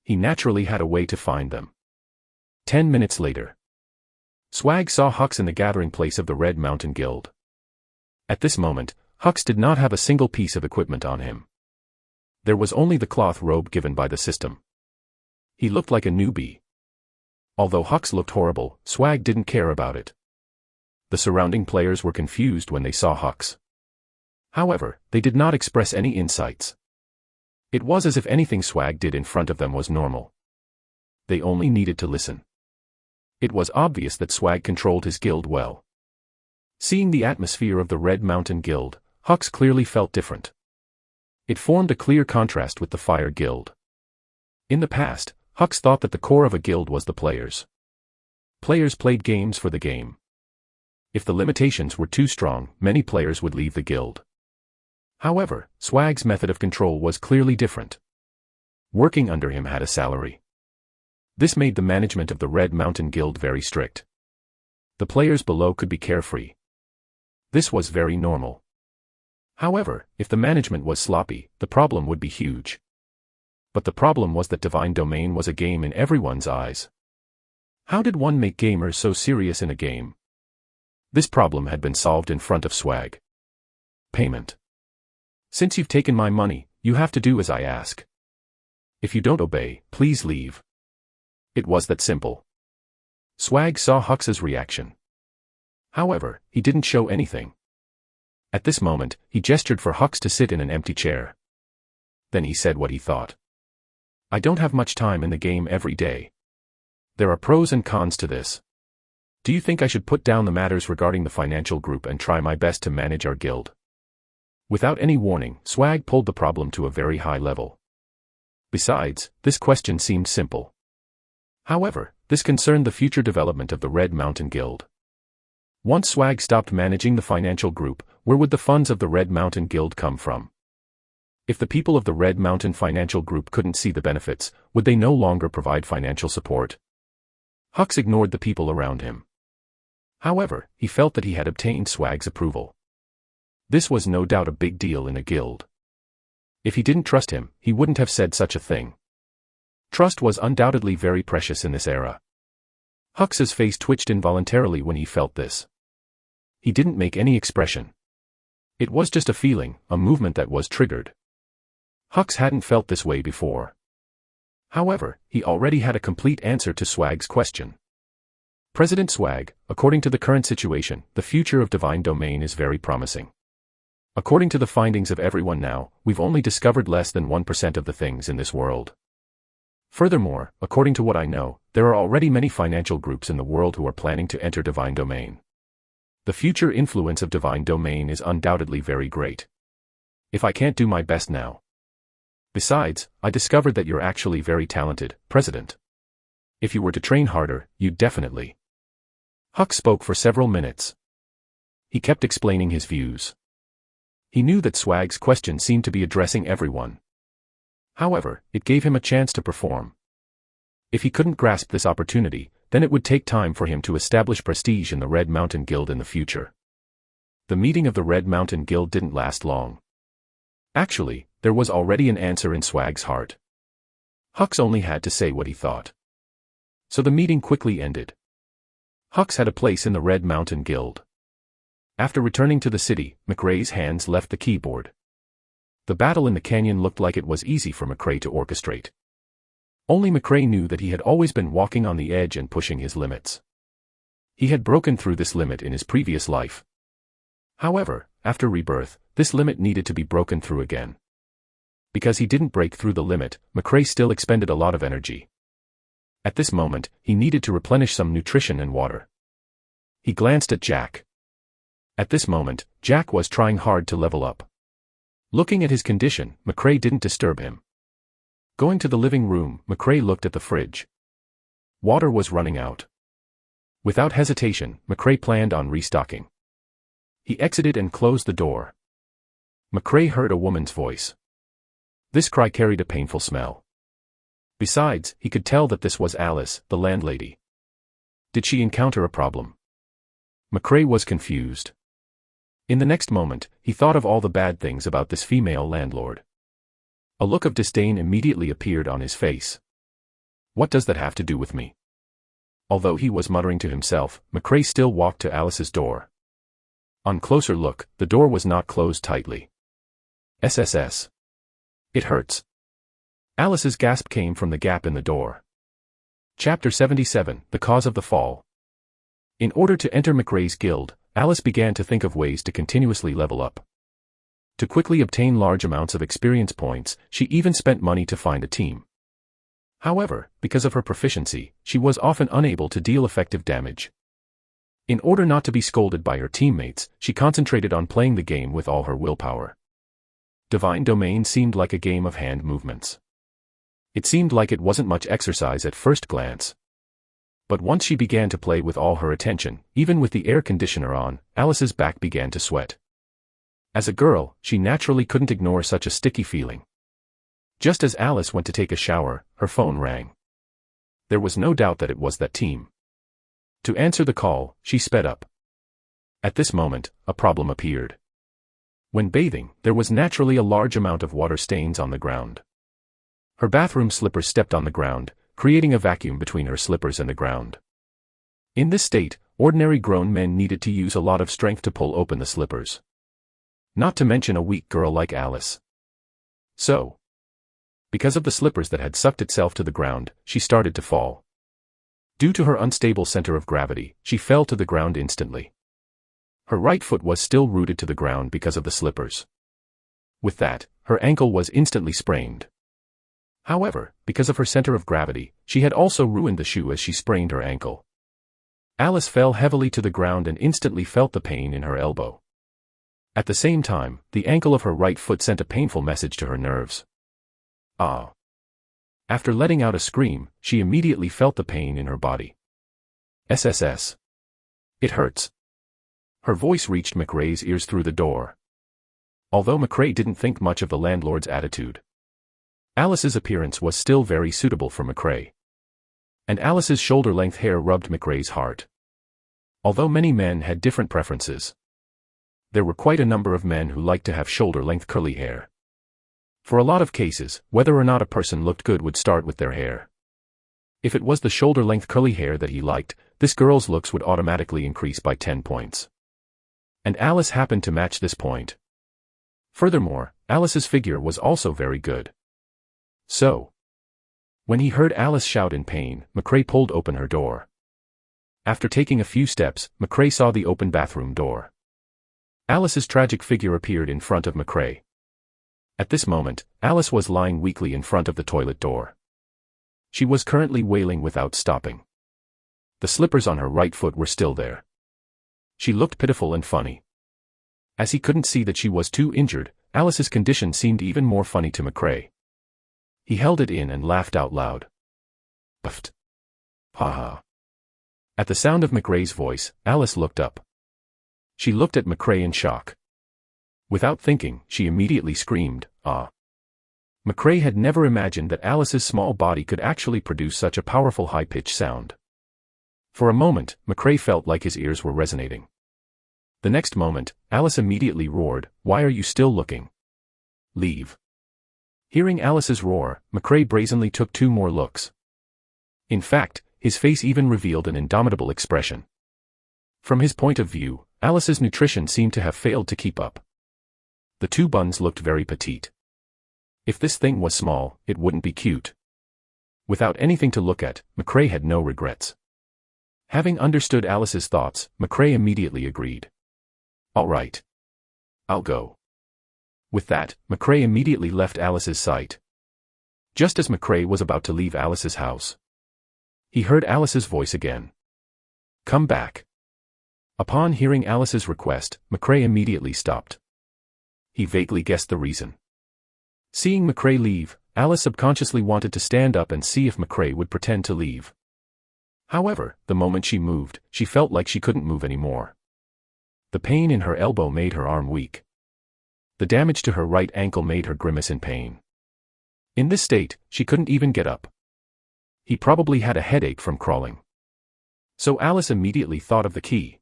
He naturally had a way to find them. 10 minutes later, Swag saw Hux in the gathering place of the Red Mountain Guild. At this moment, Hux did not have a single piece of equipment on him. There was only the cloth robe given by the system. He looked like a newbie. Although Hux looked horrible, Swag didn't care about it. The surrounding players were confused when they saw Hux. However, they did not express any insights. It was as if anything Swag did in front of them was normal. They only needed to listen. It was obvious that Swag controlled his guild well. Seeing the atmosphere of the Red Mountain Guild, Hux clearly felt different. It formed a clear contrast with the Fire Guild. In the past, Hux thought that the core of a guild was the players. Players played games for the game. If the limitations were too strong, many players would leave the guild. However, Swag's method of control was clearly different. Working under him had a salary. This made the management of the Red Mountain Guild very strict. The players below could be carefree. This was very normal. However, if the management was sloppy, the problem would be huge. But the problem was that Divine Domain was a game in everyone's eyes. How did one make gamers so serious in a game? This problem had been solved in front of Swag. Payment. Since you've taken my money, you have to do as I ask. If you don't obey, please leave. It was that simple. Swag saw Hux's reaction. However, he didn't show anything. At this moment, he gestured for Hux to sit in an empty chair. Then he said what he thought. I don't have much time in the game every day. There are pros and cons to this. Do you think I should put down the matters regarding the financial group and try my best to manage our guild? Without any warning, Swag pulled the problem to a very high level. Besides, this question seemed simple. However, this concerned the future development of the Red Mountain Guild. Once Swag stopped managing the financial group, where would the funds of the Red Mountain Guild come from? If the people of the Red Mountain Financial Group couldn't see the benefits, would they no longer provide financial support? Hux ignored the people around him. However, he felt that he had obtained Swag's approval. This was no doubt a big deal in a guild. If he didn't trust him, he wouldn't have said such a thing. Trust was undoubtedly very precious in this era. Hux's face twitched involuntarily when he felt this. He didn't make any expression. It was just a feeling, a movement that was triggered. Hux hadn't felt this way before. However, he already had a complete answer to Swag's question. President Swag, according to the current situation, the future of Divine Domain is very promising. According to the findings of everyone now, we've only discovered less than 1% of the things in this world. Furthermore, according to what I know, there are already many financial groups in the world who are planning to enter Divine Domain. The future influence of Divine Domain is undoubtedly very great. If I can't do my best now. Besides, I discovered that you're actually very talented, President. If you were to train harder, you'd definitely. Hux spoke for several minutes. He kept explaining his views. He knew that Swag's question seemed to be addressing everyone. However, it gave him a chance to perform. If he couldn't grasp this opportunity, then it would take time for him to establish prestige in the Red Mountain Guild in the future. The meeting of the Red Mountain Guild didn't last long. Actually, there was already an answer in Swag's heart. Hux only had to say what he thought. So the meeting quickly ended. Hux had a place in the Red Mountain Guild. After returning to the city, McRae's hands left the keyboard. The battle in the canyon looked like it was easy for McRae to orchestrate. Only McRae knew that he had always been walking on the edge and pushing his limits. He had broken through this limit in his previous life. However, after rebirth, this limit needed to be broken through again. Because he didn't break through the limit, McRae still expended a lot of energy. At this moment, he needed to replenish some nutrition and water. He glanced at Jack. At this moment, Jack was trying hard to level up. Looking at his condition, McRae didn't disturb him. Going to the living room, McRae looked at the fridge. Water was running out. Without hesitation, McRae planned on restocking. He exited and closed the door. McRae heard a woman's voice. This cry carried a painful smell. Besides, he could tell that this was Alice, the landlady. Did she encounter a problem? McRae was confused. In the next moment, he thought of all the bad things about this female landlord. A look of disdain immediately appeared on his face. What does that have to do with me? Although he was muttering to himself, McRae still walked to Alice's door. On closer look, the door was not closed tightly. SSS. It hurts. Alice's gasp came from the gap in the door. Chapter 77, The Cause of the Fall. In order to enter McRae's guild, Alice began to think of ways to continuously level up. To quickly obtain large amounts of experience points, she even spent money to find a team. However, because of her proficiency, she was often unable to deal effective damage. In order not to be scolded by her teammates, she concentrated on playing the game with all her willpower. Divine Domain seemed like a game of hand movements. It seemed like it wasn't much exercise at first glance. But once she began to play with all her attention, even with the air conditioner on, Alice's back began to sweat. As a girl, she naturally couldn't ignore such a sticky feeling. Just as Alice went to take a shower, her phone rang. There was no doubt that it was that team. To answer the call, she sped up. At this moment, a problem appeared. When bathing, there was naturally a large amount of water stains on the ground. Her bathroom slippers stepped on the ground, creating a vacuum between her slippers and the ground. In this state, ordinary grown men needed to use a lot of strength to pull open the slippers. Not to mention a weak girl like Alice. So, because of the slippers that had sucked itself to the ground, she started to fall. Due to her unstable center of gravity, she fell to the ground instantly. Her right foot was still rooted to the ground because of the slippers. With that, her ankle was instantly sprained. However, because of her center of gravity, she had also ruined the shoe as she sprained her ankle. Alice fell heavily to the ground and instantly felt the pain in her elbow. At the same time, the ankle of her right foot sent a painful message to her nerves. Ah! After letting out a scream, she immediately felt the pain in her body. SSS. It hurts. Her voice reached McRae's ears through the door. Although McRae didn't think much of the landlord's attitude, Alice's appearance was still very suitable for McRae. And Alice's shoulder-length hair rubbed McRae's heart. Although many men had different preferences, there were quite a number of men who liked to have shoulder-length curly hair. For a lot of cases, whether or not a person looked good would start with their hair. If it was the shoulder-length curly hair that he liked, this girl's looks would automatically increase by 10 points. And Alice happened to match this point. Furthermore, Alice's figure was also very good. So, when he heard Alice shout in pain, McRae pulled open her door. After taking a few steps, McRae saw the open bathroom door. Alice's tragic figure appeared in front of McRae. At this moment, Alice was lying weakly in front of the toilet door. She was currently wailing without stopping. The slippers on her right foot were still there. She looked pitiful and funny. As he couldn't see that she was too injured, Alice's condition seemed even more funny to McRae. He held it in and laughed out loud. Puffed. Ha ha. At the sound of McRae's voice, Alice looked up. She looked at McRae in shock. Without thinking, she immediately screamed, "Ah!" McRae had never imagined that Alice's small body could actually produce such a powerful high-pitched sound. For a moment, McRae felt like his ears were resonating. The next moment, Alice immediately roared, "Why are you still looking? Leave." Hearing Alice's roar, McRae brazenly took 2 more looks. In fact, his face even revealed an indomitable expression. From his point of view, Alice's nutrition seemed to have failed to keep up. The 2 buns looked very petite. If this thing was small, it wouldn't be cute. Without anything to look at, McRae had no regrets. Having understood Alice's thoughts, McRae immediately agreed. "All right. I'll go." With that, McRae immediately left Alice's sight. Just as McRae was about to leave Alice's house, he heard Alice's voice again. "Come back." Upon hearing Alice's request, McRae immediately stopped. He vaguely guessed the reason. Seeing McRae leave, Alice subconsciously wanted to stand up and see if McRae would pretend to leave. However, the moment she moved, she felt like she couldn't move anymore. The pain in her elbow made her arm weak. The damage to her right ankle made her grimace in pain. In this state, she couldn't even get up. He probably had a headache from crawling. So Alice immediately thought of the key.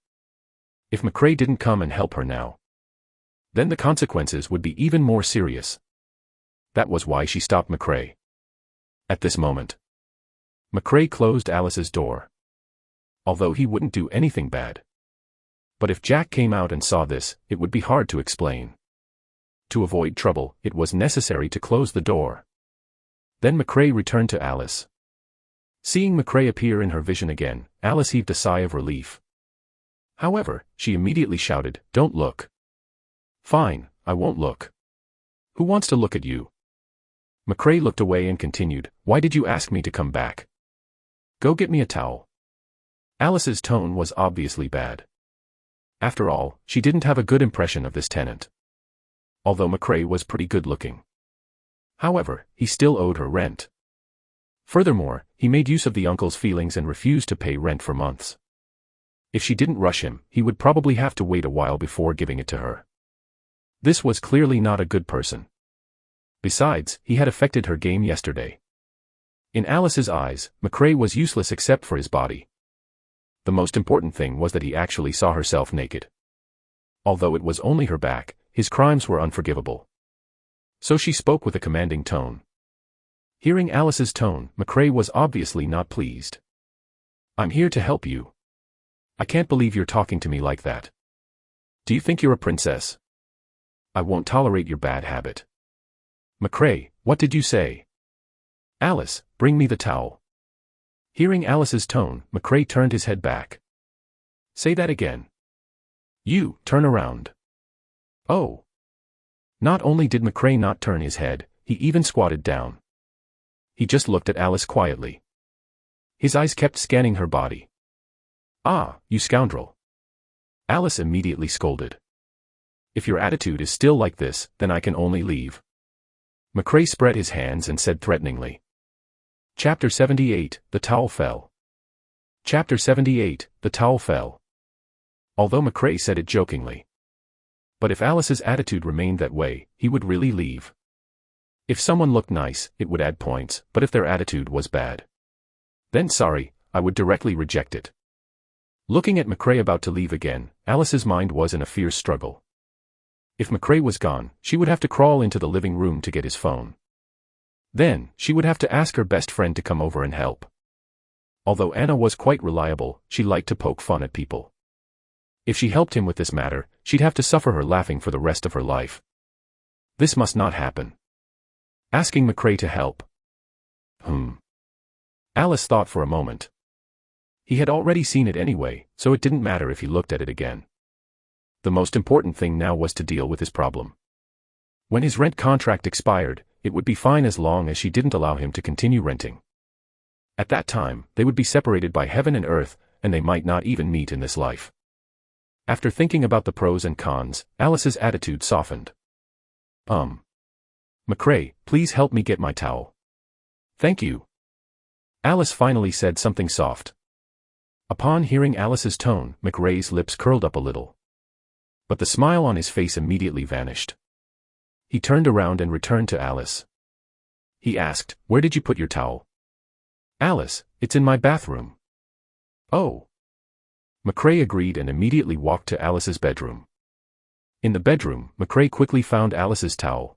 If McRae didn't come and help her now, then the consequences would be even more serious. That was why she stopped McRae. At this moment, McRae closed Alice's door. Although he wouldn't do anything bad. But if Jack came out and saw this, it would be hard to explain. To avoid trouble, it was necessary to close the door. Then McRae returned to Alice. Seeing McRae appear in her vision again, Alice heaved a sigh of relief. However, she immediately shouted, "Don't look." "Fine, I won't look. Who wants to look at you?" McRae looked away and continued, "Why did you ask me to come back? Go get me a towel." Alice's tone was obviously bad. After all, she didn't have a good impression of this tenant. Although McRae was pretty good-looking. However, he still owed her rent. Furthermore, he made use of the uncle's feelings and refused to pay rent for months. If she didn't rush him, he would probably have to wait a while before giving it to her. This was clearly not a good person. Besides, he had affected her game yesterday. In Alice's eyes, McRae was useless except for his body. The most important thing was that he actually saw herself naked. Although it was only her back, his crimes were unforgivable. So she spoke with a commanding tone. Hearing Alice's tone, McRae was obviously not pleased. I'm here to help you. I can't believe you're talking to me like that. Do you think you're a princess? I won't tolerate your bad habit. McRae, what did you say? Alice, bring me the towel. Hearing Alice's tone, McRae turned his head back. Say that again. You, turn around. Oh. Not only did McRae not turn his head, he even squatted down. He just looked at Alice quietly. His eyes kept scanning her body. Ah, you scoundrel. Alice immediately scolded. If your attitude is still like this, then I can only leave. McRae spread his hands and said threateningly. Chapter 78, The Towel Fell. Chapter 78, The Towel Fell. Although McRae said it jokingly. But if Alice's attitude remained that way, he would really leave. If someone looked nice, it would add points, but if their attitude was bad, then sorry, I would directly reject it. Looking at McRae about to leave again, Alice's mind was in a fierce struggle. If McRae was gone, she would have to crawl into the living room to get his phone. Then, she would have to ask her best friend to come over and help. Although Anna was quite reliable, she liked to poke fun at people. If she helped him with this matter, she'd have to suffer her laughing for the rest of her life. This must not happen. Asking McRae to help. Alice thought for a moment. He had already seen it anyway, so it didn't matter if he looked at it again. The most important thing now was to deal with his problem. When his rent contract expired, it would be fine as long as she didn't allow him to continue renting. At that time, they would be separated by heaven and earth, and they might not even meet in this life. After thinking about the pros and cons, Alice's attitude softened. McRae, please help me get my towel. Thank you. Alice finally said something soft. Upon hearing Alice's tone, McRae's lips curled up a little. But the smile on his face immediately vanished. He turned around and returned to Alice. He asked, "Where did you put your towel?" "Alice, it's in my bathroom." "Oh." McRae agreed and immediately walked to Alice's bedroom. In the bedroom, McRae quickly found Alice's towel.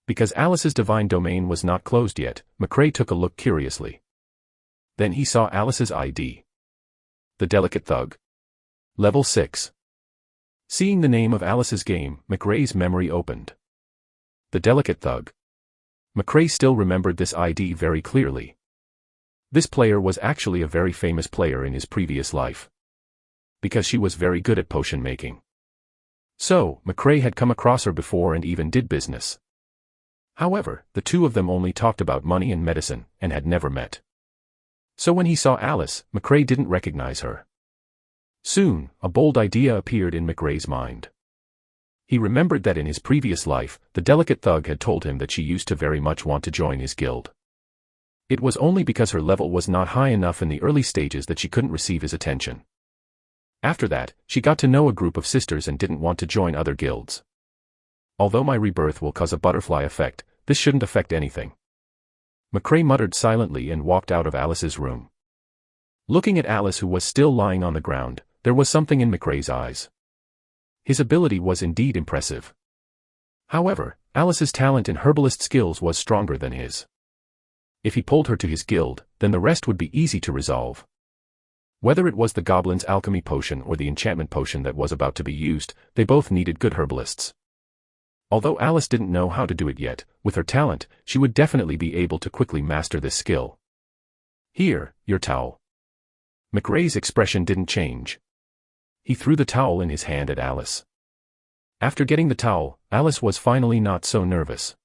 Because Alice's divine domain was not closed yet, McRae took a look curiously. Then he saw Alice's ID. The Delicate Thug. Level 6. Seeing the name of Alice's game, McRae's memory opened. The Delicate Thug. McRae still remembered this ID very clearly. This player was actually a very famous player in his previous life. Because she was very good at potion making. So, McRae had come across her before and even did business. However, the two of them only talked about money and medicine, and had never met. So when he saw Alice, McRae didn't recognize her. Soon, a bold idea appeared in McRae's mind. He remembered that in his previous life, the Delicate Thug had told him that she used to very much want to join his guild. It was only because her level was not high enough in the early stages that she couldn't receive his attention. After that, she got to know a group of sisters and didn't want to join other guilds. Although my rebirth will cause a butterfly effect, this shouldn't affect anything. McRae muttered silently and walked out of Alice's room. Looking at Alice, who was still lying on the ground, there was something in McRae's eyes. His ability was indeed impressive. However, Alice's talent in herbalist skills was stronger than his. If he pulled her to his guild, then the rest would be easy to resolve. Whether it was the goblin's alchemy potion or the enchantment potion that was about to be used, they both needed good herbalists. Although Alice didn't know how to do it yet, with her talent, she would definitely be able to quickly master this skill. "Here, your towel." McRae's expression didn't change. He threw the towel in his hand at Alice. After getting the towel, Alice was finally not so nervous.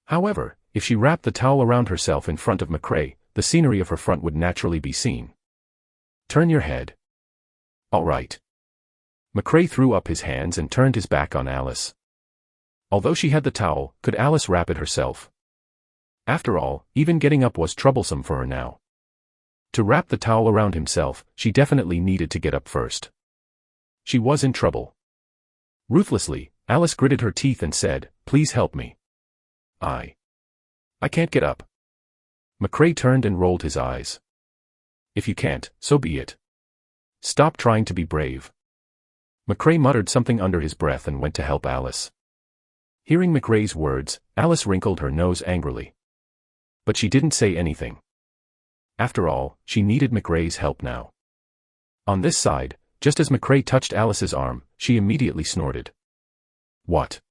However, if she wrapped the towel around herself in front of McRae, the scenery of her front would naturally be seen. "Turn your head." "All right." McRae threw up his hands and turned his back on Alice. Although she had the towel, could Alice wrap it herself? After all, even getting up was troublesome for her now. To wrap the towel around himself, she definitely needed to get up first. She was in trouble. Ruthlessly, Alice gritted her teeth and said, "Please help me. I can't get up." McRae turned and rolled his eyes. "If you can't, so be it. Stop trying to be brave." McRae muttered something under his breath and went to help Alice. Hearing McRae's words, Alice wrinkled her nose angrily. But she didn't say anything. After all, she needed McRae's help now. On this side, just as McRae touched Alice's arm, she immediately snorted. "What?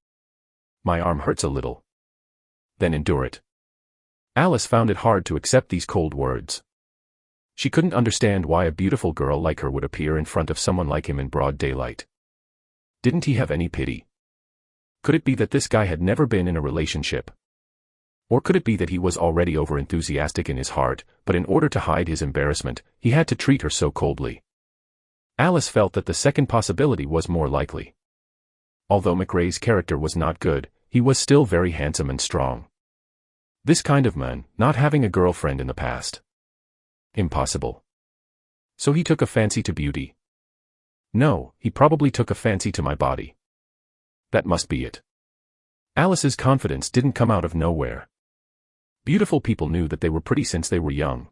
My arm hurts a little." "Then endure it." Alice found it hard to accept these cold words. She couldn't understand why a beautiful girl like her would appear in front of someone like him in broad daylight. Didn't he have any pity? Could it be that this guy had never been in a relationship? Or could it be that he was already overenthusiastic in his heart, but in order to hide his embarrassment, he had to treat her so coldly? Alice felt that the second possibility was more likely. Although McRae's character was not good, he was still very handsome and strong. This kind of man, not having a girlfriend in the past. Impossible. So he took a fancy to beauty. No, he probably took a fancy to my body. That must be it. Alice's confidence didn't come out of nowhere. Beautiful people knew that they were pretty since they were young.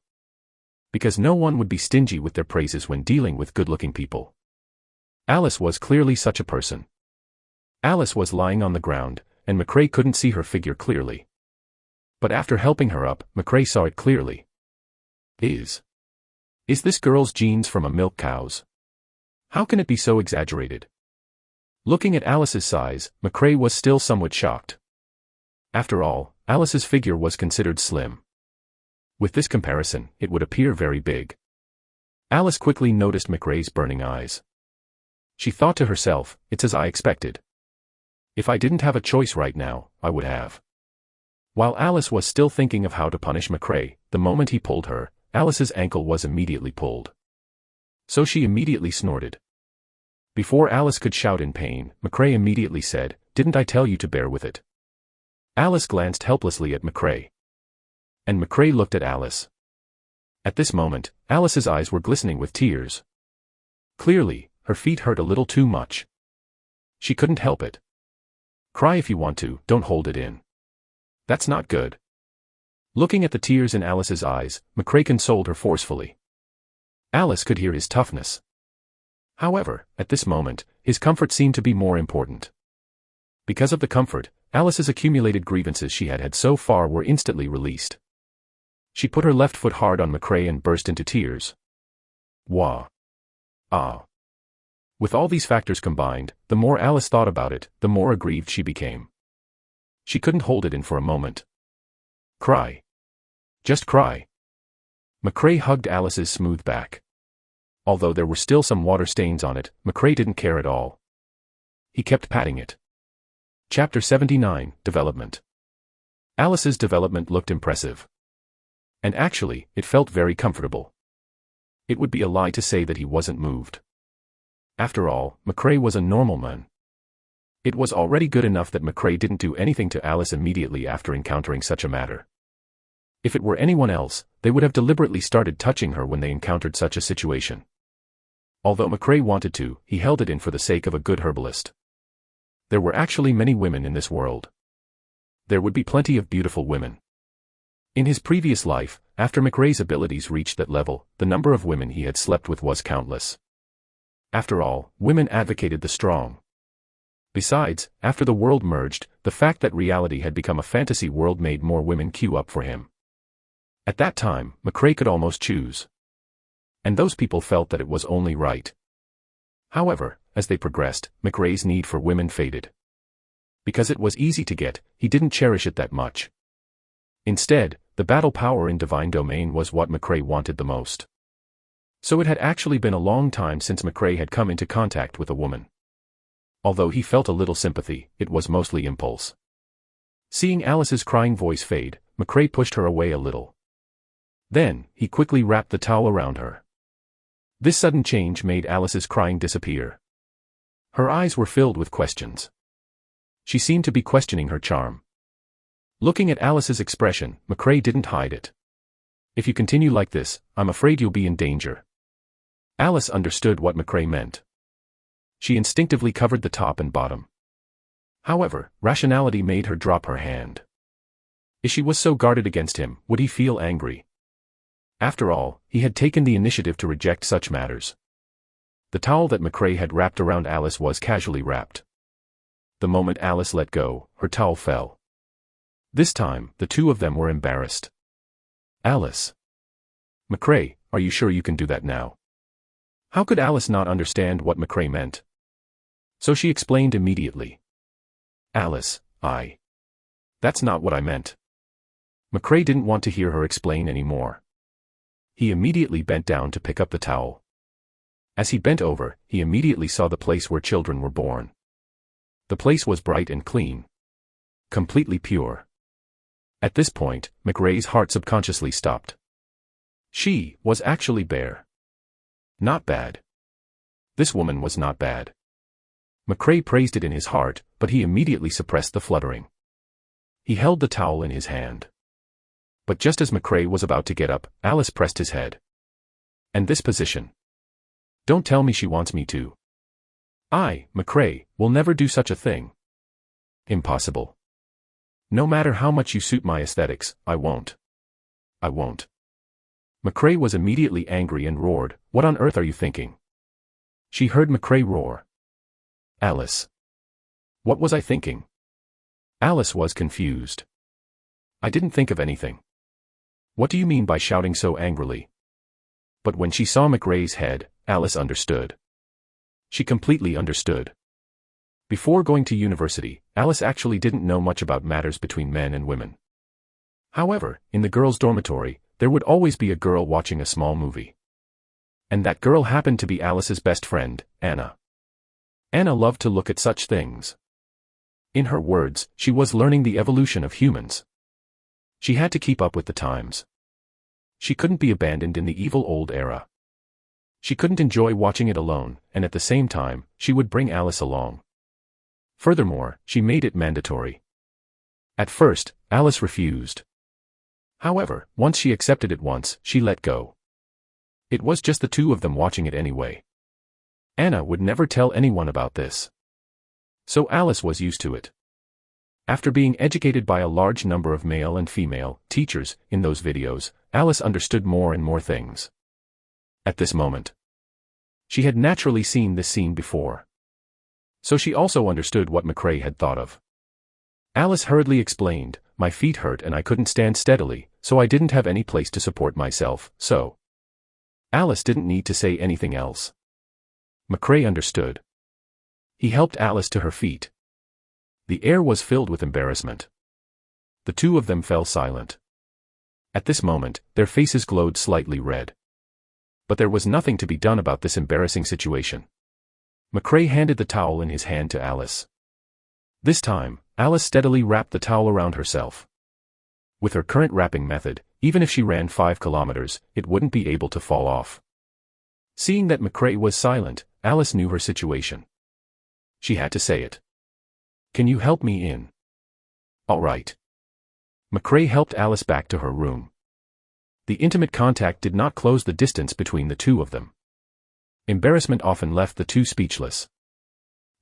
Because no one would be stingy with their praises when dealing with good-looking people. Alice was clearly such a person. Alice was lying on the ground, and McRae couldn't see her figure clearly. But after helping her up, McRae saw it clearly. Is this girl's genes from a milk cow's? How can it be so exaggerated? Looking at Alice's size, McRae was still somewhat shocked. After all, Alice's figure was considered slim. With this comparison, it would appear very big. Alice quickly noticed McRae's burning eyes. She thought to herself, "It's as I expected. If I didn't have a choice right now, I would have." While Alice was still thinking of how to punish McRae, the moment he pulled her, Alice's ankle was immediately pulled. So she immediately snorted. Before Alice could shout in pain, McRae immediately said, "Didn't I tell you to bear with it?" Alice glanced helplessly at McRae. And McRae looked at Alice. At this moment, Alice's eyes were glistening with tears. Clearly, her feet hurt a little too much. She couldn't help it. "Cry if you want to, don't hold it in. That's not good." Looking at the tears in Alice's eyes, McRae consoled her forcefully. Alice could hear his toughness. However, at this moment, his comfort seemed to be more important. Because of the comfort, Alice's accumulated grievances she had had so far were instantly released. She put her left foot hard on McRae and burst into tears. Wah. Ah. With all these factors combined, the more Alice thought about it, the more aggrieved she became. She couldn't hold it in for a moment. "Cry. Just cry." McRae hugged Alice's smooth back. Although there were still some water stains on it, McRae didn't care at all. He kept patting it. Chapter 79, Development. Alice's development looked impressive. And actually, it felt very comfortable. It would be a lie to say that he wasn't moved. After all, McRae was a normal man. It was already good enough that McRae didn't do anything to Alice immediately after encountering such a matter. If it were anyone else, they would have deliberately started touching her when they encountered such a situation. Although McRae wanted to, he held it in for the sake of a good herbalist. There were actually many women in this world. There would be plenty of beautiful women. In his previous life, after McRae's abilities reached that level, the number of women he had slept with was countless. After all, women advocated the strong. Besides, after the world merged, the fact that reality had become a fantasy world made more women queue up for him. At that time, McRae could almost choose. And those people felt that it was only right. However, as they progressed, McRae's need for women faded. Because it was easy to get, he didn't cherish it that much. Instead, the battle power in Divine Domain was what McRae wanted the most. So it had actually been a long time since McRae had come into contact with a woman. Although he felt a little sympathy, it was mostly impulse. Seeing Alice's crying voice fade, McRae pushed her away a little. Then, he quickly wrapped the towel around her. This sudden change made Alice's crying disappear. Her eyes were filled with questions. She seemed to be questioning her charm. Looking at Alice's expression, McRae didn't hide it. "If you continue like this, I'm afraid you'll be in danger." Alice understood what McRae meant. She instinctively covered the top and bottom. However, rationality made her drop her hand. If she was so guarded against him, would he feel angry? After all, he had taken the initiative to reject such matters. The towel that McRae had wrapped around Alice was casually wrapped. The moment Alice let go, her towel fell. This time, the two of them were embarrassed. Alice. McRae, are you sure you can do that now? How could Alice not understand what McRae meant? So she explained immediately. Alice, that's not what I meant. McRae didn't want to hear her explain anymore. He immediately bent down to pick up the towel. As he bent over, he immediately saw the place where children were born. The place was bright and clean. Completely pure. At this point, McRae's heart subconsciously stopped. She was actually bare. Not bad. This woman was not bad. McRae praised it in his heart, but he immediately suppressed the fluttering. He held the towel in his hand. But just as McRae was about to get up, Alice pressed his head. And this position. Don't tell me she wants me to. McRae, will never do such a thing. Impossible. No matter how much you suit my aesthetics, I won't. I won't. McRae was immediately angry and roared, "What on earth are you thinking?" She heard McRae roar. Alice. What was I thinking? Alice was confused. I didn't think of anything. What do you mean by shouting so angrily? But when she saw McRae's head, Alice understood. She completely understood. Before going to university, Alice actually didn't know much about matters between men and women. However, in the girls' dormitory, there would always be a girl watching a small movie. And that girl happened to be Alice's best friend, Anna. Anna loved to look at such things. In her words, she was learning the evolution of humans. She had to keep up with the times. She couldn't be abandoned in the evil old era. She couldn't enjoy watching it alone, and at the same time, she would bring Alice along. Furthermore, she made it mandatory. At first, Alice refused. However, once she accepted it once, she let go. It was just the two of them watching it anyway. Anna would never tell anyone about this. So Alice was used to it. After being educated by a large number of male and female teachers in those videos, Alice understood more and more things. At this moment, she had naturally seen this scene before. So she also understood what McRae had thought of. Alice hurriedly explained, "My feet hurt and I couldn't stand steadily, so I didn't have any place to support myself, so." Alice didn't need to say anything else. McRae understood. He helped Alice to her feet. The air was filled with embarrassment. The two of them fell silent. At this moment, their faces glowed slightly red. But there was nothing to be done about this embarrassing situation. McRae handed the towel in his hand to Alice. This time, Alice steadily wrapped the towel around herself. With her current wrapping method, even if she ran 5 kilometers, it wouldn't be able to fall off. Seeing that McRae was silent, Alice knew her situation. She had to say it. "Can you help me in?" "All right." McRae helped Alice back to her room. The intimate contact did not close the distance between the two of them. Embarrassment often left the two speechless.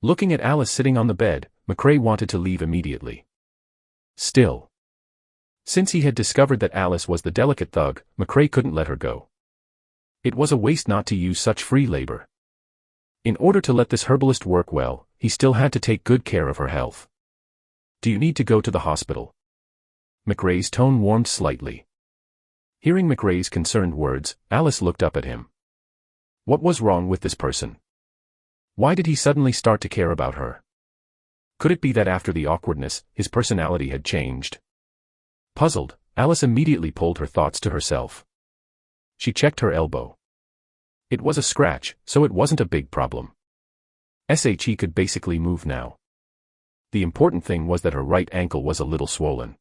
Looking at Alice sitting on the bed, McRae wanted to leave immediately. Still, since he had discovered that Alice was the delicate thug, McRae couldn't let her go. It was a waste not to use such free labor. In order to let this herbalist work well, he still had to take good care of her health. "Do you need to go to the hospital?" McRae's tone warmed slightly. Hearing McRae's concerned words, Alice looked up at him. What was wrong with this person? Why did he suddenly start to care about her? Could it be that after the awkwardness, his personality had changed? Puzzled, Alice immediately pulled her thoughts to herself. She checked her elbow. It was a scratch, so it wasn't a big problem. He could basically move now. The important thing was that her right ankle was a little swollen.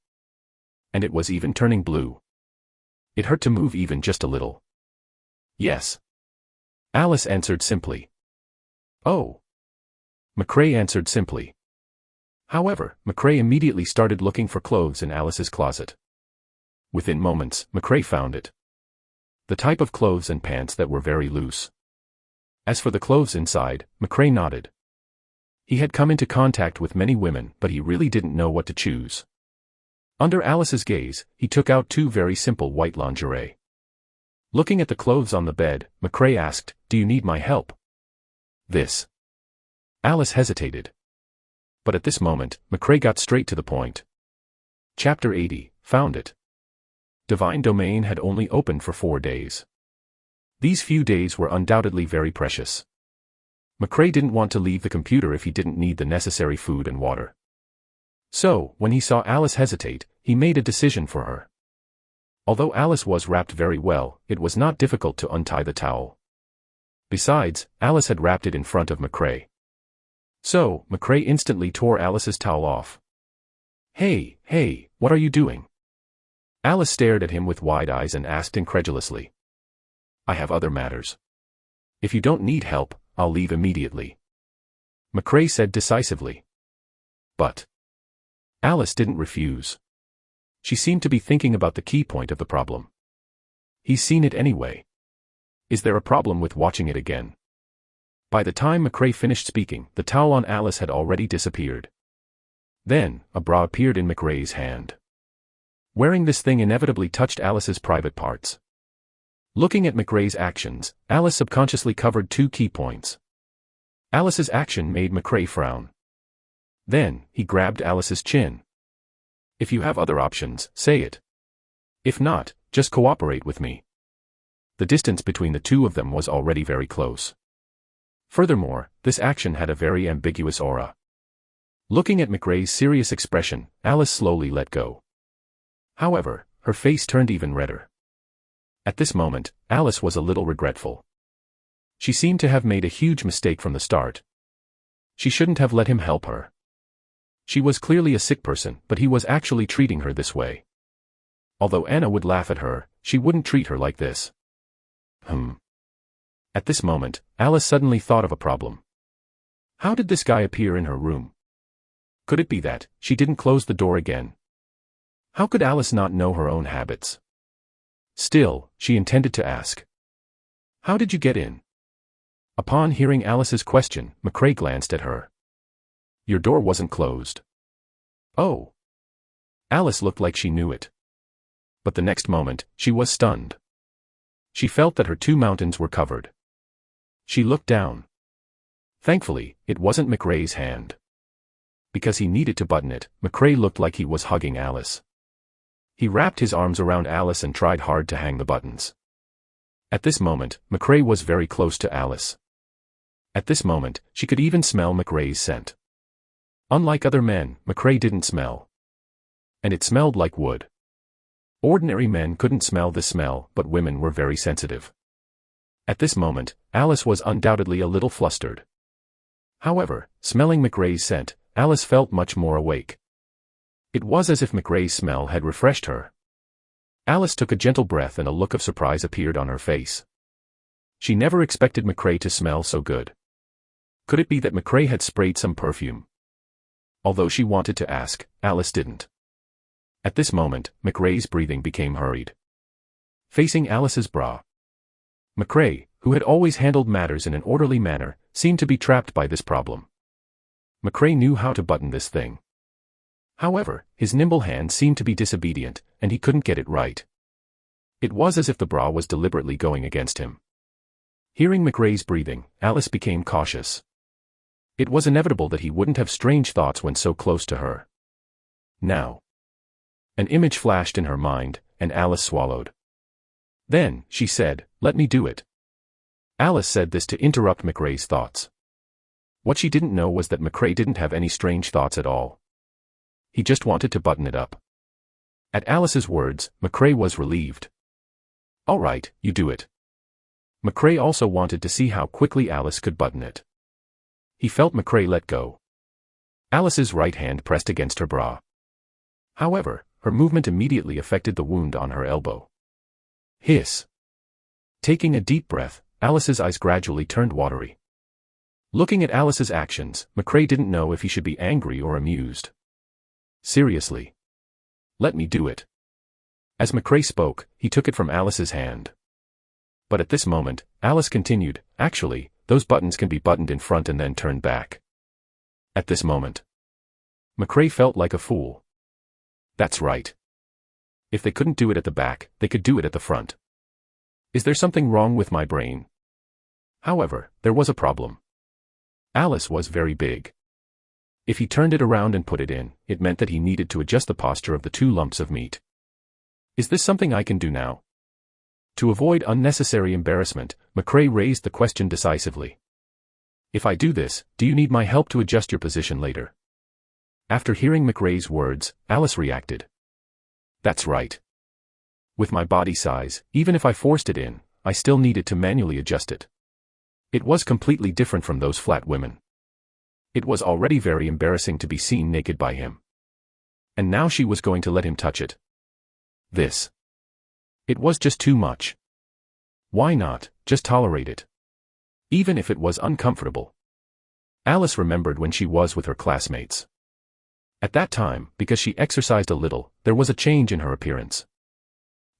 And it was even turning blue. It hurt to move even just a little. "Yes." Alice answered simply. "Oh." McRae answered simply. However, McRae immediately started looking for clothes in Alice's closet. Within moments, McRae found it. The type of clothes and pants that were very loose. As for the clothes inside, McRae nodded. He had come into contact with many women, but he really didn't know what to choose. Under Alice's gaze, he took out 2 very simple white lingerie. Looking at the clothes on the bed, McRae asked, "Do you need my help?" this. Alice hesitated. But at this moment, McRae got straight to the point. Chapter 80, Found It. Divine Domain had only opened for 4 days. These few days were undoubtedly very precious. McRae didn't want to leave the computer if he didn't need the necessary food and water. So, when he saw Alice hesitate, he made a decision for her. Although Alice was wrapped very well, it was not difficult to untie the towel. Besides, Alice had wrapped it in front of McRae. So, McRae instantly tore Alice's towel off. Hey, what are you doing? Alice stared at him with wide eyes and asked incredulously. I have other matters. If you don't need help, I'll leave immediately. McRae said decisively. But Alice didn't refuse. She seemed to be thinking about the key point of the problem. He's seen it anyway. Is there a problem with watching it again? By the time McRae finished speaking, the towel on Alice had already disappeared. Then, a bra appeared in McRae's hand. Wearing this thing inevitably touched Alice's private parts. Looking at McRae's actions, Alice subconsciously covered 2 key points. Alice's action made McRae frown. Then, he grabbed Alice's chin. If you have other options, say it. If not, just cooperate with me. The distance between the two of them was already very close. Furthermore, this action had a very ambiguous aura. Looking at McRae's serious expression, Alice slowly let go. However, her face turned even redder. At this moment, Alice was a little regretful. She seemed to have made a huge mistake from the start. She shouldn't have let him help her. She was clearly a sick person, but he was actually treating her this way. Although Anna would laugh at her, she wouldn't treat her like this. At this moment, Alice suddenly thought of a problem. How did this guy appear in her room? Could it be that she didn't close the door again? How could Alice not know her own habits? Still, she intended to ask. How did you get in? Upon hearing Alice's question, McRae glanced at her. Your door wasn't closed. Oh. Alice looked like she knew it. But the next moment, she was stunned. She felt that her 2 mountains were covered. She looked down. Thankfully, it wasn't McRae's hand. Because he needed to button it, McRae looked like he was hugging Alice. He wrapped his arms around Alice and tried hard to hang the buttons. At this moment, McRae was very close to Alice. At this moment, she could even smell McRae's scent. Unlike other men, McRae didn't smell. And it smelled like wood. Ordinary men couldn't smell this smell, but women were very sensitive. At this moment, Alice was undoubtedly a little flustered. However, smelling McRae's scent, Alice felt much more awake. It was as if McRae's smell had refreshed her. Alice took a gentle breath and a look of surprise appeared on her face. She never expected McRae to smell so good. Could it be that McRae had sprayed some perfume? Although she wanted to ask, Alice didn't. At this moment, McRae's breathing became hurried. Facing Alice's bra. McRae, who had always handled matters in an orderly manner, seemed to be trapped by this problem. McRae knew how to button this thing. However, his nimble hand seemed to be disobedient, and he couldn't get it right. It was as if the bra was deliberately going against him. Hearing McRae's breathing, Alice became cautious. It was inevitable that he wouldn't have strange thoughts when so close to her. Now. An image flashed in her mind, and Alice swallowed. Then, she said, "Let me do it." Alice said this to interrupt McRae's thoughts. What she didn't know was that McRae didn't have any strange thoughts at all. He just wanted to button it up. At Alice's words, McRae was relieved. All right, you do it. McRae also wanted to see how quickly Alice could button it. He felt McRae let go. Alice's right hand pressed against her bra. However, her movement immediately affected the wound on her elbow. Hiss. Taking a deep breath, Alice's eyes gradually turned watery. Looking at Alice's actions, McRae didn't know if he should be angry or amused. Seriously. Let me do it. As McRae spoke, he took it from Alice's hand. But at this moment, Alice continued, actually, those buttons can be buttoned in front and then turned back. At this moment, McRae felt like a fool. That's right. If they couldn't do it at the back, they could do it at the front. Is there something wrong with my brain? However, there was a problem. Alice was very big. If he turned it around and put it in, it meant that he needed to adjust the posture of the two lumps of meat. Is this something I can do now? To avoid unnecessary embarrassment, McRae raised the question decisively. If I do this, do you need my help to adjust your position later? After hearing McRae's words, Alice reacted. That's right. With my body size, even if I forced it in, I still needed to manually adjust it. It was completely different from those flat women. It was already very embarrassing to be seen naked by him. And now she was going to let him touch it. It was just too much. Why not just tolerate it? Even if it was uncomfortable. Alice remembered when she was with her classmates. At that time, because she exercised a little, there was a change in her appearance.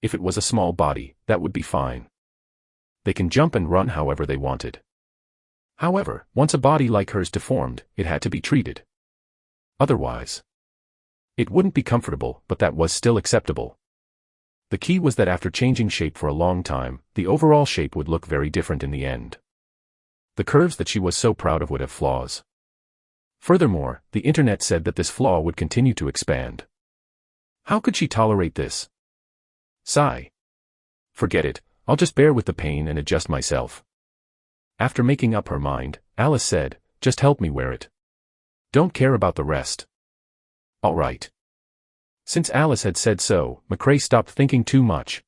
If it was a small body, that would be fine. They can jump and run however they wanted. However, once a body like hers deformed, it had to be treated. Otherwise, it wouldn't be comfortable, but that was still acceptable. The key was that after changing shape for a long time, the overall shape would look very different in the end. The curves that she was so proud of would have flaws. Furthermore, the internet said that this flaw would continue to expand. How could she tolerate this? Sigh. Forget it, I'll just bear with the pain and adjust myself. After making up her mind, Alice said, just help me wear it. Don't care about the rest. All right. Since Alice had said so, McRae stopped thinking too much.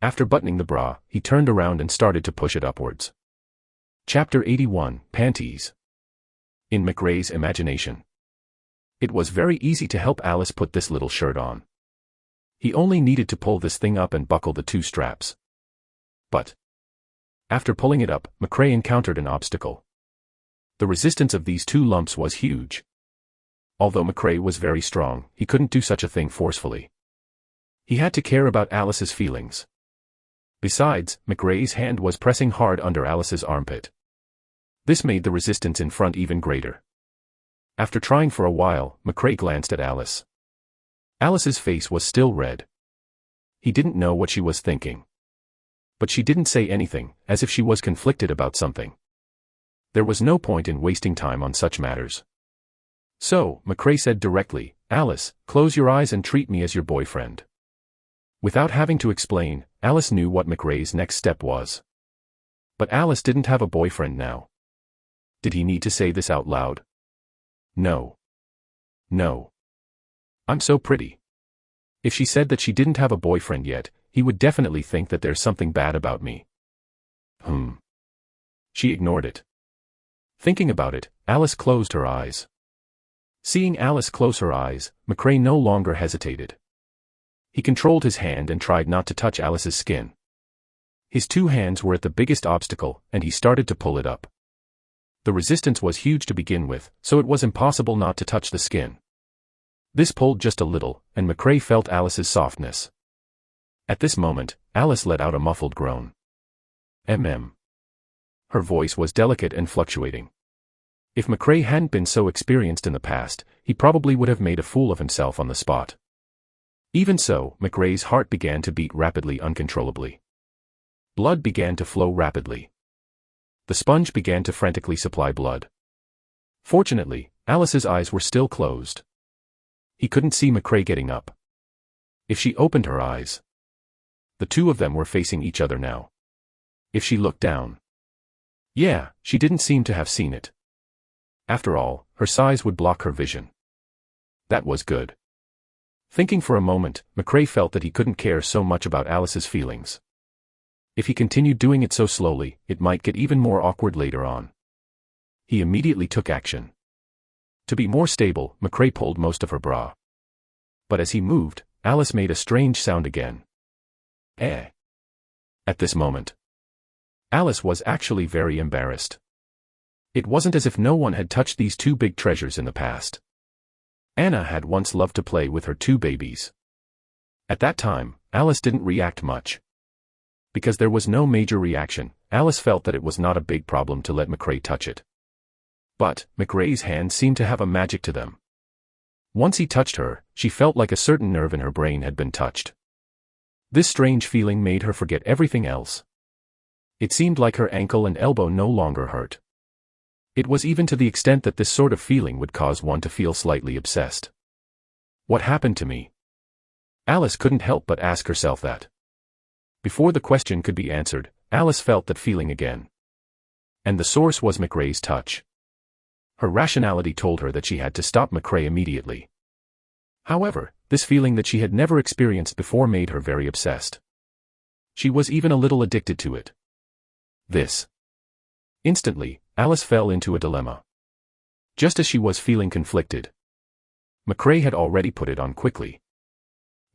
After buttoning the bra, he turned around and started to push it upwards. Chapter 81, Panties. In McRae's imagination. It was very easy to help Alice put this little shirt on. He only needed to pull this thing up and buckle the two straps. But after pulling it up, McRae encountered an obstacle. The resistance of these two lumps was huge. Although McRae was very strong, he couldn't do such a thing forcefully. He had to care about Alice's feelings. Besides, McRae's hand was pressing hard under Alice's armpit. This made the resistance in front even greater. After trying for a while, McRae glanced at Alice. Alice's face was still red. He didn't know what she was thinking. But she didn't say anything, as if she was conflicted about something. There was no point in wasting time on such matters. So, McRae said directly, Alice, close your eyes and treat me as your boyfriend. Without having to explain, Alice knew what McRae's next step was. But Alice didn't have a boyfriend now. Did he need to say this out loud? No. No. I'm so pretty. If she said that she didn't have a boyfriend yet, he would definitely think that there's something bad about me. She ignored it. Thinking about it, Alice closed her eyes. Seeing Alice close her eyes, McRae no longer hesitated. He controlled his hand and tried not to touch Alice's skin. His two hands were at the biggest obstacle, and he started to pull it up. The resistance was huge to begin with, so it was impossible not to touch the skin. This pulled just a little, and McRae felt Alice's softness. At this moment, Alice let out a muffled groan. Her voice was delicate and fluctuating. If McRae hadn't been so experienced in the past, he probably would have made a fool of himself on the spot. Even so, McRae's heart began to beat rapidly uncontrollably. Blood began to flow rapidly. The sponge began to frantically supply blood. Fortunately, Alice's eyes were still closed. He couldn't see McRae getting up. If she opened her eyes, the two of them were facing each other now. If she looked down, she didn't seem to have seen it. After all, her size would block her vision. That was good. Thinking for a moment, McRae felt that he couldn't care so much about Alice's feelings. If he continued doing it so slowly, it might get even more awkward later on. He immediately took action. To be more stable, McRae pulled most of her bra. But as he moved, Alice made a strange sound again. At this moment, Alice was actually very embarrassed. It wasn't as if no one had touched these two big treasures in the past. Anna had once loved to play with her two babies. At that time, Alice didn't react much. Because there was no major reaction, Alice felt that it was not a big problem to let McRae touch it. But McRae's hands seemed to have a magic to them. Once he touched her, she felt like a certain nerve in her brain had been touched. This strange feeling made her forget everything else. It seemed like her ankle and elbow no longer hurt. It was even to the extent that this sort of feeling would cause one to feel slightly obsessed. What happened to me? Alice couldn't help but ask herself that. Before the question could be answered, Alice felt that feeling again. And the source was McRae's touch. Her rationality told her that she had to stop McRae immediately. However, this feeling that she had never experienced before made her very obsessed. She was even a little addicted to it. Instantly, Alice fell into a dilemma. Just as she was feeling conflicted, McRae had already put it on quickly.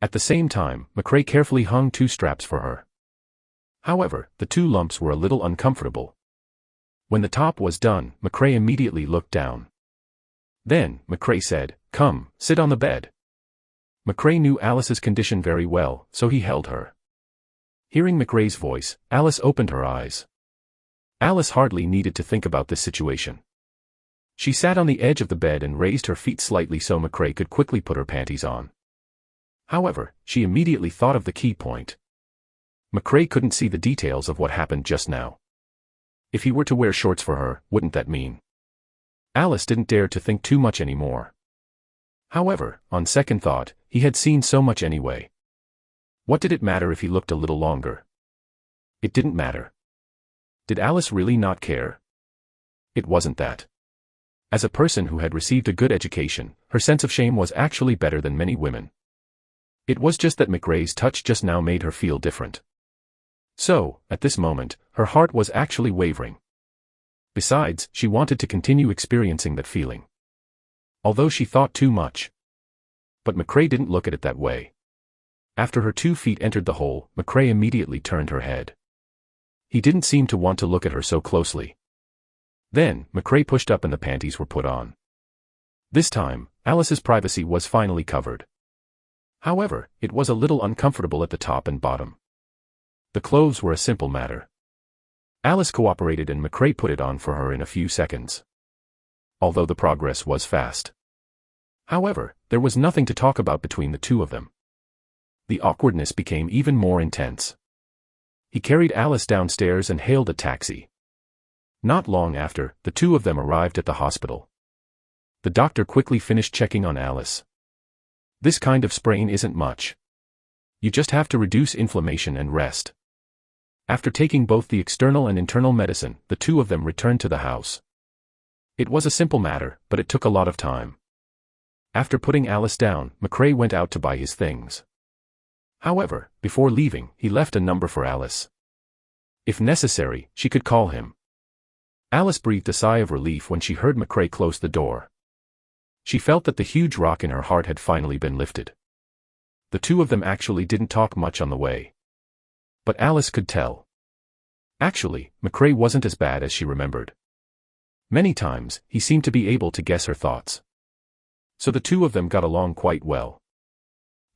At the same time, McRae carefully hung 2 straps for her. However, the 2 lumps were a little uncomfortable. When the top was done, McRae immediately looked down. Then, McRae said, "Come, sit on the bed." McRae knew Alice's condition very well, so he held her. Hearing McRae's voice, Alice opened her eyes. Alice hardly needed to think about this situation. She sat on the edge of the bed and raised her feet slightly so McRae could quickly put her panties on. However, she immediately thought of the key point. McRae couldn't see the details of what happened just now. If he were to wear shorts for her, wouldn't that mean? Alice didn't dare to think too much anymore. However, on second thought, he had seen so much anyway. What did it matter if he looked a little longer? It didn't matter. Did Alice really not care? It wasn't that. As a person who had received a good education, her sense of shame was actually better than many women. It was just that McRae's touch just now made her feel different. So, at this moment, her heart was actually wavering. Besides, she wanted to continue experiencing that feeling. Although she thought too much. But McRae didn't look at it that way. After her 2 feet entered the hole, McRae immediately turned her head. He didn't seem to want to look at her so closely. Then, McRae pushed up and the panties were put on. This time, Alice's privacy was finally covered. However, it was a little uncomfortable at the top and bottom. The clothes were a simple matter. Alice cooperated and McRae put it on for her in a few seconds. Although the progress was fast. However, there was nothing to talk about between the 2 of them. The awkwardness became even more intense. He carried Alice downstairs and hailed a taxi. Not long after, the 2 of them arrived at the hospital. The doctor quickly finished checking on Alice. This kind of sprain isn't much. You just have to reduce inflammation and rest. After taking both the external and internal medicine, the 2 of them returned to the house. It was a simple matter, but it took a lot of time. After putting Alice down, McRae went out to buy his things. However, before leaving, he left a number for Alice. If necessary, she could call him. Alice breathed a sigh of relief when she heard McRae close the door. She felt that the huge rock in her heart had finally been lifted. The 2 of them actually didn't talk much on the way. But Alice could tell. Actually, McRae wasn't as bad as she remembered. Many times, he seemed to be able to guess her thoughts. So the 2 of them got along quite well.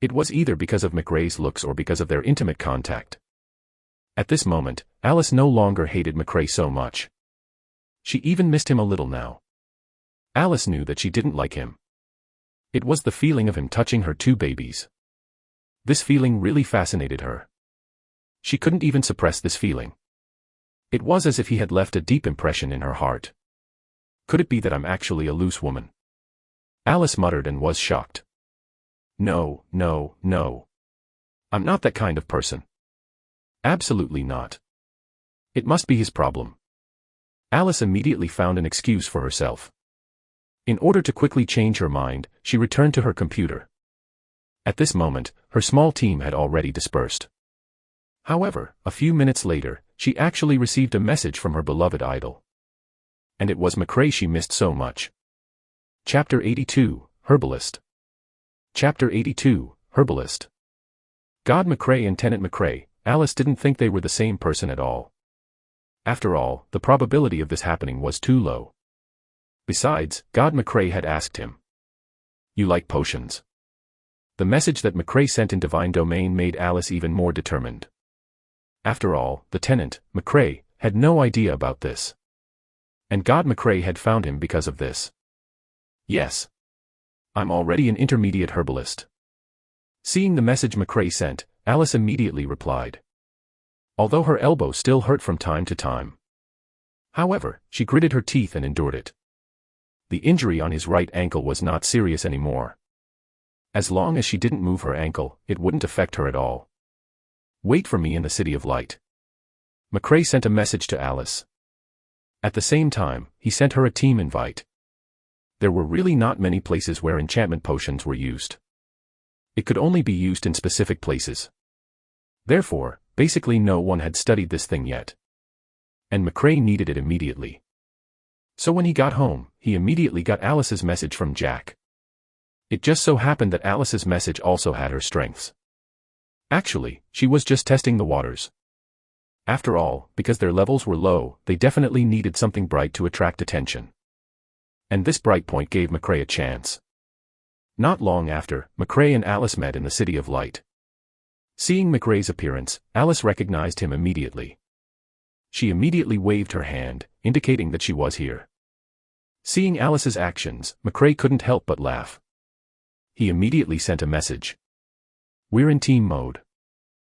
It was either because of McRae's looks or because of their intimate contact. At this moment, Alice no longer hated McRae so much. She even missed him a little now. Alice knew that she didn't like him. It was the feeling of him touching her 2 babies. This feeling really fascinated her. She couldn't even suppress this feeling. It was as if he had left a deep impression in her heart. Could it be that I'm actually a loose woman? Alice muttered and was shocked. No, no, no. I'm not that kind of person. Absolutely not. It must be his problem. Alice immediately found an excuse for herself. In order to quickly change her mind, she returned to her computer. At this moment, her small team had already dispersed. However, a few minutes later, she actually received a message from her beloved idol. And it was McRae she missed so much. Chapter 82, Herbalist. Chapter 82, Herbalist. God McRae and Tenant McRae, Alice didn't think they were the same person at all. After all, the probability of this happening was too low. Besides, God McRae had asked him. You like potions? The message that McRae sent in Divine Domain made Alice even more determined. After all, the tenant, McRae, had no idea about this. And God McRae had found him because of this. Yes. I'm already an intermediate herbalist. Seeing the message McRae sent, Alice immediately replied. Although her elbow still hurt from time to time. However, she gritted her teeth and endured it. The injury on his right ankle was not serious anymore. As long as she didn't move her ankle, it wouldn't affect her at all. Wait for me in the City of Light. McRae sent a message to Alice. At the same time, he sent her a team invite. There were really not many places where enchantment potions were used. It could only be used in specific places. Therefore, basically no one had studied this thing yet. And McRae needed it immediately. So when he got home, he immediately got Alice's message from Jack. It just so happened that Alice's message also had her strengths. Actually, she was just testing the waters. After all, because their levels were low, they definitely needed something bright to attract attention. And this bright point gave McRae a chance. Not long after, McRae and Alice met in the City of Light. Seeing McRae's appearance, Alice recognized him immediately. She immediately waved her hand, indicating that she was here. Seeing Alice's actions, McRae couldn't help but laugh. He immediately sent a message. We're in team mode.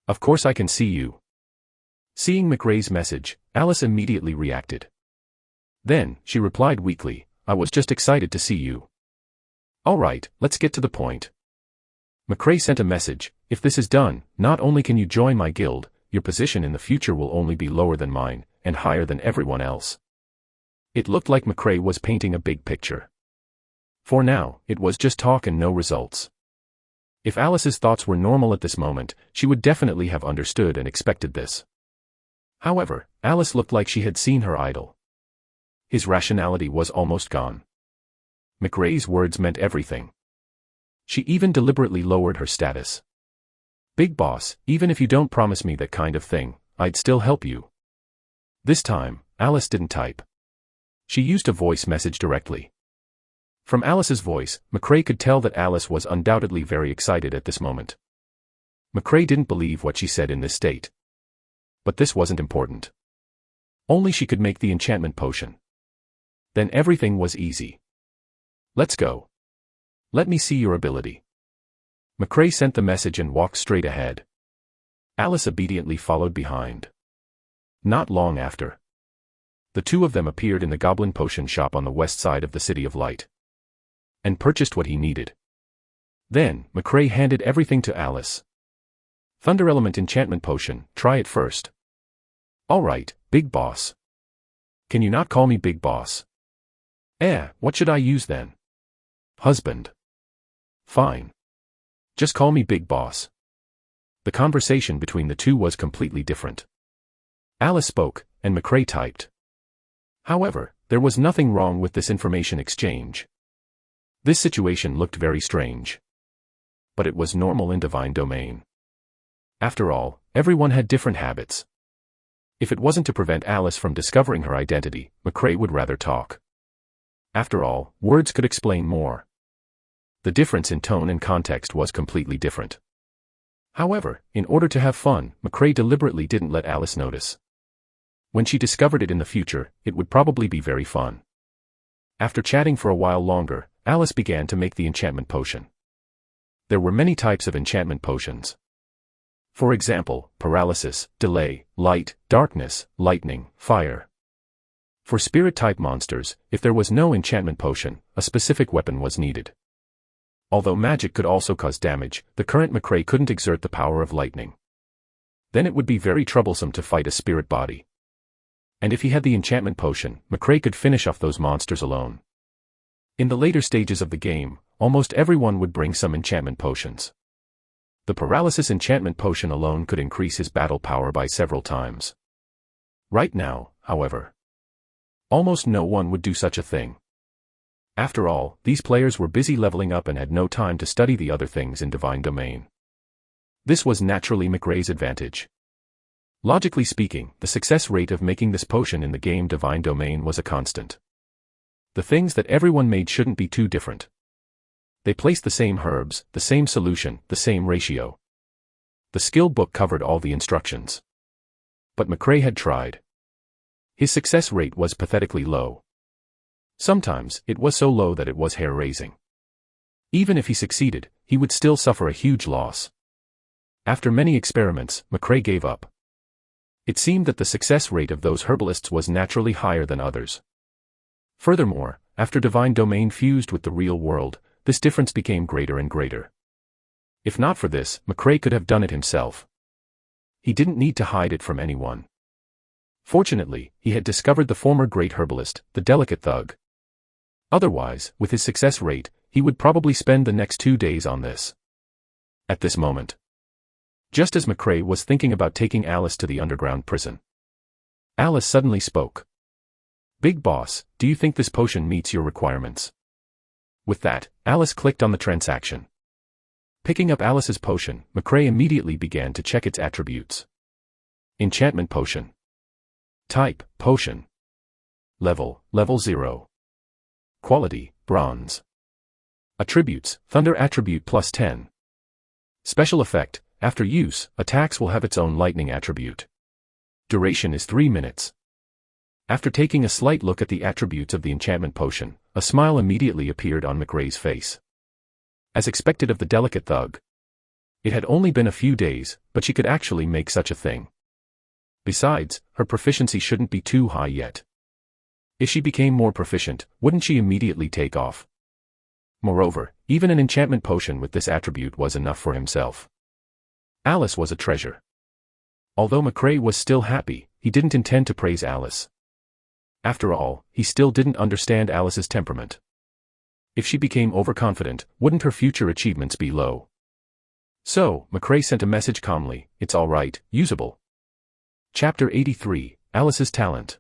Of course I can see you. Seeing McRae's message, Alice immediately reacted. Then, she replied weakly, I was just excited to see you. Alright, let's get to the point. McRae sent a message, if this is done, not only can you join my guild, your position in the future will only be lower than mine, and higher than everyone else. It looked like McRae was painting a big picture. For now, it was just talk and no results. If Alice's thoughts were normal at this moment, she would definitely have understood and expected this. However, Alice looked like she had seen her idol. His rationality was almost gone. McRae's words meant everything. She even deliberately lowered her status. Big boss, even if you don't promise me that kind of thing, I'd still help you. This time, Alice didn't type. She used a voice message directly. From Alice's voice, McRae could tell that Alice was undoubtedly very excited at this moment. McRae didn't believe what she said in this state. But this wasn't important. Only she could make the enchantment potion. Then everything was easy. Let's go. Let me see your ability. McRae sent the message and walked straight ahead. Alice obediently followed behind. Not long after, the two of them appeared in the Goblin Potion shop on the west side of the City of Light, and purchased what he needed. Then, McRae handed everything to Alice. Thunder Element Enchantment Potion, try it first. Alright, Big Boss. Can you not call me Big Boss? What should I use then? Husband. Fine. Just call me Big Boss. The conversation between the two was completely different. Alice spoke, and McRae typed. However, there was nothing wrong with this information exchange. This situation looked very strange. But it was normal in Divine Domain. After all, everyone had different habits. If it wasn't to prevent Alice from discovering her identity, McRae would rather talk. After all, words could explain more. The difference in tone and context was completely different. However, in order to have fun, McRae deliberately didn't let Alice notice. When she discovered it in the future, it would probably be very fun. After chatting for a while longer, Alice began to make the enchantment potion. There were many types of enchantment potions. For example, paralysis, delay, light, darkness, lightning, fire. For spirit-type monsters, if there was no enchantment potion, a specific weapon was needed. Although magic could also cause damage, the current McRae couldn't exert the power of lightning. Then it would be very troublesome to fight a spirit body. And if he had the enchantment potion, McRae could finish off those monsters alone. In the later stages of the game, almost everyone would bring some enchantment potions. The paralysis enchantment potion alone could increase his battle power by several times. Right now, however, almost no one would do such a thing. After all, these players were busy leveling up and had no time to study the other things in Divine Domain. This was naturally McRae's advantage. Logically speaking, the success rate of making this potion in the game Divine Domain was a constant. The things that everyone made shouldn't be too different. They placed the same herbs, the same solution, the same ratio. The skill book covered all the instructions. But McRae had tried. His success rate was pathetically low. Sometimes, it was so low that it was hair-raising. Even if he succeeded, he would still suffer a huge loss. After many experiments, McRae gave up. It seemed that the success rate of those herbalists was naturally higher than others. Furthermore, after divine domain fused with the real world, this difference became greater and greater. If not for this, McRae could have done it himself. He didn't need to hide it from anyone. Fortunately, he had discovered the former great herbalist, the delicate thug. Otherwise, with his success rate, he would probably spend the next 2 days on this. At this moment, just as McRae was thinking about taking Alice to the underground prison, Alice suddenly spoke. "Big boss, do you think this potion meets your requirements?" With that, Alice clicked on the transaction. Picking up Alice's potion, McRae immediately began to check its attributes. Enchantment potion. Type, potion. Level 0. Quality, bronze. Attributes, thunder attribute +10. Special effect, after use, attacks will have its own lightning attribute. Duration is 3 minutes. After taking a slight look at the attributes of the enchantment potion, a smile immediately appeared on McRae's face. As expected of the delicate thug, it had only been a few days, but she could actually make such a thing. Besides, her proficiency shouldn't be too high yet. If she became more proficient, wouldn't she immediately take off? Moreover, even an enchantment potion with this attribute was enough for himself. Alice was a treasure. Although McRae was still happy, he didn't intend to praise Alice. After all, he still didn't understand Alice's temperament. If she became overconfident, wouldn't her future achievements be low? So, McRae sent a message calmly, "It's all right, usable." Chapter 83, Alice's Talent.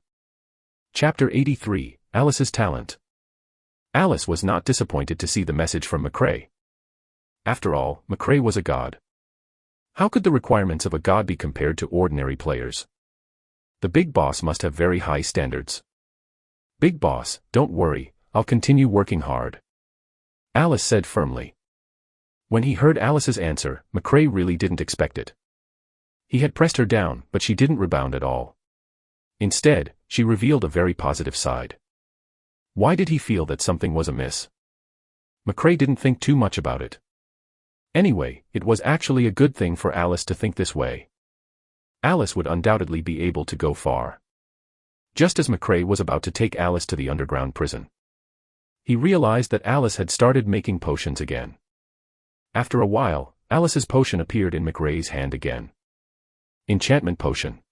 Chapter 83, Alice's Talent. Alice was not disappointed to see the message from McRae. After all, McRae was a god. How could the requirements of a god be compared to ordinary players? The big boss must have very high standards. "Big boss, don't worry, I'll continue working hard," Alice said firmly. When he heard Alice's answer, McRae really didn't expect it. He had pressed her down, but she didn't rebound at all. Instead, she revealed a very positive side. Why did he feel that something was amiss? McRae didn't think too much about it. Anyway, it was actually a good thing for Alice to think this way. Alice would undoubtedly be able to go far. Just as McRae was about to take Alice to the underground prison, he realized that Alice had started making potions again. After a while, Alice's potion appeared in McRae's hand again. Enchantment potion.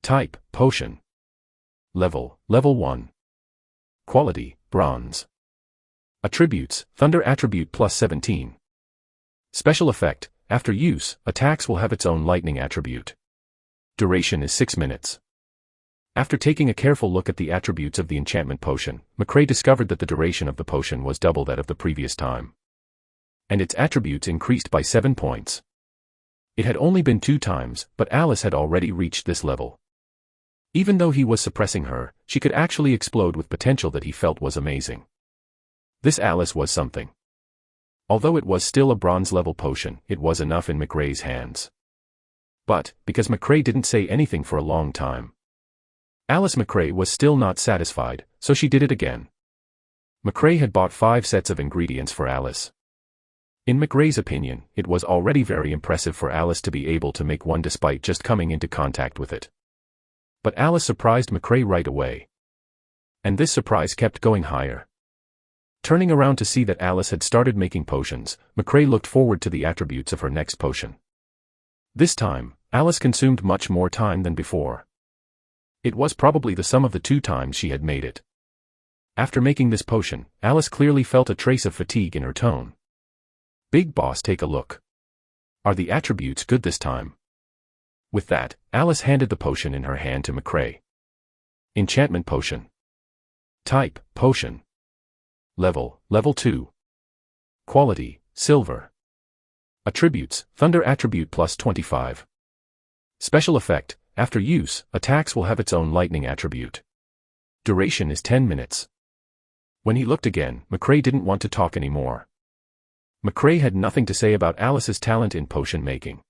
Type, potion. Level 1. Quality, bronze. Attributes, thunder attribute +17. Special effect, after use, attacks will have its own lightning attribute. Duration is 6 minutes. After taking a careful look at the attributes of the enchantment potion, McRae discovered that the duration of the potion was double that of the previous time. And its attributes increased by 7 points. It had only been 2 times, but Alice had already reached this level. Even though he was suppressing her, she could actually explode with potential that he felt was amazing. This Alice was something. Although it was still a bronze-level potion, it was enough in McRae's hands. But, because McRae didn't say anything for a long time, Alice McRae was still not satisfied, so she did it again. McRae had bought 5 sets of ingredients for Alice. In McRae's opinion, it was already very impressive for Alice to be able to make one despite just coming into contact with it. But Alice surprised McRae right away. And this surprise kept going higher. Turning around to see that Alice had started making potions, McRae looked forward to the attributes of her next potion. This time, Alice consumed much more time than before. It was probably the sum of the 2 times she had made it. After making this potion, Alice clearly felt a trace of fatigue in her tone. "Big boss, take a look. Are the attributes good this time?" With that, Alice handed the potion in her hand to McRae. Enchantment potion. Type, potion. Level 2. Quality, silver. Attributes, thunder attribute +25. Special effect, after use, attacks will have its own lightning attribute. Duration is 10 minutes. When he looked again, McRae didn't want to talk anymore. McRae had nothing to say about Alice's talent in potion making.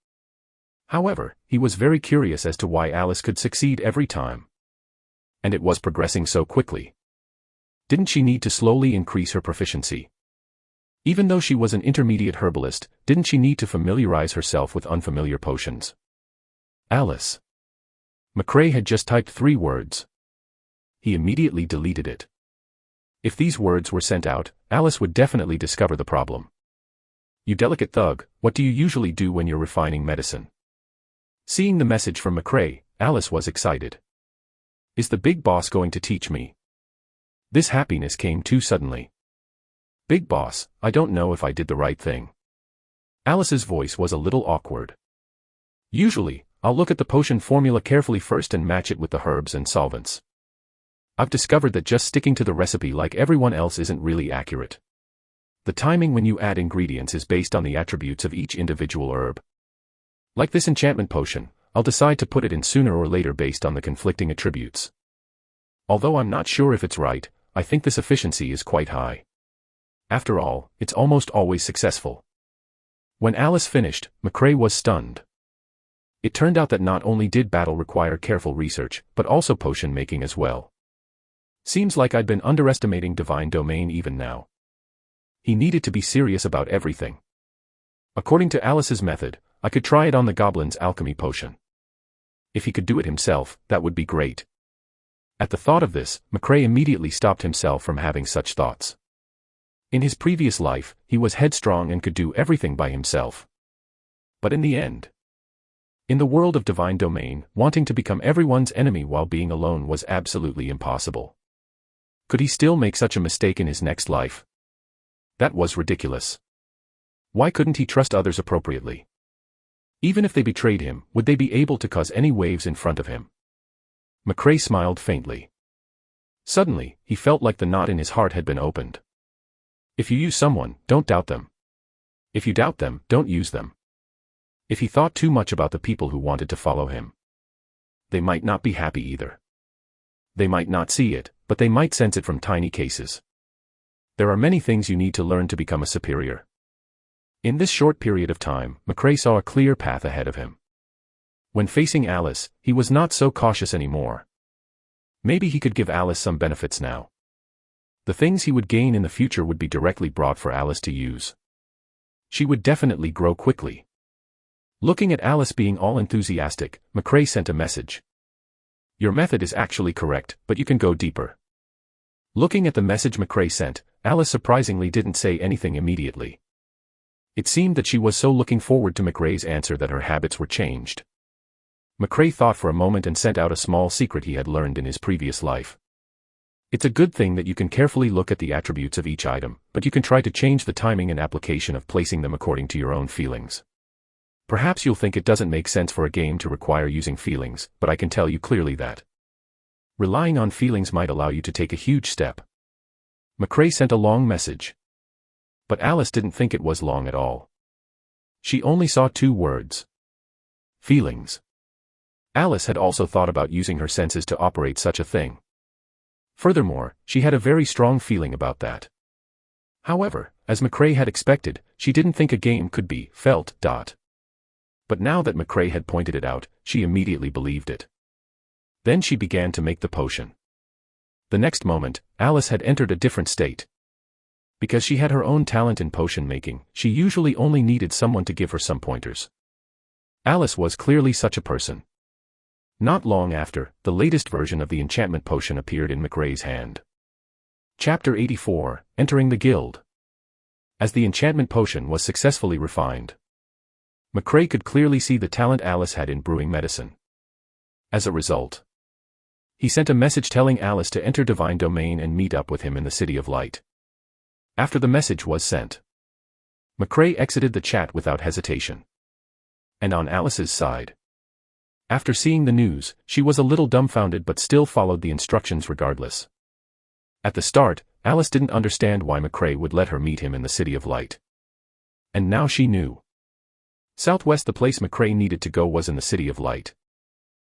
However, he was very curious as to why Alice could succeed every time. And it was progressing so quickly. Didn't she need to slowly increase her proficiency? Even though she was an intermediate herbalist, didn't she need to familiarize herself with unfamiliar potions? Alice. McRae had just typed 3 words. He immediately deleted it. If these words were sent out, Alice would definitely discover the problem. "You delicate thug, what do you usually do when you're refining medicine?" Seeing the message from McRae, Alice was excited. "Is the big boss going to teach me?" This happiness came too suddenly. "Big boss, I don't know if I did the right thing." Alice's voice was a little awkward. "Usually, I'll look at the potion formula carefully first and match it with the herbs and solvents. I've discovered that just sticking to the recipe like everyone else isn't really accurate. The timing when you add ingredients is based on the attributes of each individual herb. Like this enchantment potion, I'll decide to put it in sooner or later based on the conflicting attributes. Although I'm not sure if it's right, I think this efficiency is quite high. After all, it's almost always successful." When Alice finished, McRae was stunned. It turned out that not only did battle require careful research, but also potion making as well. Seems like I'd been underestimating divine domain even now. He needed to be serious about everything. According to Alice's method, I could try it on the goblin's alchemy potion. If he could do it himself, that would be great. At the thought of this, McRae immediately stopped himself from having such thoughts. In his previous life, he was headstrong and could do everything by himself. But in the end, in the world of divine domain, wanting to become everyone's enemy while being alone was absolutely impossible. Could he still make such a mistake in his next life? That was ridiculous. Why couldn't he trust others appropriately? Even if they betrayed him, would they be able to cause any waves in front of him? McRae smiled faintly. Suddenly, he felt like the knot in his heart had been opened. If you use someone, don't doubt them. If you doubt them, don't use them. If he thought too much about the people who wanted to follow him, they might not be happy either. They might not see it, but they might sense it from tiny cases. There are many things you need to learn to become a superior. In this short period of time, McRae saw a clear path ahead of him. When facing Alice, he was not so cautious anymore. Maybe he could give Alice some benefits now. The things he would gain in the future would be directly brought for Alice to use. She would definitely grow quickly. Looking at Alice being all enthusiastic, McRae sent a message. "Your method is actually correct, but you can go deeper." Looking at the message McRae sent, Alice surprisingly didn't say anything immediately. It seemed that she was so looking forward to McRae's answer that her habits were changed. McRae thought for a moment and sent out a small secret he had learned in his previous life. It's a good thing that you can carefully look at the attributes of each item, but you can try to change the timing and application of placing them according to your own feelings. Perhaps you'll think it doesn't make sense for a game to require using feelings, but I can tell you clearly that relying on feelings might allow you to take a huge step. McRae sent a long message. But Alice didn't think it was long at all. She only saw 2 words. Feelings. Alice had also thought about using her senses to operate such a thing. Furthermore, she had a very strong feeling about that. However, as McRae had expected, she didn't think a game could be felt. But now that McRae had pointed it out, she immediately believed it. Then she began to make the potion. The next moment, Alice had entered a different state. Because she had her own talent in potion making, she usually only needed someone to give her some pointers. Alice was clearly such a person. Not long after, the latest version of the enchantment potion appeared in McRae's hand. Chapter 84, Entering the Guild. As the enchantment potion was successfully refined, McRae could clearly see the talent Alice had in brewing medicine. As a result, he sent a message telling Alice to enter Divine Domain and meet up with him in the City of Light. After the message was sent, McRae exited the chat without hesitation. And on Alice's side, after seeing the news, she was a little dumbfounded but still followed the instructions regardless. At the start, Alice didn't understand why McRae would let her meet him in the City of Light. And now she knew. Southwest, the place McRae needed to go, was in the City of Light.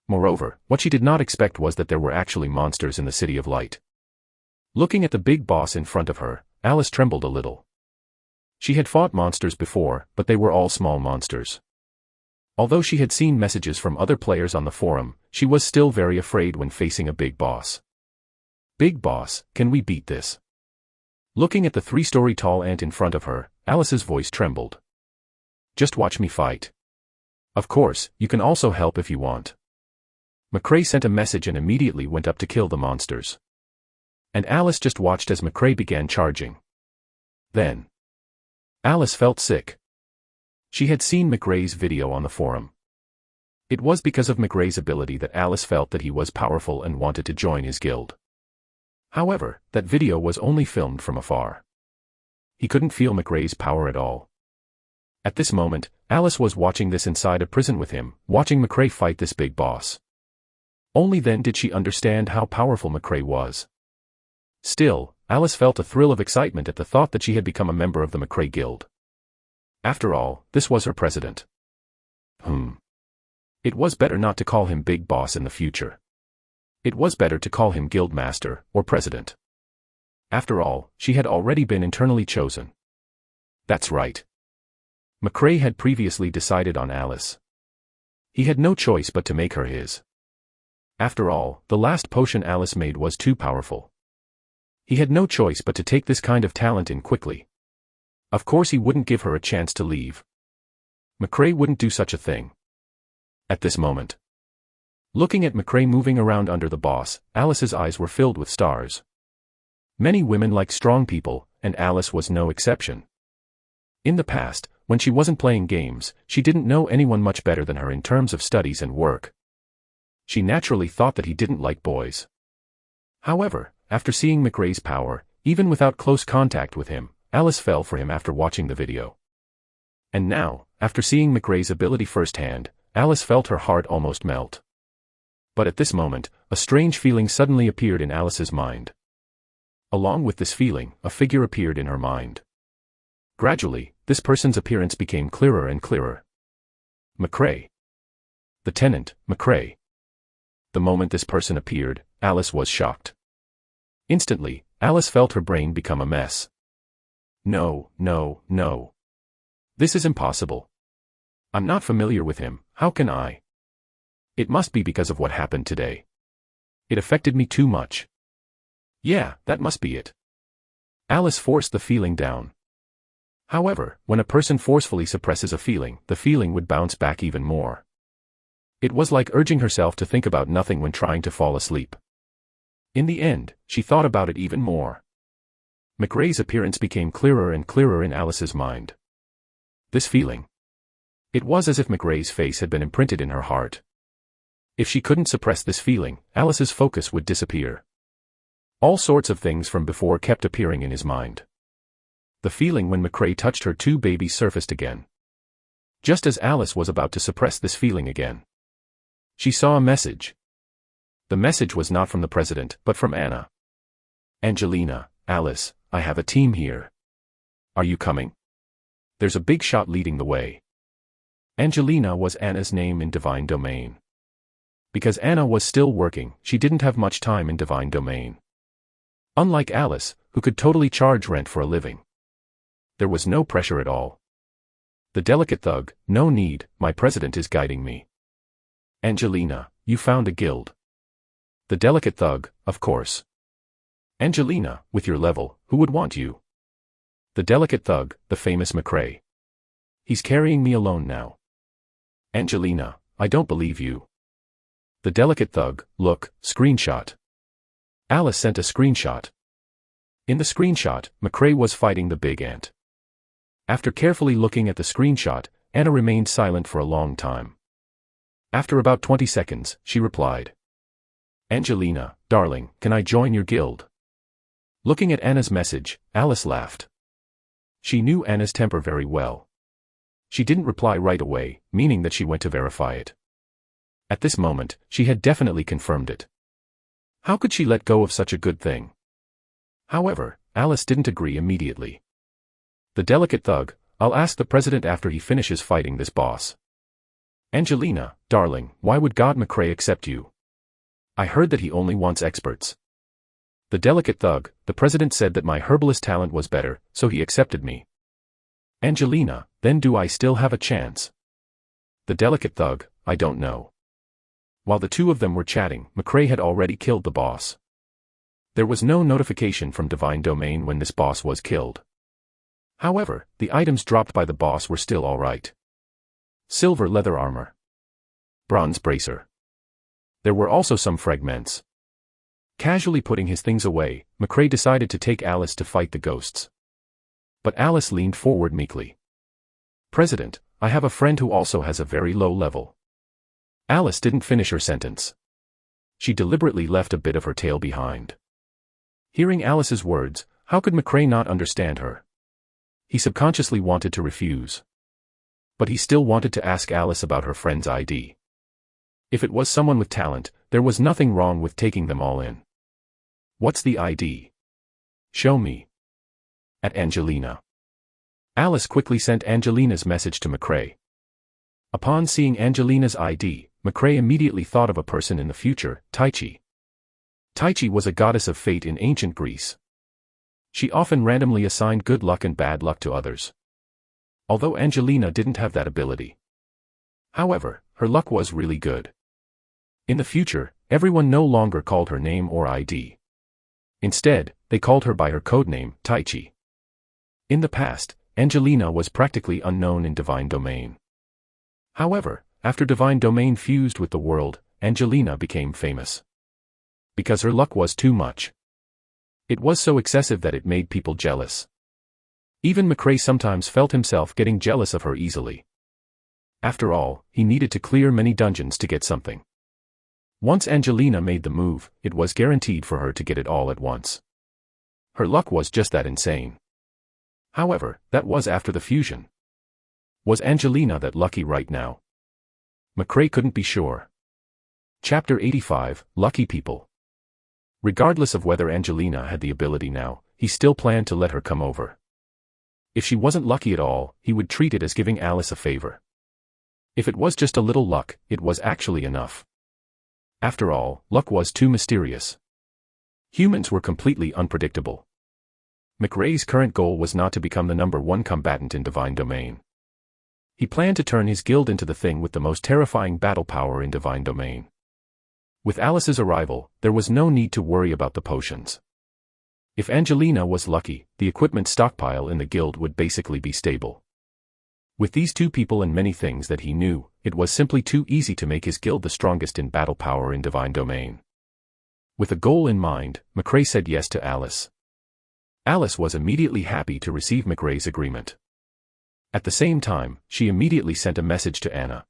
Moreover, what she did not expect was that there were actually monsters in the City of Light. Looking at the big boss in front of her, Alice trembled a little. She had fought monsters before, but they were all small monsters. Although she had seen messages from other players on the forum, she was still very afraid when facing a big boss. Big boss, can we beat this? Looking at the 3-story tall ant in front of her, Alice's voice trembled. Just watch me fight. Of course, you can also help if you want. McRae sent a message and immediately went up to kill the monsters. And Alice just watched as McRae began charging. Then Alice felt sick. She had seen McRae's video on the forum. It was because of McRae's ability that Alice felt that he was powerful and wanted to join his guild. However, that video was only filmed from afar. He couldn't feel McRae's power at all. At this moment, Alice was watching this inside a prison with him, watching McRae fight this big boss. Only then did she understand how powerful McRae was. Still, Alice felt a thrill of excitement at the thought that she had become a member of the McRae Guild. After all, this was her president. It was better not to call him Big Boss in the future. It was better to call him Guild Master, or President. After all, she had already been internally chosen. That's right. McRae had previously decided on Alice. He had no choice but to make her his. After all, the last potion Alice made was too powerful. He had no choice but to take this kind of talent in quickly. Of course he wouldn't give her a chance to leave. McRae wouldn't do such a thing. At this moment, looking at McRae moving around under the boss, Alice's eyes were filled with stars. Many women like strong people, and Alice was no exception. In the past, when she wasn't playing games, she didn't know anyone much better than her in terms of studies and work. She naturally thought that he didn't like boys. However, after seeing McRae's power, even without close contact with him, Alice fell for him after watching the video. And now, after seeing McRae's ability firsthand, Alice felt her heart almost melt. But at this moment, a strange feeling suddenly appeared in Alice's mind. Along with this feeling, a figure appeared in her mind. Gradually, this person's appearance became clearer and clearer. McRae. The tenant, McRae. The moment this person appeared, Alice was shocked. Instantly, Alice felt her brain become a mess. No. This is impossible. I'm not familiar with him, how can I? It must be because of what happened today. It affected me too much. Yeah, that must be it. Alice forced the feeling down. However, when a person forcefully suppresses a feeling, the feeling would bounce back even more. It was like urging herself to think about nothing when trying to fall asleep. In the end, she thought about it even more. McRae's appearance became clearer and clearer in Alice's mind. This feeling. It was as if McRae's face had been imprinted in her heart. If she couldn't suppress this feeling, Alice's focus would disappear. All sorts of things from before kept appearing in his mind. The feeling when McRae touched her two babies surfaced again. Just as Alice was about to suppress this feeling again, she saw a message. The message was not from the president, but from Anna. Angelina, Alice, I have a team here. Are you coming? There's a big shot leading the way. Angelina was Anna's name in Divine Domain. Because Anna was still working, she didn't have much time in Divine Domain. Unlike Alice, who could totally charge rent for a living. There was no pressure at all. The delicate thug, no need, my president is guiding me. Angelina, you found a guild. The delicate thug, of course. Angelina, with your level, who would want you? The delicate thug, the famous McRae. He's carrying me alone now. Angelina, I don't believe you. The delicate thug, look, screenshot. Alice sent a screenshot. In the screenshot, McRae was fighting the big ant. After carefully looking at the screenshot, Anna remained silent for a long time. After about 20 seconds, she replied. Angelina, darling, can I join your guild? Looking at Anna's message, Alice laughed. She knew Anna's temper very well. She didn't reply right away, meaning that she went to verify it. At this moment, she had definitely confirmed it. How could she let go of such a good thing? However, Alice didn't agree immediately. The delicate thug, I'll ask the president after he finishes fighting this boss. Angelina, darling, why would God McRae accept you? I heard that he only wants experts. The delicate thug, the president said that my herbalist talent was better, so he accepted me. Angelina, then do I still have a chance? The delicate thug, I don't know. While the two of them were chatting, McRae had already killed the boss. There was no notification from Divine Domain when this boss was killed. However, the items dropped by the boss were still alright. Silver leather armor. Bronze bracer. There were also some fragments. Casually putting his things away, McRae decided to take Alice to fight the ghosts. But Alice leaned forward meekly. "President, I have a friend who also has a very low level." Alice didn't finish her sentence. She deliberately left a bit of her tail behind. Hearing Alice's words, how could McRae not understand her? He subconsciously wanted to refuse. But he still wanted to ask Alice about her friend's ID. If it was someone with talent, there was nothing wrong with taking them all in. "What's the ID? Show me." At Angelina. Alice quickly sent Angelina's message to McRae. Upon seeing Angelina's ID, McRae immediately thought of a person in the future, Taichi. Taichi was a goddess of fate in ancient Greece. She often randomly assigned good luck and bad luck to others. Although Angelina didn't have that ability. However, her luck was really good. In the future, everyone no longer called her name or ID. Instead, they called her by her codename, Taichi. In the past, Angelina was practically unknown in Divine Domain. However, after Divine Domain fused with the world, Angelina became famous. Because her luck was too much. It was so excessive that it made people jealous. Even McRae sometimes felt himself getting jealous of her easily. After all, he needed to clear many dungeons to get something. Once Angelina made the move, it was guaranteed for her to get it all at once. Her luck was just that insane. However, that was after the fusion. Was Angelina that lucky right now? McRae couldn't be sure. Chapter 85, Lucky People. Regardless of whether Angelina had the ability now, he still planned to let her come over. If she wasn't lucky at all, he would treat it as giving Alice a favor. If it was just a little luck, it was actually enough. After all, luck was too mysterious. Humans were completely unpredictable. McRae's current goal was not to become the #1 combatant in Divine Domain. He planned to turn his guild into the thing with the most terrifying battle power in Divine Domain. With Alice's arrival, there was no need to worry about the potions. If Angelina was lucky, the equipment stockpile in the guild would basically be stable. With these two people and many things that he knew, it was simply too easy to make his guild the strongest in battle power in Divine Domain. With a goal in mind, McRae said yes to Alice. Alice was immediately happy to receive McRae's agreement. At the same time, she immediately sent a message to Anna.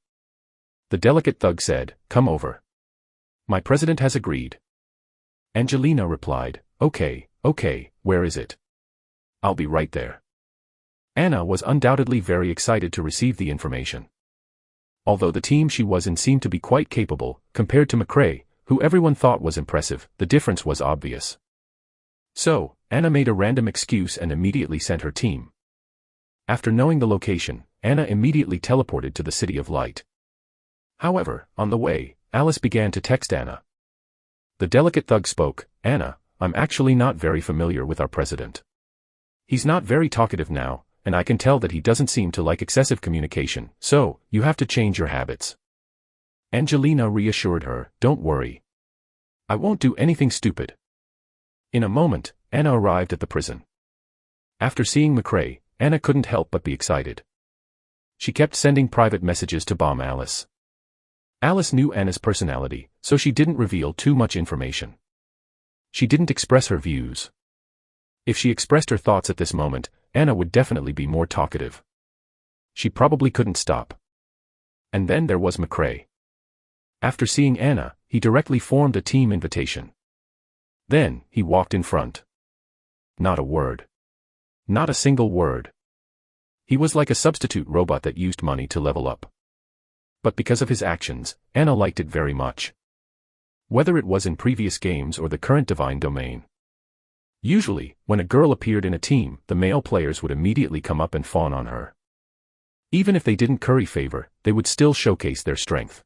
The delicate thug said, "Come over. My president has agreed." Angelina replied, Okay, where is it? I'll be right there." Anna was undoubtedly very excited to receive the information. Although the team she was in seemed to be quite capable, compared to McRae, who everyone thought was impressive, the difference was obvious. So, Anna made a random excuse and immediately sent her team. After knowing the location, Anna immediately teleported to the City of Light. However, on the way, Alice began to text Anna. The delicate thug spoke, "Anna, I'm actually not very familiar with our president. He's not very talkative now, and I can tell that he doesn't seem to like excessive communication, so, you have to change your habits." Angelina reassured her, "Don't worry. I won't do anything stupid." In a moment, Anna arrived at the prison. After seeing McRae, Anna couldn't help but be excited. She kept sending private messages to bomb Alice. Alice knew Anna's personality, so she didn't reveal too much information. She didn't express her views. If she expressed her thoughts at this moment, Anna would definitely be more talkative. She probably couldn't stop. And then there was McRae. After seeing Anna, he directly formed a team invitation. Then, he walked in front. Not a word. Not a single word. He was like a substitute robot that used money to level up. But because of his actions, Anna liked it very much. Whether it was in previous games or the current Divine Domain. Usually, when a girl appeared in a team, the male players would immediately come up and fawn on her. Even if they didn't curry favor, they would still showcase their strength.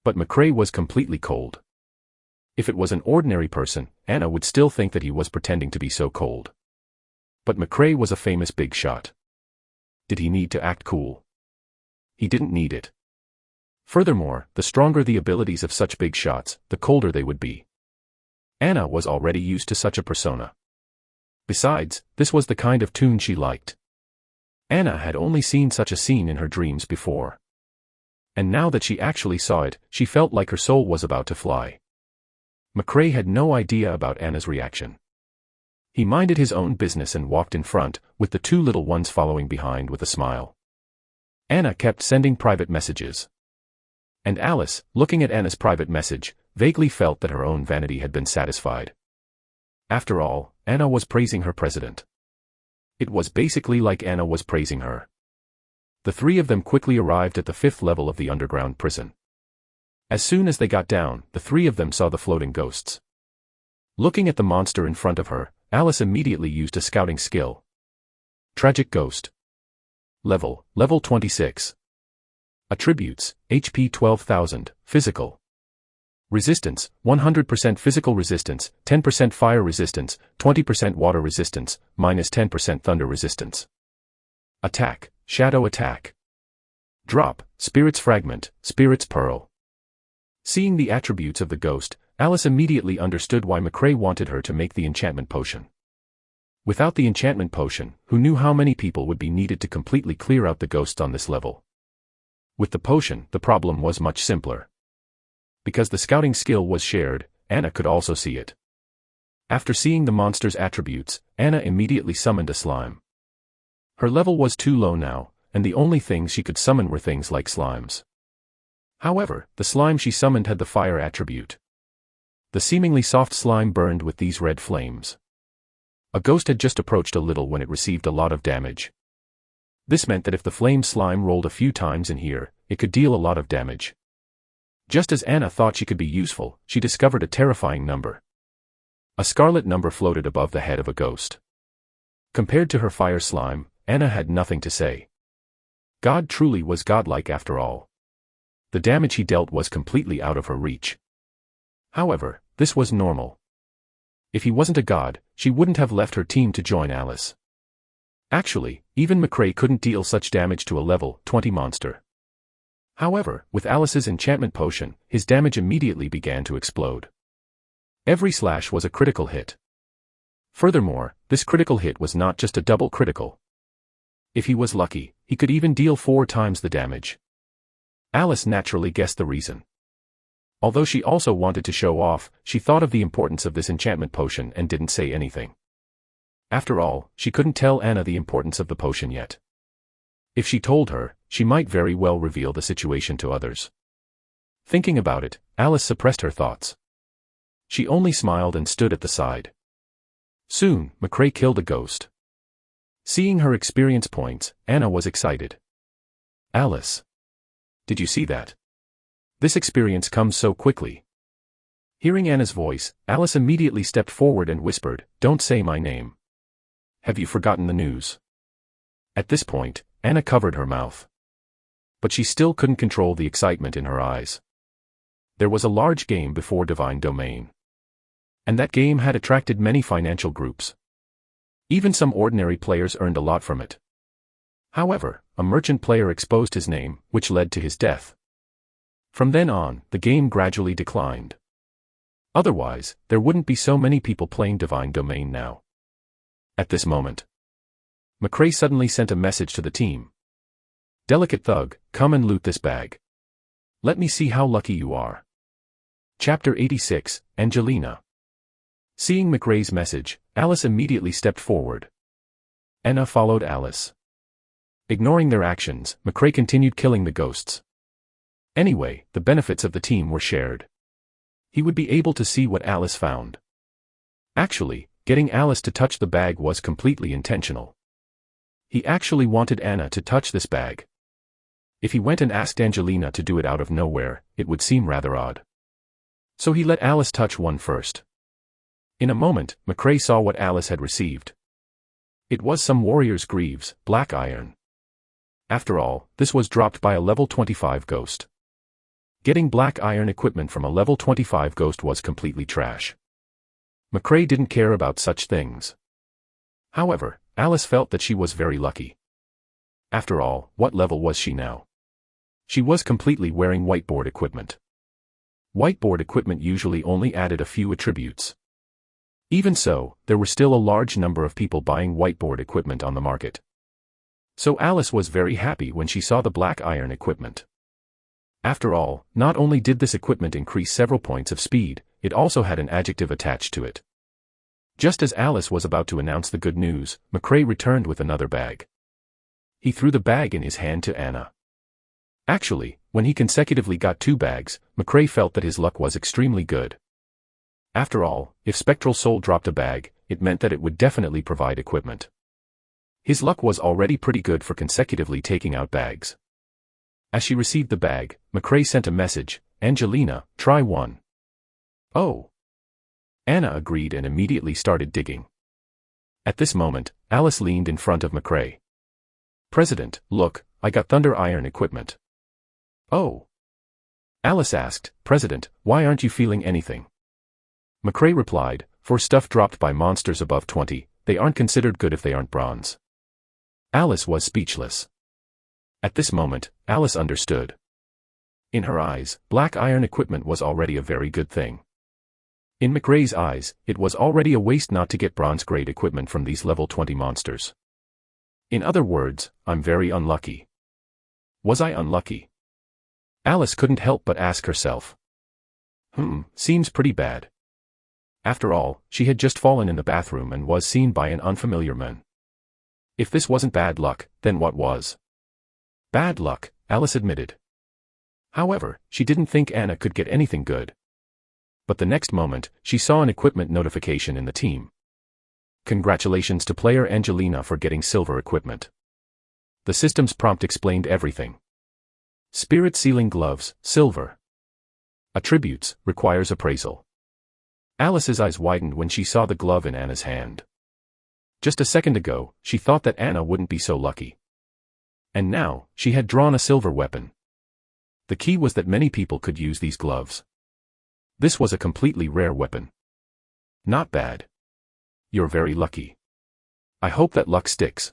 But McRae was completely cold. If it was an ordinary person, Anna would still think that he was pretending to be so cold. But McRae was a famous big shot. Did he need to act cool? He didn't need it. Furthermore, the stronger the abilities of such big shots, the colder they would be. Anna was already used to such a persona. Besides, this was the kind of tune she liked. Anna had only seen such a scene in her dreams before. And now that she actually saw it, she felt like her soul was about to fly. McRae had no idea about Anna's reaction. He minded his own business and walked in front, with the two little ones following behind with a smile. Anna kept sending private messages. And Alice, looking at Anna's private message, vaguely felt that her own vanity had been satisfied. After all, Anna was praising her president. It was basically like Anna was praising her. The three of them quickly arrived at the 5th level of the underground prison. As soon as they got down, the three of them saw the floating ghosts. Looking at the monster in front of her, Alice immediately used a scouting skill. Tragic Ghost. Level 26. Attributes, HP 12,000, Physical. Resistance, 100% physical resistance, 10% fire resistance, 20% water resistance, -10% thunder resistance. Attack, Shadow Attack. Drop, Spirit's Fragment, Spirit's Pearl. Seeing the attributes of the ghost, Alice immediately understood why McRae wanted her to make the enchantment potion. Without the enchantment potion, who knew how many people would be needed to completely clear out the ghosts on this level? With the potion, the problem was much simpler. Because the scouting skill was shared, Anna could also see it. After seeing the monster's attributes, Anna immediately summoned a slime. Her level was too low now, and the only things she could summon were things like slimes. However, the slime she summoned had the fire attribute. The seemingly soft slime burned with these red flames. A ghost had just approached a little when it received a lot of damage. This meant that if the flame slime rolled a few times in here, it could deal a lot of damage. Just as Anna thought she could be useful, she discovered a terrifying number. A scarlet number floated above the head of a ghost. Compared to her fire slime, Anna had nothing to say. God truly was godlike after all. The damage he dealt was completely out of her reach. However, this was normal. If he wasn't a god, she wouldn't have left her team to join Alice. Actually, even McRae couldn't deal such damage to a level 20 monster. However, with Alice's enchantment potion, his damage immediately began to explode. Every slash was a critical hit. Furthermore, this critical hit was not just a double critical. If he was lucky, he could even deal 4 times the damage. Alice naturally guessed the reason. Although she also wanted to show off, she thought of the importance of this enchantment potion and didn't say anything. After all, she couldn't tell Anna the importance of the potion yet. If she told her, she might very well reveal the situation to others. Thinking about it, Alice suppressed her thoughts. She only smiled and stood at the side. Soon, McRae killed a ghost. Seeing her experience points, Anna was excited. Alice. Did you see that? This experience comes so quickly. Hearing Anna's voice, Alice immediately stepped forward and whispered, "Don't say my name. Have you forgotten the news?" At this point, Anna covered her mouth. But she still couldn't control the excitement in her eyes. There was a large game before Divine Domain. And that game had attracted many financial groups. Even some ordinary players earned a lot from it. However, a merchant player exposed his name, which led to his death. From then on, the game gradually declined. Otherwise, there wouldn't be so many people playing Divine Domain now. At this moment, McRae suddenly sent a message to the team. "Delicate thug, come and loot this bag. Let me see how lucky you are." Chapter 86, Angelina. Seeing McRae's message, Alice immediately stepped forward. Anna followed Alice. Ignoring their actions, McRae continued killing the ghosts. Anyway, the benefits of the team were shared. He would be able to see what Alice found. Actually, getting Alice to touch the bag was completely intentional. He actually wanted Anna to touch this bag. If he went and asked Angelina to do it out of nowhere, it would seem rather odd. So he let Alice touch one first. In a moment, McRae saw what Alice had received. It was some warrior's greaves, black iron. After all, this was dropped by a level 25 ghost. Getting black iron equipment from a level 25 ghost was completely trash. McRae didn't care about such things. However, Alice felt that she was very lucky. After all, what level was she now? She was completely wearing whiteboard equipment. Whiteboard equipment usually only added a few attributes. Even so, there were still a large number of people buying whiteboard equipment on the market. So Alice was very happy when she saw the black iron equipment. After all, not only did this equipment increase several points of speed, it also had an adjective attached to it. Just as Alice was about to announce the good news, McRae returned with another bag. He threw the bag in his hand to Anna. Actually, when he consecutively got 2 bags, McRae felt that his luck was extremely good. After all, if Spectral Soul dropped a bag, it meant that it would definitely provide equipment. His luck was already pretty good for consecutively taking out bags. As she received the bag, McRae sent a message, "Angelina, try one." "Oh." Anna agreed and immediately started digging. At this moment, Alice leaned in front of McRae. "President, look, I got Thunder Iron equipment." "Oh." Alice asked, "President, why aren't you feeling anything?" McRae replied, "For stuff dropped by monsters above 20, they aren't considered good if they aren't bronze." Alice was speechless. At this moment, Alice understood. In her eyes, black iron equipment was already a very good thing. In McRae's eyes, it was already a waste not to get bronze-grade equipment from these level 20 monsters. In other words, I'm very unlucky. Was I unlucky? Alice couldn't help but ask herself. Seems pretty bad. After all, she had just fallen in the bathroom and was seen by an unfamiliar man. If this wasn't bad luck, then what was? Bad luck, Alice admitted. However, she didn't think Anna could get anything good. But the next moment, she saw an equipment notification in the team. Congratulations to player Angelina for getting silver equipment. The system's prompt explained everything. Spirit Sealing Gloves, silver. Attributes, requires appraisal. Alice's eyes widened when she saw the glove in Anna's hand. Just a second ago, she thought that Anna wouldn't be so lucky. And now, she had drawn a silver weapon. The key was that many people could use these gloves. This was a completely rare weapon. Not bad. You're very lucky. I hope that luck sticks.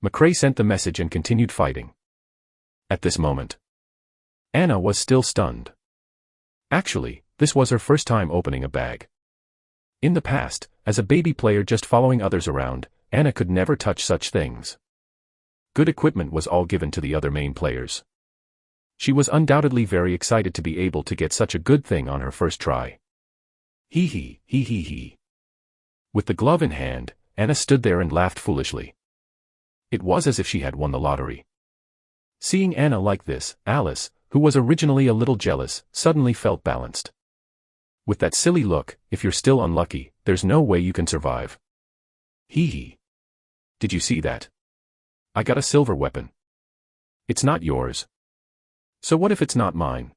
McRae sent the message and continued fighting. At this moment, Anna was still stunned. Actually, this was her first time opening a bag. In the past, as a baby player just following others around, Anna could never touch such things. Good equipment was all given to the other main players. She was undoubtedly very excited to be able to get such a good thing on her first try. Hee. With the glove in hand, Anna stood there and laughed foolishly. It was as if she had won the lottery. Seeing Anna like this, Alice, who was originally a little jealous, suddenly felt balanced. With that silly look, if you're still unlucky, there's no way you can survive. Hee. Did you see that? I got a silver weapon. It's not yours. So what if it's not mine?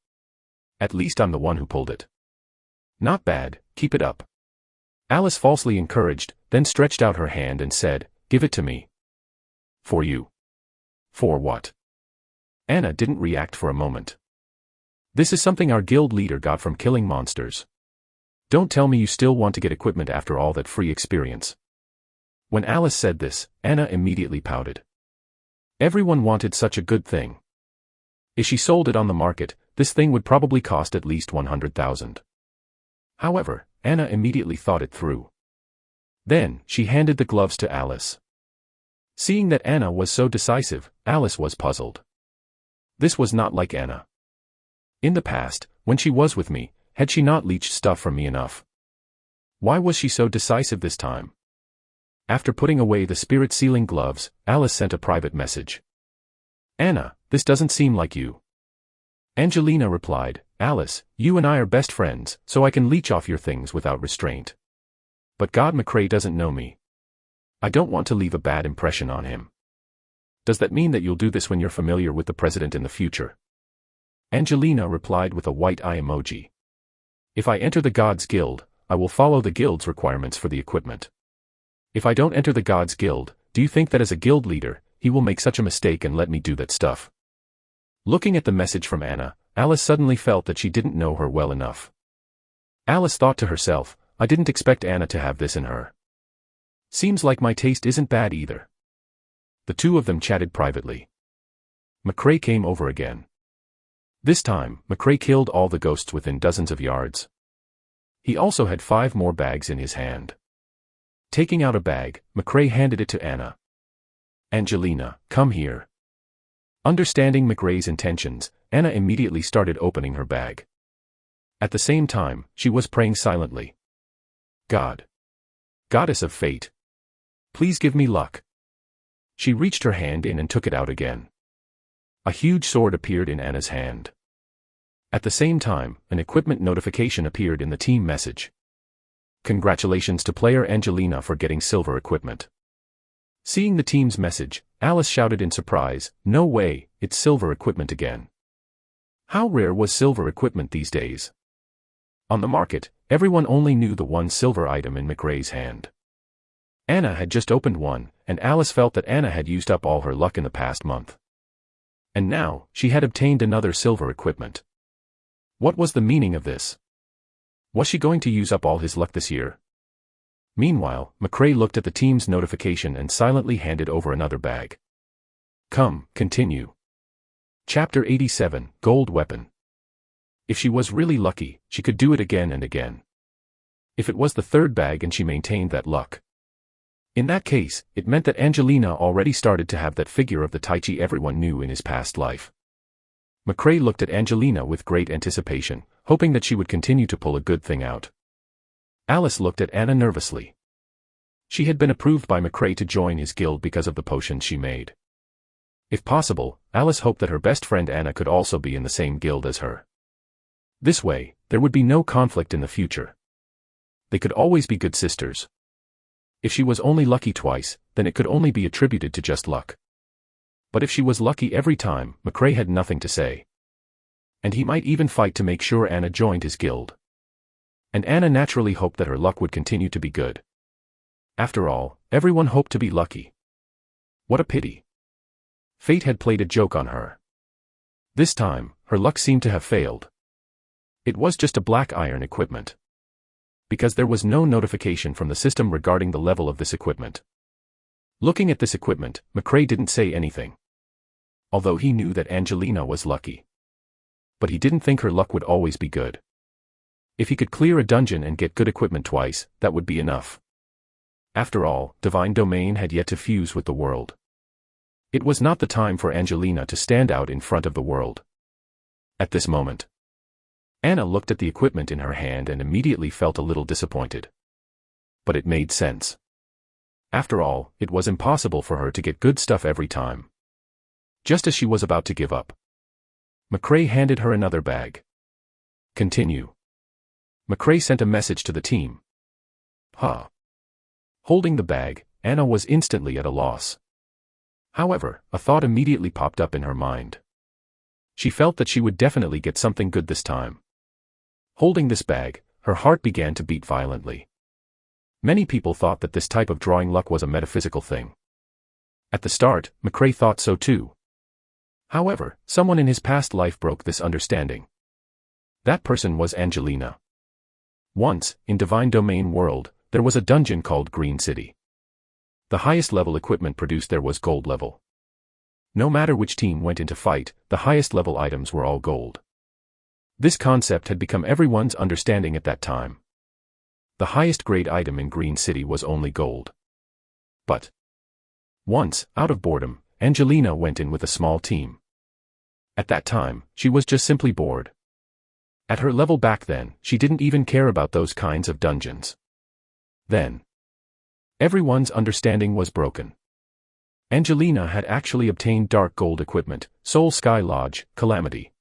At least I'm the one who pulled it. Not bad, keep it up. Alice falsely encouraged, then stretched out her hand and said, "Give it to me." For you. For what? Anna didn't react for a moment. This is something our guild leader got from killing monsters. Don't tell me you still want to get equipment after all that free experience. When Alice said this, Anna immediately pouted. Everyone wanted such a good thing. If she sold it on the market, this thing would probably cost at least 100,000. However, Anna immediately thought it through. Then, she handed the gloves to Alice. Seeing that Anna was so decisive, Alice was puzzled. This was not like Anna. In the past, when she was with me, had she not leached stuff from me enough? Why was she so decisive this time? After putting away the spirit sealing gloves, Alice sent a private message. Anna, this doesn't seem like you. Angelina replied, Alice, you and I are best friends, so I can leech off your things without restraint. But God McRae doesn't know me. I don't want to leave a bad impression on him. Does that mean that you'll do this when you're familiar with the president in the future? Angelina replied with a white eye emoji. If I enter the Gods Guild, I will follow the guild's requirements for the equipment. If I don't enter the Gods Guild, do you think that as a guild leader, he will make such a mistake and let me do that stuff? Looking at the message from Anna, Alice suddenly felt that she didn't know her well enough. Alice thought to herself, I didn't expect Anna to have this in her. Seems like my taste isn't bad either. The two of them chatted privately. McRae came over again. This time, McRae killed all the ghosts within dozens of yards. He also had 5 more bags in his hand. Taking out a bag, McRae handed it to Anna. Angelina, come here. Understanding McRae's intentions, Anna immediately started opening her bag. At the same time, she was praying silently. God. Goddess of fate. Please give me luck. She reached her hand in and took it out again. A huge sword appeared in Anna's hand. At the same time, an equipment notification appeared in the team message. Congratulations to player Angelina for getting silver equipment. Seeing the team's message, Alice shouted in surprise, "No way, it's silver equipment again." How rare was silver equipment these days? On the market, everyone only knew the one silver item in McRae's hand. Anna had just opened one, and Alice felt that Anna had used up all her luck in the past month. And now, she had obtained another silver equipment. What was the meaning of this? Was she going to use up all his luck this year? Meanwhile, McRae looked at the team's notification and silently handed over another bag. Come, continue. Chapter 87, Gold Weapon. If she was really lucky, she could do it again and again. If it was the third bag and she maintained that luck. In that case, it meant that Angelina already started to have that figure of the Taichi everyone knew in his past life. McRae looked at Angelina with great anticipation, hoping that she would continue to pull a good thing out. Alice looked at Anna nervously. She had been approved by McRae to join his guild because of the potions she made. If possible, Alice hoped that her best friend Anna could also be in the same guild as her. This way, there would be no conflict in the future. They could always be good sisters. If she was only lucky twice, then it could only be attributed to just luck. But if she was lucky every time, McRae had nothing to say. And he might even fight to make sure Anna joined his guild. And Anna naturally hoped that her luck would continue to be good. After all, everyone hoped to be lucky. What a pity. Fate had played a joke on her. This time, her luck seemed to have failed. It was just a black iron equipment. Because there was no notification from the system regarding the level of this equipment. Looking at this equipment, McRae didn't say anything. Although he knew that Angelina was lucky. But he didn't think her luck would always be good. If he could clear a dungeon and get good equipment twice, that would be enough. After all, Divine Domain had yet to fuse with the world. It was not the time for Angelina to stand out in front of the world. At this moment, Anna looked at the equipment in her hand and immediately felt a little disappointed. But it made sense. After all, it was impossible for her to get good stuff every time. Just as she was about to give up, McRae handed her another bag. Continue. McRae sent a message to the team. Huh. Holding the bag, Anna was instantly at a loss. However, a thought immediately popped up in her mind. She felt that she would definitely get something good this time. Holding this bag, her heart began to beat violently. Many people thought that this type of drawing luck was a metaphysical thing. At the start, McRae thought so too. However, someone in his past life broke this understanding. That person was Angelina. Once, in Divine Domain world, there was a dungeon called Green City. The highest level equipment produced there was gold level. No matter which team went into fight, the highest level items were all gold. This concept had become everyone's understanding at that time. The highest grade item in Green City was only gold. But once, out of boredom, Angelina went in with a small team. At that time, she was just simply bored. At her level back then, she didn't even care about those kinds of dungeons. Then, everyone's understanding was broken. Angelina had actually obtained dark gold equipment, Soul Sky Lodge, Calamity.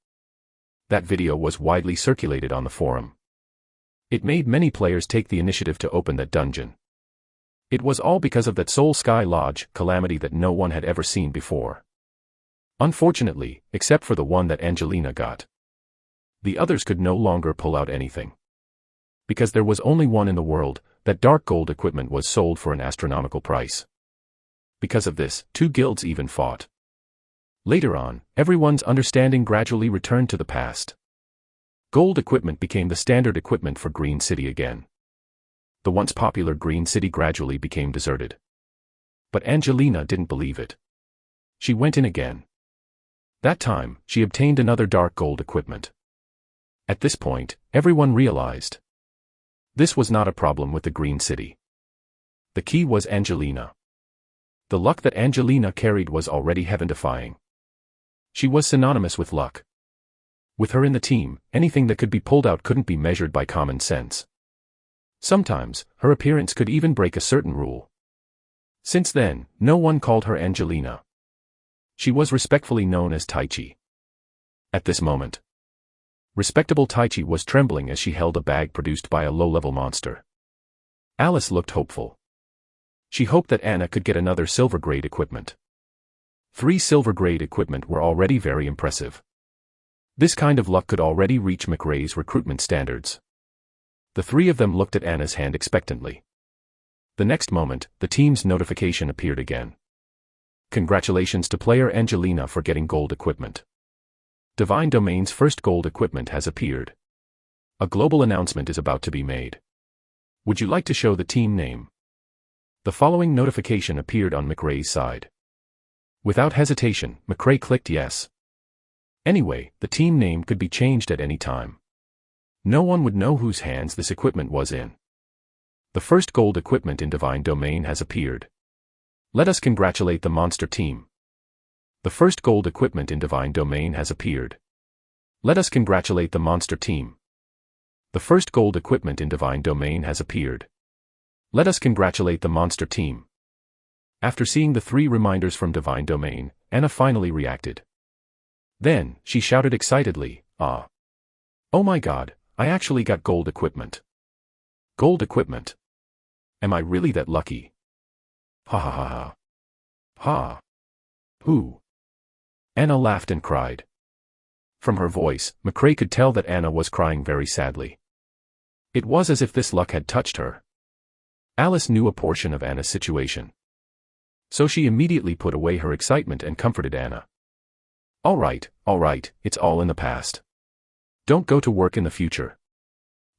That video was widely circulated on the forum. It made many players take the initiative to open that dungeon. It was all because of that Soul Sky Lodge, Calamity that no one had ever seen before. Unfortunately, except for the one that Angelina got. The others could no longer pull out anything. Because there was only one in the world, that dark gold equipment was sold for an astronomical price. Because of this, two guilds even fought. Later on, everyone's understanding gradually returned to the past. Gold equipment became the standard equipment for Green City again. The once popular Green City gradually became deserted. But Angelina didn't believe it. She went in again. That time, she obtained another dark gold equipment. At this point, everyone realized. This was not a problem with the Green City. The key was Angelina. The luck that Angelina carried was already heaven-defying. She was synonymous with luck. With her in the team, anything that could be pulled out couldn't be measured by common sense. Sometimes, her appearance could even break a certain rule. Since then, no one called her Angelina. She was respectfully known as Taichi. At this moment, respectable Taichi was trembling as she held a bag produced by a low-level monster. Alice looked hopeful. She hoped that Anna could get another silver-grade equipment. 3 silver-grade equipment were already very impressive. This kind of luck could already reach McRae's recruitment standards. The 3 of them looked at Anna's hand expectantly. The next moment, the team's notification appeared again. Congratulations to player Angelina for getting gold equipment. Divine Domain's first gold equipment has appeared. A global announcement is about to be made. Would you like to show the team name? The following notification appeared on McRae's side. Without hesitation, McRae clicked yes. Anyway, the team name could be changed at any time. No one would know whose hands this equipment was in. The first gold equipment in Divine Domain has appeared. Let us congratulate the monster team. The first gold equipment in Divine Domain has appeared. Let us congratulate the monster team. The first gold equipment in Divine Domain has appeared. Let us congratulate the monster team. After seeing the 3 reminders from Divine Domain, Anna finally reacted. Then, she shouted excitedly, "Ah! Oh my god, I actually got gold equipment. Gold equipment. Am I really that lucky? Ha ha ha ha. Ha. Who?" Anna laughed and cried. From her voice, McRae could tell that Anna was crying very sadly. It was as if this luck had touched her. Alice knew a portion of Anna's situation. So she immediately put away her excitement and comforted Anna. All right, it's all in the past. Don't go to work in the future.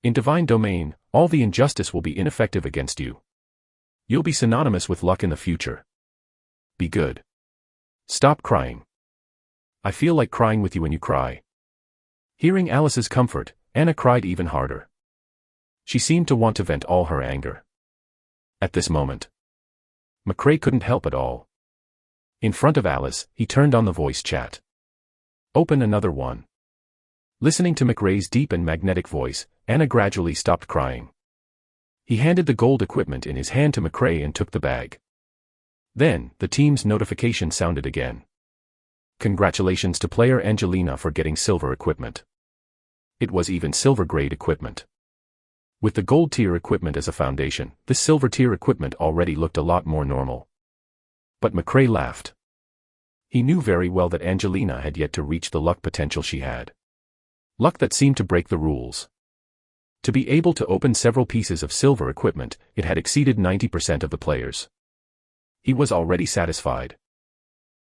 In Divine Domain, all the injustice will be ineffective against you. You'll be synonymous with luck in the future. Be good. Stop crying. I feel like crying with you when you cry. Hearing Alice's comfort, Anna cried even harder. She seemed to want to vent all her anger. At this moment, McRae couldn't help at all. In front of Alice, he turned on the voice chat. Open another one. Listening to McRae's deep and magnetic voice, Anna gradually stopped crying. He handed the gold equipment in his hand to McRae and took the bag. Then, the team's notification sounded again. Congratulations to player Angelina for getting silver equipment. It was even silver-grade equipment. With the gold tier equipment as a foundation, this silver tier equipment already looked a lot more normal. But McRae laughed. He knew very well that Angelina had yet to reach the luck potential she had. Luck that seemed to break the rules. To be able to open several pieces of silver equipment, it had exceeded 90% of the players. He was already satisfied.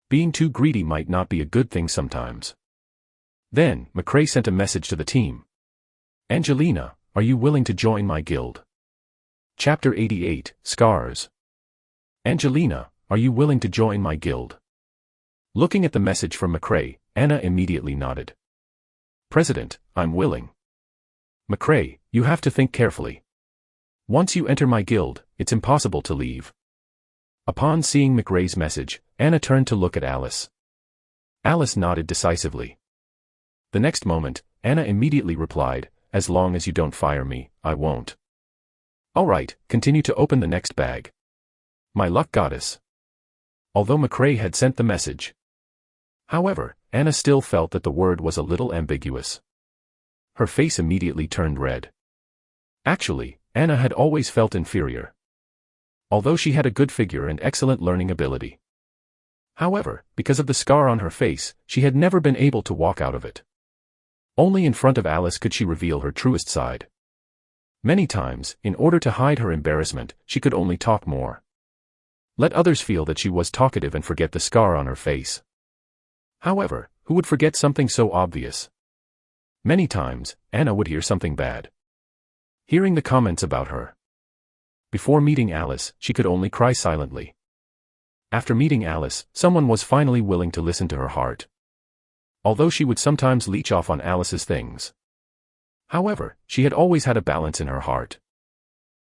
Being too greedy might not be a good thing sometimes. Then, McRae sent a message to the team. Angelina, are you willing to join my guild? Chapter 88, Scars. Angelina, are you willing to join my guild? Looking at the message from McRae, Anna immediately nodded. President, I'm willing. McRae, you have to think carefully. Once you enter my guild, it's impossible to leave. Upon seeing McRae's message, Anna turned to look at Alice. Alice nodded decisively. The next moment, Anna immediately replied, as long as you don't fire me, I won't. All right, continue to open the next bag. My luck goddess. Although McRae had sent the message. However, Anna still felt that the word was a little ambiguous. Her face immediately turned red. Actually, Anna had always felt inferior. Although she had a good figure and excellent learning ability. However, because of the scar on her face, she had never been able to walk out of it. Only in front of Alice could she reveal her truest side. Many times, in order to hide her embarrassment, she could only talk more. Let others feel that she was talkative and forget the scar on her face. However, who would forget something so obvious? Many times, Anna would hear something bad. Hearing the comments about her. Before meeting Alice, she could only cry silently. After meeting Alice, someone was finally willing to listen to her heart. Although she would sometimes leech off on Alice's things. However, she had always had a balance in her heart.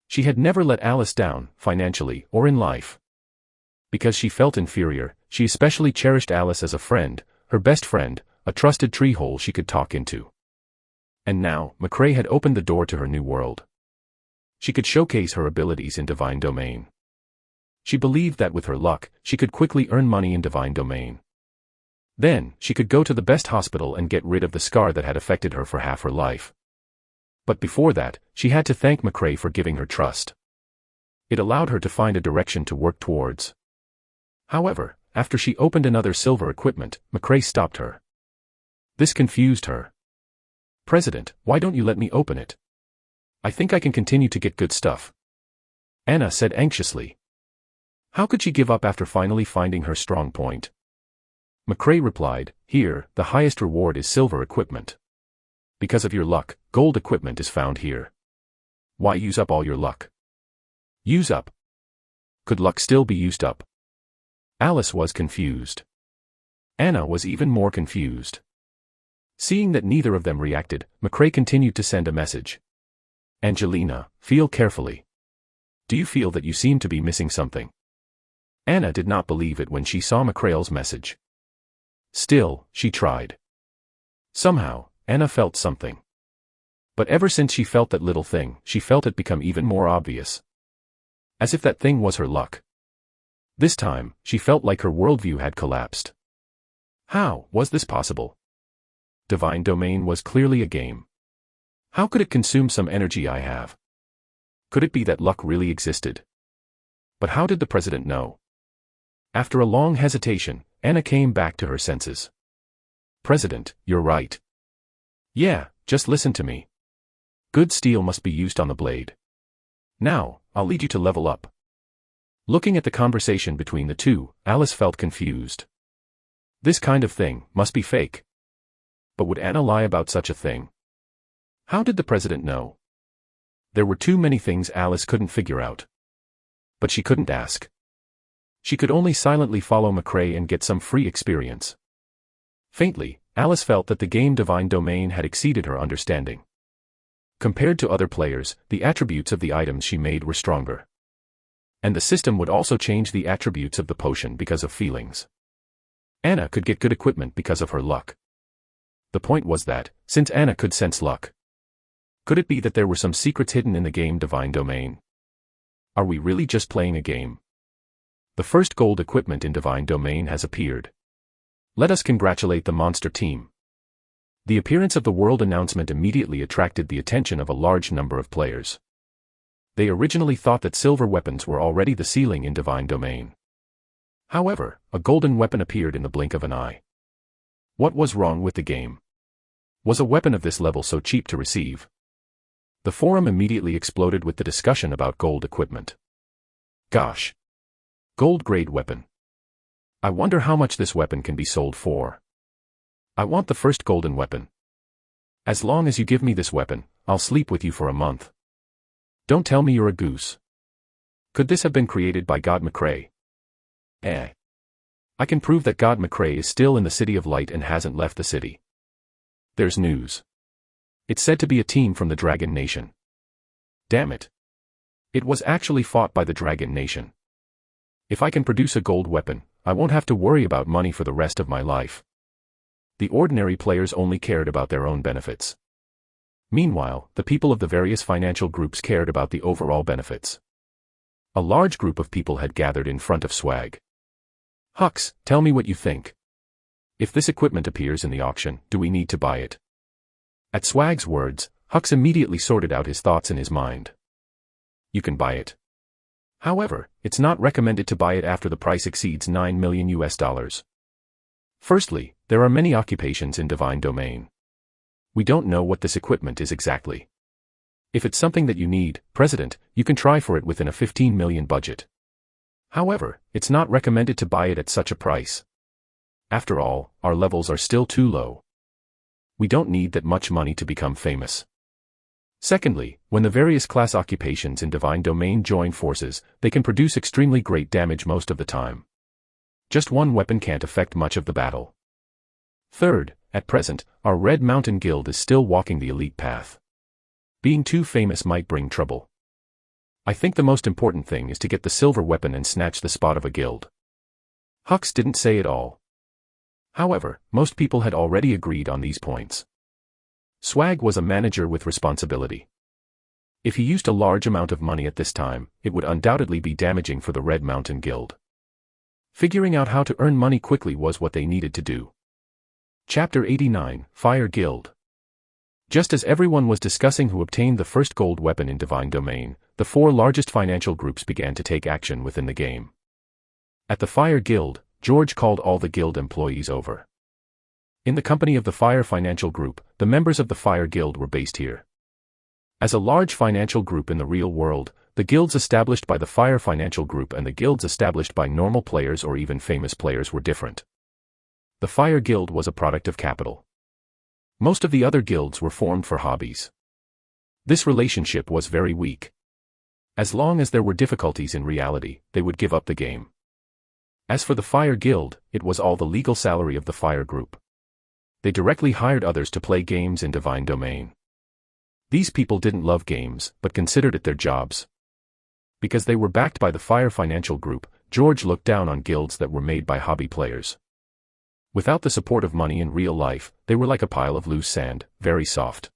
She had never let Alice down, financially or in life. Because she felt inferior, she especially cherished Alice as a friend, her best friend, a trusted tree hole she could talk into. And now, McRae had opened the door to her new world. She could showcase her abilities in Divine Domain. She believed that with her luck, she could quickly earn money in Divine Domain. Then, she could go to the best hospital and get rid of the scar that had affected her for half her life. But before that, she had to thank McRae for giving her trust. It allowed her to find a direction to work towards. However, after she opened another silver equipment, McRae stopped her. This confused her. "President, why don't you let me open it? I think I can continue to get good stuff," Anna said anxiously. How could she give up after finally finding her strong point? McRae replied, "Here, the highest reward is silver equipment. Because of your luck, gold equipment is found here. Why use up all your luck?" Use up? Could luck still be used up? Alice was confused. Anna was even more confused. Seeing that neither of them reacted, McRae continued to send a message. "Angelina, feel carefully. Do you feel that you seem to be missing something?" Anna did not believe it when she saw McRae's message. Still, she tried. Somehow, Anna felt something. But ever since she felt that little thing, she felt it become even more obvious. As if that thing was her luck. This time, she felt like her worldview had collapsed. How was this possible? Divine Domain was clearly a game. How could it consume some energy I have? Could it be that luck really existed? But how did the president know? After a long hesitation, Anna came back to her senses. "President, you're right. Yeah, just listen to me. Good steel must be used on the blade. Now, I'll lead you to level up." Looking at the conversation between the two, Alice felt confused. This kind of thing must be fake. But would Anna lie about such a thing? How did the president know? There were too many things Alice couldn't figure out. But she couldn't ask. She could only silently follow McRae and get some free experience. Faintly, Alice felt that the game Divine Domain had exceeded her understanding. Compared to other players, the attributes of the items she made were stronger. And the system would also change the attributes of the potion because of feelings. Anna could get good equipment because of her luck. The point was that, since Anna could sense luck, could it be that there were some secrets hidden in the game Divine Domain? Are we really just playing a game? The first gold equipment in Divine Domain has appeared. Let us congratulate the monster team. The appearance of the world announcement immediately attracted the attention of a large number of players. They originally thought that silver weapons were already the ceiling in Divine Domain. However, a golden weapon appeared in the blink of an eye. What was wrong with the game? Was a weapon of this level so cheap to receive? The forum immediately exploded with the discussion about gold equipment. Gosh! Gold-grade weapon. I wonder how much this weapon can be sold for. I want the first golden weapon. As long as you give me this weapon, I'll sleep with you for a month. Don't tell me you're a goose. Could this have been created by God McRae? I can prove that God McRae is still in the City of Light and hasn't left the city. There's news. It's said to be a team from the Dragon Nation. Damn it. It was actually fought by the Dragon Nation. If I can produce a gold weapon, I won't have to worry about money for the rest of my life. The ordinary players only cared about their own benefits. Meanwhile, the people of the various financial groups cared about the overall benefits. A large group of people had gathered in front of Swag. Hux, tell me what you think. If this equipment appears in the auction, do we need to buy it? At Swag's words, Hux immediately sorted out his thoughts in his mind. You can buy it. However, it's not recommended to buy it after the price exceeds $9 million. Firstly, there are many occupations in Divine Domain. We don't know what this equipment is exactly. If it's something that you need, President, you can try for it within a $15 million budget. However, it's not recommended to buy it at such a price. After all, our levels are still too low. We don't need that much money to become famous. Secondly, when the various class occupations in Divine Domain join forces, they can produce extremely great damage most of the time. Just one weapon can't affect much of the battle. Third, at present, our Red Mountain Guild is still walking the elite path. Being too famous might bring trouble. I think the most important thing is to get the silver weapon and snatch the spot of a guild. Hux didn't say it all. However, most people had already agreed on these points. Swag was a manager with responsibility. If he used a large amount of money at this time, it would undoubtedly be damaging for the Red Mountain Guild. Figuring out how to earn money quickly was what they needed to do. Chapter 89, Fire Guild. Just as everyone was discussing who obtained the first gold weapon in Divine Domain, the 4 largest financial groups began to take action within the game. At the Fire Guild, George called all the guild employees over. In the company of the Fire Financial Group, the members of the Fire Guild were based here. As a large financial group in the real world, the guilds established by the Fire Financial Group and the guilds established by normal players or even famous players were different. The Fire Guild was a product of capital. Most of the other guilds were formed for hobbies. This relationship was very weak. As long as there were difficulties in reality, they would give up the game. As for the Fire Guild, it was all the legal salary of the Fire Group. They directly hired others to play games in Divine Domain. These people didn't love games, but considered it their jobs. Because they were backed by the Fire Financial Group, George looked down on guilds that were made by hobby players. Without the support of money in real life, they were like a pile of loose sand, very soft.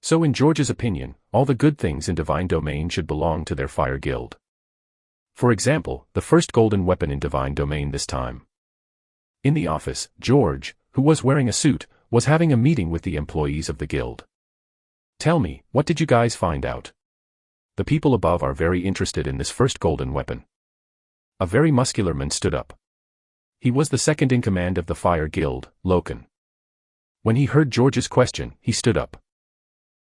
So in George's opinion, all the good things in Divine Domain should belong to their Fire Guild. For example, the first golden weapon in Divine Domain this time. In the office, George, who was wearing a suit, was having a meeting with the employees of the guild. Tell me, what did you guys find out? The people above are very interested in this first golden weapon. A very muscular man stood up. He was the second in command of the Fire Guild, Loken. When he heard George's question, he stood up.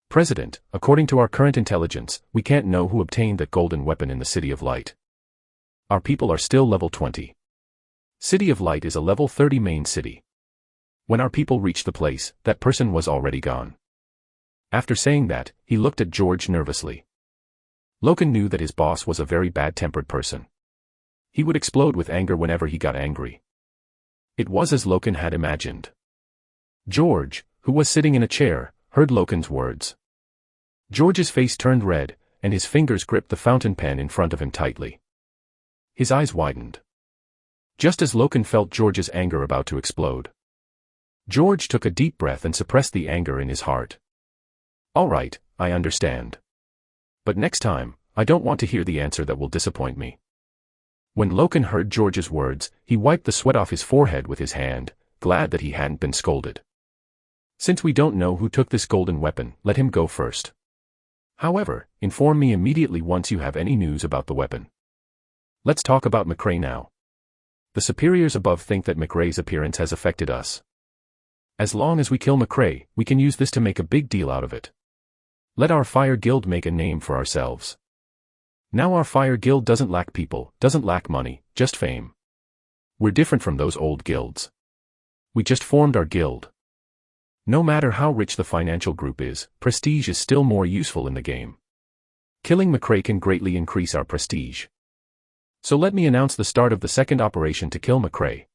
President, according to our current intelligence, we can't know who obtained that golden weapon in the City of Light. Our people are still level 20. City of Light is a level 30 main city. When our people reached the place, that person was already gone. After saying that, he looked at George nervously. Loken knew that his boss was a very bad-tempered person. He would explode with anger whenever he got angry. It was as Loken had imagined. George, who was sitting in a chair, heard Loken's words. George's face turned red, and his fingers gripped the fountain pen in front of him tightly. His eyes widened. Just as Loken felt George's anger about to explode. George took a deep breath and suppressed the anger in his heart. All right, I understand. But next time, I don't want to hear the answer that will disappoint me. When Loken heard George's words, he wiped the sweat off his forehead with his hand, glad that he hadn't been scolded. Since we don't know who took this golden weapon, let him go first. However, inform me immediately once you have any news about the weapon. Let's talk about McRae now. The superiors above think that McRae's appearance has affected us. As long as we kill McRae, we can use this to make a big deal out of it. Let our Fire Guild make a name for ourselves. Now our Fire Guild doesn't lack people, doesn't lack money, just fame. We're different from those old guilds. We just formed our guild. No matter how rich the financial group is, prestige is still more useful in the game. Killing McRae can greatly increase our prestige. So let me announce the start of the second operation to kill McRae.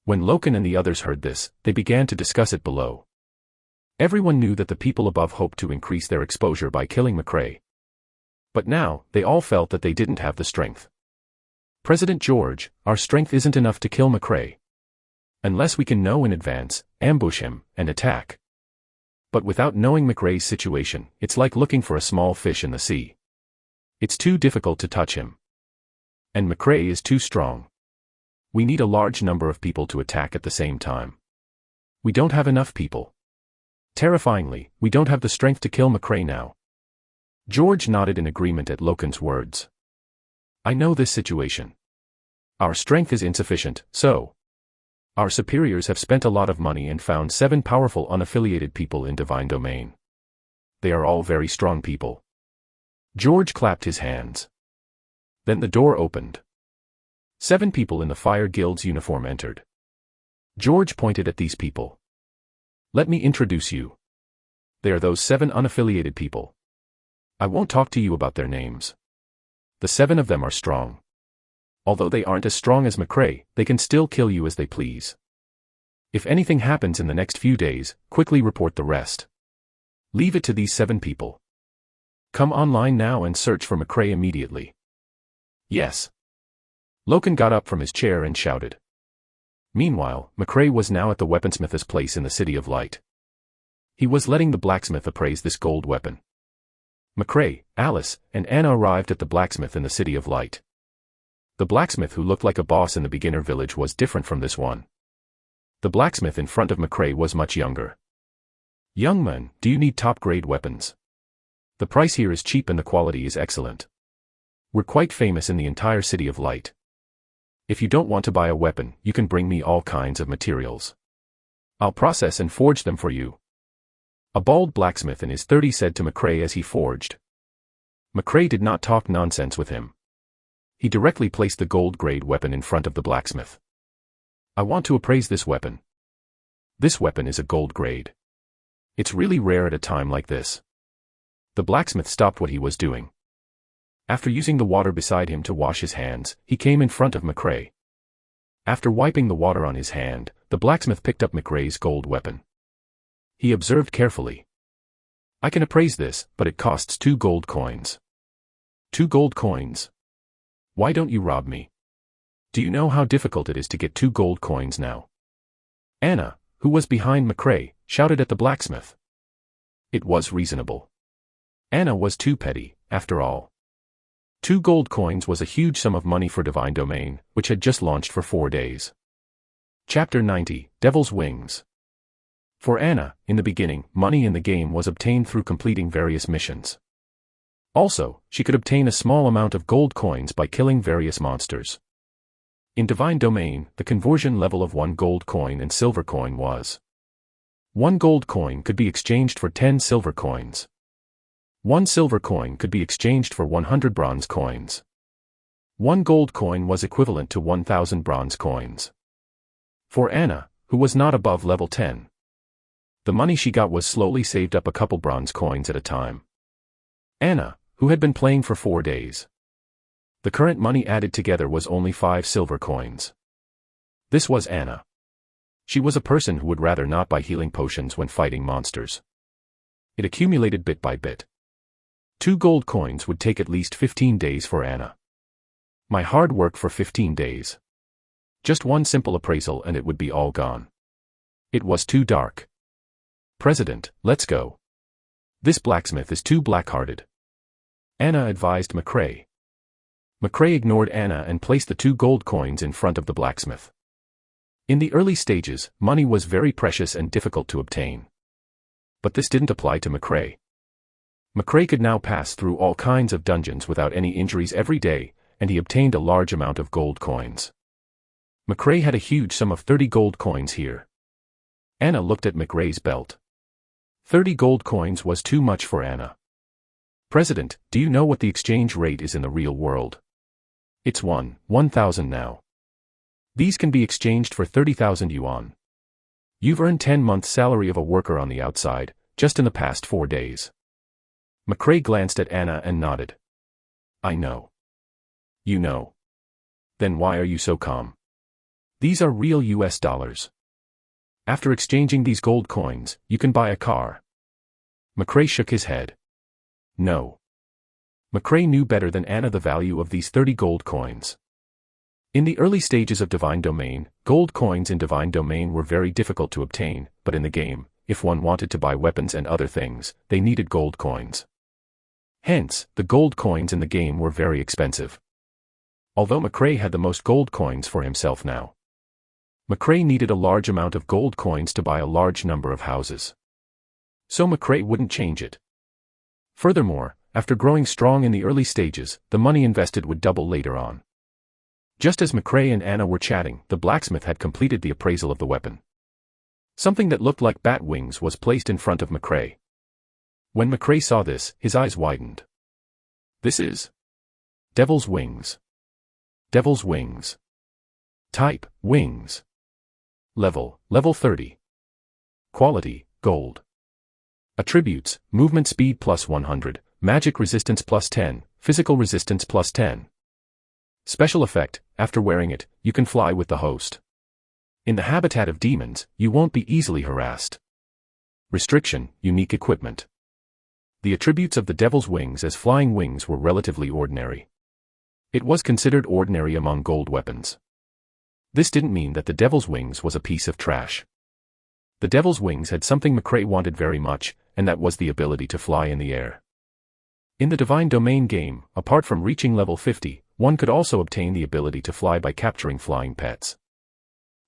When Loken and the others heard this, they began to discuss it below. Everyone knew that the people above hoped to increase their exposure by killing McRae. But now, they all felt that they didn't have the strength. President George, our strength isn't enough to kill McRae. Unless we can know in advance, ambush him, and attack. But without knowing McRae's situation, it's like looking for a small fish in the sea. It's too difficult to touch him. And McRae is too strong. We need a large number of people to attack at the same time. We don't have enough people. Terrifyingly, we don't have the strength to kill McRae now. George nodded in agreement at Loken's words. I know this situation. Our strength is insufficient, so. Our superiors have spent a lot of money and found 7 powerful unaffiliated people in Divine Domain. They are all very strong people. George clapped his hands. Then the door opened. 7 people in the Fire Guild's uniform entered. George pointed at these people. Let me introduce you. They are those 7 unaffiliated people. I won't talk to you about their names. The 7 of them are strong. Although they aren't as strong as McRae, they can still kill you as they please. If anything happens in the next few days, quickly report the rest. Leave it to these 7 people. Come online now and search for McRae immediately. Yes. Loken got up from his chair and shouted. Meanwhile, McRae was now at the weaponsmith's place in the City of Light. He was letting the blacksmith appraise this gold weapon. McRae, Alice, and Anna arrived at the blacksmith in the City of Light. The blacksmith who looked like a boss in the beginner village was different from this one. The blacksmith in front of McRae was much younger. "Young man, do you need top-grade weapons? The price here is cheap and the quality is excellent. We're quite famous in the entire City of Light. If you don't want to buy a weapon, you can bring me all kinds of materials. I'll process and forge them for you." A bald blacksmith in his 30s said to McRae as he forged. McRae did not talk nonsense with him. He directly placed the gold-grade weapon in front of the blacksmith. "I want to appraise this weapon. This weapon is a gold grade. It's really rare at a time like this." The blacksmith stopped what he was doing. After using the water beside him to wash his hands, he came in front of McRae. After wiping the water on his hand, the blacksmith picked up McRae's gold weapon. He observed carefully. "I can appraise this, but it costs 2 gold coins." 2 gold coins? Why don't you rob me? Do you know how difficult it is to get 2 gold coins now? Anna, who was behind McRae, shouted at the blacksmith. It was reasonable. Anna was too petty, after all. 2 gold coins was a huge sum of money for Divine Domain, which had just launched for 4 days. Chapter 90, Devil's Wings. For Anna, in the beginning, money in the game was obtained through completing various missions. Also, she could obtain a small amount of gold coins by killing various monsters. In Divine Domain, the conversion level of 1 gold coin and silver coin was 1 gold coin could be exchanged for 10 silver coins. 1 silver coin could be exchanged for 100 bronze coins. 1 gold coin was equivalent to 1,000 bronze coins. For Anna, who was not above level 10, the money she got was slowly saved up a couple bronze coins at a time. Anna, who had been playing for 4 days. The current money added together was only 5 silver coins. This was Anna. She was a person who would rather not buy healing potions when fighting monsters. It accumulated bit by bit. 2 gold coins would take at least 15 days for Anna. My hard work for 15 days. Just one simple appraisal and it would be all gone. It was too dark. "President, let's go. This blacksmith is too black-hearted," Anna advised McRae. McRae ignored Anna and placed the 2 gold coins in front of the blacksmith. In the early stages, money was very precious and difficult to obtain. But this didn't apply to McRae. McRae could now pass through all kinds of dungeons without any injuries every day, and he obtained a large amount of gold coins. McRae had a huge sum of 30 gold coins here. Anna looked at McRae's belt. 30 gold coins was too much for Anna. "President, do you know what the exchange rate is in the real world? It's 1,000 now. These can be exchanged for 30,000 yuan. You've earned 10 months' salary of a worker on the outside, just in the past 4 days." McRae glanced at Anna and nodded. "I know." "You know? Then why are you so calm? These are real US dollars. After exchanging these gold coins, you can buy a car." McRae shook his head. No. McRae knew better than Anna the value of these 30 gold coins. In the early stages of Divine Domain, gold coins in Divine Domain were very difficult to obtain, but in the game, if one wanted to buy weapons and other things, they needed gold coins. Hence, the gold coins in the game were very expensive. Although McRae had the most gold coins for himself now, McRae needed a large amount of gold coins to buy a large number of houses. So McRae wouldn't change it. Furthermore, after growing strong in the early stages, the money invested would double later on. Just as McRae and Anna were chatting, the blacksmith had completed the appraisal of the weapon. Something that looked like bat wings was placed in front of McRae. When McRae saw this, his eyes widened. "This is Devil's Wings. Devil's Wings. Type, Wings. Level 30. Quality, Gold. Attributes, movement speed plus 100, magic resistance plus 10, physical resistance plus 10. Special effect, after wearing it, you can fly with the host. In the habitat of demons, you won't be easily harassed. Restriction, unique equipment. The attributes of the Devil's Wings as flying wings were relatively ordinary. It was considered ordinary among gold weapons. This didn't mean that the Devil's Wings was a piece of trash. The Devil's Wings had something McRae wanted very much, and that was the ability to fly in the air. In the Divine Domain game, apart from reaching level 50, one could also obtain the ability to fly by capturing flying pets.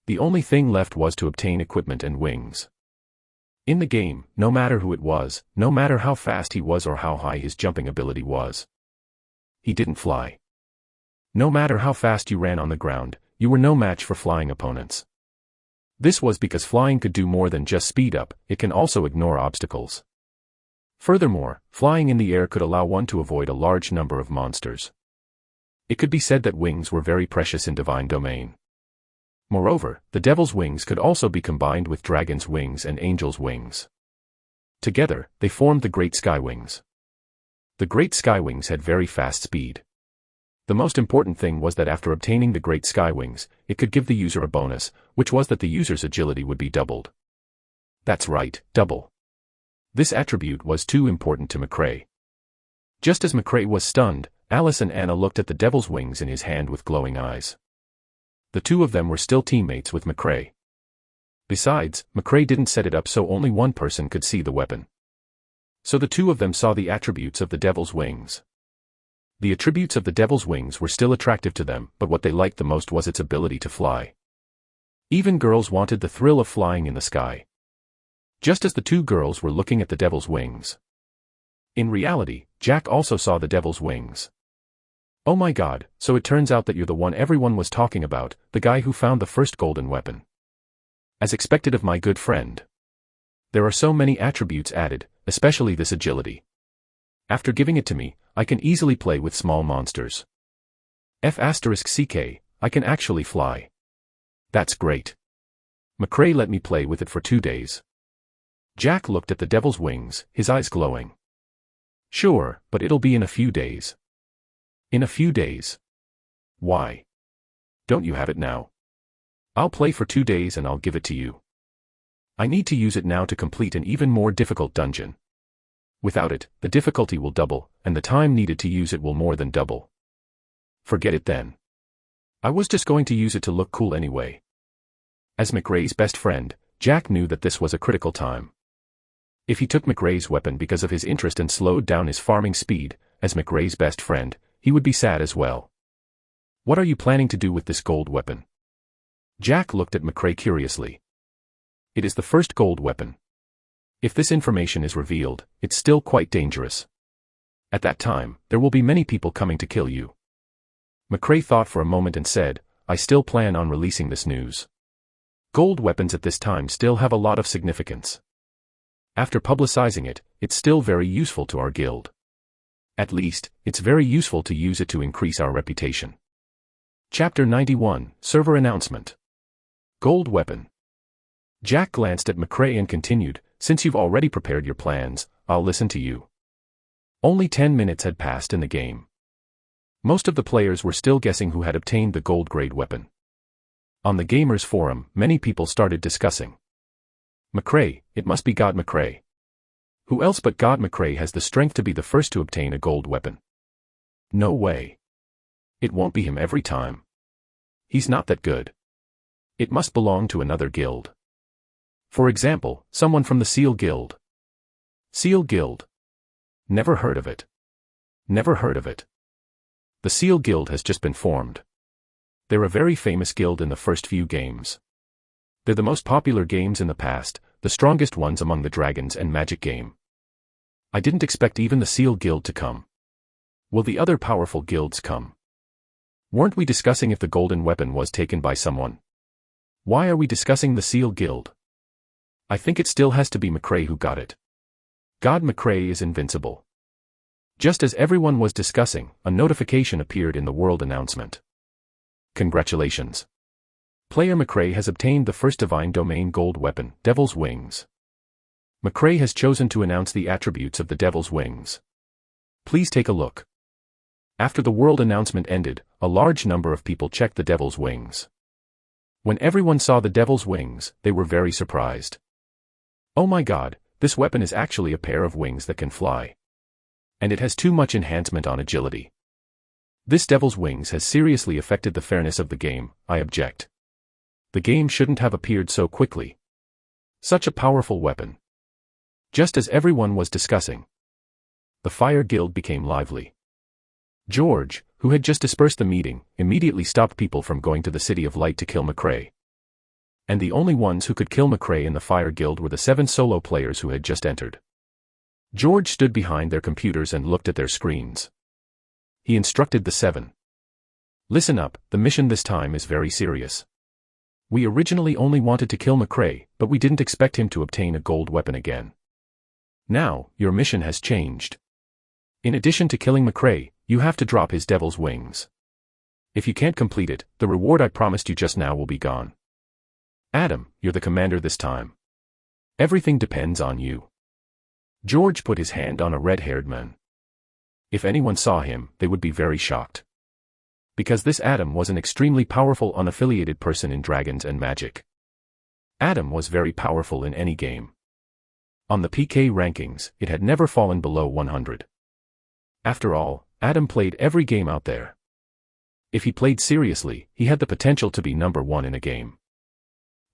The only thing left was to obtain equipment and wings. In the game, no matter who it was, no matter how fast he was or how high his jumping ability was, he didn't fly. No matter how fast you ran on the ground, you were no match for flying opponents. This was because flying could do more than just speed up, it can also ignore obstacles. Furthermore, flying in the air could allow one to avoid a large number of monsters. It could be said that wings were very precious in Divine Domain. Moreover, the Devil's Wings could also be combined with Dragon's Wings and Angel's Wings. Together, they formed the Great Sky Wings. The Great Sky Wings had very fast speed. The most important thing was that after obtaining the Great Sky Wings, it could give the user a bonus, which was that the user's agility would be doubled. That's right, double. This attribute was too important to McRae. Just as McRae was stunned, Alice and Anna looked at the Devil's Wings in his hand with glowing eyes. The two of them were still teammates with McRae. Besides, McRae didn't set it up so only one person could see the weapon. So the two of them saw the attributes of the Devil's Wings. The attributes of the Devil's Wings were still attractive to them, but what they liked the most was its ability to fly. Even girls wanted the thrill of flying in the sky. Just as the two girls were looking at the Devil's Wings. In reality, Jack also saw the Devil's Wings. Oh my god, so it turns out that you're the one everyone was talking about, the guy who found the first golden weapon. As expected of my good friend. There are so many attributes added, especially this agility. After giving it to me, I can easily play with small monsters. F***ck, I can actually fly. That's great. McRae let me play with it for 2 days. Jack looked at the Devil's Wings, his eyes glowing. Sure, but it'll be in a few days. In a few days? Why? Don't you have it now? I'll play for 2 days and I'll give it to you. I need to use it now to complete an even more difficult dungeon. Without it, the difficulty will double, and the time needed to use it will more than double. Forget it then. I was just going to use it to look cool anyway. As McRae's best friend, Jack knew that this was a critical time. If he took McRae's weapon because of his interest and slowed down his farming speed, as McRae's best friend, he would be sad as well. What are you planning to do with this gold weapon? Jack looked at McRae curiously. It is the first gold weapon. If this information is revealed, it's still quite dangerous. At that time, there will be many people coming to kill you. McRae thought for a moment and said, I still plan on releasing this news. Gold weapons at this time still have a lot of significance. After publicizing it, it's still very useful to our guild. At least, it's very useful to use it to increase our reputation. Chapter 91, Server Announcement. Gold Weapon. Jack glanced at McRae and continued, since you've already prepared your plans, I'll listen to you. Only 10 minutes had passed in the game. Most of the players were still guessing who had obtained the gold-grade weapon. On the Gamers Forum, many people started discussing. McRae, it must be God McRae. Who else but God McRae has the strength to be the first to obtain a gold weapon? No way. It won't be him every time. He's not that good. It must belong to another guild. For example, someone from the Seal Guild. Seal Guild. Never heard of it. Never heard of it. The Seal Guild has just been formed. They're a very famous guild in the first few games. They're the most popular games in the past, the strongest ones among the Dragons and Magic game. I didn't expect even the Seal Guild to come. Will the other powerful guilds come? Weren't we discussing if the golden weapon was taken by someone? Why are we discussing the Seal Guild? I think it still has to be McRae who got it. God McRae is invincible. Just as everyone was discussing, a notification appeared in the world announcement. Congratulations. Player McRae has obtained the first Divine Domain gold weapon, Devil's Wings. McRae has chosen to announce the attributes of the Devil's Wings. Please take a look. After the world announcement ended, a large number of people checked the Devil's Wings. When everyone saw the Devil's Wings, they were very surprised. Oh my god, this weapon is actually a pair of wings that can fly. And it has too much enhancement on agility. This Devil's Wings has seriously affected the fairness of the game, I object. The game shouldn't have appeared so quickly. Such a powerful weapon. Just as everyone was discussing, the Fire Guild became lively. George, who had just dispersed the meeting, immediately stopped people from going to the City of Light to kill McRae. And the only ones who could kill McRae in the Fire Guild were the 7 solo players who had just entered. George stood behind their computers and looked at their screens. He instructed the 7. Listen up, the mission this time is very serious. We originally only wanted to kill McRae, but we didn't expect him to obtain a gold weapon again. Now, your mission has changed. In addition to killing McRae, you have to drop his devil's wings. If you can't complete it, the reward I promised you just now will be gone. Adam, you're the commander this time. Everything depends on you. George put his hand on a red-haired man. If anyone saw him, they would be very shocked. Because this Adam was an extremely powerful unaffiliated person in Dragons and Magic. Adam was very powerful in any game. On the PK rankings, it had never fallen below 100. After all, Adam played every game out there. If he played seriously, he had the potential to be number 1 in a game.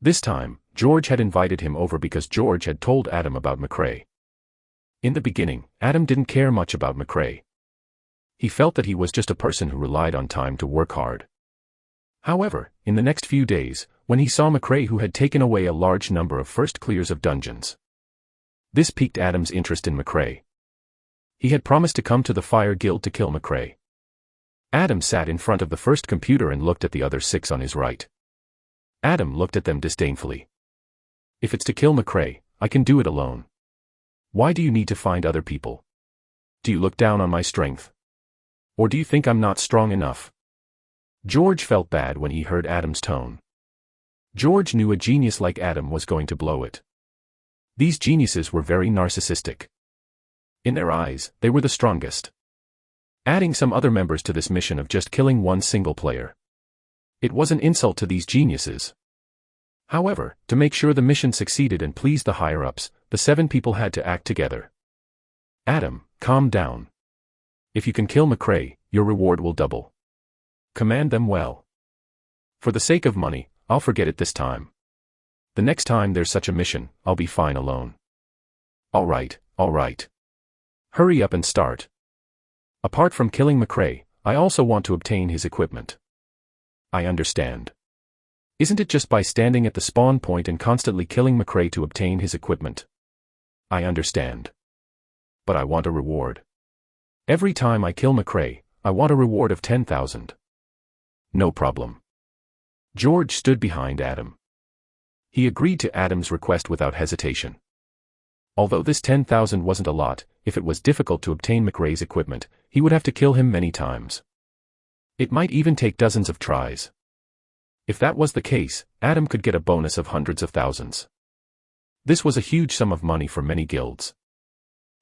This time, George had invited him over because George had told Adam about McRae. In the beginning, Adam didn't care much about McRae. He felt that he was just a person who relied on time to work hard. However, in the next few days, when he saw McRae who had taken away a large number of first clears of dungeons, this piqued Adam's interest in McRae. He had promised to come to the Fire Guild to kill McRae. Adam sat in front of the first computer and looked at the other 6 on his right. Adam looked at them disdainfully. If it's to kill McRae, I can do it alone. Why do you need to find other people? Do you look down on my strength? Or do you think I'm not strong enough? George felt bad when he heard Adam's tone. George knew a genius like Adam was going to blow it. These geniuses were very narcissistic. In their eyes, they were the strongest. Adding some other members to this mission of just killing one single player. It was an insult to these geniuses. However, to make sure the mission succeeded and please the higher-ups, the 7 people had to act together. Adam, calm down. If you can kill McRae, your reward will double. Command them well. For the sake of money, I'll forget it this time. The next time there's such a mission, I'll be fine alone. All right. Hurry up and start. Apart from killing McRae, I also want to obtain his equipment. I understand. Isn't it just by standing at the spawn point and constantly killing McRae to obtain his equipment? I understand. But I want a reward. Every time I kill McRae, I want a reward of 10,000. No problem. George stood behind Adam. He agreed to Adam's request without hesitation. Although this 10,000 wasn't a lot, if it was difficult to obtain McRae's equipment, he would have to kill him many times. It might even take dozens of tries. If that was the case, Adam could get a bonus of hundreds of thousands. This was a huge sum of money for many guilds.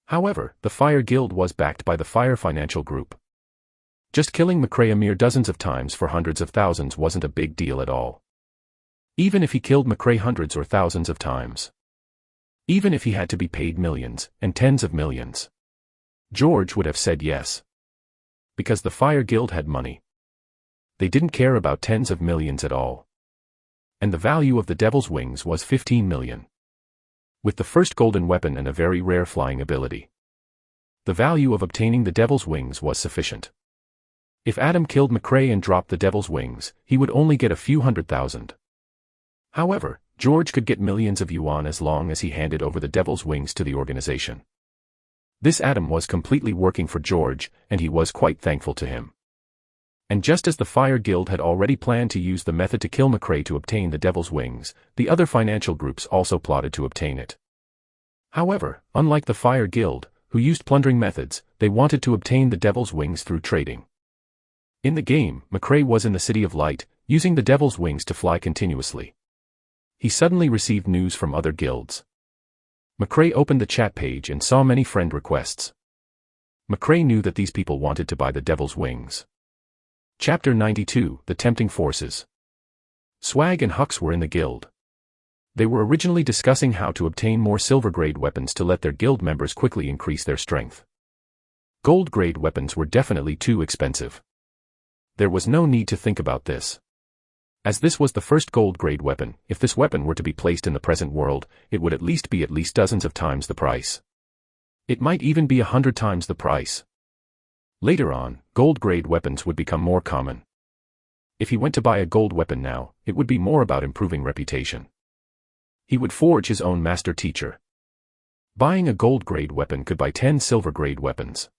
However, the Fire Guild was backed by the Fire Financial Group. Just killing McRae a mere dozens of times for hundreds of thousands wasn't a big deal at all. Even if he killed McRae hundreds or thousands of times. Even if he had to be paid millions, and tens of millions. George would have said yes. Because the Fire Guild had money. They didn't care about tens of millions at all. And the value of the Devil's Wings was 15 million. With the first golden weapon and a very rare flying ability. The value of obtaining the Devil's Wings was sufficient. If Adam killed McRae and dropped the Devil's Wings, he would only get a few 100,000. However, George could get millions of yuan as long as he handed over the Devil's Wings to the organization. This Adam was completely working for George, and he was quite thankful to him. And just as the Fire Guild had already planned to use the method to kill McRae to obtain the Devil's Wings, the other financial groups also plotted to obtain it. However, unlike the Fire Guild, who used plundering methods, they wanted to obtain the Devil's Wings through trading. In the game, McRae was in the City of Light, using the Devil's Wings to fly continuously. He suddenly received news from other guilds. McRae opened the chat page and saw many friend requests. McRae knew that these people wanted to buy the Devil's Wings. Chapter 92, The Tempting Forces. Swag and Hux were in the guild. They were originally discussing how to obtain more silver-grade weapons to let their guild members quickly increase their strength. Gold-grade weapons were definitely too expensive. There was no need to think about this. As this was the first gold-grade weapon, if this weapon were to be placed in the present world, it would at least be dozens of times the price. It might even be 100 times the price. Later on, gold-grade weapons would become more common. If he went to buy a gold weapon now, it would be more about improving reputation. He would forge his own master teacher. Buying a gold-grade weapon could buy 10 silver-grade weapons.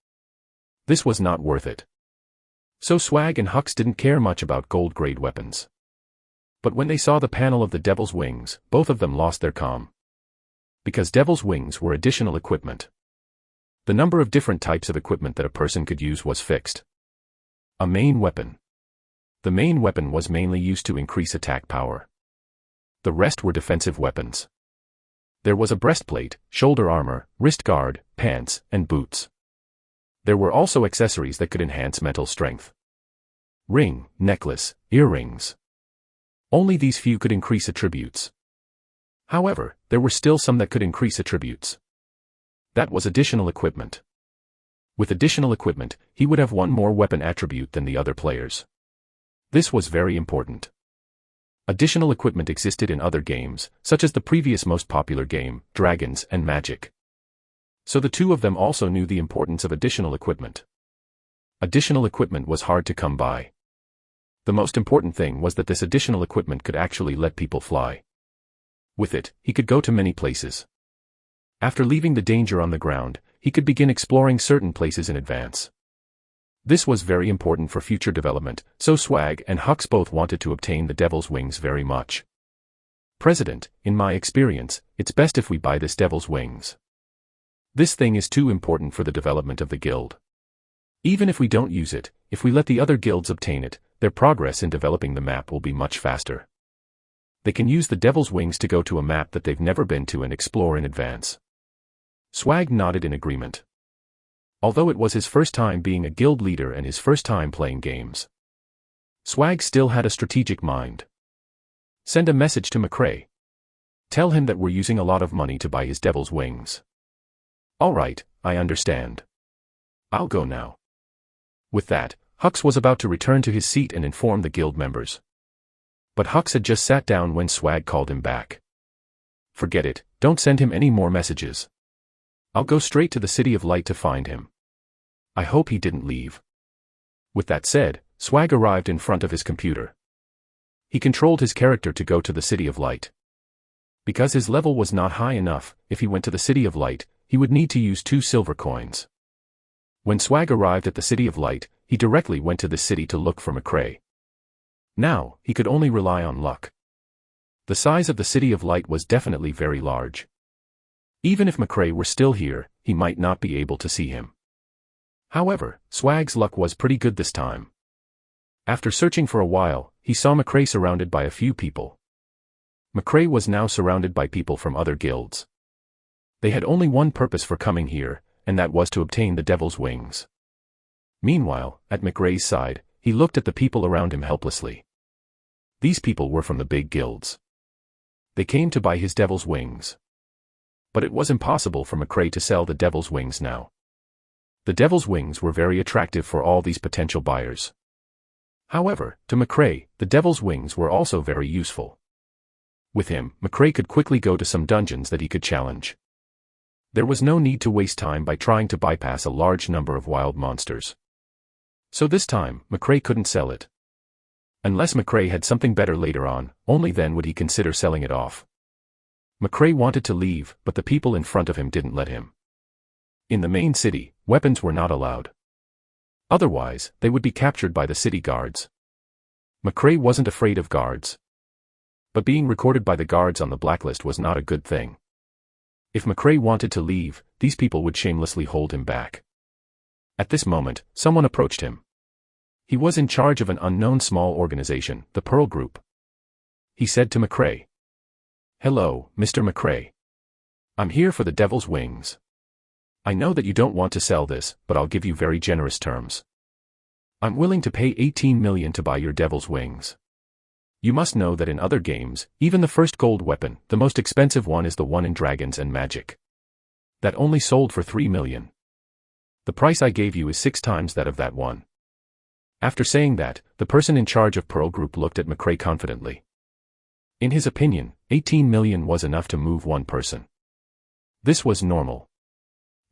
This was not worth it. So Swag and Hux didn't care much about gold-grade weapons. But when they saw the panel of the Devil's Wings, both of them lost their calm. Because Devil's Wings were additional equipment. The number of different types of equipment that a person could use was fixed. A main weapon. The main weapon was mainly used to increase attack power. The rest were defensive weapons. There was a breastplate, shoulder armor, wrist guard, pants, and boots. There were also accessories that could enhance mental strength. Ring, necklace, earrings. Only these few could increase attributes. However, there were still some that could increase attributes. That was additional equipment. With additional equipment, he would have one more weapon attribute than the other players. This was very important. Additional equipment existed in other games, such as the previous most popular game, Dragons and Magic. So the two of them also knew the importance of additional equipment. Additional equipment was hard to come by. The most important thing was that this additional equipment could actually let people fly. With it, he could go to many places. After leaving the danger on the ground, he could begin exploring certain places in advance. This was very important for future development, so Swag and Hux both wanted to obtain the Devil's Wings very much. President, in my experience, it's best if we buy this Devil's Wings. This thing is too important for the development of the guild. Even if we don't use it, if we let the other guilds obtain it, their progress in developing the map will be much faster. They can use the Devil's Wings to go to a map that they've never been to and explore in advance. Swag nodded in agreement. Although it was his first time being a guild leader and his first time playing games, Swag still had a strategic mind. Send a message to McRae. Tell him that we're using a lot of money to buy his Devil's Wings. Alright, I understand. I'll go now. With that, Hux was about to return to his seat and inform the guild members. But Hux had just sat down when Swag called him back. Forget it, don't send him any more messages. I'll go straight to the City of Light to find him. I hope he didn't leave. With that said, Swag arrived in front of his computer. He controlled his character to go to the City of Light. Because his level was not high enough, if he went to the City of Light, he would need to use 2 silver coins. When Swag arrived at the City of Light, he directly went to the city to look for McRae. Now, he could only rely on luck. The size of the City of Light was definitely very large. Even if McRae were still here, he might not be able to see him. However, Swag's luck was pretty good this time. After searching for a while, he saw McRae surrounded by a few people. McRae was now surrounded by people from other guilds. They had only one purpose for coming here, and that was to obtain the Devil's Wings. Meanwhile, at McRae's side, he looked at the people around him helplessly. These people were from the big guilds. They came to buy his Devil's Wings. But it was impossible for McRae to sell the Devil's Wings now. The Devil's Wings were very attractive for all these potential buyers. However, to McRae, the Devil's Wings were also very useful. With him, McRae could quickly go to some dungeons that he could challenge. There was no need to waste time by trying to bypass a large number of wild monsters. So this time, McRae couldn't sell it. Unless McRae had something better later on, only then would he consider selling it off. McRae wanted to leave, but the people in front of him didn't let him. In the main city, weapons were not allowed. Otherwise, they would be captured by the city guards. McRae wasn't afraid of guards. But being recorded by the guards on the blacklist was not a good thing. If McRae wanted to leave, these people would shamelessly hold him back. At this moment, someone approached him. He was in charge of an unknown small organization, the Pearl Group. He said to McRae, "Hello, Mr. McRae. I'm here for the Devil's Wings. I know that you don't want to sell this, but I'll give you very generous terms. I'm willing to pay 18 million to buy your Devil's Wings. You must know that in other games, even the first gold weapon, the most expensive one is the one in Dragons and Magic. That only sold for 3 million. The price I gave you is 6 times that of that one. After saying that, the person in charge of Pearl Group looked at McRae confidently. In his opinion, 18 million was enough to move one person. This was normal.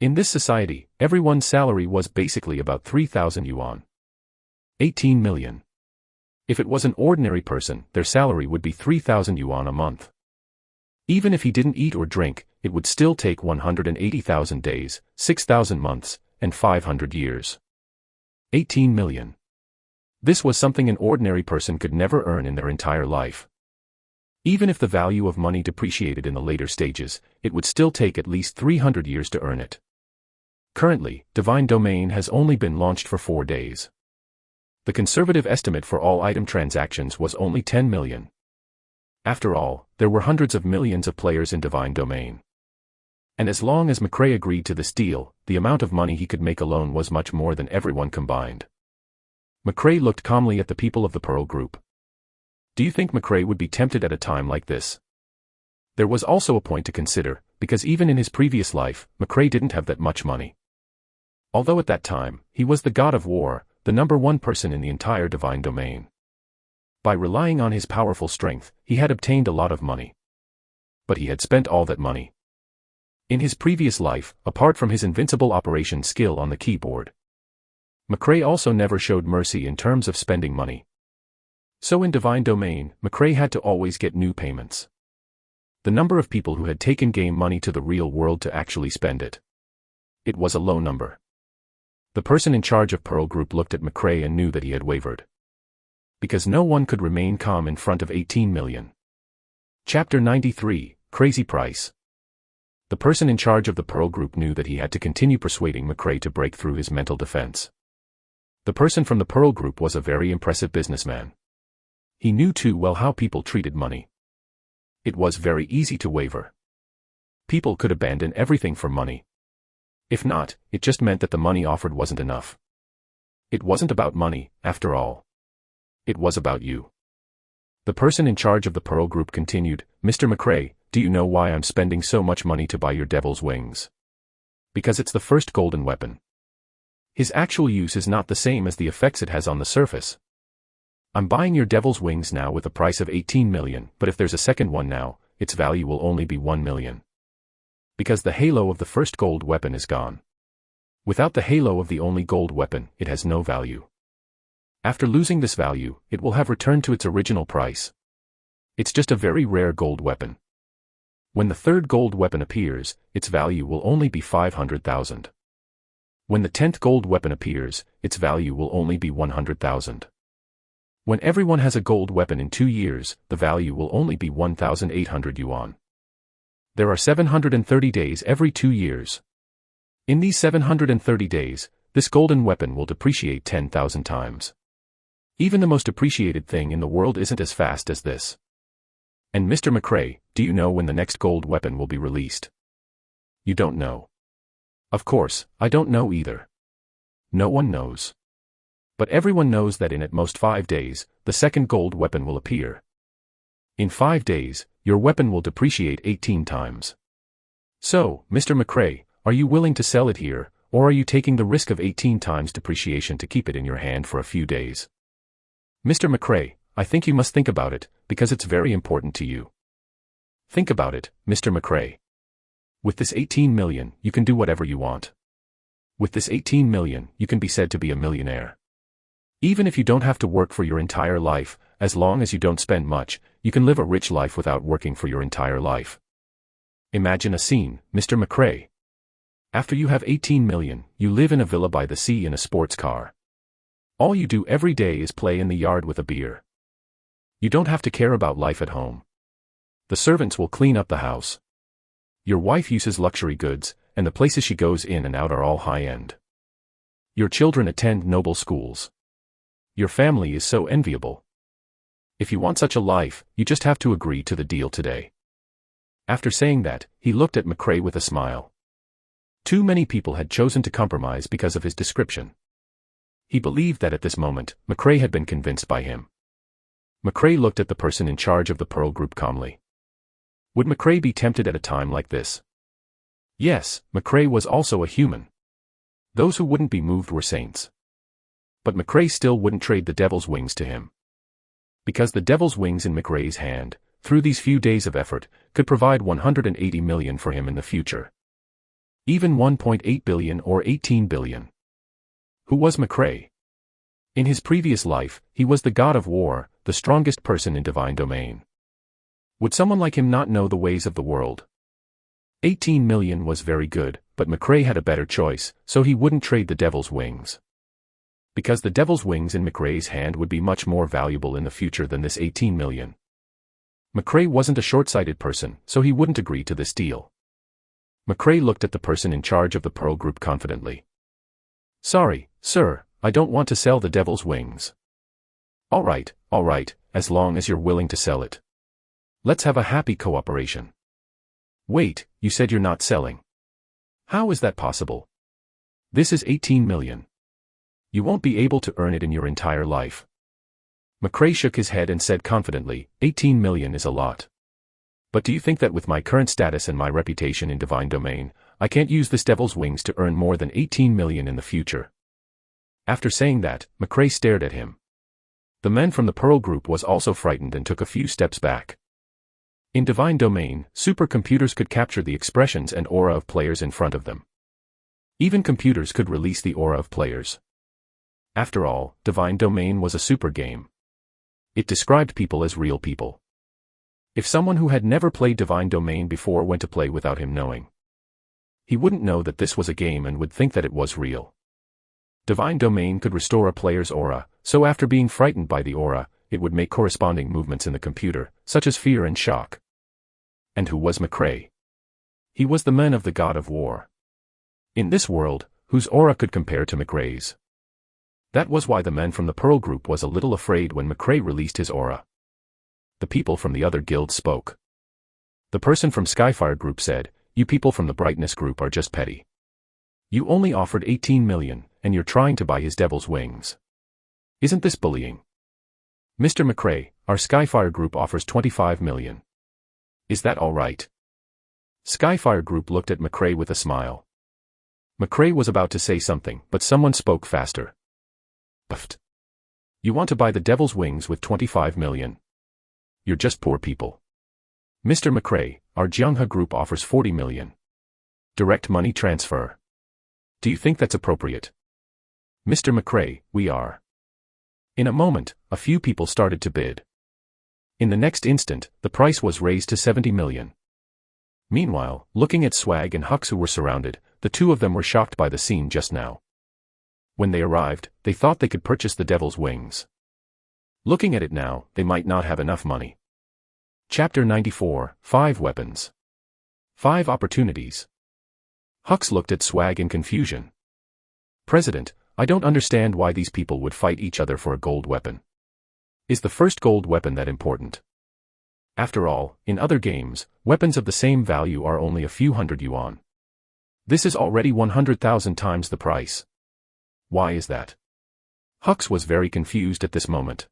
In this society, everyone's salary was basically about 3,000 yuan. 18 million. If it was an ordinary person, their salary would be 3,000 yuan a month. Even if he didn't eat or drink, it would still take 180,000 days, 6,000 months, and 500 years. 18 million. This was something an ordinary person could never earn in their entire life. Even if the value of money depreciated in the later stages, it would still take at least 300 years to earn it. Currently, Divine Domain has only been launched for 4 days. The conservative estimate for all item transactions was only 10 million. After all, there were hundreds of millions of players in Divine Domain. And as long as McRae agreed to this deal, the amount of money he could make alone was much more than everyone combined. McRae looked calmly at the people of the Pearl Group. Do you think McRae would be tempted at a time like this? There was also a point to consider, because even in his previous life, McRae didn't have that much money. Although at that time, he was the god of war, the #1 person in the entire Divine Domain. By relying on his powerful strength, he had obtained a lot of money. But he had spent all that money. In his previous life, apart from his invincible operation skill on the keyboard, McRae also never showed mercy in terms of spending money. So in Divine Domain, McRae had to always get new payments. The number of people who had taken game money to the real world to actually spend it. It was a low number. The person in charge of Pearl Group looked at McRae and knew that he had wavered. Because no one could remain calm in front of 18 million. Chapter 93, Crazy Price. The person in charge of the Pearl Group knew that he had to continue persuading McRae to break through his mental defense. The person from the Pearl Group was a very impressive businessman. He knew too well how people treated money. It was very easy to waver. People could abandon everything for money. If not, it just meant that the money offered wasn't enough. It wasn't about money, after all. It was about you. The person in charge of the Pearl Group continued, Mr. McRae, do you know why I'm spending so much money to buy your devil's wings? Because it's the first golden weapon. His actual use is not the same as the effects it has on the surface. I'm buying your devil's wings now with a price of 18 million, but if there's a second one now, its value will only be 1 million. Because the halo of the first gold weapon is gone. Without the halo of the only gold weapon, it has no value. After losing this value, it will have returned to its original price. It's just a very rare gold weapon. When the third gold weapon appears, its value will only be 500,000. When the 10th gold weapon appears, its value will only be 100,000. When everyone has a gold weapon in 2 years, the value will only be 1,800 yuan. There are 730 days every 2 years. In these 730 days, this golden weapon will depreciate 10,000 times. Even the most appreciated thing in the world isn't as fast as this. And Mr. McRae, do you know when the next gold weapon will be released? You don't know. Of course, I don't know either. No one knows. But everyone knows that in at most 5 days, the second gold weapon will appear. In 5 days, your weapon will depreciate 18 times. So, Mr. McRae, are you willing to sell it here, or are you taking the risk of 18 times depreciation to keep it in your hand for a few days? Mr. McRae, I think you must think about it, because it's very important to you. Think about it, Mr. McRae. With this 18 million, you can do whatever you want. With this 18 million, you can be said to be a millionaire. Even if you don't have to work for your entire life, as long as you don't spend much, you can live a rich life without working for your entire life. Imagine a scene, Mr. McRae. After you have 18 million, you live in a villa by the sea in a sports car. All you do every day is play in the yard with a beer. You don't have to care about life at home. The servants will clean up the house. Your wife uses luxury goods, and the places she goes in and out are all high-end. Your children attend noble schools. Your family is so enviable. If you want such a life, you just have to agree to the deal today. After saying that, he looked at McRae with a smile. Too many people had chosen to compromise because of his description. He believed that at this moment, McRae had been convinced by him. McRae looked at the person in charge of the Pearl Group calmly. Would McRae be tempted at a time like this? Yes, McRae was also a human. Those who wouldn't be moved were saints. But McRae still wouldn't trade the devil's wings to him. Because the devil's wings in McRae's hand, through these few days of effort, could provide 180 million for him in the future. Even 1.8 billion or 18 billion. Who was McRae? In his previous life, he was the god of war, the strongest person in divine domain. Would someone like him not know the ways of the world? 18 million was very good, but McRae had a better choice, so he wouldn't trade the devil's wings. Because the devil's wings in McRae's hand would be much more valuable in the future than this 18 million. McRae wasn't a short-sighted person, so he wouldn't agree to this deal. McRae looked at the person in charge of the Pearl Group confidently. Sorry, sir, I don't want to sell the devil's wings. All right, as long as you're willing to sell it. Let's have a happy cooperation. Wait, you said you're not selling. How is that possible? This is 18 million. You won't be able to earn it in your entire life. McRae shook his head and said confidently, 18 million is a lot. But do you think that with my current status and my reputation in divine domain, I can't use this devil's wings to earn more than 18 million in the future? After saying that, McRae stared at him. The man from the Pearl Group was also frightened and took a few steps back. In divine domain, supercomputers could capture the expressions and aura of players in front of them. Even computers could release the aura of players. After all, divine domain was a super game. It described people as real people. If someone who had never played divine domain before went to play without him knowing, he wouldn't know that this was a game and would think that it was real. Divine domain could restore a player's aura, so after being frightened by the aura, it would make corresponding movements in the computer, such as fear and shock. And who was McRae? He was the man of the god of war. In this world, whose aura could compare to McRae's? That was why the man from the Pearl Group was a little afraid when McRae released his aura. The people from the other guilds spoke. The person from Skyfire Group said, "You people from the Brightness Group are just petty. You only offered 18 million, and you're trying to buy his devil's wings. Isn't this bullying? Mr. McRae, our Skyfire Group offers 25 million. Is that all right?" Skyfire Group looked at McRae with a smile. McRae was about to say something, but someone spoke faster. Buffed. You want to buy the devil's wings with 25 million? You're just poor people. Mr. McRae, our Jianghe Group offers 40 million. Direct money transfer. Do you think that's appropriate? Mr. McRae, we are. In a moment, a few people started to bid. In the next instant, the price was raised to 70 million. Meanwhile, looking at Swag and Hux who were surrounded, the two of them were shocked by the scene just now. When they arrived, they thought they could purchase the devil's wings. Looking at it now, they might not have enough money. Chapter 94, 5 Weapons. 5 Opportunities. Hux looked at Swag in confusion. President, I don't understand why these people would fight each other for a gold weapon. Is the first gold weapon that important? After all, in other games, weapons of the same value are only a few hundred yuan. This is already 100,000 times the price. Why is that? Hux was very confused at this moment.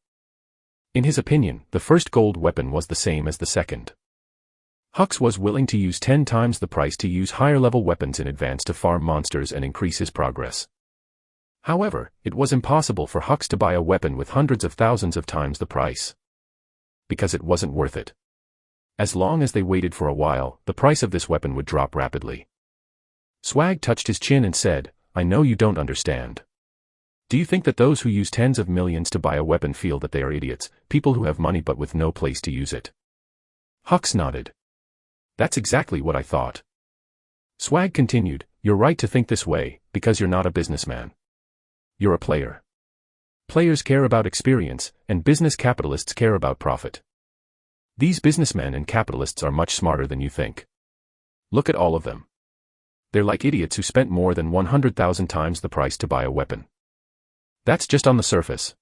In his opinion, the first gold weapon was the same as the second. Hux was willing to use 10 times the price to use higher-level weapons in advance to farm monsters and increase his progress. However, it was impossible for Hux to buy a weapon with hundreds of thousands of times the price. Because it wasn't worth it. As long as they waited for a while, the price of this weapon would drop rapidly. Swag touched his chin and said, I know you don't understand. Do you think that those who use tens of millions to buy a weapon feel that they are idiots, people who have money but with no place to use it? Hux nodded. That's exactly what I thought. Swag continued, you're right to think this way, because you're not a businessman. You're a player. Players care about experience, and business capitalists care about profit. These businessmen and capitalists are much smarter than you think. Look at all of them. They're like idiots who spent more than 100,000 times the price to buy a weapon. That's just on the surface.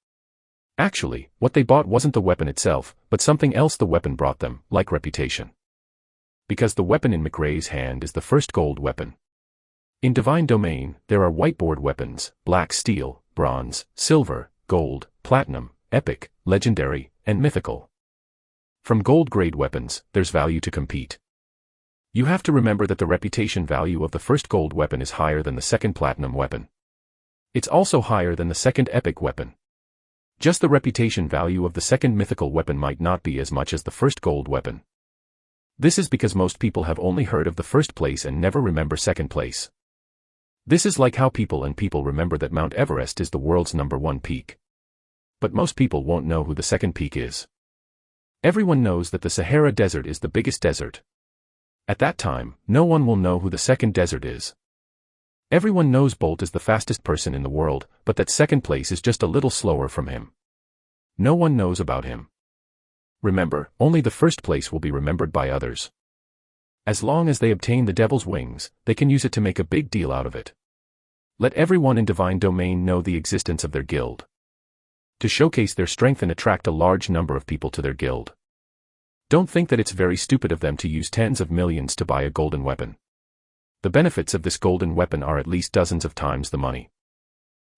Actually, what they bought wasn't the weapon itself, but something else the weapon brought them, like reputation. Because the weapon in McRae's hand is the first gold weapon. In Divine Domain, there are whiteboard weapons, black steel, bronze, silver, gold, platinum, epic, legendary, and mythical. From gold-grade weapons, there's value to compete. You have to remember that the reputation value of the first gold weapon is higher than the second platinum weapon. It's also higher than the second epic weapon. Just the reputation value of the second mythical weapon might not be as much as the first gold weapon. This is because most people have only heard of the first place and never remember second place. This is like how people remember that Mount Everest is the world's #1 peak. But most people won't know who the second peak is. Everyone knows that the Sahara Desert is the biggest desert. At that time, no one will know who the second desert is. Everyone knows Bolt is the fastest person in the world, but that second place is just a little slower from him. No one knows about him. Remember, only the first place will be remembered by others. As long as they obtain the Devil's Wings, they can use it to make a big deal out of it. Let everyone in Divine Domain know the existence of their guild. To showcase their strength and attract a large number of people to their guild. Don't think that it's very stupid of them to use tens of millions to buy a golden weapon. The benefits of this golden weapon are at least dozens of times the money.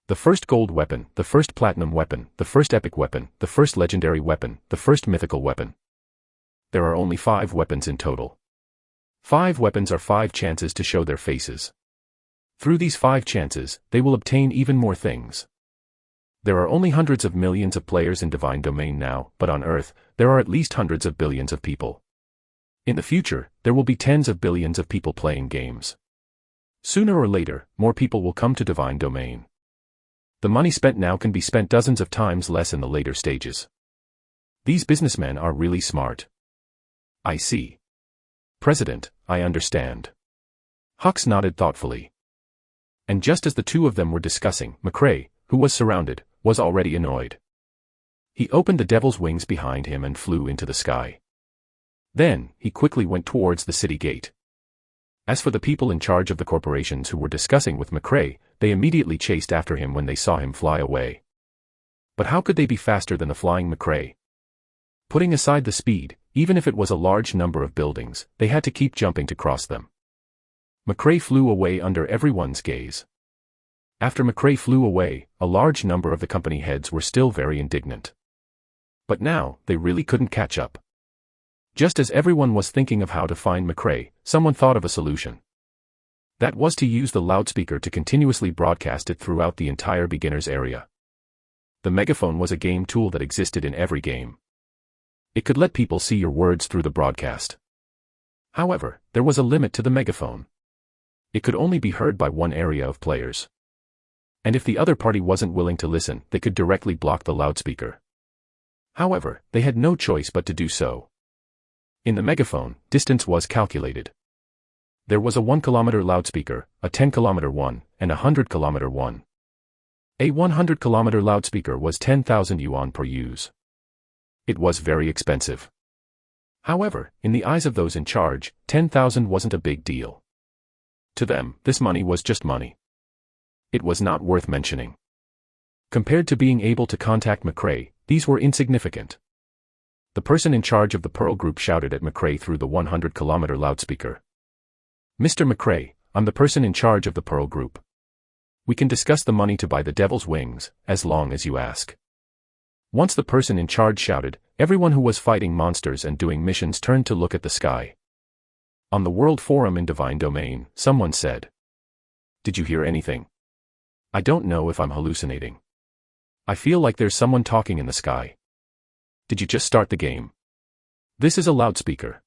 The first gold weapon, the first platinum weapon, the first epic weapon, the first legendary weapon, the first mythical weapon. There are only 5 weapons in total. 5 weapons are 5 chances to show their faces. Through these 5 chances, they will obtain even more things. There are only hundreds of millions of players in Divine Domain now, but on Earth, there are at least hundreds of billions of people. In the future, there will be tens of billions of people playing games. Sooner or later, more people will come to Divine Domain. The money spent now can be spent dozens of times less in the later stages. These businessmen are really smart. I see. President, I understand. Hux nodded thoughtfully. And just as the two of them were discussing, McRae, who was surrounded, was already annoyed. He opened the Devil's Wings behind him and flew into the sky. Then, he quickly went towards the city gate. As for the people in charge of the corporations who were discussing with McRae, they immediately chased after him when they saw him fly away. But how could they be faster than the flying McRae? Putting aside the speed, even if it was a large number of buildings, they had to keep jumping to cross them. McRae flew away under everyone's gaze. After McRae flew away, a large number of the company heads were still very indignant. But now, they really couldn't catch up. Just as everyone was thinking of how to find McRae, someone thought of a solution. That was to use the loudspeaker to continuously broadcast it throughout the entire beginner's area. The megaphone was a game tool that existed in every game. It could let people see your words through the broadcast. However, there was a limit to the megaphone. It could only be heard by one area of players. And if the other party wasn't willing to listen, they could directly block the loudspeaker. However, they had no choice but to do so. In the megaphone, distance was calculated. There was a 1-kilometer loudspeaker, a 10-kilometer one, and a 100-kilometer one. A 100-kilometer loudspeaker was 10,000 yuan per use. It was very expensive. However, in the eyes of those in charge, 10,000 wasn't a big deal. To them, this money was just money. It was not worth mentioning. Compared to being able to contact McRae, these were insignificant. The person in charge of the Pearl Group shouted at McRae through the 100-kilometer loudspeaker. Mr. McRae, I'm the person in charge of the Pearl Group. We can discuss the money to buy the Devil's Wings, as long as you ask. Once the person in charge shouted, everyone who was fighting monsters and doing missions turned to look at the sky. On the World Forum in Divine Domain, someone said, "Did you hear anything? I don't know if I'm hallucinating. I feel like there's someone talking in the sky. Did you just start the game?" This is a loudspeaker.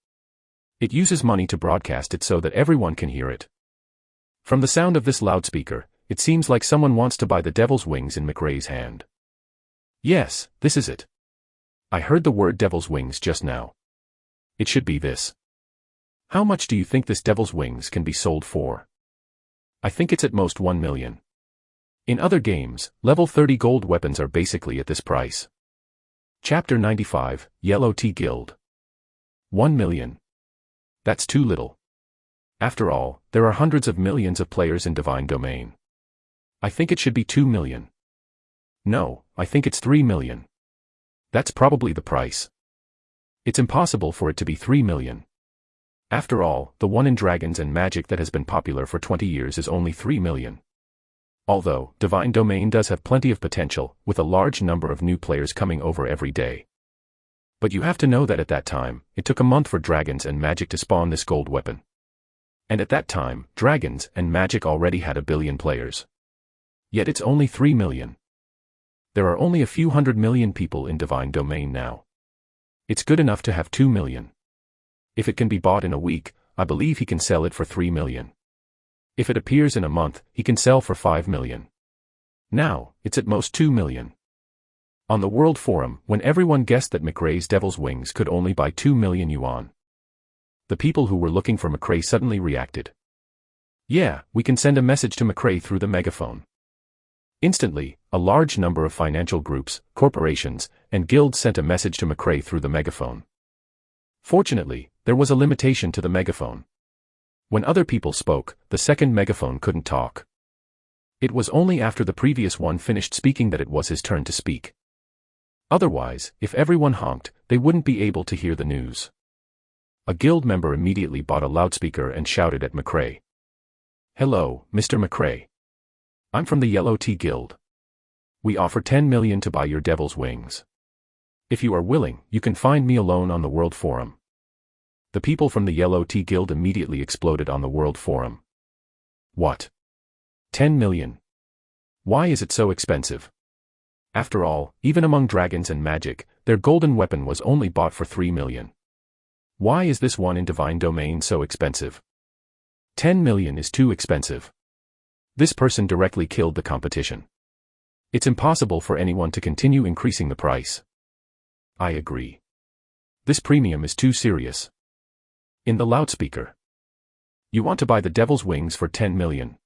It uses money to broadcast it so that everyone can hear it. From the sound of this loudspeaker, it seems like someone wants to buy the Devil's Wings in McRae's hand. Yes, this is it. I heard the word Devil's Wings just now. It should be this. How much do you think this Devil's Wings can be sold for? I think it's at most 1 million. In other games, level 30 gold weapons are basically at this price. Chapter 95, Yellow Tea Guild. 1 million. That's too little. After all, there are hundreds of millions of players in Divine Domain. I think it should be 2 million. No, I think it's 3 million. That's probably the price. It's impossible for it to be 3 million. After all, the one in Dragons and Magic that has been popular for 20 years is only 3 million. Although, Divine Domain does have plenty of potential, with a large number of new players coming over every day. But you have to know that at that time, it took a month for Dragons and Magic to spawn this gold weapon. And at that time, Dragons and Magic already had 1 billion players. Yet it's only 3 million. There are only a few 100 million people in Divine Domain now. It's good enough to have 2 million. If it can be bought in a week, I believe he can sell it for 3 million. If it appears in a month, he can sell for 5 million. Now, it's at most 2 million. On the World Forum, when everyone guessed that McRae's Devil's Wings could only buy 2 million yuan, the people who were looking for McRae suddenly reacted. Yeah, we can send a message to McRae through the megaphone. Instantly, a large number of financial groups, corporations, and guilds sent a message to McRae through the megaphone. Fortunately, there was a limitation to the megaphone. When other people spoke, the second megaphone couldn't talk. It was only after the previous one finished speaking that it was his turn to speak. Otherwise, if everyone honked, they wouldn't be able to hear the news. A guild member immediately bought a loudspeaker and shouted at McRae. "Hello, Mr. McRae. I'm from the Yellow Tea Guild. We offer 10 million to buy your Devil's Wings. If you are willing, you can find me alone on the World Forum." The people from the Yellow Tea Guild immediately exploded on the World Forum. What? 10 million? Why is it so expensive? After all, even among dragons and magic, their golden weapon was only bought for 3 million. Why is this one in Divine Domain so expensive? 10 million is too expensive. This person directly killed the competition. It's impossible for anyone to continue increasing the price. I agree. This premium is too serious. In the loudspeaker. You want to buy the Devil's Wings for 10 million.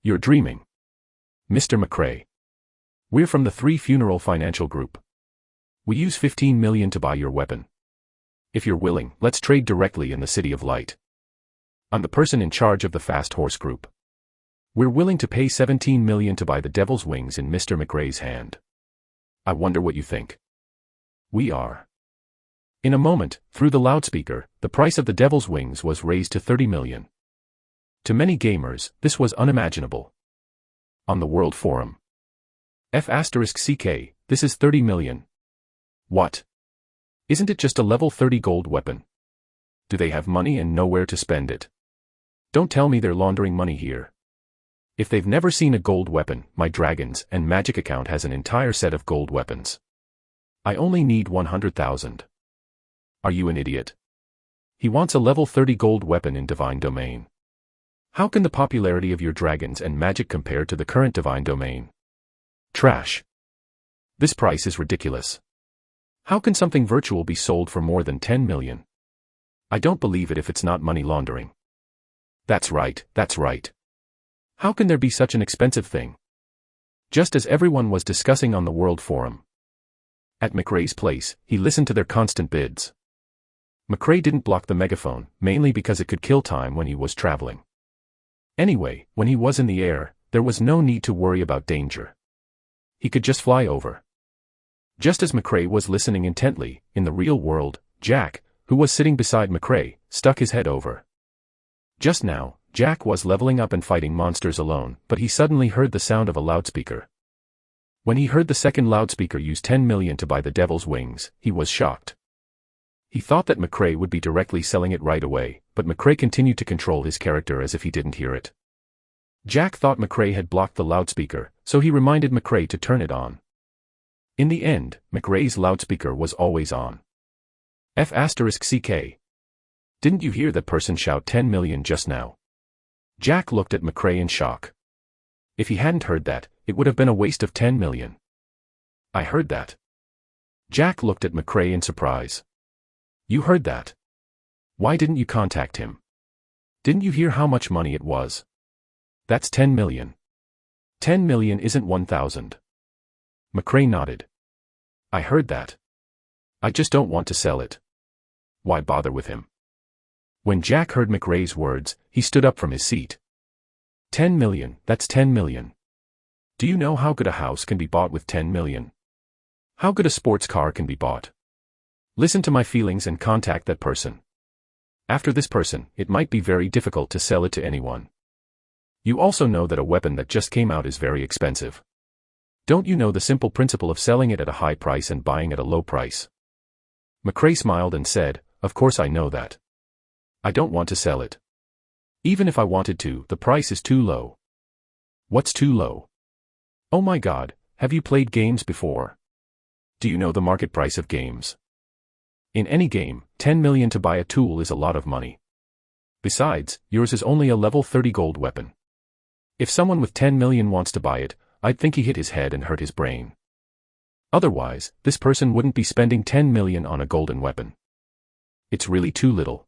You're dreaming. Mr. McRae. We're from the 3 Funeral Financial Group. We use 15 million to buy your weapon. If you're willing, let's trade directly in the City of Light. I'm the person in charge of the Fast Horse Group. We're willing to pay 17 million to buy the Devil's Wings in Mr. McRae's hand. I wonder what you think. We are. In a moment, through the loudspeaker, the price of the Devil's Wings was raised to 30 million. To many gamers, this was unimaginable. On the World Forum. F***CK, this is 30 million. What? Isn't it just a level 30 gold weapon? Do they have money and nowhere to spend it? Don't tell me they're laundering money here. If they've never seen a gold weapon, my Dragons and Magic account has an entire set of gold weapons. I only need 100,000. Are you an idiot? He wants a level 30 gold weapon in Divine Domain. How can the popularity of your Dragons and Magic compare to the current Divine Domain? Trash. This price is ridiculous. How can something virtual be sold for more than 10 million? I don't believe it if it's not money laundering. That's right, that's right. How can there be such an expensive thing? Just as everyone was discussing on the World Forum. At McRae's place, he listened to their constant bids. McRae didn't block the megaphone, mainly because it could kill time when he was traveling. Anyway, when he was in the air, there was no need to worry about danger. He could just fly over. Just as McRae was listening intently, in the real world, Jack, who was sitting beside McRae, stuck his head over. Just now, Jack was leveling up and fighting monsters alone, but he suddenly heard the sound of a loudspeaker. When he heard the second loudspeaker use 10 million to buy the Devil's Wings, he was shocked. He thought that McRae would be directly selling it right away, but McRae continued to control his character as if he didn't hear it. Jack thought McRae had blocked the loudspeaker, so he reminded McRae to turn it on. In the end, McRae's loudspeaker was always on. F***CK. Didn't you hear that person shout 10 million just now? Jack looked at McRae in shock. If he hadn't heard that, it would have been a waste of 10 million. I heard that. Jack looked at McRae in surprise. You heard that? Why didn't you contact him? Didn't you hear how much money it was? That's 10 million. 10 million isn't 1,000. McRae nodded. I heard that. I just don't want to sell it. Why bother with him? When Jack heard McRae's words, he stood up from his seat. 10 million, that's 10 million. Do you know how good a house can be bought with 10 million? How good a sports car can be bought? Listen to my feelings and contact that person. After this person, it might be very difficult to sell it to anyone. You also know that a weapon that just came out is very expensive. Don't you know the simple principle of selling it at a high price and buying at a low price? McRae smiled and said, Of course I know that. I don't want to sell it. Even if I wanted to, the price is too low. What's too low? Oh my God, have you played games before? Do you know the market price of games? In any game, 10 million to buy a tool is a lot of money. Besides, yours is only a level 30 gold weapon. If someone with 10 million wants to buy it, I'd think he hit his head and hurt his brain. Otherwise, this person wouldn't be spending 10 million on a golden weapon. It's really too little.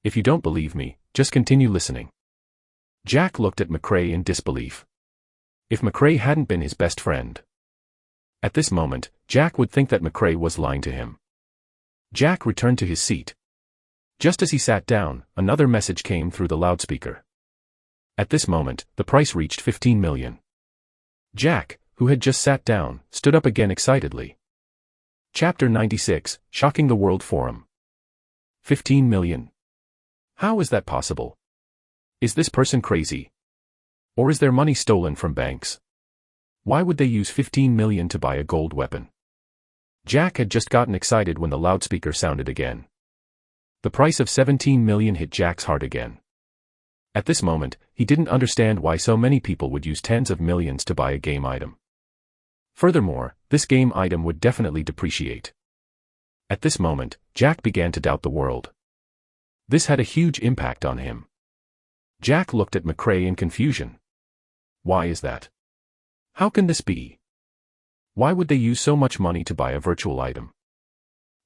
If you don't believe me, just continue listening. Jack looked at McRae in disbelief. If McRae hadn't been his best friend. At this moment, Jack would think that McRae was lying to him. Jack returned to his seat. Just as he sat down, another message came through the loudspeaker. At this moment, the price reached 15 million. Jack, who had just sat down, stood up again excitedly. Chapter 96, Shocking the World Forum. 15 million. How is that possible? Is this person crazy? Or is their money stolen from banks? Why would they use 15 million to buy a gold weapon? Jack had just gotten excited when the loudspeaker sounded again. The price of 17 million hit Jack's heart again. At this moment, he didn't understand why so many people would use tens of millions to buy a game item. Furthermore, this game item would definitely depreciate. At this moment, Jack began to doubt the world. This had a huge impact on him. Jack looked at McRae in confusion. Why is that? How can this be? Why would they use so much money to buy a virtual item?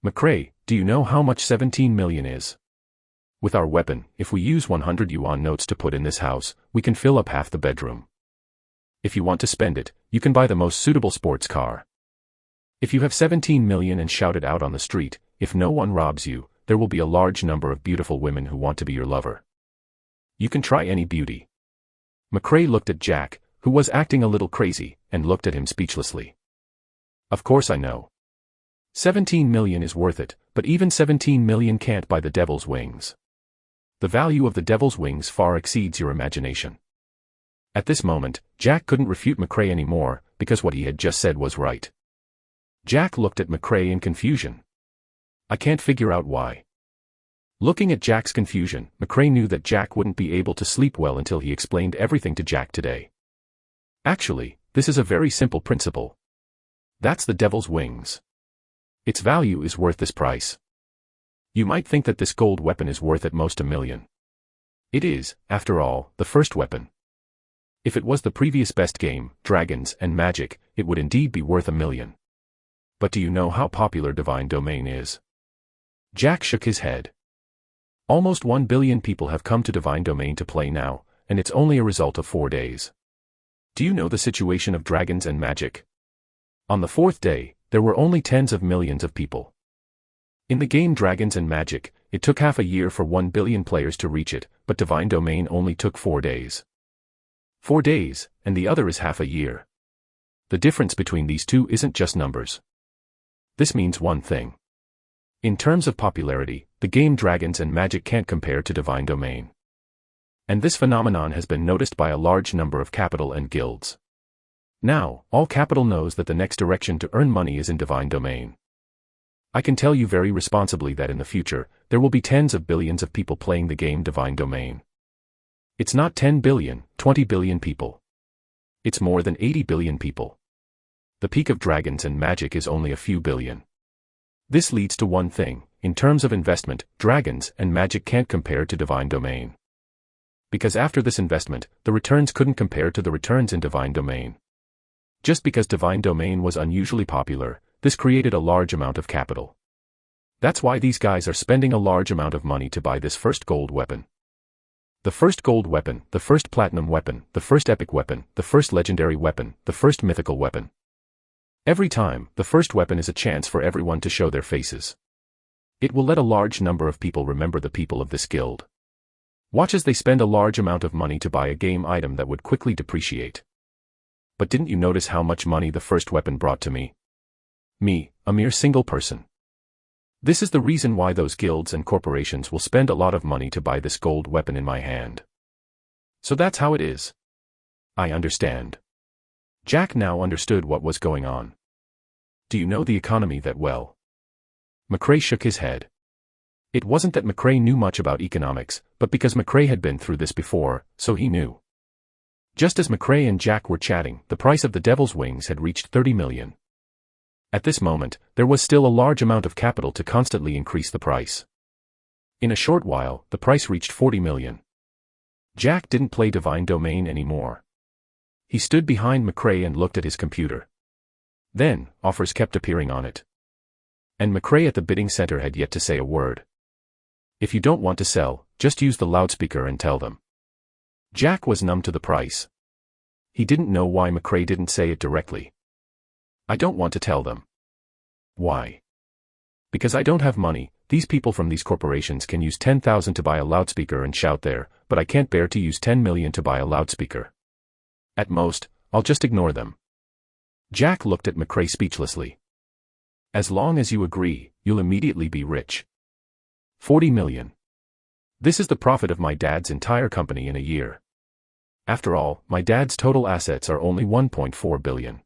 McRae, do you know how much 17 million is? With our weapon, if we use 100 yuan notes to put in this house, we can fill up half the bedroom. If you want to spend it, you can buy the most suitable sports car. If you have 17 million and shout it out on the street, if no one robs you, there will be a large number of beautiful women who want to be your lover. You can try any beauty. McRae looked at Jack, who was acting a little crazy, and looked at him speechlessly. Of course I know. 17 million is worth it, but even 17 million can't buy the devil's wings. The value of the devil's wings far exceeds your imagination. At this moment, Jack couldn't refute McRae anymore, because what he had just said was right. Jack looked at McRae in confusion. I can't figure out why. Looking at Jack's confusion, McRae knew that Jack wouldn't be able to sleep well until he explained everything to Jack today. Actually, this is a very simple principle. That's the devil's wings. Its value is worth this price. You might think that this gold weapon is worth at most 1 million. It is, after all, the first weapon. If it was the previous best game, Dragons and Magic, it would indeed be worth 1 million. But do you know how popular Divine Domain is? Jack shook his head. Almost 1 billion people have come to Divine Domain to play now, and it's only a result of 4 days. Do you know the situation of Dragons and Magic? On the 4th day, there were only tens of millions of people. In the game Dragons and Magic, it took half a year for 1 billion players to reach it, but Divine Domain only took 4 days. 4 days, and the other is half a year. The difference between these two isn't just numbers. This means one thing. In terms of popularity, the game Dragons and Magic can't compare to Divine Domain. And this phenomenon has been noticed by a large number of capital and guilds. Now, all capital knows that the next direction to earn money is in Divine Domain. I can tell you very responsibly that in the future, there will be tens of billions of people playing the game Divine Domain. It's not 10 billion, 20 billion people. It's more than 80 billion people. The peak of Dragons and Magic is only a few billion. This leads to one thing: in terms of investment, Dragons and Magic can't compare to Divine Domain. Because after this investment, the returns couldn't compare to the returns in Divine Domain. Just because Divine Domain was unusually popular, this created a large amount of capital. That's why these guys are spending a large amount of money to buy this first gold weapon. The first gold weapon, the first platinum weapon, the first epic weapon, the first legendary weapon, the first mythical weapon. Every time, the first weapon is a chance for everyone to show their faces. It will let a large number of people remember the people of this guild. Watch as they spend a large amount of money to buy a game item that would quickly depreciate. But didn't you notice how much money the first weapon brought to me? Me, a mere single person. This is the reason why those guilds and corporations will spend a lot of money to buy this gold weapon in my hand. So that's how it is. I understand. Jack now understood what was going on. Do you know the economy that well? McRae shook his head. It wasn't that McRae knew much about economics, but because McRae had been through this before, so he knew. Just as McRae and Jack were chatting, the price of the Devil's Wings had reached 30 million. At this moment, there was still a large amount of capital to constantly increase the price. In a short while, the price reached 40 million. Jack didn't play Divine Domain anymore. He stood behind McRae and looked at his computer. Then, offers kept appearing on it. And McRae at the bidding center had yet to say a word. If you don't want to sell, just use the loudspeaker and tell them. Jack was numb to the price. He didn't know why McRae didn't say it directly. I don't want to tell them. Why? Because I don't have money. These people from these corporations can use 10,000 to buy a loudspeaker and shout there, but I can't bear to use 10 million to buy a loudspeaker. At most, I'll just ignore them. Jack looked at McRae speechlessly. As long as you agree, you'll immediately be rich. 40 million. This is the profit of my dad's entire company in a year. After all, my dad's total assets are only 1.4 billion.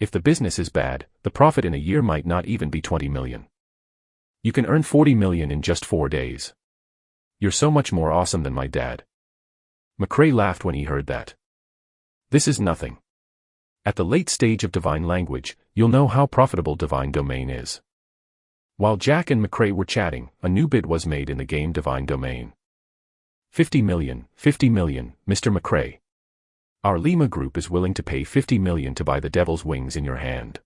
If the business is bad, the profit in a year might not even be 20 million. You can earn 40 million in just 4 days. You're so much more awesome than my dad. McRae laughed when he heard that. This is nothing. At the late stage of Divine Language, you'll know how profitable Divine Domain is. While Jack and McRae were chatting, a new bid was made in the game Divine Domain. 50 million, Mr. McRae. Our Lima Group is willing to pay 50 million to buy the Devil's Wings in your hand.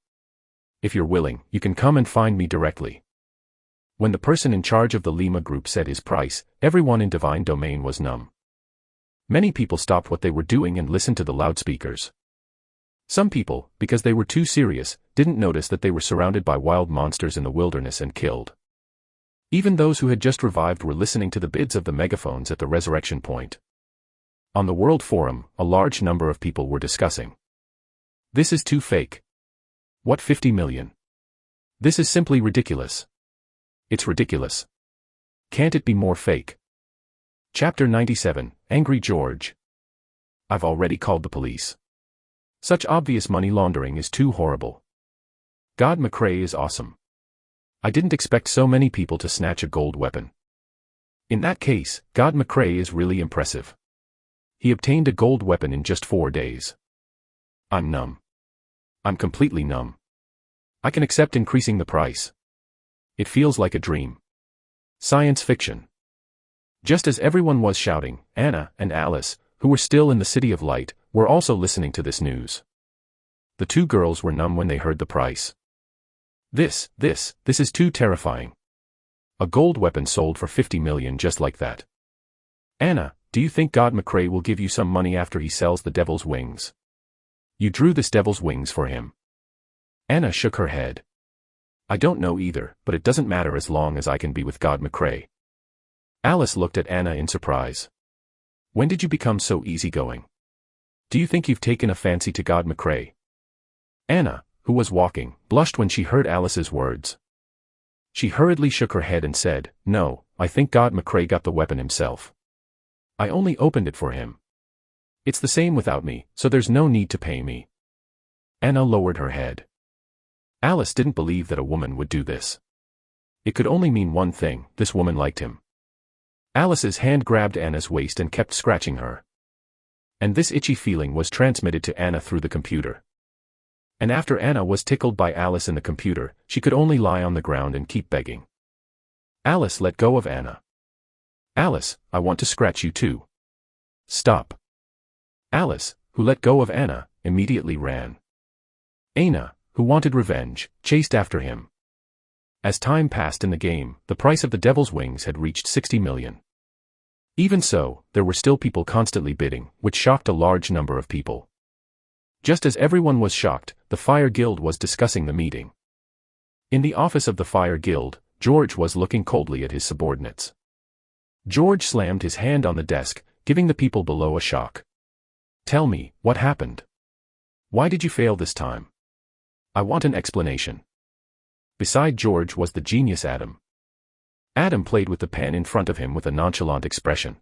If you're willing, you can come and find me directly. When the person in charge of the Lima Group said his price, everyone in Divine Domain was numb. Many people stopped what they were doing and listened to the loudspeakers. Some people, because they were too serious, didn't notice that they were surrounded by wild monsters in the wilderness and killed. Even those who had just revived were listening to the bids of the megaphones at the resurrection point. On the World Forum, a large number of people were discussing. This is too fake. What 50 million? This is simply ridiculous. It's ridiculous. Can't it be more fake? Chapter 97, Angry George. I've already called the police. Such obvious money laundering is too horrible. God, McRae is awesome. I didn't expect so many people to snatch a gold weapon. In that case, God, McRae is really impressive. He obtained a gold weapon in just 4 days. I'm numb. I'm completely numb. I can accept increasing the price. It feels like a dream. Science fiction. Just as everyone was shouting, Anna and Alice, who were still in the City of Light, were also listening to this news. The two girls were numb when they heard the price. This is too terrifying. A gold weapon sold for 50 million just like that. Anna, do you think God McRae will give you some money after he sells the Devil's Wings? You drew this Devil's Wings for him. Anna shook her head. I don't know either, but it doesn't matter as long as I can be with God McRae. Alice looked at Anna in surprise. When did you become so easygoing? Do you think you've taken a fancy to God McRae? Anna, who was walking, blushed when she heard Alice's words. She hurriedly shook her head and said, No, I think God McRae got the weapon himself. I only opened it for him. It's the same without me, so there's no need to pay me. Anna lowered her head. Alice didn't believe that a woman would do this. It could only mean one thing, this woman liked him. Alice's hand grabbed Anna's waist and kept scratching her. And this itchy feeling was transmitted to Anna through the computer. And after Anna was tickled by Alice in the computer, she could only lie on the ground and keep begging. Alice let go of Anna. Alice, I want to scratch you too. Stop. Alice, who let go of Anna, immediately ran. Anna, who wanted revenge, chased after him. As time passed in the game, the price of the Devil's Wings had reached 60 million. Even so, there were still people constantly bidding, which shocked a large number of people. Just as everyone was shocked, the Fire Guild was discussing the meeting. In the office of the Fire Guild, George was looking coldly at his subordinates. George slammed his hand on the desk, giving the people below a shock. Tell me, what happened? Why did you fail this time? I want an explanation. Beside George was the genius Adam. Adam played with the pen in front of him with a nonchalant expression.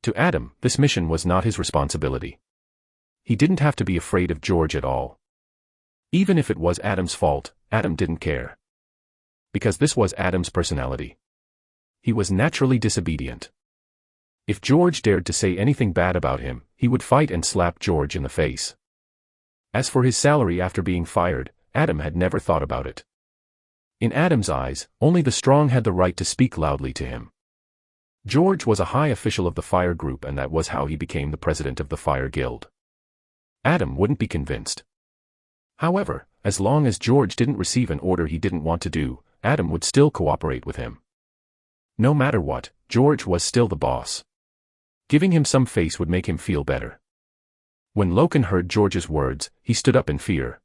To Adam, this mission was not his responsibility. He didn't have to be afraid of George at all. Even if it was Adam's fault, Adam didn't care. Because this was Adam's personality. He was naturally disobedient. If George dared to say anything bad about him, he would fight and slap George in the face. As for his salary after being fired, Adam had never thought about it. In Adam's eyes, only the strong had the right to speak loudly to him. George was a high official of the fire group, and that was how he became the president of the fire guild. Adam wouldn't be convinced. However, as long as George didn't receive an order he didn't want to do, Adam would still cooperate with him. No matter what, George was still the boss. Giving him some face would make him feel better. When Loken heard George's words, he stood up in fear.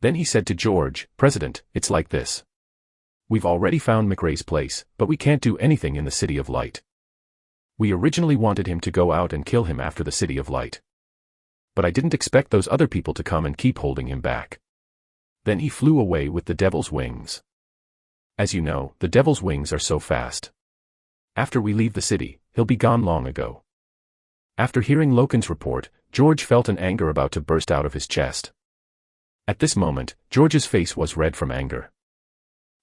Then he said to George, "President, it's like this. We've already found McRae's place, but we can't do anything in the City of Light. We originally wanted him to go out and kill him after the City of Light. But I didn't expect those other people to come and keep holding him back." Then he flew away with the devil's wings. As you know, the devil's wings are so fast. After we leave the city, he'll be gone long ago. After hearing Loken's report, George felt an anger about to burst out of his chest. At this moment, George's face was red from anger.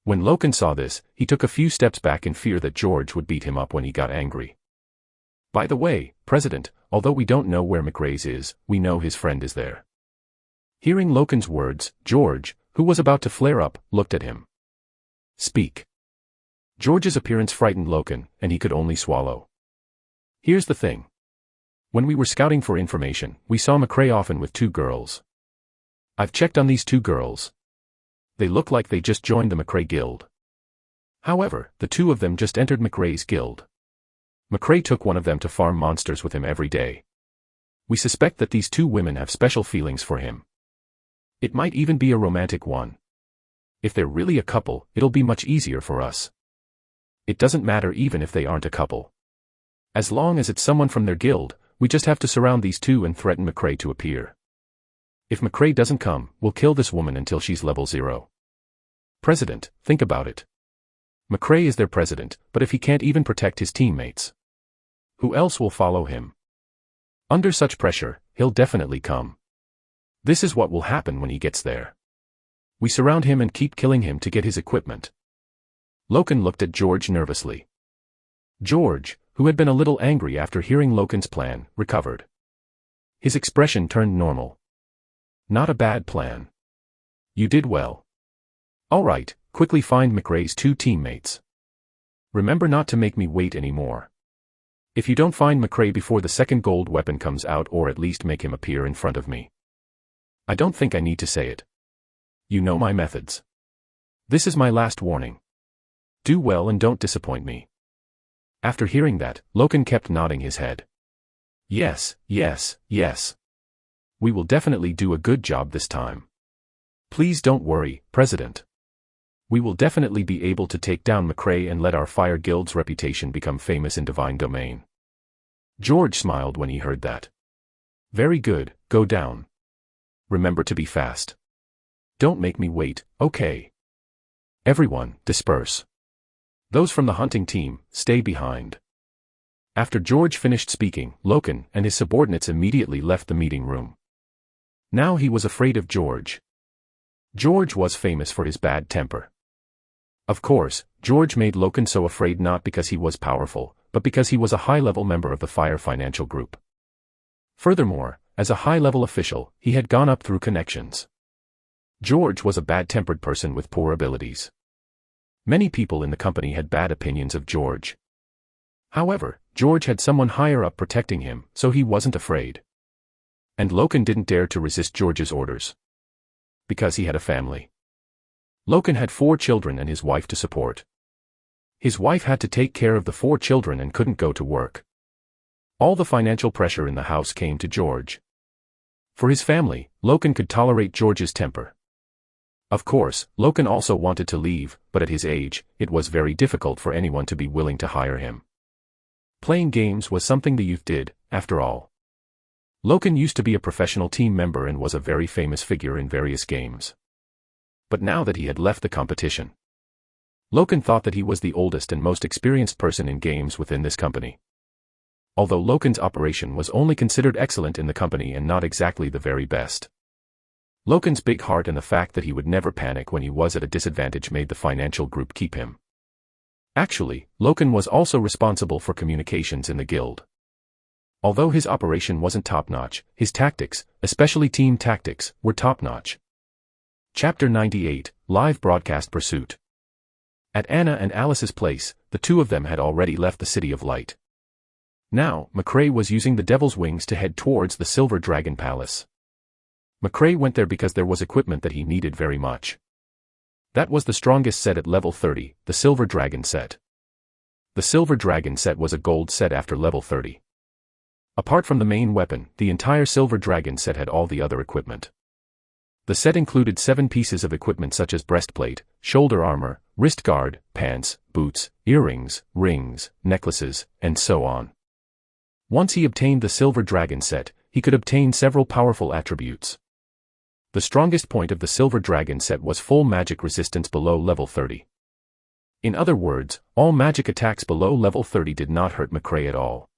When Loken saw this, he took a few steps back in fear that George would beat him up when he got angry. "By the way, President, although we don't know where McRae's is, we know his friend is there." Hearing Loken's words, George, who was about to flare up, looked at him. "Speak." George's appearance frightened Loken, and he could only swallow. "Here's the thing. When we were scouting for information, we saw McRae often with two girls. I've checked on these two girls. They look like they just joined the McRae guild. However, the two of them just entered McRae's guild. McRae took one of them to farm monsters with him every day. We suspect that these two women have special feelings for him. It might even be a romantic one. If they're really a couple, it'll be much easier for us. It doesn't matter even if they aren't a couple. As long as it's someone from their guild, we just have to surround these two and threaten McRae to appear. If McRae doesn't come, we'll kill this woman until she's level 0. President, think about it. McRae is their president, but if he can't even protect his teammates, who else will follow him? Under such pressure, he'll definitely come. This is what will happen when he gets there. We surround him and keep killing him to get his equipment." Loken looked at George nervously. George, who had been a little angry after hearing Loken's plan, recovered. His expression turned normal. "Not a bad plan. You did well. All right, quickly find McRae's two teammates. Remember not to make me wait anymore. If you don't find McRae before the second gold weapon comes out, or at least make him appear in front of me. I don't think I need to say it. You know my methods. This is my last warning. Do well and don't disappoint me." After hearing that, Loken kept nodding his head. "Yes, yes, yes. We will definitely do a good job this time. Please don't worry, President. We will definitely be able to take down McRae and let our fire guild's reputation become famous in Divine Domain." George smiled when he heard that. "Very good, go down. Remember to be fast. Don't make me wait, okay? Everyone, disperse. Those from the hunting team, stay behind." After George finished speaking, Loken and his subordinates immediately left the meeting room. Now he was afraid of George. George was famous for his bad temper. Of course, George made Loken so afraid not because he was powerful, but because he was a high-level member of the Fire Financial Group. Furthermore, as a high-level official, he had gone up through connections. George was a bad-tempered person with poor abilities. Many people in the company had bad opinions of George. However, George had someone higher up protecting him, so he wasn't afraid. And Loken didn't dare to resist George's orders. Because he had a family. Loken had 4 children and his wife to support. His wife had to take care of the 4 children and couldn't go to work. All the financial pressure in the house came to George. For his family, Loken could tolerate George's temper. Of course, Loken also wanted to leave, but at his age, it was very difficult for anyone to be willing to hire him. Playing games was something the youth did, after all. Loken used to be a professional team member and was a very famous figure in various games. But now that he had left the competition, Loken thought that he was the oldest and most experienced person in games within this company. Although Loken's operation was only considered excellent in the company and not exactly the very best. Loken's big heart and the fact that he would never panic when he was at a disadvantage made the financial group keep him. Actually, Loken was also responsible for communications in the guild. Although his operation wasn't top-notch, his tactics, especially team tactics, were top-notch. Chapter 98, Live Broadcast Pursuit. At Anna and Alice's place, the two of them had already left the City of Light. Now, McRae was using the Devil's Wings to head towards the Silver Dragon Palace. McRae went there because there was equipment that he needed very much. That was the strongest set at level 30, the Silver Dragon set. The Silver Dragon set was a gold set after level 30. Apart from the main weapon, the entire Silver Dragon set had all the other equipment. The set included 7 pieces of equipment such as breastplate, shoulder armor, wrist guard, pants, boots, earrings, rings, necklaces, and so on. Once he obtained the Silver Dragon set, he could obtain several powerful attributes. The strongest point of the Silver Dragon set was full magic resistance below level 30. In other words, all magic attacks below level 30 did not hurt McRae at all.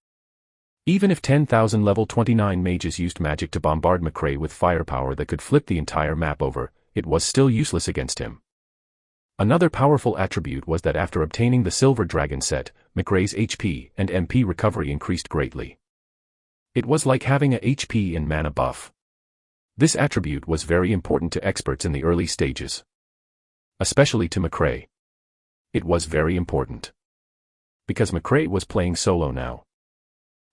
Even if 10,000 level 29 mages used magic to bombard McRae with firepower that could flip the entire map over, it was still useless against him. Another powerful attribute was that after obtaining the Silver Dragon set, McRae's HP and MP recovery increased greatly. It was like having a HP and mana buff. This attribute was very important to experts in the early stages. Especially to McRae. It was very important. Because McRae was playing solo now.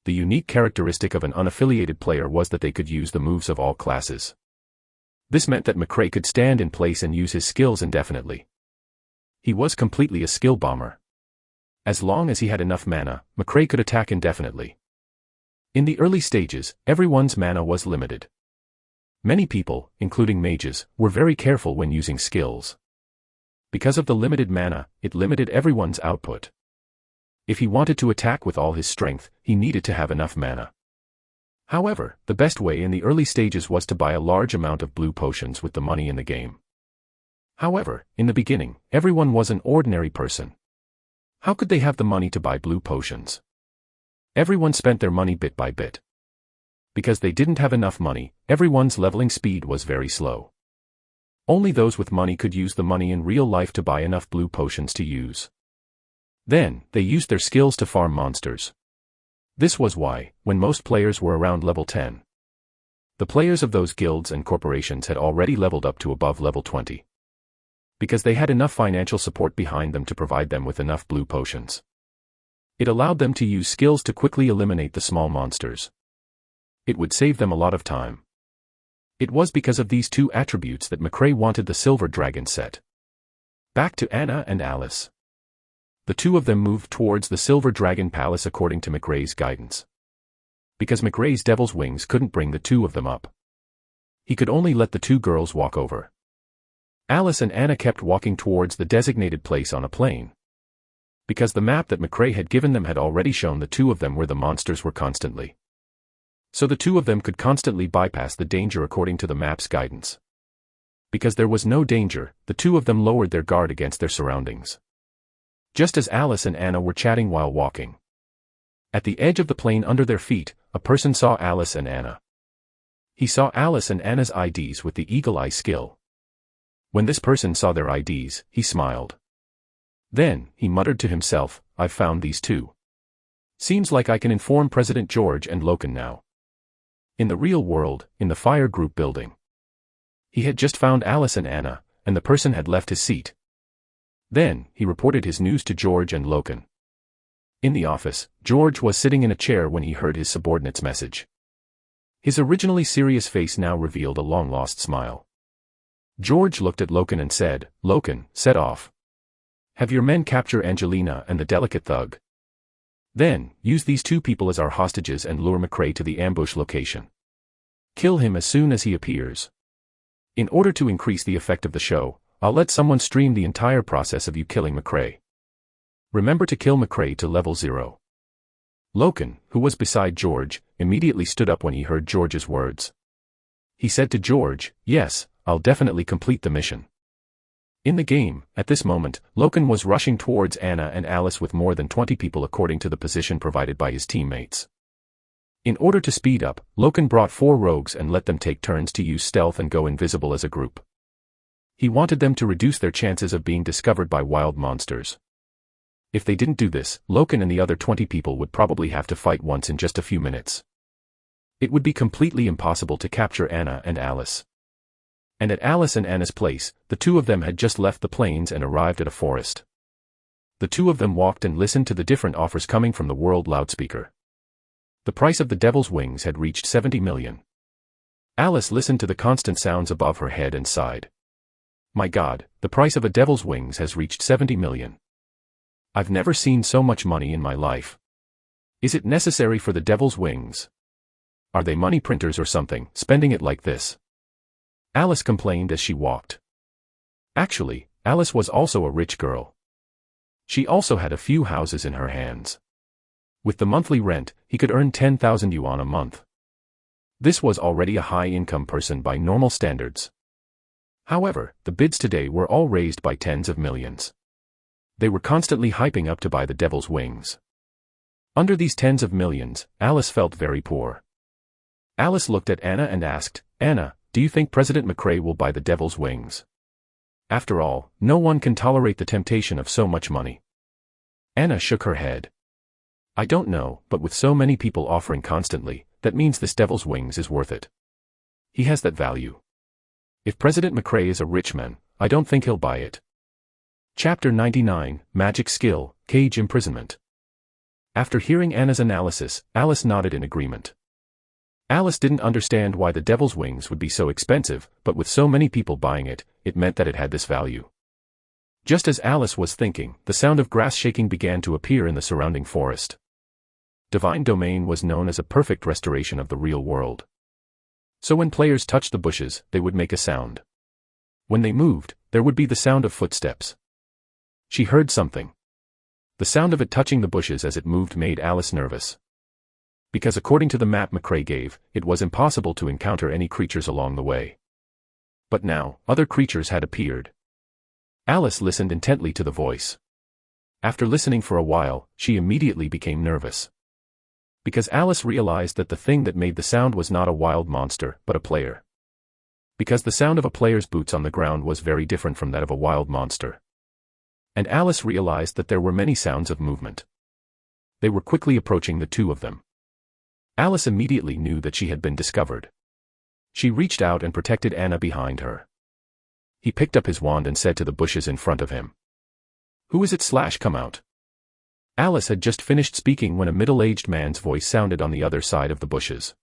The unique characteristic of an unaffiliated player was that they could use the moves of all classes. This meant that McRae could stand in place and use his skills indefinitely. He was completely a skill bomber. As long as he had enough mana, McRae could attack indefinitely. In the early stages, everyone's mana was limited. Many people, including mages, were very careful when using skills. Because of the limited mana, it limited everyone's output. If he wanted to attack with all his strength, he needed to have enough mana. However, the best way in the early stages was to buy a large amount of blue potions with the money in the game. However, in the beginning, everyone was an ordinary person. How could they have the money to buy blue potions? Everyone spent their money bit by bit. Because they didn't have enough money, everyone's leveling speed was very slow. Only those with money could use the money in real life to buy enough blue potions to use. Then, they used their skills to farm monsters. This was why, when most players were around level 10, the players of those guilds and corporations had already leveled up to above level 20. Because they had enough financial support behind them to provide them with enough blue potions. It allowed them to use skills to quickly eliminate the small monsters. It would save them a lot of time. It was because of these two attributes that McRae wanted the Silver Dragon set. Back to Anna and Alice. The two of them moved towards the Silver Dragon Palace according to McRae's guidance. Because McRae's Devil's Wings couldn't bring the two of them up. He could only let the two girls walk over. Alice and Anna kept walking towards the designated place on a plain. Because the map that McRae had given them had already shown the two of them where the monsters were constantly. So the two of them could constantly bypass the danger according to the map's guidance. Because there was no danger, the two of them lowered their guard against their surroundings. Just as Alice and Anna were chatting while walking. At the edge of the plain under their feet, a person saw Alice and Anna. He saw Alice and Anna's IDs with the Eagle Eye skill. When this person saw their IDs, he smiled. Then, he muttered to himself, "I've found these two. Seems like I can inform President George and Loken now." In the real world, in the fire group building. He had just found Alice and Anna, and the person had left his seat. Then, he reported his news to George and Loken. In the office, George was sitting in a chair when he heard his subordinate's message. His originally serious face now revealed a long-lost smile. George looked at Loken and said, "Loken, set off. Have your men capture Angelina and the delicate thug. Then, use these two people as our hostages and lure McRae to the ambush location. Kill him as soon as he appears. In order to increase the effect of the show, I'll let someone stream the entire process of you killing McRae. Remember to kill McRae to level 0. Loken, who was beside George, immediately stood up when he heard George's words. He said to George, "Yes, I'll definitely complete the mission." In the game, at this moment, Loken was rushing towards Anna and Alice with more than 20 people according to the position provided by his teammates. In order to speed up, Loken brought 4 rogues and let them take turns to use stealth and go invisible as a group. He wanted them to reduce their chances of being discovered by wild monsters. If they didn't do this, Loken and the other 20 people would probably have to fight once in just a few minutes. It would be completely impossible to capture Anna and Alice. And at Alice and Anna's place, the two of them had just left the plains and arrived at a forest. The two of them walked and listened to the different offers coming from the world loudspeaker. The price of the devil's wings had reached 70 million. Alice listened to the constant sounds above her head and sighed. My God, the price of a devil's wings has reached 70 million. I've never seen so much money in my life. Is it necessary for the devil's wings? Are they money printers or something, spending it like this? Alice complained as she walked. Actually, Alice was also a rich girl. She also had a few houses in her hands. With the monthly rent, he could earn 10,000 yuan a month. This was already a high-income person by normal standards. However, the bids today were all raised by tens of millions. They were constantly hyping up to buy the devil's wings. Under these tens of millions, Alice felt very poor. Alice looked at Anna and asked, Anna, do you think President McRae will buy the devil's wings? After all, no one can tolerate the temptation of so much money. Anna shook her head. I don't know, but with so many people offering constantly, that means this devil's wings is worth it. He has that value. If President McRae is a rich man, I don't think he'll buy it. Chapter 99, Magic Skill, Cage Imprisonment. After hearing Anna's analysis, Alice nodded in agreement. Alice didn't understand why the devil's wings would be so expensive, but with so many people buying it, it meant that it had this value. Just as Alice was thinking, the sound of grass shaking began to appear in the surrounding forest. Divine Domain was known as a perfect restoration of the real world. So when players touched the bushes, they would make a sound. When they moved, there would be the sound of footsteps. She heard something. The sound of it touching the bushes as it moved made Alice nervous. Because according to the map McRae gave, it was impossible to encounter any creatures along the way. But now, other creatures had appeared. Alice listened intently to the voice. After listening for a while, she immediately became nervous. Because Alice realized that the thing that made the sound was not a wild monster, but a player. Because the sound of a player's boots on the ground was very different from that of a wild monster. And Alice realized that there were many sounds of movement. They were quickly approaching the two of them. Alice immediately knew that she had been discovered. She reached out and protected Anna behind her. He picked up his wand and said to the bushes in front of him, "Who is it? Come out." Alice had just finished speaking when a middle-aged man's voice sounded on the other side of the bushes.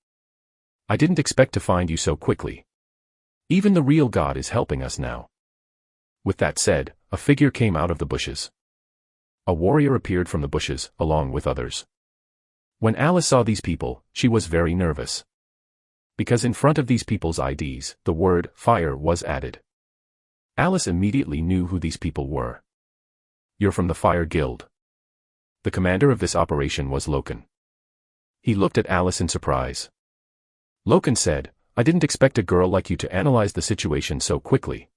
"I didn't expect to find you so quickly. Even the real God is helping us now." With that said, a figure came out of the bushes. A warrior appeared from the bushes, along with others. When Alice saw these people, she was very nervous. Because in front of these people's IDs, the word fire was added. Alice immediately knew who these people were. "You're from the Fire Guild." The commander of this operation was Loken. He looked at Alice in surprise. Loken said, "I didn't expect a girl like you to analyze the situation so quickly.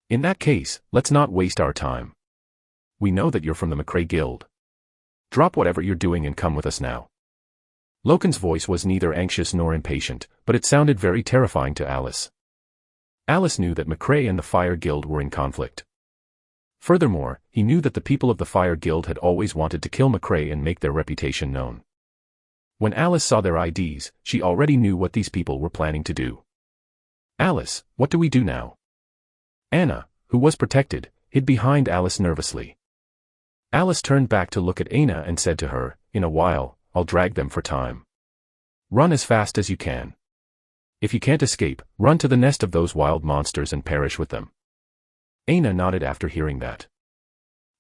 In that case, let's not waste our time. We know that you're from the McRae Guild. Drop whatever you're doing and come with us now." Loken's voice was neither anxious nor impatient, but it sounded very terrifying to Alice. Alice knew that McRae and the Fire Guild were in conflict. Furthermore, he knew that the people of the Fire Guild had always wanted to kill McRae and make their reputation known. When Alice saw their IDs, she already knew what these people were planning to do. "Alice, what do we do now?" Anna, who was protected, hid behind Alice nervously. Alice turned back to look at Anna and said to her, "In a while, I'll drag them for time. Run as fast as you can. If you can't escape, run to the nest of those wild monsters and perish with them." Anna nodded after hearing that.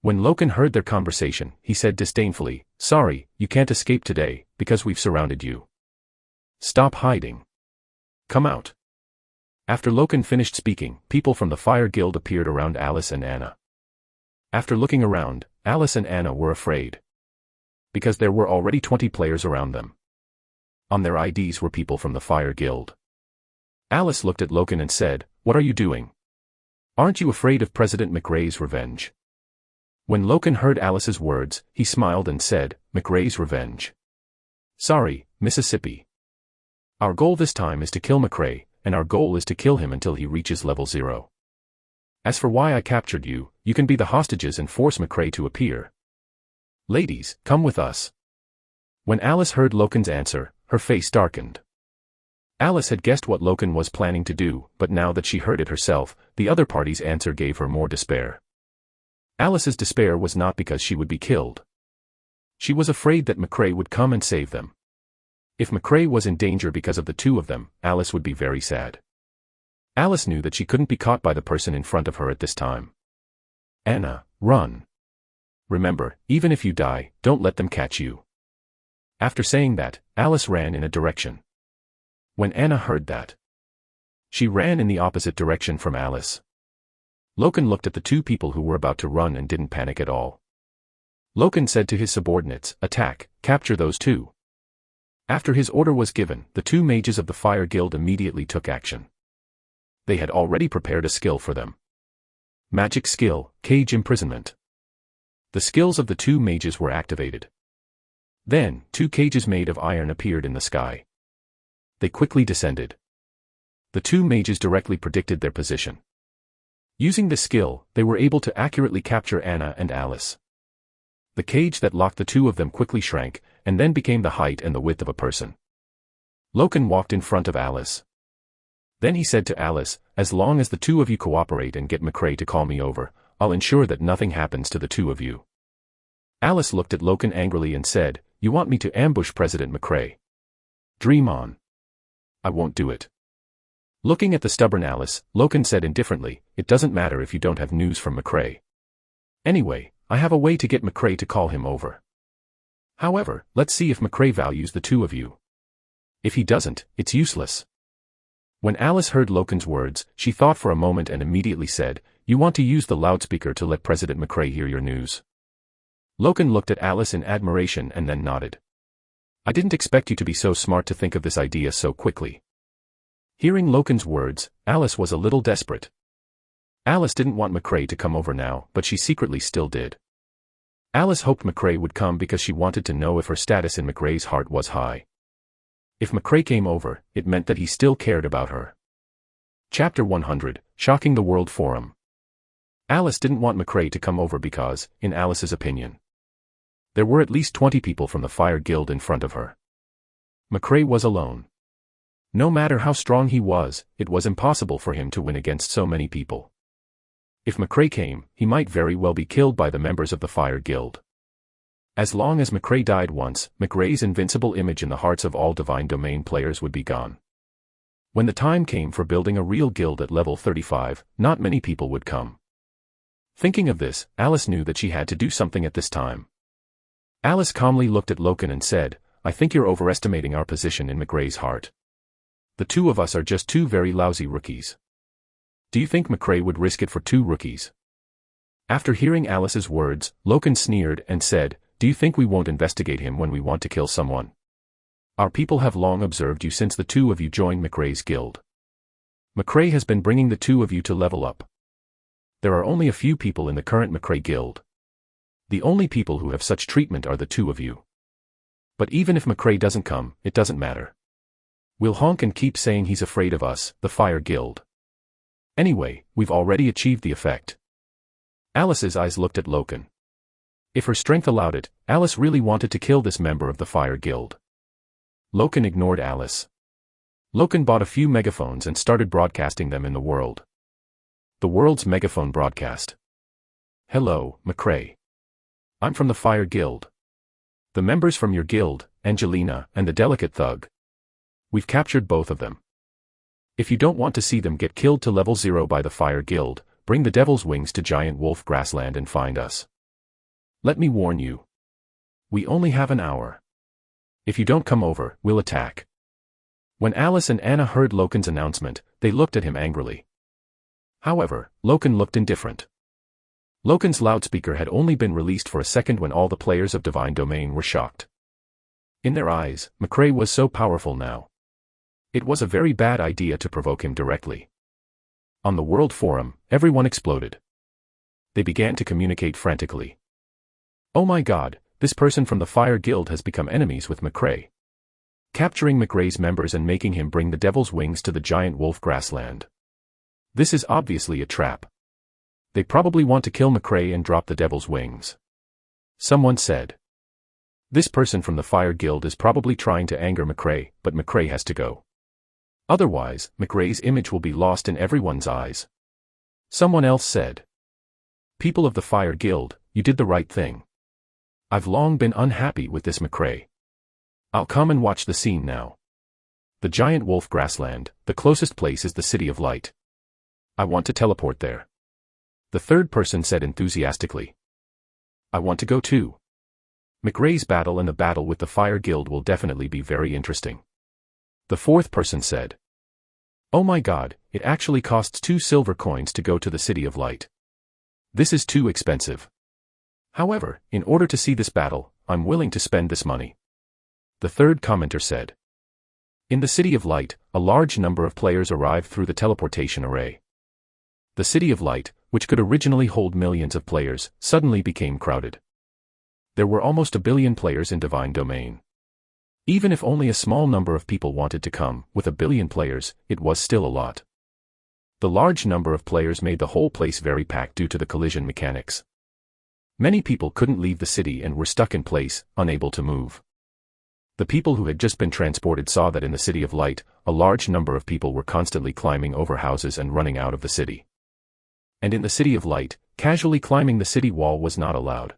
When Loken heard their conversation, he said disdainfully, "Sorry, you can't escape today, because we've surrounded you. Stop hiding. Come out." After Loken finished speaking, people from the Fire Guild appeared around Alice and Anna. After looking around, Alice and Anna were afraid. Because there were already 20 players around them. On their IDs were people from the Fire Guild. Alice looked at Loken and said, "What are you doing? Aren't you afraid of President McRae's revenge?" When Loken heard Alice's words, he smiled and said, "McRae's revenge? Sorry, Mississippi. Our goal this time is to kill McRae, and our goal is to kill him until he reaches level 0. As for why I captured you, you can be the hostages and force McRae to appear. Ladies, come with us. When Alice heard Loken's answer, her face darkened. Alice had guessed what Loken was planning to do, but now that she heard it herself, the other party's answer gave her more despair. Alice's despair was not because she would be killed. She was afraid that McRae would come and save them. If McRae was in danger because of the two of them, Alice would be very sad. Alice knew that she couldn't be caught by the person in front of her at this time. Anna, run. Remember, even if you die, don't let them catch you. After saying that, Alice ran in a direction. When Anna heard that, she ran in the opposite direction from Alice. Loken looked at the two people who were about to run and didn't panic at all. Loken said to his subordinates, "Attack, capture those two." After his order was given, the two mages of the Fire Guild immediately took action. They had already prepared a skill for them. Magic skill, Cage Imprisonment. The skills of the two mages were activated. Then, two cages made of iron appeared in the sky. They quickly descended. The two mages directly predicted their position. Using the skill, they were able to accurately capture Anna and Alice. The cage that locked the two of them quickly shrank, and then became the height and the width of a person. Loken walked in front of Alice. Then he said to Alice, "As long as the two of you cooperate and get McRae to call me over, I'll ensure that nothing happens to the two of you." Alice looked at Loken angrily and said, "You want me to ambush President McRae? Dream on. I won't do it." Looking at the stubborn Alice, Loken said indifferently, "It doesn't matter if you don't have news from McRae. Anyway, I have a way to get McRae to call him over. However, let's see if McRae values the two of you. If he doesn't, it's useless." When Alice heard Loken's words, she thought for a moment and immediately said, "You want to use the loudspeaker to let President McRae hear your news?" Loken looked at Alice in admiration and then nodded. "I didn't expect you to be so smart to think of this idea so quickly." Hearing Loken's words, Alice was a little desperate. Alice didn't want McRae to come over now, but she secretly still did. Alice hoped McRae would come because she wanted to know if her status in McRae's heart was high. If McRae came over, it meant that he still cared about her. Chapter 100, Shocking the World Forum. Alice didn't want McRae to come over because, in Alice's opinion, there were at least 20 people from the Fire Guild in front of her. McRae was alone. No matter how strong he was, it was impossible for him to win against so many people. If McRae came, he might very well be killed by the members of the Fire Guild. As long as McRae died once, McRae's invincible image in the hearts of all Divine Domain players would be gone. When the time came for building a real guild at level 35, not many people would come. Thinking of this, Alice knew that she had to do something at this time. Alice calmly looked at Loken and said, "I think you're overestimating our position in McRae's heart. The two of us are just two very lousy rookies. Do you think McRae would risk it for two rookies?" After hearing Alice's words, Loken sneered and said, "Do you think we won't investigate him when we want to kill someone? Our people have long observed you since the two of you joined McRae's guild. McRae has been bringing the two of you to level up. There are only a few people in the current McRae guild. The only people who have such treatment are the two of you. But even if McRae doesn't come, it doesn't matter. We'll honk and keep saying he's afraid of us, the Fire Guild. Anyway, we've already achieved the effect." Alice's eyes looked at Loken. If her strength allowed it, Alice really wanted to kill this member of the Fire Guild. Loken ignored Alice. Loken bought a few megaphones and started broadcasting them in the world. The world's megaphone broadcast. "Hello, McRae. I'm from the Fire Guild. The members from your guild, Angelina and the Delicate Thug. We've captured both of them. If you don't want to see them get killed to level 0 by the Fire Guild, bring the Devil's Wings to Giant Wolf Grassland and find us. Let me warn you. We only have an hour. If you don't come over, we'll attack." When Alice and Anna heard Loken's announcement, they looked at him angrily. However, Loken looked indifferent. Loken's loudspeaker had only been released for a second when all the players of Divine Domain were shocked. In their eyes, McRae was so powerful now. It was a very bad idea to provoke him directly. On the World Forum, everyone exploded. They began to communicate frantically. "Oh my God, this person from the Fire Guild has become enemies with McRae. Capturing McRae's members and making him bring the Devil's Wings to the Giant Wolf Grassland. This is obviously a trap. They probably want to kill McRae and drop the Devil's Wings." Someone said. This person from the Fire Guild is probably trying to anger McRae, but McRae has to go. Otherwise, McRae's image will be lost in everyone's eyes. Someone else said. People of the Fire Guild, you did the right thing. I've long been unhappy with this McRae. I'll come and watch the scene now. The giant wolf grassland, the closest place is the City of Light. I want to teleport there. The third person said enthusiastically. I want to go too. McRae's battle and the battle with the Fire Guild will definitely be very interesting. The fourth person said. Oh my god, it actually costs 2 silver coins to go to the City of Light. This is too expensive. However, in order to see this battle, I'm willing to spend this money. The third commenter said. In the City of Light, a large number of players arrived through the teleportation array. The City of Light, which could originally hold millions of players, suddenly became crowded. There were almost 1 billion players in Divine Domain. Even if only a small number of people wanted to come, with 1 billion players, it was still a lot. The large number of players made the whole place very packed due to the collision mechanics. Many people couldn't leave the city and were stuck in place, unable to move. The people who had just been transported saw that in the City of Light, a large number of people were constantly climbing over houses and running out of the city. And in the City of Light, casually climbing the city wall was not allowed.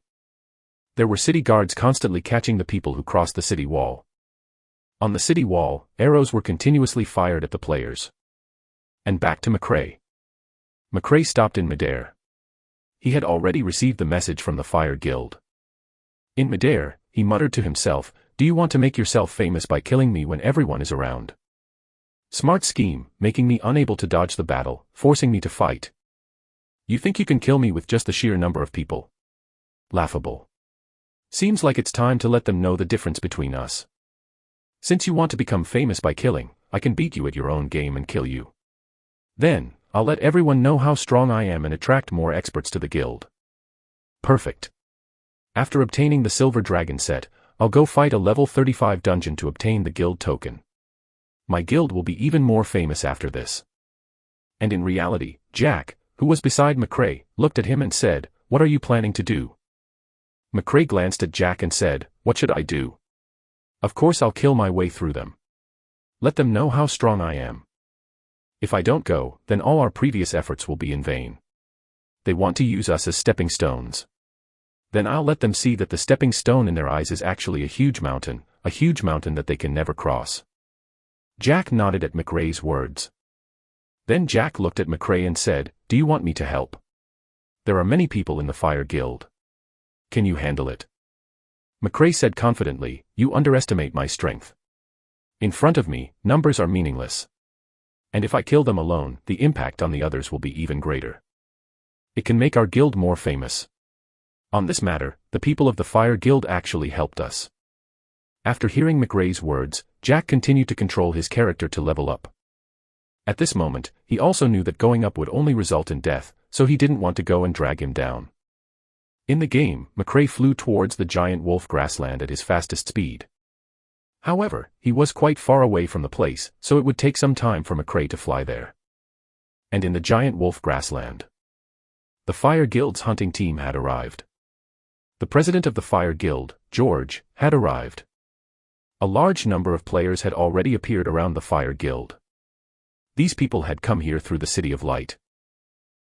There were city guards constantly catching the people who crossed the city wall. On the city wall, arrows were continuously fired at the players. And back to McRae. McRae stopped in midair. He had already received the message from the Fire Guild. In midair, he muttered to himself, do you want to make yourself famous by killing me when everyone is around? Smart scheme, making me unable to dodge the battle, forcing me to fight. You think you can kill me with just the sheer number of people? Laughable. Seems like it's time to let them know the difference between us. Since you want to become famous by killing, I can beat you at your own game and kill you. Then, I'll let everyone know how strong I am and attract more experts to the guild. Perfect. After obtaining the Silver Dragon set, I'll go fight a level 35 dungeon to obtain the guild token. My guild will be even more famous after this. And in reality, Jack, who was beside McRae, looked at him and said, what are you planning to do? McRae glanced at Jack and said, what should I do? Of course I'll kill my way through them. Let them know how strong I am. If I don't go, then all our previous efforts will be in vain. They want to use us as stepping stones. Then I'll let them see that the stepping stone in their eyes is actually a huge mountain that they can never cross. Jack nodded at McRae's words. Then Jack looked at McRae and said, do you want me to help? There are many people in the Fire Guild. Can you handle it? McRae said confidently, you underestimate my strength. In front of me, numbers are meaningless. And if I kill them alone, the impact on the others will be even greater. It can make our guild more famous. On this matter, the people of the Fire Guild actually helped us. After hearing McRae's words, Jack continued to control his character to level up. At this moment, he also knew that going up would only result in death, so he didn't want to go and drag him down. In the game, McRae flew towards the giant wolf grassland at his fastest speed. However, he was quite far away from the place, so it would take some time for McRae to fly there. And in the giant wolf grassland, the Fire Guild's hunting team had arrived. The president of the Fire Guild, George, had arrived. A large number of players had already appeared around the Fire Guild. These people had come here through the City of Light.